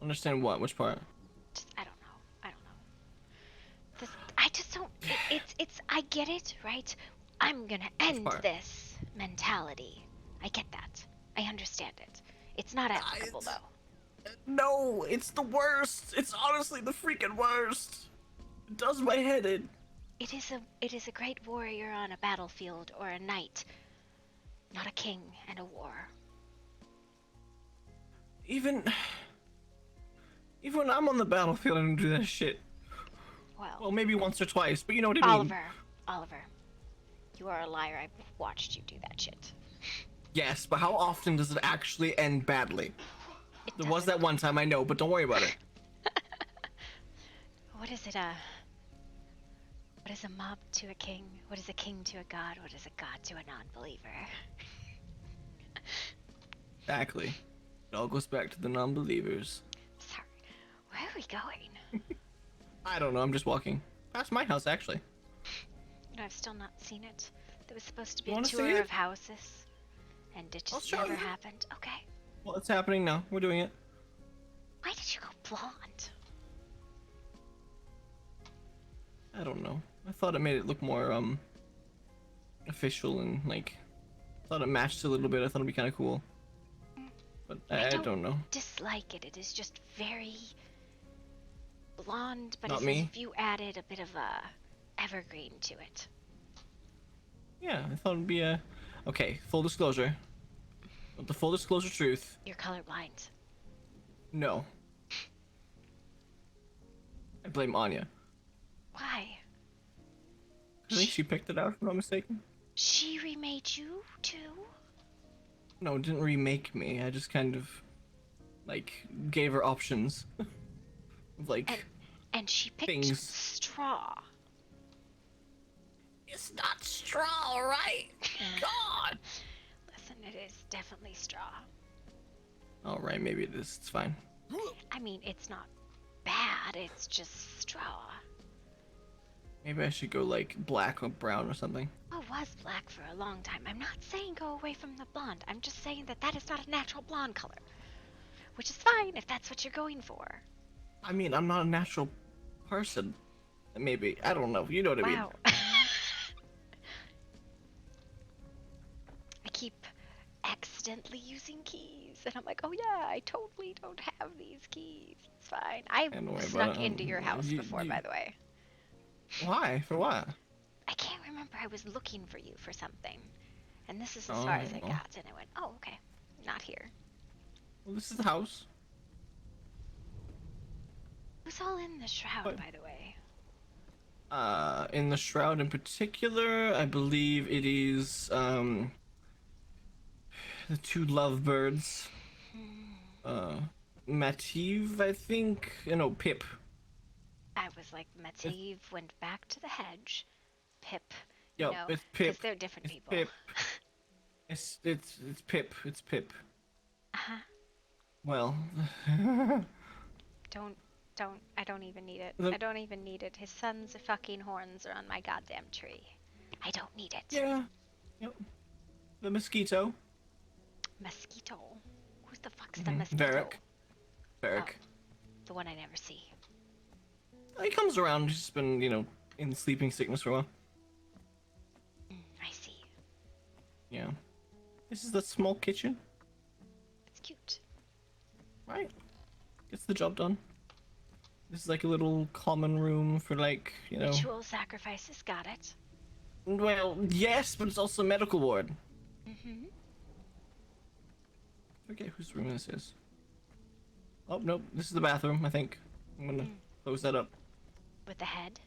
Understand what? Which part? I don't know. I just don't. It's. I get it, right? I'm gonna end part? this mentality. I get that. I understand it. It's not applicable though. No, it's the worst. It's honestly the freaking worst. It does my head in. It is a great warrior on a battlefield or a knight, not a king and a war. Even when I'm on the battlefield, I don't do that shit. Well, maybe once or twice, but you know what I mean. Oliver, you are a liar. I've watched you do that shit. Yes, but how often does it actually end badly? There was that one time, I know, but don't worry about it. What is it, what is a mob to a king? What is a king to a god? What is a god to a non-believer? Exactly. It all goes back to the non-believers. Sorry, where are we going? I don't know, I'm just walking. Past my house, actually. You know, I've still not seen it. There was supposed to be You a wanna see tour it? of houses, and it I'll just show never you. happened. Okay. Well, it's happening now. We're doing it. Why did you go blonde? I don't know. I thought it made it look more, official and, like, thought it matched a little bit. I thought it'd be kind of cool. But I don't know. Dislike it. It is just very blonde, but Not it's me. as if you added a bit of a evergreen to it. Yeah, I thought it'd be a... Okay, full disclosure. But the full disclosure truth, You're colorblind. no. I blame Anya. Why? I think she picked it out, if I'm not mistaken. She remade you too? No, it didn't remake me. I just kind of, like, gave her options. Of, like, And she picked things. straw. It's not straw, right? God! Listen, it is definitely straw. Alright, maybe it is. It's fine. I mean, it's not bad, it's just straw. Maybe I should go, like, black or brown or something. I was black for a long time. I'm not saying go away from the blonde. I'm just saying that that is not a natural blonde color. Which is fine if that's what you're going for. I mean, I'm not a natural person. Maybe. I don't know. You know what I mean. Wow. I keep accidentally using keys. And I'm like, oh yeah, I totally don't have these keys. It's fine. I've Don't worry snuck about it. into your house before, by the way. Why? For what? I can't remember. I was looking for you for something. And this is as far as I Oh. got. And I went, oh, okay. Not here. Well, this is the house. Who's all in the shroud, What? by the way? In the shroud in particular, I believe it is, the two lovebirds. Mative, I think. No, Pip. I was like, Mative went back to the hedge. Pip. Yup, you know, it's Pip. Because they're different It's people. Pip. It's Pip. It's Pip. Uh-huh. Well. I don't even need it. The- I don't even need it. His son's fucking horns are on my goddamn tree. I don't need it. Yeah. Yep. The mosquito. Mosquito. Who's the fuck's the mosquito? Varric. Varric. The one I never see. He comes around. He's just been, in sleeping sickness for a while. I see. Yeah. This is the small kitchen. It's cute. Right. Gets the job done. This is like a little common room for, like, Ritual sacrifices, got it. Well, yes, but it's also a medical ward. Mm-hmm. I forget whose room this is. Oh, nope. This is the bathroom, I think. I'm gonna close that up. With the head?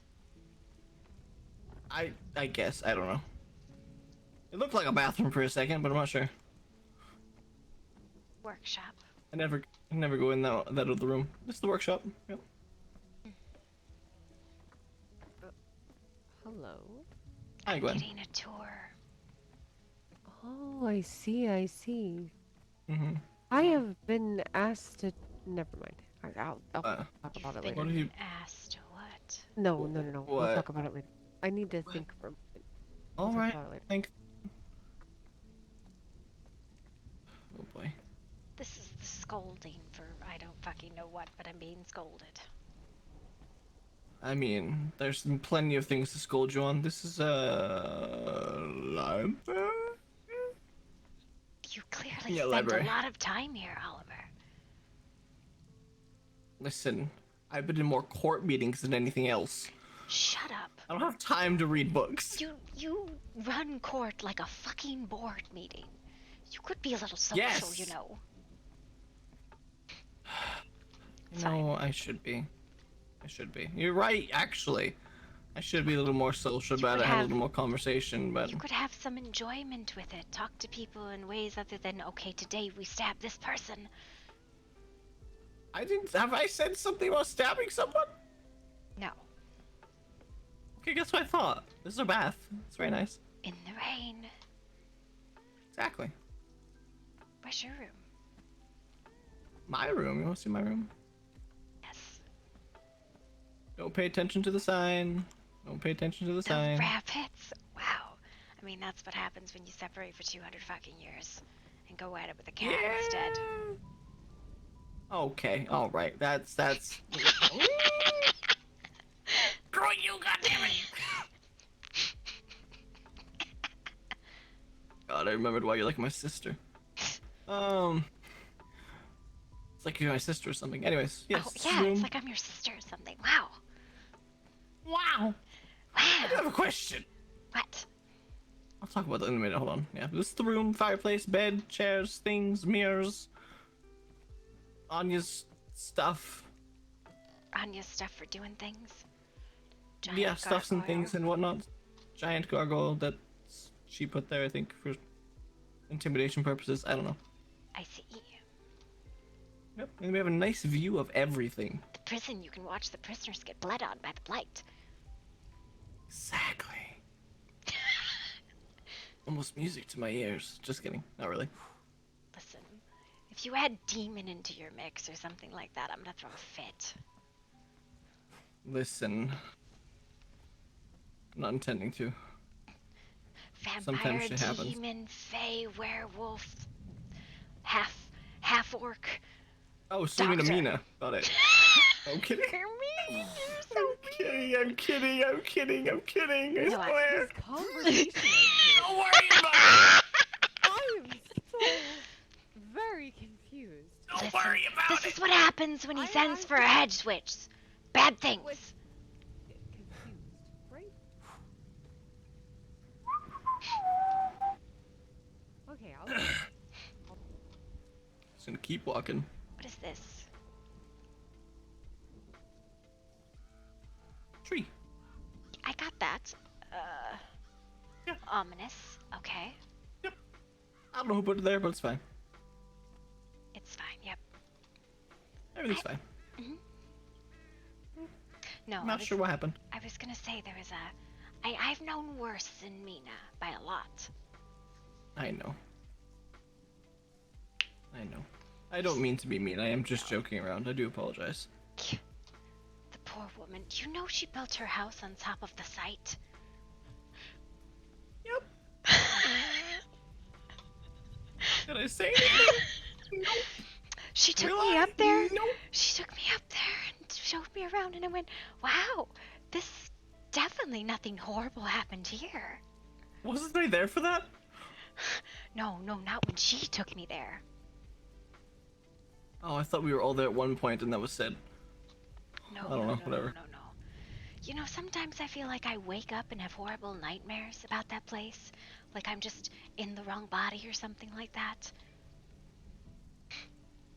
I guess. I don't know. It looked like a bathroom for a second, but I'm not sure. Workshop. I never go in that other room. This is the workshop. Yep. Hello. Hi, Gwen. Getting a tour. Oh, I see. I see. Mm-hmm. I have been asked to. Never mind. I'll talk about it later. What have you? Asked what? No. We'll What? talk about it later. I need to think for a minute. All We'll talk right. about it later. Think. Oh boy. This is the scolding for I don't fucking know what, but I'm being scolded. I mean, there's plenty of things to scold you on. This is library. You clearly Yeah, spent library. a lot of time here, Oliver. Listen, I've been in more court meetings than anything else. Shut up. I don't have time to read books. You run court like a fucking board meeting. You could be a little social, Yes. you know. No, I should be. I should be. You're right, actually. I should be a little more social about it, have a little more conversation, but... You could have some enjoyment with it. Talk to people in ways other than, okay, today we stab this person. I didn't... Have I said something about stabbing someone? No. Okay, guess what I thought? This is a bath. It's very nice. In the rain. Exactly. Where's your room? My room? You want to see my room? Yes. Don't pay attention to the sign. Don't pay attention to the sign. Rabbits? Wow. I mean, that's what happens when you separate for 200 fucking years and go at it with a cat instead. Okay, alright. That's... Screw you, goddammit! God, I remembered why you're like my sister. It's like you're my sister or something. Anyways, yes. Oh, yeah, it's like I'm your sister or something. Wow. Wow. I do have a question. What? I'll talk about that in a minute. Hold on. Yeah, this is the room, fireplace, bed, chairs, things, mirrors. Anya's stuff. Anya's stuff for doing things. Yeah, stuffs and things and whatnot. Giant gargoyle that she put there, I think, for intimidation purposes. I don't know. I see. Yep, and we have a nice view of everything. The prison, you can watch the prisoners get bled on by the blight. Exactly. Almost music to my ears. Just kidding. Not really. Listen, if you add demon into your mix or something like that, I'm gonna throw a fit. Listen. I'm not intending to. Vampire, shit happens. demon, fae, werewolf, half orc. Oh, so you mean Amina. Got it. I'm kidding. You're so I'm kidding. I No, swear. Don't worry about it. I am so very confused. Don't worry about This is what happens when he sends for a hedge switch. Bad things. Confused, right? Okay, I'll Just gonna keep walking. What is this? Tree. I got that. Ominous. Okay. I don't know who put it there, but it's fine. It's fine. Yep. Everything's fine. No, I'm not sure what happened. I was gonna say there was I've known worse than Mina by a lot. I know. I don't mean to be mean. I am just joking around. I do apologize. The poor woman. Do you know she built her house on top of the site? Yep. Did I say anything? No. She took me up there. No. She took me up there and showed me around, and I went, "Wow, this definitely nothing horrible happened here." Wasn't I there for that? No, not when she took me there. Oh, I thought we were all there at one point, and that was said. No, I don't know. Whatever. No. You know, sometimes I feel like I wake up and have horrible nightmares about that place, like I'm just in the wrong body or something like that.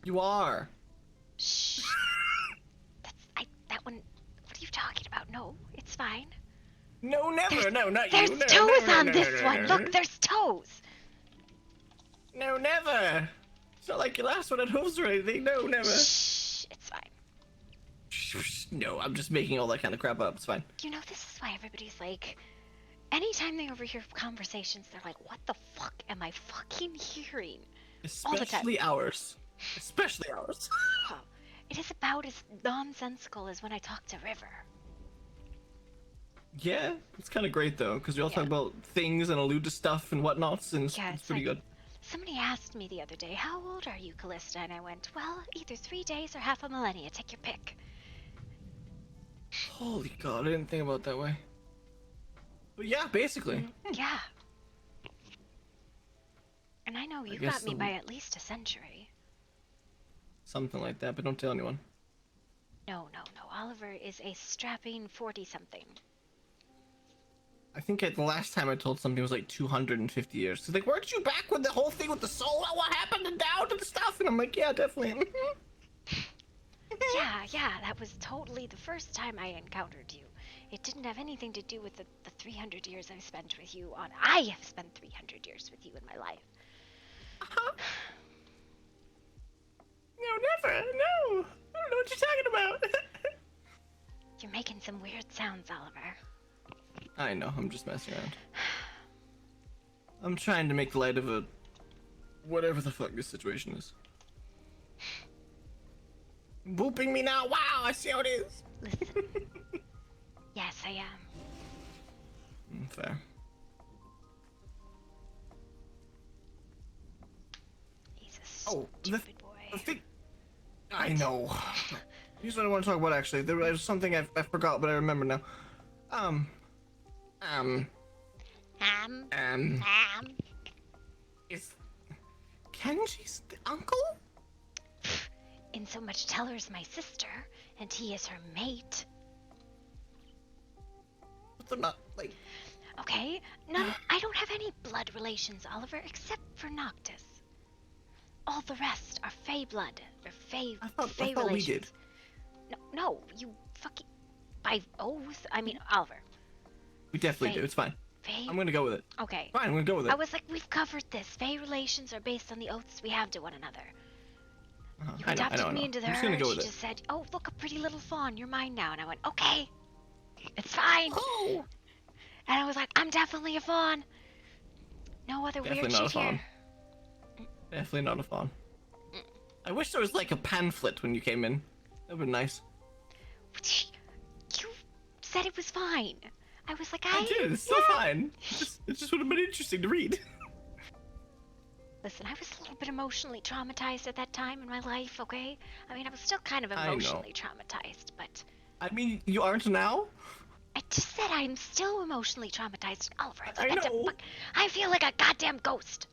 You are. Shh. That one. What are you talking about? No, it's fine. No, never. No, not you. There's No, toes never, on no, this no, one. no. Look, there's toes. No, never. It's not like your last one had hooves or anything. No, never. Shh, it's fine. No, I'm just making all that kind of crap up. It's fine. You know, this is why everybody's like, anytime they overhear conversations, they're like, "What the fuck am I fucking hearing?" All the time. Especially ours. Especially ours. Oh, it is about as nonsensical as when I talk to River. Yeah, it's kind of great though, because we all talk about things and allude to stuff and whatnots, and Yeah, it's it's pretty like- good. Somebody asked me the other day, "How old are you, Calista?" And I went, "Well, either 3 days or half a millennia. Take your pick." Holy God, I didn't think about it that way. But yeah, basically. Yeah. And I know you guess got me the- by at least a century. Something like that, but don't tell anyone. No. Oliver is a strapping 40-something. I think the last time I told something was like 250 years. Cause like, weren't you back with the whole thing with the soul? What happened to Dowd and stuff? And I'm like, yeah, definitely. Yeah, that was totally the first time I encountered you. It didn't have anything to do with the 300 years I've spent with you on. I have spent 300 years with you in my life. No, never. No. I don't know what you're talking about. You're making some weird sounds, Oliver. I know, I'm just messing around. I'm trying to make light of a... whatever the fuck this situation is. Booping me now? Wow, I see how it is. Listen. Yes, I am. Fair. He's a stupid boy. The thing... I know. Here's what I want to talk about, actually. There was something I forgot, but I remember now. Is Kenji's the uncle? In so much Teller's my sister, and he is her mate. But they're not, like... Okay, I don't have any blood relations, Oliver, except for Noctis. All the rest are Fey blood. They're Fey I thought relations. we did. No, you fucking... By oath? I mean, Oliver. We definitely do, it's fine. Fey? I'm gonna go with it. Okay. Fine, I'm gonna go with it. I was like, we've covered this. Fey relations are based on the oaths we have to one another. You adopted me into the I'm just gonna herd. go She with it. just said, "Oh, look, a pretty little fawn. You're mine now." And I went, "Okay, it's fine." Oh. And I was like, "I'm definitely a fawn. No other Definitely weird not a shit fawn. here." Definitely not a fawn. I wish there was like a pamphlet when you came in. That'd be nice. You said it was fine. I was like, I did. It's still fine. It just would have been interesting to read. Listen, I was a little bit emotionally traumatized at that time in my life, okay? I mean, I was still kind of I know. emotionally traumatized, but... I mean, you aren't now? I just said I'm still emotionally traumatized, Oliver. I know. I feel like a goddamn ghost.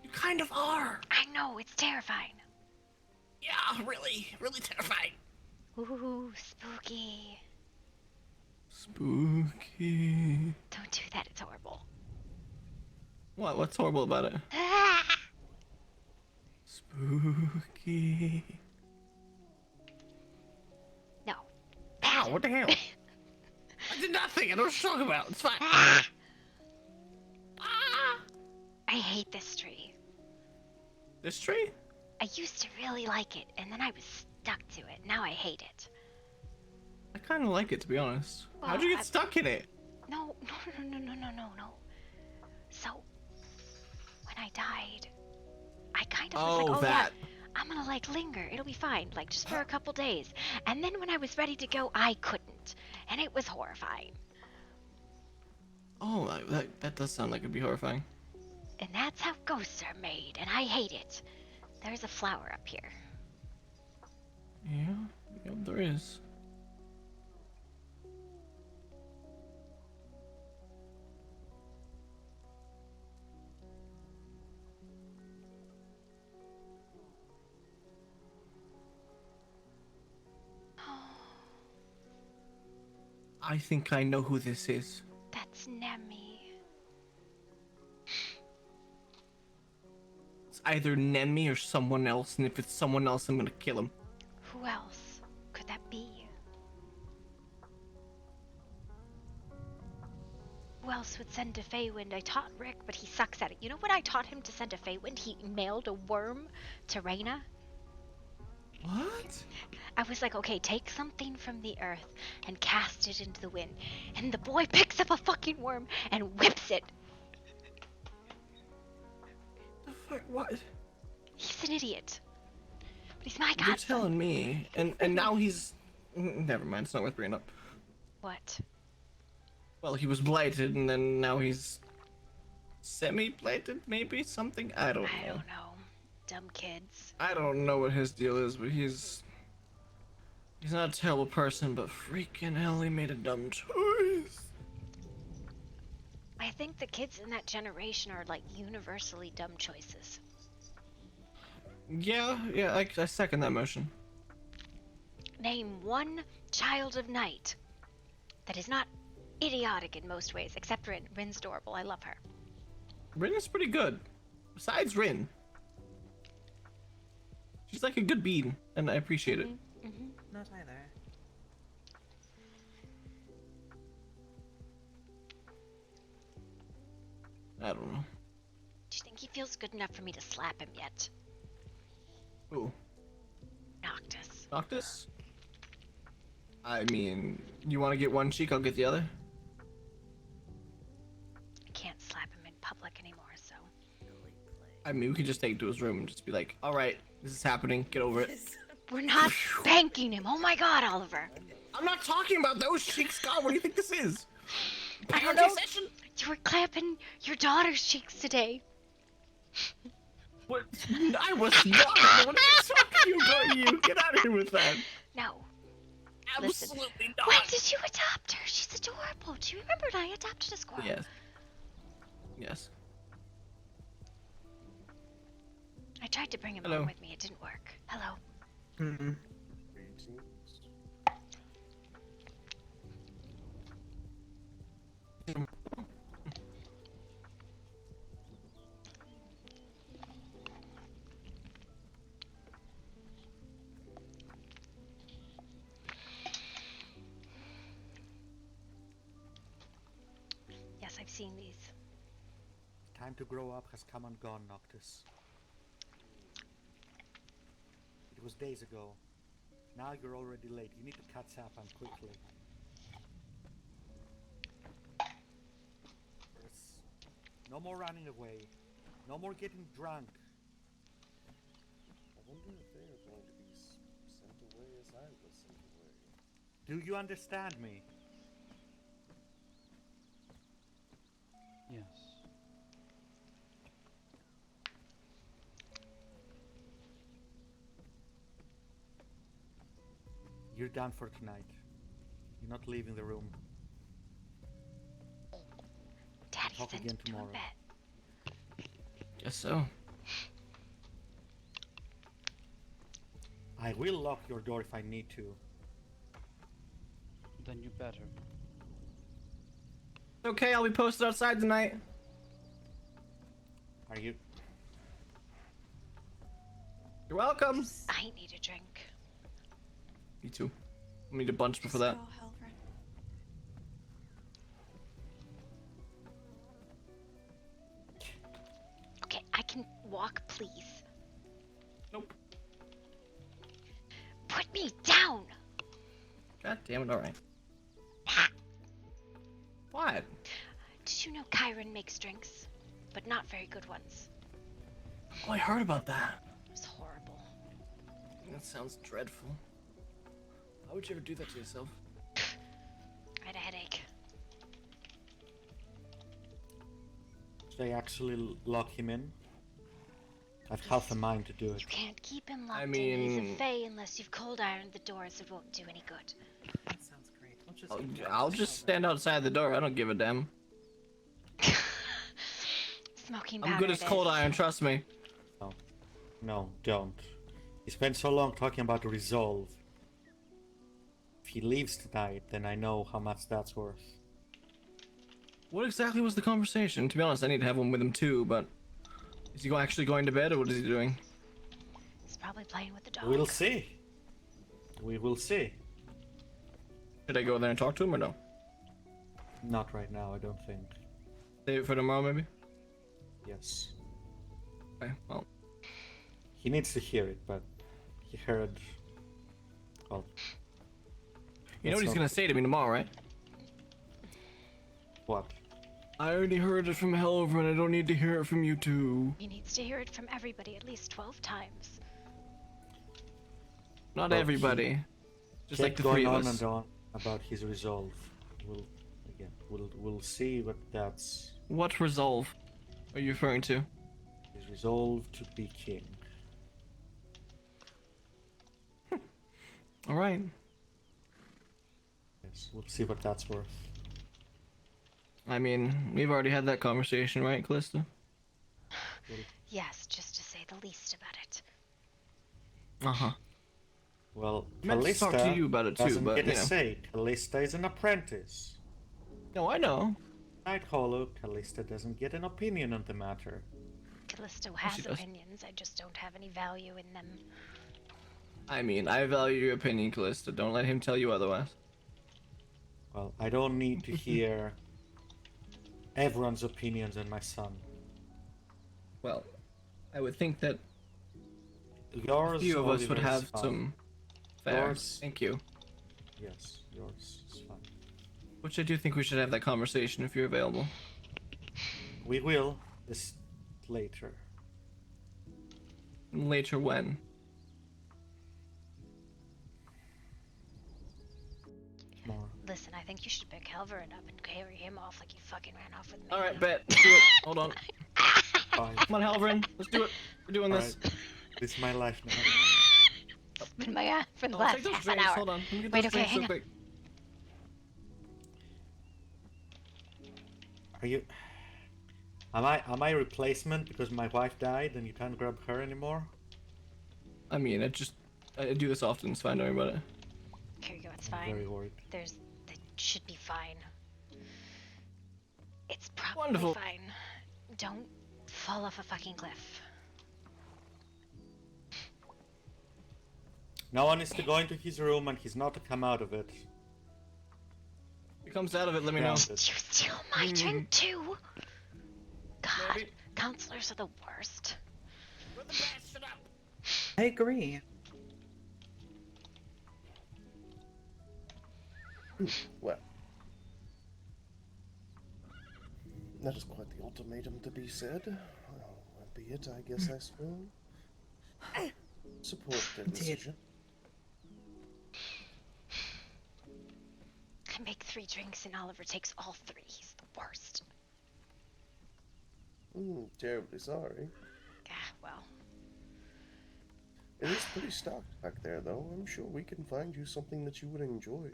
You kind of are. I know, it's terrifying. Yeah, really terrifying. Ooh, spooky. Spooky. Don't do that, it's horrible. What? What's horrible about it? Spooky. No. Ow, what the hell? I did nothing. I know what you're talking about. It's fine. I hate this tree. This tree? I used to really like it, and then I was stuck to it. Now I hate it. I kind of like it, to be honest. Well, How'd you get stuck in it? No. So, when I died, I kind of was like, that. yeah, I'm gonna like linger. It'll be fine, like just for a couple days. And then when I was ready to go, I couldn't, and it was horrifying. Oh, that does sound like it'd be horrifying. And that's how ghosts are made, and I hate it. There's a flower up here. Yeah, yep, there is. I think I know who this is. That's Nemi. It's either Nemi or someone else, and if it's someone else, I'm gonna kill him. Who else could that be? Who else would send to Feywind? I taught Rick, but he sucks at it. You know what I taught him to send to Feywind? He mailed a worm to Reyna. What? I was like, okay, take something from the earth and cast it into the wind. And the boy picks up a fucking worm and whips it. The fuck? What? He's an idiot. But he's my You're godson. telling me, and now he's... Never mind, it's not worth bringing up. What? Well, he was blighted, and then now he's... semi-blighted, maybe? Something? I don't know. I don't know. Dumb kids. I don't know what his deal is, but he's He's not a terrible person, but freaking hell, he made a dumb choice. I think the kids in that generation are like universally dumb choices. Yeah, I second that motion. Name one child of night that is not idiotic in most ways, except Rin. Rin's adorable. I love her. Rin is pretty good. Besides Rin. She's like a good bean, and I appreciate it. Not either. I don't know. Do you think he feels good enough for me to slap him yet? Who? Noctis. Noctis? I mean, you want to get one cheek, I'll get the other. I can't slap him in public anymore, so. I mean, we could just take it to his room and just be like, alright, this is happening, get over it. We're not spanking him. Oh my god, Oliver. I'm not talking about those cheeks, God, what do you think this is? I don't know. You were clapping your daughter's cheeks today. What? I was not. What are you talking about? You get out of here with that. No. Absolutely Listen, not. when did you adopt her? She's adorable. Do you remember when I adopted a squirrel? Yes. Yes. I tried to bring him Hello. home with me. It didn't work. Hello. Mm-mm. Yes, I've seen these. Time to grow up has come and gone, Noctis. It was days ago. Now you're already late. You need to catch up and quickly. No more running away. No more getting drunk. I wonder if they are going to be sent away as I was sent away. Do you understand me? Yes. You're done for tonight. You're not leaving the room. Daddy Talk sent again him to tomorrow. bed. Guess so. I will lock your door if I need to. Then you better. Okay, I'll be posted outside tonight. Are you? You're welcome. I need a drink. Me too. I need a bunch before that. Okay, I can walk, please. Nope. Put me down! God damn it, alright. What? Did you know Kyron makes drinks? But not very good ones. Oh, I heard about that. It was horrible. That sounds dreadful. Why would you ever do that to yourself? I had a headache. Should I actually lock him in? I've half a mind to do it. You can't keep him locked I in. He's mean- a fae unless you've cold ironed the doors. It won't do any good. That sounds great. I'll just stand outside the door. I don't give a damn. Smoking I'm powder good as it is. cold iron, trust me. No. No, don't. He spent so long talking about resolve. If he leaves tonight, then I know how much that's worth. What exactly was the conversation? To be honest, I need to have one with him too, but... Is he actually going to bed, or what is he doing? He's probably playing with the dog. We'll see. We will see. Should I go there and talk to him, or no? Not right now, I don't think. Save it for tomorrow, maybe? Yes. Okay, well... He needs to hear it, but he heard... Well... You know what that's he's not- gonna say to me tomorrow, right? What? I already heard it from Hellover, and I don't need to hear it from you too. He needs to hear it from everybody at least 12 times. Not Well, everybody. Just like Kept the going three of on us. and on about his resolve. We'll see what that's... What resolve are you referring to? His resolve to be king. Alright. So we'll see what that's worth. I mean, we've already had that conversation, right, Calista? Yes, just to say the least about it. Uh-huh. Well, I meant to talk to you about it too, doesn't but, get you a know. say. Calista is an apprentice. No, I know. Night Hollow, Calista doesn't get an opinion on the matter. Callisto she has does. opinions, I just don't have any value in them. I mean, I value your opinion, Calista. Don't let him tell you otherwise. Well, I don't need to hear everyone's opinions on my son. Well, I would think that Yours, a few of us would Oliver, is have fine. some fair. Yours, Thank you. yes, yours is fine. Which I do think we should have that conversation if you're available. We will, this later. Later when? Tomorrow. Listen, I think you should pick Halverin up and carry him off like you fucking ran off with me. Alright, bet. Let's do it. Hold on. Fine. Come on, Halverin. Let's do it. We're doing this. Alright. This is my life now. It's been my for the I'll last take those half an drinks. hour. Hold on. Let me get Wait, those okay, drinks hang real on. quick. Are you... Am I a replacement because my wife died and you can't grab her anymore? I mean, I do this often. It's fine. Don't worry about it. Here you go, it's I'm fine. very worried. They should be fine. It's probably Wonderful. fine. Don't fall off a fucking cliff. No one is to go into his room and he's not to come out of it. If he comes out of it, let me know. Grounded. You steal my drink too? God, Maybe. counselors are the worst. I agree. Well, that is quite the ultimatum to be said. Well, be it, I guess I will support their decision. I make 3 drinks and Oliver takes all 3. He's the worst. Terribly sorry. Well. It is pretty stocked back there, though. I'm sure we can find you something that you would enjoy.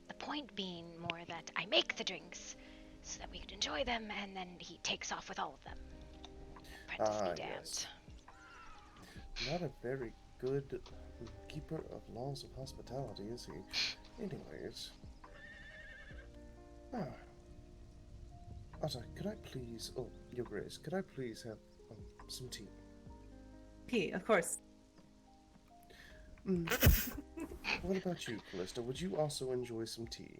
The point being more that I make the drinks so that we could enjoy them, and then he takes off with all of them. Apprentice be damned. Yes. Not a very good keeper of laws of hospitality, is he? Anyways. Otta, could I please... Oh, Your Grace, could I please have some tea? Tea, of course. What about you, Calista? Would you also enjoy some tea?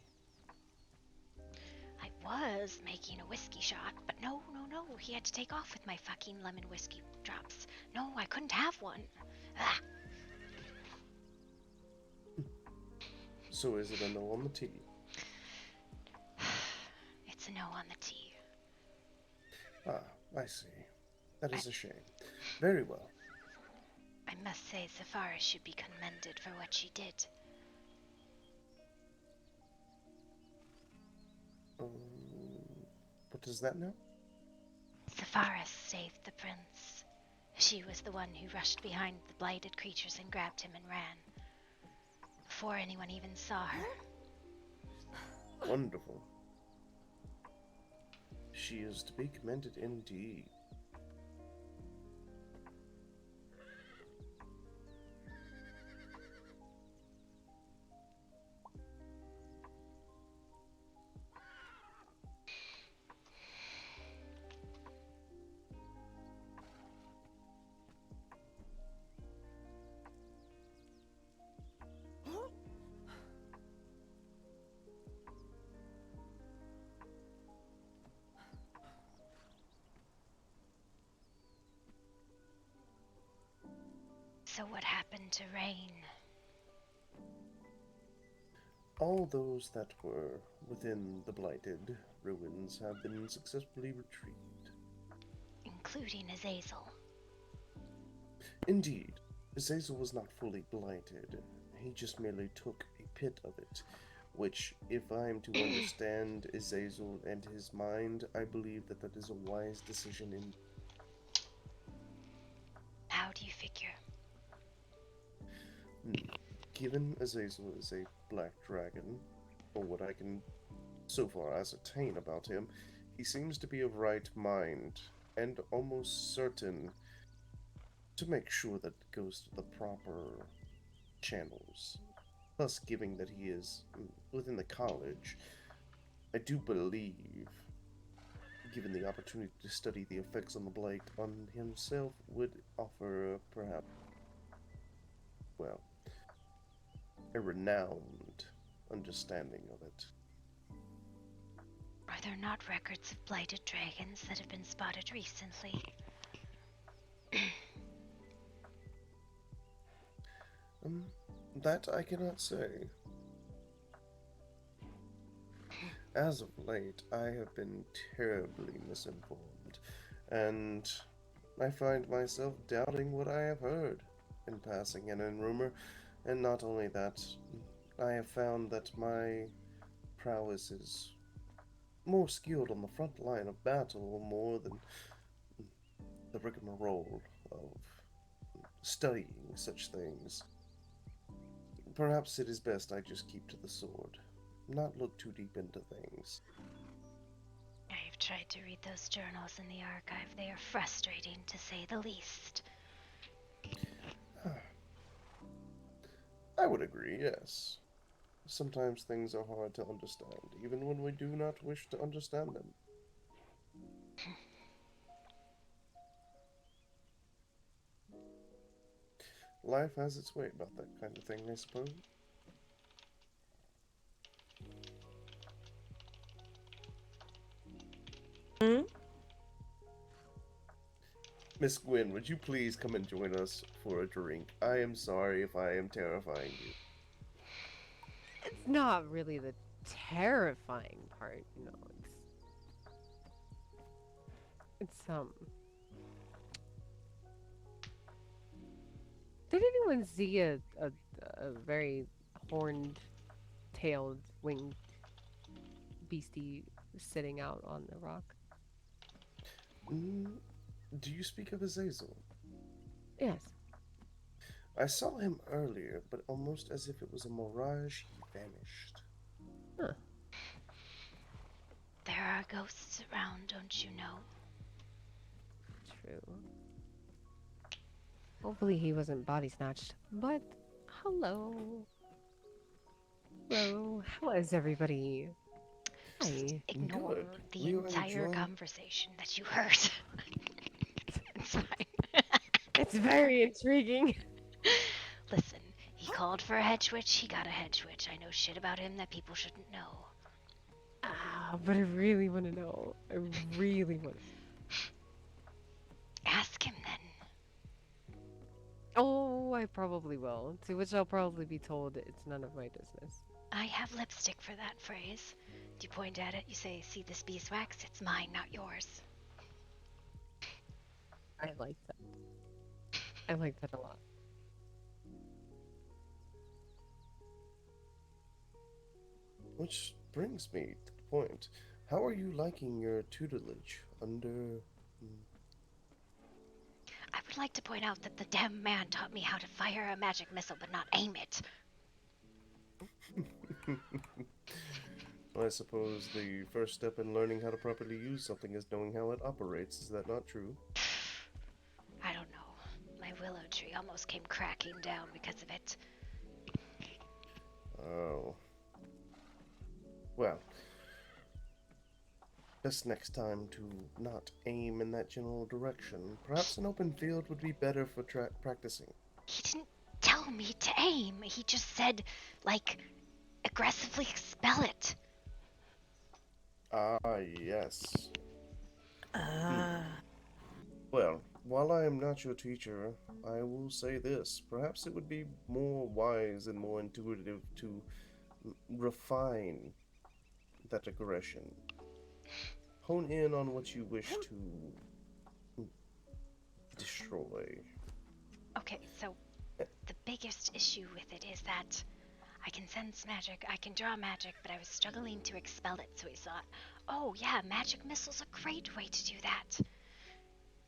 I was making a whiskey shot, but no, he had to take off with my fucking lemon whiskey drops. No, I couldn't have one. Ah. So is it a no on the tea? It's a no on the tea. I see. That is a shame. Very well. I must say Zafara should be commended for what she did. What is that now? Zafara saved the prince. She was the one who rushed behind the blighted creatures and grabbed him and ran. Before anyone even saw her. Wonderful. She is to be commended indeed. So what happened to Rain? All those that were within the blighted ruins have been successfully retrieved. Including Azazel. Indeed, Azazel was not fully blighted. He just merely took a pit of it, which, if I am to understand Azazel and his mind, I believe that is a wise decision in... How do you figure? given Azazel is a black dragon, or what I can so far ascertain about him, he seems to be of right mind and almost certain to make sure that it goes to the proper channels. Plus, given that he is within the college, I do believe, given the opportunity to study the effects on the blight on himself, would offer perhaps, well, a renowned understanding of it. Are there not records of blighted dragons that have been spotted recently? That I cannot say. As of late, I have been terribly misinformed, and I find myself doubting what I have heard in passing and in rumor. And not only that, I have found that my prowess is more skilled on the front line of battle more than the rigmarole of studying such things. Perhaps it is best I just keep to the sword, not look too deep into things. I've tried to read those journals in the archive. They are frustrating, to say the least. I would agree, yes. Sometimes things are hard to understand, even when we do not wish to understand them. Life has its way about that kind of thing, I suppose. Miss Gwyn, would you please come and join us for a drink? I am sorry if I am terrifying you. It's not really the terrifying part, you know. It's Did anyone see a very horned, tailed, winged beastie sitting out on the rock? Do you speak of Azazel? Yes. I saw him earlier, but almost as if it was a mirage, he vanished. Huh. There are ghosts around, don't you know? True. Hopefully he wasn't body snatched. But hello. Hello. How is everybody? Hi. Ignore Good. the entire conversation that you heard. It's fine. It's very intriguing. Listen, he called for a head switch, he got a head switch. I know shit about him that people shouldn't know. But I really want to know. I really want to. Ask him then. Oh, I probably will. To which I'll probably be told it's none of my business. I have lipstick for that phrase. You point at it, you say, see this beeswax? It's mine, not yours. I like that. I like that a lot. Which brings me to the point. How are you liking your tutelage under... I would like to point out that the damn man taught me how to fire a magic missile but not aim it. I suppose the first step in learning how to properly use something is knowing how it operates. Is that not true? I don't know. My willow tree almost came cracking down because of it. Oh. Well, best next time to not aim in that general direction. Perhaps an open field would be better for practicing. He didn't tell me to aim. He just said, like, aggressively expel it. Ah, yes. Well, while I am not your teacher, I will say this. Perhaps it would be more wise and more intuitive to refine that aggression. Hone in on what you wish to destroy. Okay, so the biggest issue with it is that I can sense magic, I can draw magic, but I was struggling to expel it, so he thought, oh yeah, magic missile's a great way to do that.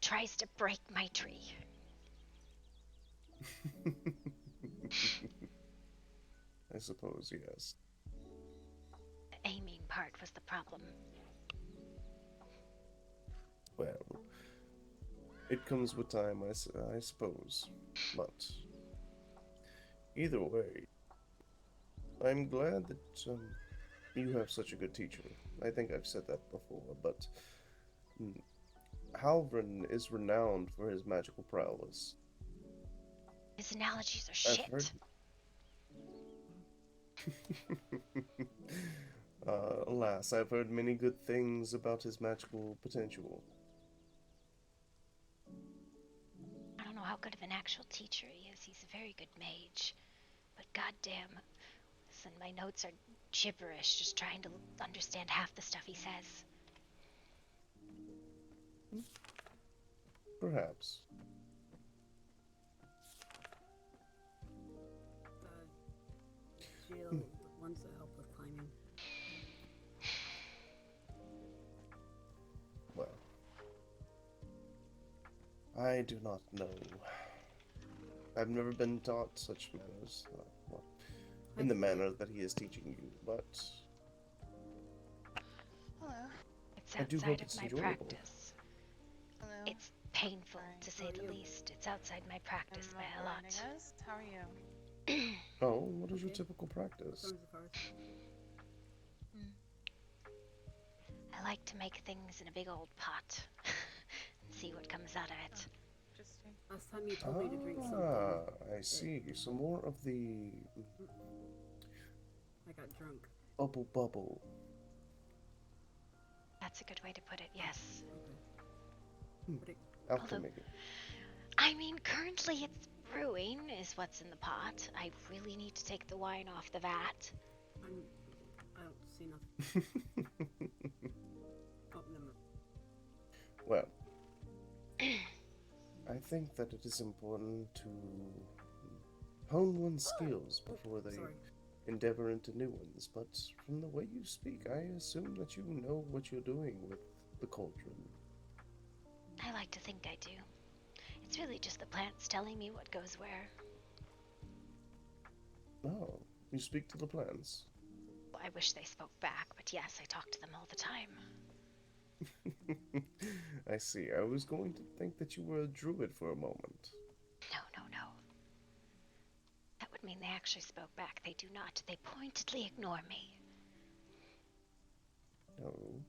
Tries to break my tree. suppose, yes. The aiming part was the problem. Well, it comes with time, I suppose. But either way, I'm glad that you have such a good teacher. I think I've said that before, but Halvrin is renowned for his magical prowess. His analogies are I've shit. heard... Alas, I've heard many good things about his magical potential. I don't know how good of an actual teacher he is. He's a very good mage. But goddamn, listen, my notes are gibberish just trying to understand half the stuff he says. Perhaps. Jill, the ones that help with climbing. Well, I do not know. I've never been taught such manners, well, in the manner that he is teaching you, but Hello. It's I do hope outside it's of my enjoyable. practice. Hello. It's painful, to say the least. It's outside my practice by a lot. How are you? Oh, what is your typical practice? I like to make things in a big old pot and see what comes out of it. Last time you told me to drink something. I see. So more of the I got drunk. bubble. That's a good way to put it, yes. Alchemy. I mean, currently it's brewing is what's in the pot. I really need to take the wine off the vat. I don't see nothing. Oh, never. Well, I think that it is important to hone one's skills before they endeavor into new ones, but from the way you speak, I assume that you know what you're doing with the cauldron. I like to think I do. It's really just the plants telling me what goes where. Oh, you speak to the plants? I wish they spoke back, but yes, I talk to them all the time. I see. I was going to think that you were a druid for a moment. No. That would mean they actually spoke back. They do not. They pointedly ignore me. No,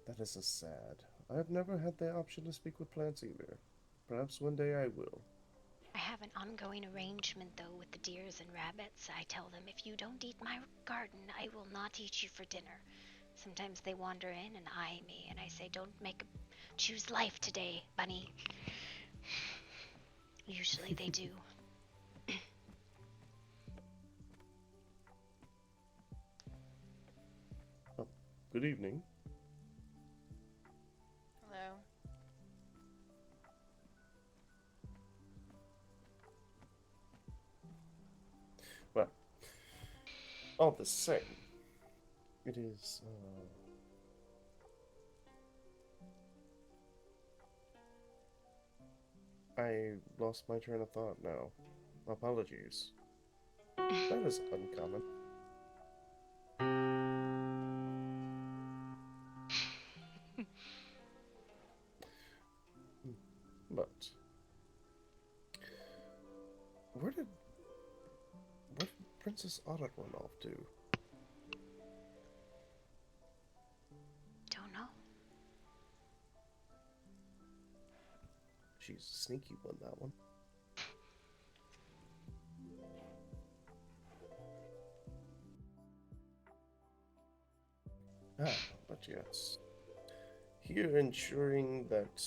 that is a sad. I have never had the option to speak with plants either. Perhaps one day I will. I have an ongoing arrangement, though, with the deers and rabbits. I tell them, if you don't eat my garden, I will not eat you for dinner. Sometimes they wander in and eye me, and I say, choose life today, bunny. Usually they do. Oh, good evening. Hello. Well, all the same, it is, I lost my train of thought now. Apologies. That is uncommon. But where did Princess Audit run off to? Don't know. She's a sneaky one, that one. But yes. Here ensuring that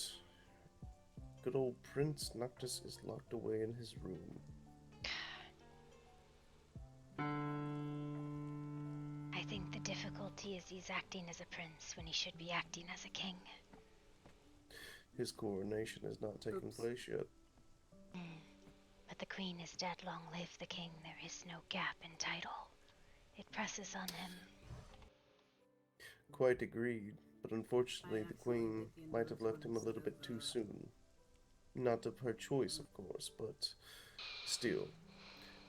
good old Prince Noctis is locked away in his room. I think the difficulty is he's acting as a prince when he should be acting as a king. His coronation has not taken place yet. But the queen is dead. Long live the king. There is no gap in title. It presses on him. Quite agreed, but unfortunately the queen might have left him a little bit too soon. Not of her choice, of course, but still.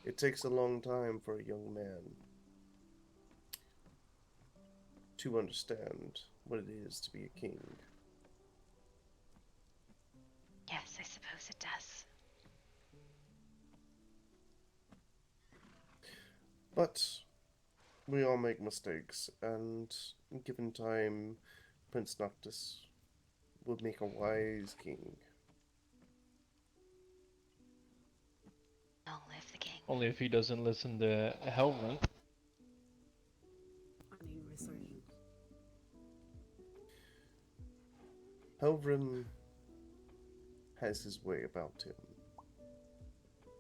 It takes a long time for a young man to understand what it is to be a king. Yes, I suppose it does. But we all make mistakes, and given time, Prince Noctis will make a wise king. Long live the king. Only if he doesn't listen to Helrun. Funny resurgence. Helvrin has his way about him,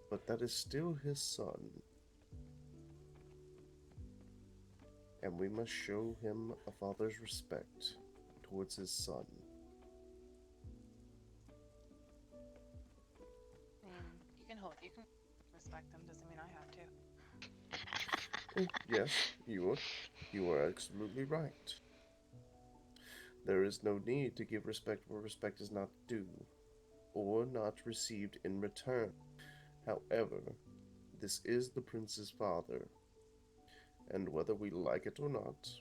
but that is still his son, and we must show him a father's respect towards his son. I mean, you can respect them. Doesn't mean I have to. Yes, you are absolutely right. There is no need to give respect where respect is not due, or not received in return. However, this is the prince's father, and whether we like it or not,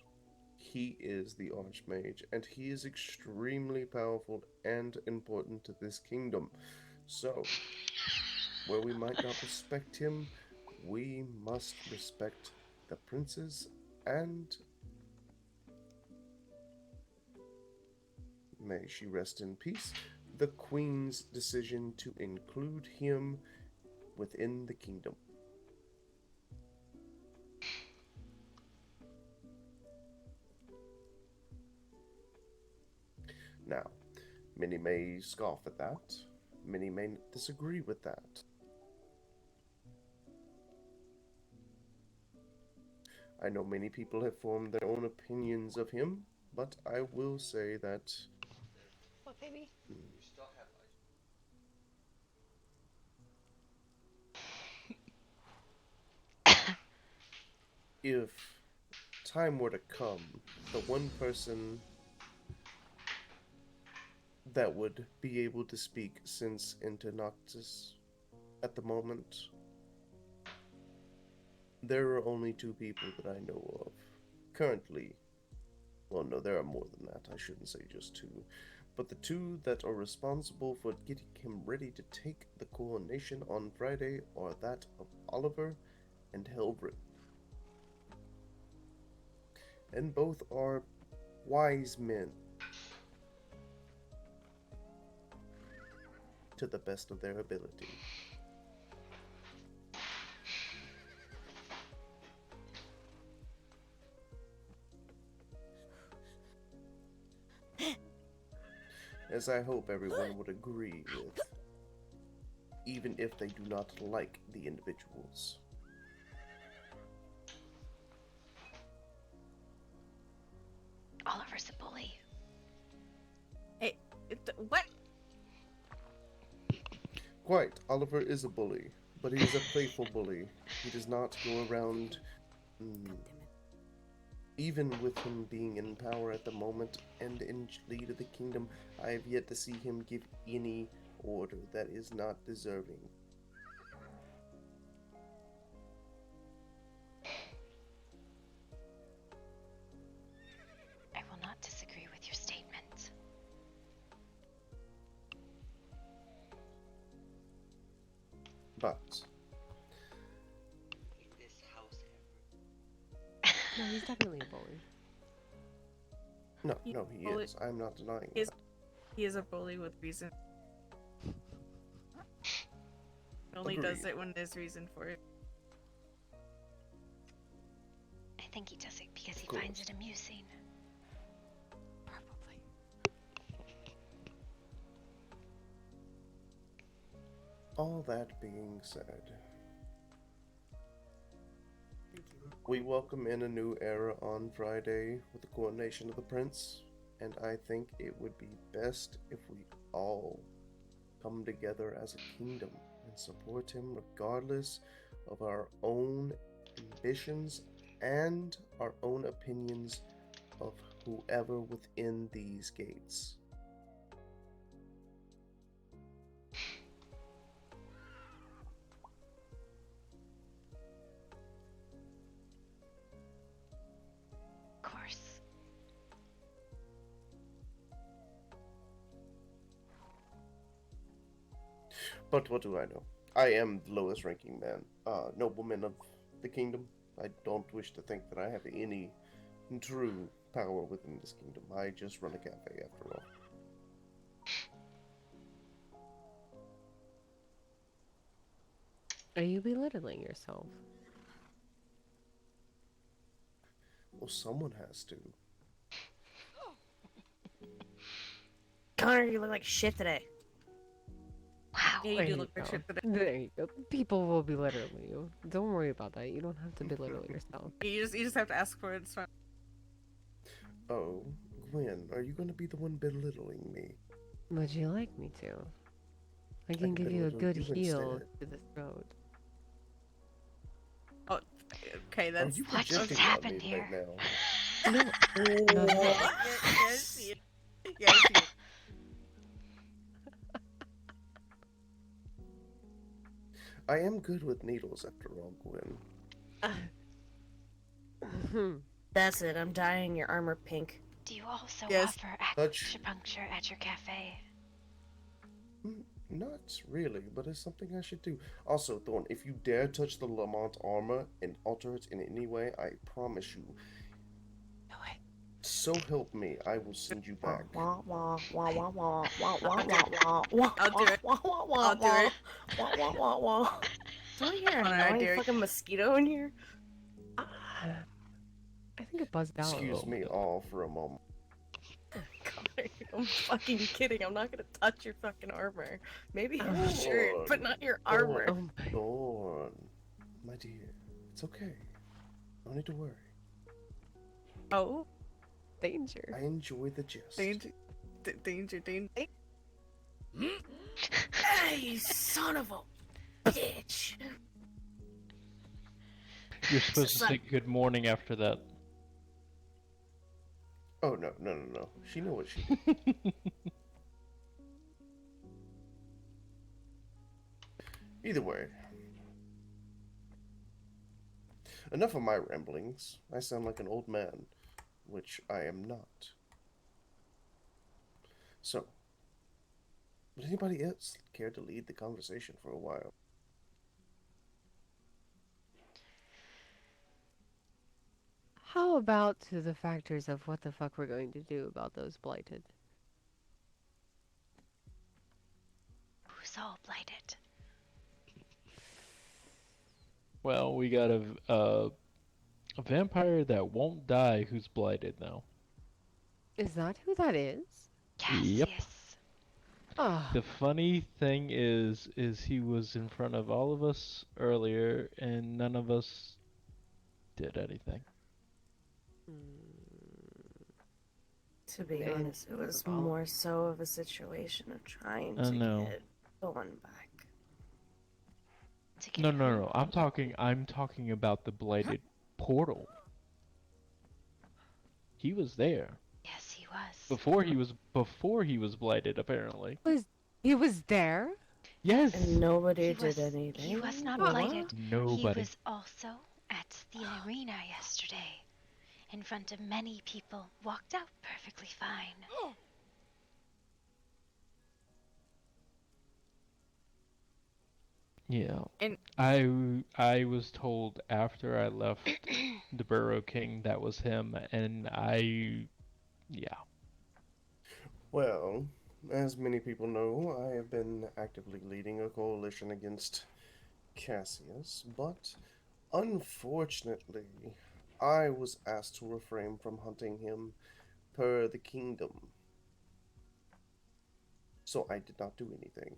he is the Archmage, and he is extremely powerful and important to this kingdom. So, where we might not respect him, we must respect the prince's and, may she rest in peace, the queen's decision to include him within the kingdom. Now, many may scoff at that, many may disagree with that. I know many people have formed their own opinions of him, but I will say that What, baby? if time were to come, the one person that would be able to speak sense into Noctis at the moment, there are only two people that I know of. Currently, well, no, there are more than that. I shouldn't say just two. But the two that are responsible for getting him ready to take the coronation on Friday are that of Oliver and Helbrit. And both are wise men, to the best of their ability. As I hope everyone would agree with, even if they do not like the individuals. Oliver's a bully. Hey, what? Quite, Oliver is a bully, but he is a playful bully. He does not go around, even with him being in power at the moment and in lead of the kingdom, I have yet to see him give any order that is not deserving. I will not disagree with your statement. But No, he's definitely a bully. no, he is. I'm not denying that. He is a bully with reason. He only does it when there's reason for it. I think he does it because he finds it amusing. Probably. All that being said, we welcome in a new era on Friday with the coronation of the prince, and I think it would be best if we all come together as a kingdom and support him regardless of our own ambitions and our own opinions of whoever within these gates. But what do I know? I am the lowest ranking man, nobleman of the kingdom. I don't wish to think that I have any true power within this kingdom. I just run a cafe after all. Are you belittling yourself? Well, someone has to. Connor, you look like shit today. Wow. Yeah, you There do you look like go. shit today. There you go. People will belittle you. Don't worry about that. You don't have to belittle yourself. You just have to ask for it. It's fine. Oh, Gwen, are you going to be the one belittling me? Would you like me to? I can can give you a belittle good you heel instead. to the throat. Oh, okay, that's you What just projecting on happened me here? right now? No. Yes, yes, yes. I am good with needles after all, Gwen. That's it. I'm dyeing your armor pink. Do you also Yes. offer Touch. acupuncture at your cafe? Not really, but it's something I should do. Also, Thorn, if you dare touch the Lamont armor and alter it in any way, I promise you. Do it. So help me, I will send you back. I'll do it. I'll do it. Do I hear an Connor, I annoying dare you. fucking mosquito in here? I think it buzzed out. Excuse me all for a moment. Connor, I'm fucking kidding. I'm not gonna touch your fucking armor. Maybe your Thorn, shirt, but not your armor. Thorn, my dear, it's okay. No need to worry. Oh, danger. I enjoy the jest. Danger. Hey, you son of a bitch! You're supposed to say good morning after that. Oh, no. She knew what she did. Either way. Enough of my ramblings. I sound like an old man, which I am not. So, would anybody else care to lead the conversation for a while? How about to the factors of what the fuck we're going to do about those blighted? Who's all blighted? Well, we got a vampire that won't die who's blighted now. Is that who that is? Yep. Ah. The funny thing is he was in front of all of us earlier, and none of us did anything. To be honest, it was more so of a situation of trying I to know. get Dawn back. No. I'm talking about the blighted portal. He was there. Yes, he was. Before he was blighted, apparently. He was there? Yes. And nobody did anything. He was not What? blighted. Nobody. He was also at the arena yesterday. In front of many people. Walked out perfectly fine. Yeah. And I was told after I left the Burrow King that was him, and yeah. Well, as many people know, I have been actively leading a coalition against Cassius, but unfortunately, I was asked to refrain from hunting him per the kingdom. So I did not do anything.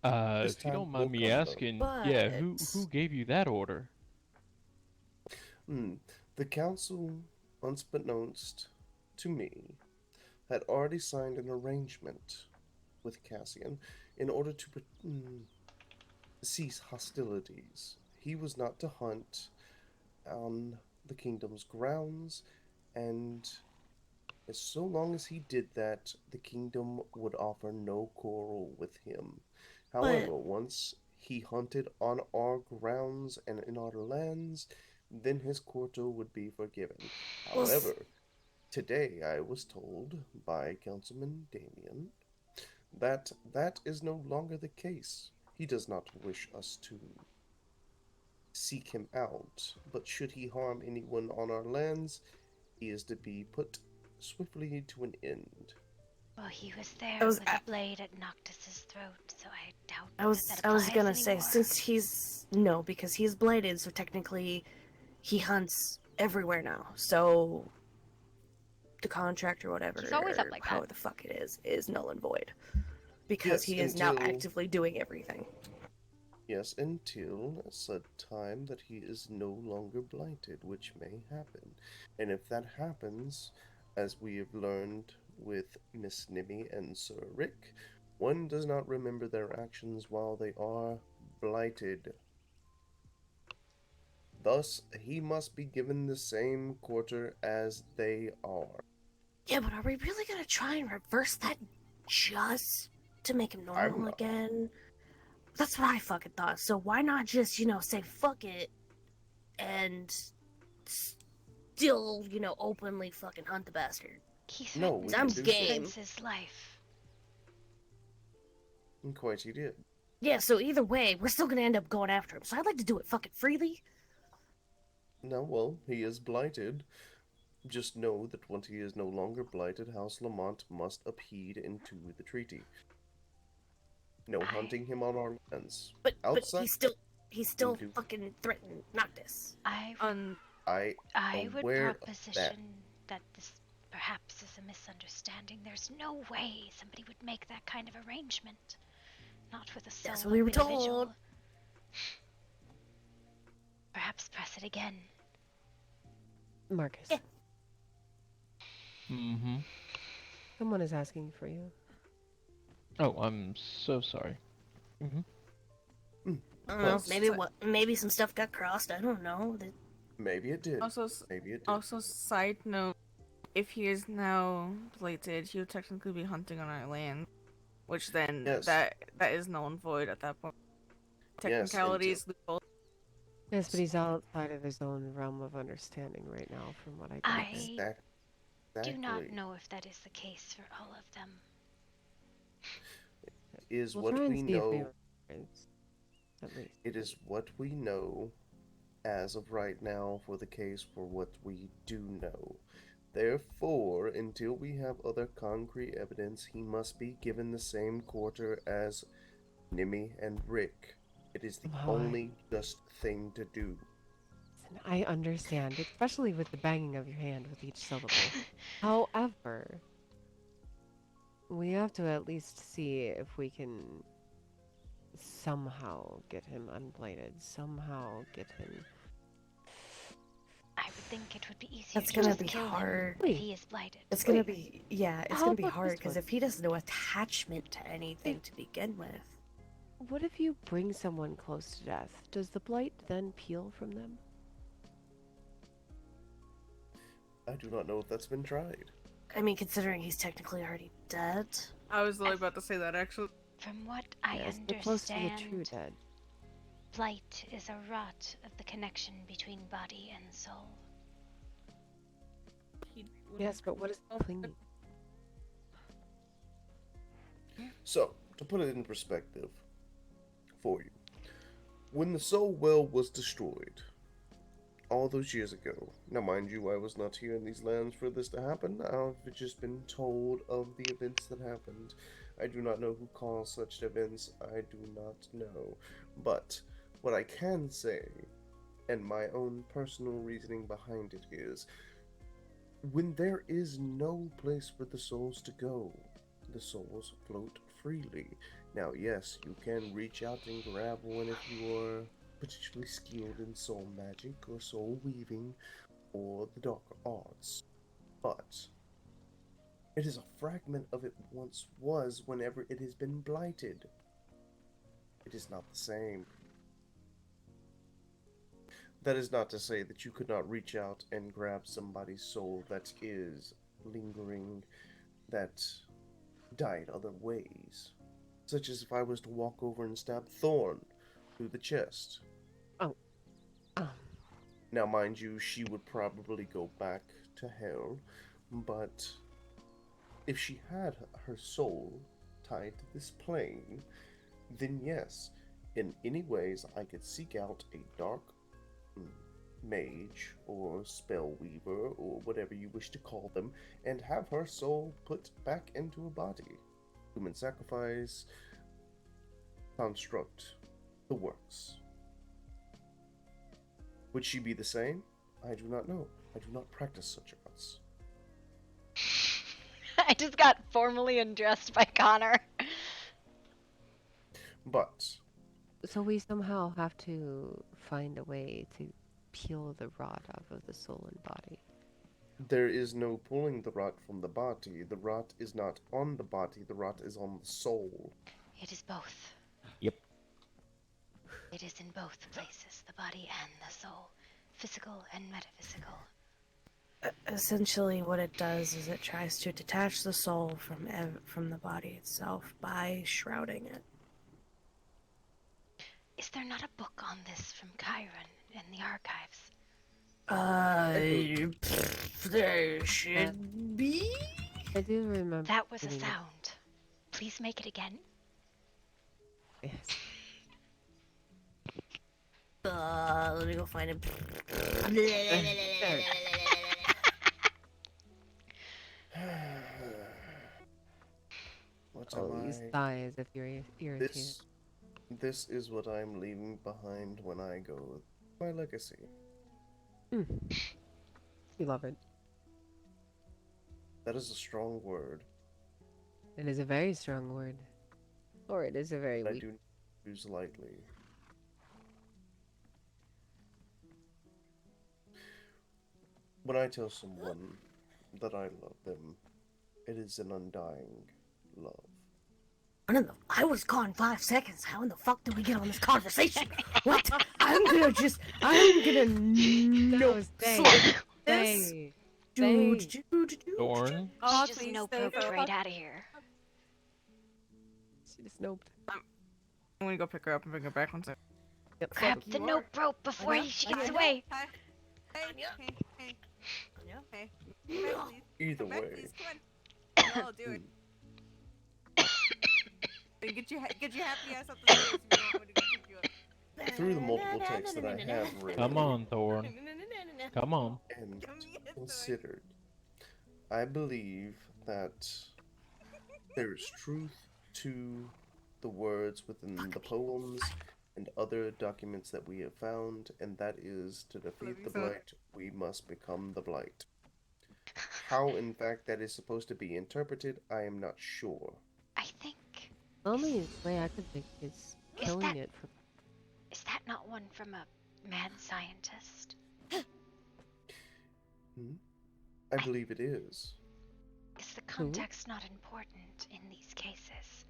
If you don't mind me asking, yeah, who gave you that order? The council, unbeknownst to me, had already signed an arrangement with Cassian in order to cease hostilities. He was not to hunt on the kingdom's grounds, and as so long as he did that, the kingdom would offer no quarrel with him. However, once he hunted on our grounds and in our lands, then his quarter would be forgiven. However, today I was told by Councilman Damien that is no longer the case. He does not wish us to seek him out, but should he harm anyone on our lands, he is to be put swiftly to an end. Well, he was there I was with a blade at Noctis's throat, so I doubt I was that I was applies gonna say anymore. since he's no because he's blighted, so technically he hunts everywhere now. So the contract or whatever, He's always up or like however that. the fuck it is null and void because Yes, he is now until- actively doing everything. Yes, until such time that he is no longer blighted, which may happen. And if that happens, as we have learned with Miss Nimmy and Sir Rick, one does not remember their actions while they are blighted. Thus, he must be given the same quarter as they are. Yeah, but are we really gonna try and reverse that just to make him normal again? That's what I fucking thought. So why not just, say fuck it and still, openly fucking hunt the bastard? He No, threatened we I'm can do game. Vince's life. And quite he did. Yeah, so either way, we're still gonna end up going after him. So I'd like to do it fucking freely. No, well, he is blighted. Just know that once he is no longer blighted, House Lamont must upheed into the treaty. No hunting him on our lands. But Outside, he's still into- fucking threatened Noctis. I would aware of proposition that this perhaps is a misunderstanding. There's no way somebody would make that kind of arrangement. Not with a solo That's what we were individual. told. Perhaps press it again. Marcus. Mm-hmm. Someone is asking for you. Oh, I'm so sorry. Mm-hmm. I don't know. Maybe some stuff got crossed. I don't know. Maybe it did. Also, Maybe it did. Also, side note, if he is now blighted, he would technically be hunting on our land, which then Yes. that is null and void at that point. Yes, Technicalities, loophole. Yes, but he's outside of his own realm of understanding right now, from what I can I do not know if that is the case for all of them. Is We'll what try and we see if they know. were friends, at least. It is what we know as of right now for the case for what we do know. Therefore, until we have other concrete evidence, he must be given the same quarter as Nimmy and Rick. It is the only just thing to do. Listen, I understand, especially with the banging of your hand with each syllable. However, we have to at least see if we can somehow get him unblighted, somehow get him... I would think it would be easier That's to gonna just be kill hard. him if he is blighted. It's gonna be it's How gonna be about hard this because one? if he has no attachment to anything to begin with. What if you bring someone close to death? Does the blight then peel from them? I do not know if that's been tried. I mean, considering he's technically already dead. I was literally about to say that actually. From what I Yes, they're close to the understand, true dead. blight is a rot of the connection between body and soul. Yes, but what is clinging? So, to put it in perspective for you, when the Soul Well was destroyed, all those years ago, now mind you, I was not here in these lands for this to happen, I've just been told of the events that happened. I do not know who caused such events, I do not know. But, what I can say, and my own personal reasoning behind it is, when there is no place for the souls to go, the souls float freely. Now, yes, you can reach out and grab one if you are particularly skilled in soul magic or soul weaving or the darker arts. But it is a fragment of it once was whenever it has been blighted. It is not the same. That is not to say that you could not reach out and grab somebody's soul that is lingering, that died other ways. Such as if I was to walk over and stab Thorn through the chest. Oh. Now, mind you, she would probably go back to hell, but if she had her soul tied to this plane, then yes, in any ways I could seek out a dark mage or spell weaver or whatever you wish to call them and have her soul put back into a body. Human sacrifice, construct, the works. Would she be the same? I do not know. I do not practice such arts. I just got formally undressed by Connor. But So we somehow have to find a way to peel the rot off of the soul and body. there is no pulling the rot from the body. The rot is not on the body, the rot is on the soul. It is both. Yep. It is in both places, the body and the soul, physical and metaphysical. Essentially, what it does is it tries to detach the soul from the body itself by shrouding it. Is there not a book on this from Chiron in the archives? There should be. I do remember. That was a reading it. sound. Please make it again. Yes. Let me go find it. What Oh, am you I? sigh as if you're irritated. This is what I'm leaving behind when I go. My legacy. You love it. That is a strong word. It is a very strong word. Or it is a very that I weak. do not use lightly. When I tell someone that I love them, it is an undying love. I was gone 5 seconds. How in the fuck did we get on this conversation? What? I'm gonna no. Stay. Thorn? She just no-poked right out of here. She just noped. I'm gonna go pick her up and bring her back one second. Grab the nope rope before she gets away. Either way. No, do it. Get your happy ass up the stairs if you want me to go pick you up. Through the multiple texts that I have read. Come on, Thorn. Come on. And considered, I believe that there is truth to the words within the poems and other documents that we have found, and that is to defeat the blight, we must become the blight. How, in fact, that is supposed to be interpreted, I am not sure. I think. The only way I could think is killing it. Is that not one from a mad scientist? I believe it is. Is the context not important in these cases?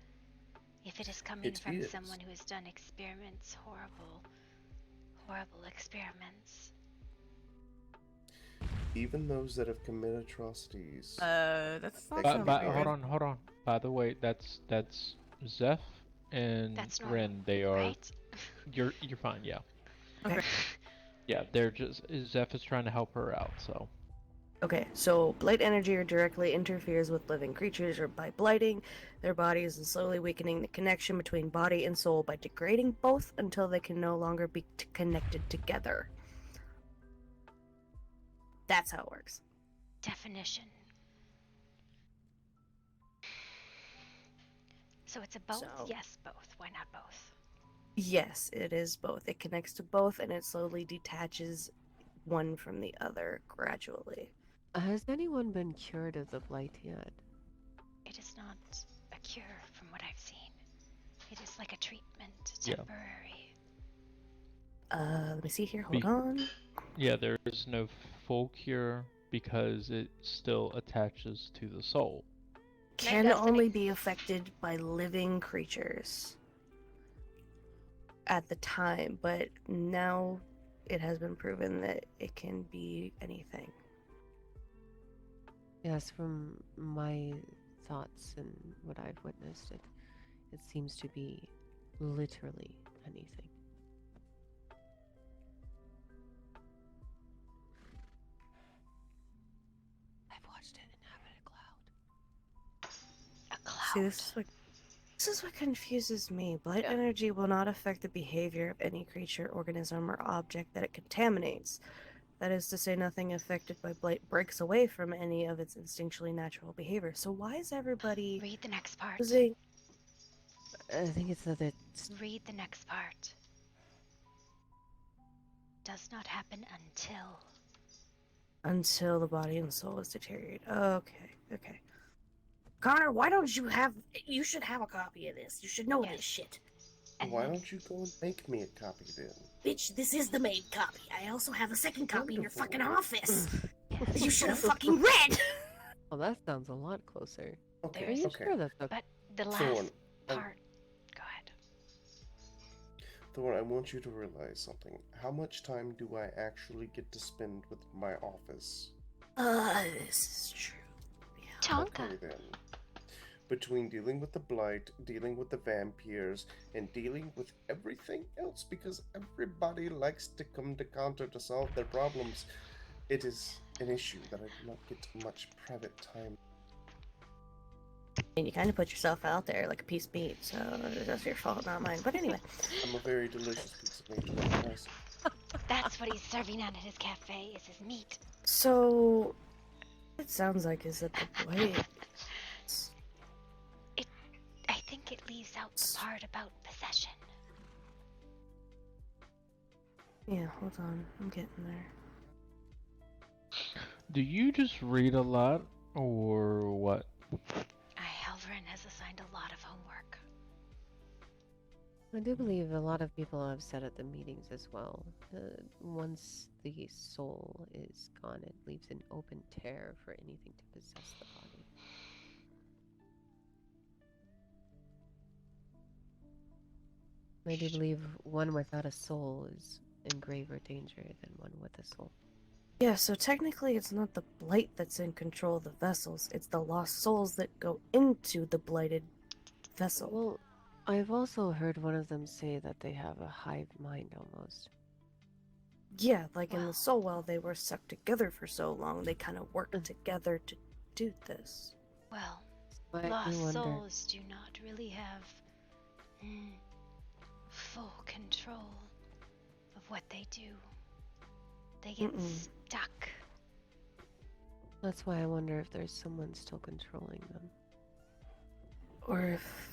If it is coming from someone who has done experiments, horrible experiments. Even those that have committed atrocities. That's not Hold on. By the way, that's Zeph and Ren. They are. Right? You're fine. Yeah. Okay. Yeah, they're just. Zeph is trying to help her out. So. Okay, so blight energy directly interferes with living creatures or by blighting their bodies and slowly weakening the connection between body and soul by degrading both until they can no longer be connected together. That's how it works. Definition. So it's a both? Yes, both. Why not both? Yes, it is both. It connects to both and it slowly detaches one from the other gradually. Has anyone been cured of the blight yet? It is not a cure from what I've seen. It is like a treatment, temporary. Let me see here. Hold on. Yeah, there is no full cure because it still attaches to the soul. Can only be affected by living creatures at the time, but now it has been proven that it can be anything. Yes, from my thoughts and what I've witnessed, it seems to be literally anything. I've watched it inhabit a cloud. A cloud? See, this is what This is what confuses me. Blight energy will not affect the behavior of any creature, organism, or object that it contaminates. That is to say, nothing affected by blight breaks away from any of its instinctually natural behavior. So why is everybody Read the next part. I think it's that it's... Read the next part. Does not happen until the body and soul is deteriorated. Okay. Connor, why don't you have... You should have a copy of this. You should know this shit. Why don't you go and make me a copy then? Bitch, this is the main copy. I also have a second copy in your fucking office. You should have fucking read! Well, that sounds a lot closer. Okay, Are you sure that's But the last Thorn, part. Go ahead. Thorn, I want you to realize something. How much time do I actually get to spend with my office? This is true. Tonka. Okay then. Between dealing with the blight, dealing with the vampires, and dealing with everything else, because everybody likes to come to Counter to solve their problems, it is an issue that I do not get much private time. And you kind of put yourself out there like a piece of meat, so that's your fault, not mine. But anyway. I'm a very delicious piece of meat. What can I say? That's what he's serving out at his cafe, is his meat. So, it sounds like is that the blight... I think it leaves out the part about possession. Yeah, hold on. I'm getting there. Do you just read a lot, or what? Halvren has assigned a lot of homework. I do believe a lot of people have said at the meetings as well. Once the soul is gone, it leaves an open tear for anything to possess the body. I do believe one without a soul is in graver danger than one with a soul. Yeah, so technically it's not the blight that's in control of the vessels, it's the lost souls that go into the blighted vessel. Well, I've also heard one of them say that they have a hive mind almost. Yeah, like in the soul well, they were sucked together for so long, they kind of worked together to do this. Well, But lost souls do not really have full control of what they do. They get stuck. That's why I wonder if there's someone still controlling them. Or if...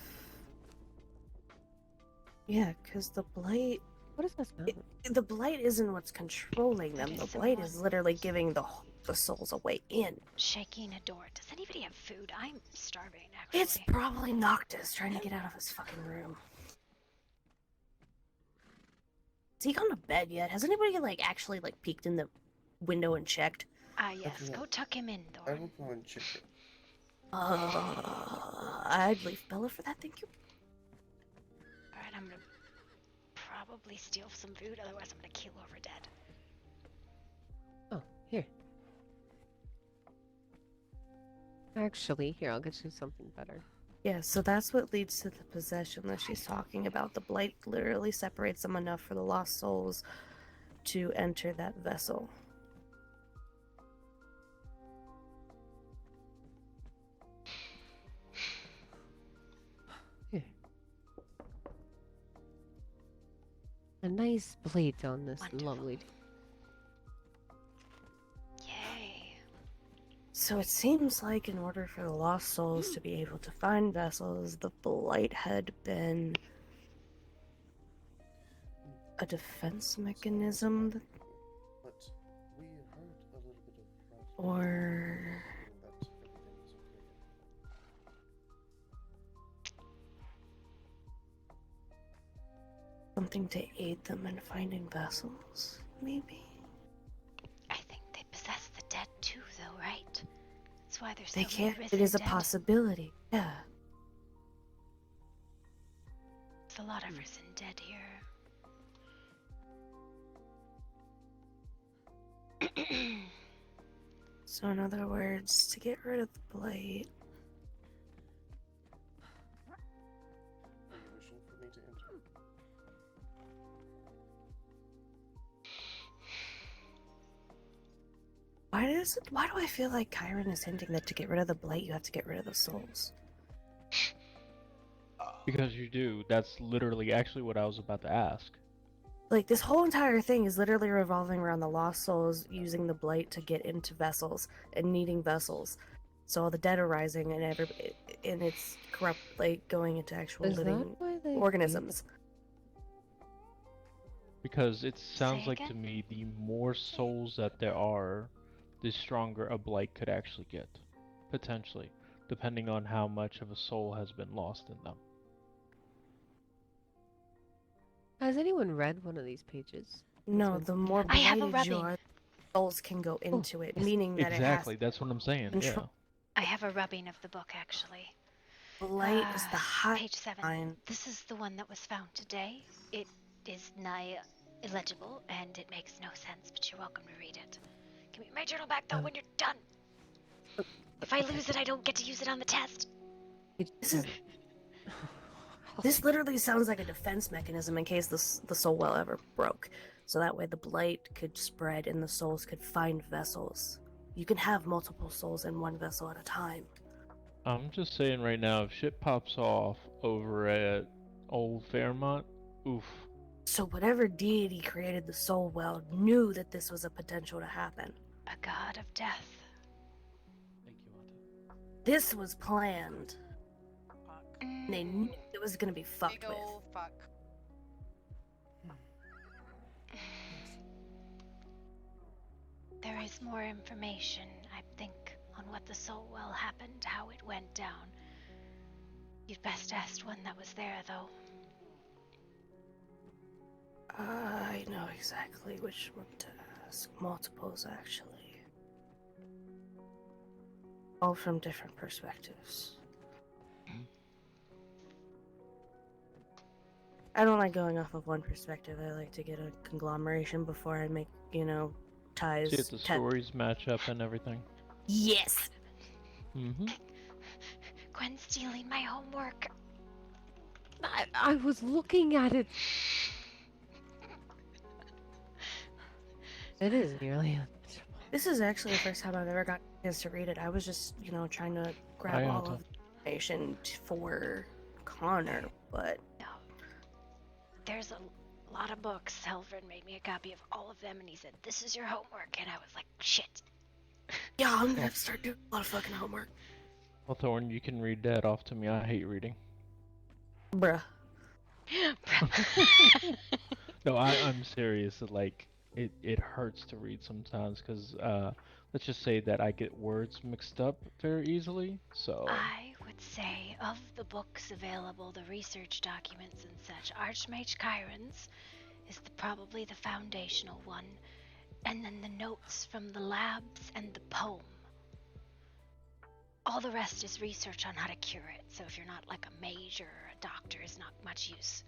Yeah, because the blight... What does that mean? The blight isn't what's controlling them. The blight is literally giving the souls a way in. Shaking a door. Does anybody have food? I'm starving, actually. It's probably Noctis trying to get out of his fucking room. Has he gone to bed yet? Has anybody actually peeked in the window and checked? Yes. Go tuck him in, I Thorn. will go and check it. I'd leave Bella for that, thank you. Alright, I'm gonna probably steal some food, otherwise I'm gonna keel over dead. Oh, here. Actually, here, I'll get you something better. Yeah, so that's what leads to the possession that she's talking about. The blight literally separates them enough for the lost souls to enter that vessel. Here. A nice plate on this lovely... So it seems like in order for the lost souls to be able to find vessels, the blight had been a defense mechanism But we heard a little bit of or that everything is okay. something to aid them in finding vessels, maybe. I think they possess the dead too, though, right? That's why there's so They many can't. risen It is a dead. possibility. Yeah. There's a lot of risen dead here. So in other words, to get rid of the blight, Are you wishing for me to enter? why do I feel like Kyron is hinting that to get rid of the blight you have to get rid of the souls? Because you do. That's literally actually what I was about to ask. Like, this whole entire thing is literally revolving around the lost souls using the blight to get into vessels and needing vessels. So all the dead are rising and it's corrupt, like, going into actual Is that living why they organisms. Because it sounds Say like to again? me the more souls that there are, the stronger a blight could actually get. Potentially. Depending on how much of a soul has been lost in them. Has anyone read one of these pages? No, the more I have a blighted you rubbing. are, souls can go into it, meaning that Exactly, it that's what I'm saying, has yeah. control. I have a rubbing of the book, actually. Blight is the high Page 7. line. This is the one that was found today. It is nigh illegible, and it makes no sense, but you're welcome to read it. Give me my journal back, though, when you're done. If I lose it, I don't get to use it on the test. This literally sounds like a defense mechanism in case the soul well ever broke. So that way the blight could spread and the souls could find vessels. You can have multiple souls in one vessel at a time. I'm just saying right now, if shit pops off over at Old Fairmont, oof. So whatever deity created the soul well knew that this was a potential to happen. A god of death. This was planned. They knew it was gonna be fucked with. Fuck. There is more information, I think, on what the soul well happened, how it went down. You'd best ask one that was there, though. I know exactly which one to ask. Multiples, actually. All from different perspectives. I don't like going off of one perspective. I like to get a conglomeration before I make, ties. See if the stories match up and everything. Yes! Mm-hmm. Gwen's stealing my homework. I was looking at it. It is nearly This is actually the first time I've ever got a chance to read it. I was just, trying to grab all of the information for Connor, but... There's a lot of books. Helvin made me a copy of all of them, and he said, "This is your homework," and I was like, shit. Yeah, I'm gonna have to start doing a lot of fucking homework. Well, Thorn, you can read that off to me. I hate reading. Bruh. No, I'm serious. Like, it hurts to read sometimes, because, let's just say that I get words mixed up very easily, so... I would say, of the books available, the research documents and such, Archmage Chiron's is probably the foundational one, and then the notes from the labs and the poem. All the rest is research on how to cure it, so if you're not like a mage or a doctor, it's not much use.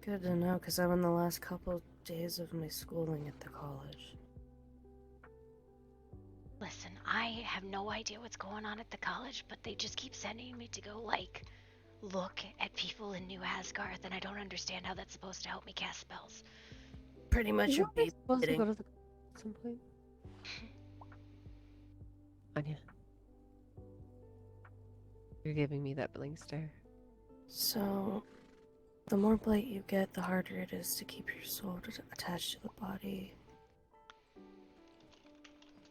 Good to know, because I'm in the last couple days of my schooling at the college. Listen, I have no idea what's going on at the college, but they just keep sending me to go, like, look at people in New Asgarth, and I don't understand how that's supposed to help me cast spells. Pretty much You're you're supposed to babysitting. go to the at some point. Anya. You're giving me that blank stare. So, the more blight you get, the harder it is to keep your soul attached to the body.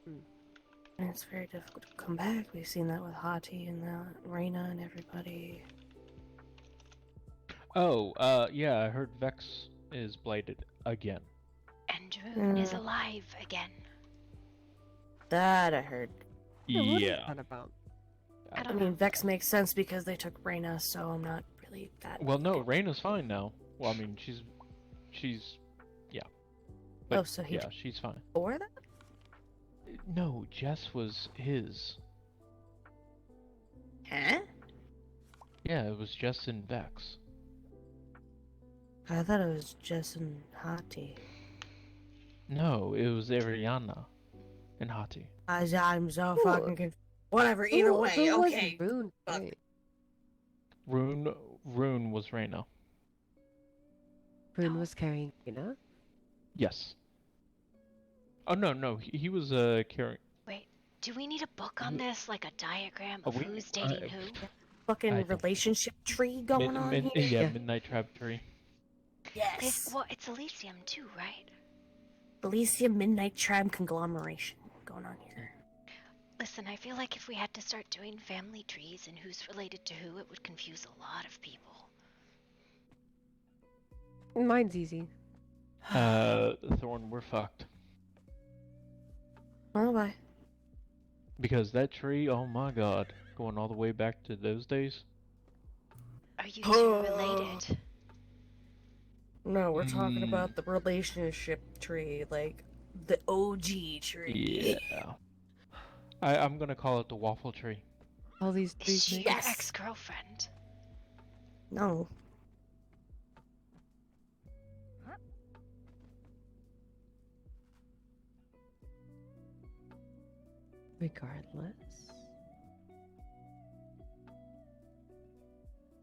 And it's very difficult to come back. We've seen that with Hati and Reina and everybody. Oh, yeah, I heard Vex is blighted again. And Rune is alive again. That I heard. What is Yeah. that about? I mean, Vex makes sense because they took Reina, so I'm not really that. Well, no, Reyna's fine now. Well, I mean, she's, yeah. But, Oh, so he yeah, she's fine. Or that? No, Jess was his. Huh? Yeah, it was Jess and Vex. I thought it was Jess and Hati. No, it was Ariana and Hati. I'm so fucking confused. Whatever, either way, who was okay. Rune? Rune was Reyna. Rune was carrying Reyna? Yes. Oh, no, he was carrying... Wait. Do we need a book on this, like a diagram Are of we? who's dating who? I Fucking don't. relationship tree going on here. Yeah, Midnight Trap Tree. Yes. Well, it's Elysium too, right? Elysium Midnight Tribe conglomeration going on here. Listen, I feel like if we had to start doing family trees and who's related to who, it would confuse a lot of people. Mine's easy. Thorn, we're fucked. Oh, why? Because that tree, oh my god, going all the way back to those days. Are you two related? No, we're talking about the relationship tree, like the OG tree. Yeah. I'm gonna call it the waffle tree. All these Is trees. she your ex-girlfriend? No. Regardless.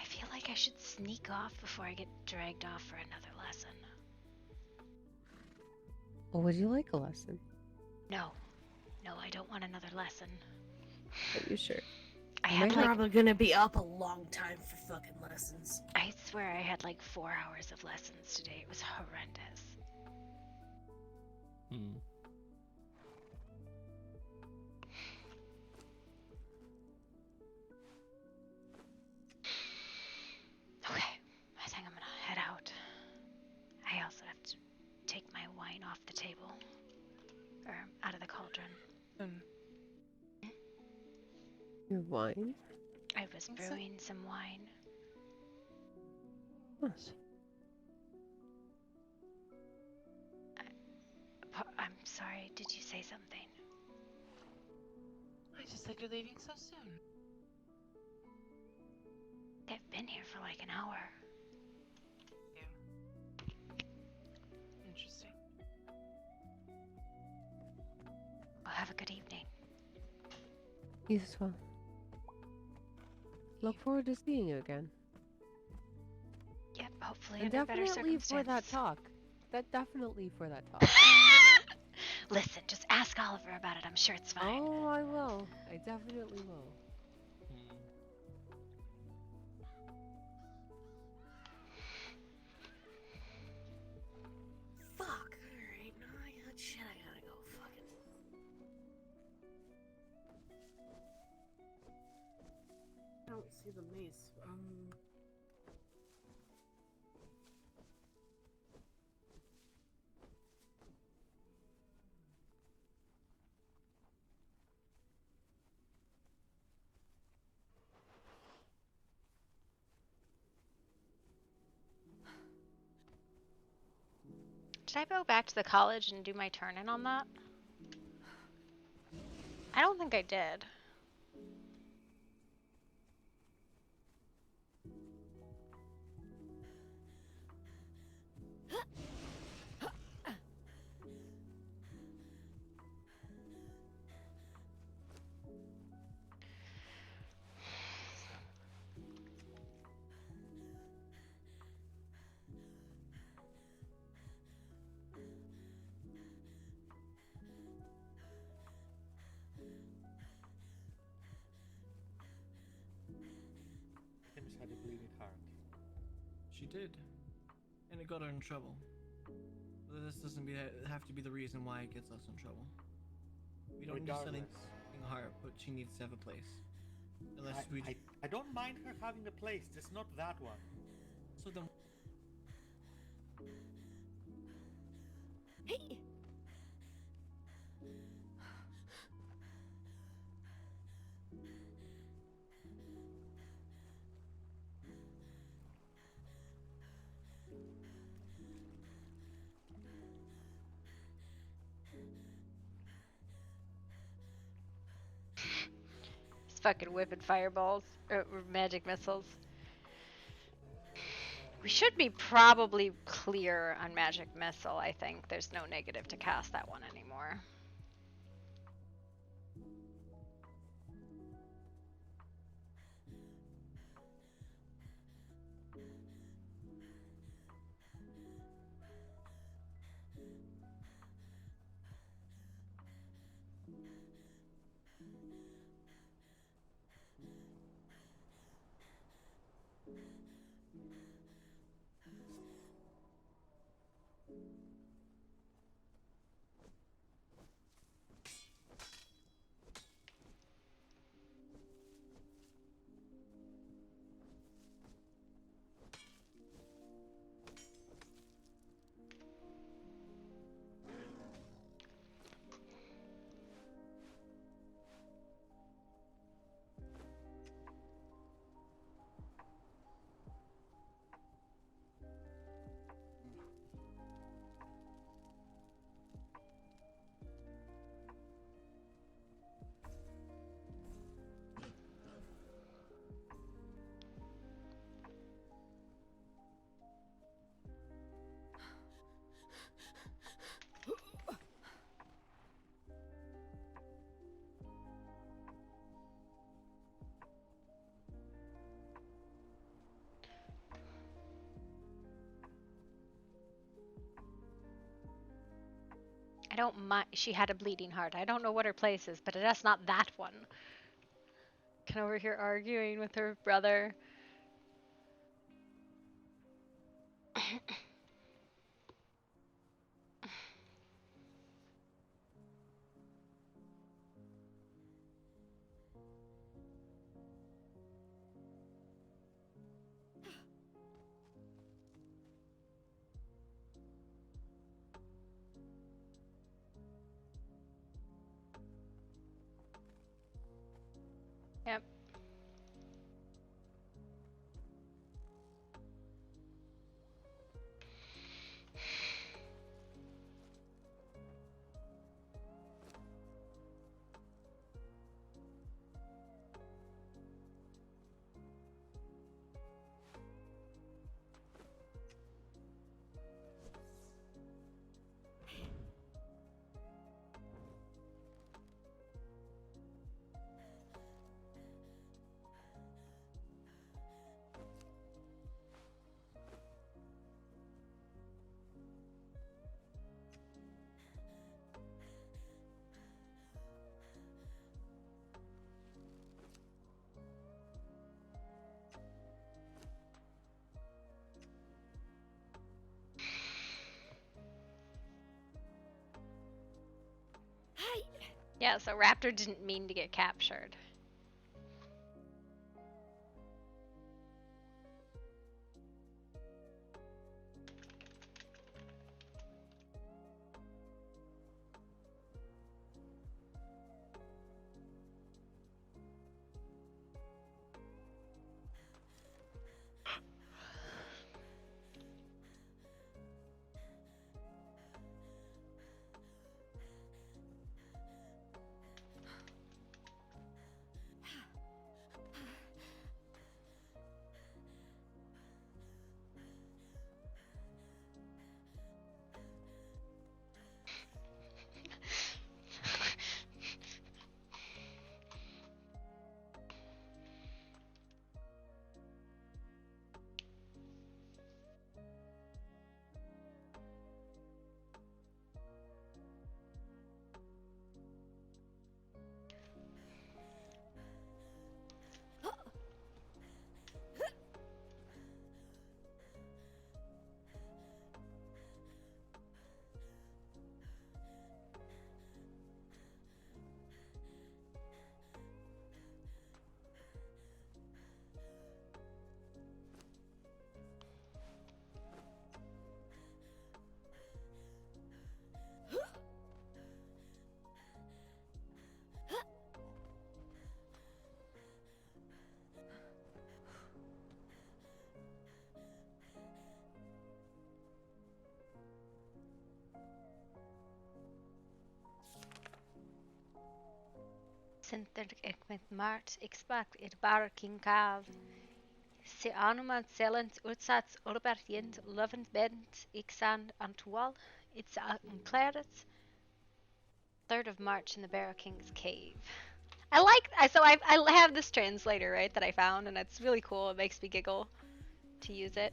I feel like I should sneak off before I get dragged off for another lesson. Well, would you like a lesson? No. No, I don't want another lesson. Are you sure? I I'm had like, probably gonna be up a long time for fucking lessons. I swear I had like 4 hours of lessons today. It was horrendous. Okay, I think I'm gonna head out. I also have to take my wine off the table. Or out of the cauldron. Your wine? I was brewing some wine. Nice. I'm sorry, did you say something? I just said you're leaving so soon. I've been here for like an hour. Interesting. Well, have a good evening. You as well. Look forward to seeing you again. Yep, hopefully And under better definitely for that circumstances. talk. Definitely for that talk. Listen, just ask Oliver about it. I'm sure it's fine. Oh, I will. I definitely will. Fuck. Alright, no, I got shit I gotta go fucking. I don't see the mace. Did I go back to the college and do my turn-in on that? I don't think I did. Tim's had a bleeding heart. She did, and it got her in trouble. But this doesn't have to be the reason why it gets us in trouble. We don't need something heart, but she needs to have a place. Unless I don't mind her having a place, just not that one. So then. Hey! He's fucking whipping fireballs or magic missiles. We should be probably clear on magic missile, I think. There's no negative to cast that one anymore. don't mind. She had a bleeding heart. I don't know what her place is, but that's not that one. Can over here arguing with her brother. Yep. Yeah, so Raptor didn't mean to get captured. Sinter ik met Mart expect it barking cav. Se anuman selent utsats urbartient lovent bent ixan antual. It's unclaret. 3rd of March in the Barrow King's Cave. I have this translator, right, that I found, and it's really cool. It makes me giggle to use it.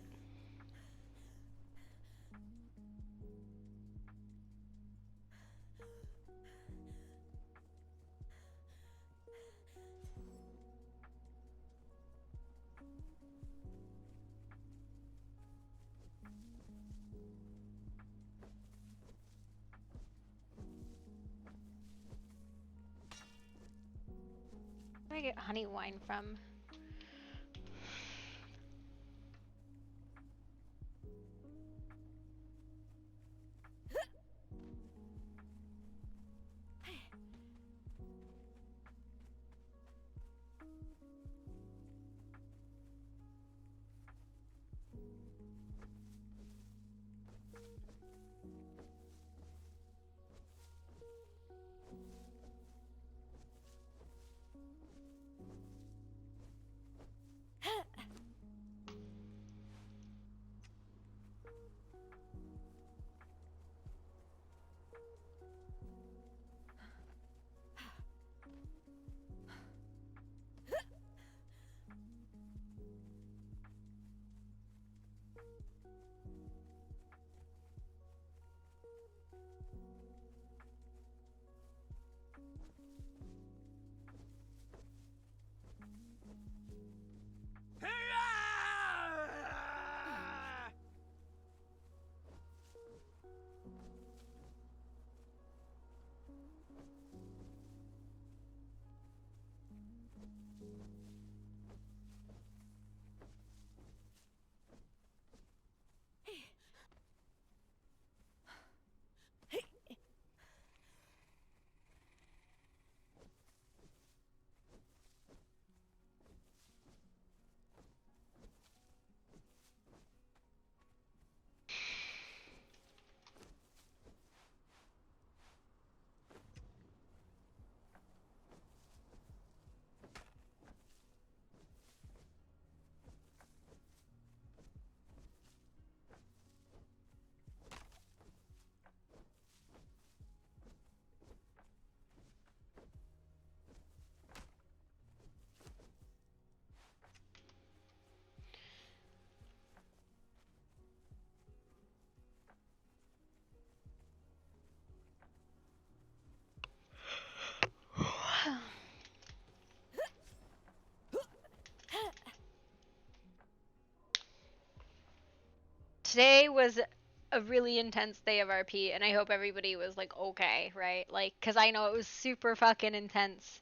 Where do I get honey wine from? Today was a really intense day of RP, and I hope everybody was like okay, right? Like, cause I know it was super fucking intense.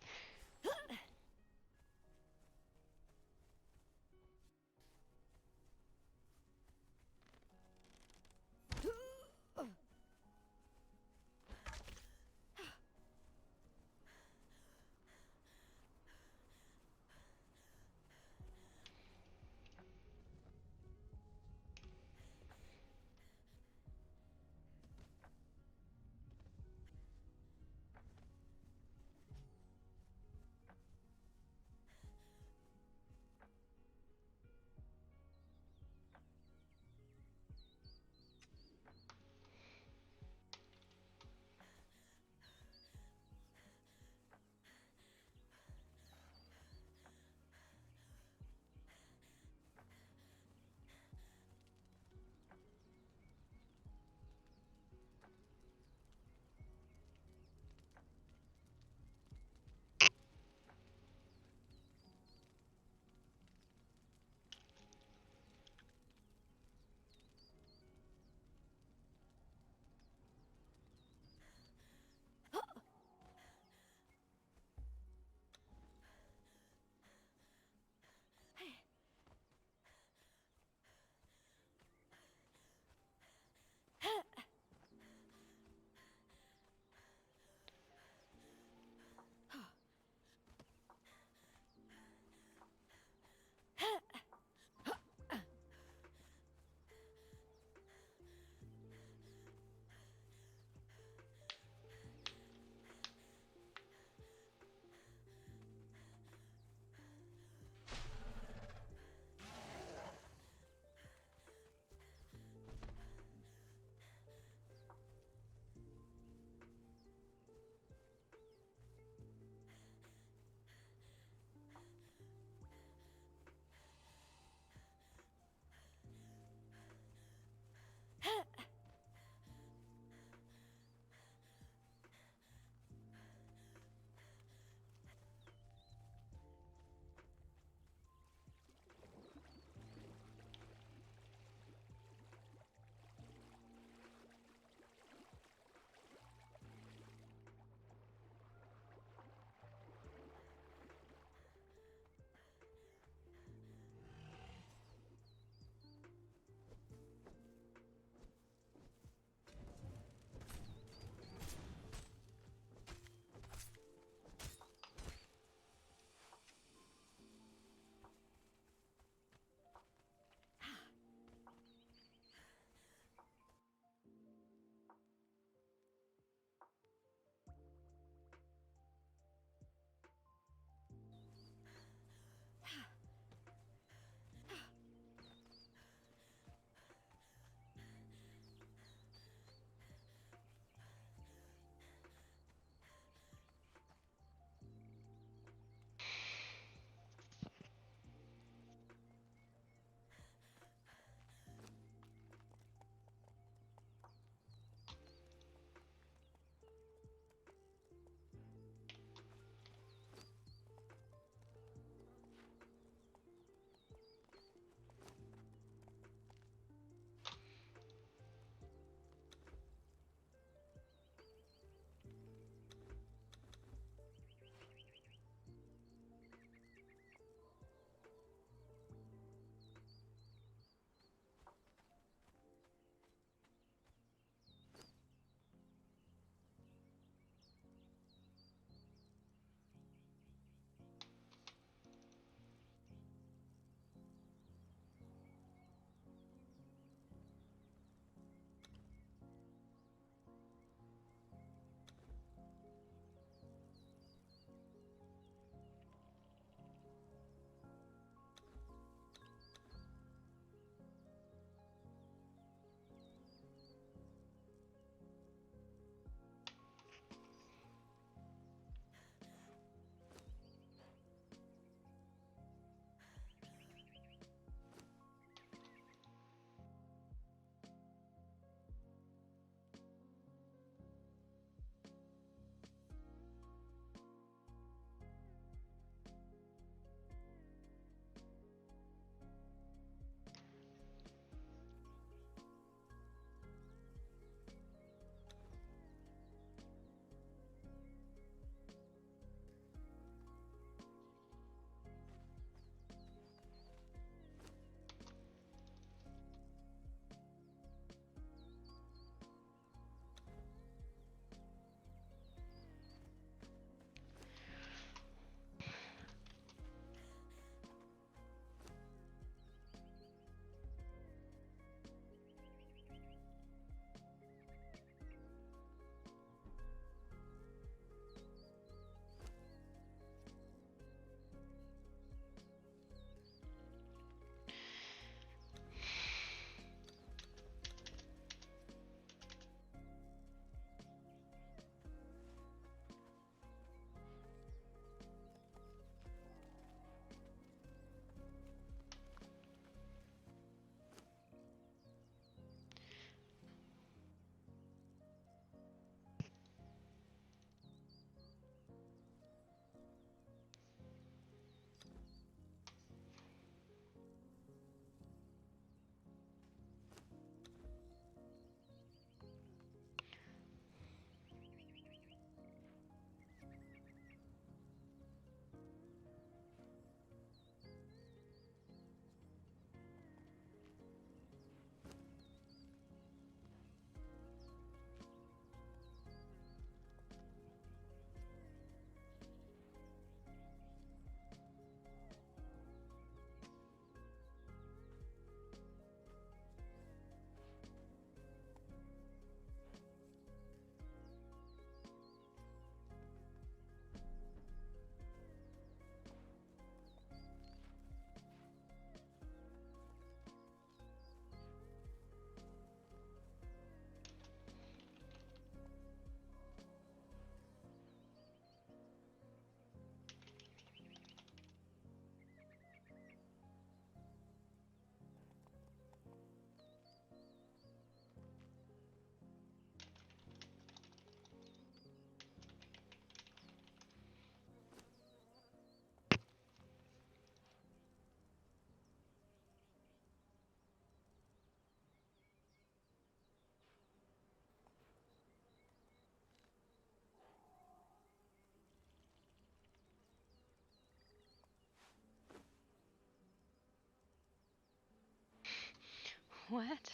What?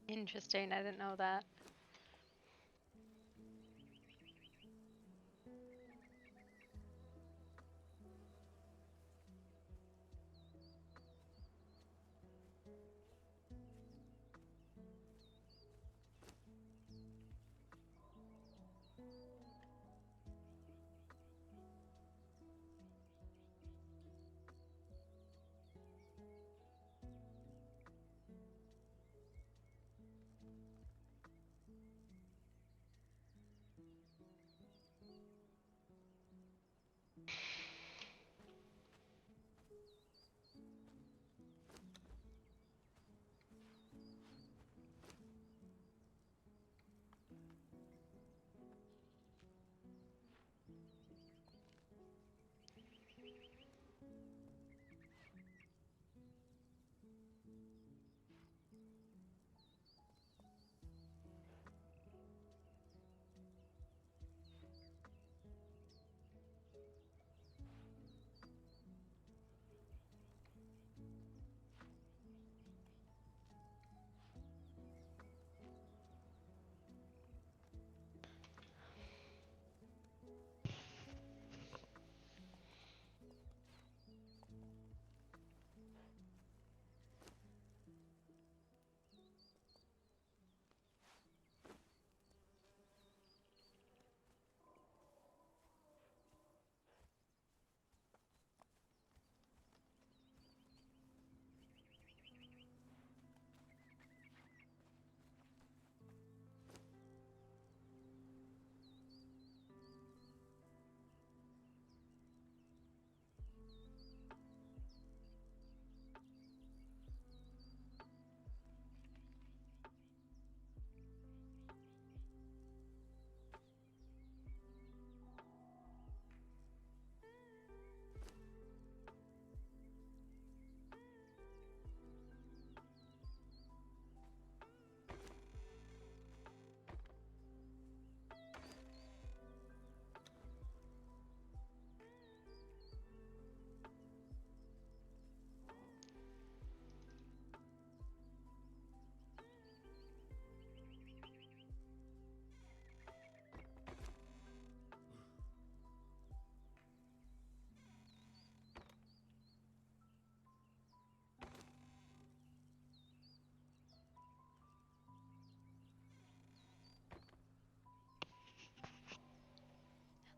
Interesting, I didn't know that.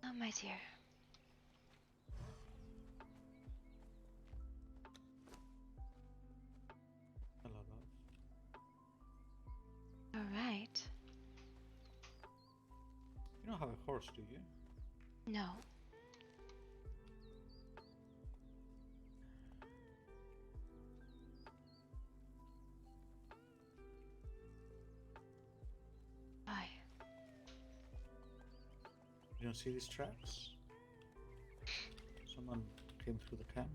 Hello, my dear. Hello, love. Alright. You don't have a horse, do you? No. Why? You don't see these tracks? Someone came through the camp.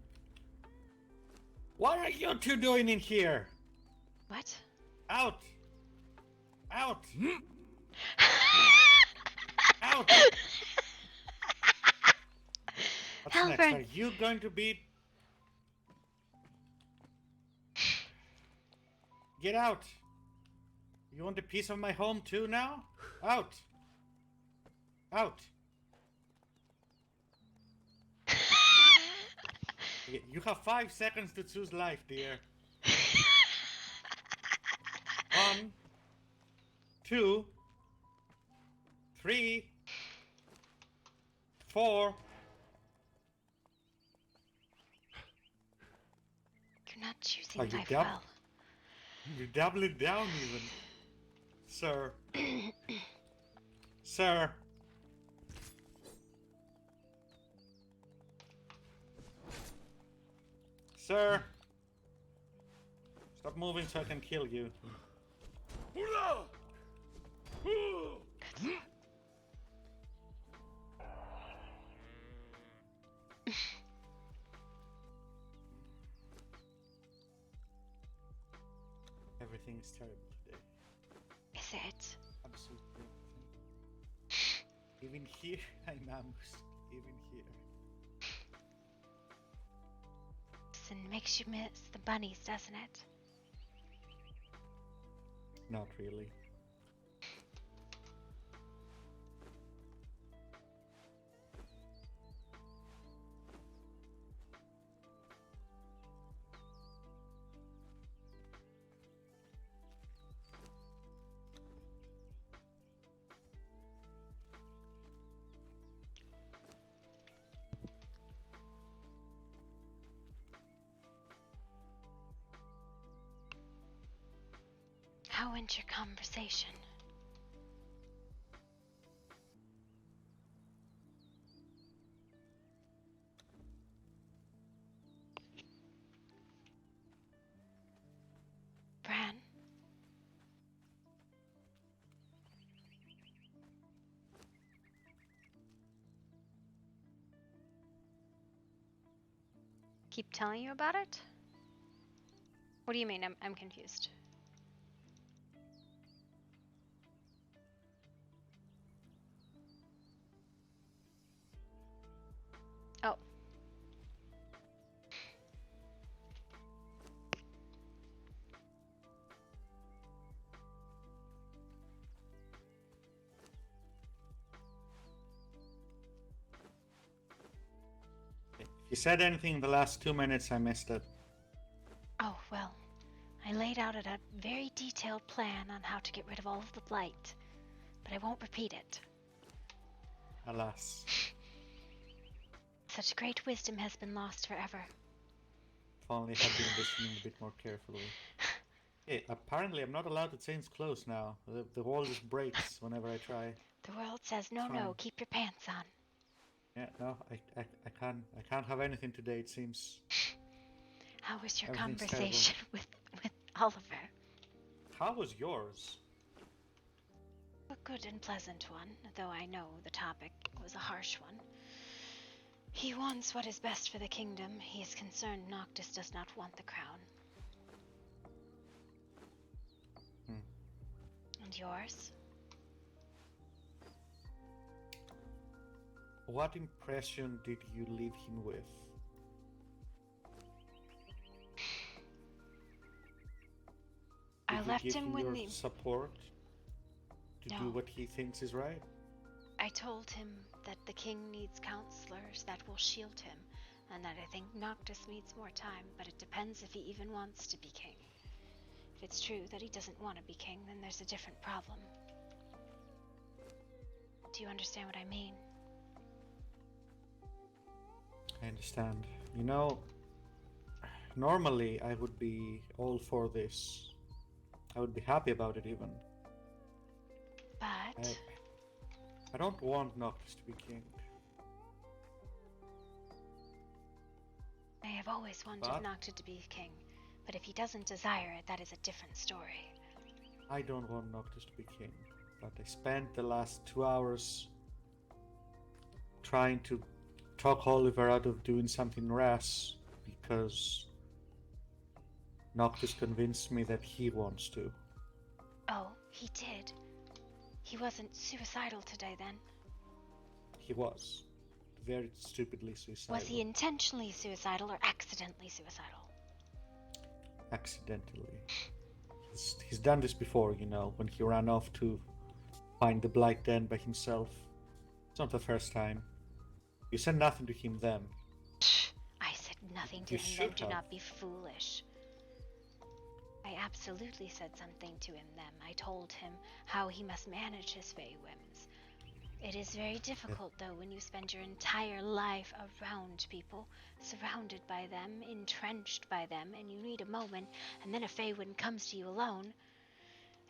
What are you two doing in here? What? Out! Out! Out! What's next? Halvard. Are you going to be... Get out! You want a piece of my home too now? Out! Out! You have 5 seconds to choose life, dear. 1, 2, 3, 4. You're not choosing Oh, you life dab- well. You're doubling down even. Sir. Sir. Sir. Stop moving so I can kill you. Everything is terrible today. Is it? Absolutely everything. Even here, I'm ambushed. even here. And makes you miss the bunnies, doesn't it? Not really. How went your conversation? Bran? Keep telling you about it? What do you mean? I'm confused. Oh. If you said anything in the last 2 minutes, I missed it. Oh, well. I laid out a very detailed plan on how to get rid of all of the blight, but I won't repeat it. Alas. Such great wisdom has been lost forever. If only I had been listening a bit more carefully. Hey, apparently I'm not allowed to change clothes now. The wall just breaks whenever I try. The world says no, Fine. no, keep your pants on. Yeah, no, I can't have anything today, it seems. How was your Everything's conversation with Oliver? How was yours? A good and pleasant one, though I know the topic was a harsh one. He wants what is best for the kingdom. He is concerned Noctis does not want the crown. And yours? What impression did you leave him with? I left give him when your the support to do No. what he thinks is right? I told him that the king needs counselors that will shield him, and that I think Noctis needs more time, but it depends if he even wants to be king. If it's true that he doesn't want to be king, then there's a different problem. Do you understand what I mean? I understand. You know, normally I would be all for this. I would be happy about it even. But I don't want Noctis to be king. I have always wanted But- Noctis to be king, but if he doesn't desire it, that is a different story. I don't want Noctis to be king, but I spent the last 2 hours trying to talk Oliver out of doing something rash because Noctis convinced me that he wants to. Oh, he did. He wasn't suicidal today then. He was. Very stupidly suicidal. Was he intentionally suicidal or accidentally suicidal? Accidentally. He's done this before, you know, when he ran off to find the Blight Den by himself. It's not the first time. You said nothing to him then. I said nothing to You him should then. Do have. not be foolish. I absolutely said something to him then. I told him how he must manage his fey whims. It is very difficult, though, when you spend your entire life around people, surrounded by them, entrenched by them, and you need a moment, and then a fey whim comes to you alone.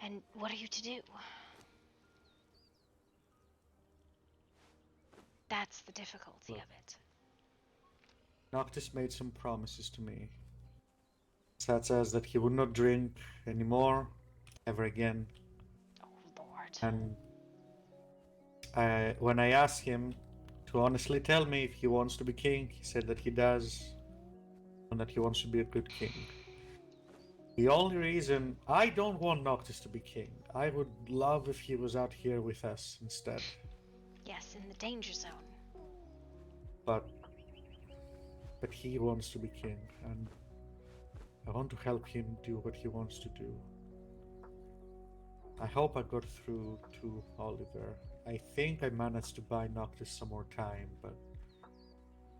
And what are you to do? That's the difficulty of it. Noctis made some promises to me. Such as that he would not drink anymore, ever again. Oh, Lord. And when I asked him to honestly tell me if he wants to be king, he said that he does, and that he wants to be a good king. The only reason I don't want Noctis to be king, I would love if he was out here with us instead. Yes, in the danger zone. but he wants to be king, and I want to help him do what he wants to do. I hope I got through to Oliver. I think I managed to buy Noctis some more time, but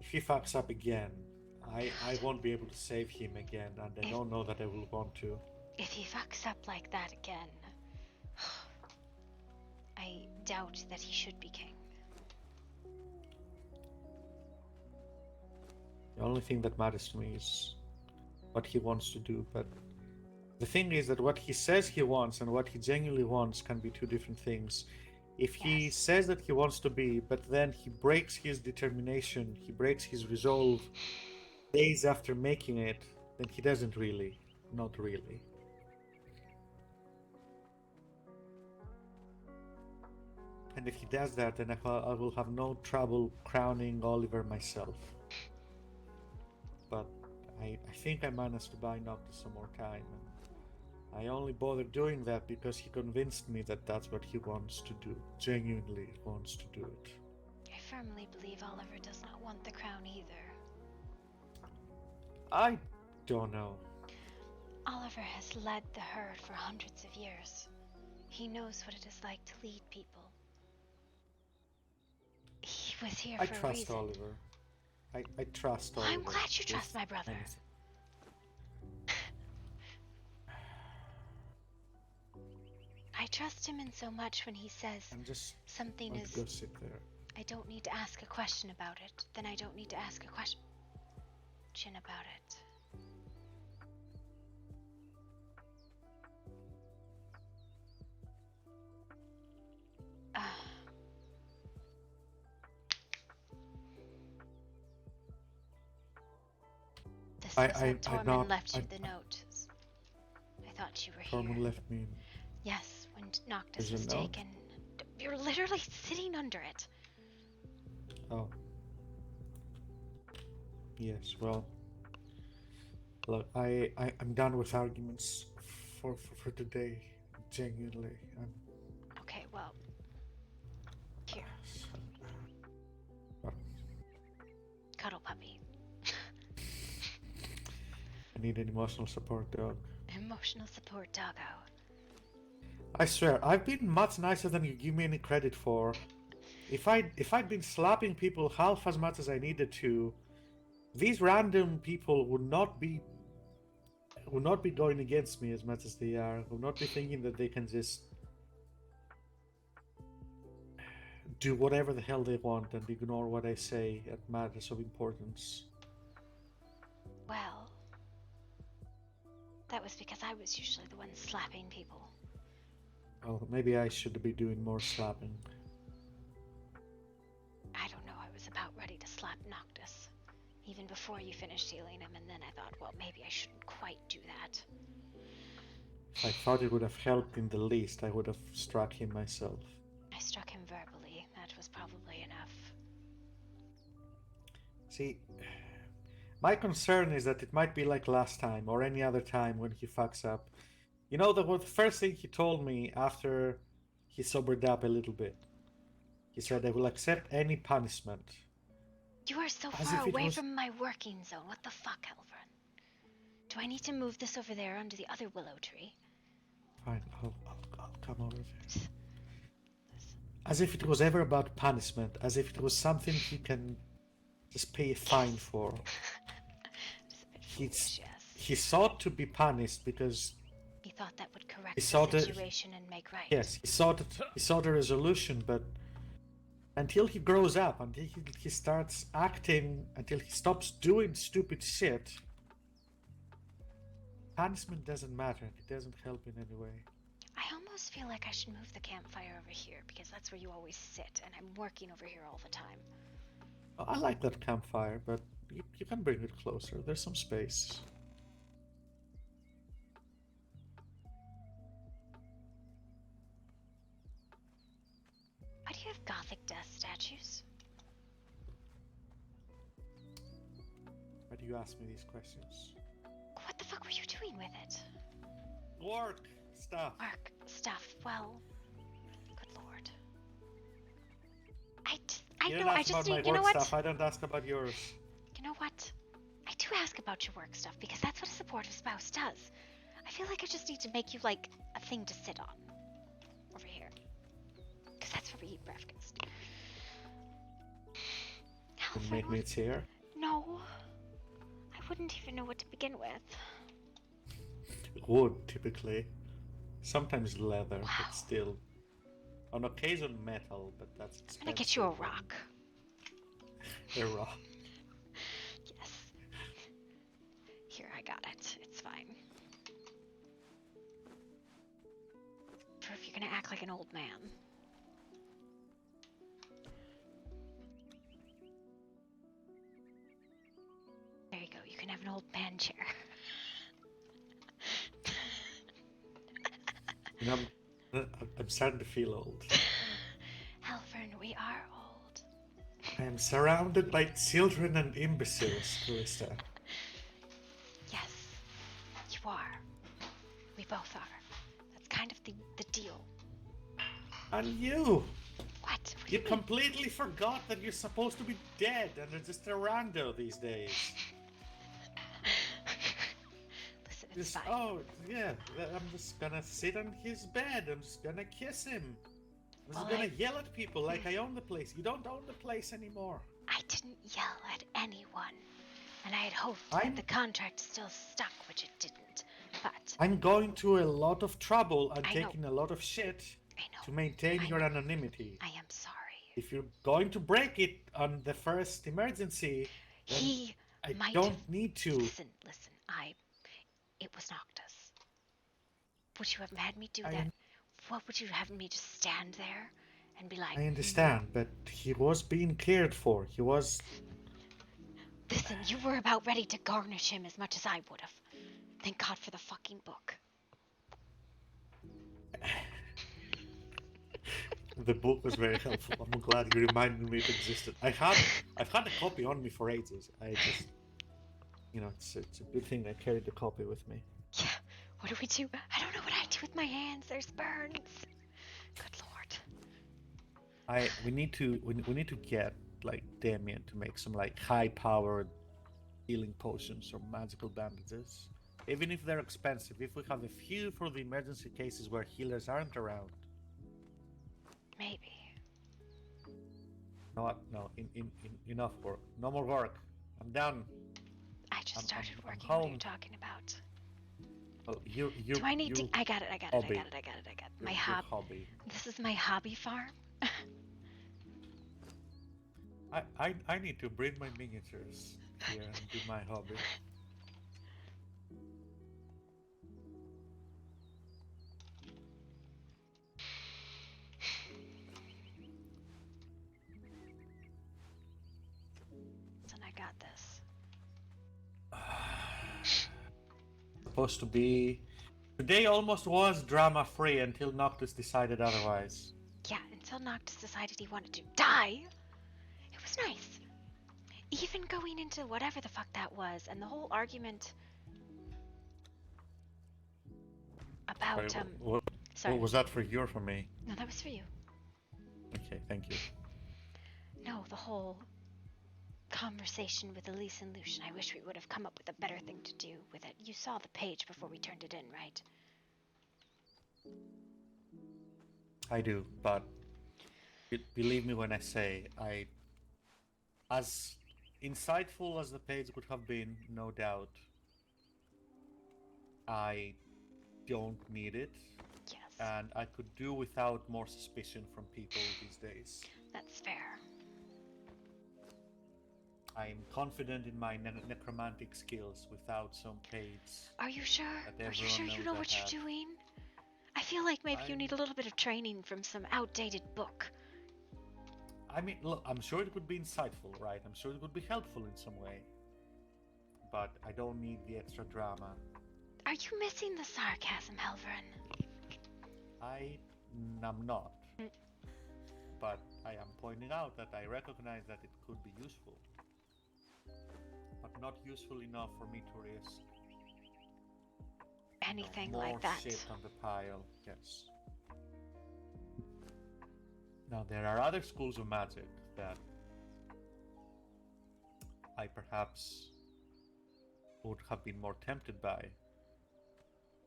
if he fucks up again, I won't be able to save him again, and I don't know that I will want to. If he fucks up like that again, I doubt that he should be king. The only thing that matters to me is what he wants to do, but the thing is that what he says he wants and what he genuinely wants can be two different things. If he says that he wants to be, but then he breaks his determination, he breaks his resolve days after making it, then he doesn't really. Not really. And if he does that, then I will have no trouble crowning Oliver myself. But I think I managed to buy Noctis some more time. And I only bothered doing that because he convinced me that that's what he wants to do. Genuinely wants to do it. I firmly believe Oliver does not want the crown either. I don't know. Oliver has led the herd for hundreds of years. He knows what it is like to lead people. He was here I for a trust reason. Oliver. I trust Well, Oliver. I'm glad you trust my brother. I trust him in so much when he says something is... Go sit there. I don't need to ask a question about it. Then I don't need to ask a question about it. This was what Tormund left you the note. I thought you were here. Tormund left me. Yes, when Noctis There's was a note? taken. You're literally sitting under it. Oh. Yes, well. Look, I'm done with arguments for today. Genuinely. Okay, well. Here. Cuddle puppy. I need an emotional support dog. Emotional support doggo. I swear, I've been much nicer than you give me any credit for. If I'd been slapping people half as much as I needed to, these random people would not be going against me as much as they are. Would not be thinking that they can just do whatever the hell they want and ignore what I say at matters of importance. Well, that was because I was usually the one slapping people. Well, maybe I should be doing more slapping. I don't know, I was about ready to slap Noctis. Even before you finished healing him, and then I thought, well, maybe I shouldn't quite do that. If I thought it would have helped in the least, I would have struck him myself. I struck him verbally. That was probably enough. See, my concern is that it might be like last time, or any other time when he fucks up. You know, the first thing he told me after he sobered up a little bit. He said, I will accept any punishment. You are so As far if it away was- from my working zone. What the fuck, Elvin? Do I need to move this over there under the other willow tree? Fine, I'll come over there. As if it was ever about punishment, as if it was something he can just pay a fine for. He sought to be punished because He thought that would correct He the saw the- situation and make right. yes, he sought a resolution, but until he grows up, until he starts acting, until he stops doing stupid shit, punishment doesn't matter. It doesn't help in any way. I almost feel like I should move the campfire over here because that's where you always sit, and I'm working over here all the time. I like that campfire, but you can bring it closer. There's some space. Why do you have Gothic death statues? Why do you ask me these questions? What the fuck were you doing with it? Work stuff. Work stuff. Well, good lord. I You know, don't I ask just about my need, you know work what? stuff. I don't ask about yours. You know what? I do ask about your work stuff because that's what a supportive spouse does. I feel like I just need to make you like a thing to sit on over here. Because that's where we eat breakfast. You make me a chair. No. I wouldn't even know what to begin with. Wood, typically. Sometimes leather, but still. On occasion, metal, but that's expensive. I'm gonna get you a rock. A rock. Yes. Here, I got it. It's fine. For if you're gonna act like an old man. There you go. You can have an old man chair. You know, I'm starting to feel old. Halvern, we are old. I am surrounded by children and imbeciles, Calista. Yes, you are. We both are. That's kind of the deal. And you! What? You completely forgot that you're supposed to be dead and are just a rando these days. Listen, it's Just, fine. oh, yeah, I'm just gonna sit on his bed. I'm just gonna kiss him. I'm just gonna yell at people like I own the place. You don't own the place anymore. I didn't yell at anyone. And I had hoped that the contract still stuck, which it didn't. But I'm going through a lot of trouble and I know. taking a lot of shit to maintain your anonymity. I am sorry. If you're going to break it on the first emergency, then I might don't have- need to. Listen. It was Noctis. Would you have had me do that? What would you have me just stand there and be like? I understand, but he was being cared for. He was. Listen, you were about ready to garnish him as much as I would have. Thank God for the fucking book. The book was very helpful. I'm glad you reminded me it existed. I've had a copy on me for ages. I just, it's a good thing I carried the copy with me. Yeah. What do we do? I don't know what I do with my hands. There's burns. Good lord. We need to get like Damien to make some like high-powered healing potions or magical bandages. Even if they're expensive, if we have a few for the emergency cases where healers aren't around. Maybe. No, enough work. No more work. I'm done. I just started working. home. What are you talking about? Oh, you. Do I need to? I got it. Hobby. My hobby. This is my hobby farm. I need to bring my miniatures here and do my hobby. And I got this. Supposed to be. Today almost was drama free until Noctis decided otherwise. Yeah, until Noctis decided he wanted to die. It was nice. Even going into whatever the fuck that was, and the whole argument about Sorry, sorry. what was that for you or for me? No, that was for you. Okay, thank you. No, the whole conversation with Elise and Lucian. I wish we would have come up with a better thing to do with it. You saw the page before we turned it in, right? I do, but believe me when I say as insightful as the page would have been, no doubt, I don't need it. Yes. And I could do without more suspicion from people these days. That's fair. I am confident in my necromantic skills without some page. Are you sure? Are you sure you know what you're doing? I feel like maybe you need a little bit of training from some outdated book. I mean, look, I'm sure it would be insightful, right? I'm sure it would be helpful in some way. But I don't need the extra drama. Are you missing the sarcasm, Helverin? I am not. But I am pointing out that I recognize that it could be useful. But not useful enough for me to risk anything more like that. Shit on the pile, yes. Now there are other schools of magic that I perhaps would have been more tempted by.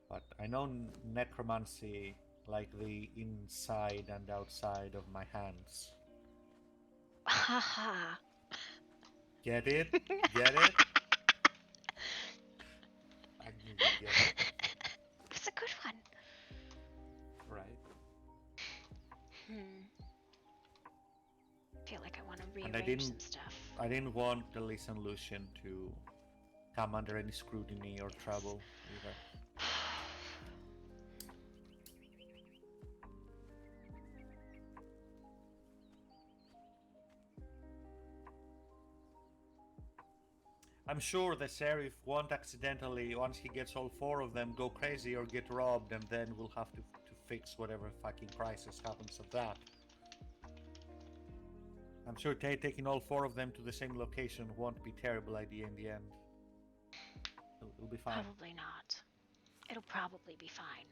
But I know necromancy like the inside and outside of my hands. Haha. Get it? Get it? I knew you'd get it. It's a good one. Right. I feel like I want to And I rearrange some didn't, stuff. I didn't want Elise and Lucian to come under any scrutiny or trouble either. I'm sure the sheriff won't accidentally, once he gets all four of them, go crazy or get robbed, and then we'll have to fix whatever fucking crisis happens of that. I'm sure taking all four of them to the same location won't be a terrible idea in the end. It'll be fine. Probably not. It'll probably be fine.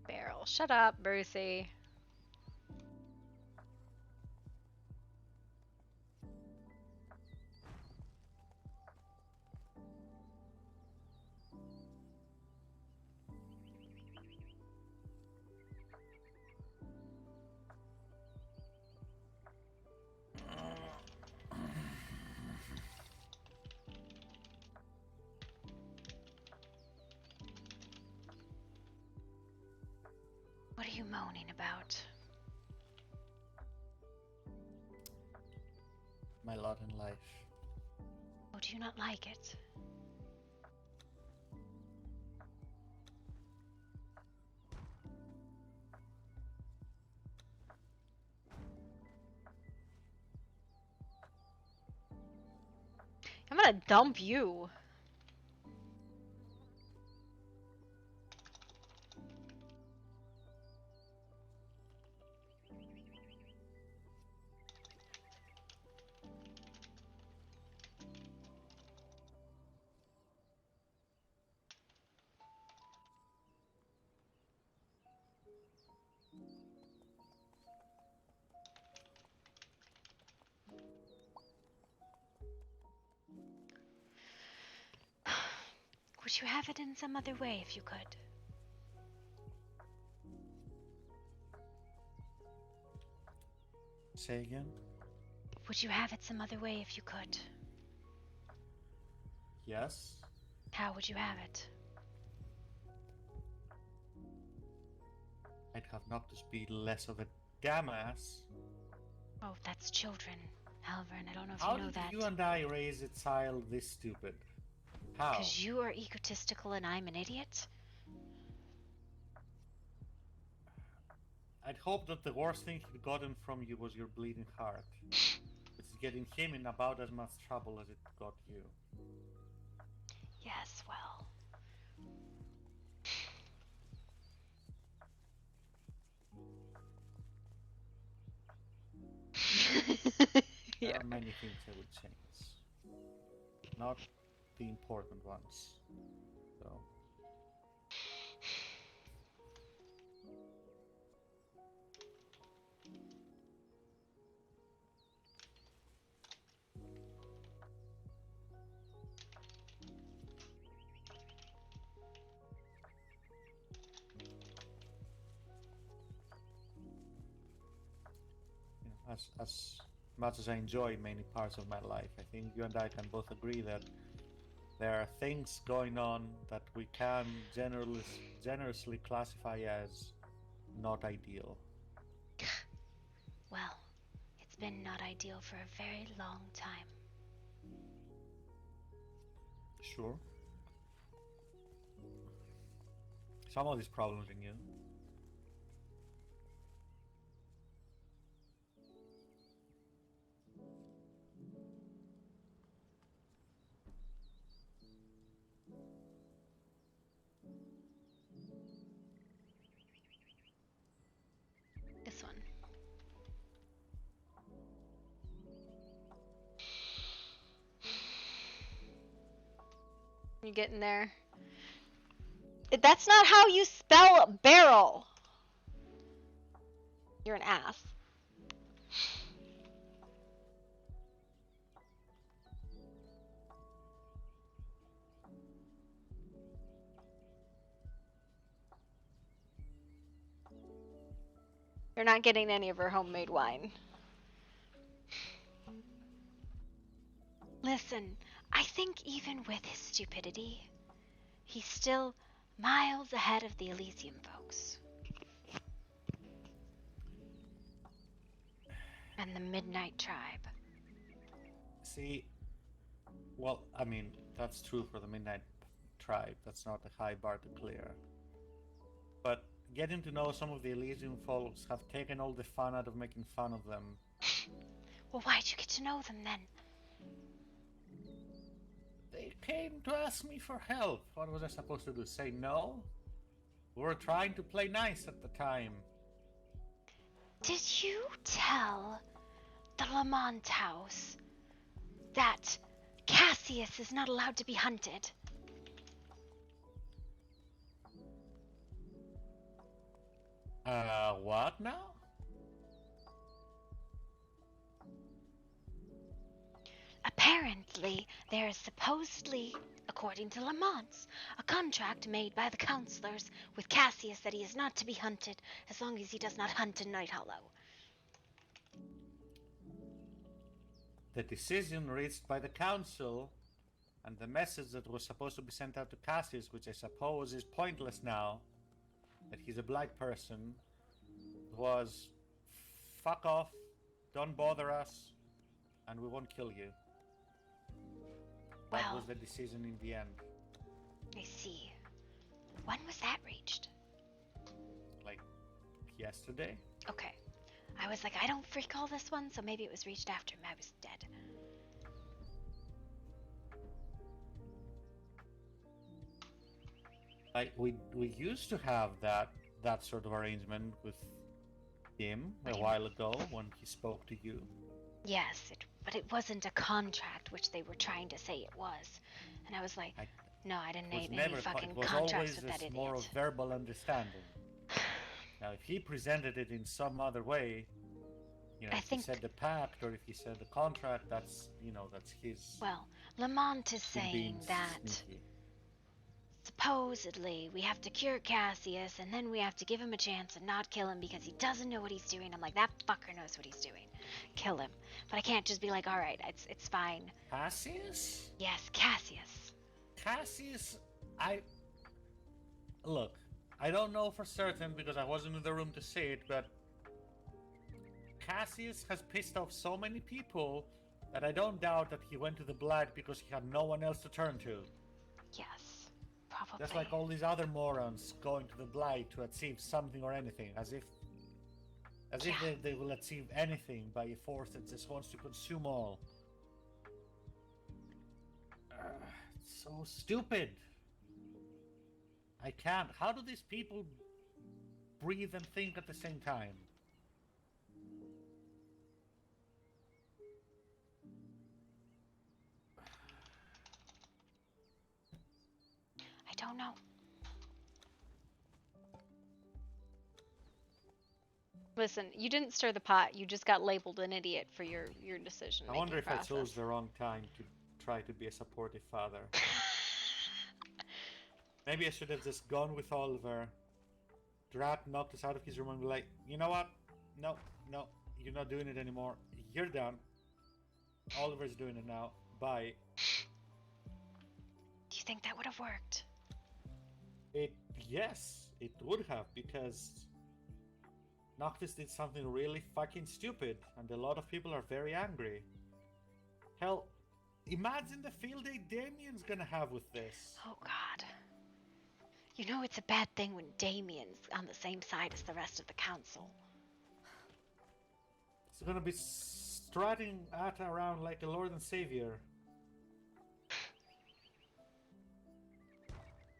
Barrel. Shut up, Brucey. What are you moaning about? My lot in life. Oh, do you not like it? I'm gonna dump you. Would you have it in some other way if you could? Say again? Would you have it some other way if you could? Yes? How would you have it? I'd have Noctis be less of a dumbass. Oh, that's children, Halvern. I don't know if How you know did that. you and I raise a child this stupid? How? Because you are egotistical and I'm an idiot? I'd hope that the worst thing he'd gotten from you was your bleeding heart. It's getting him in about as much trouble as it got you. Yes, well. There are many things I would change. Not the important ones, though. As much as I enjoy many parts of my life, I think you and I can both agree that there are things going on that we can generously classify as not ideal. Well, it's been not ideal for a very long time. Sure. Some of these problems in you. This one. You getting there? That's not how you spell barrel. You're an ass. You're not getting any of her homemade wine. Listen, I think even with his stupidity, he's still miles ahead of the Elysium folks. And the Midnight Tribe. See, well, I mean, that's true for the Midnight Tribe. That's not a high bar to clear. But getting to know some of the Elysium folks have taken all the fun out of making fun of them. Well, why'd you get to know them then? They came to ask me for help. What was I supposed to do? Say no? We were trying to play nice at the time. Did you tell the Lamont house that Cassius is not allowed to be hunted? What now? Apparently, there is supposedly, according to Lamont's, a contract made by the counselors with Cassius that he is not to be hunted as long as he does not hunt in Night Hollow. The decision reached by the council and the message that was supposed to be sent out to Cassius, which I suppose is pointless now, that he's a black person, was fuck off, don't bother us, and we won't kill you. That was the decision in the end. I see. When was that reached? Like, yesterday? Okay. I was like, I don't recall this one, so maybe it was reached after I was dead. Like, we used to have that sort of arrangement with him a while ago when he spoke to you. Yes, but it wasn't a contract, which they were trying to say it was. And I was like, no, I didn't name any fucking contracts with that idiot. It was more of verbal understanding. Now, if he presented it in some other way, you know, if he said the pact or if he said the contract, that's, you know, that's his. Well, Lamont is saying that sneaky. Supposedly we have to cure Cassius and then we have to give him a chance and not kill him because he doesn't know what he's doing. I'm like, that fucker knows what he's doing. Kill him. But I can't just be like, all right, it's fine. Cassius? Yes, Cassius. Cassius, look, I don't know for certain because I wasn't in the room to see it, but Cassius has pissed off so many people that I don't doubt that he went to the Blight because he had no one else to turn to. Yes, probably. Just like all these other morons going to the Blight to achieve something or anything, as if they will achieve anything by a force that just wants to consume all. It's so stupid. I can't. How do these people breathe and think at the same time? I don't know. Listen, you didn't stir the pot. You just got labeled an idiot for your decision. I wonder if I chose the wrong time to try to be a supportive father. Maybe I should have just gone with Oliver. Drat knocked us out of his room and be like, you know what? No, you're not doing it anymore. You're done. Oliver's doing it now. Bye. think that would have worked? Yes, it would have, because Noctis did something really fucking stupid, and a lot of people are very angry. Hell, imagine the field day Damien's gonna have with this. Oh god. You know it's a bad thing when Damien's on the same side as the rest of the council. He's gonna be strutting around like a lord and savior.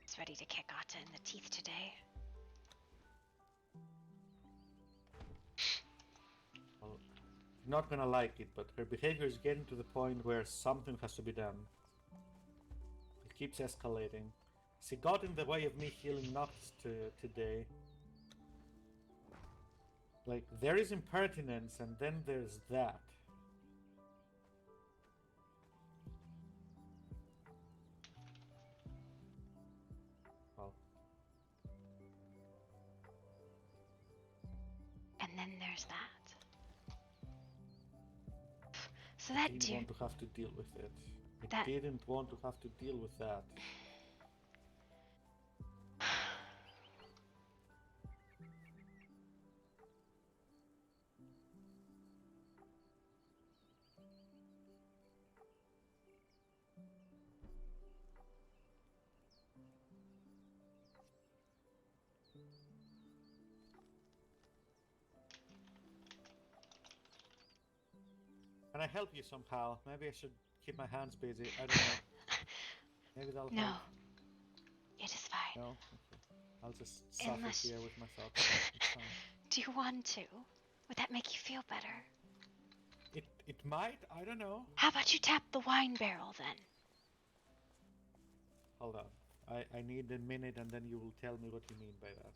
He's ready to kick Atta in the teeth today. Well, you're not gonna like it, but her behavior is getting to the point where something has to be done. It keeps escalating. She got in the way of me healing Noctis today. Like, there is impertinence, and then there's that. Well. And then there's that. So that I didn't want to have to deal with it. I didn't want to have to deal with that. Can I help you somehow? Maybe I should keep my hands busy. I don't know. Maybe that'll No. help. It is fine. No? Okay. I'll just suffer Unless- here with my thoughts. It's fine. Do you want to? Would that make you feel better? It might, I don't know. How about you tap the wine barrel then? Hold on. I need a minute and then you will tell me what you mean by that.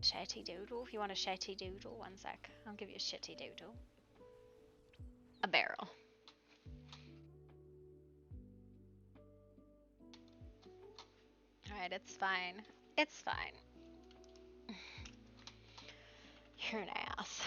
Shetty doodle? If you want a shetty doodle, one sec. I'll give you a shitty doodle. A barrel. Alright, it's fine. It's fine. You're an ass.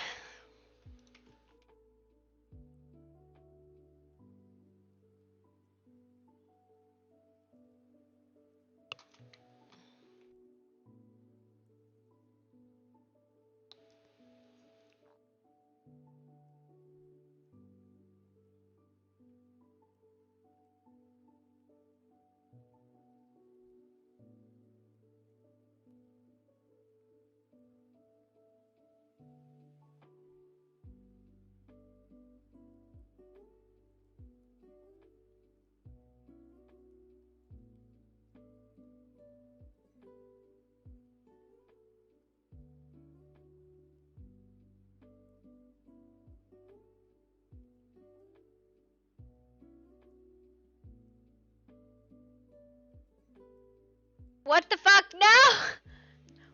What the fuck? No!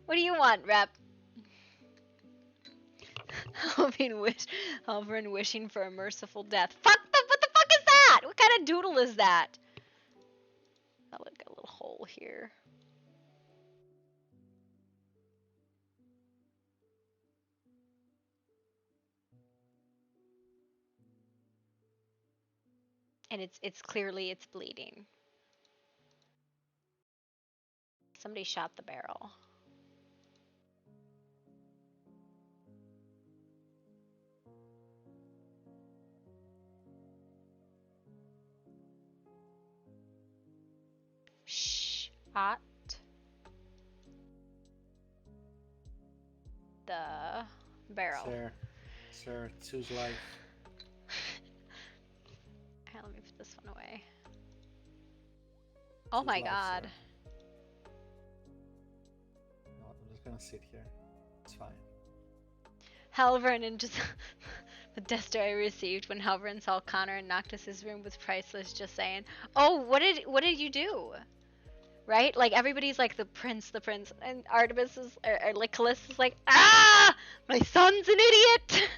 What do you want, Rep? Halvern wishing for a merciful death. What the fuck is that? What kind of doodle is that? I'll look at a little hole here. And it's clearly it's bleeding. Somebody shot the barrel. Shot the barrel. Sir, choose life. Alright, let me put this one away. Oh my god. No, I'm just gonna sit here. It's fine. Halvern and just the death I received when Halvern saw Connor in Noctis's room was priceless. Just saying. Oh, what did you do? Right? Like everybody's like the prince, and Artemis is or like Calista's like, ah, my son's an idiot.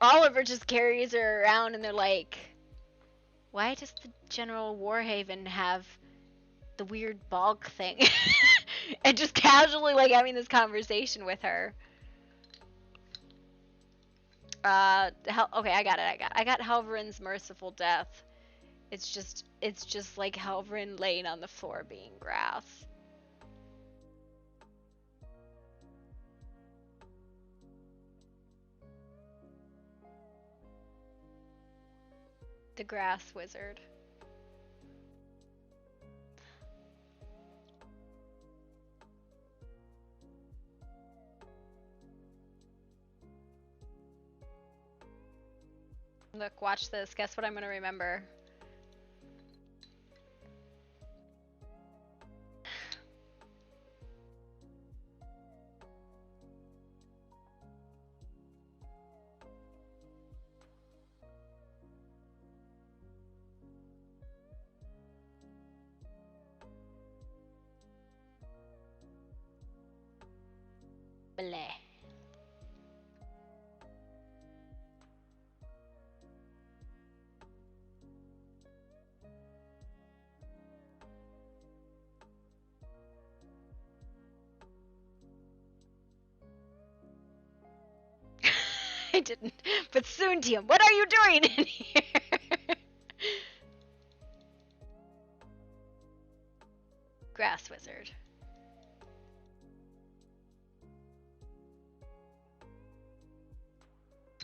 Oliver just carries her around and they're like, why does the General Warhaven have the weird bog thing? And just casually like having this conversation with her. Okay, I got it. I got Halverin's merciful death. It's just like Halverin laying on the floor being grass. The grass wizard. Look, watch this. Guess what I'm gonna remember? Bleh. I didn't. But Soontium, what are you doing in here? Grass wizard.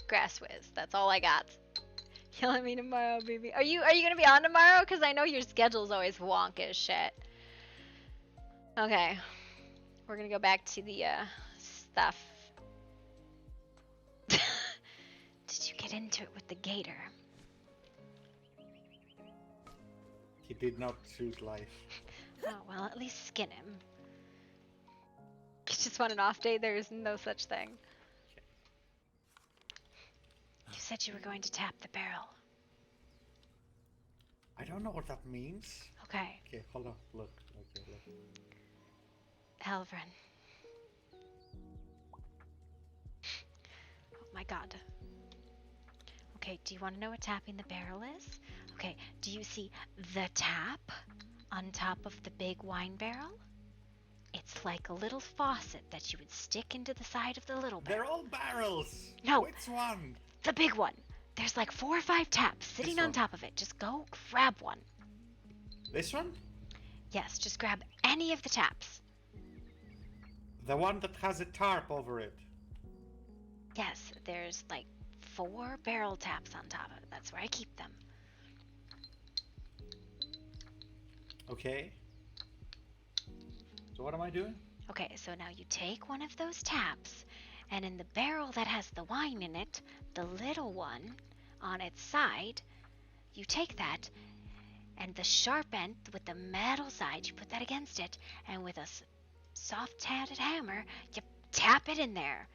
Grass whiz. That's all I got. Yell at me tomorrow, baby. Are you gonna be on tomorrow? Cause I know your schedule's always wonk as shit. Okay. We're gonna go back to the stuff. Did you get into it with the gator? He did not choose life. Oh, well, at least skin him. You just want an off day? There is no such thing. You said you were going to tap the barrel. I don't know what that means. Okay. Okay, hold on. Look. Okay, look. Halvrin. Oh my god. Okay, do you want to know what tapping the barrel is? Okay, do you see the tap on top of the big wine barrel? It's like a little faucet that you would stick into the side of the little barrel. They're all barrels. No. Which one? The big one. There's like 4 or 5 taps sitting on top of it. Just go grab one. This one? Yes, just grab any of the taps. The one that has a tarp over it. Yes, there's like 4 barrel taps on top of it. That's where I keep them. Okay. So what am I doing? Okay, so now you take one of those taps, and in the barrel that has the wine in it, the little one on its side, you take that, and the sharp end with the metal side, you put that against it, and with a soft-handed hammer, you tap it in there.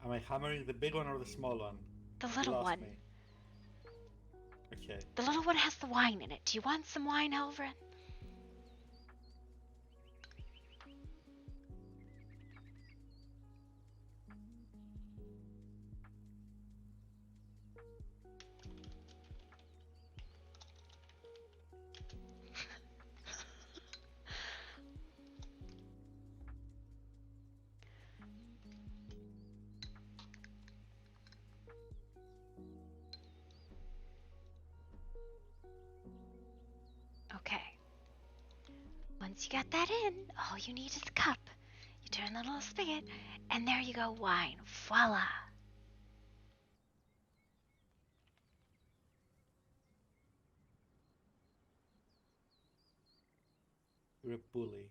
Am I hammering the big one or the small one? The little one. Me. Okay. The little one has the wine in it. Do you want some wine, Halvrin? Okay. Once you got that in, all you need is a cup. You turn the little spigot, and there you go, wine. Voila. You're a bully.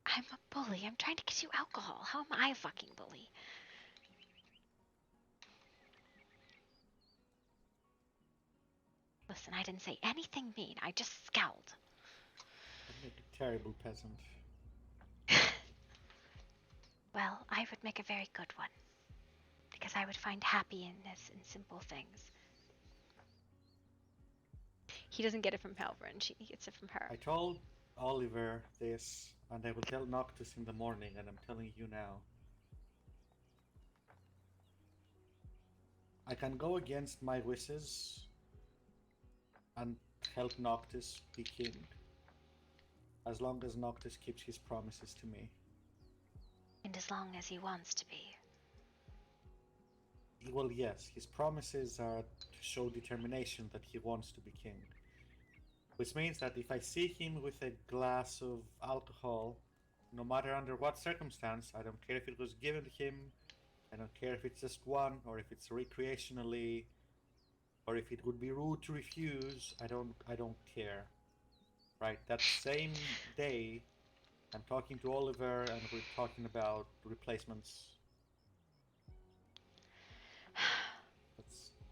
I'm a bully. I'm trying to get you alcohol. How am I a fucking bully? Listen, I didn't say anything mean. I just scowled. I'd make a terrible peasant. Well, I would make a very good one. Because I would find happiness in simple things. He doesn't get it from Halvrin. He gets it from her. I told Oliver this, and I will tell Noctis in the morning, and I'm telling you now. I can go against my wishes and help Noctis be king, as long as Noctis keeps his promises to me. And as long as he wants to be. Well, yes, his promises are to show determination that he wants to be king. Which means that if I see him with a glass of alcohol, no matter under what circumstance, I don't care if it was given to him, I don't care if it's just one, or if it's recreationally, or if it would be rude to refuse, I don't care. Right? That same day, I'm talking to Oliver and we're talking about replacements.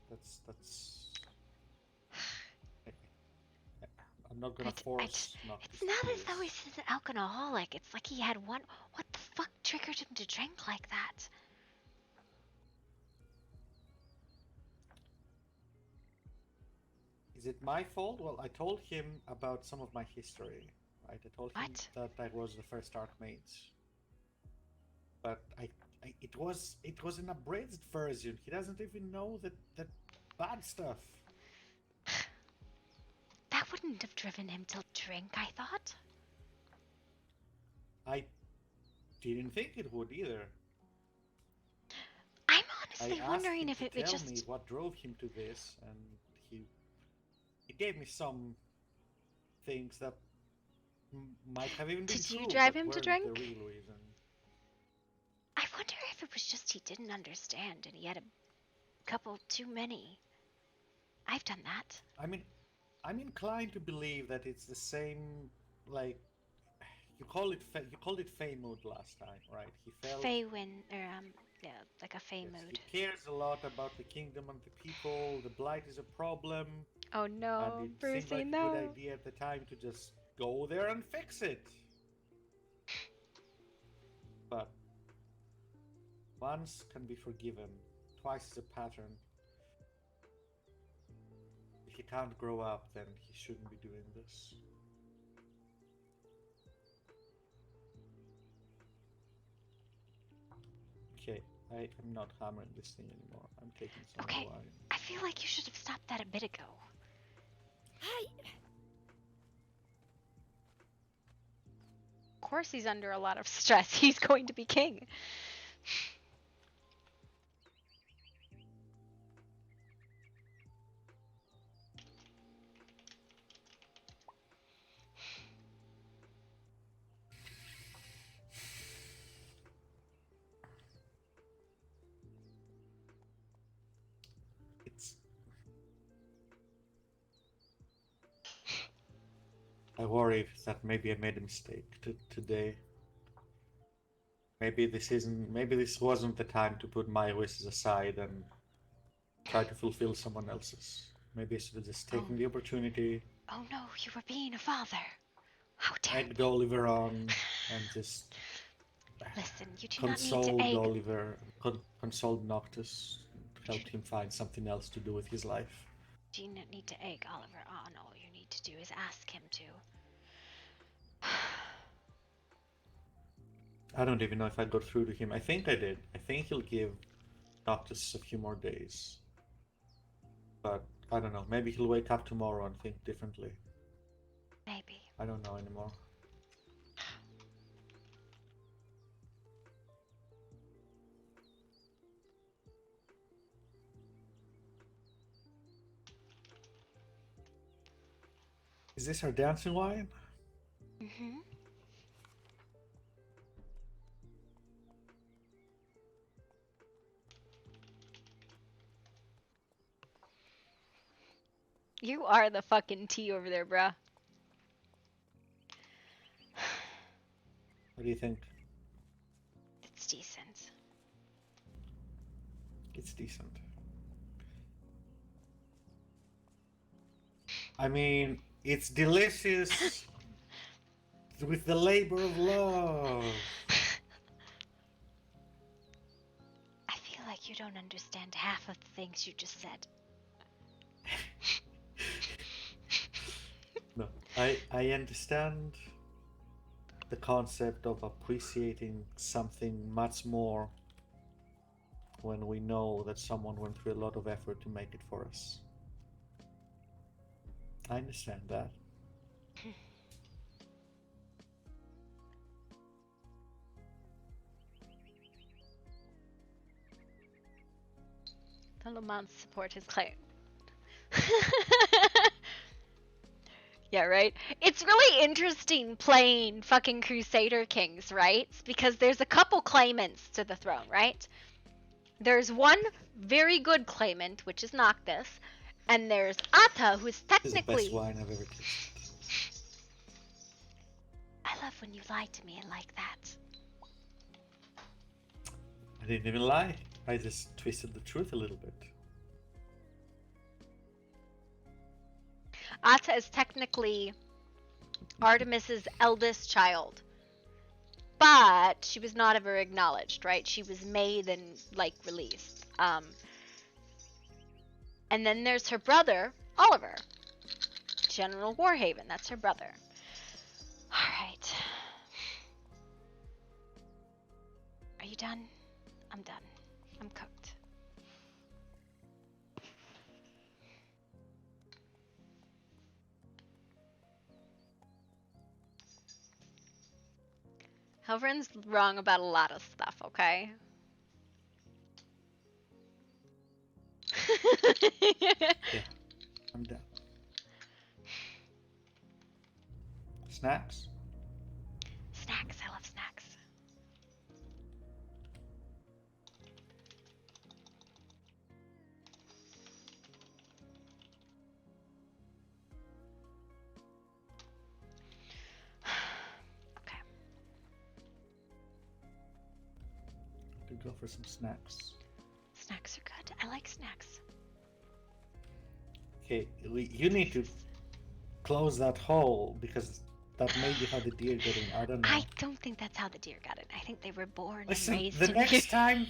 That's I'm not gonna force Noctis It's to not do as though this. he's an alcoholic. It's like he had one. What the fuck triggered him to drink like that? Is it my fault? Well, I told him about some of my history, right? I told him that I was the first Archmage. But it was an abridged version. He doesn't even know that bad stuff. That wouldn't have driven him to drink, I thought. I didn't think it would either. I'm honestly wondering him if to it would tell just. me what drove him to this, and he gave me some things that might have even been Did true, you drive but him to weren't drink? the real reason. I wonder if it was just he didn't understand and he had a couple too many. I've done that. I mean, I'm inclined to believe that it's the same, like, you called it Fey mood last time, right? He felt Fey win, or yeah, like a Fey mood. he cares a lot about the kingdom and the people. The blight is a problem. Oh no, And it Brucey, seemed like no. a good idea at the time to just go there and fix it. But once can be forgiven, twice is a pattern. If he can't grow up, then he shouldn't be doing this. Okay, I am not hammering this thing anymore. I'm taking some more wine. I feel like you should have stopped that a bit ago. Of course he's under a lot of stress. He's going to be king. I worry that maybe I made a mistake today. Maybe this wasn't the time to put my wishes aside and try to fulfill someone else's. Maybe I should have just taken the opportunity, Oh no, you were being a father. How dare egged Oliver on, and just Listen, you do not need to consoled egg. Oliver, consoled Noctis, helped him find something else to do with his life. You do not need to egg Oliver on. All you need to do is ask him to. I don't even know if I got through to him. I think I did. I think he'll give Noctis a few more days. But I don't know. Maybe he'll wake up tomorrow and think differently. Maybe. I don't know anymore. Is this our dancing wine? Mm-hmm. You are the fucking tea over there, bruh. What do you think? It's decent. It's decent. I mean, it's delicious with the labor of love. I feel like you don't understand half of the things you just said. No, I understand the concept of appreciating something much more when we know that someone went through a lot of effort to make it for us. I understand that. The Lamont support his claim. Yeah, right? It's really interesting playing fucking Crusader Kings, right? Because there's a couple claimants to the throne, right? There's one very good claimant, which is Noctis, and there's Atta, who's This is the technically... best wine I've ever tasted. I love when you lie to me and like that. I didn't even lie. I just twisted the truth a little bit. Atta is technically Artemis's eldest child, but she was not ever acknowledged, right? She was made and like released. And then there's her brother, Oliver, General Warhaven. That's her brother. All right. Are you done? I'm done. I'm cooked. Helverin's wrong about a lot of stuff, okay? Yeah, I'm done. Snacks? Snacks, I love snacks. To go for some snacks. Snacks are good. I like snacks. Okay, you need to close that hole because that may be how the deer got in. I don't know. I don't think that's how the deer got in. I think they were born Listen, and raised the in next time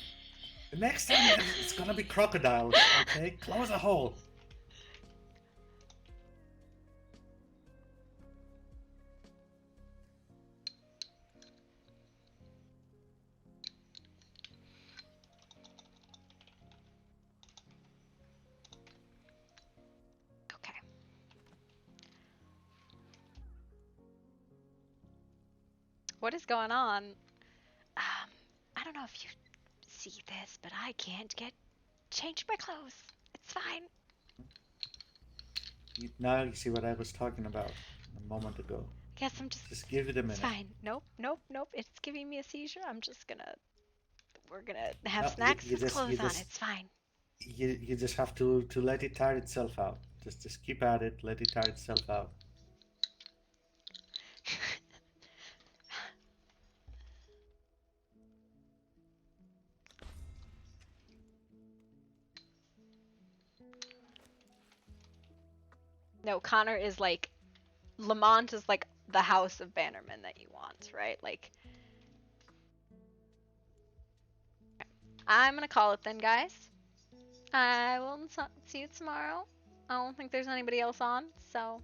it's gonna be crocodiles. Okay, close a hole. Okay. What is going on? I don't know if you see this, but I can't change my clothes. It's fine. Now you see what I was talking about a moment ago. Guess I'm just give it a minute. It's fine. Nope. It's giving me a seizure. We're gonna have No, snacks with clothes on. It's fine. You just have to let it tire itself out. Just keep at it. Let it tire itself out. No, Connor is like Lamont is like the house of Bannerman that you want, right? Like I'm gonna call it then, guys. I will see you tomorrow. I don't think there's anybody else on, so